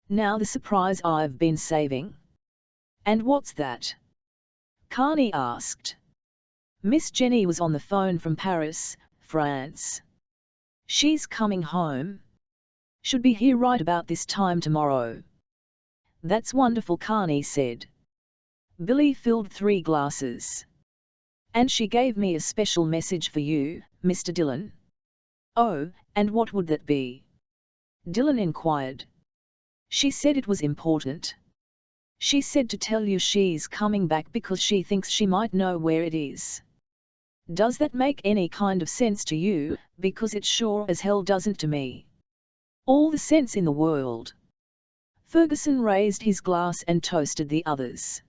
"Now the surprise I've been saving." "And what's that?" Carney asked. "Miss Jenny was on the phone from Paris, France. She's coming home. Should be here right about this time tomorrow." "That's wonderful," Carney said. Billy filled 3 glasses. "And she gave me a special message for you, Mr. Dillon." "Oh, and what would that be?" Dillon inquired. "She said it was important. She said to tell you she's coming back because she thinks she might know where it is." "Does that make any kind of sense to you? Because it sure as hell doesn't to me." "All the sense in the world." Ferguson raised his glass and toasted the others.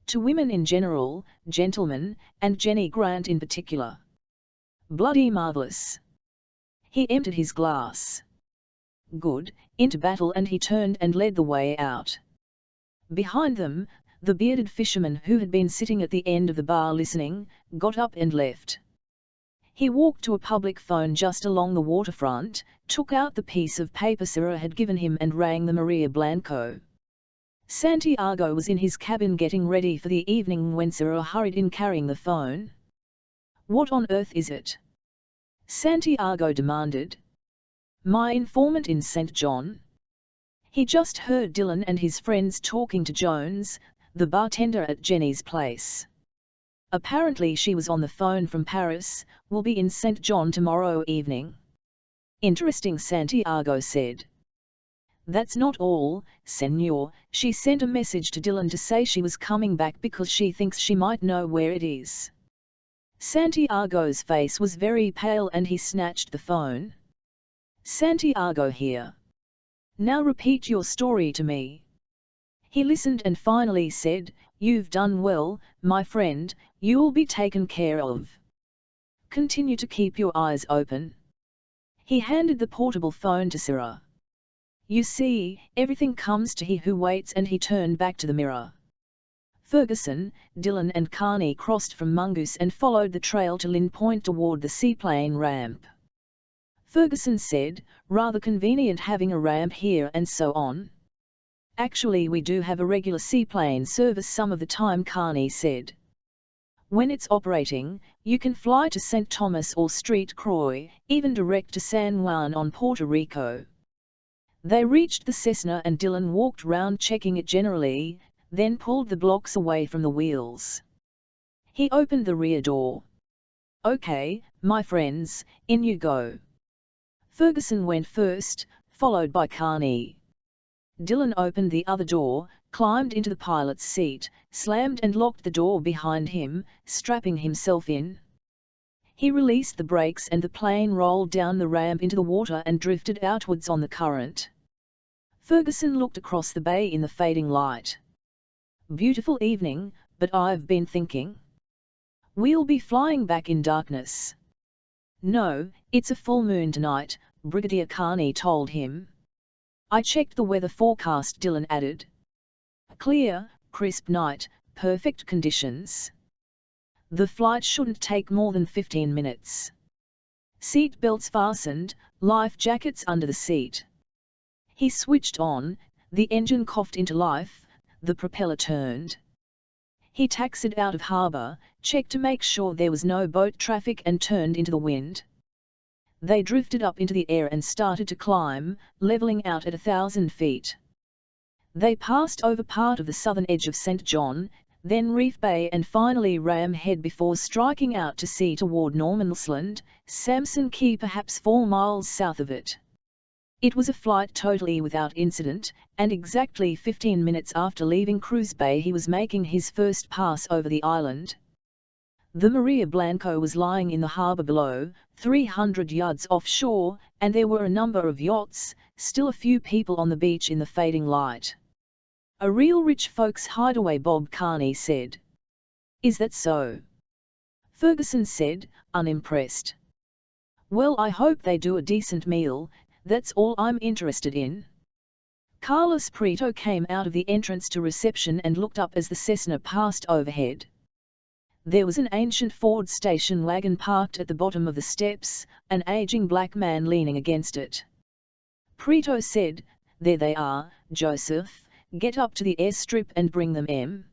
"To women in general, gentlemen, and Jenny Grant in particular. Bloody marvelous." He emptied his glass. "Good, into battle," and he turned and led the way out. Behind them, the bearded fisherman who had been sitting at the end of the bar listening, got up and left. He walked to a public phone just along the waterfront, took out the piece of paper Sarah had given him and rang the Maria Blanco. Santiago was in his cabin getting ready for the evening when Sarah hurried in carrying the phone. "What on earth is it?" Santiago demanded. "My informant in St. John. He just heard Dylan and his friends talking to Jones, the bartender at Jenny's place. Apparently she was on the phone from Paris, will be in St. John tomorrow evening. Interesting, Santiago said. That's not all, senor, she sent a message to Dylan to say she was coming back because she thinks she might know where it is. Santiago's face was very pale and he snatched the phone. Santiago here. Now repeat your story to me. He listened and finally said, you've done well, my friend, you'll be taken care of. Continue to keep your eyes open. He handed the portable phone to Sarah. You see, everything comes to he who waits, and he turned back to the mirror. Ferguson, Dylan and Carney crossed from Mungus and followed the trail to Lynn Point toward the seaplane ramp. Ferguson said, rather convenient having a ramp here and so on. Actually we do have a regular seaplane service some of the time, Carney said. When it's operating, you can fly to St. Thomas or Street Croix, even direct to San Juan on Puerto Rico. They reached the Cessna and Dylan walked round checking it generally, then pulled the blocks away from the wheels. He opened the rear door. Okay, my friends, in you go. Ferguson went first, followed by Carney. Dylan opened the other door, climbed into the pilot's seat, slammed and locked the door behind him, strapping himself in. He released the brakes and the plane rolled down the ramp into the water and drifted outwards on the current. Ferguson looked across the bay in the fading light. Beautiful evening, but I've been thinking. We'll be flying back in darkness. No, it's a full moon tonight, Brigadier Carney told him. I checked the weather forecast, Dylan added. A clear, crisp night, perfect conditions. The flight shouldn't take more than 15 minutes. Seat belts fastened, life jackets under the seat. He switched on, the engine coughed into life, the propeller turned. He taxied out of harbour, checked to make sure there was no boat traffic and turned into the wind. They drifted up into the air and started to climb, levelling out at 1,000 feet. They passed over part of the southern edge of St. John, then Reef Bay and finally Ram Head before striking out to sea toward Norman'sland, Samson Key perhaps 4 miles south of it. It was a flight totally without incident, and exactly 15 minutes after leaving Cruz Bay he was making his first pass over the island. The Maria Blanco was lying in the harbour below, 300 yards offshore, and there were a number of yachts, still a few people on the beach in the fading light. A real rich folks hideaway, Bob Carney said. Is that so? Ferguson said, unimpressed. Well, I hope they do a decent meal, that's all I'm interested in. Carlos Prieto came out of the entrance to reception and looked up as the Cessna passed overhead. There was an ancient Ford station wagon parked at the bottom of the steps, an aging black man leaning against it. Prieto said, there they are, Joseph, get up to the airstrip and bring them in.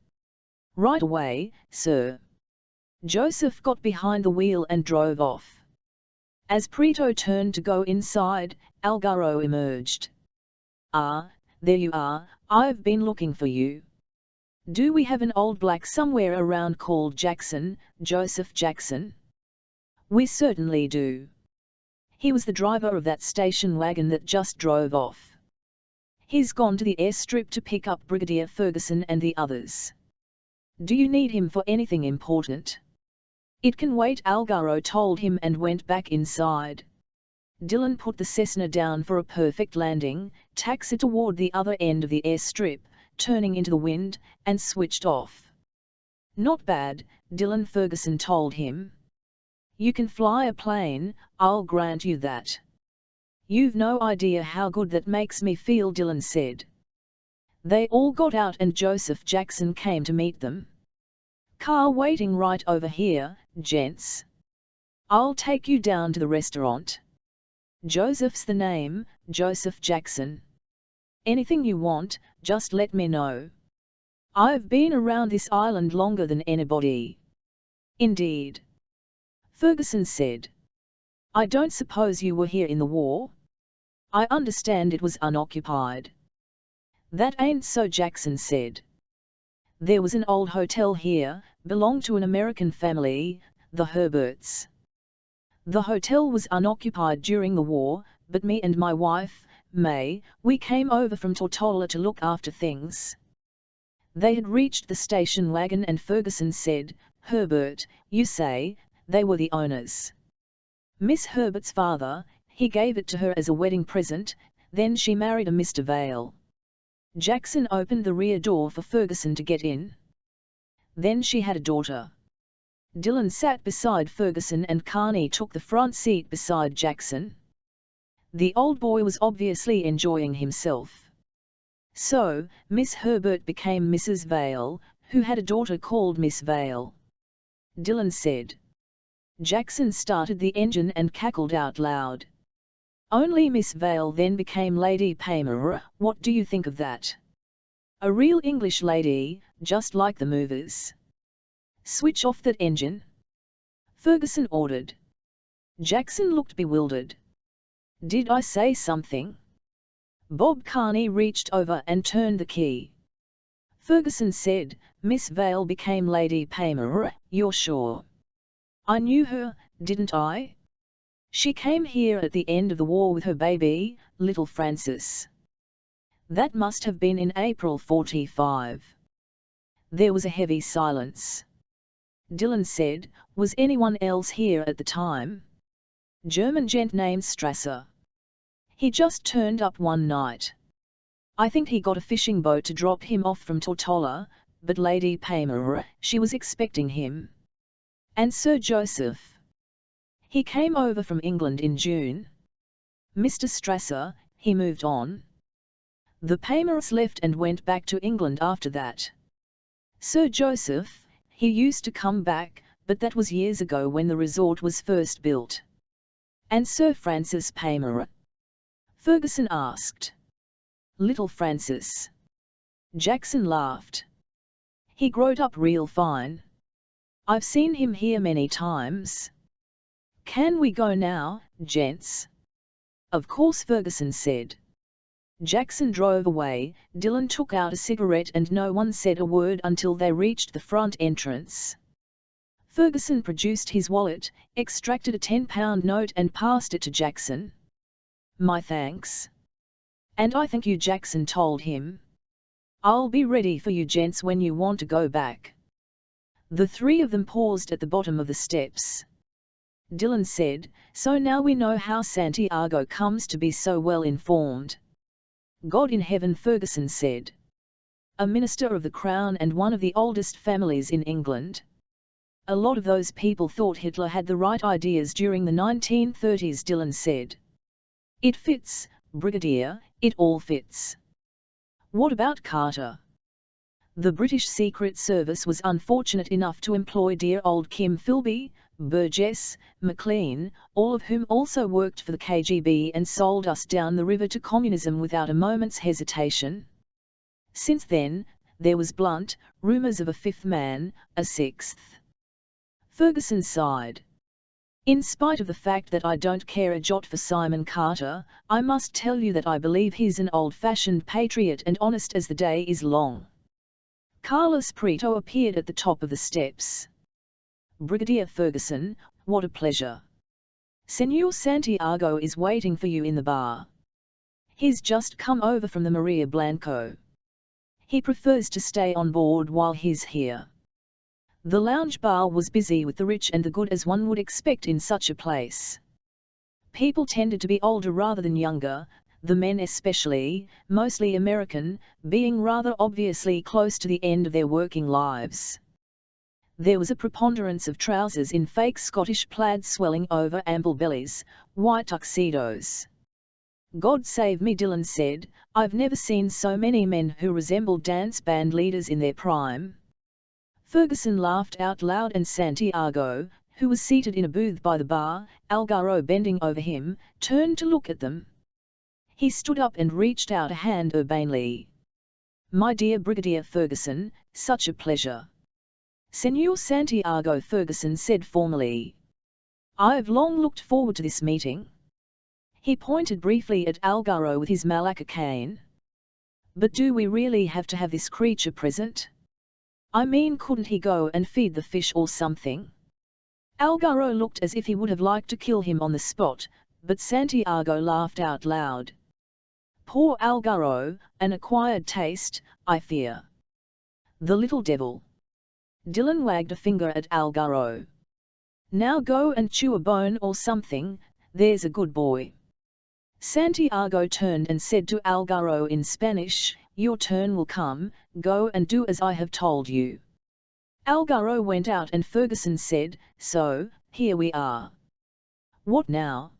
Right away, sir. Joseph got behind the wheel and drove off. As Prieto turned to go inside, Algaro emerged. Ah, there you are, I've been looking for you. Do we have an old black somewhere around called Jackson, Joseph Jackson? We certainly do. He was the driver of that station wagon that just drove off. He's gone to the airstrip to pick up Brigadier Ferguson and the others. Do you need him for anything important? It can wait, Algaro told him and went back inside. Dylan put the Cessna down for a perfect landing, taxied toward the other end of the airstrip, turning into the wind, and switched off. Not bad, Dylan, Ferguson told him. You can fly a plane, I'll grant you that. You've no idea how good that makes me feel, Dylan said. They all got out and Joseph Jackson came to meet them. Car waiting right over here, gents. I'll take you down to the restaurant. Joseph's the name, Joseph Jackson. Anything you want, just let me know. I've been around this island longer than anybody. Indeed. Ferguson said. I don't suppose you were here in the war? I understand it was unoccupied. "That ain't so," Jackson said. "There was an old hotel here, belonged to an American family, the Herberts. The hotel was unoccupied during the war, but me and my wife, May, we came over from Tortola to look after things." They had reached the station wagon and Ferguson said, "Herbert, you say, they were the owners?" "Miss Herbert's father, he gave it to her as a wedding present, then she married a Mr. Vale." Jackson opened the rear door for Ferguson to get in. "Then she had a daughter." Dillon sat beside Ferguson and Carney took the front seat beside Jackson. The old boy was obviously enjoying himself. "So, Miss Herbert became Mrs. Vale, who had a daughter called Miss Vale," Dillon said. Jackson started the engine and cackled out loud. "Only Miss Vale then became Lady Paymer. What do you think of that? A real English lady, just like the movies." "Switch off that engine," Ferguson ordered. Jackson looked bewildered. "Did I say something?" Bob Carney reached over and turned the key. Ferguson said, "Miss Vale became Lady Paymer, you're sure?" "I knew her, didn't I? She came here at the end of the war with her baby, little Francis. That must have been in April '45. There was a heavy silence. Dillon said, "Was anyone else here at the time?" "German gent named Strasser. He just turned up one night. I think he got a fishing boat to drop him off from Tortola, but Lady Paymer, she was expecting him. And Sir Joseph. He came over from England in June. Mr. Strasser, he moved on. The Paymers left and went back to England after that. Sir Joseph, he used to come back, but that was years ago when the resort was first built." "And Sir Francis Paymer?" Ferguson asked. "Little Francis." Jackson laughed. "He growed up real fine. I've seen him here many times. Can we go now, gents?" "Of course," Ferguson said. Jackson drove away, Dillon took out a cigarette and no one said a word until they reached the front entrance. Ferguson produced his wallet, extracted a £10 note and passed it to Jackson. "My thanks." "And I thank you," Jackson told him. "I'll be ready for you gents when you want to go back." The three of them paused at the bottom of the steps. Dillon said, "So now we know how Santiago comes to be so well informed." "God in heaven," Ferguson said. "A minister of the Crown and one of the oldest families in England. A lot of those people thought Hitler had the right ideas during the 1930s," Dillon said. "It fits, Brigadier, it all fits." "What about Carter?" "The British Secret Service was unfortunate enough to employ dear old Kim Philby, Burgess, Maclean, all of whom also worked for the KGB and sold us down the river to communism without a moment's hesitation. Since then, there was Blunt, rumours of a fifth man, a sixth." Ferguson sighed. "In spite of the fact that I don't care a jot for Simon Carter, I must tell you that I believe he's an old-fashioned patriot and honest as the day is long." Carlos Prieto appeared at the top of the steps. "Brigadier Ferguson, what a pleasure. Senor Santiago is waiting for you in the bar. He's just come over from the Maria Blanco. He prefers to stay on board while he's here." The lounge bar was busy with the rich and the good, as one would expect in such a place. People tended to be older rather than younger, the men especially, mostly American, being rather obviously close to the end of their working lives. There was a preponderance of trousers in fake Scottish plaid swelling over ample bellies, white tuxedos. "God save me," Dillon said, "I've never seen so many men who resembled dance band leaders in their prime." Ferguson laughed out loud and Santiago, who was seated in a booth by the bar, Algaro bending over him, turned to look at them. He stood up and reached out a hand urbanely. "My dear Brigadier Ferguson, such a pleasure." "Senor Santiago," Ferguson said formally. "I've long looked forward to this meeting." He pointed briefly at Algaro with his Malacca cane. But do we really have to have this creature present? I mean, couldn't he go and feed the fish or something? Algaro looked as if he would have liked to kill him on the spot, but Santiago laughed out loud. Poor Algaro, an acquired taste, I fear. The little devil. Dylan wagged a finger at Algaro. Now go and chew a bone or something, there's a good boy. Santiago turned and said to Algaro in Spanish, your turn will come, go and do as I have told you. Algaro went out and Ferguson said, so, here we are. What now?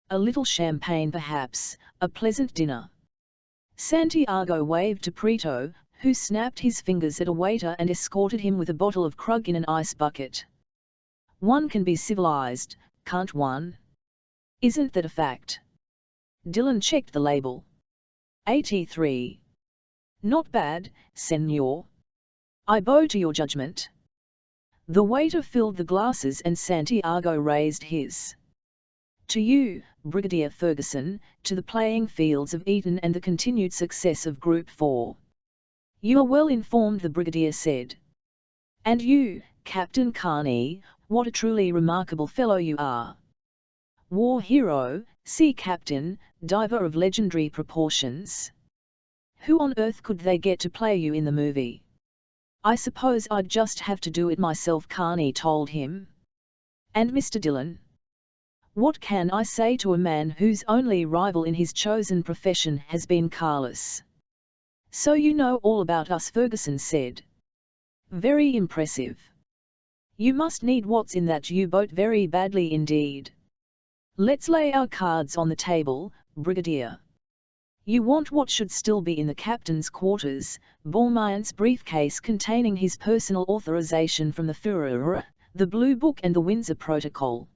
A little champagne perhaps, a pleasant dinner. Santiago waved to Prieto, who snapped his fingers at a waiter and escorted him with a bottle of Krug in an ice bucket. One can be civilized, can't one? Isn't that a fact? Dylan checked the label. 83. Not bad, senor. I bow to your judgment. The waiter filled the glasses and Santiago raised his. To you, Brigadier Ferguson, to the playing fields of Eton and the continued success of Group 4. You are well informed, the Brigadier said. And you, Captain Carney, what a truly remarkable fellow you are. War hero, sea captain, diver of legendary proportions. Who on earth could they get to play you in the movie? I suppose I'd just have to do it myself, Carney told him. And Mr. Dylan? What can I say to a man whose only rival in his chosen profession has been Carlos? So you know all about us, Ferguson said. Very impressive. You must need what's in that U-boat very badly indeed. Let's lay our cards on the table, Brigadier. You want what should still be in the captain's quarters, Bourmaillet's briefcase containing his personal authorization from the Führer, the Blue Book and the Windsor Protocol.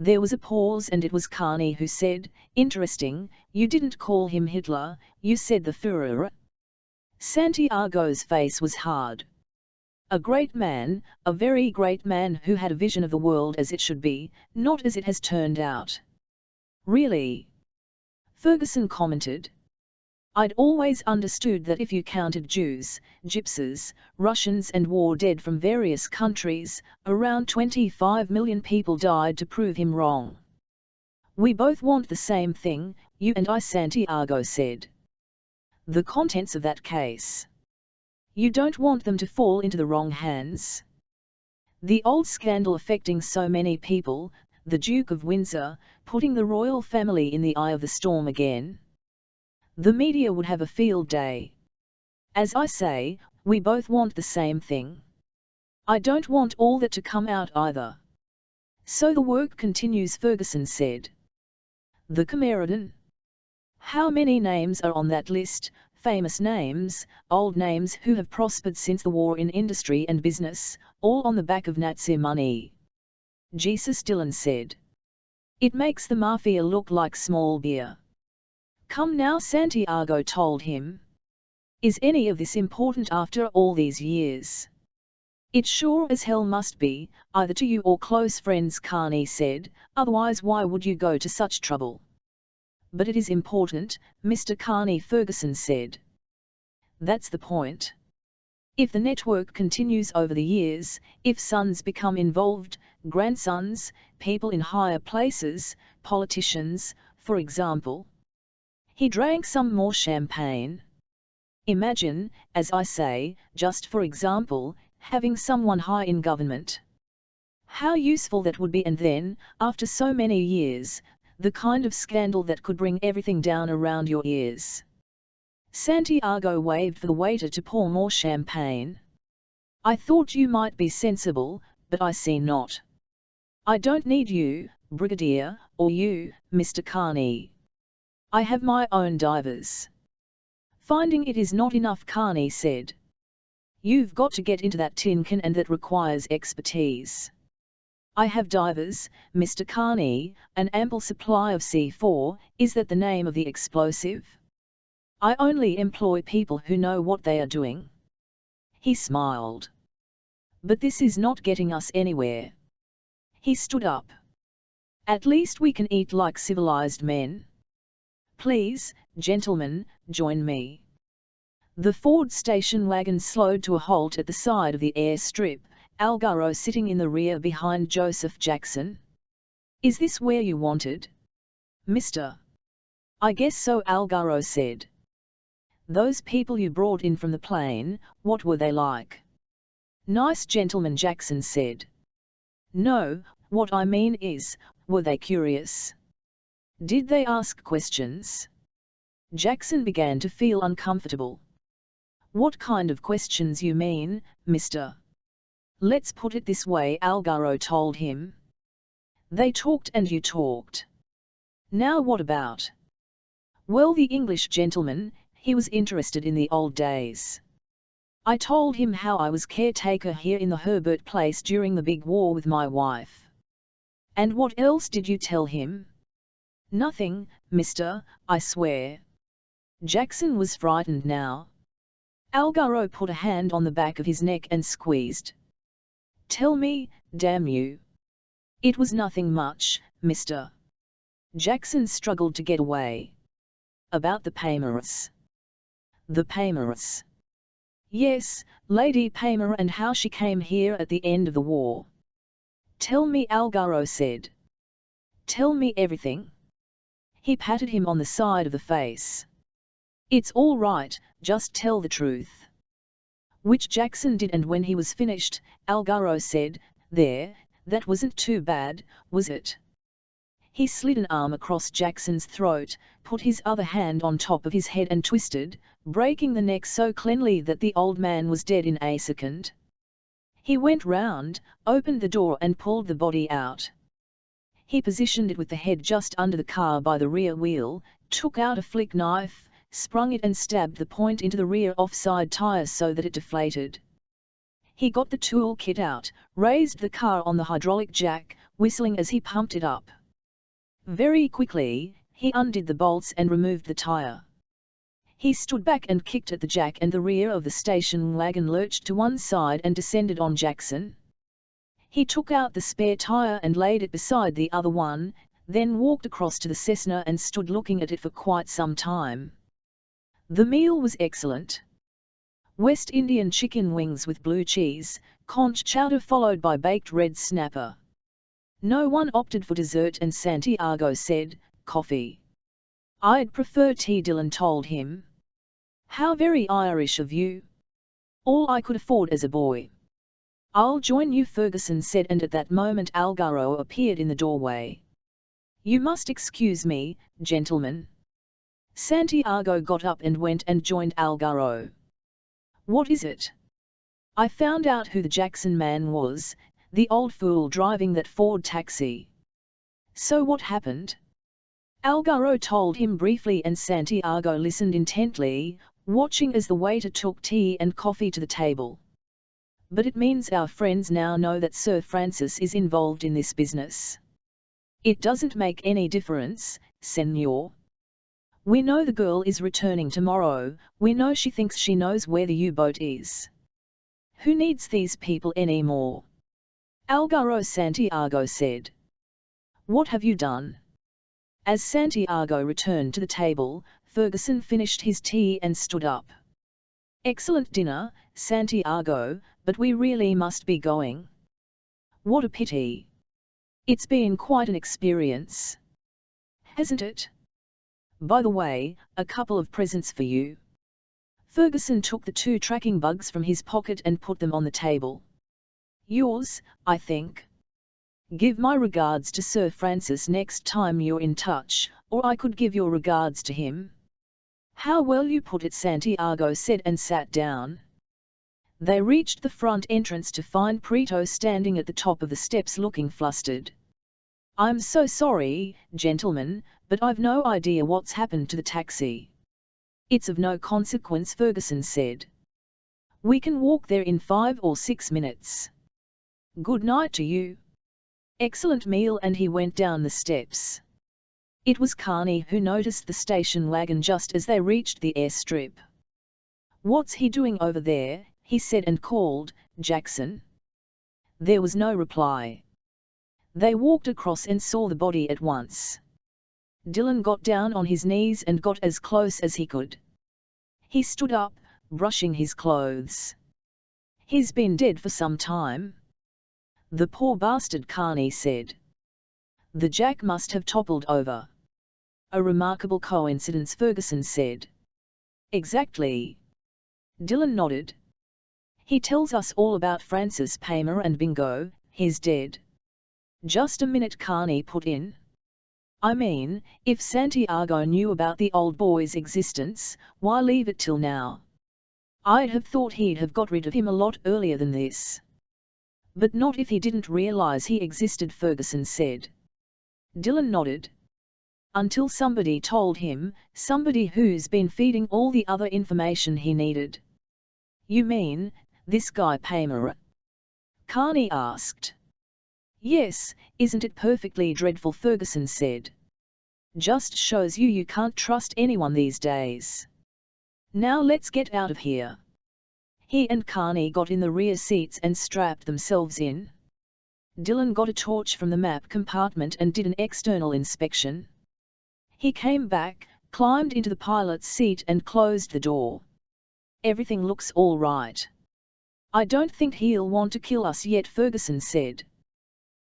There was a pause and it was Carney who said, interesting, you didn't call him Hitler, you said the Führer. Santiago's face was hard. A great man, a very great man who had a vision of the world as it should be, not as it has turned out. Really? Ferguson commented. I'd always understood that if you counted Jews, Gypsies, Russians and war dead from various countries, around 25 million people died to prove him wrong. We both want the same thing, you and I, Santiago said. The contents of that case. You don't want them to fall into the wrong hands. The old scandal affecting so many people, the Duke of Windsor, putting the royal family in the eye of the storm again. The media would have a field day. As I say, we both want the same thing. I don't want all that to come out either. So the work continues, Ferguson said. The Cameradon? How many names are on that list? Famous names, old names who have prospered since the war in industry and business, all on the back of Nazi money. Jesus, Dylan said. It makes the mafia look like small beer. Come now, Santiago told him. Is any of this important after all these years? It sure as hell must be, either to you or close friends, Carney said, otherwise why would you go to such trouble? But it is important, Mr. Carney, Ferguson said. That's the point. If the network continues over the years, if sons become involved, grandsons, people in higher places, politicians, for example. He drank some more champagne. Imagine, as I say, just for example, having someone high in government. How useful that would be, and then, after so many years, the kind of scandal that could bring everything down around your ears. Santiago waved for the waiter to pour more champagne. I thought you might be sensible, but I see not. I don't need you, Brigadier, or you, Mr. Carney. I have my own divers. Finding it is not enough, Carney said. You've got to get into that tin can, and that requires expertise. I have divers, Mr. Carney, an ample supply of C4, is that the name of the explosive? I only employ people who know what they are doing. He smiled. But this is not getting us anywhere. He stood up. At least we can eat like civilized men. Please, gentlemen, join me. The Ford station wagon slowed to a halt at the side of the airstrip, Algaro sitting in the rear behind Joseph Jackson. "Is this where you wanted, Mr.?" "I guess so," Algaro said. "Those people you brought in from the plane, what were they like?" "Nice gentlemen," Jackson said. "No, what I mean is, were they curious? Did they ask questions?" Jackson began to feel uncomfortable. "What kind of questions you mean, mister?" "Let's put it this way," Algaro told him. "They talked and you talked. Now what about?" "Well, the English gentleman, he was interested in the old days. I told him how I was caretaker here in the Herbert place during the big war with my wife." "And what else did you tell him?" "Nothing, mister, I swear." Jackson was frightened now. Algaro put a hand on the back of his neck and squeezed. "Tell me, damn you." "It was nothing much, mister." Jackson struggled to get away. "About the Paymaras." "The Paymaras?" "Yes, Lady Paymara, and how she came here at the end of the war." "Tell me," Algaro said. "Tell me everything." He patted him on the side of the face. "It's all right, just tell the truth." Which Jackson did, and when he was finished, Algaro said, "There, that wasn't too bad, was it?" He slid an arm across Jackson's throat, put his other hand on top of his head and twisted, breaking the neck so cleanly that the old man was dead in a second. He went round, opened the door and pulled the body out. He positioned it with the head just under the car by the rear wheel, took out a flick knife, sprung it and stabbed the point into the rear offside tire so that it deflated. He got the tool kit out, raised the car on the hydraulic jack, whistling as he pumped it up. Very quickly, he undid the bolts and removed the tire. He stood back and kicked at the jack, and the rear of the station wagon lurched to one side and descended on Jackson. He took out the spare tire and laid it beside the other one, then walked across to the Cessna and stood looking at it for quite some time. The meal was excellent. West Indian chicken wings with blue cheese, conch chowder followed by baked red snapper. No one opted for dessert, and Santiago said, "Coffee." "I'd prefer tea," Dylan told him. "How very Irish of you. All I could afford as a boy." "I'll join you," Ferguson said, and at that moment Algaro appeared in the doorway. "You must excuse me, gentlemen." Santiago got up and went and joined Algaro. "What is it?" "I found out who the Jackson man was, the old fool driving that Ford taxi." "So what happened?" Algaro told him briefly, and Santiago listened intently, watching as the waiter took tea and coffee to the table. "But it means our friends now know that Sir Francis is involved in this business." "It doesn't make any difference, senor. We know the girl is returning tomorrow, we know she thinks she knows where the U-boat is. Who needs these people anymore?" Algaro Santiago said. "What have you done?" As Santiago returned to the table, Ferguson finished his tea and stood up. "Excellent dinner, Santiago, but we really must be going." "What a pity. It's been quite an experience." "Hasn't it? By the way, a couple of presents for you." Ferguson took the 2 tracking bugs from his pocket and put them on the table. "Yours, I think. Give my regards to Sir Francis next time you're in touch, or I could give your regards to him." "How well you put it," Santiago said, and sat down. They reached the front entrance to find Prieto standing at the top of the steps looking flustered. "I'm so sorry, gentlemen, but I've no idea what's happened to the taxi." "It's of no consequence," Ferguson said. "We can walk there in 5 or 6 minutes. Good night to you." "Excellent meal," and he went down the steps. It was Carney who noticed the station wagon just as they reached the airstrip. "What's he doing over there?" he said, and called, "Jackson." There was no reply. They walked across and saw the body at once. Dylan got down on his knees and got as close as he could. He stood up, brushing his clothes. He's been dead for some time. The poor bastard, Carney said. The jack must have toppled over. A remarkable coincidence, Ferguson said. Exactly. Dillon nodded. He tells us all about Francis Paymer and bingo, he's dead. Just a minute, Carney put in. I mean, if Santiago knew about the old boy's existence, why leave it till now? I'd have thought he'd have got rid of him a lot earlier than this. But not if he didn't realize he existed, Ferguson said. Dillon nodded. Until somebody told him, somebody who's been feeding all the other information he needed. You mean, this guy Paymer? Carney asked. Yes, isn't it perfectly dreadful, Ferguson said. Just shows you can't trust anyone these days. Now let's get out of here. He and Carney got in the rear seats and strapped themselves in. Dillon got a torch from the map compartment and did an external inspection. He came back, climbed into the pilot's seat and closed the door. Everything looks all right. I don't think he'll want to kill us yet, Ferguson said.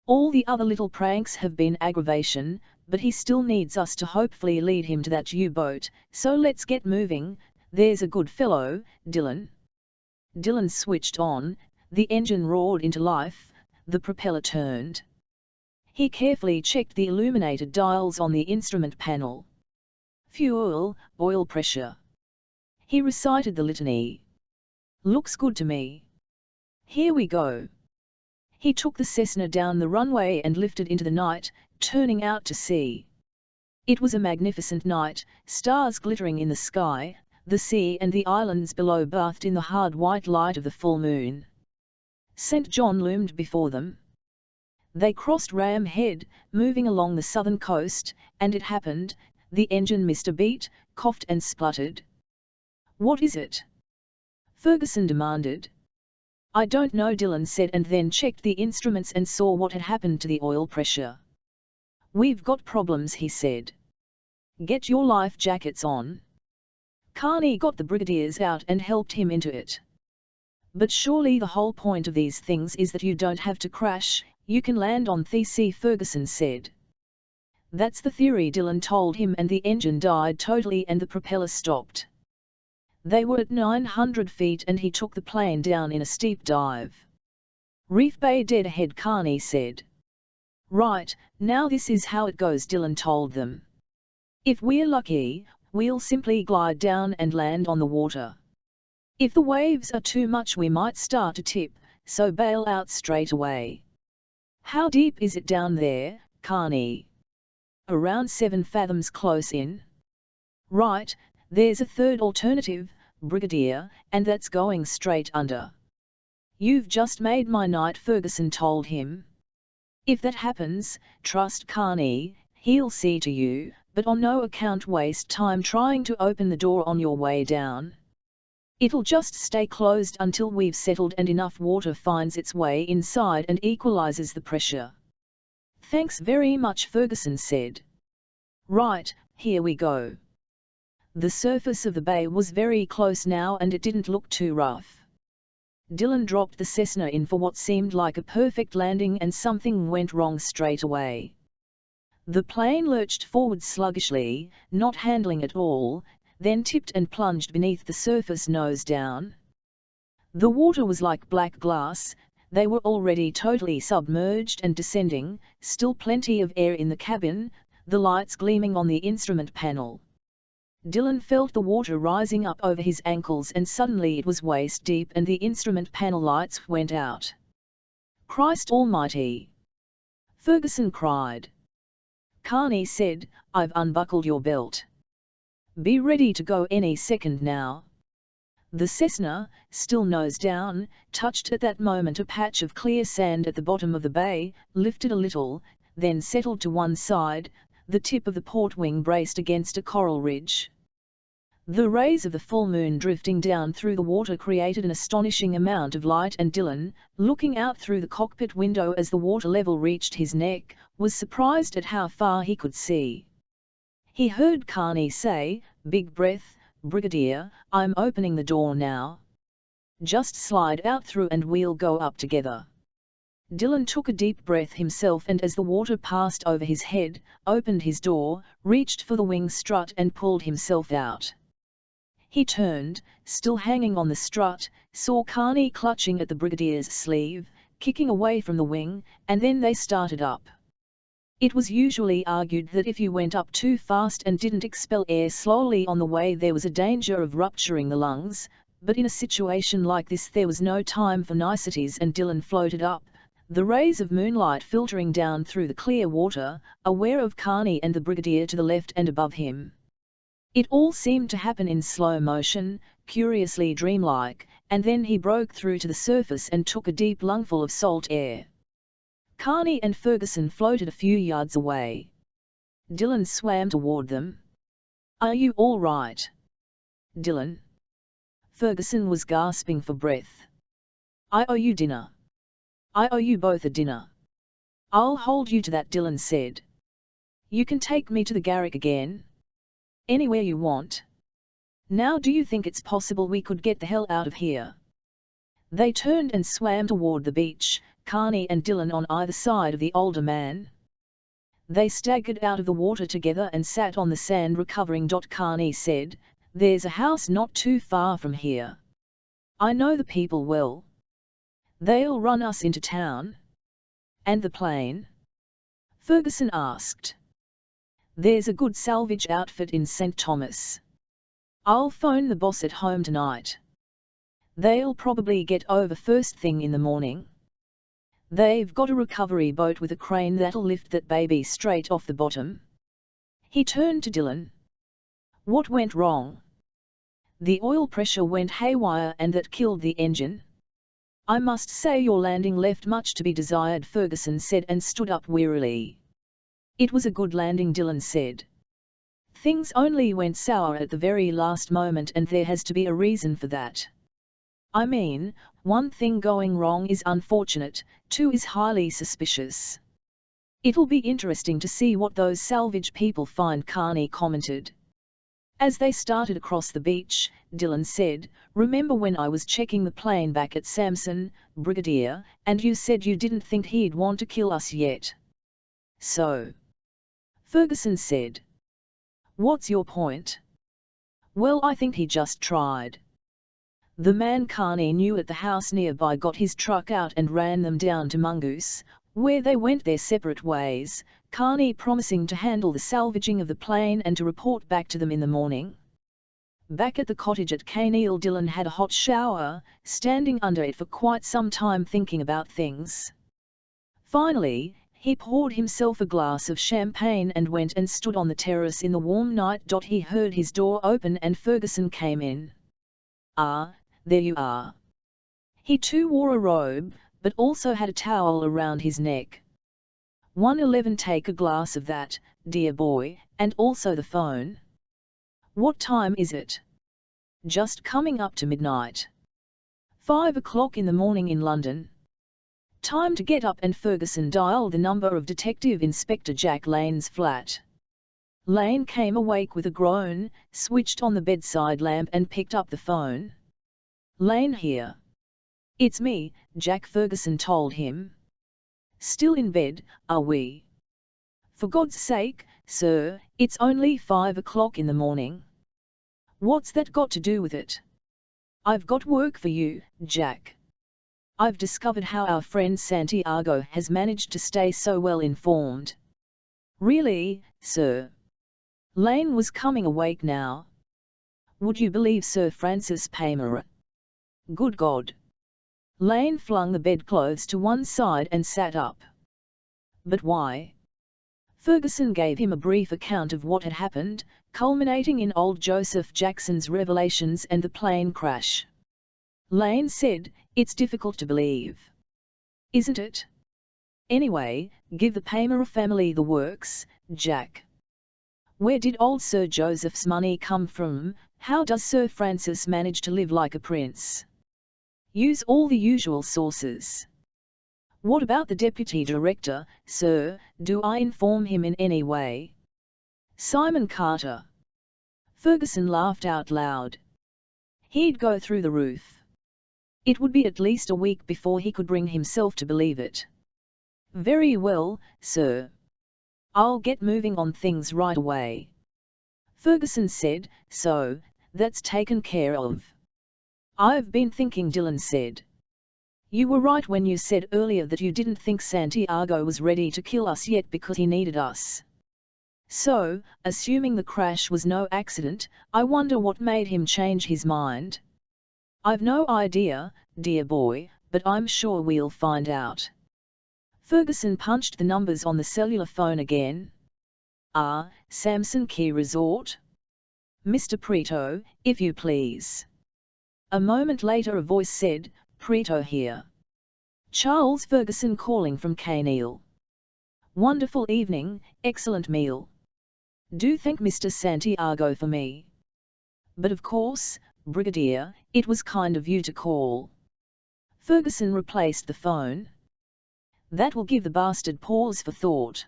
All the other little pranks have been aggravation, but he still needs us to hopefully lead him to that U-boat, so let's get moving. There's a good fellow, Dillon. Dillon switched on, the engine roared into life, the propeller turned. He carefully checked the illuminated dials on the instrument panel. Fuel, oil pressure. He recited the litany. Looks good to me. Here we go. He took the Cessna down the runway and lifted into the night, turning out to sea. It was a magnificent night, stars glittering in the sky, the sea and the islands below bathed in the hard white light of the full moon. St. John loomed before them. They crossed Ram Head, moving along the southern coast, and it happened, the engine missed a beat, coughed and spluttered. What is it? Ferguson demanded. I don't know, Dillon said, and then checked the instruments and saw what had happened to the oil pressure. We've got problems, he said. Get your life jackets on. Carney got the brigadiers out and helped him into it. But surely the whole point of these things is that you don't have to crash, you can land on the sea, Ferguson said. That's the theory, Dillon told him, and the engine died totally and the propeller stopped. They were at 900 feet and he took the plane down in a steep dive. Reef Bay dead ahead, Carney said. Right, now this is how it goes, Dillon told them. If we're lucky, we'll simply glide down and land on the water. If the waves are too much we might start to tip, so bail out straight away. How deep is it down there, Carney? Around 7 fathoms close in. Right, there's a third alternative, Brigadier, and that's going straight under. You've just made my night, Ferguson told him. If that happens, trust Carney, he'll see to you, but on no account waste time trying to open the door on your way down. It'll just stay closed until we've settled and enough water finds its way inside and equalizes the pressure. Thanks very much, Ferguson said. Right, here we go. The surface of the bay was very close now and it didn't look too rough. Dillon dropped the Cessna in for what seemed like a perfect landing and something went wrong straight away. The plane lurched forward sluggishly, not handling at all, then tipped and plunged beneath the surface nose down. The water was like black glass, they were already totally submerged and descending, still plenty of air in the cabin, the lights gleaming on the instrument panel. Dillon felt the water rising up over his ankles and suddenly it was waist deep and the instrument panel lights went out. Christ almighty! Ferguson cried. Carney said, I've unbuckled your belt. Be ready to go any second now. The Cessna, still nose down, touched at that moment a patch of clear sand at the bottom of the bay, lifted a little, then settled to one side, the tip of the port wing braced against a coral ridge. The rays of the full moon drifting down through the water created an astonishing amount of light and Dillon, looking out through the cockpit window as the water level reached his neck, was surprised at how far he could see. He heard Carney say, big breath, Brigadier, I'm opening the door now. Just slide out through and we'll go up together. Dylan took a deep breath himself and as the water passed over his head, opened his door, reached for the wing strut and pulled himself out. He turned, still hanging on the strut, saw Carney clutching at the Brigadier's sleeve, kicking away from the wing, and then they started up. It was usually argued that if you went up too fast and didn't expel air slowly on the way there was a danger of rupturing the lungs, but in a situation like this there was no time for niceties and Dylan floated up, the rays of moonlight filtering down through the clear water, aware of Carney and the Brigadier to the left and above him. It all seemed to happen in slow motion, curiously dreamlike, and then he broke through to the surface and took a deep lungful of salt air. Carney and Ferguson floated a few yards away. Dylan swam toward them. "Are you all right, Dylan?" Ferguson was gasping for breath. "I owe you dinner. I owe you both a dinner." "I'll hold you to that," Dylan said. "You can take me to the Garrick again. Anywhere you want. Now do you think it's possible we could get the hell out of here?" They turned and swam toward the beach, Carney and Dylan on either side of the older man. They staggered out of the water together and sat on the sand recovering. Carney said, "There's a house not too far from here. I know the people well. They'll run us into town." "And the plane?" Ferguson asked. "There's a good salvage outfit in St. Thomas. I'll phone the boss at home tonight. They'll probably get over first thing in the morning. They've got a recovery boat with a crane that'll lift that baby straight off the bottom." He turned to Dylan. "What went wrong?" "The oil pressure went haywire and that killed the engine." "I must say your landing left much to be desired," Ferguson said and stood up wearily. "It was a good landing," Dylan said. "Things only went sour at the very last moment and there has to be a reason for that. I mean, one thing going wrong is unfortunate, two is highly suspicious." "It'll be interesting to see what those salvage people find," Carney commented. As they started across the beach, Dylan said, "Remember when I was checking the plane back at Samson, Brigadier, and you said you didn't think he'd want to kill us yet?" "So?" Ferguson said. "What's your point?" "Well, I think he just tried." The man Carney knew at the house nearby got his truck out and ran them down to Mongoose, where they went their separate ways, Carney promising to handle the salvaging of the plane and to report back to them in the morning. Back at the cottage at Kaneal, Dylan had a hot shower, standing under it for quite some time thinking about things. Finally, he poured himself a glass of champagne and went and stood on the terrace in the warm night. He heard his door open and Ferguson came in. "Ah, there you are." He too wore a robe, but also had a towel around his neck. 111, take a glass of that, dear boy, and also the phone. What time is it? Just coming up to midnight. 5 o'clock in the morning in London. Time to get up, and Ferguson dialed the number of Detective Inspector Jack Lane's flat. Lane came awake with a groan, switched on the bedside lamp and picked up the phone. "Lane here." "It's me," Jack, Ferguson told him. "Still in bed, are we?" "For God's sake, sir, it's only 5 o'clock in the morning." "What's that got to do with it?" "I've got work for you, Jack. I've discovered how our friend Santiago has managed to stay so well informed." "Really, sir?" Lane was coming awake now. "Would you believe Sir Francis Palmer?" "Good God!" Lane flung the bedclothes to one side and sat up. "But why?" Ferguson gave him a brief account of what had happened, culminating in old Joseph Jackson's revelations and the plane crash. Lane said, "It's difficult to believe." "Isn't it? Anyway, give the Palmer family the works, Jack. Where did old Sir Joseph's money come from? How does Sir Francis manage to live like a prince? Use all the usual sources. What about the Deputy Director, sir, do I inform him in any way? Simon Carter." Ferguson laughed out loud. He'd go through the roof. It would be at least a week before he could bring himself to believe it. Very well, sir. I'll get moving on things right away. Ferguson said, so, that's taken care of. I've been thinking, Dillon said. You were right when you said earlier that you didn't think Santiago was ready to kill us yet because he needed us. So, assuming the crash was no accident, I wonder what made him change his mind. I've no idea, dear boy, but I'm sure we'll find out. Ferguson punched the numbers on the cellular phone again. Samson Key Resort? Mr. Preto, if you please. A moment later a voice said, Preto here. Charles Ferguson calling from Kaneil. Wonderful evening, excellent meal. Do thank Mr. Santiago for me. But of course, Brigadier, it was kind of you to call. Ferguson replaced the phone. That will give the bastard pause for thought.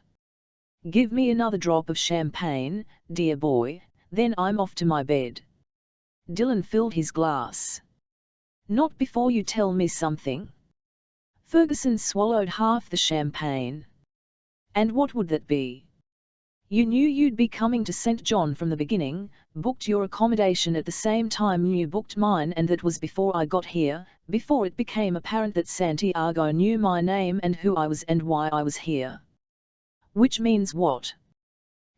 Give me another drop of champagne, dear boy, then I'm off to my bed. Dillon filled his glass. Not before you tell me something. Ferguson swallowed half the champagne. And what would that be? You knew you'd be coming to St. John from the beginning, booked your accommodation at the same time you booked mine, and that was before I got here, before it became apparent that Santiago knew my name and who I was and why I was here. Which means what?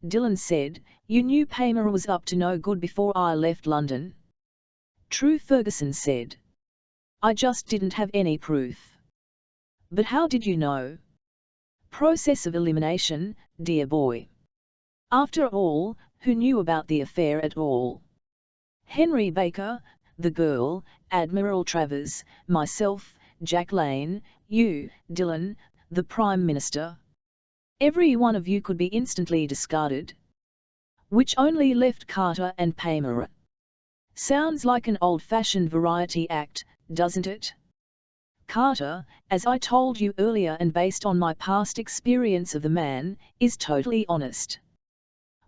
Dillon said, you knew Pamela was up to no good before I left London. True, Ferguson said. I just didn't have any proof. But how did you know? Process of elimination, dear boy. After all, who knew about the affair at all? Henry Baker, the girl, Admiral Travers, myself, Jack Lane, you, Dillon, the Prime Minister. Every one of you could be instantly discarded. Which only left Carter and Pamela. Sounds like an old-fashioned variety act, doesn't it? Carter, as I told you earlier and based on my past experience of the man, is totally honest.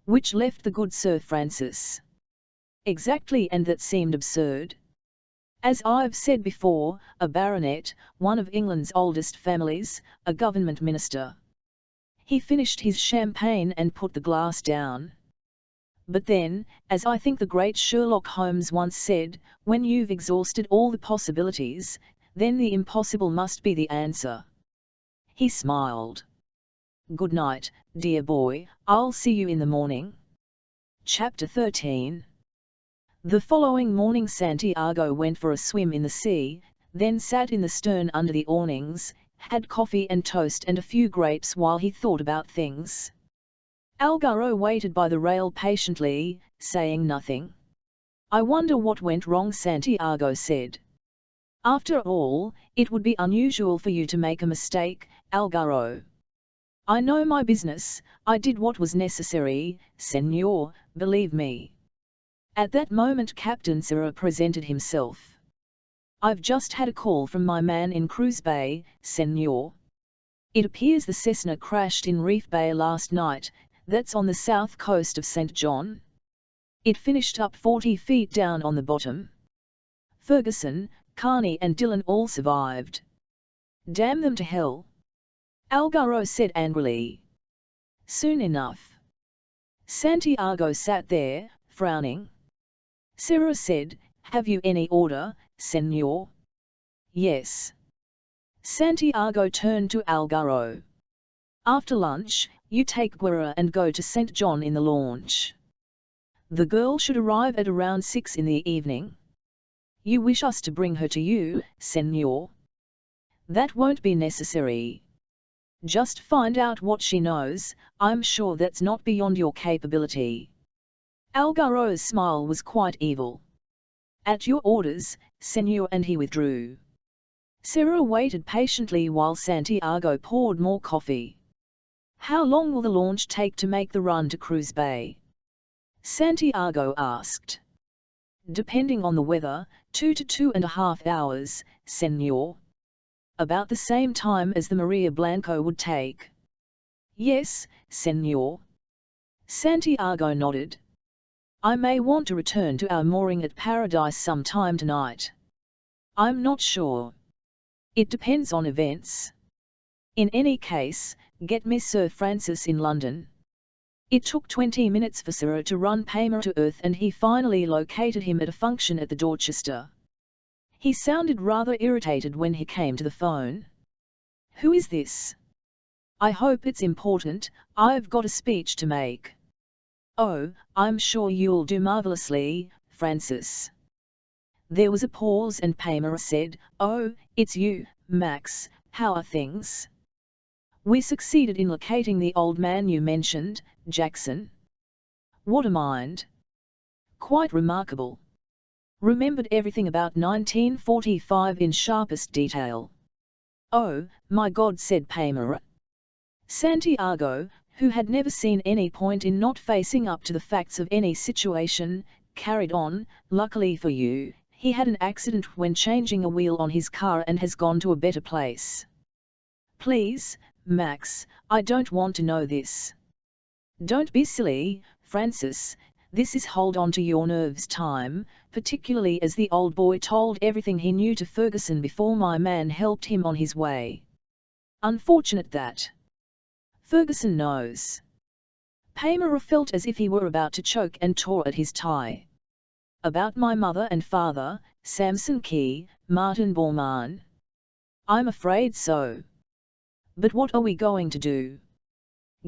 Which left the good Sir Francis. Exactly, and that seemed absurd. As I've said before, a baronet, one of England's oldest families, a government minister. He finished his champagne and put the glass down. But then, as I think the great Sherlock Holmes once said, when you've exhausted all the possibilities, then the impossible must be the answer. He smiled. Good night, dear boy, I'll see you in the morning. Chapter 13. The following morning Santiago went for a swim in the sea, then sat in the stern under the awnings, had coffee and toast and a few grapes while he thought about things. Algaro waited by the rail patiently, saying nothing. I wonder what went wrong, Santiago said. After all, it would be unusual for you to make a mistake, Algaro. I know my business, I did what was necessary, Senor, believe me. At that moment Captain Serra presented himself. I've just had a call from my man in Cruz Bay, Senor. It appears the Cessna crashed in Reef Bay last night, that's on the south coast of St. John. It finished up 40 feet down on the bottom. Ferguson, Carney and Dillon all survived. Damn them to hell. Algaro said angrily. Soon enough. Santiago sat there, frowning. Serra said, have you any order, Senor? Yes. Santiago turned to Algaro. After lunch, you take Guerra and go to St. John in the launch. The girl should arrive at around 6 in the evening. You wish us to bring her to you, Senor? That won't be necessary. Just find out what she knows, I'm sure that's not beyond your capability. Algaro's smile was quite evil. At your orders, Senor, and he withdrew. Serra waited patiently while Santiago poured more coffee. How long will the launch take to make the run to Cruz Bay? Santiago asked. Depending on the weather, 2 to 2.5 hours, Senor. About the same time as the Maria Blanco would take. Yes, Senor. Santiago nodded. I may want to return to our mooring at Paradise sometime tonight. I'm not sure. It depends on events. In any case, get me Sir Francis in London. It took 20 minutes for Sarah to run Paymer to earth, and he finally located him at a function at the Dorchester. He sounded rather irritated when he came to the phone. Who is this? I hope it's important, I've got a speech to make. Oh, I'm sure you'll do marvellously, Francis. There was a pause and Paymer said, Oh, it's you, Max, how are things? We succeeded in locating the old man you mentioned, Jackson. What a mind! Quite remarkable. Remembered everything about 1945 in sharpest detail. Oh, my God, said Paymer. Santiago, who had never seen any point in not facing up to the facts of any situation, carried on. Luckily for you, he had an accident when changing a wheel on his car and has gone to a better place. Please, Max, I don't want to know this. Don't be silly, Francis, this is hold on to your nerves time, particularly as the old boy told everything he knew to Ferguson before my man helped him on his way. Unfortunate that Ferguson knows. Paymer felt as if he were about to choke and tore at his tie. About my mother and father, Samson Key, Martin Bormann. I'm afraid so. But what are we going to do?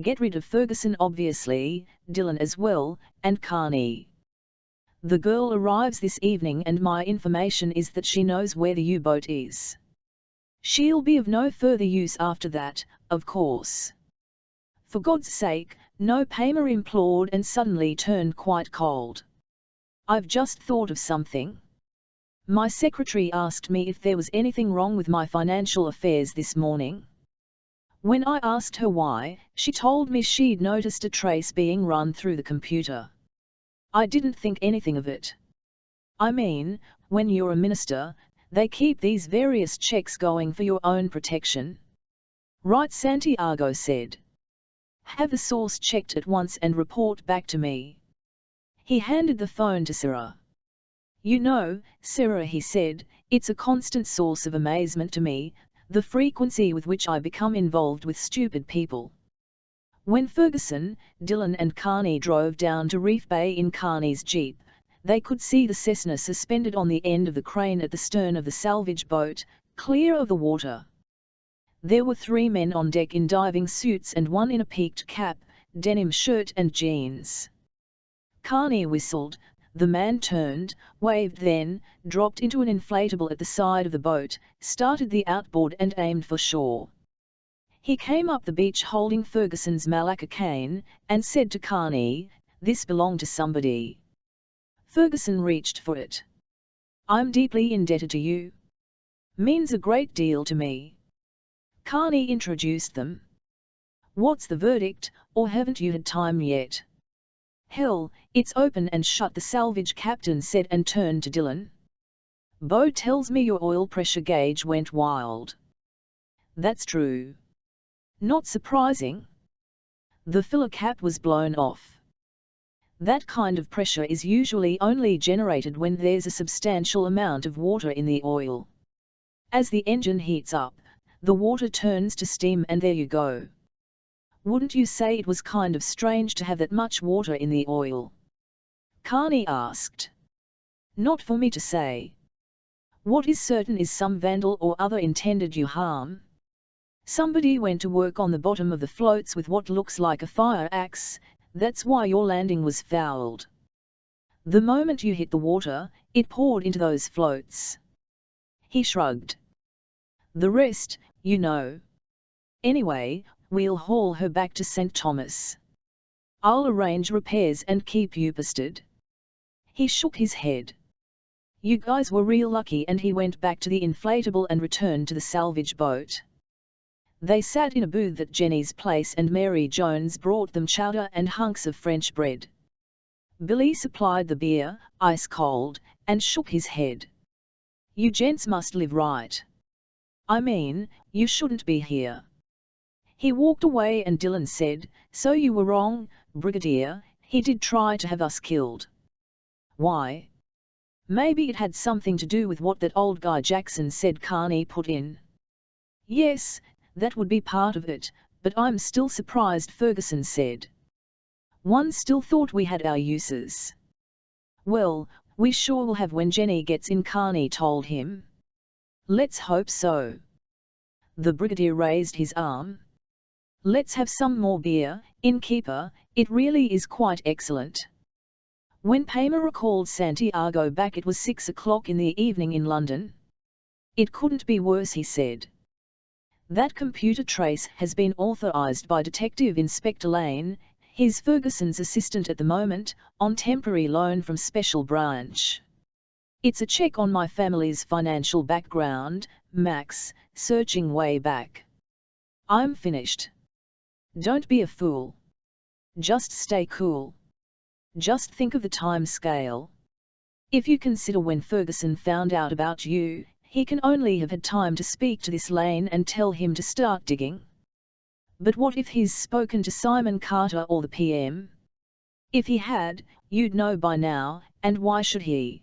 Get rid of Ferguson obviously, Dillon as well, and Carney. The girl arrives this evening and my information is that she knows where the U-boat is. She'll be of no further use after that, of course. For God's sake, no, Paymer implored and suddenly turned quite cold. I've just thought of something. My secretary asked me if there was anything wrong with my financial affairs this morning. When I asked her why, she told me she'd noticed a trace being run through the computer. I didn't think anything of it. I mean, when you're a minister, they keep these various checks going for your own protection. Right, Santiago said. Have the source checked at once and report back to me. He handed the phone to Sarah. You know, Sarah, he said, it's a constant source of amazement to me, the frequency with which I become involved with stupid people. When Ferguson, Dillon and Carney drove down to Reef Bay in Carney's jeep, they could see the Cessna suspended on the end of the crane at the stern of the salvage boat, clear of the water. There were 3 men on deck in diving suits and one in a peaked cap, denim shirt and jeans. Carney whistled, the man turned, waved, then dropped into an inflatable at the side of the boat, started the outboard and aimed for shore. He came up the beach holding Ferguson's Malacca cane, and said to Carney, this belonged to somebody. Ferguson reached for it. I'm deeply indebted to you. Means a great deal to me. Carney introduced them. What's the verdict, or haven't you had time yet? Hell, it's open and shut, the salvage captain said and turned to Dillon. Bo tells me your oil pressure gauge went wild. That's true. Not surprising. The filler cap was blown off. That kind of pressure is usually only generated when there's a substantial amount of water in the oil. As the engine heats up, the water turns to steam and there you go. Wouldn't you say it was kind of strange to have that much water in the oil? Carney asked. Not for me to say. What is certain is some vandal or other intended you harm. Somebody went to work on the bottom of the floats with what looks like a fire axe, that's why your landing was fouled. The moment you hit the water, it poured into those floats. He shrugged. The rest, you know. Anyway, we'll haul her back to St. Thomas. I'll arrange repairs and keep you posted. He shook his head. You guys were real lucky, and he went back to the inflatable and returned to the salvage boat. They sat in a booth at Jenny's place and Mary Jones brought them chowder and hunks of French bread. Billy supplied the beer, ice cold, and shook his head. You gents must live right. I mean, you shouldn't be here. He walked away and Dillon said, so you were wrong, Brigadier, he did try to have us killed. Why? Maybe it had something to do with what that old guy Jackson said, Carney put in. Yes, that would be part of it, but I'm still surprised, Ferguson said. One still thought we had our uses. Well, we sure will have when Jenny gets in, Carney told him. Let's hope so. The brigadier raised his arm. Let's have some more beer, innkeeper, it really is quite excellent. When Paymer recalled Santiago back, it was 6 o'clock in the evening in London. It couldn't be worse, he said. That computer trace has been authorized by Detective Inspector Lane. He's Ferguson's assistant at the moment, on temporary loan from Special Branch. It's a check on my family's financial background, Max, searching way back. I'm finished. Don't be a fool. Just stay cool. Just think of the time scale. If you consider when Ferguson found out about you, he can only have had time to speak to this Lane and tell him to start digging. But what if he's spoken to Simon Carter or the PM? If he had, you'd know by now, and why should he?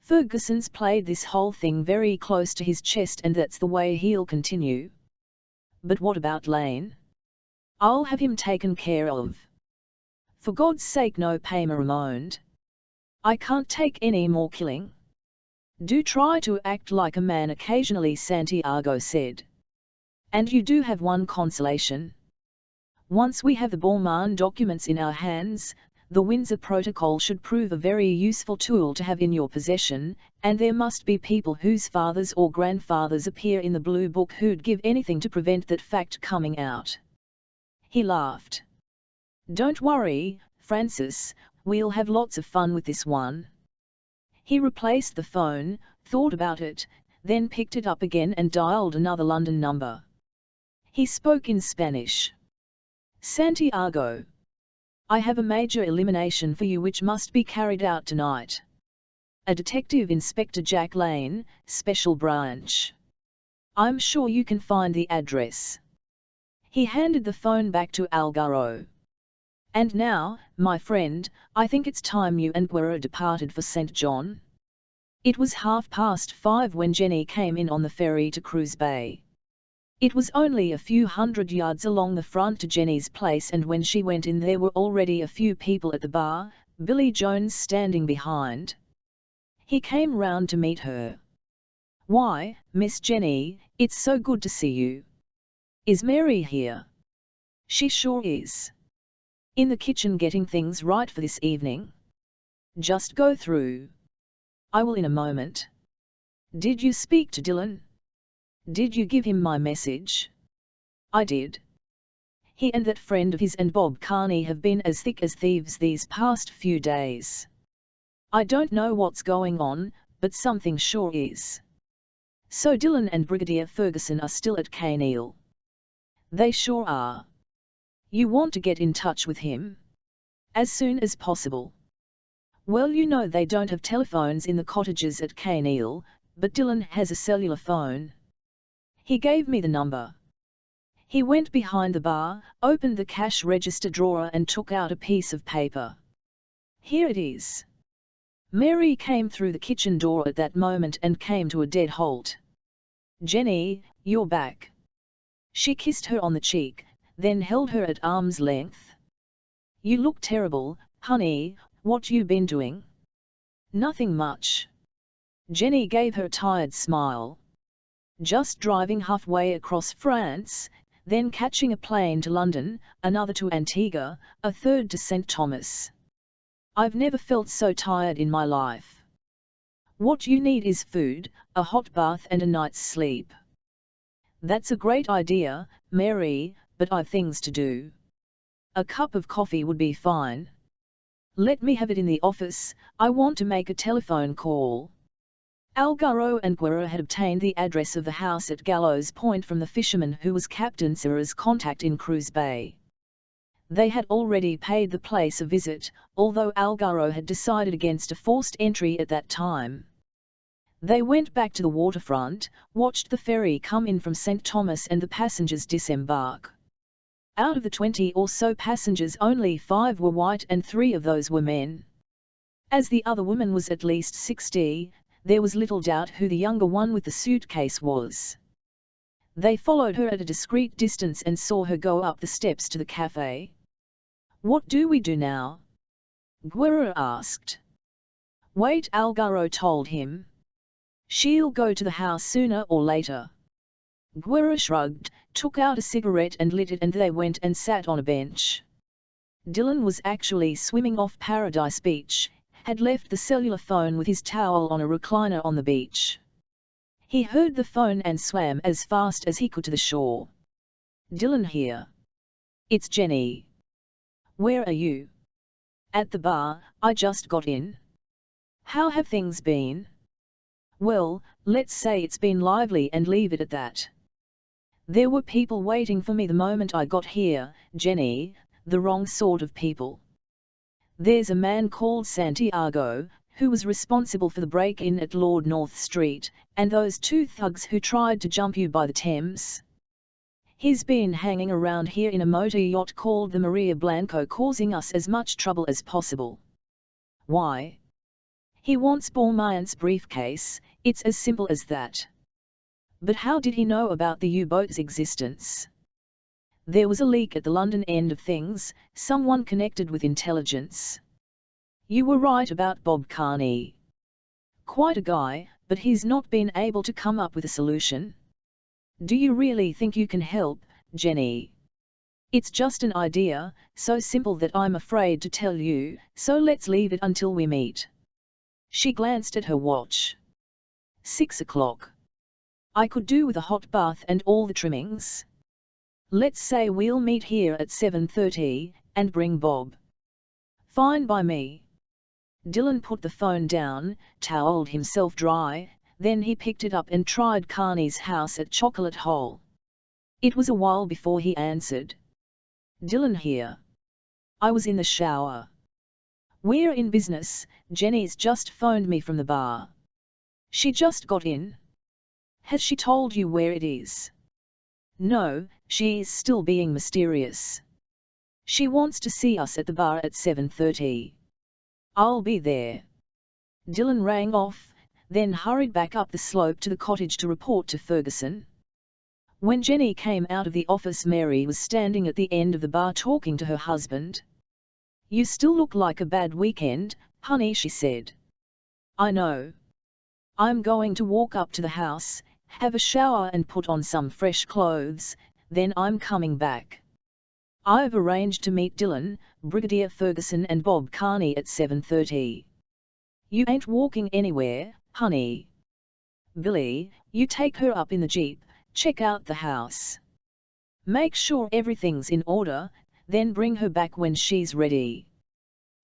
Ferguson's played this whole thing very close to his chest, and that's the way he'll continue. But what about Lane? I'll have him taken care of. For God's sake, no, Paymer moaned. I can't take any more killing. Do try to act like a man occasionally, Santiago said. And you do have one consolation. Once we have the Bormann documents in our hands, the Windsor Protocol should prove a very useful tool to have in your possession, and there must be people whose fathers or grandfathers appear in the Blue Book who'd give anything to prevent that fact coming out. He laughed. Don't worry, Francis, we'll have lots of fun with this one. He replaced the phone, thought about it, then picked it up again and dialed another London number. He spoke in Spanish. Santiago. I have a major elimination for you which must be carried out tonight. A Detective Inspector Jack Lane, Special Branch. I'm sure you can find the address. He handed the phone back to Algaro. And now, my friend, I think it's time you and Guerra departed for St. John. It was 5:30 when Jenny came in on the ferry to Cruz Bay. It was only a few hundred yards along the front to Jenny's place, and when she went in there were already a few people at the bar, Billy Jones standing behind. He came round to meet her. Why, Miss Jenny, it's so good to see you. Is Mary here? She sure is. In the kitchen getting things right for this evening. Just go through. I will in a moment. Did you speak to Dylan? Did you give him my message? I did. He and that friend of his and Bob Carney have been as thick as thieves these past few days. I don't know what's going on, but something sure is. So Dylan and Brigadier Ferguson are still at Kaneil. They sure are. You want to get in touch with him? As soon as possible. Well, you know they don't have telephones in the cottages at Kaneil, but Dylan has a cellular phone. He gave me the number. He went behind the bar, opened the cash register drawer and took out a piece of paper. Here it is. Mary came through the kitchen door at that moment and came to a dead halt. Jenny, you're back. She kissed her on the cheek, then held her at arm's length. You look terrible, honey, what you been doing? Nothing much. Jenny gave her a tired smile. Just driving halfway across France, then catching a plane to London, another to Antigua, a third to St. Thomas. I've never felt so tired in my life. What you need is food, a hot bath and a night's sleep. That's a great idea, Mary, but I've things to do. A cup of coffee would be fine. Let me have it in the office, I want to make a telephone call. Algaro and Guerra had obtained the address of the house at Gallows Point from the fisherman who was Captain Serra's contact in Cruz Bay. They had already paid the place a visit, although Algaro had decided against a forced entry at that time. They went back to the waterfront, watched the ferry come in from St. Thomas and the passengers disembark. Out of the 20 or so passengers, only 5 were white and 3 of those were men. As the other woman was at least 60, there was little doubt who the younger one with the suitcase was. They followed her at a discreet distance and saw her go up the steps to the cafe. "What do we do now?" Guerrero asked. "Wait," Algaro told him. "She'll go to the house sooner or later." Guerrero shrugged, took out a cigarette and lit it, and they went and sat on a bench. Dylan was actually swimming off Paradise Beach, had left the cellular phone with his towel on a recliner on the beach. He heard the phone and swam as fast as he could to the shore. "Dylan here. It's Jenny. Where are you?" "At the bar, I just got in." "How have things been?" "Well, let's say it's been lively and leave it at that. There were people waiting for me the moment I got here, Jenny, the wrong sort of people. There's a man called Santiago, who was responsible for the break-in at Lord North Street, and those two thugs who tried to jump you by the Thames. He's been hanging around here in a motor yacht called the Maria Blanco, causing us as much trouble as possible." "Why?" "He wants Beaumont's briefcase, it's as simple as that." "But how did he know about the U-boat's existence?" "There was a leak at the London end of things, someone connected with intelligence." "You were right about Bob Carney. Quite a guy, but he's not been able to come up with a solution." "Do you really think you can help, Jenny?" "It's just an idea, so simple that I'm afraid to tell you, so let's leave it until we meet." She glanced at her watch. 6 o'clock. "I could do with a hot bath and all the trimmings. Let's say we'll meet here at 7:30, and bring Bob." "Fine by me." Dylan put the phone down, toweled himself dry, then he picked it up and tried Carney's house at Chocolate Hole. It was a while before he answered. "Dylan here. I was in the shower." "We're in business, Jenny's just phoned me from the bar." "She just got in? Has she told you where it is?" "No, she's still being mysterious. She wants to see us at the bar at 7:30. I'll be there." Dylan rang off, then hurried back up the slope to the cottage to report to Ferguson. When Jenny came out of the office, Mary was standing at the end of the bar talking to her husband. "You still look like a bad weekend, honey," she said. "I know. I'm going to walk up to the house, have a shower and put on some fresh clothes, then I'm coming back. I've arranged to meet Dylan, Brigadier Ferguson and Bob Carney at 7:30. You ain't walking anywhere, honey. Billy, you take her up in the Jeep, check out the house. Make sure everything's in order, then bring her back when she's ready.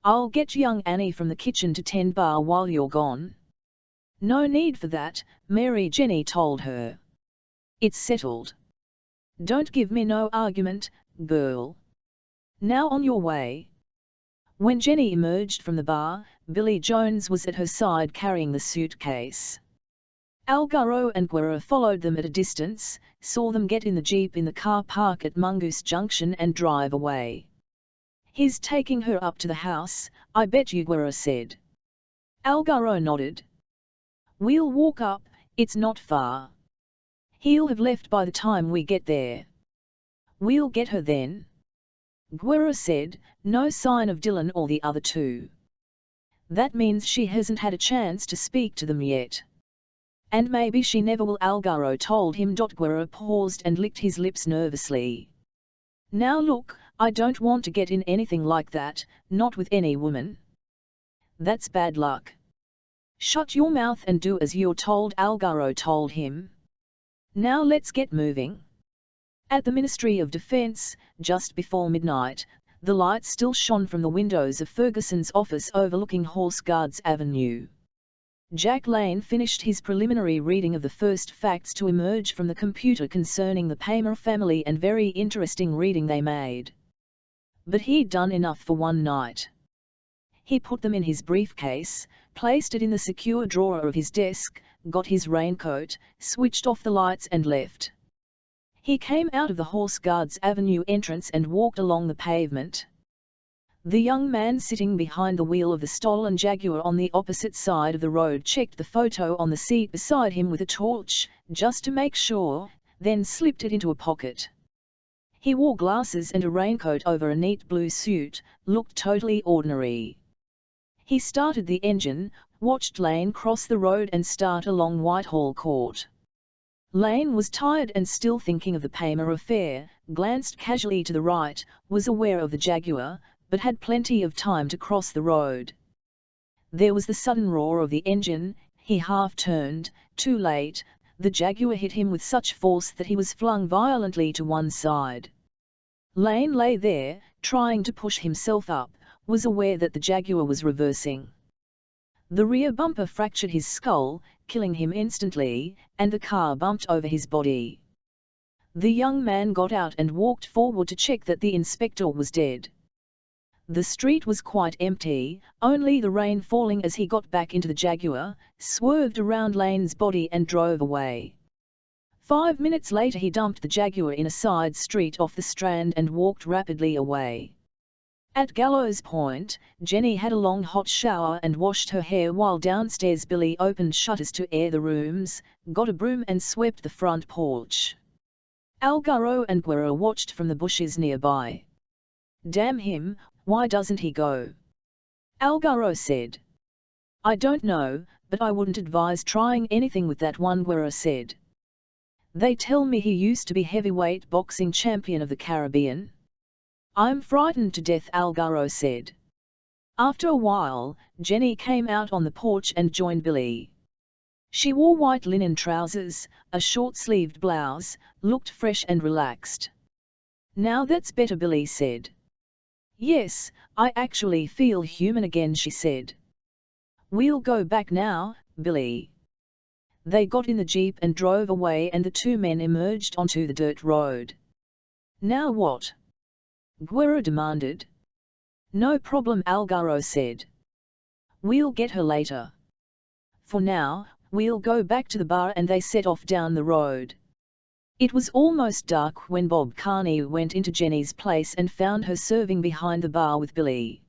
I'll get young Annie from the kitchen to tend bar while you're gone." "No need for that," Mary Jenny told her. "It's settled. Don't give me no argument, girl. Now on your way." When Jenny emerged from the bar, Billy Jones was at her side carrying the suitcase. Algaro and Guerrero followed them at a distance, saw them get in the Jeep in the car park at Mongoose Junction and drive away. "He's taking her up to the house, I bet you," Guerrero said. Algaro nodded. "We'll walk up, it's not far. He'll have left by the time we get there. We'll get her then," Guerrero said, no sign of Dylan or the other two. "That means she hasn't had a chance to speak to them yet. And maybe she never will," Algaro told him. Guerrero paused and licked his lips nervously. "Now look, I don't want to get in anything like that, not with any woman." "That's bad luck." "Shut your mouth and do as you're told," Algaro told him. "Now let's get moving." At the Ministry of Defence, just before midnight, the light still shone from the windows of Ferguson's office overlooking Horse Guards Avenue. Jack Lane finished his preliminary reading of the first facts to emerge from the computer concerning the Palmer family, and very interesting reading they made. But he'd done enough for one night. He put them in his briefcase, placed it in the secure drawer of his desk, got his raincoat, switched off the lights and left. He came out of the Horse Guards Avenue entrance and walked along the pavement. The young man sitting behind the wheel of the stolen Jaguar on the opposite side of the road checked the photo on the seat beside him with a torch, just to make sure, then slipped it into a pocket. He wore glasses and a raincoat over a neat blue suit, looked totally ordinary. He started the engine, watched Lane cross the road and start along Whitehall Court. Lane was tired and still thinking of the Paymer affair, glanced casually to the right, was aware of the Jaguar, but had plenty of time to cross the road. There was the sudden roar of the engine, he half turned, too late, the Jaguar hit him with such force that he was flung violently to one side. Lane lay there, trying to push himself up, was aware that the Jaguar was reversing. The rear bumper fractured his skull, killing him instantly, and the car bumped over his body. The young man got out and walked forward to check that the inspector was dead. The street was quite empty, only the rain falling as he got back into the Jaguar, swerved around Lane's body and drove away. 5 minutes later he dumped the Jaguar in a side street off the Strand and walked rapidly away. At Gallows Point, Jenny had a long hot shower and washed her hair while downstairs Billy opened shutters to air the rooms, got a broom and swept the front porch. Algaro and Guerra watched from the bushes nearby. "Damn him, why doesn't he go?" Algaro said. "I don't know, but I wouldn't advise trying anything with that one," Guerra said. "They tell me he used to be heavyweight boxing champion of the Caribbean." "I'm frightened to death," Algaro said. After a while, Jenny came out on the porch and joined Billy. She wore white linen trousers, a short-sleeved blouse, looked fresh and relaxed. "Now that's better," Billy said. "Yes, I actually feel human again," she said. "We'll go back now, Billy." They got in the jeep and drove away and the two men emerged onto the dirt road. "Now what?" Guerra demanded. "No problem," Algaro said. "We'll get her later. For now, we'll go back to the bar," and they set off down the road. It was almost dark when Bob Carney went into Jenny's place and found her serving behind the bar with Billy.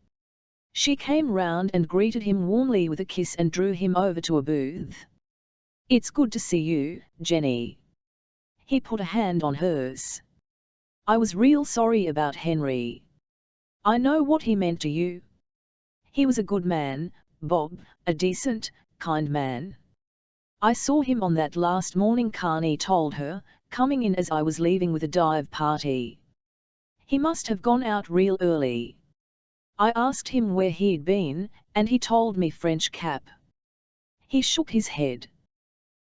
She came round and greeted him warmly with a kiss and drew him over to a booth. "It's good to see you, Jenny." He put a hand on hers. "I was real sorry about Henry. I know what he meant to you. He was a good man, Bob, a decent, kind man. I saw him on that last morning," Carney told her, "coming in as I was leaving with a dive party. He must have gone out real early. I asked him where he'd been, and he told me French Cap." He shook his head.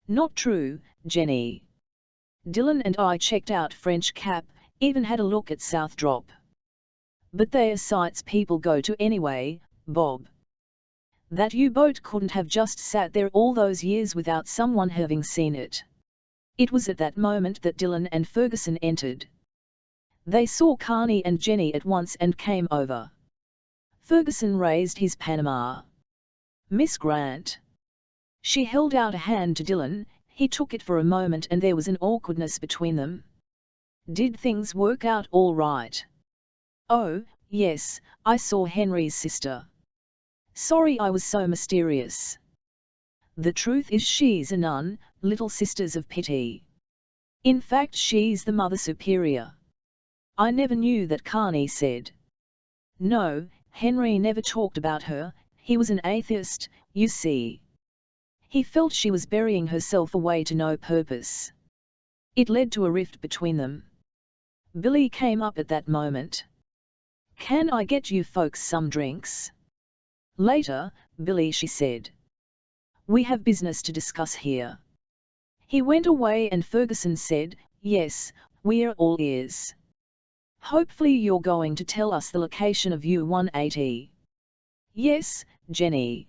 "Not true, Jenny. Dylan and I checked out French Cap, even had a look at South Drop. But they are sites people go to anyway, Bob. That U-boat couldn't have just sat there all those years without someone having seen it." It was at that moment that Dylan and Ferguson entered. They saw Carney and Jenny at once and came over. Ferguson raised his Panama. "Miss Grant." She held out a hand to Dylan, he took it for a moment and there was an awkwardness between them. "Did things work out all right?" "Oh, yes, I saw Henry's sister. Sorry I was so mysterious. The truth is she's a nun, Little Sisters of Pity. In fact she's the Mother Superior." "I never knew that," Carney said. "No, Henry never talked about her, he was an atheist, you see. He felt she was burying herself away to no purpose. It led to a rift between them." Billy came up at that moment. "Can I get you folks some drinks?" "Later, Billy," she said. "We have business to discuss here." He went away and Ferguson said, "Yes, we're all ears. Hopefully you're going to tell us the location of U-180. "Yes, Jenny."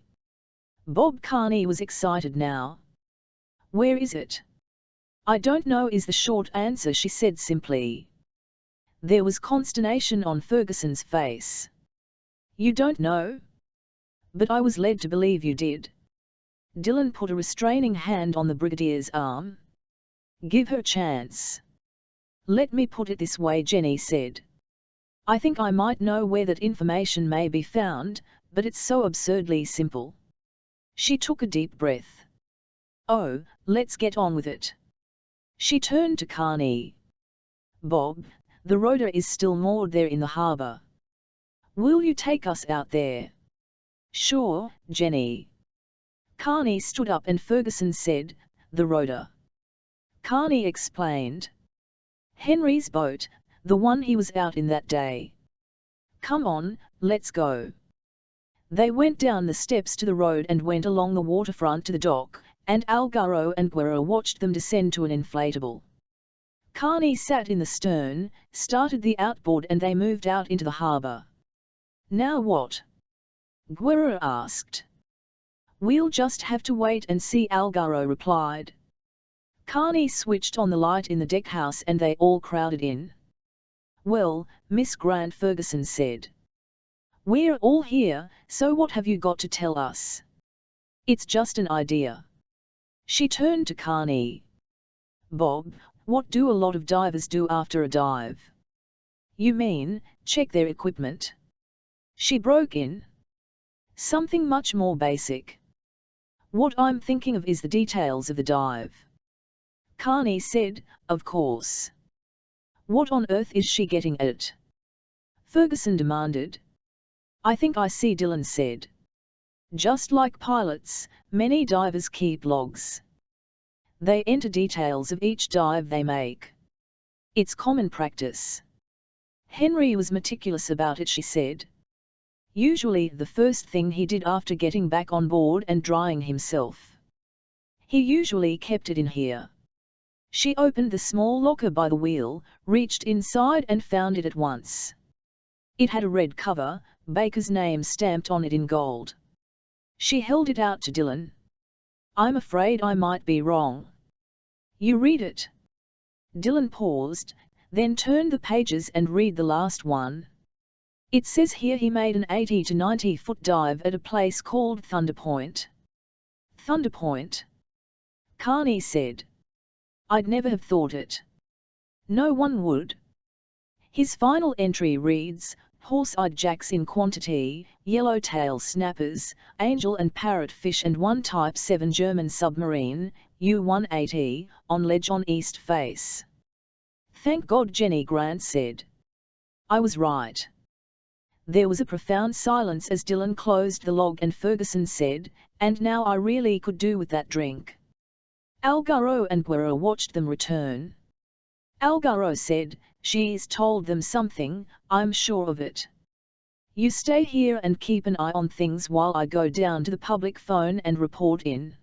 Bob Carney was excited now. "Where is it?" "I don't know," is the short answer, she said simply. There was consternation on Ferguson's face. "You don't know?" "But I was led to believe you did." Dylan put a restraining hand on the brigadier's arm. "Give her a chance." "Let me put it this way," Jenny said. I think I might know where that information may be found, but it's so absurdly simple. She took a deep breath. Oh, let's get on with it. She turned to Carney. Bob, the rhoda is still moored there in the harbour. Will you take us out there? Sure, Jenny. Carney stood up and Ferguson said, the rhoda. Carney explained. Henry's boat, the one he was out in that day. Come on, let's go. They went down the steps to the road and went along the waterfront to the dock, and Algaro and Guerra watched them descend to an inflatable. Carney sat in the stern, started the outboard and they moved out into the harbour. Now what? Guerra asked. We'll just have to wait and see, Algaro replied. Carney switched on the light in the deckhouse and they all crowded in. Well, Miss Grant, Ferguson said. We're all here, so what have you got to tell us? It's just an idea. She turned to Carney. Bob, what do a lot of divers do after a dive? You mean, check their equipment? She broke in. Something much more basic. What I'm thinking of is the details of the dive. Carney said, of course. What on earth is she getting at? Ferguson demanded. I think I see, Dylan said. Just like pilots, many divers keep logs. They enter details of each dive they make. It's common practice. Henry was meticulous about it, she said. Usually the first thing he did after getting back on board and drying himself. He usually kept it in here. She opened the small locker by the wheel, reached inside and found it at once. It had a red cover, Baker's name stamped on it in gold. She held it out to Dylan. I'm afraid I might be wrong. You read it. Dylan paused, then turned the pages and read the last one. It says here he made an 80 to 90-foot dive at a place called Thunder Point. Thunder Point? Carney said. I'd never have thought it. No one would. His final entry reads, horse-eyed jacks in quantity, yellowtail snappers, angel and parrotfish and one Type 7 German submarine, U-180, on ledge on east face. Thank God, Jenny Grant said. I was right. There was a profound silence as Dylan closed the log and Ferguson said, and now I really could do with that drink. Algaro and Guerra watched them return. Algaro said, she's told them something, I'm sure of it. You stay here and keep an eye on things while I go down to the public phone and report in.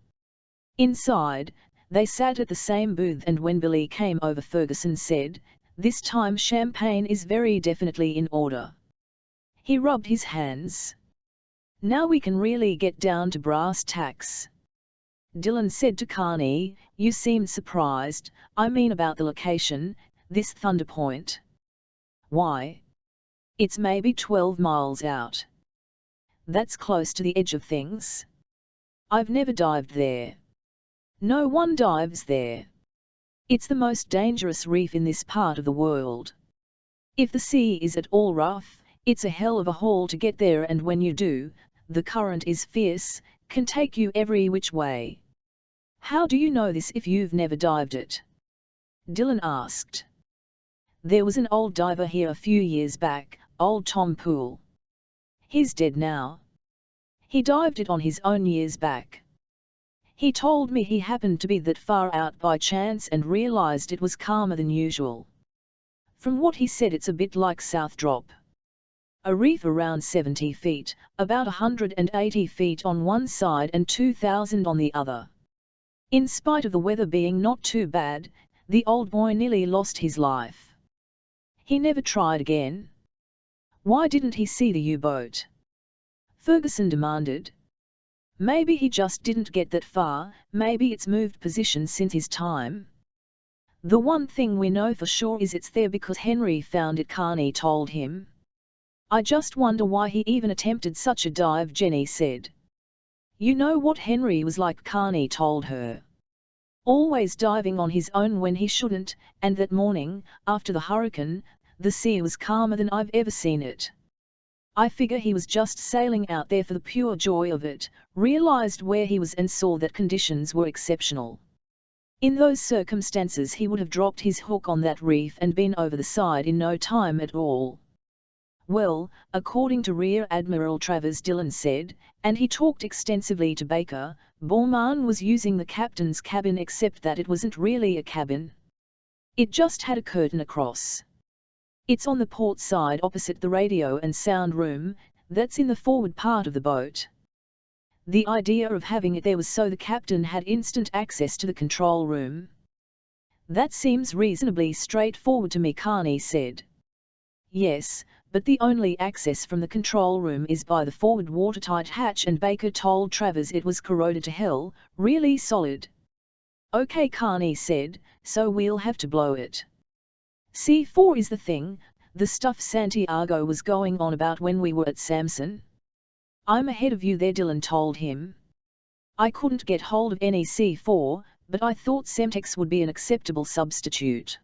Inside, they sat at the same booth and when Billy came over Ferguson said, this time champagne is very definitely in order. He rubbed his hands. Now we can really get down to brass tacks. Dylan said to Carney, you seemed surprised, I mean about the location, this Thunder Point. Why? It's maybe 12 miles out. That's close to the edge of things. I've never dived there. No one dives there. It's the most dangerous reef in this part of the world. If the sea is at all rough, it's a hell of a haul to get there, and when you do, the current is fierce, can take you every which way. How do you know this if you've never dived it? Dylan asked. There was an old diver here a few years back, old Tom Poole. He's dead now. He dived it on his own years back. He told me he happened to be that far out by chance and realized it was calmer than usual. From what he said, it's a bit like South Drop. A reef around 70 feet, about 180 feet on one side and 2,000 on the other. In spite of the weather being not too bad, the old boy nearly lost his life. He never tried again. Why didn't he see the U-boat? Ferguson demanded. Maybe he just didn't get that far, maybe it's moved position since his time. The one thing we know for sure is it's there because Henry found it, Carney told him. I just wonder why he even attempted such a dive, Jenny said. You know what Henry was like, Carney told her. Always diving on his own when he shouldn't, and that morning, after the hurricane, the sea was calmer than I've ever seen it. I figure he was just sailing out there for the pure joy of it, realized where he was and saw that conditions were exceptional. In those circumstances he would have dropped his hook on that reef and been over the side in no time at all. Well, according to Rear Admiral Travers, Dillon said, and he talked extensively to Baker, Bormann was using the captain's cabin, except that it wasn't really a cabin. It just had a curtain across. It's on the port side opposite the radio and sound room, that's in the forward part of the boat. The idea of having it there was so the captain had instant access to the control room. That seems reasonably straightforward to me, Carney said. Yes, but the only access from the control room is by the forward watertight hatch, and Baker told Travers it was corroded to hell, really solid. Okay, Carney said, so we'll have to blow it. C4 is the thing, the stuff Santiago was going on about when we were at Samson. I'm ahead of you there, Dillon told him. I couldn't get hold of any C4, but I thought Semtex would be an acceptable substitute.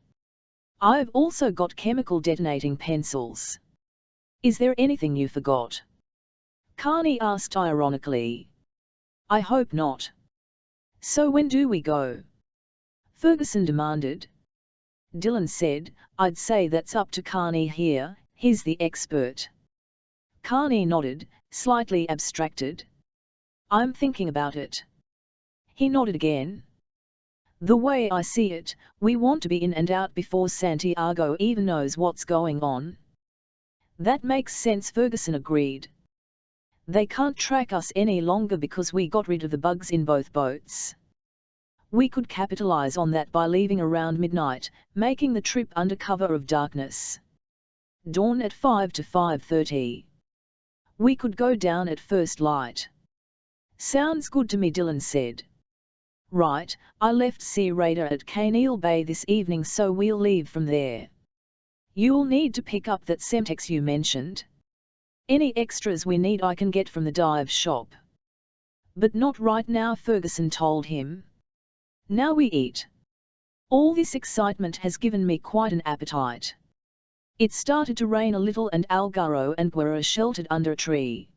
I've also got chemical detonating pencils. Is there anything you forgot? Carney asked ironically. I hope not. So when do we go? Ferguson demanded. Dillon said, I'd say that's up to Carney here, he's the expert. Carney nodded, slightly abstracted. I'm thinking about it. He nodded again. The way I see it, we want to be in and out before Santiago even knows what's going on. That makes sense, Ferguson agreed. They can't track us any longer because we got rid of the bugs in both boats. We could capitalize on that by leaving around midnight, making the trip under cover of darkness. Dawn at 5 to 5:30. We could go down at first light. Sounds good to me, Dillon said. Right, I left Sea Raider at Kaneal Bay this evening, so we'll leave from there. You'll need to pick up that Semtex you mentioned. Any extras we need I can get from the dive shop. But not right now, Ferguson told him. Now we eat. All this excitement has given me quite an appetite. It started to rain a little and Algaro and Guerra sheltered under a tree.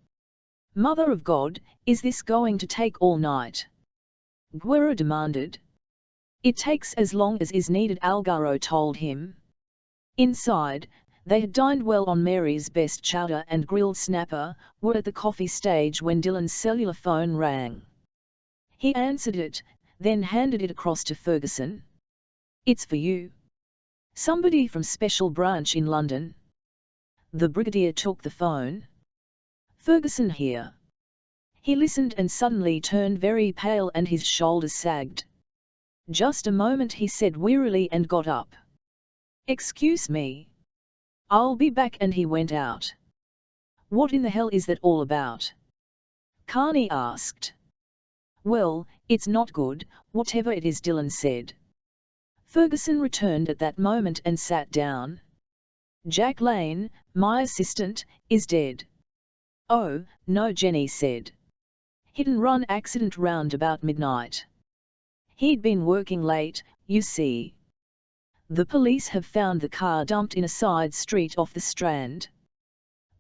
Mother of God, is this going to take all night? Guerra demanded. It takes as long as is needed, Algaro told him. Inside, they had dined well on Mary's best chowder and grilled snapper, were at the coffee stage when Dillon's cellular phone rang. He answered it, then handed it across to Ferguson. It's for you. Somebody from Special Branch in London. The Brigadier took the phone. Ferguson here. He listened and suddenly turned very pale and his shoulders sagged. Just a moment, he said wearily and got up. Excuse me. I'll be back, and he went out. What in the hell is that all about? Carney asked. Well, it's not good, whatever it is, Dillon said. Ferguson returned at that moment and sat down. Jack Lane, my assistant, is dead. Oh, no, Jenny said. Hit-and-run accident round about midnight. He'd been working late, you see. The police have found the car dumped in a side street off the Strand.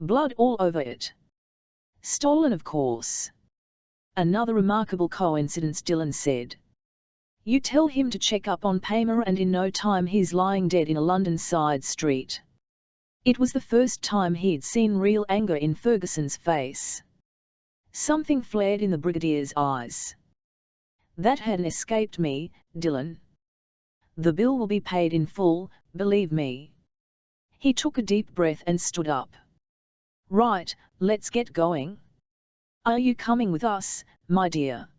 Blood all over it. Stolen, of course. Another remarkable coincidence, Dillon said. You tell him to check up on Paymer and in no time he's lying dead in a London side street. It was the first time he'd seen real anger in Ferguson's face. Something flared in the Brigadier's eyes. That hadn't escaped me, Dillon. The bill will be paid in full, believe me. He took a deep breath and stood up. Right, let's get going. Are you coming with us, my dear?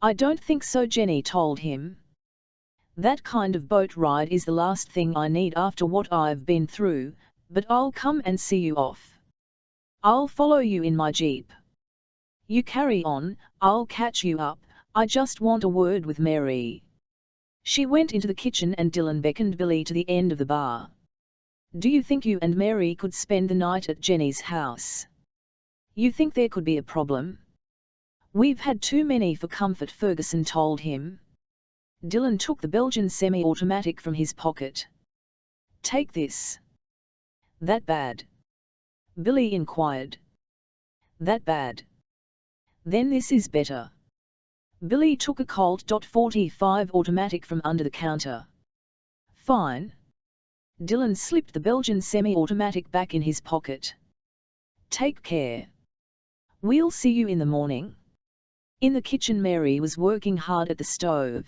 I don't think so, Jenny told him. That kind of boat ride is the last thing I need after what I've been through, but I'll come and see you off. I'll follow you in my jeep. You carry on, I'll catch you up, I just want a word with Mary. She went into the kitchen and Dillon beckoned Billy to the end of the bar. Do you think you and Mary could spend the night at Jenny's house? You think there could be a problem? We've had too many for comfort, Ferguson told him. Dillon took the Belgian semi-automatic from his pocket. Take this. That bad? Billy inquired. That bad? Then this is better. Billy took a Colt .45 automatic from under the counter. Fine. Dylan slipped the Belgian semi-automatic back in his pocket. Take care. We'll see you in the morning. In the kitchen, Mary was working hard at the stove.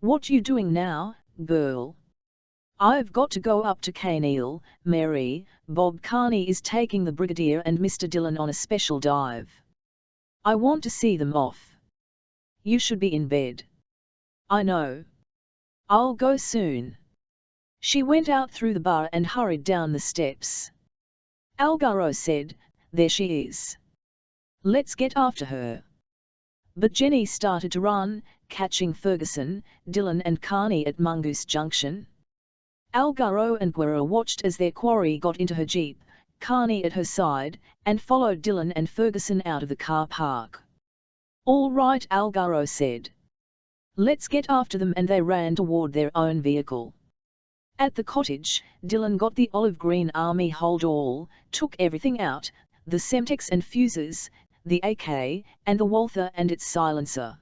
What you doing now, girl? I've got to go up to Kaneal, Mary. Bob Carney is taking the Brigadier and Mr. Dylan on a special dive. I want to see them off. You should be in bed. I know. I'll go soon. She went out through the bar and hurried down the steps. Algaro said, there she is. Let's get after her. But Jenny started to run, catching Ferguson, Dylan and Carney at Mongoose Junction. Algaro and Guerra watched as their quarry got into her jeep, Carney at her side, and followed Dylan and Ferguson out of the car park. All right, Algaro said. Let's get after them, and they ran toward their own vehicle. At the cottage, Dylan got the olive green army hold-all, took everything out, the Semtex and fuses, the AK, and the Walther and its silencer.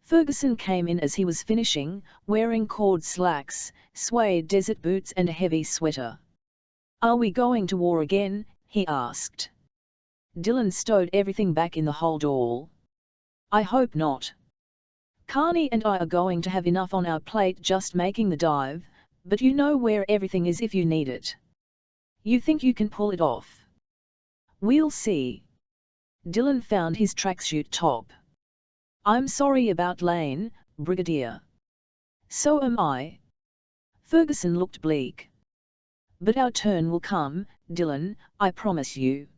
Ferguson came in as he was finishing, wearing cord slacks, suede desert boots and a heavy sweater. Are we going to war again? He asked. Dylan stowed everything back in the hold-all. I hope not. Carney and I are going to have enough on our plate just making the dive, but you know where everything is if you need it. You think you can pull it off? We'll see. Dylan found his tracksuit top. I'm sorry about Lane, Brigadier. So am I. Ferguson looked bleak. But our turn will come, Dylan, I promise you.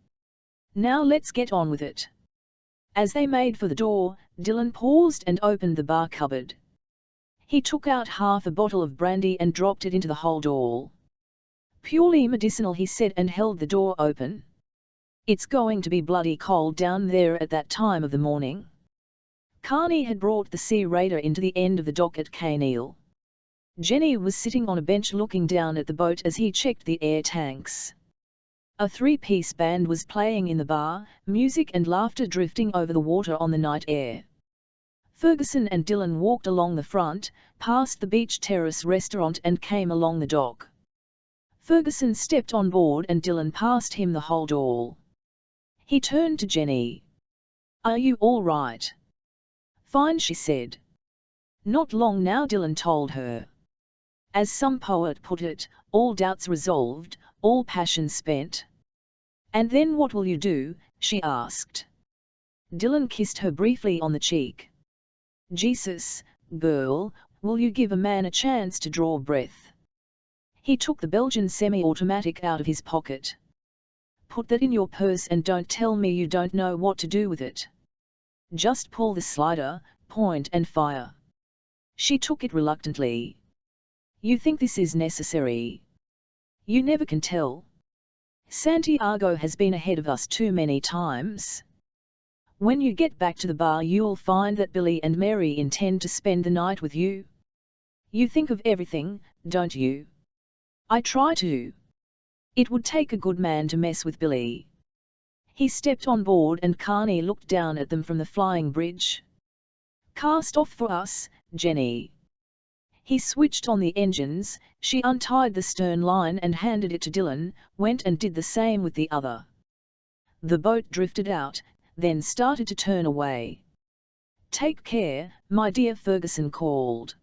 Now let's get on with it. As they made for the door, Dylan paused and opened the bar cupboard. He took out half a bottle of brandy and dropped it into the hold-all. Purely medicinal, he said, and held the door open. It's going to be bloody cold down there at that time of the morning. Carney had brought the Sea Raider into the end of the dock at Kaneal. Jenny was sitting on a bench looking down at the boat as he checked the air tanks. A three-piece band was playing in the bar, music and laughter drifting over the water on the night air. Ferguson and Dylan walked along the front, past the Beach Terrace restaurant and came along the dock. Ferguson stepped on board and Dylan passed him the hold-all. He turned to Jenny. Are you all right? Fine, she said. Not long now, Dylan told her. As some poet put it, all doubts resolved, all passion spent. And then what will you do? She asked. Dylan kissed her briefly on the cheek. Jesus, girl, will you give a man a chance to draw breath? He took the Belgian semi-automatic out of his pocket. Put that in your purse and don't tell me you don't know what to do with it. Just pull the slider, point and fire. She took it reluctantly. You think this is necessary? You never can tell. Santiago has been ahead of us too many times. When you get back to the bar, you'll find that Billy and Mary intend to spend the night with you. You think of everything, don't you? I try to. It would take a good man to mess with Billy. He stepped on board and Carney looked down at them from the flying bridge. Cast off for us, Jenny. He switched on the engines, she untied the stern line and handed it to Dylan, went and did the same with the other. The boat drifted out, then started to turn away. Take care, my dear, Ferguson called.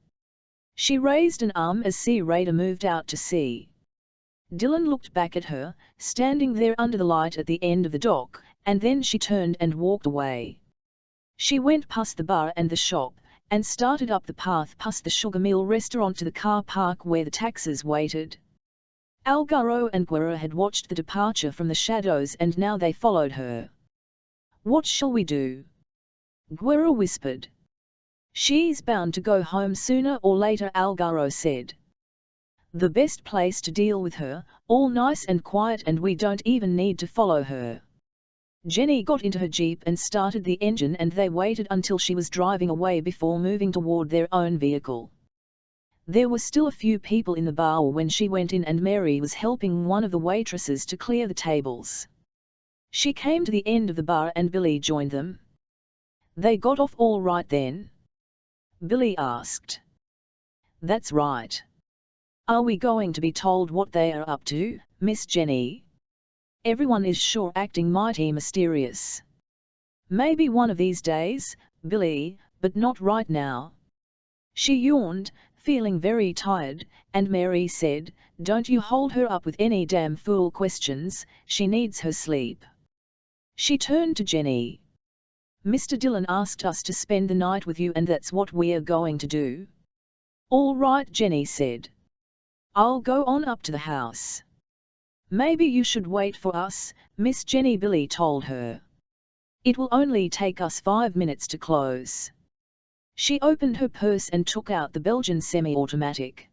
She raised an arm as Sea Raider moved out to sea. Dylan looked back at her, standing there under the light at the end of the dock, and then she turned and walked away. She went past the bar and the shop, and started up the path past the Sugar Mill restaurant to the car park where the taxis waited. Algaro and Guerra had watched the departure from the shadows and now they followed her. What shall we do? Guerra whispered. She's bound to go home sooner or later, Algaro said. The best place to deal with her, all nice and quiet, and we don't even need to follow her. Jenny got into her jeep and started the engine and they waited until she was driving away before moving toward their own vehicle. There were still a few people in the bar when she went in, and Mary was helping one of the waitresses to clear the tables. She came to the end of the bar and Billy joined them. "They got off all right then?" Billy asked. "That's right. Are we going to be told what they are up to, Miss Jenny? Everyone is sure acting mighty mysterious." "Maybe one of these days, Billy, but not right now." She yawned, feeling very tired, and Mary said, "Don't you hold her up with any damn fool questions, she needs her sleep." She turned to Jenny. "Mr. Dillon asked us to spend the night with you, and that's what we're going to do." "All right," Jenny said. "I'll go on up to the house." "Maybe you should wait for us, Miss Jenny," Billy told her. "It will only take us 5 minutes to close." She opened her purse and took out the Belgian semi-automatic.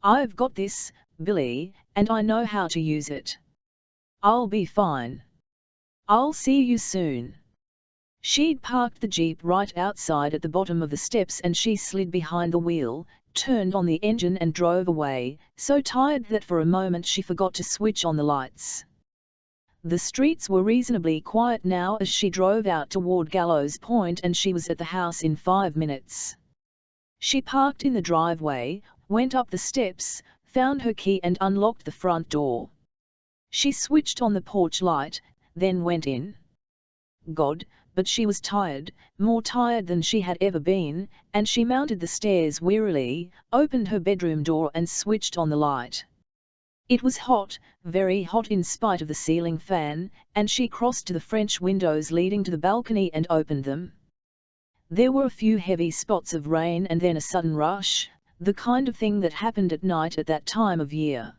"I've got this, Billy, and I know how to use it. I'll be fine. I'll see you soon." She'd parked the Jeep right outside at the bottom of the steps, and she slid behind the wheel, turned on the engine and drove away, so tired that for a moment she forgot to switch on the lights. The streets were reasonably quiet now as she drove out toward Gallows Point, and she was at the house in 5 minutes. She parked in the driveway, went up the steps, found her key and unlocked the front door. She switched on the porch light, then went in. God, but she was tired, more tired than she had ever been, and she mounted the stairs wearily, opened her bedroom door and switched on the light. It was hot, very hot in spite of the ceiling fan, and she crossed to the French windows leading to the balcony and opened them. There were a few heavy spots of rain and then a sudden rush, the kind of thing that happened at night at that time of year.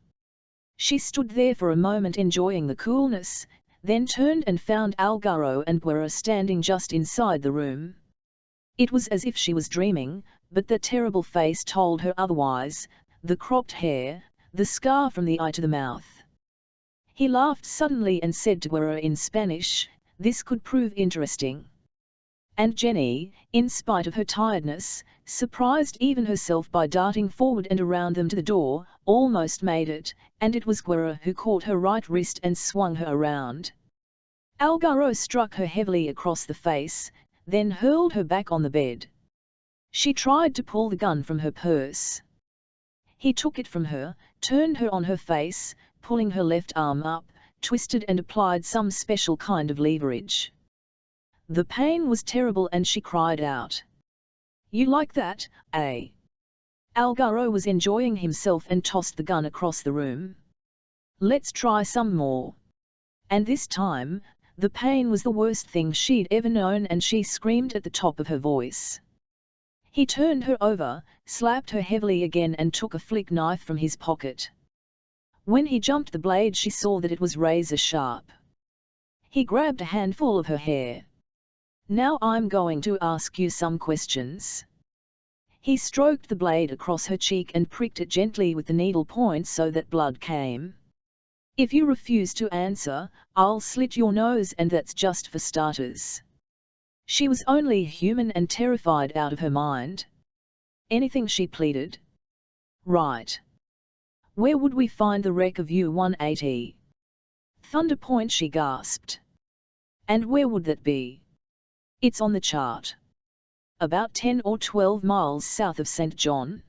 She stood there for a moment enjoying the coolness, then turned and found Algaro and Guerra standing just inside the room. It was as if she was dreaming, but the terrible face told her otherwise, the cropped hair, the scar from the eye to the mouth. He laughed suddenly and said to Guerra in Spanish, "This could prove interesting." And Jenny, in spite of her tiredness, surprised even herself by darting forward and around them to the door, almost made it, and it was Guerra who caught her right wrist and swung her around. Algaro struck her heavily across the face, then hurled her back on the bed. She tried to pull the gun from her purse. He took it from her, turned her on her face, pulling her left arm up, twisted and applied some special kind of leverage. The pain was terrible and she cried out. "You like that, eh?" Algaro was enjoying himself and tossed the gun across the room. "Let's try some more." And this time, the pain was the worst thing she'd ever known and she screamed at the top of her voice. He turned her over, slapped her heavily again and took a flick knife from his pocket. When he jumped the blade she saw that it was razor sharp. He grabbed a handful of her hair. "Now I'm going to ask you some questions." He stroked the blade across her cheek and pricked it gently with the needle point so that blood came. "If you refuse to answer, I'll slit your nose, and that's just for starters." She was only human and terrified out of her mind. "Anything," she pleaded. "Right. Where would we find the wreck of U-180? "Thunder Point," she gasped. "And where would that be?" "It's on the chart. About 10 or 12 miles south of St. John."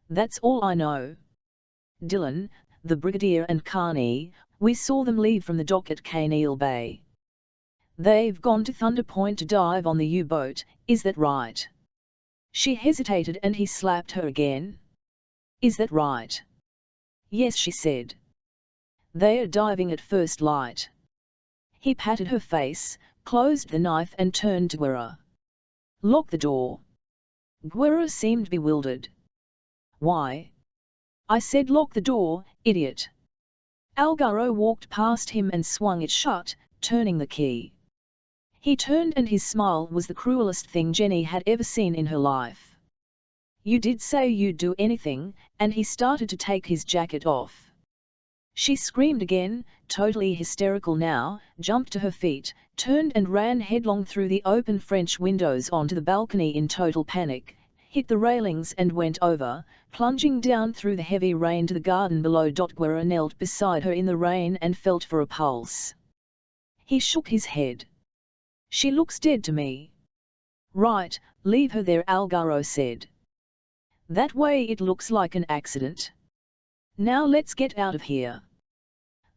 "That's all I know. Dillon, the Brigadier and Carney, we saw them leave from the dock at Kaneal Bay. They've gone to Thunder Point to dive on the U-boat, is that right?" She hesitated and he slapped her again. "Is that right?" "Yes," she said. "They are diving at first light." He patted her face, closed the knife and turned to Guerra. "Lock the door." Guerra seemed bewildered. "Why?" "I said lock the door, idiot." Algaro walked past him and swung it shut, turning the key. He turned and his smile was the cruelest thing Jenny had ever seen in her life. "You did say you'd do anything," and he started to take his jacket off. She screamed again, totally hysterical now, jumped to her feet, turned and ran headlong through the open French windows onto the balcony in total panic. hit the railings and went over, plunging down through the heavy rain to the garden below. Guerra knelt beside her in the rain and felt for a pulse. He shook his head. She looks dead to me. Right, leave her there, Algaro said. That way it looks like an accident. Now let's get out of here.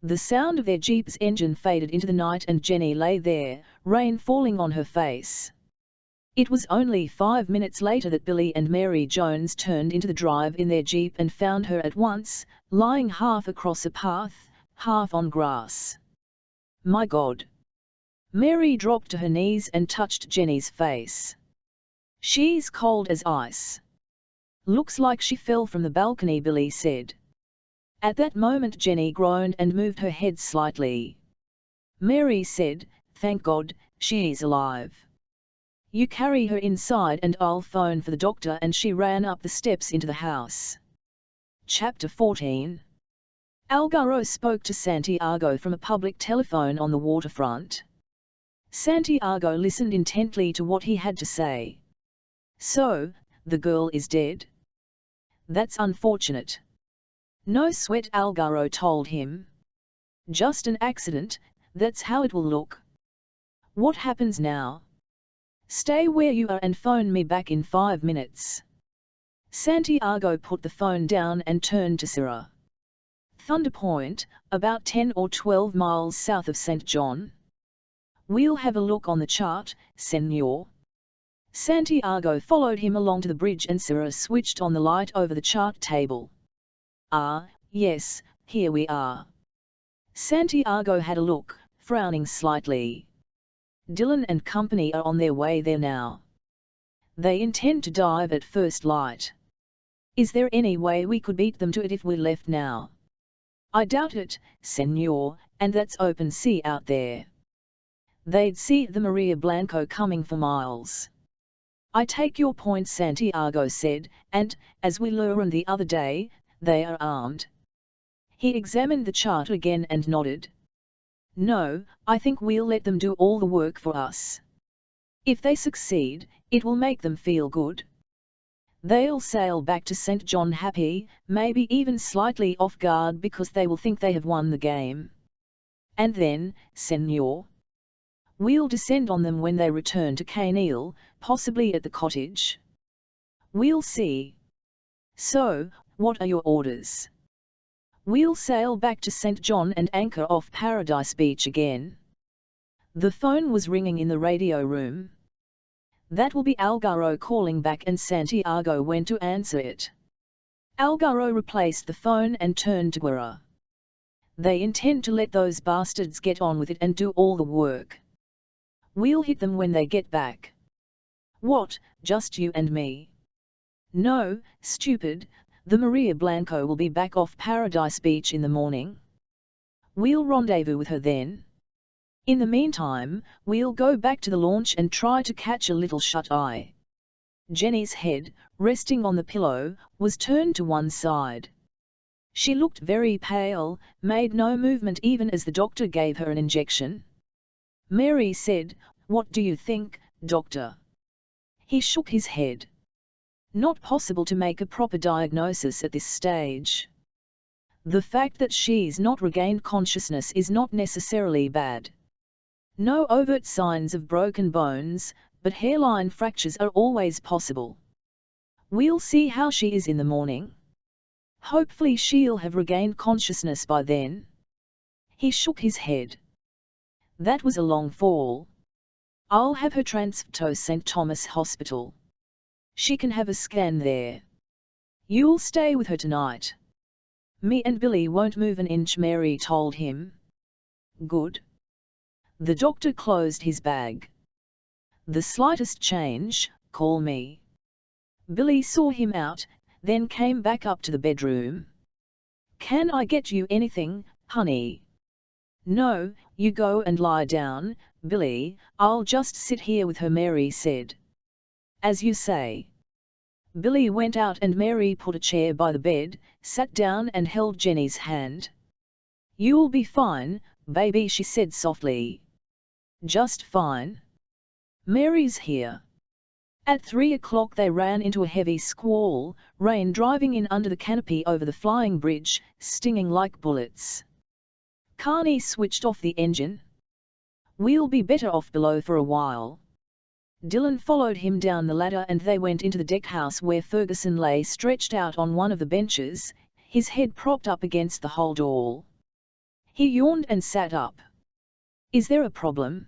The sound of their jeep's engine faded into the night and Jenny lay there, rain falling on her face. It was only 5 minutes later that Billy and Mary Jones turned into the drive in their jeep and found her at once, lying half across a path, half on grass. My God! Mary dropped to her knees and touched Jenny's face. She's cold as ice. Looks like she fell from the balcony, Billy said. At that moment Jenny groaned and moved her head slightly. Mary said, Thank God, she's alive. You carry her inside and I'll phone for the doctor, and she ran up the steps into the house. Chapter 14. Algaro spoke to Santiago from a public telephone on the waterfront. Santiago listened intently to what he had to say. So, the girl is dead? That's unfortunate. No sweat, Algaro told him. Just an accident, that's how it will look. What happens now? Stay where you are and phone me back in 5 minutes. Santiago put the phone down and turned to Sarah. Thunder Point, about 10 or 12 miles south of St. John. We'll have a look on the chart, senor. Santiago followed him along to the bridge and Sarah switched on the light over the chart table. Ah, yes, here we are. Santiago had a look, frowning slightly. Dillon and company are on their way there now. They intend to dive at first light. Is there any way we could beat them to it if we left now? I doubt it, senor, and that's open sea out there. They'd see the Maria Blanco coming for miles. I take your point, Santiago said, and, as we learned the other day, they are armed. He examined the chart again and nodded. No, I think we'll let them do all the work for us. If they succeed, it will make them feel good. They'll sail back to St. John happy, maybe even slightly off guard because they will think they have won the game. And then, senor, we'll descend on them when they return to Caneil, possibly at the cottage. We'll see. So, what are your orders? We'll sail back to St. John and anchor off Paradise Beach again. The phone was ringing in the radio room. That will be Algaro calling back, and Santiago went to answer it. Algaro replaced the phone and turned to Guerra. They intend to let those bastards get on with it and do all the work. We'll hit them when they get back. What, just you and me? No, stupid. The Maria Blanco will be back off Paradise Beach in the morning. We'll rendezvous with her then. In the meantime, we'll go back to the launch and try to catch a little shut-eye. Jenny's head, resting on the pillow, was turned to one side. She looked very pale, made no movement even as the doctor gave her an injection. Mary said, What do you think, doctor? He shook his head. Not possible to make a proper diagnosis at this stage. The fact that she's not regained consciousness is not necessarily bad. No overt signs of broken bones, but hairline fractures are always possible. We'll see how she is in the morning. Hopefully she'll have regained consciousness by then. He shook his head. That was a long fall. I'll have her transferred to St. Thomas Hospital. She can have a scan there. You'll stay with her tonight. Me and Billy won't move an inch, Mary told him. Good. The doctor closed his bag. The slightest change, call me. Billy saw him out, then came back up to the bedroom. Can I get you anything, honey? No, you go and lie down, Billy, I'll just sit here with her, Mary said. As you say. Billy went out and Mary put a chair by the bed, sat down and held Jenny's hand. You'll be fine, baby, she said softly. Just fine. Mary's here. At 3 o'clock they ran into a heavy squall, rain driving in under the canopy over the flying bridge, stinging like bullets. Carney switched off the engine. "We'll be better off below for a while." Dillon followed him down the ladder and they went into the deckhouse where Ferguson lay stretched out on one of the benches, his head propped up against the hold-all. He yawned and sat up. "Is there a problem?"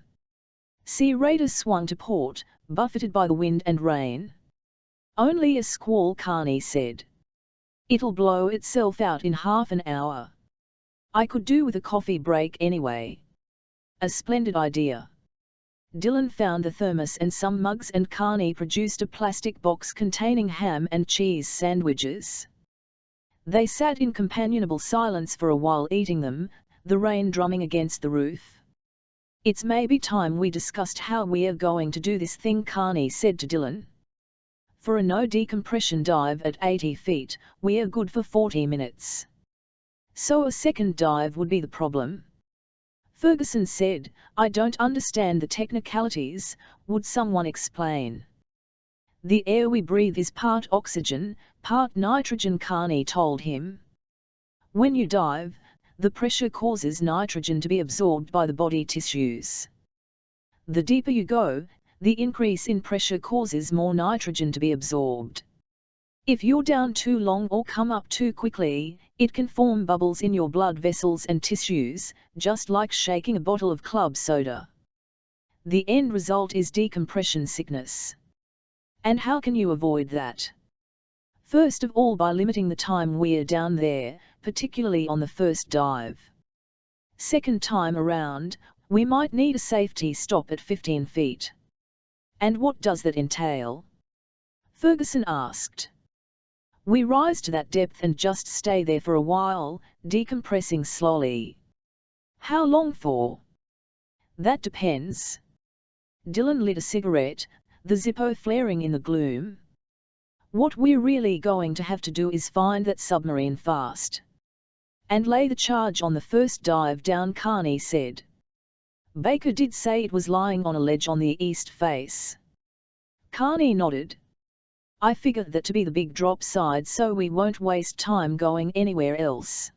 Sea Raider swung to port, buffeted by the wind and rain. "Only a squall," Carney said. "It'll blow itself out in half an hour. I could do with a coffee break anyway." "A splendid idea." Dillon found the thermos and some mugs and Carney produced a plastic box containing ham and cheese sandwiches. They sat in companionable silence for a while eating them, the rain drumming against the roof. "It's maybe time we discussed how we're going to do this thing," Carney said to Dillon. "For a no-decompression dive at 80 feet, we're good for 40 minutes. So a second dive would be the problem." Ferguson said, "I don't understand the technicalities, would someone explain?" "The air we breathe is part oxygen, part nitrogen," Carney told him. "When you dive, the pressure causes nitrogen to be absorbed by the body tissues. The deeper you go, the increase in pressure causes more nitrogen to be absorbed. If you're down too long or come up too quickly, it can form bubbles in your blood vessels and tissues, just like shaking a bottle of club soda. The end result is decompression sickness. And how can you avoid that? First of all, by limiting the time we're down there, particularly on the first dive. Second time around, we might need a safety stop at 15 feet. And what does that entail?" Ferguson asked. "We rise to that depth and just stay there for a while, decompressing slowly." "How long for?" "That depends." Dillon lit a cigarette, the Zippo flaring in the gloom. "What we're really going to have to do is find that submarine fast. And lay the charge on the first dive down," Carney said. "Baker did say it was lying on a ledge on the east face." Carney nodded. "I figured that to be the big drop side so we won't waste time going anywhere else."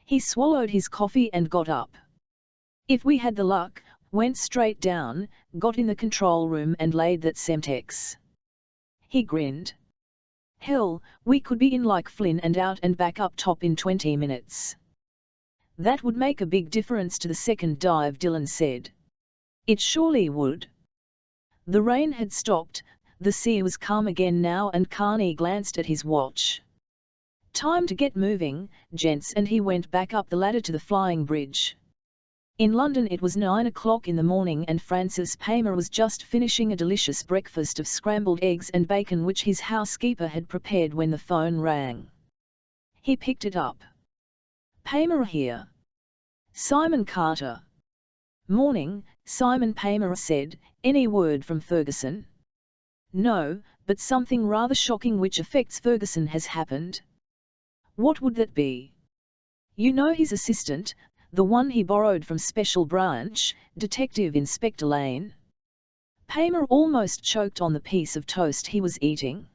He swallowed his coffee and got up. "If we had the luck, went straight down, got in the control room and laid that Semtex." He grinned. "Hell, we could be in like Flynn and out and back up top in 20 minutes. "That would make a big difference to the second dive," Dillon said. "It surely would." The rain had stopped, the sea was calm again now and Carney glanced at his watch. "Time to get moving, gents," and he went back up the ladder to the flying bridge. In London it was 9 o'clock in the morning and Francis Paymer was just finishing a delicious breakfast of scrambled eggs and bacon which his housekeeper had prepared when the phone rang. He picked it up. "Paymer here. Simon Carter." "Morning," Simon Paymer said. "Any word from Ferguson?" "No, but something rather shocking which affects Ferguson has happened." "What would that be?" "You know his assistant, the one he borrowed from Special Branch, Detective Inspector Lane?" Paymer almost choked on the piece of toast he was eating.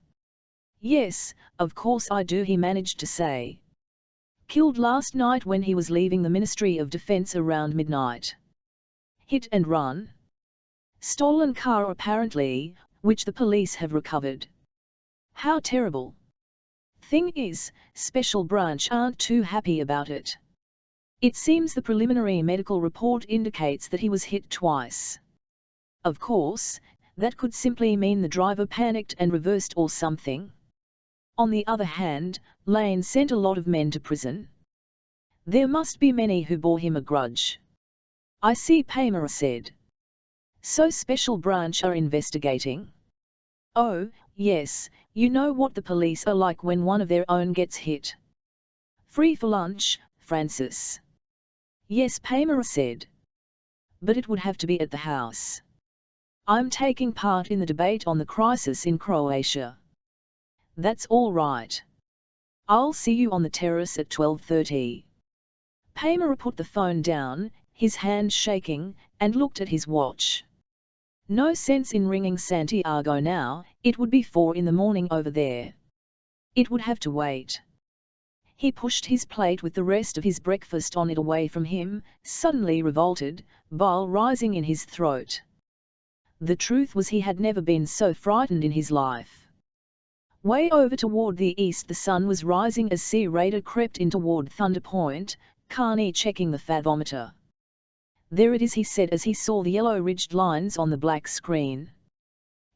"Yes, of course I do," he managed to say. "Killed last night when he was leaving the Ministry of Defence around midnight. Hit and run. Stolen car apparently, which the police have recovered. How terrible. Thing is, Special Branch aren't too happy about it. It seems the preliminary medical report indicates that he was hit twice. Of course, that could simply mean the driver panicked and reversed or something. On the other hand, Lane sent a lot of men to prison. There must be many who bore him a grudge." "I see," Paymer said. "So Special Branch are investigating?" "Oh, yes, you know what the police are like when one of their own gets hit." "Free for lunch, Francis?" "Yes," Paymer said. "But it would have to be at the house. I'm taking part in the debate on the crisis in Croatia." "That's all right. I'll see you on the terrace at 12:30. Paymer put the phone down, his hand shaking, and looked at his watch. No sense in ringing Santiago now, it would be 4 in the morning over there. It would have to wait. He pushed his plate with the rest of his breakfast on it away from him, suddenly revolted, bile rising in his throat. The truth was he had never been so frightened in his life. Way over toward the east the sun was rising as Sea Raider crept in toward Thunder Point, Carney checking the fathometer. There it is, he said as he saw the yellow ridged lines on the black screen.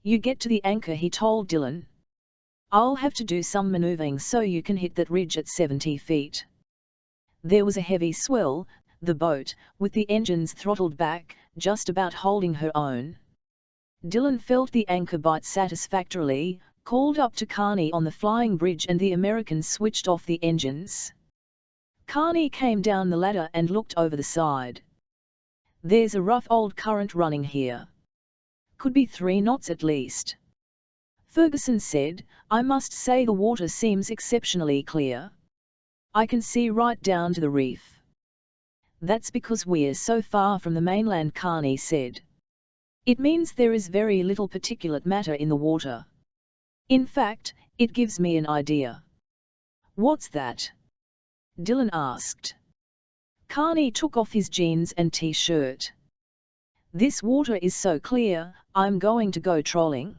You get to the anchor, he told Dylan. I'll have to do some maneuvering so you can hit that ridge at 70 feet. There was a heavy swell, the boat, with the engines throttled back, just about holding her own. Dylan felt the anchor bite satisfactorily, called up to Carney on the flying bridge, and the American switched off the engines. Carney came down the ladder and looked over the side. There's a rough old current running here. Could be 3 knots at least. Ferguson said, I must say the water seems exceptionally clear. I can see right down to the reef. That's because we're so far from the mainland, Carney said. It means there is very little particulate matter in the water. In fact, it gives me an idea. What's that? Dylan asked. Carney took off his jeans and t-shirt. This water is so clear, I'm going to go trolling.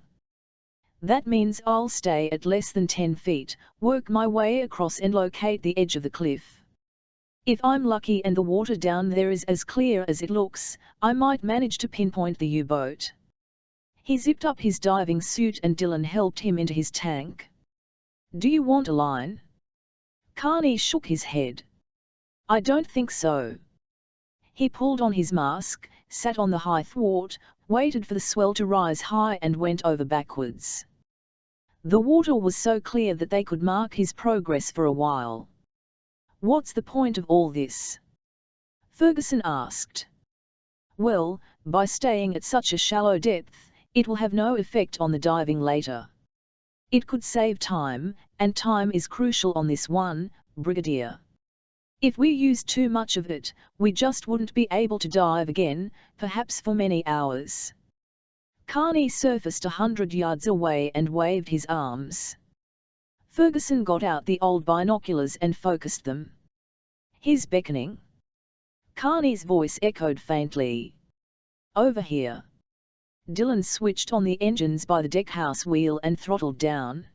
That means I'll stay at less than 10 feet, work my way across and locate the edge of the cliff. If I'm lucky and the water down there is as clear as it looks, I might manage to pinpoint the U-boat. He zipped up his diving suit and Dylan helped him into his tank. Do you want a line? Carney shook his head. I don't think so. He pulled on his mask, sat on the high thwart, waited for the swell to rise high and went over backwards. The water was so clear that they could mark his progress for a while. What's the point of all this? Ferguson asked. Well, by staying at such a shallow depth, it will have no effect on the diving later. It could save time, and time is crucial on this one, Brigadier. If we used too much of it, we just wouldn't be able to dive again, perhaps for many hours. Carney surfaced 100 yards away and waved his arms. Ferguson got out the old binoculars and focused them. He's beckoning. Carney's voice echoed faintly. Over here. Dylan switched on the engines by the deckhouse wheel and throttled down.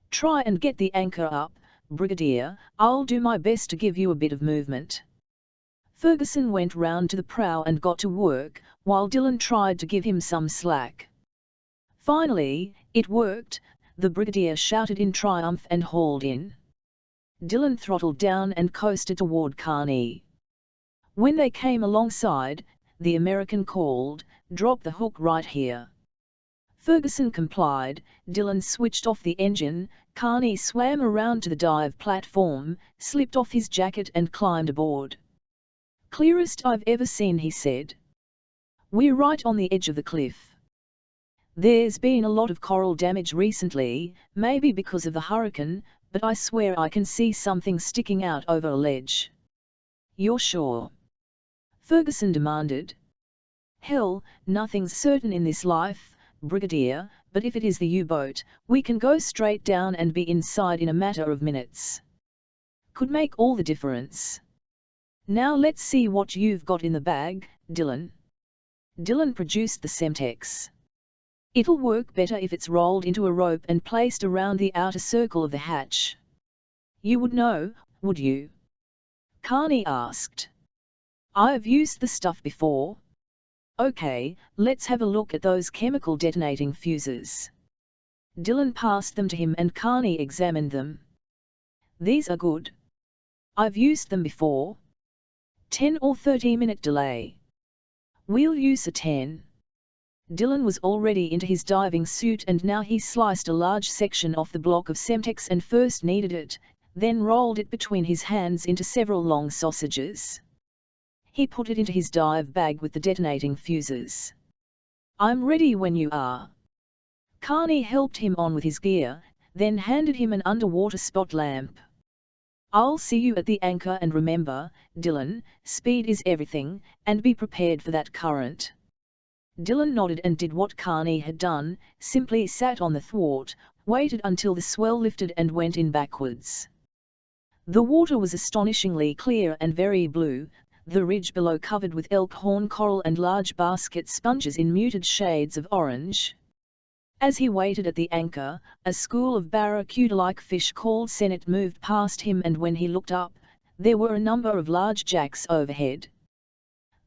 Try and get the anchor up, Brigadier, I'll do my best to give you a bit of movement. Ferguson went round to the prow and got to work, while Dylan tried to give him some slack. Finally, it worked, the Brigadier shouted in triumph and hauled in. Dylan throttled down and coasted toward Carney. When they came alongside, the American called, "Drop the hook right here." Ferguson complied, Dylan switched off the engine, Carney swam around to the dive platform, slipped off his jacket and climbed aboard. "Clearest I've ever seen," he said. "We're right on the edge of the cliff. There's been a lot of coral damage recently, maybe because of the hurricane, but I swear I can see something sticking out over a ledge." "You're sure?" Ferguson demanded. "Hell, nothing's certain in this life, Brigadier, but if it is the U-boat, we can go straight down and be inside in a matter of minutes. Could make all the difference. Now let's see what you've got in the bag, Dylan." Dylan produced the Semtex. "It'll work better if it's rolled into a rope and placed around the outer circle of the hatch." "You would know, would you?" Carney asked. "I've used the stuff before." "Okay, let's have a look at those chemical detonating fuses." Dylan passed them to him and Carney examined them. "These are good. I've used them before. 10 or 30-minute delay. We'll use a 10. Dylan was already into his diving suit and now he sliced a large section off the block of Semtex and first kneaded it, then rolled it between his hands into several long sausages. He put it into his dive bag with the detonating fuses. "I'm ready when you are." Carney helped him on with his gear, then handed him an underwater spot lamp. "I'll see you at the anchor and remember, Dylan, speed is everything, and be prepared for that current." Dylan nodded and did what Carney had done, simply sat on the thwart, waited until the swell lifted and went in backwards. The water was astonishingly clear and very blue, the ridge below covered with elk horn coral and large basket sponges in muted shades of orange. As he waited at the anchor, a school of barracuda-like fish called Senet moved past him, and when he looked up, there were a number of large jacks overhead.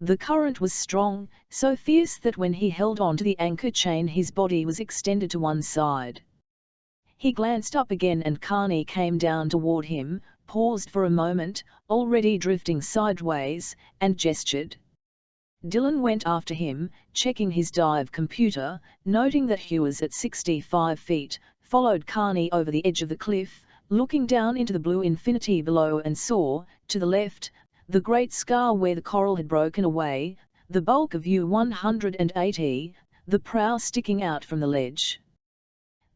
The current was strong, so fierce that when he held on to the anchor chain his body was extended to one side. He glanced up again and Carney came down toward him, paused for a moment, already drifting sideways, and gestured. Dylan went after him, checking his dive computer, noting that he was at 65 feet, followed Carney over the edge of the cliff, looking down into the blue infinity below and saw, to the left, the great scar where the coral had broken away, the bulk of U-180, the prow sticking out from the ledge.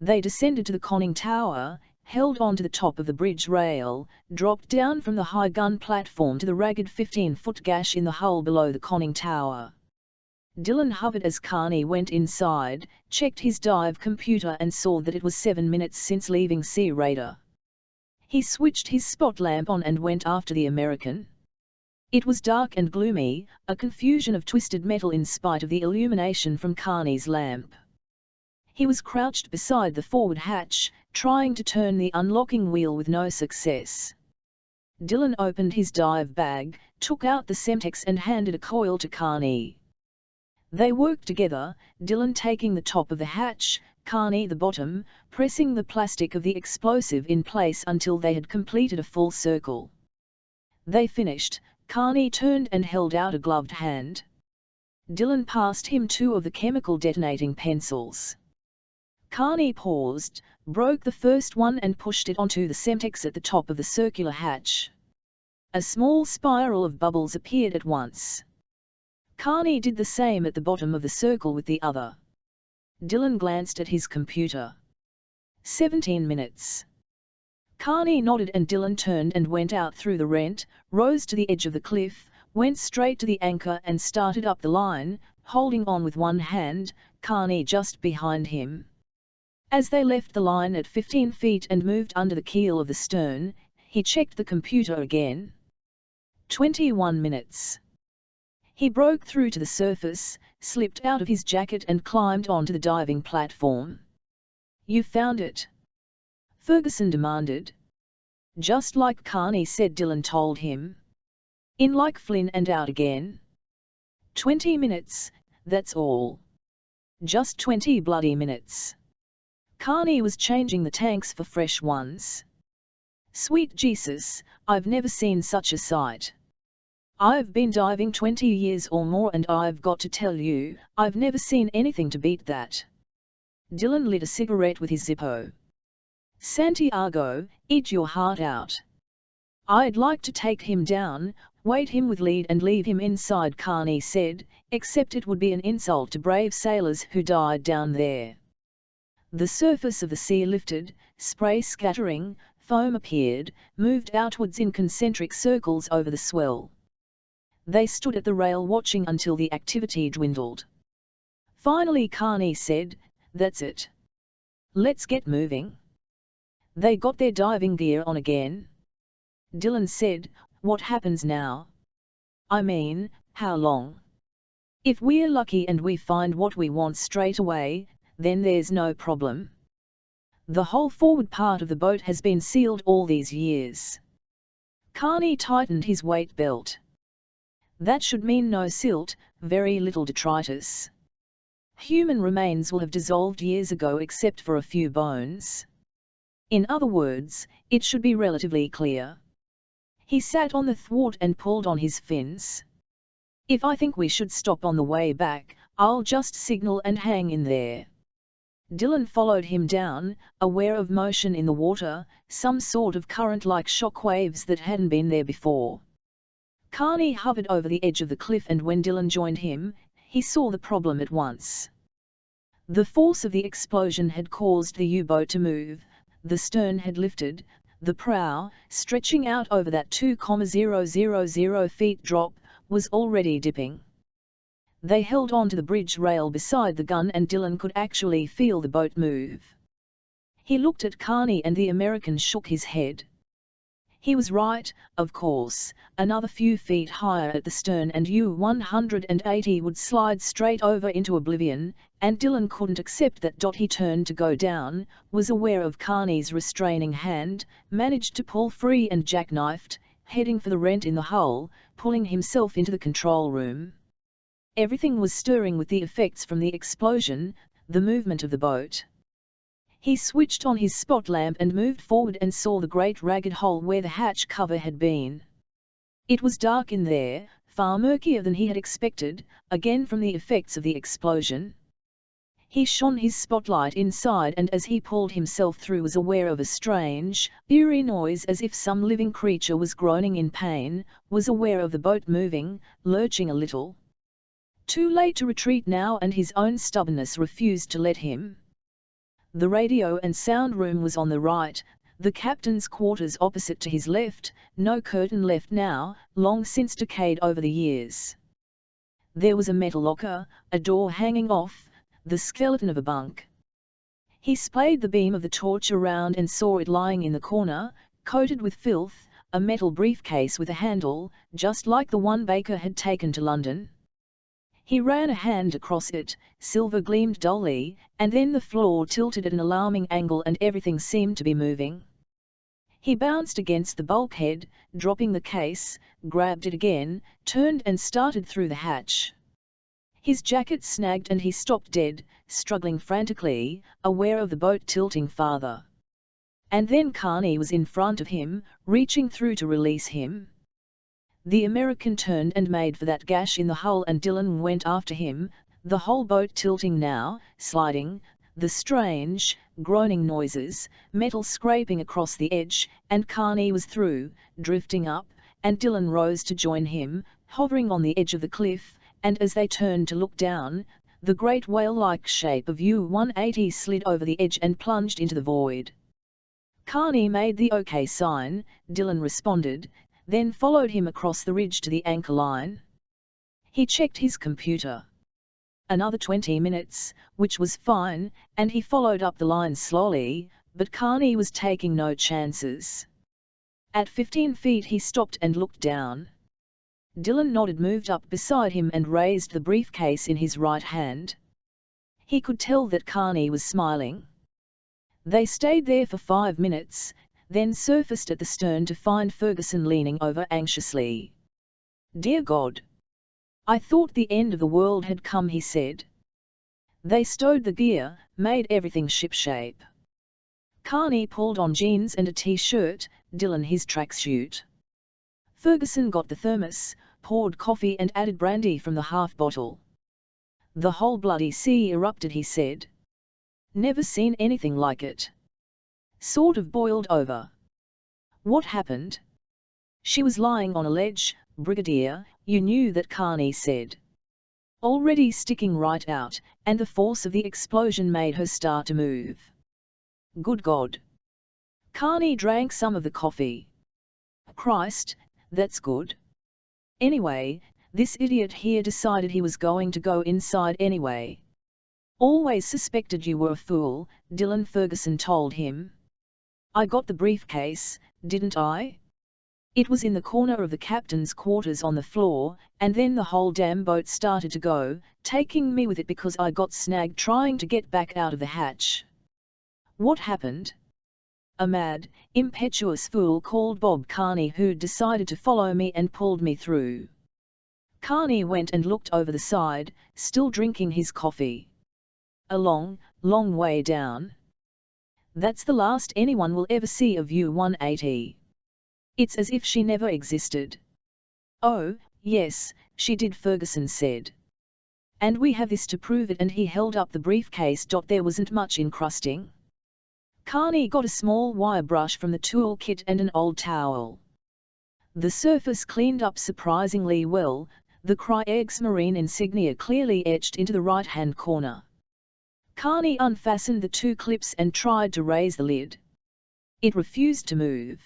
They descended to the conning tower, held on to the top of the bridge rail, dropped down from the high gun platform to the ragged 15-foot gash in the hull below the conning tower. Dylan hovered as Carney went inside, checked his dive computer and saw that it was 7 minutes since leaving Sea Raider. He switched his spot lamp on and went after the American. It was dark and gloomy, a confusion of twisted metal in spite of the illumination from Carney's lamp. He was crouched beside the forward hatch, trying to turn the unlocking wheel with no success. Dylan opened his dive bag, took out the Semtex and handed a coil to Carney. They worked together, Dylan taking the top of the hatch, Carney the bottom, pressing the plastic of the explosive in place until they had completed a full circle. They finished. Carney turned and held out a gloved hand. Dylan passed him 2 of the chemical detonating pencils. Carney paused, broke the first one and pushed it onto the Semtex at the top of the circular hatch. A small spiral of bubbles appeared at once. Carney did the same at the bottom of the circle with the other. Dylan glanced at his computer. 17 minutes. Carney nodded and Dylan turned and went out through the rent, rose to the edge of the cliff, went straight to the anchor and started up the line, holding on with one hand, Carney just behind him. As they left the line at 15 feet and moved under the keel of the stern, he checked the computer again. 21 minutes. He broke through to the surface, slipped out of his jacket and climbed onto the diving platform. "You found it?" Ferguson demanded. "Just like Carney said," Dylan told him. "In like Flynn and out again." 20 minutes, that's all. Just 20 bloody minutes. Carney was changing the tanks for fresh ones. "Sweet Jesus, I've never seen such a sight. I've been diving 20 years or more and I've got to tell you, I've never seen anything to beat that." Dylan lit a cigarette with his Zippo. "Santiago, eat your heart out. I'd like to take him down, weight him with lead and leave him inside," Carney said, "except it would be an insult to brave sailors who died down there." The surface of the sea lifted, spray scattering, foam appeared, moved outwards in concentric circles over the swell. They stood at the rail watching until the activity dwindled. Finally Carney said, "That's it. Let's get moving." They got their diving gear on again. Dylan said, "What happens now? I mean, how long? If we're lucky and we find what we want straight away, then there's no problem. The whole forward part of the boat has been sealed all these years." Carney tightened his weight belt. "That should mean no silt, very little detritus. Human remains will have dissolved years ago except for a few bones. In other words, it should be relatively clear." He sat on the thwart and pulled on his fins. "If I think we should stop on the way back, I'll just signal and hang in there." Dylan followed him down, aware of motion in the water, some sort of current like shock waves that hadn't been there before. Carney hovered over the edge of the cliff and when Dylan joined him, he saw the problem at once. The force of the explosion had caused the U-boat to move, the stern had lifted, the prow, stretching out over that 2,000 feet drop, was already dipping. They held on to the bridge rail beside the gun and Dylan could actually feel the boat move. He looked at Carney and the American shook his head. He was right, of course. Another few feet higher at the stern and U-180 would slide straight over into oblivion, and Dylan couldn't accept that. He turned to go down, was aware of Carney's restraining hand, managed to pull free and jackknifed, heading for the rent in the hull, pulling himself into the control room. Everything was stirring with the effects from the explosion, the movement of the boat. He switched on his spot lamp and moved forward and saw the great ragged hole where the hatch cover had been. It was dark in there, far murkier than he had expected, again from the effects of the explosion. He shone his spotlight inside and as he pulled himself through was aware of a strange, eerie noise as if some living creature was groaning in pain, was aware of the boat moving, lurching a little. Too late to retreat now and his own stubbornness refused to let him. The radio and sound room was on the right, the captain's quarters opposite to his left, no curtain left now, long since decayed over the years. There was a metal locker, a door hanging off, the skeleton of a bunk. He splayed the beam of the torch around and saw it lying in the corner, coated with filth, a metal briefcase with a handle, just like the one Baker had taken to London. He ran a hand across it, silver gleamed dully, and then the floor tilted at an alarming angle and everything seemed to be moving. He bounced against the bulkhead, dropping the case, grabbed it again, turned and started through the hatch. His jacket snagged and he stopped dead, struggling frantically, aware of the boat tilting farther. And then Carney was in front of him, reaching through to release him. The American turned and made for that gash in the hull and Dylan went after him, the whole boat tilting now, sliding, the strange, groaning noises, metal scraping across the edge, and Carney was through, drifting up, and Dylan rose to join him, hovering on the edge of the cliff, and as they turned to look down, the great whale-like shape of U-180 slid over the edge and plunged into the void. Carney made the OK sign, Dylan responded, then followed him across the ridge to the anchor line. He checked his computer. Another 20 minutes, which was fine, and he followed up the line slowly, but Carney was taking no chances. At 15 feet he stopped and looked down. Dylan nodded, moved up beside him and raised the briefcase in his right hand. He could tell that Carney was smiling. They stayed there for 5 minutes, then surfaced at the stern to find Ferguson leaning over anxiously. "Dear God! I thought the end of the world had come," he said. They stowed the gear, made everything shipshape. Carney pulled on jeans and a t-shirt, Dylan his tracksuit. Ferguson got the thermos, poured coffee and added brandy from the half bottle. "The whole bloody sea erupted," he said. "Never seen anything like it. Sort of boiled over." "What happened?" "She was lying on a ledge, Brigadier, you knew that," Carney said. "Already sticking right out, and the force of the explosion made her start to move." "Good God!" Carney drank some of the coffee. "Christ, that's good. Anyway, this idiot here decided he was going to go inside anyway." "Always suspected you were a fool," Dylan Ferguson told him. "I got the briefcase, didn't I? It was in the corner of the captain's quarters on the floor, and then the whole damn boat started to go, taking me with it because I got snagged trying to get back out of the hatch." "What happened?" "A mad, impetuous fool called Bob Carney who decided to follow me and pulled me through." Carney went and looked over the side, still drinking his coffee. "A long, long way down. That's the last anyone will ever see of U-180. It's as if she never existed." "Oh, yes, she did," Ferguson said. "And we have this to prove it," and he held up the briefcase. "There wasn't much encrusting." Carney got a small wire brush from the tool kit and an old towel. The surface cleaned up surprisingly well, the Kriegsmarine insignia clearly etched into the right-hand corner. Carney unfastened the 2 clips and tried to raise the lid. It refused to move.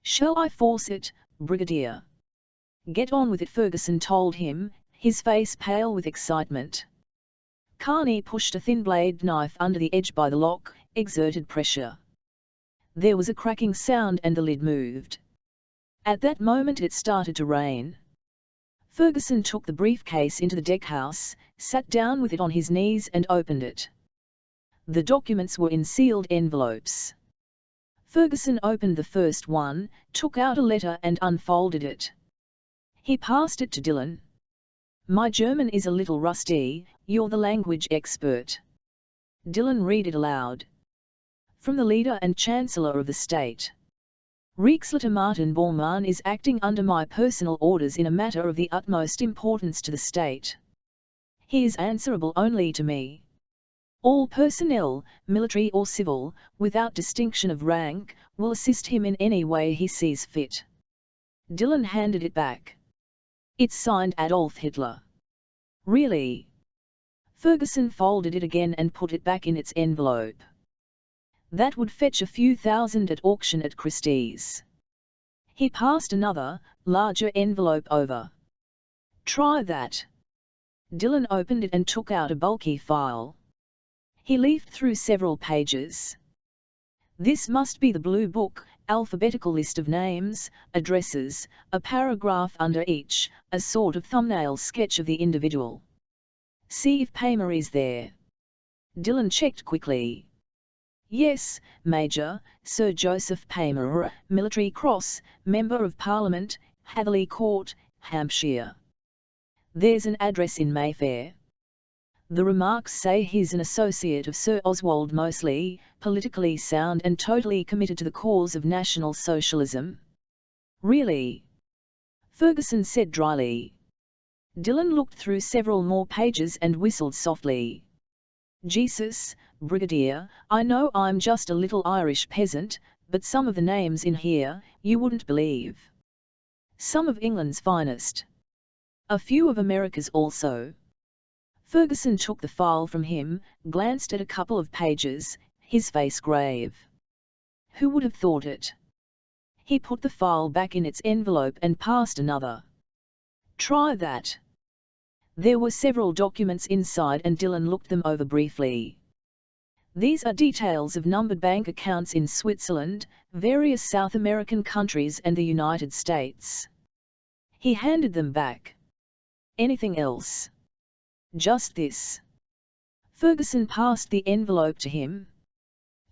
"Shall I force it, Brigadier?" "Get on with it," Ferguson told him, his face pale with excitement. Carney pushed a thin-bladed knife under the edge by the lock, exerted pressure. There was a cracking sound and the lid moved. At that moment it started to rain. Ferguson took the briefcase into the deckhouse, sat down with it on his knees and opened it. The documents were in sealed envelopes. Ferguson opened the first one, took out a letter and unfolded it. He passed it to Dillon. "My German is a little rusty, you're the language expert." Dillon read it aloud. From the leader and Chancellor of the State. Reichsleiter Martin Bormann is acting under my personal orders in a matter of the utmost importance to the state. He is answerable only to me. All personnel, military or civil, without distinction of rank, will assist him in any way he sees fit. Dillon handed it back. "It's signed Adolf Hitler." "Really?" Ferguson folded it again and put it back in its envelope. "That would fetch a few thousand at auction at Christie's." He passed another, larger envelope over. "Try that." Dillon opened it and took out a bulky file. He leafed through several pages. "This must be the Blue Book, alphabetical list of names, addresses, a paragraph under each, a sort of thumbnail sketch of the individual. See if Paymer is there." Dillon checked quickly. "Yes, Major, Sir Joseph Paymer, Military Cross, Member of Parliament, Hatherley Court, Hampshire. There's an address in Mayfair. The remarks say he's an associate of Sir Oswald Mosley, politically sound and totally committed to the cause of National Socialism." "Really?" Ferguson said dryly. Dillon looked through several more pages and whistled softly. "Jesus, Brigadier, I know I'm just a little Irish peasant, but some of the names in here, you wouldn't believe. Some of England's finest. A few of America's also." Ferguson took the file from him, glanced at a couple of pages, his face grave. "Who would have thought it?" He put the file back in its envelope and passed another. "Try that." There were several documents inside and Dillon looked them over briefly. "These are details of numbered bank accounts in Switzerland, various South American countries and the United States." He handed them back. "Anything else?" "Just this." Ferguson passed the envelope to him.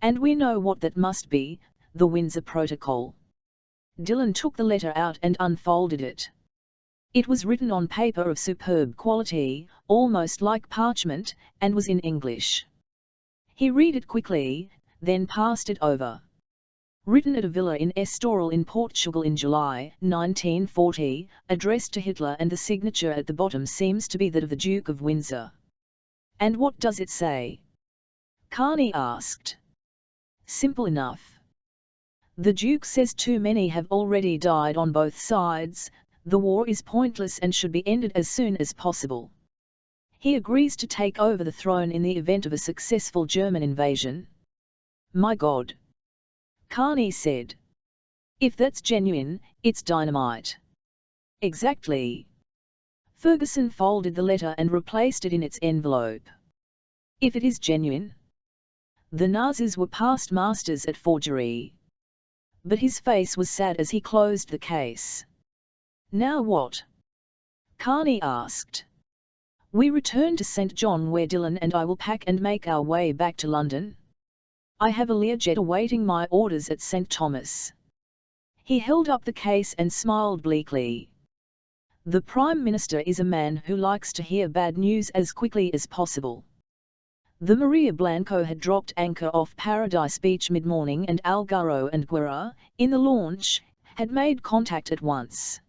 "And we know what that must be, the Windsor Protocol." Dillon took the letter out and unfolded it. It was written on paper of superb quality, almost like parchment, and was in English. He read it quickly, then passed it over. "Written at a villa in Estoril in Portugal in July 1940, addressed to Hitler, and the signature at the bottom seems to be that of the Duke of Windsor." "And what does it say?" Carney asked. "Simple enough. The Duke says too many have already died on both sides, the war is pointless and should be ended as soon as possible. He agrees to take over the throne in the event of a successful German invasion." "My God!" Carney said. "If that's genuine, it's dynamite." "Exactly." Ferguson folded the letter and replaced it in its envelope. "If it is genuine?" The Nazis were past masters at forgery. But his face was sad as he closed the case. "Now what?" Carney asked. "We return to St. John, where Dillon and I will pack and make our way back to London. I have a Learjet awaiting my orders at St. Thomas." He held up the case and smiled bleakly. "The Prime Minister is a man who likes to hear bad news as quickly as possible." The Maria Blanco had dropped anchor off Paradise Beach mid-morning and Algaro and Guerra, in the launch, had made contact at once.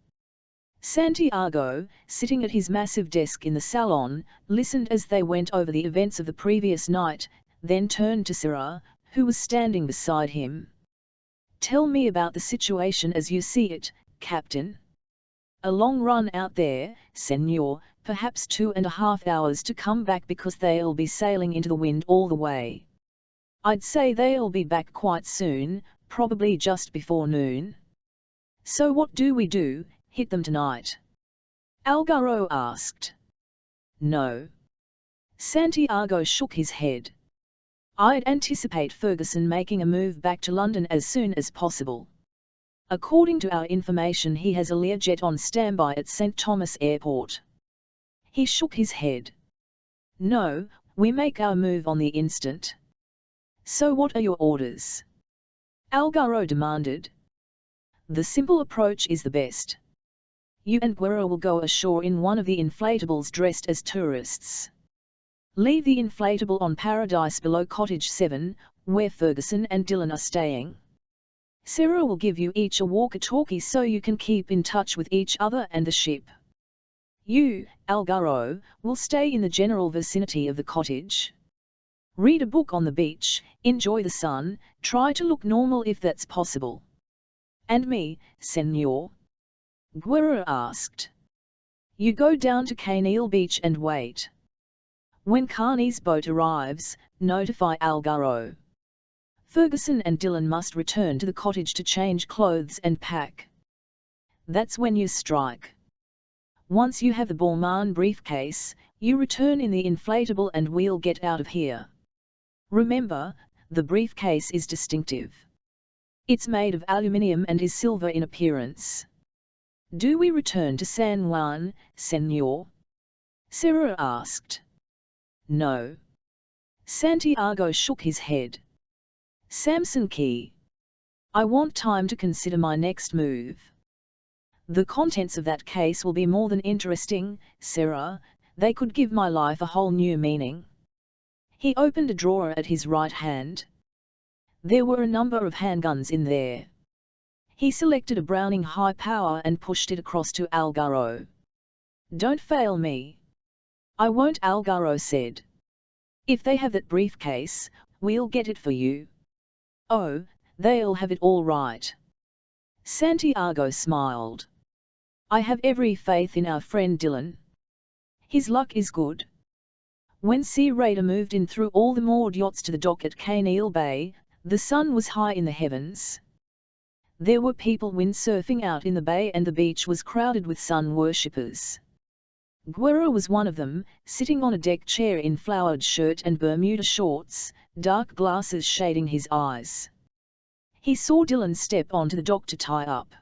Santiago, sitting at his massive desk in the salon, listened as they went over the events of the previous night, then turned to Syrah, who was standing beside him. "Tell me about the situation as you see it, Captain." "A long run out there, Senor, perhaps 2.5 hours to come back because they'll be sailing into the wind all the way. I'd say they'll be back quite soon, probably just before noon." "So what do we do, hit them tonight?" Algaro asked. No. Santiago shook his head. I'd anticipate Ferguson making a move back to London as soon as possible. According to our information, he has a Learjet on standby at St. Thomas Airport. He shook his head. No, we make our move on the instant. So what are your orders? Algaro demanded. The simple approach is the best. You and Guerra will go ashore in one of the inflatables dressed as tourists. Leave the inflatable on Paradise below Cottage 7, where Ferguson and Dylan are staying. Sarah will give you each a walkie-talkie so you can keep in touch with each other and the ship. You, Algaro, will stay in the general vicinity of the cottage. Read a book on the beach, enjoy the sun, try to look normal if that's possible. And me, Senor? Guerra asked. You go down to Caneal Beach and wait. When Carney's boat arrives, notify Algaro. Ferguson and Dylan must return to the cottage to change clothes and pack. That's when you strike. Once you have the Balmain briefcase, you return in the inflatable and we'll get out of here. Remember, the briefcase is distinctive. It's made of aluminium and is silver in appearance. Do we return to San Juan, Senor? Sarah asked. No. Santiago shook his head. Samson Key. I want time to consider my next move. The contents of that case will be more than interesting, Sarah. They could give my life a whole new meaning. He opened a drawer at his right hand. There were a number of handguns in there. He selected a Browning high power and pushed it across to Algaro. Don't fail me. I won't, Algaro said. If they have that briefcase, we'll get it for you. Oh, they'll have it all right. Santiago smiled. I have every faith in our friend Dylan. His luck is good. When Sea Raider moved in through all the moored yachts to the dock at Caneal Bay, the sun was high in the heavens. There were people windsurfing out in the bay and the beach was crowded with sun worshippers. Guerra was one of them, sitting on a deck chair in flowered shirt and Bermuda shorts, dark glasses shading his eyes. He saw Dylan step onto the dock to tie up.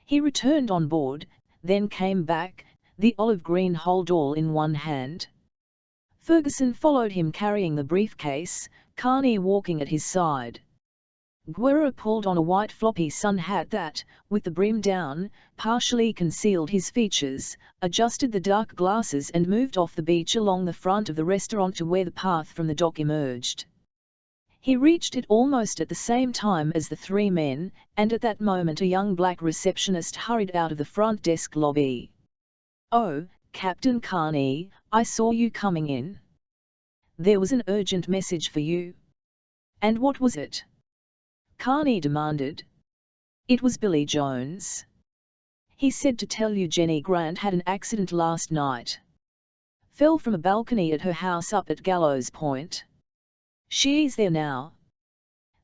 He returned on board, then came back, the olive green holdall in one hand. Ferguson followed him carrying the briefcase, Carney walking at his side. Guerra pulled on a white floppy sun hat that, with the brim down, partially concealed his features, adjusted the dark glasses and moved off the beach along the front of the restaurant to where the path from the dock emerged. He reached it almost at the same time as the three men, and at that moment a young black receptionist hurried out of the front desk lobby. Oh, Captain Carney, I saw you coming in. There was an urgent message for you. And what was it? Carney demanded. It was Billy Jones. He said to tell you Jenny Grant had an accident last night. Fell from a balcony at her house up at Gallows Point. She's there now.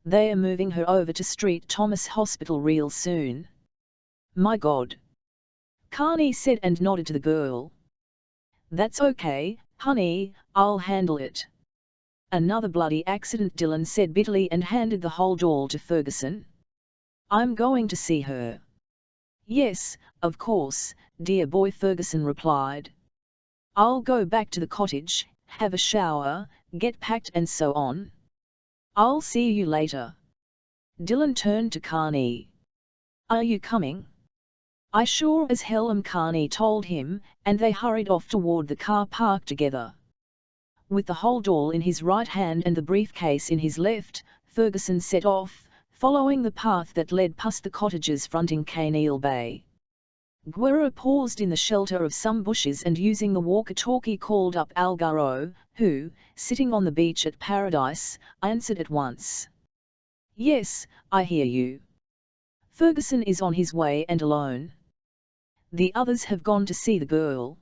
They are moving her over to St. Thomas Hospital real soon. My God. Carney said and nodded to the girl. That's okay, honey, I'll handle it. Another bloody accident, Dylan said bitterly and handed the holdall to Ferguson. I'm going to see her. Yes, of course, dear boy, Ferguson replied. I'll go back to the cottage, have a shower, get packed and so on. I'll see you later. Dylan turned to Carney. Are you coming? I sure as hell am, Carney told him, and they hurried off toward the car park together. With the holdall in his right hand and the briefcase in his left, Ferguson set off, following the path that led past the cottages fronting Caneal Bay. Guerra paused in the shelter of some bushes and using the walkie-talkie called up Algaro, who, sitting on the beach at Paradise, answered at once. Yes, I hear you. Ferguson is on his way and alone. The others have gone to see the girl.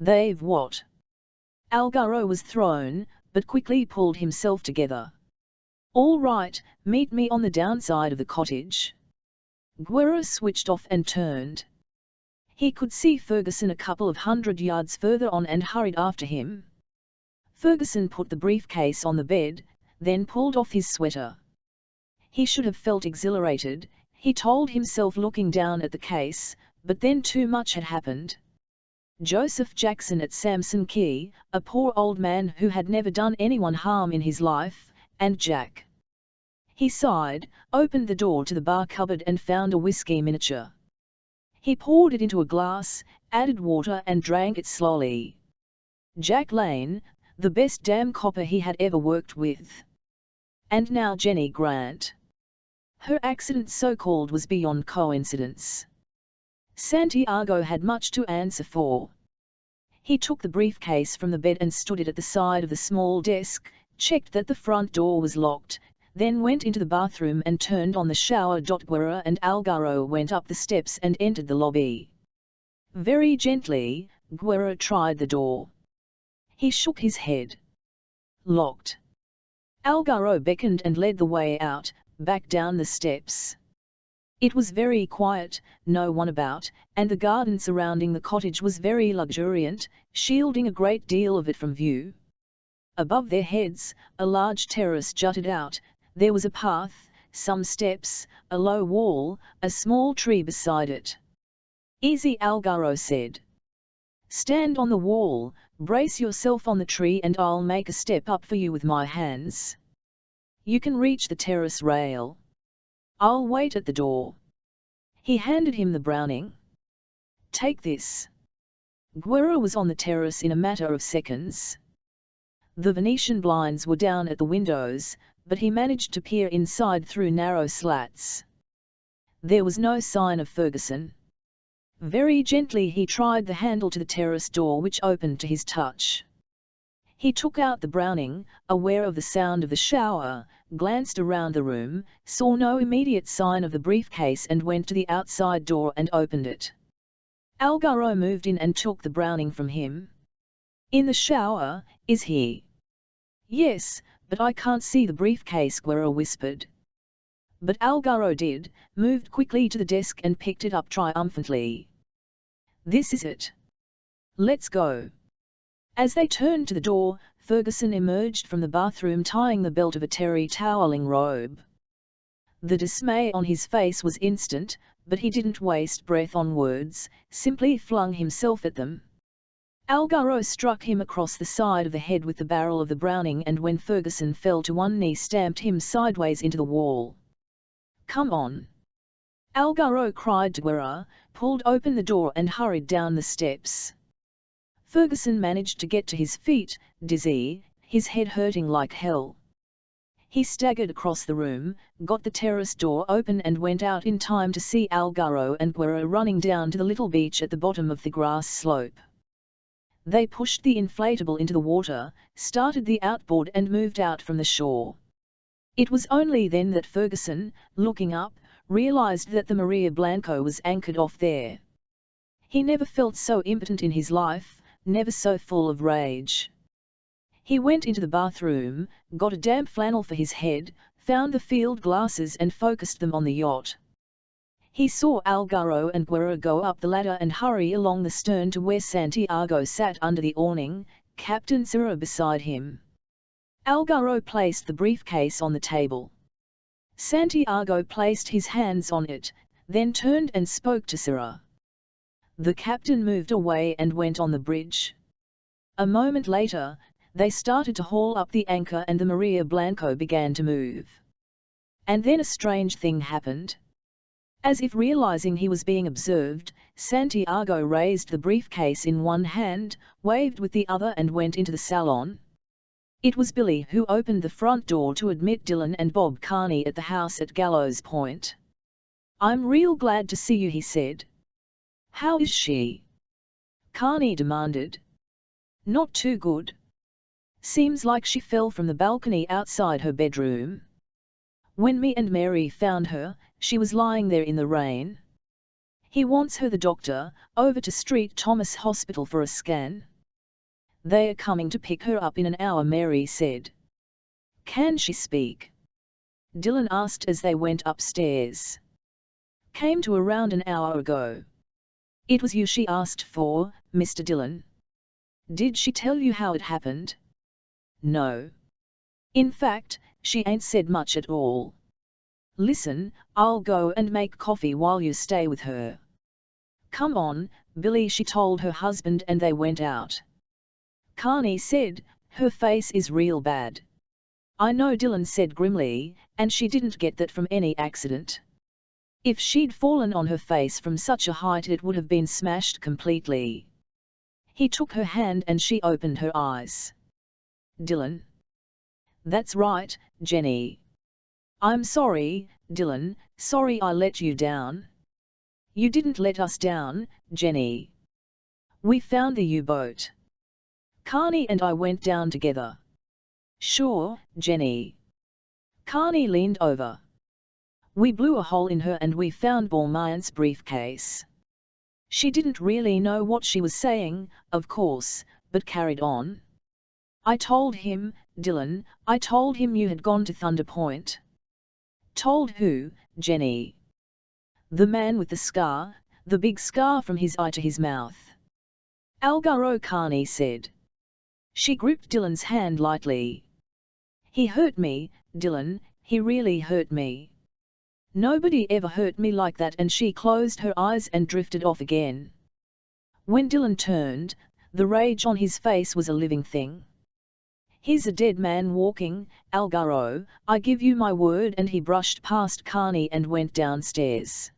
They've what? Algaro was thrown, but quickly pulled himself together. All right, meet me on the downside of the cottage. Guerra switched off and turned. He could see Ferguson a couple of 100 yards further on and hurried after him. Ferguson put the briefcase on the bed, then pulled off his sweater. He should have felt exhilarated, he told himself looking down at the case, but then too much had happened. Joseph Jackson at Samson Key, a poor old man who had never done anyone harm in his life, and Jack. He sighed, opened the door to the bar cupboard and found a whiskey miniature. He poured it into a glass, added water and drank it slowly. Jack Lane, the best damn copper he had ever worked with. And now Jenny Grant. Her accident so-called was beyond coincidence. Santiago had much to answer for. He took the briefcase from the bed and stood it at the side of the small desk, checked that the front door was locked, then went into the bathroom and turned on the shower. Guerra and Algaro went up the steps and entered the lobby. Very gently, Guerra tried the door. He shook his head. Locked. Algaro beckoned and led the way out, back down the steps. It was very quiet, no one about, and the garden surrounding the cottage was very luxuriant, shielding a great deal of it from view. Above their heads, a large terrace jutted out. There was a path, some steps, a low wall, a small tree beside it. Easy, Algaro said. Stand on the wall, brace yourself on the tree and I'll make a step up for you with my hands. You can reach the terrace rail. I'll wait at the door. He handed him the Browning. Take this. Guerra was on the terrace in a matter of seconds. The Venetian blinds were down at the windows, but he managed to peer inside through narrow slats. There was no sign of Ferguson. Very gently he tried the handle to the terrace door which opened to his touch. He took out the Browning, aware of the sound of the shower, glanced around the room, saw no immediate sign of the briefcase and went to the outside door and opened it. Algaro moved in and took the Browning from him. In the shower, is he? Yes, but I can't see the briefcase, Guerra whispered. But Algaro did, moved quickly to the desk and picked it up triumphantly. This is it. Let's go. As they turned to the door, Ferguson emerged from the bathroom tying the belt of a terry toweling robe. The dismay on his face was instant, but he didn't waste breath on words, simply flung himself at them. Algaro struck him across the side of the head with the barrel of the Browning and when Ferguson fell to one knee stamped him sideways into the wall. Come on! Algaro cried to Guerra, pulled open the door and hurried down the steps. Ferguson managed to get to his feet, dizzy, his head hurting like hell. He staggered across the room, got the terrace door open and went out in time to see Algaro and Guerra running down to the little beach at the bottom of the grass slope. They pushed the inflatable into the water, started the outboard and moved out from the shore. It was only then that Ferguson, looking up, realized that the Maria Blanco was anchored off there. He never felt so impotent in his life, never so full of rage. He went into the bathroom, got a damp flannel for his head, found the field glasses and focused them on the yacht. He saw Algaro and Guerra go up the ladder and hurry along the stern to where Santiago sat under the awning, Captain Syrah beside him. Algaro placed the briefcase on the table. Santiago placed his hands on it, then turned and spoke to Syrah. The captain moved away and went on the bridge. A moment later, they started to haul up the anchor and the Maria Blanco began to move. And then a strange thing happened. As if realizing he was being observed, Santiago raised the briefcase in one hand, waved with the other and went into the salon. It was Billy who opened the front door to admit Dylan and Bob Carney at the house at Gallows Point. "I'm real glad to see you," he said. "How is she?" Carney demanded. "Not too good. Seems like she fell from the balcony outside her bedroom. When me and Mary found her, she was lying there in the rain. He wants her, the doctor, over to St. Thomas Hospital for a scan. They are coming to pick her up in an hour," Mary said. "Can she speak?" Dylan asked as they went upstairs. "Came to around an hour ago." It was you she asked for, Mr. Dillon. Did she tell you how it happened? No. In fact, she ain't said much at all. Listen, I'll go and make coffee while you stay with her. Come on, Billy, she told her husband, and they went out. Carney said, her face is real bad. I know, Dillon said grimly, and she didn't get that from any accident. If she'd fallen on her face from such a height it would have been smashed completely. He took her hand and she opened her eyes. Dillon. That's right, Jenny. I'm sorry, Dillon, sorry I let you down. You didn't let us down, Jenny. We found the U-boat. Carney and I went down together. Sure, Jenny. Carney leaned over. We blew a hole in her and we found Beaumont's briefcase. She didn't really know what she was saying, of course, but carried on. I told him, Dillon, I told him you had gone to Thunder Point. Told who, Jenny? The man with the scar, the big scar from his eye to his mouth. Algaro, Carney said. She gripped Dillon's hand lightly. He hurt me, Dillon, he really hurt me. Nobody ever hurt me like that, and she closed her eyes and drifted off again. When Dillon turned, the rage on his face was a living thing. He's a dead man walking, Algaro, I give you my word, and he brushed past Carney and went downstairs.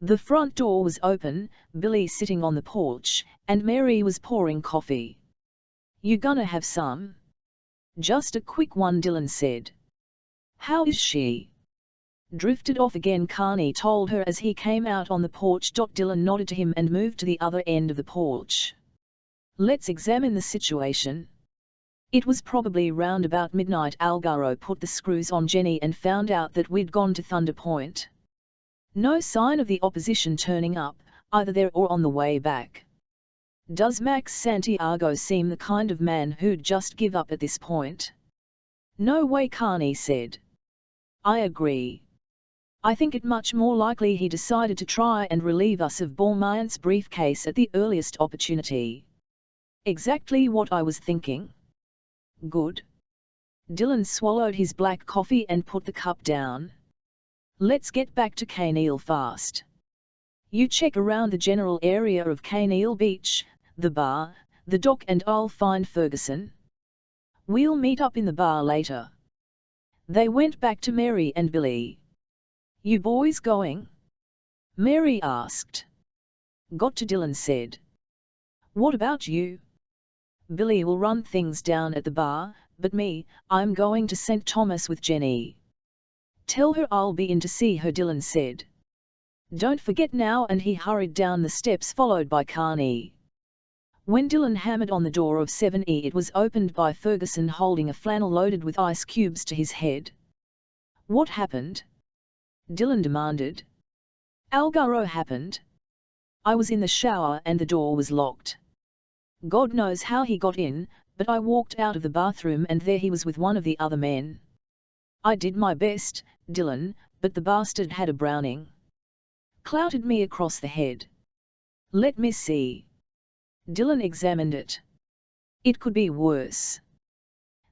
The front door was open, Billy sitting on the porch, and Mary was pouring coffee. You gonna have some? Just a quick one, Dillon said. How is she? Drifted off again, Carney told her as he came out on the porch. Dillon nodded to him and moved to the other end of the porch. Let's examine the situation. It was probably round about midnight. Algaro put the screws on Jenny and found out that we'd gone to Thunder Point. No sign of the opposition turning up, either there or on the way back. Does Max Santiago seem the kind of man who'd just give up at this point? No way, Carney said. I agree. I think it much more likely he decided to try and relieve us of Beaumont's briefcase at the earliest opportunity. Exactly what I was thinking. Good. Dillon swallowed his black coffee and put the cup down. Let's get back to Kaneal fast. You check around the general area of Kaneal Beach, the bar, the dock, and I'll find Ferguson. We'll meet up in the bar later. They went back to Mary and Billy. You boys going? Mary asked. Got to, Dillon said. What about you? Billy will run things down at the bar, but me, I'm going to St. Thomas with Jenny. Tell her I'll be in to see her, Dillon said. Don't forget now, and he hurried down the steps followed by Carney. When Dillon hammered on the door of 7E, it was opened by Ferguson holding a flannel loaded with ice cubes to his head. What happened? Dillon demanded. Algaro happened. I was in the shower and the door was locked. God knows how he got in, but I walked out of the bathroom and there he was with one of the other men. I did my best, Dillon, but the bastard had a Browning. Clouted me across the head. Let me see. Dillon examined it. It could be worse.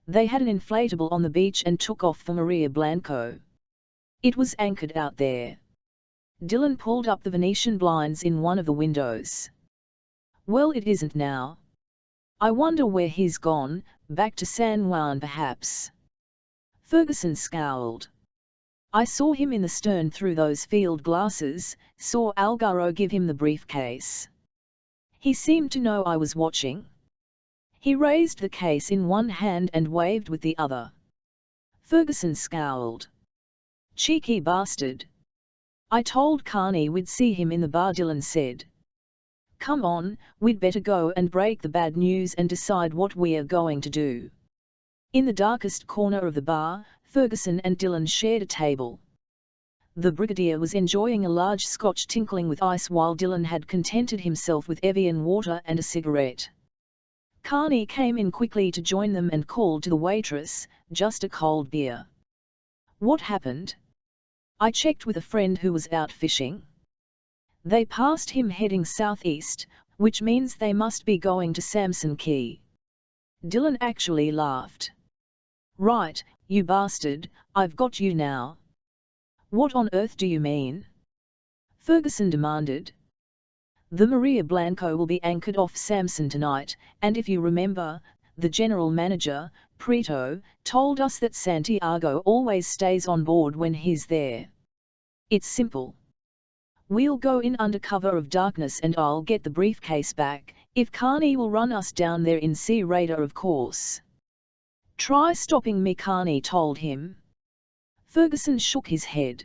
They had an inflatable on the beach and took off for Maria Blanco. It was anchored out there. Dillon pulled up the Venetian blinds in one of the windows. Well, it isn't now. I wonder where he's gone, back to San Juan perhaps. Ferguson scowled. I saw him in the stern through those field glasses, saw Algaro give him the briefcase. He seemed to know I was watching. He raised the case in one hand and waved with the other. Ferguson scowled. Cheeky bastard. I told Carney we'd see him in the bar, Dillon said. Come on, we'd better go and break the bad news and decide what we're going to do. In the darkest corner of the bar, Ferguson and Dillon shared a table. The Brigadier was enjoying a large scotch tinkling with ice while Dillon had contented himself with Evian water and a cigarette. Carney came in quickly to join them and called to the waitress, just a cold beer. What happened? I checked with a friend who was out fishing. They passed him heading southeast, which means they must be going to Samson Key. Dylan actually laughed. Right, you bastard, I've got you now. What on earth do you mean? Ferguson demanded. The Maria Blanco will be anchored off Samson tonight, and if you remember, the general manager, Prieto, told us that Santiago always stays on board when he's there. It's simple. We'll go in under cover of darkness and I'll get the briefcase back, if Carney will run us down there in Sea Raider of course. Try stopping me, Carney told him. Ferguson shook his head.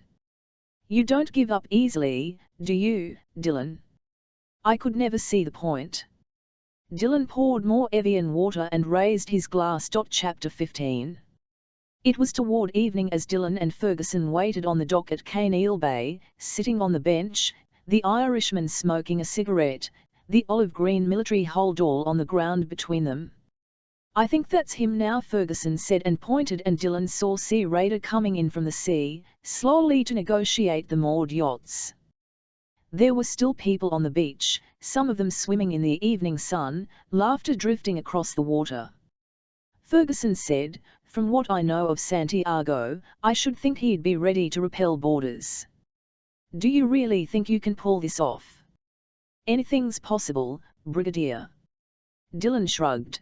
You don't give up easily, do you, Dylan? I could never see the point. Dylan poured more Evian water and raised his glass. Chapter 15. It was toward evening as Dylan and Ferguson waited on the dock at Caneal Bay, sitting on the bench, the Irishman smoking a cigarette, the olive-green military holdall on the ground between them. I think that's him now, Ferguson said and pointed, and Dylan saw Sea Raider coming in from the sea, slowly to negotiate the moored yachts. There were still people on the beach, some of them swimming in the evening sun, laughter drifting across the water. Ferguson said, from what I know of Santiago, I should think he'd be ready to repel boarders. Do you really think you can pull this off? Anything's possible, Brigadier. Dylan shrugged.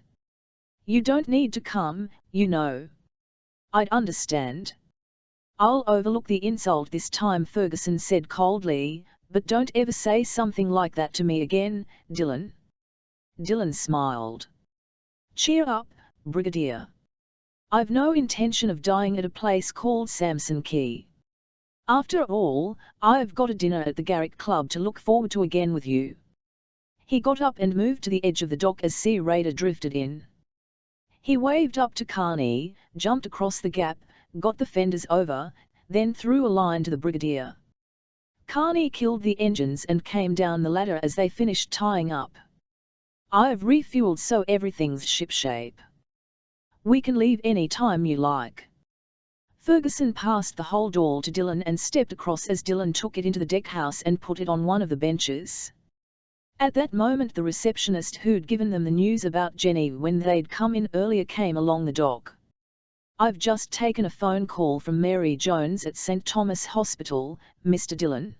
You don't need to come, you know. I'd understand. I'll overlook the insult this time, Ferguson said coldly, but don't ever say something like that to me again, Dylan. Dylan smiled. Cheer up, Brigadier. I've no intention of dying at a place called Samson Key. After all, I've got a dinner at the Garrick Club to look forward to again with you. He got up and moved to the edge of the dock as Sea Raider drifted in. He waved up to Carney, jumped across the gap, got the fenders over, then threw a line to the Brigadier. Carney killed the engines and came down the ladder as they finished tying up. I've refueled so everything's shipshape. We can leave any time you like. Ferguson passed the holdall to Dylan and stepped across as Dylan took it into the deckhouse and put it on one of the benches. At that moment the receptionist who'd given them the news about Jenny when they'd come in earlier came along the dock. I've just taken a phone call from Mary Jones at St. Thomas Hospital, Mr. Dylan.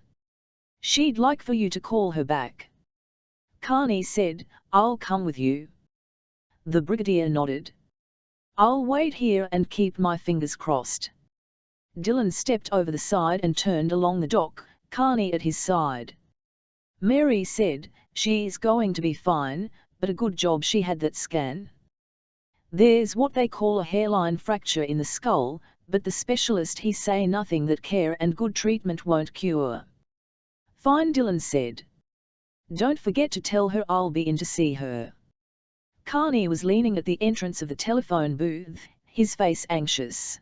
She'd like for you to call her back. Carney said, I'll come with you. The Brigadier nodded. I'll wait here and keep my fingers crossed. Dylan stepped over the side and turned along the dock, Carney at his side. Mary said, she's going to be fine, but a good job she had that scan. There's what they call a hairline fracture in the skull, but the specialist he say nothing that care and good treatment won't cure. Fine, Dylan said. Don't forget to tell her I'll be in to see her. Carney was leaning at the entrance of the telephone booth, his face anxious.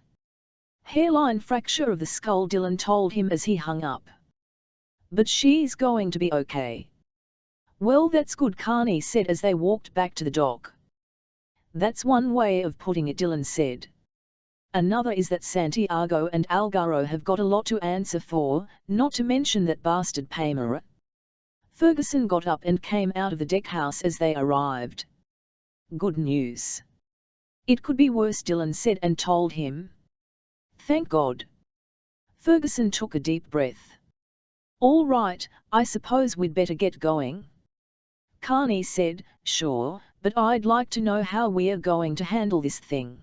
Hairline fracture of the skull, Dylan told him as he hung up. But she's going to be okay. Well, that's good, Carney said as they walked back to the dock. That's one way of putting it, Dylan said. Another is that Santiago and Algaro have got a lot to answer for, not to mention that bastard Paymer. Ferguson got up and came out of the deckhouse as they arrived. Good news. It could be worse, Dylan said and told him. Thank God. Ferguson took a deep breath. All right, I suppose we'd better get going. Carney said, sure, but I'd like to know how we're going to handle this thing.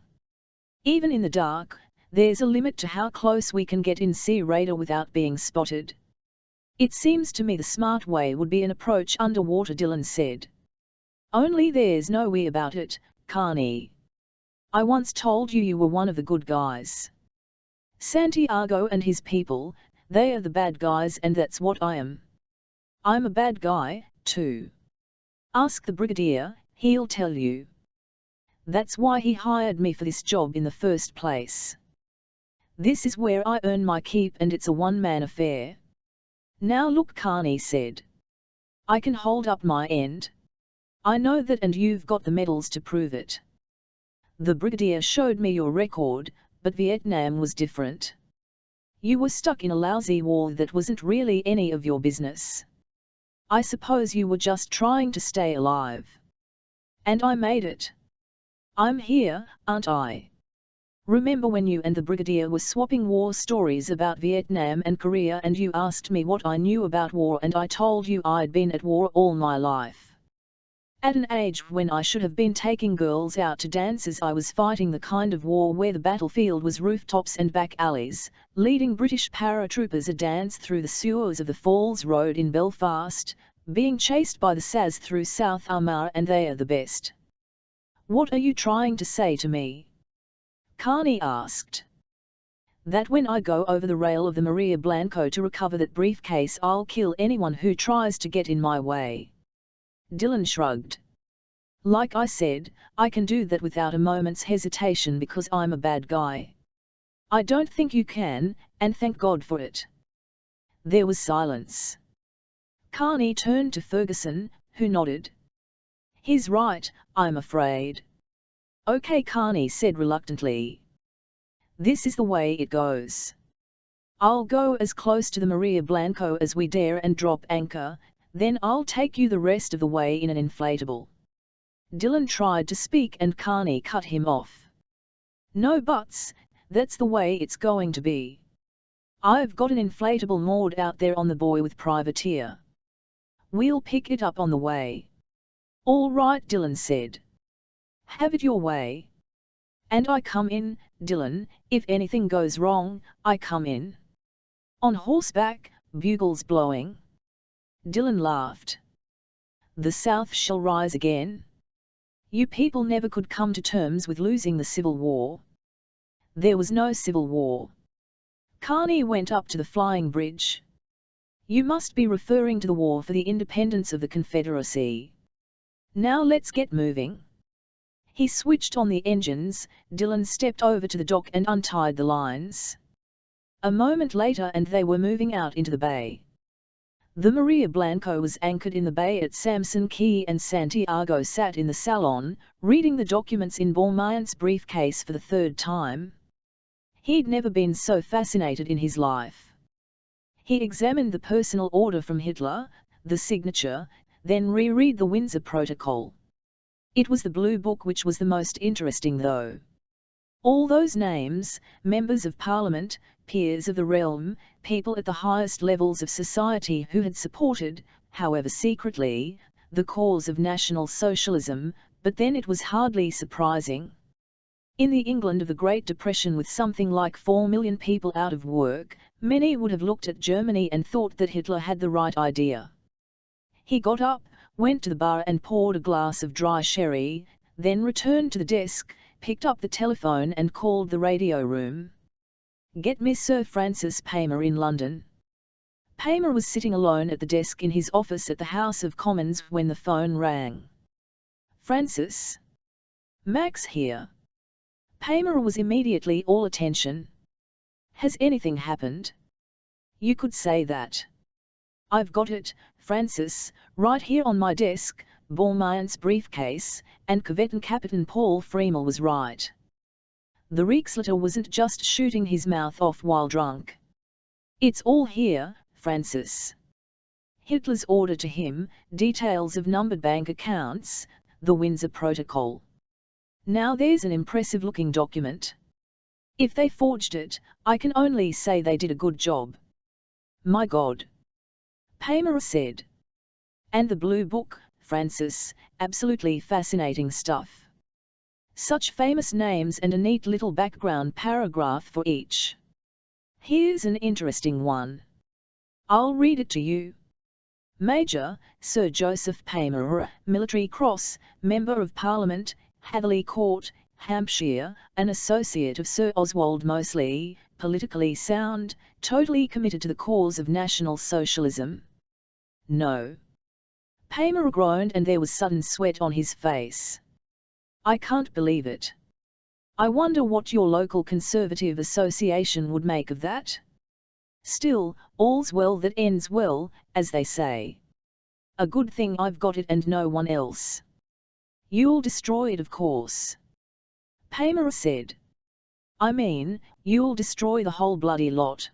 Even in the dark, there's a limit to how close we can get in Sea Raider without being spotted. It seems to me the smart way would be an approach underwater, Dylan said. Only there's no way about it, Carney. I once told you you were one of the good guys. Santiago and his people, they are the bad guys, and that's what I am. I'm a bad guy, too. Ask the Brigadier, he'll tell you. That's why he hired me for this job in the first place. This is where I earn my keep and it's a one-man affair. Now look, Carney said. I can hold up my end. I know that, and you've got the medals to prove it. The Brigadier showed me your record, but Vietnam was different. You were stuck in a lousy war that wasn't really any of your business. I suppose you were just trying to stay alive. And I made it. I'm here, aren't I? Remember when you and the Brigadier were swapping war stories about Vietnam and Korea and you asked me what I knew about war and I told you I'd been at war all my life. At an age when I should have been taking girls out to dances, I was fighting the kind of war where the battlefield was rooftops and back alleys, leading British paratroopers a dance through the sewers of the Falls Road in Belfast, being chased by the SAS through South Armagh, and they are the best. What are you trying to say to me? Carney asked. That when I go over the rail of the Maria Blanco to recover that briefcase, I'll kill anyone who tries to get in my way. Dillon shrugged. Like I said, I can do that without a moment's hesitation because I'm a bad guy. I don't think you can, and thank God for it. There was silence. Carney turned to Ferguson, who nodded. He's right, I'm afraid. Okay, Carney said reluctantly. This is the way it goes. I'll go as close to the Maria Blanco as we dare and drop anchor, then I'll take you the rest of the way in an inflatable. Dillon tried to speak and Carney cut him off. No buts, that's the way it's going to be. I've got an inflatable moored out there on the buoy with Privateer. We'll pick it up on the way. All right, Dillon said. Have it your way. And I come in, Dillon, if anything goes wrong, I come in. On horseback, bugles blowing. Dillon laughed. The South shall rise again. You people never could come to terms with losing the Civil War. There was no Civil War. Carney went up to the flying bridge. You must be referring to the war for the independence of the Confederacy. Now let's get moving. He switched on the engines, Dillon stepped over to the dock and untied the lines. A moment later and they were moving out into the bay. The Maria Blanco was anchored in the bay at Samson Key and Santiago sat in the salon, reading the documents in Beaumont's briefcase for the third time. He'd never been so fascinated in his life. He examined the personal order from Hitler, the signature, then reread the Windsor Protocol. It was the Blue Book which was the most interesting though. All those names, members of Parliament, peers of the realm, people at the highest levels of society who had supported, however secretly, the cause of National Socialism, but then it was hardly surprising. In the England of the Great Depression with something like 4 million people out of work, many would have looked at Germany and thought that Hitler had the right idea. He got up, went to the bar and poured a glass of dry sherry, then returned to the desk, picked up the telephone and called the radio room. Get me Sir Francis Palmer in London. Palmer was sitting alone at the desk in his office at the House of Commons when the phone rang. Francis? Max here. Palmer was immediately all attention. Has anything happened? You could say that. I've got it, Francis, right here on my desk, Beaumont's briefcase, and Captain Paul Freemel was right. The Reichsleiter wasn't just shooting his mouth off while drunk. It's all here, Francis. Hitler's order to him, details of numbered bank accounts, the Windsor Protocol. Now there's an impressive-looking document. If they forged it, I can only say they did a good job. My God. Palmer said. And the Blue Book, Francis, absolutely fascinating stuff. Such famous names and a neat little background paragraph for each. Here's an interesting one. I'll read it to you. Major, Sir Joseph Palmer, Military Cross, Member of Parliament, Hatherley Court, Hampshire, an associate of Sir Oswald Mosley, politically sound, totally committed to the cause of National Socialism. No. Palmer groaned and there was sudden sweat on his face. I can't believe it. I wonder what your local Conservative association would make of that? Still, all's well that ends well, as they say. A good thing I've got it and no one else. You'll destroy it, of course. Palmer said. I mean, you'll destroy the whole bloody lot.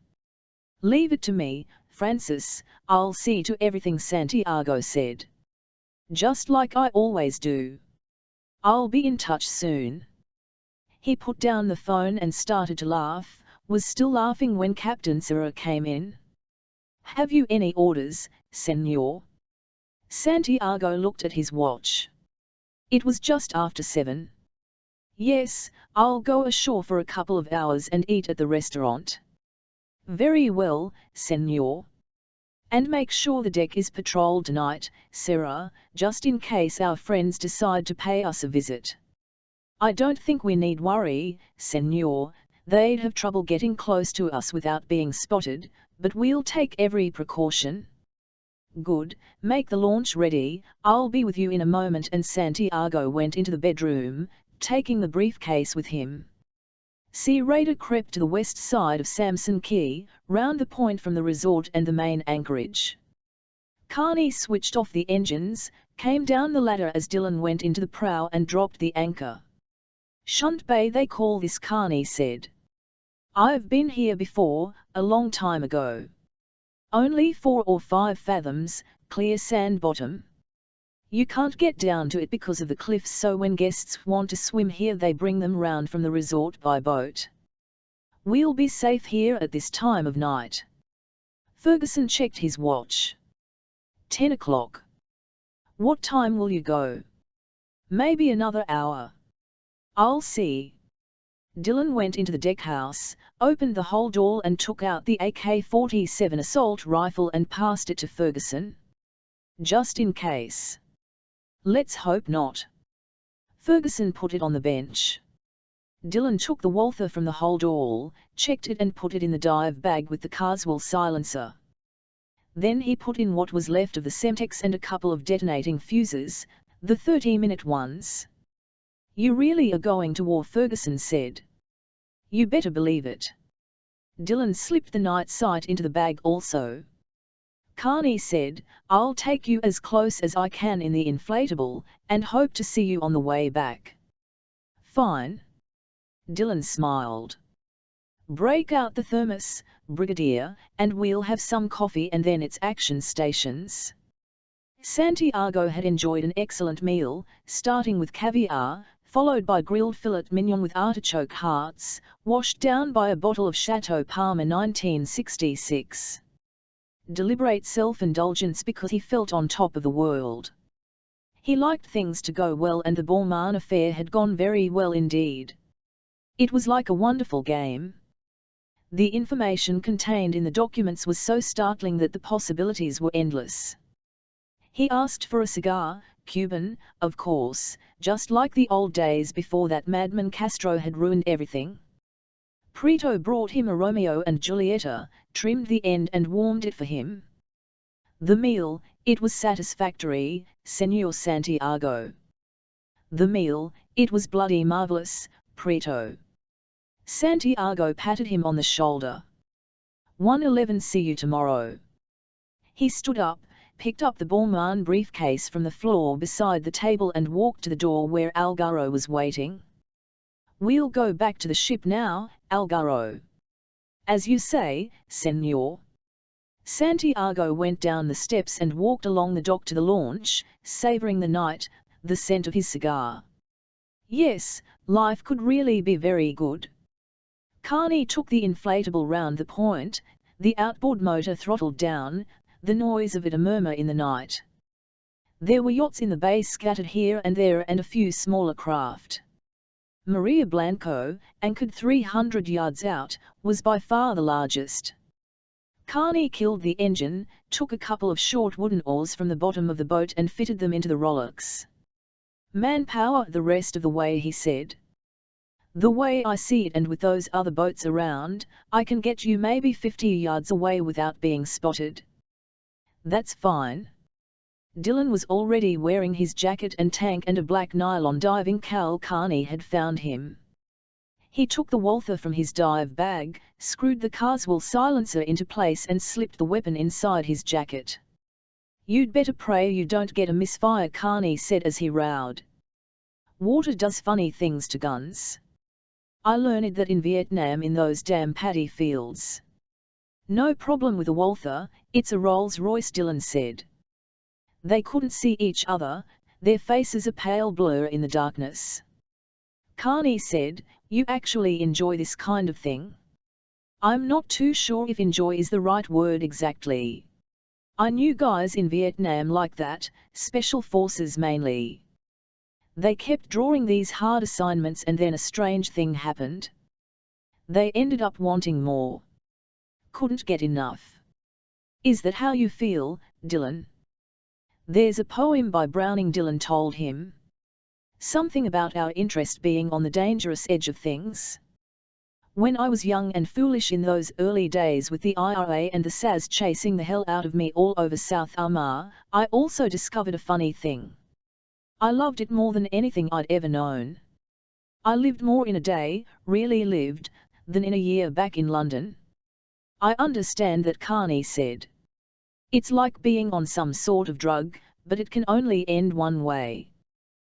Leave it to me, Francis, I'll see to everything," Santiago said. "Just like I always do. I'll be in touch soon." He put down the phone and started to laugh, was still laughing when Captain Serra came in. "Have you any orders, Senor?" Santiago looked at his watch. It was just after 7. "Yes, I'll go ashore for a couple of hours and eat at the restaurant." "Very well, Senor. And make sure the deck is patrolled tonight, Serra, just in case our friends decide to pay us a visit." "I don't think we need worry, Senor. They'd have trouble getting close to us without being spotted, but we'll take every precaution." "Good, make the launch ready, I'll be with you in a moment," and Santiago went into the bedroom, taking the briefcase with him. Sea Raider crept to the west side of Samson Key, round the point from the resort and the main anchorage. Carney switched off the engines, came down the ladder as Dylan went into the prow and dropped the anchor. "Shunt Bay they call this," Carney said. "I've been here before, a long time ago. Only 4 or 5 fathoms, clear sand bottom. You can't get down to it because of the cliffs, so when guests want to swim here they bring them round from the resort by boat. We'll be safe here at this time of night." Ferguson checked his watch. 10 o'clock. "What time will you go?" "Maybe another hour. I'll see." Dylan went into the deckhouse, opened the hold door and took out the AK-47 assault rifle and passed it to Ferguson. "Just in case." "Let's hope not." Ferguson put it on the bench. Dylan took the Walther from the hold all, checked it and put it in the dive bag with the Carswell silencer. Then he put in what was left of the Semtex and a couple of detonating fuses, the 30-minute ones. "You really are going to war?" Ferguson said. "You better believe it." Dylan slipped the night sight into the bag also. Carney said, "I'll take you as close as I can in the inflatable, and hope to see you on the way back." "Fine." Dylan smiled. "Break out the thermos, Brigadier, and we'll have some coffee and then it's action stations." Santiago had enjoyed an excellent meal, starting with caviar, followed by grilled filet mignon with artichoke hearts, washed down by a bottle of Chateau Palmer 1966. Deliberate self-indulgence because he felt on top of the world. He liked things to go well, and the Balmain affair had gone very well indeed. It was like a wonderful game. The information contained in the documents was so startling that the possibilities were endless. He asked for a cigar, Cuban, of course, just like the old days before that madman Castro had ruined everything. Prieto brought him a Romeo and Julieta, trimmed the end and warmed it for him. The meal, it was satisfactory, Senor Santiago. The meal, it was bloody marvelous, Prieto. Santiago patted him on the shoulder. 111, see you tomorrow. He stood up, picked up the Balmain briefcase from the floor beside the table and walked to the door where Algaro was waiting. "We'll go back to the ship now, Algaro." "As you say, Senor." Santiago went down the steps and walked along the dock to the launch, savouring the night, the scent of his cigar. Yes, life could really be very good. Carney took the inflatable round the point, the outboard motor throttled down, the noise of it a murmur in the night. There were yachts in the bay scattered here and there and a few smaller craft. Maria Blanco, anchored 300 yards out, was by far the largest. Carney killed the engine, took a couple of short wooden oars from the bottom of the boat and fitted them into the rowlocks. "Manpower the rest of the way," he said. "The way I see it, and with those other boats around, I can get you maybe 50 yards away without being spotted." "That's fine." Dylan was already wearing his jacket and tank and a black nylon diving cowl Carney had found him. He took the Walther from his dive bag, screwed the Carswell silencer into place and slipped the weapon inside his jacket. "You'd better pray you don't get a misfire," Carney said as he rowed. "Water does funny things to guns. I learned that in Vietnam in those damn paddy fields." No problem with a Walther, it's a Rolls-Royce, Dylan said. They couldn't see each other, their faces a pale blur in the darkness. Carney said, "You actually enjoy this kind of thing?" "I'm not too sure if enjoy is the right word exactly. I knew guys in Vietnam like that, special forces mainly. They kept drawing these hard assignments and then a strange thing happened. They ended up wanting more. Couldn't get enough." "Is that how you feel, Dylan?" "There's a poem by Browning," Dylan told him. "Something about our interest being on the dangerous edge of things. When I was young and foolish in those early days with the IRA and the SAS chasing the hell out of me all over South Armagh, I also discovered a funny thing. I loved it more than anything I'd ever known. I lived more in a day, really lived, than in a year back in London." "I understand that," Carney said. "It's like being on some sort of drug, but it can only end one way.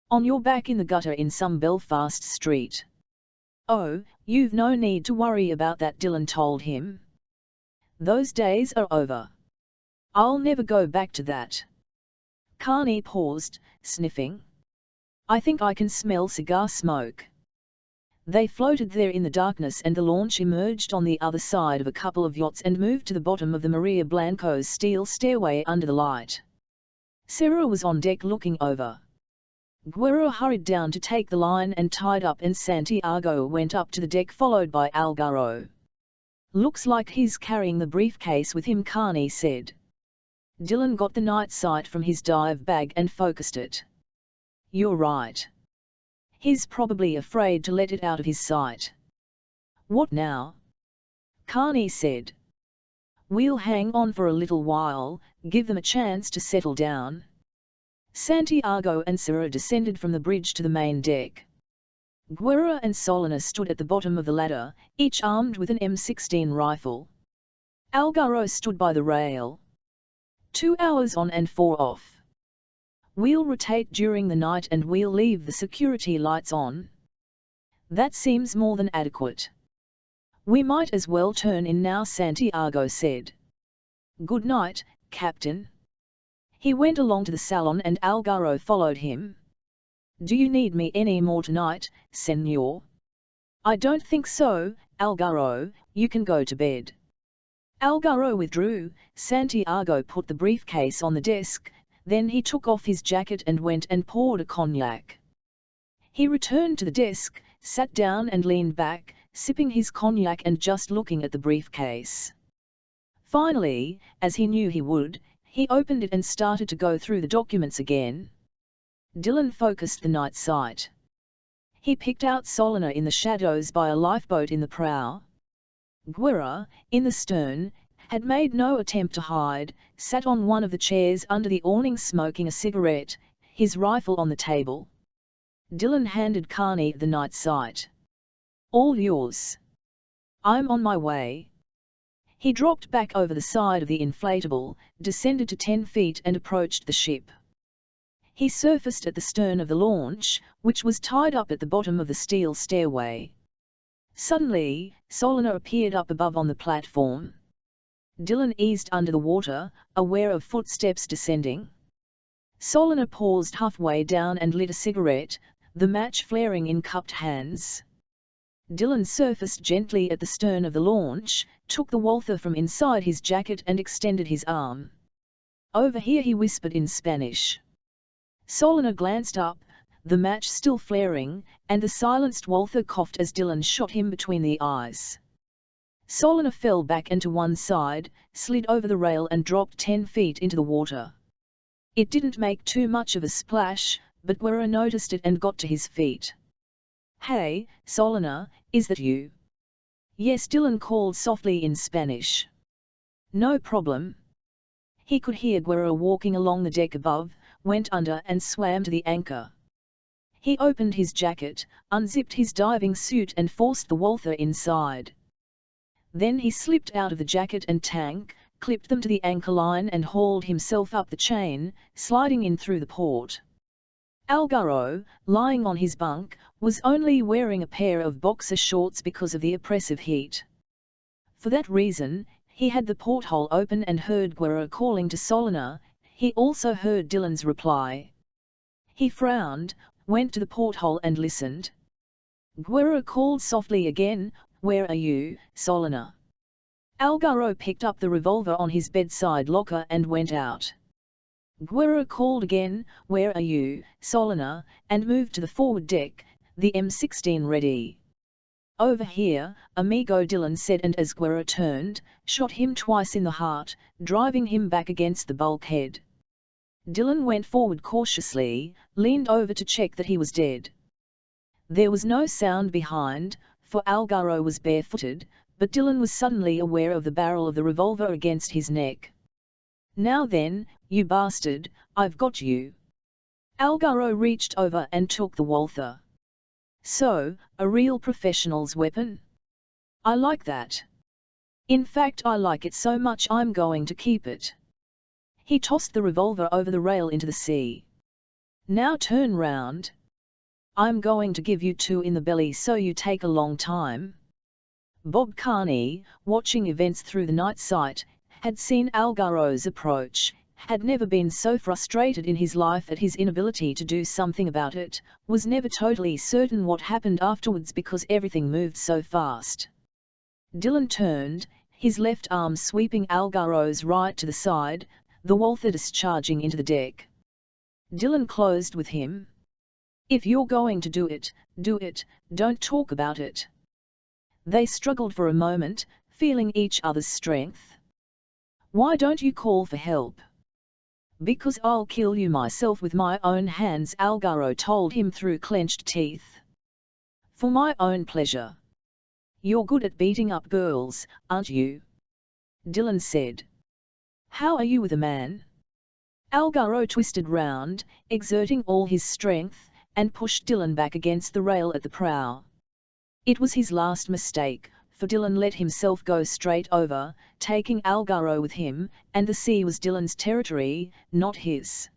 On your back in the gutter in some Belfast street." "Oh, you've no need to worry about that," Dylan told him. "Those days are over. I'll never go back to that." Carney paused, sniffing. "I think I can smell cigar smoke." They floated there in the darkness and the launch emerged on the other side of a couple of yachts and moved to the bottom of the Maria Blanco's steel stairway under the light. Sarah was on deck looking over. Guerrero hurried down to take the line and tied up, and Santiago went up to the deck followed by Algaro. "Looks like he's carrying the briefcase with him," Carney said. Dylan got the night sight from his dive bag and focused it. "You're right. He's probably afraid to let it out of his sight." "What now?" Carney said. "We'll hang on for a little while, give them a chance to settle down." Santiago and Sarah descended from the bridge to the main deck. Guerra and Solana stood at the bottom of the ladder, each armed with an M16 rifle. Algaro stood by the rail. 2 hours on and 4 off. "We'll rotate during the night and we'll leave the security lights on." "That seems more than adequate." "We might as well turn in now," Santiago said. "Good night, Captain." He went along to the salon and Algaro followed him. "Do you need me any more tonight, Senor?" "I don't think so, Algaro, you can go to bed." Algaro withdrew. Santiago put the briefcase on the desk, then he took off his jacket and went and poured a cognac. He returned to the desk, sat down and leaned back, sipping his cognac and just looking at the briefcase. Finally, as he knew he would, he opened it and started to go through the documents again. Dylan focused the night sight. He picked out Solana in the shadows by a lifeboat in the prow. Guerra, in the stern, had made no attempt to hide, sat on one of the chairs under the awning smoking a cigarette, his rifle on the table. Dylan handed Carney the night sight. "All yours. I'm on my way." He dropped back over the side of the inflatable, descended to 10 feet and approached the ship. He surfaced at the stern of the launch, which was tied up at the bottom of the steel stairway. Suddenly, Solana appeared up above on the platform. Dylan eased under the water, aware of footsteps descending. Solana paused halfway down and lit a cigarette, the match flaring in cupped hands. Dylan surfaced gently at the stern of the launch, took the Walther from inside his jacket and extended his arm. "Over here," he whispered in Spanish. Solana glanced up, the match still flaring, and the silenced Walther coughed as Dylan shot him between the eyes. Solana fell back and to one side, slid over the rail and dropped 10 feet into the water. It didn't make too much of a splash, but Guerra noticed it and got to his feet. "Hey, Solana, is that you?" "Yes," Dylan called softly in Spanish. "No problem." He could hear Guerra walking along the deck above, went under and swam to the anchor. He opened his jacket, unzipped his diving suit and forced the Walther inside. Then he slipped out of the jacket and tank, clipped them to the anchor line and hauled himself up the chain, sliding in through the port. Algaro, lying on his bunk, was only wearing a pair of boxer shorts because of the oppressive heat. For that reason, He had the porthole open and heard Guerra calling to Solana. He also heard Dylan's reply. He frowned, went to the porthole and listened. Guerra called softly again, "Where are you, Solana?" Algaro picked up the revolver on his bedside locker and went out. Guerra called again, "Where are you, Solana?" and moved to the forward deck, the M16 ready. "Over here, amigo," Dylan said, and as Guerra turned, shot him twice in the heart, driving him back against the bulkhead. Dylan went forward cautiously, leaned over to check that he was dead. There was no sound behind, for Algaro was barefooted, but Dylan was suddenly aware of the barrel of the revolver against his neck. "Now then, you bastard, I've got you." Algaro reached over and took the Walther. "So, a real professional's weapon? I like that. In fact, I like it so much I'm going to keep it." He tossed the revolver over the rail into the sea. "Now turn round. I'm going to give you 2 in the belly so you take a long time." Bob Carney, watching events through the night sight, had seen Algaro's approach, had never been so frustrated in his life at his inability to do something about it, was never totally certain what happened afterwards because everything moved so fast. Dylan turned, his left arm sweeping Algaro's right to the side, the Walther discharging into the deck. Dylan closed with him. "If you're going to do it, don't talk about it." They struggled for a moment, feeling each other's strength. "Why don't you call for help?" "Because I'll kill you myself with my own hands," Algaro told him through clenched teeth. "For my own pleasure." "You're good at beating up girls, aren't you?" Dylan said. "How are you with a man?" Algaro twisted round, exerting all his strength, and pushed Dylan back against the rail at the prow. It was his last mistake, for Dylan let himself go straight over, taking Algaro with him, and the sea was Dylan's territory, not his.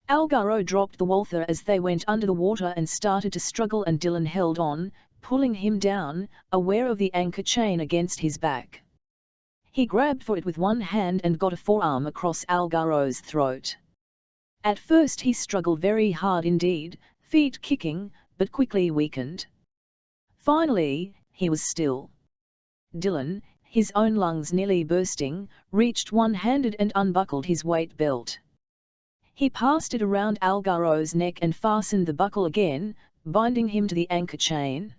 Algaro dropped the Walther as they went under the water and started to struggle, and Dylan held on, pulling him down, aware of the anchor chain against his back. He grabbed for it with one hand and got a forearm across Algaro's throat. At first he struggled very hard indeed, feet kicking, but quickly weakened. Finally, he was still. Dylan, his own lungs nearly bursting, reached one-handed and unbuckled his weight belt. He passed it around Algaro's neck and fastened the buckle again, binding him to the anchor chain.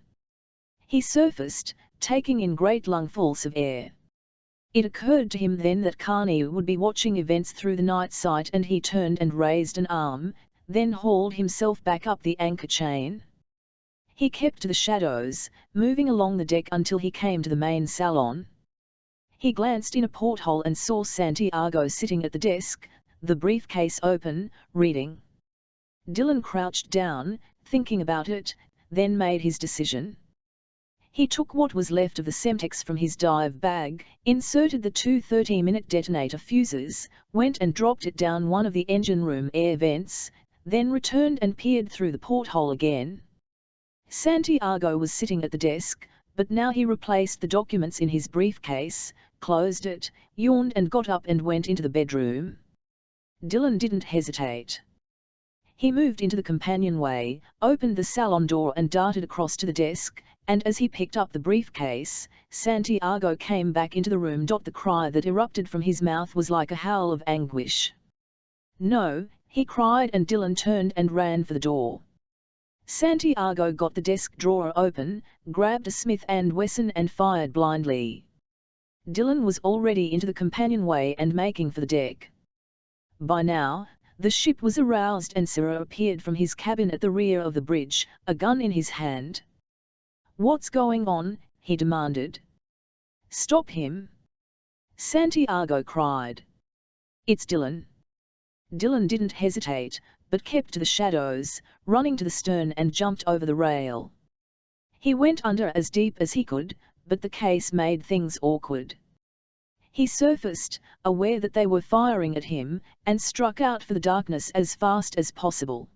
He surfaced, taking in great lungfuls of air. It occurred to him then that Carney would be watching events through the night sight, and he turned and raised an arm, then hauled himself back up the anchor chain. He kept to the shadows, moving along the deck until he came to the main salon. He glanced in a porthole and saw Santiago sitting at the desk, the briefcase open, reading. Dylan crouched down, thinking about it, then made his decision. He took what was left of the Semtex from his dive bag, inserted the 2 30-minute detonator fuses, went and dropped it down one of the engine room air vents, then returned and peered through the porthole again. Santiago was sitting at the desk, but now he replaced the documents in his briefcase, closed it, yawned and got up and went into the bedroom. Dylan didn't hesitate. He moved into the companionway, opened the salon door and darted across to the desk, and as he picked up the briefcase, Santiago came back into the room. The cry that erupted from his mouth was like a howl of anguish. "No," he cried, and Dylan turned and ran for the door. Santiago got the desk drawer open, grabbed a Smith & Wesson and fired blindly. Dylan was already into the companionway and making for the deck. By now, the ship was aroused and Sarah appeared from his cabin at the rear of the bridge, a gun in his hand. "What's going on?" he demanded. "Stop him!" Santiago cried. "It's Dylan." Dylan didn't hesitate, but kept to the shadows, running to the stern and jumped over the rail. He went under as deep as he could, but the case made things awkward. He surfaced, aware that they were firing at him, and struck out for the darkness as fast as possible.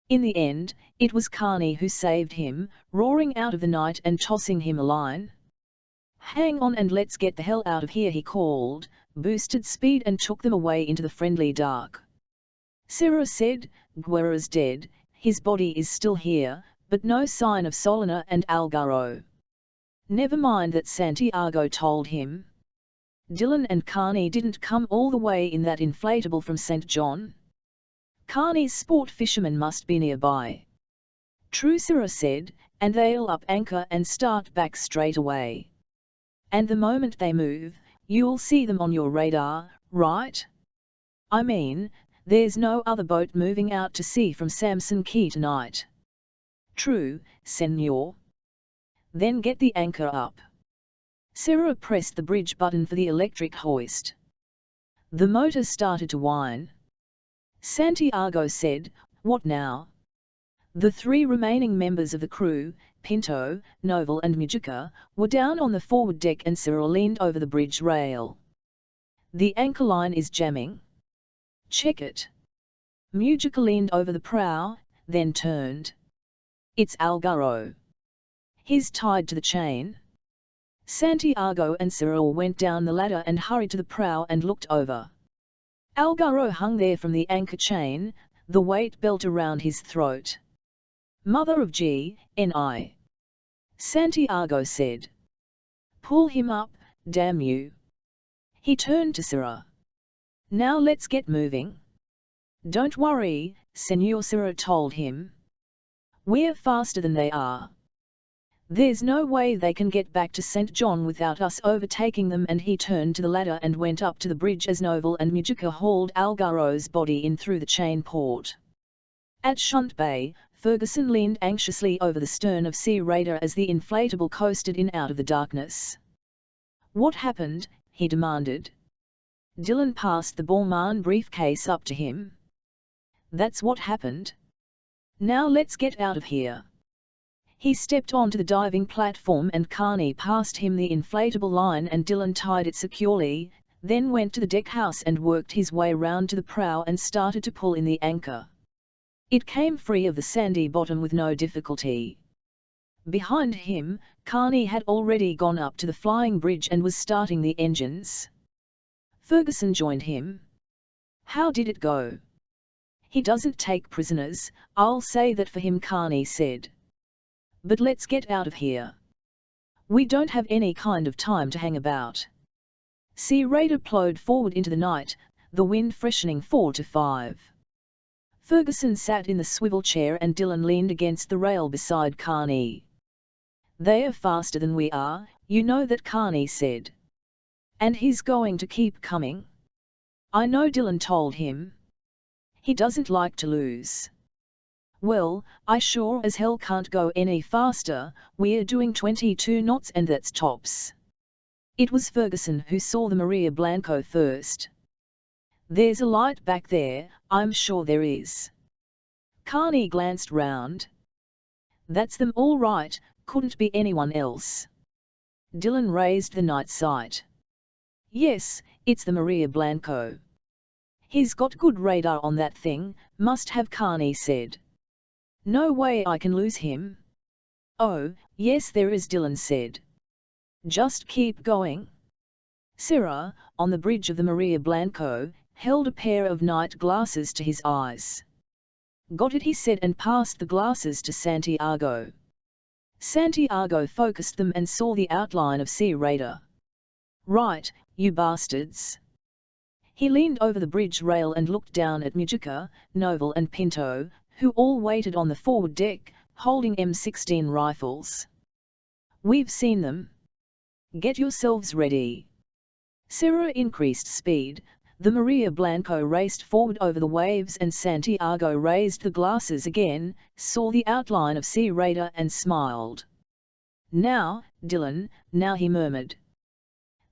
In the end, it was Carney who saved him, roaring out of the night and tossing him a line. "Hang on and let's get the hell out of here," he called, boosted speed and took them away into the friendly dark. Sarah said, "Guerra's dead, his body is still here, but no sign of Solana and Algaro." "Never mind that," Santiago told him. "Dylan and Carney didn't come all the way in that inflatable from St. John. Carney's sport fishermen must be nearby." "True," Sarah said, "and they'll up anchor and start back straight away. And the moment they move, you'll see them on your radar, right? I mean, there's no other boat moving out to sea from Samson Key tonight." "True, senor." "Then get the anchor up." Sarah pressed the bridge button for the electric hoist. The motor started to whine. Santiago said, "What now?" The three remaining members of the crew, Pinto, Novel and Mujica, were down on the forward deck and Cyril leaned over the bridge rail. "The anchor line is jamming." "Check it." Mujica leaned over the prow, then turned. "It's Algaro. He's tied to the chain." Santiago and Cyril went down the ladder and hurried to the prow and looked over. Algaro hung there from the anchor chain, the weight belt around his throat. "Mother of G.N.I." Santiago said. "Pull him up, damn you." He turned to Sarah. "Now let's get moving." "Don't worry, Senor," Sarah told him. "We're faster than they are. There's no way they can get back to St. John without us overtaking them." And he turned to the ladder and went up to the bridge as Novel and Mujica hauled Algaro's body in through the chain port. At Shunt Bay, Ferguson leaned anxiously over the stern of Sea Raider as the inflatable coasted in out of the darkness. "What happened?" he demanded. Dylan passed the Balmain briefcase up to him. "That's what happened. Now let's get out of here." He stepped onto the diving platform and Carney passed him the inflatable line and Dylan tied it securely, then went to the deckhouse and worked his way round to the prow and started to pull in the anchor. It came free of the sandy bottom with no difficulty. Behind him, Carney had already gone up to the flying bridge and was starting the engines. Ferguson joined him. "How did it go?" "He doesn't take prisoners, I'll say that for him," Carney said. "But let's get out of here. We don't have any kind of time to hang about." Sea Raider plowed forward into the night, the wind freshening 4 to 5. Ferguson sat in the swivel chair and Dylan leaned against the rail beside Carney. "They are faster than we are, you know that," Carney said. "And he's going to keep coming." "I know," Dylan told him. "He doesn't like to lose." "Well, I sure as hell can't go any faster, we're doing 22 knots and that's tops." It was Ferguson who saw the Maria Blanco first. "There's a light back there, I'm sure there is." Carney glanced round. "That's them all right, couldn't be anyone else." Dylan raised the night sight. "Yes, it's the Maria Blanco." "He's got good radar on that thing, must have," Carney said. "No way I can lose him." "Oh, yes there is," Dylan said. "Just keep going." Sarah, on the bridge of the Maria Blanco, held a pair of night glasses to his eyes. "Got it," he said and passed the glasses to Santiago. Santiago focused them and saw the outline of Sea Raider. "Right, you bastards." He leaned over the bridge rail and looked down at Mujica, Novel and Pinto, who all waited on the forward deck, holding M16 rifles. "We've seen them. Get yourselves ready." Sarah increased speed, the Maria Blanco raced forward over the waves and Santiago raised the glasses again, saw the outline of Sea Raider and smiled. "Now, Dylan, now," he murmured.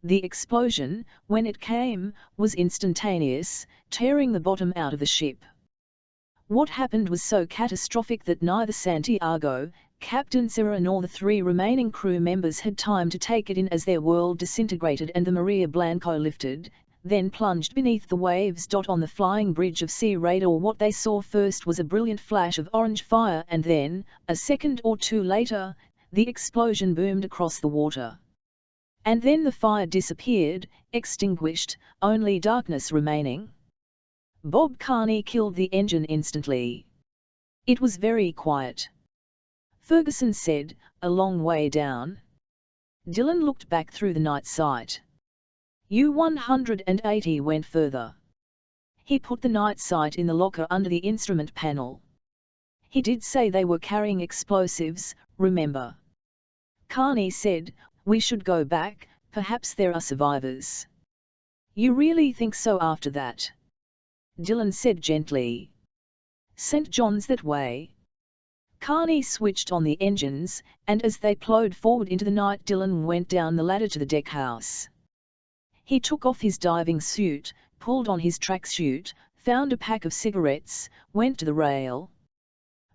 The explosion, when it came, was instantaneous, tearing the bottom out of the ship. What happened was so catastrophic that neither Santiago, Captain Sarah nor the three remaining crew members had time to take it in as their world disintegrated and the Maria Blanco lifted, then plunged beneath the waves. On the flying bridge of Sea Raider what they saw first was a brilliant flash of orange fire and then, a second or two later, the explosion boomed across the water. And then the fire disappeared, extinguished, only darkness remaining. Bob Carney killed the engine instantly. It was very quiet. Ferguson said, a long way down. Dylan looked back through the night sight. U-180 went further. He put the night sight in the locker under the instrument panel. He did say they were carrying explosives, remember? Carney said, we should go back, perhaps there are survivors. You really think so after that? Dylan said gently. St. John's that way. Carney switched on the engines, and as they plowed forward into the night, Dylan went down the ladder to the deck house. He took off his diving suit, pulled on his tracksuit, found a pack of cigarettes, went to the rail.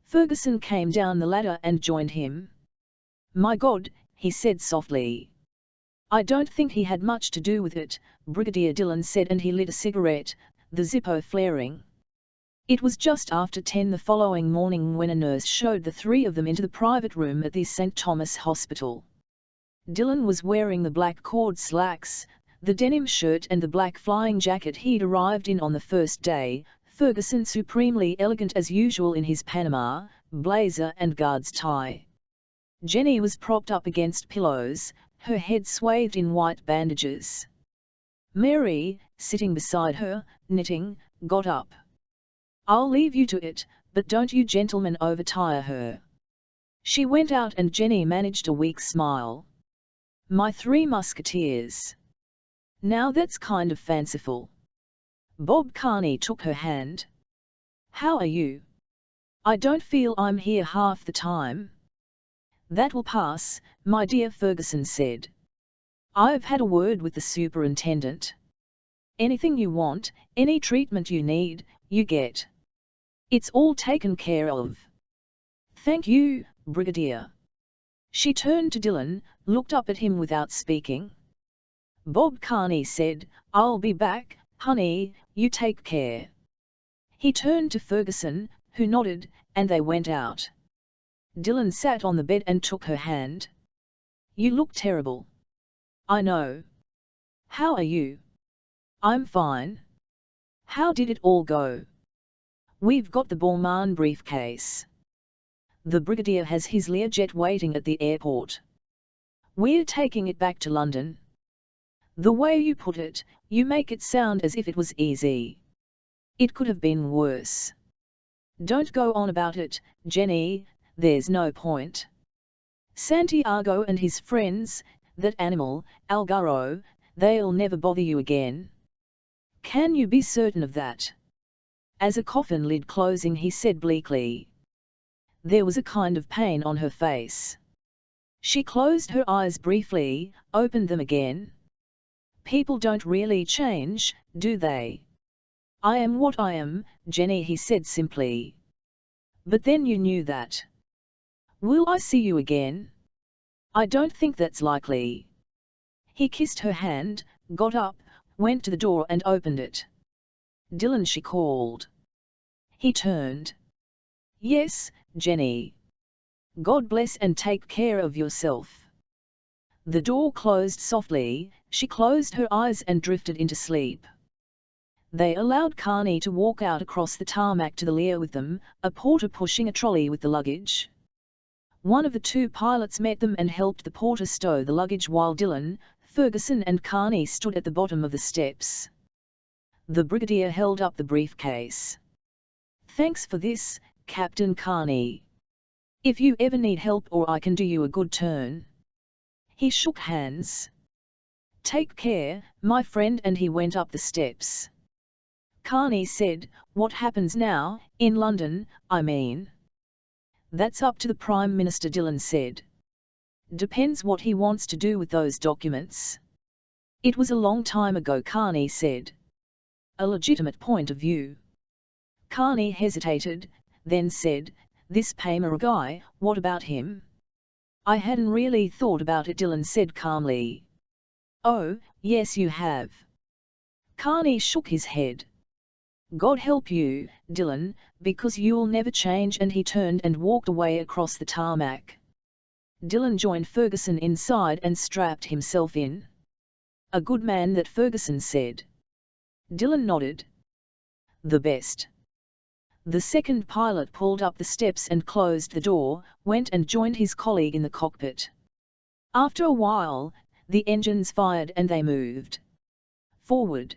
Ferguson came down the ladder and joined him. My God, he said softly. I don't think he had much to do with it, Brigadier Dylan said, and he lit a cigarette, the Zippo flaring. It was just after 10 the following morning when a nurse showed the three of them into the private room at the St. Thomas Hospital. Dylan was wearing the black cord slacks, the denim shirt and the black flying jacket he'd arrived in on the first day, Ferguson supremely elegant as usual in his Panama, blazer and guard's tie. Jenny was propped up against pillows, her head swathed in white bandages. Mary, sitting beside her, knitting, got up. I'll leave you to it, but don't you gentlemen overtire her. She went out and Jenny managed a weak smile. My three musketeers. Now that's kind of fanciful. Bob Carney took her hand. How are you? I don't feel I'm here half the time. That will pass, my dear, Ferguson said. I've had a word with the superintendent. Anything you want, any treatment you need, you get. It's all taken care of. Thank you, Brigadier. She turned to Dylan, looked up at him without speaking. Bob Carney said, I'll be back, honey, you take care. He turned to Ferguson, who nodded, and they went out. Dylan sat on the bed and took her hand. You look terrible. I know. How are you? I'm fine. How did it all go? We've got the Borman briefcase. The Brigadier has his Learjet waiting at the airport. We're taking it back to London. The way you put it, you make it sound as if it was easy. It could have been worse. Don't go on about it, Jenny, there's no point. Santiago and his friends, that animal, Algaro, they'll never bother you again. Can you be certain of that? As a coffin lid closing, he said bleakly. There was a kind of pain on her face. She closed her eyes briefly, opened them again. People don't really change, do they? I am what I am, Jenny, he said simply. But then you knew that. Will I see you again? I don't think that's likely. He kissed her hand, got up, went to the door and opened it. Dylan, she called. He turned. Yes, Jenny. God bless and take care of yourself. The door closed softly, she closed her eyes and drifted into sleep. They allowed Carney to walk out across the tarmac to the Lear with them, a porter pushing a trolley with the luggage. One of the two pilots met them and helped the porter stow the luggage while Dylan, Ferguson and Carney stood at the bottom of the steps. The Brigadier held up the briefcase. Thanks for this, Captain Carney. If you ever need help or I can do you a good turn. He shook hands. Take care, my friend, and he went up the steps. Carney said, what happens now, in London, I mean? That's up to the Prime Minister, Dylan said. Depends what he wants to do with those documents. It was a long time ago, Carney said. A legitimate point of view. Carney hesitated, then said, this Palmer guy, what about him? I hadn't really thought about it, Dylan said calmly. Oh, yes you have. Carney shook his head. God help you, Dylan, because you'll never change, and he turned and walked away across the tarmac. Dillon joined Ferguson inside and strapped himself in. "A good man," that Ferguson said. Dillon nodded. "The best." The second pilot pulled up the steps and closed the door, went and joined his colleague in the cockpit. After a while, the engines fired and they moved forward.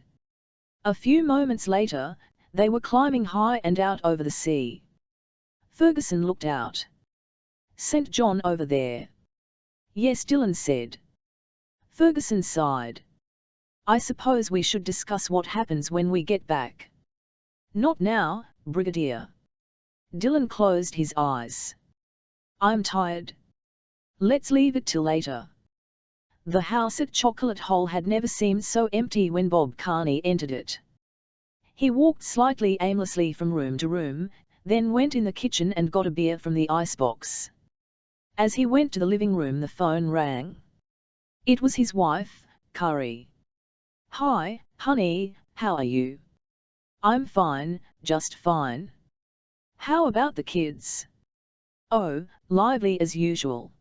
A few moments later, they were climbing high and out over the sea. Ferguson looked out. "St. John over there?" "Yes," Dillon said. Ferguson sighed. "I suppose we should discuss what happens when we get back." "Not now, Brigadier." Dillon closed his eyes. "I'm tired. Let's leave it till later." The house at Chocolate Hole had never seemed so empty when Bob Carney entered it. He walked slightly aimlessly from room to room, then went in the kitchen and got a beer from the icebox. As he went to the living room, the phone rang. It was his wife, Curry. "Hi, honey, how are you?" "I'm fine, just fine." "How about the kids?" "Oh, lively as usual."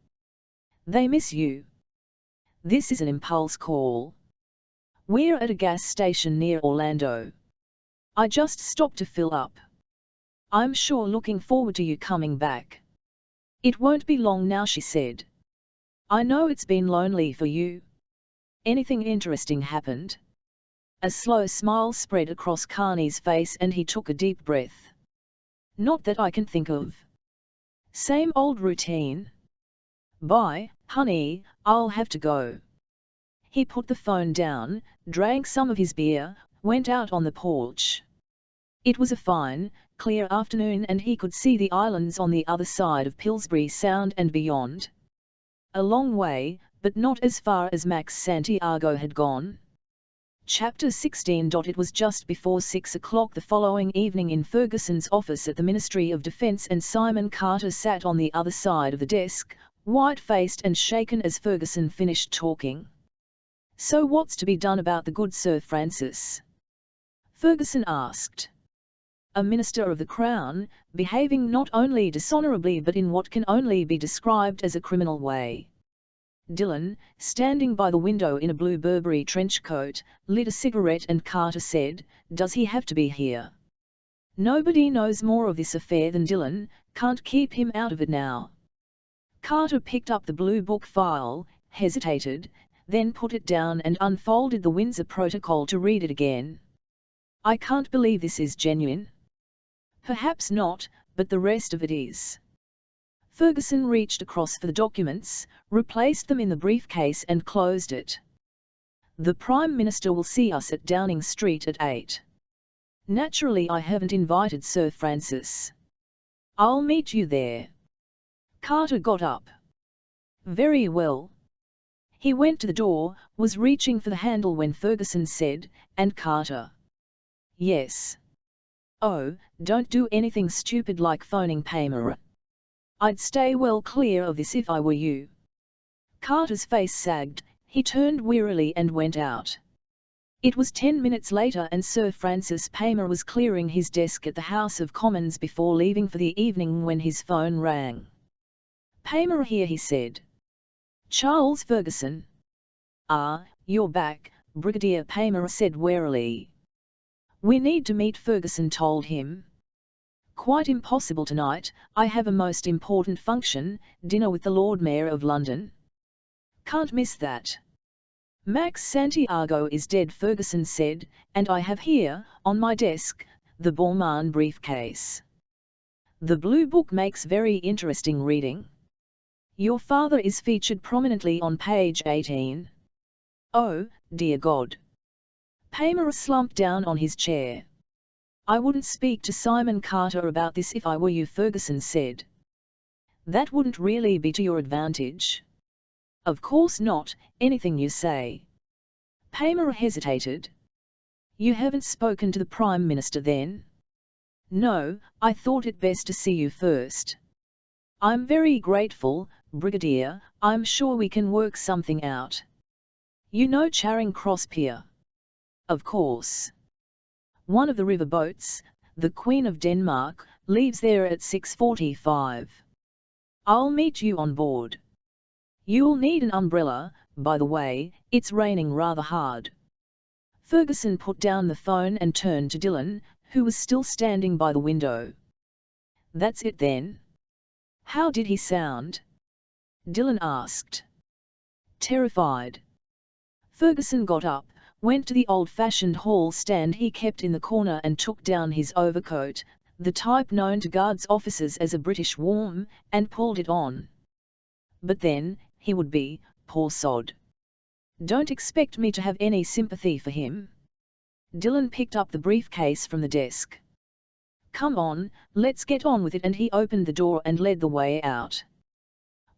"They miss you." "This is an impulse call. We're at a gas station near Orlando. I just stopped to fill up. I'm sure looking forward to you coming back." "It won't be long now," she said. "I know it's been lonely for you. Anything interesting happened?" A slow smile spread across Carney's face and he took a deep breath. "Not that I can think of. Same old routine. Bye, honey, I'll have to go." He put the phone down, drank some of his beer, went out on the porch. It was a fine, clear afternoon and he could see the islands on the other side of Pillsbury Sound and beyond. A long way, but not as far as Max Santiago had gone. Chapter 16. It was just before 6 o'clock the following evening in Ferguson's office at the Ministry of Defence, and Simon Carter sat on the other side of the desk, white-faced and shaken as Ferguson finished talking. "So what's to be done about the good Sir Francis?" Ferguson asked. "A minister of the Crown, behaving not only dishonourably but in what can only be described as a criminal way." Dillon, standing by the window in a blue Burberry trench coat, lit a cigarette and Carter said, "Does he have to be here?" "Nobody knows more of this affair than Dillon, can't keep him out of it now." Carter picked up the blue book file, hesitated, then put it down and unfolded the Windsor Protocol to read it again. "I can't believe this is genuine." "Perhaps not, but the rest of it is." Ferguson reached across for the documents, replaced them in the briefcase and closed it. "The Prime Minister will see us at Downing Street at 8. Naturally I haven't invited Sir Francis. I'll meet you there." Carter got up. "Very well." He went to the door, was reaching for the handle when Ferguson said, "And Carter." "Yes." "Oh, don't do anything stupid like phoning Paymer. I'd stay well clear of this if I were you." Carter's face sagged, he turned wearily and went out. It was 10 minutes later and Sir Francis Paymer was clearing his desk at the House of Commons before leaving for the evening when his phone rang. "Paymer here," he said. "Charles Ferguson." "Ah, you're back," Brigadier Paymer said warily. "We need to meet," Ferguson told him. "Quite impossible tonight, I have a most important function, dinner with the Lord Mayor of London." "Can't miss that." "Max Santiago is dead," Ferguson said, "and I have here, on my desk, the Bormann briefcase. The Blue Book makes very interesting reading. Your father is featured prominently on page 18. Oh, dear God." Paymer slumped down on his chair. "I wouldn't speak to Simon Carter about this if I were you," Ferguson said. "That wouldn't really be to your advantage." "Of course not, anything you say." Paymer hesitated. "You haven't spoken to the Prime Minister then?" "No, I thought it best to see you first." "I'm very grateful, Brigadier, I'm sure we can work something out." "You know Charing Cross Pier?" "Of course. One of the river boats, the Queen of Denmark, leaves there at 6:45. I'll meet you on board." You'll need an umbrella, by the way, it's raining rather hard. Ferguson put down the phone and turned to Dylan, who was still standing by the window. That's it then? How did he sound? Dylan asked. Terrified. Ferguson got up, went to the old-fashioned hall stand he kept in the corner and took down his overcoat, the type known to guards officers as a British warm, and pulled it on. But then, he would be, poor sod. Don't expect me to have any sympathy for him. Dylan picked up the briefcase from the desk. Come on, let's get on with it, and he opened the door and led the way out.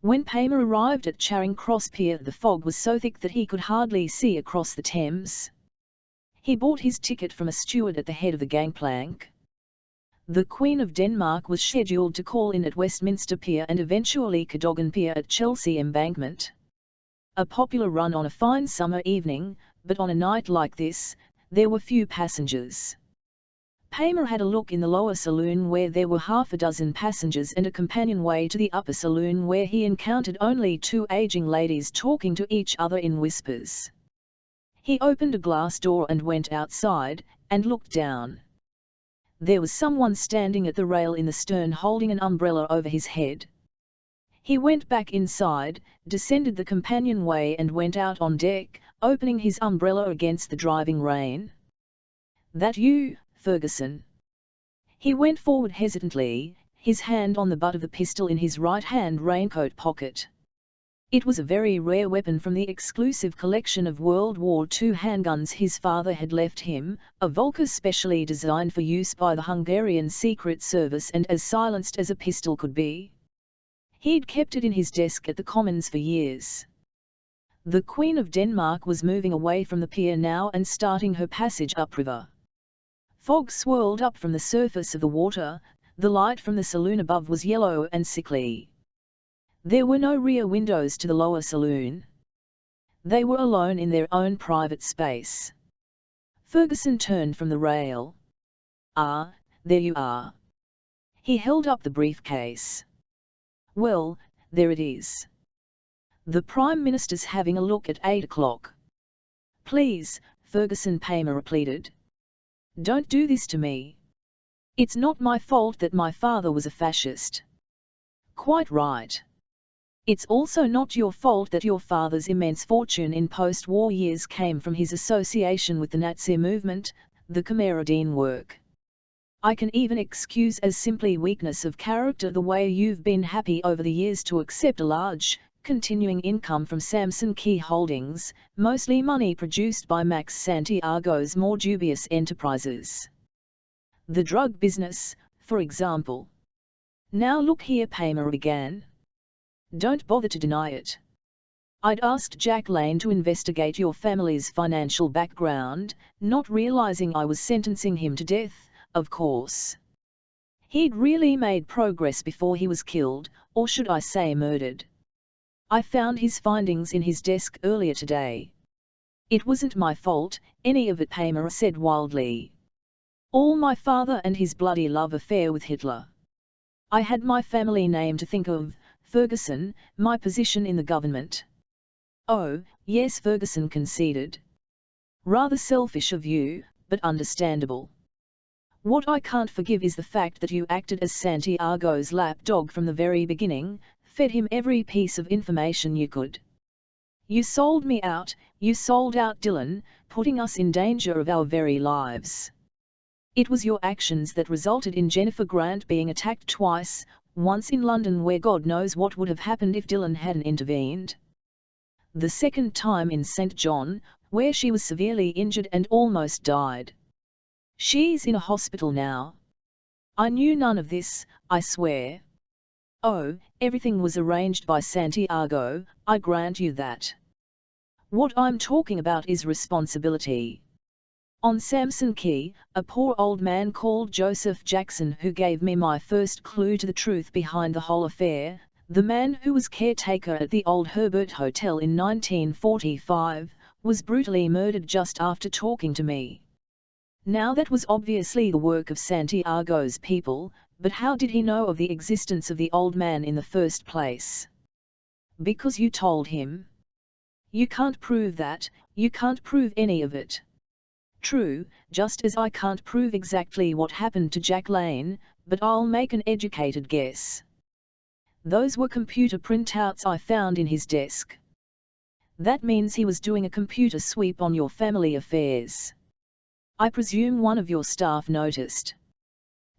When Paymer arrived at Charing Cross Pier, the fog was so thick that he could hardly see across the Thames. He bought his ticket from a steward at the head of the gangplank. The Queen of Denmark was scheduled to call in at Westminster Pier and eventually Cadogan Pier at Chelsea Embankment. A popular run on a fine summer evening, but on a night like this, there were few passengers. Paymer had a look in the lower saloon where there were half a dozen passengers and a companionway to the upper saloon where he encountered only two aging ladies talking to each other in whispers. He opened a glass door and went outside, and looked down. There was someone standing at the rail in the stern holding an umbrella over his head. He went back inside, descended the companionway and went out on deck, opening his umbrella against the driving rain. That you, Ferguson? He went forward hesitantly, his hand on the butt of the pistol in his right-hand raincoat pocket. It was a very rare weapon from the exclusive collection of World War II handguns his father had left him, a Volker specially designed for use by the Hungarian Secret Service and as silenced as a pistol could be. He'd kept it in his desk at the Commons for years. The Queen of Denmark was moving away from the pier now and starting her passage upriver. Fog swirled up from the surface of the water, the light from the saloon above was yellow and sickly. There were no rear windows to the lower saloon. They were alone in their own private space. Ferguson turned from the rail. Ah, there you are. He held up the briefcase. Well, there it is. The Prime Minister's having a look at 8 o'clock. Please, Ferguson, Paymer pleaded. Don't do this to me. It's not my fault that my father was a fascist. Quite right. It's also not your fault that your father's immense fortune in post-war years came from his association with the Nazi movement, the Kameradine work. I can even excuse as simply weakness of character the way you've been happy over the years to accept a large, continuing income from Samson Key Holdings, mostly money produced by Max Santiago's more dubious enterprises. The drug business, for example. Now look here, Paymer began. Don't bother to deny it. I'd asked Jack Lane to investigate your family's financial background, not realizing I was sentencing him to death, of course. He'd really made progress before he was killed, or should I say murdered. I found his findings in his desk earlier today. It wasn't my fault, any of it, Paymer said wildly. All my father and his bloody love affair with Hitler. I had my family name to think of, Ferguson, my position in the government. Oh, yes, Ferguson conceded. Rather selfish of you, but understandable. What I can't forgive is the fact that you acted as Santiago's lapdog from the very beginning, fed him every piece of information you could. You sold me out, you sold out Dylan, putting us in danger of our very lives. It was your actions that resulted in Jennifer Grant being attacked twice, once in London where God knows what would have happened if Dylan hadn't intervened. The second time in St. John, where she was severely injured and almost died. She's in a hospital now. I knew none of this, I swear. Oh, everything was arranged by Santiago, I grant you that. What I'm talking about is responsibility. On Samson Key, a poor old man called Joseph Jackson who gave me my first clue to the truth behind the whole affair, the man who was caretaker at the old Herbert Hotel in 1945, was brutally murdered just after talking to me. Now that was obviously the work of Santiago's people, but how did he know of the existence of the old man in the first place? Because you told him. You can't prove that, you can't prove any of it. True, just as I can't prove exactly what happened to Jack Lane, but I'll make an educated guess. Those were computer printouts I found in his desk. That means he was doing a computer sweep on your family affairs. I presume one of your staff noticed.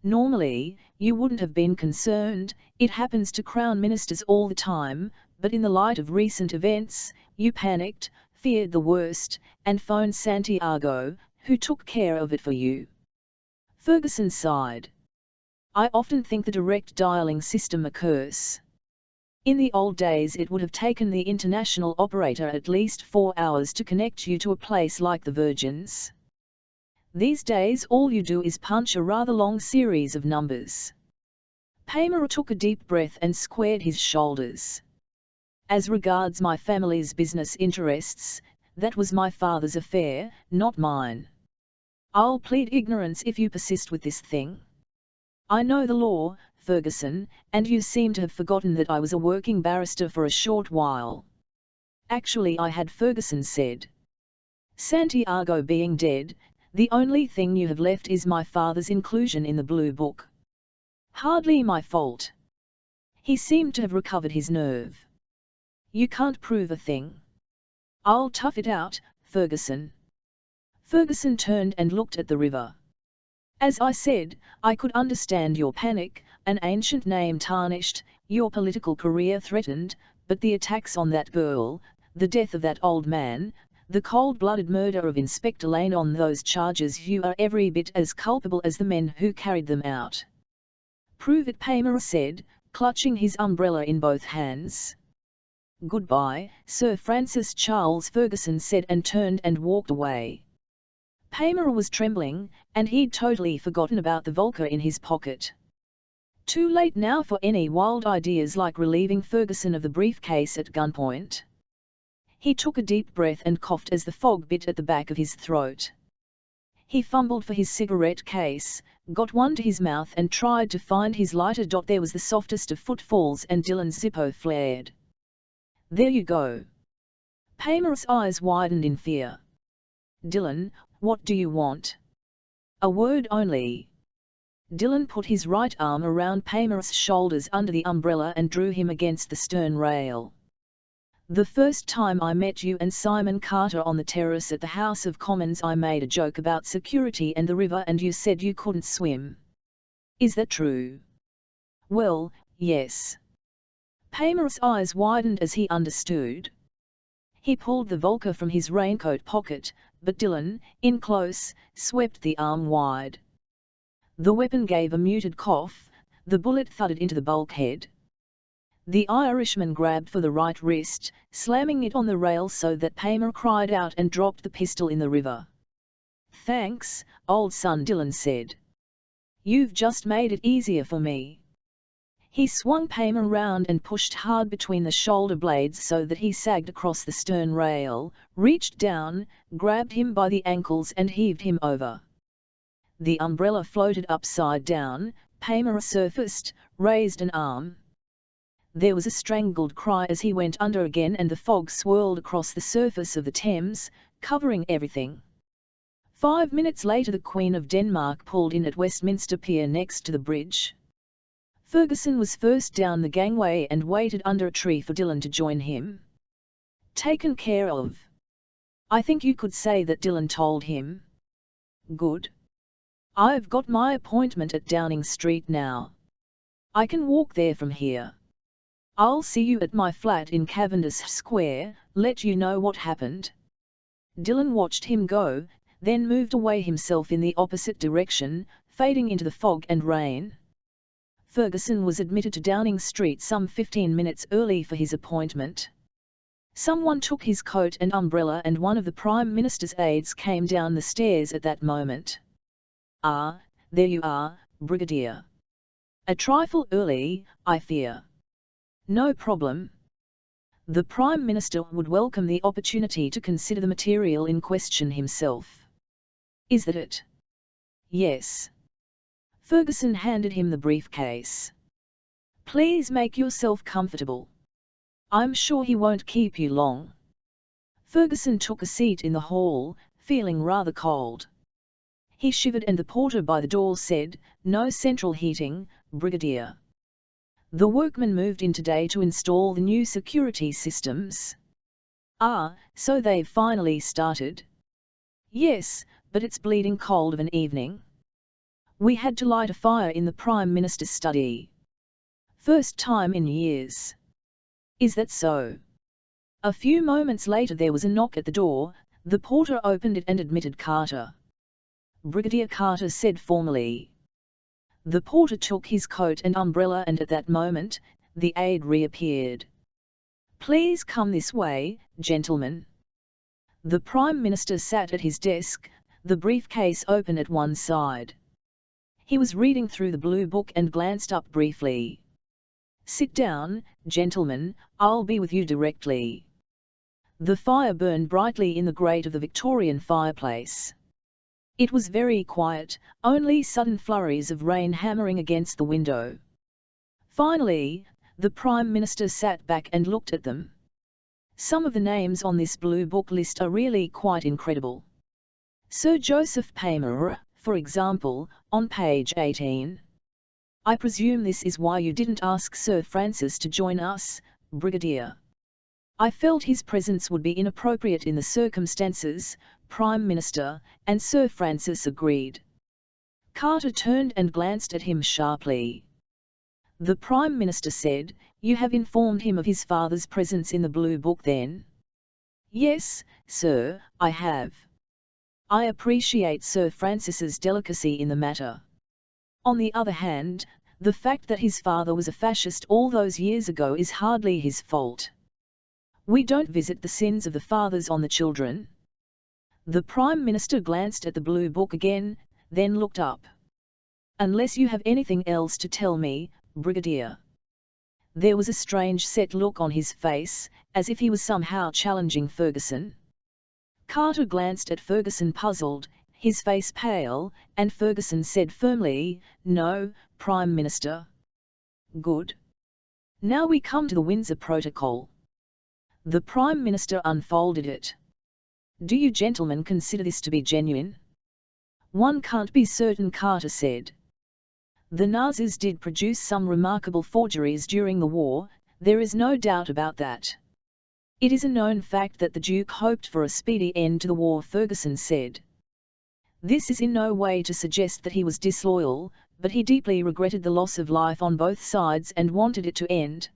Normally, you wouldn't have been concerned, it happens to Crown Ministers all the time, but in the light of recent events, you panicked, feared the worst, and phoned Santiago, who took care of it for you. Ferguson sighed. I often think the direct dialing system a curse. In the old days it would have taken the international operator at least 4 hours to connect you to a place like the Virgins. These days all you do is punch a rather long series of numbers. Paymer took a deep breath and squared his shoulders. As regards my family's business interests, that was my father's affair, not mine. I'll plead ignorance if you persist with this thing. I know the law, Ferguson, and you seem to have forgotten that I was a working barrister for a short while. Actually, I had, Ferguson said. Santiago being dead, the only thing you have left is my father's inclusion in the Blue Book. Hardly my fault. He seemed to have recovered his nerve. You can't prove a thing. I'll tough it out, Ferguson. Ferguson turned and looked at the river. As I said, I could understand your panic, an ancient name tarnished, your political career threatened, but the attacks on that girl, the death of that old man, the cold-blooded murder of Inspector Lane, on those charges you are every bit as culpable as the men who carried them out. Prove it, Paymer said, clutching his umbrella in both hands. Goodbye, Sir Francis Charles, Ferguson said, and turned and walked away. Paymer was trembling, and he'd totally forgotten about the Volker in his pocket. Too late now for any wild ideas like relieving Ferguson of the briefcase at gunpoint. He took a deep breath and coughed as the fog bit at the back of his throat. He fumbled for his cigarette case, got one to his mouth and tried to find his lighter. There was the softest of footfalls and Dylan's Zippo flared. There you go. Paymer's eyes widened in fear. Dylan, what do you want? A word only. Dylan put his right arm around Paymer's shoulders under the umbrella and drew him against the stern rail. The first time I met you and Simon Carter on the terrace at the House of Commons, I made a joke about security and the river and you said you couldn't swim. Is that true? Well, yes. Paymer's eyes widened as he understood. He pulled the Volker from his raincoat pocket, but Dylan, in close, swept the arm wide. The weapon gave a muted cough, the bullet thudded into the bulkhead. The Irishman grabbed for the right wrist, slamming it on the rail so that Paymer cried out and dropped the pistol in the river. Thanks, old son, Dylan said. You've just made it easier for me. He swung Paymer round and pushed hard between the shoulder blades so that he sagged across the stern rail, reached down, grabbed him by the ankles and heaved him over. The umbrella floated upside down, Paymer surfaced, raised an arm. There was a strangled cry as he went under again and the fog swirled across the surface of the Thames, covering everything. 5 minutes later the Queen of Denmark pulled in at Westminster Pier next to the bridge. Ferguson was first down the gangway and waited under a tree for Dylan to join him. Taken care of. I think you could say that, Dylan told him. Good. I've got my appointment at Downing Street now. I can walk there from here. I'll see you at my flat in Cavendish Square, let you know what happened. Dylan watched him go, then moved away himself in the opposite direction, fading into the fog and rain. Ferguson was admitted to Downing Street some 15 minutes early for his appointment. Someone took his coat and umbrella and one of the Prime Minister's aides came down the stairs at that moment. Ah, there you are, Brigadier. A trifle early, I fear. No problem. The Prime Minister would welcome the opportunity to consider the material in question himself. Is that it? Yes. Ferguson handed him the briefcase. Please make yourself comfortable. I'm sure he won't keep you long. Ferguson took a seat in the hall, feeling rather cold. He shivered and the porter by the door said, "No central heating, Brigadier. The workmen moved in today to install the new security systems." "Ah, so they've finally started?" "Yes, but it's bleeding cold of an evening. We had to light a fire in the Prime Minister's study. First time in years." "Is that so?" A few moments later there was a knock at the door. The porter opened it and admitted Carter. "Brigadier Carter," said formally. The porter took his coat and umbrella and at that moment, the aide reappeared. "Please come this way, gentlemen." The Prime Minister sat at his desk, the briefcase open at one side. He was reading through the blue book and glanced up briefly. "Sit down, gentlemen, I'll be with you directly." The fire burned brightly in the grate of the Victorian fireplace. It was very quiet, only sudden flurries of rain hammering against the window. Finally, the Prime Minister sat back and looked at them. "Some of the names on this blue book list are really quite incredible. Sir Joseph Paymer, for example, on page 18. I presume this is why you didn't ask Sir Francis to join us, Brigadier." "I felt his presence would be inappropriate in the circumstances, Prime Minister," and Sir Francis agreed. Carter turned and glanced at him sharply. The Prime Minister said, "You have informed him of his father's presence in the Blue Book then?" "Yes, sir, I have. I appreciate Sir Francis's delicacy in the matter. On the other hand, the fact that his father was a fascist all those years ago is hardly his fault. We don't visit the sins of the fathers on the children." The Prime Minister glanced at the Blue Book again, then looked up. "Unless you have anything else to tell me, Brigadier." There was a strange set look on his face, as if he was somehow challenging Ferguson. Carter glanced at Ferguson puzzled, his face pale, and Ferguson said firmly, "No, Prime Minister." "Good. Now we come to the Windsor Protocol." The Prime Minister unfolded it. "Do you gentlemen consider this to be genuine?" "One can't be certain," Carter said. "The Nazis did produce some remarkable forgeries during the war, there is no doubt about that. It is a known fact that the Duke hoped for a speedy end to the war," Ferguson said. "This is in no way to suggest that he was disloyal, but he deeply regretted the loss of life on both sides and wanted it to end.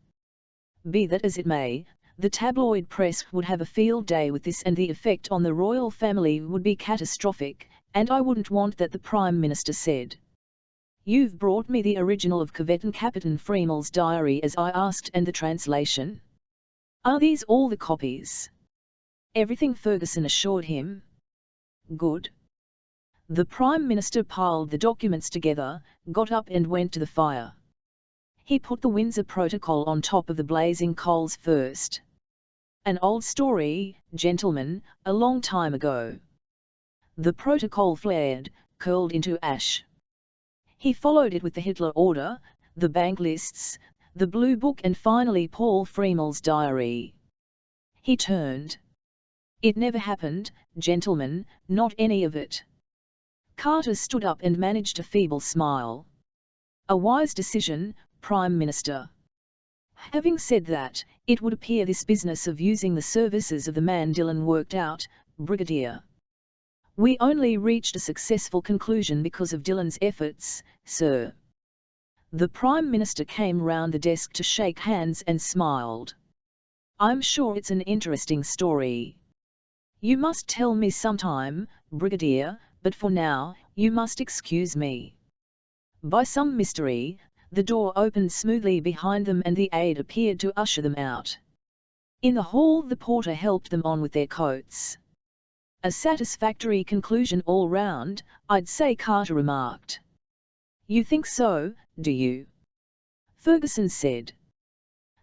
Be that as it may, the tabloid press would have a field day with this and the effect on the royal family would be catastrophic, and I wouldn't want that," the Prime Minister said. "You've brought me the original of Captain Freemel's diary as I asked and the translation. Are these all the copies?" "Everything," Ferguson assured him. "Good." The Prime Minister piled the documents together, got up and went to the fire. He put the Windsor Protocol on top of the blazing coals first. "An old story, gentlemen, a long time ago." The protocol flared, curled into ash. He followed it with the Hitler Order, the bank lists, the Blue Book and finally Paul Freemel's diary. He turned. "It never happened, gentlemen, not any of it." Carter stood up and managed a feeble smile. "A wise decision, Prime Minister. Having said that, it would appear this business of using the services of the man Dillon worked out, Brigadier. We only reached a successful conclusion because of Dillon's efforts, sir." The Prime Minister came round the desk to shake hands and smiled. "I'm sure it's an interesting story. You must tell me sometime, Brigadier, but for now, you must excuse me." By some mystery, the door opened smoothly behind them and the aide appeared to usher them out. In the hall the porter helped them on with their coats. "A satisfactory conclusion all round, I'd say," Carter remarked. "You think so, do you?" Ferguson said.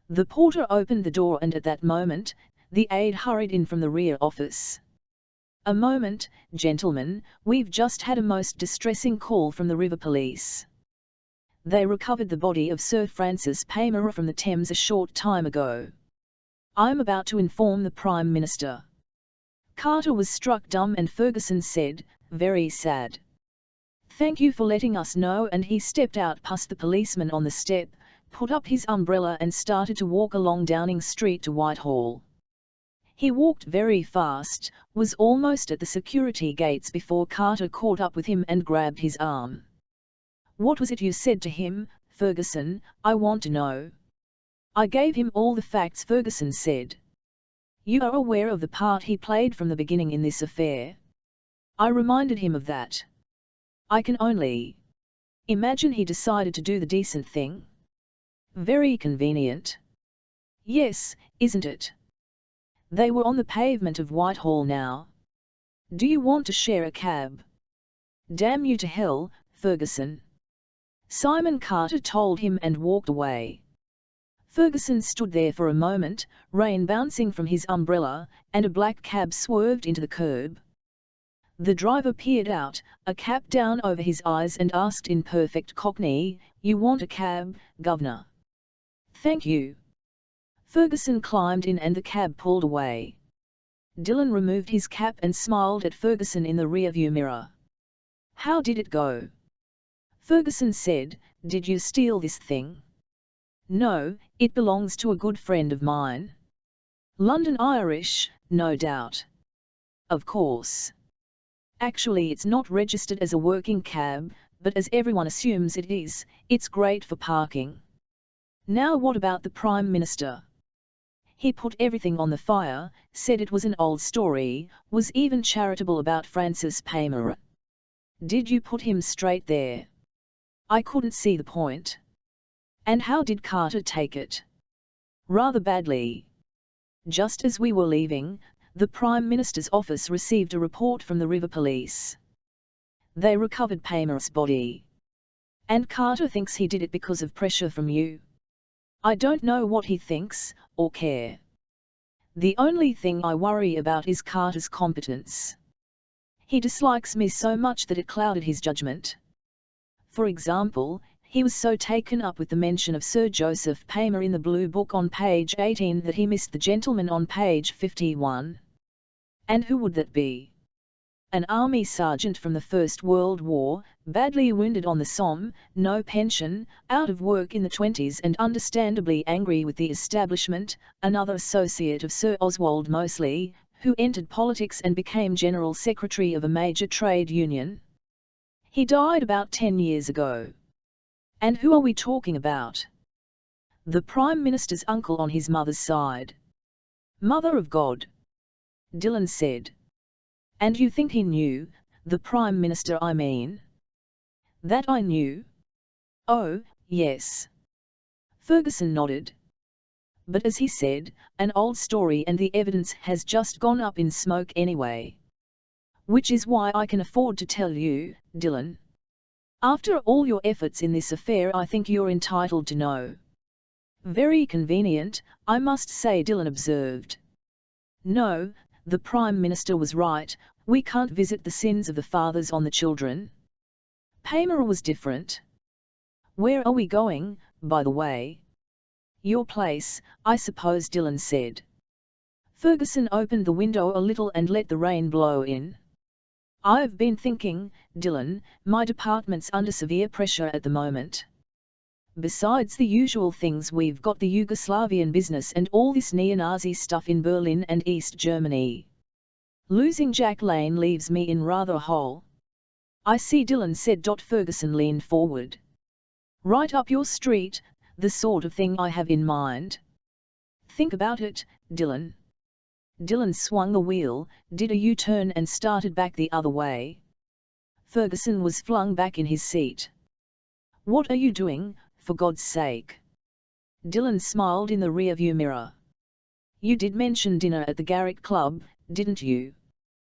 The porter opened the door and at that moment, the aide hurried in from the rear office. "A moment, gentlemen, we've just had a most distressing call from the River Police. They recovered the body of Sir Francis Paymer from the Thames a short time ago." I'm about to inform the Prime Minister. Carter was struck dumb and Ferguson said, very sad. Thank you for letting us know, and he stepped out past the policeman on the step, put up his umbrella and started to walk along Downing Street to Whitehall. He walked very fast, was almost at the security gates before Carter caught up with him and grabbed his arm. What was it you said to him, Ferguson? I want to know. I gave him all the facts, Ferguson said. You are aware of the part he played from the beginning in this affair. I reminded him of that. I can only imagine he decided to do the decent thing. Very convenient. Yes, isn't it? They were on the pavement of Whitehall now. Do you want to share a cab? Damn you to hell, Ferguson. Simon Carter told him and walked away. Ferguson stood there for a moment, rain bouncing from his umbrella, and a black cab swerved into the curb. The driver peered out, a cap down over his eyes, and asked in perfect Cockney, "You want a cab, governor?" "Thank you." Ferguson climbed in and the cab pulled away. Dillon removed his cap and smiled at Ferguson in the rearview mirror. "How did it go?" Ferguson said, "Did you steal this thing?" "No, it belongs to a good friend of mine." "London Irish, no doubt." "Of course. Actually, it's not registered as a working cab, but as everyone assumes it is, it's great for parking." "Now what about the Prime Minister?" "He put everything on the fire, said it was an old story, was even charitable about Francis Paymer." "Did you put him straight there?" "I couldn't see the point." "And how did Carter take it?" "Rather badly. Just as we were leaving, the Prime Minister's office received a report from the River Police. They recovered Paymer's body. And Carter thinks he did it because of pressure from you." "I don't know what he thinks, or care. The only thing I worry about is Carter's competence. He dislikes me so much that it clouded his judgment. For example, he was so taken up with the mention of Sir Joseph Paymer in the Blue Book on page 18 that he missed the gentleman on page 51. And who would that be? An army sergeant from the First World War, badly wounded on the Somme, no pension, out of work in the 20s and understandably angry with the establishment, another associate of Sir Oswald Mosley, who entered politics and became General Secretary of a major trade union. He died about 10 years ago. And who are we talking about?" "The Prime Minister's uncle on his mother's side." "Mother of God," Dillon said. "And you think he knew, the Prime Minister I mean?" "That I knew? Oh, yes." Ferguson nodded. "But as he said, an old story, and the evidence has just gone up in smoke anyway. Which is why I can afford to tell you, Dillon. After all your efforts in this affair, I think you're entitled to know." "Very convenient, I must say," Dillon observed. "No, the Prime Minister was right, we can't visit the sins of the fathers on the children. Paymer was different." "Where are we going, by the way?" "Your place, I suppose," Dillon said. Ferguson opened the window a little and let the rain blow in. "I've been thinking, Dillon, my department's under severe pressure at the moment. Besides the usual things, we've got the Yugoslavian business and all this neo-Nazi stuff in Berlin and East Germany. Losing Jack Lane leaves me in rather a hole." "I see," Dillon said. Ferguson leaned forward. "Right up your street, the sort of thing I have in mind." "Think about it, Dillon." Dillon swung the wheel, did a U-turn and started back the other way. Ferguson was flung back in his seat. "What are you doing, for God's sake?" Dillon smiled in the rearview mirror. "You did mention dinner at the Garrick Club, didn't you?"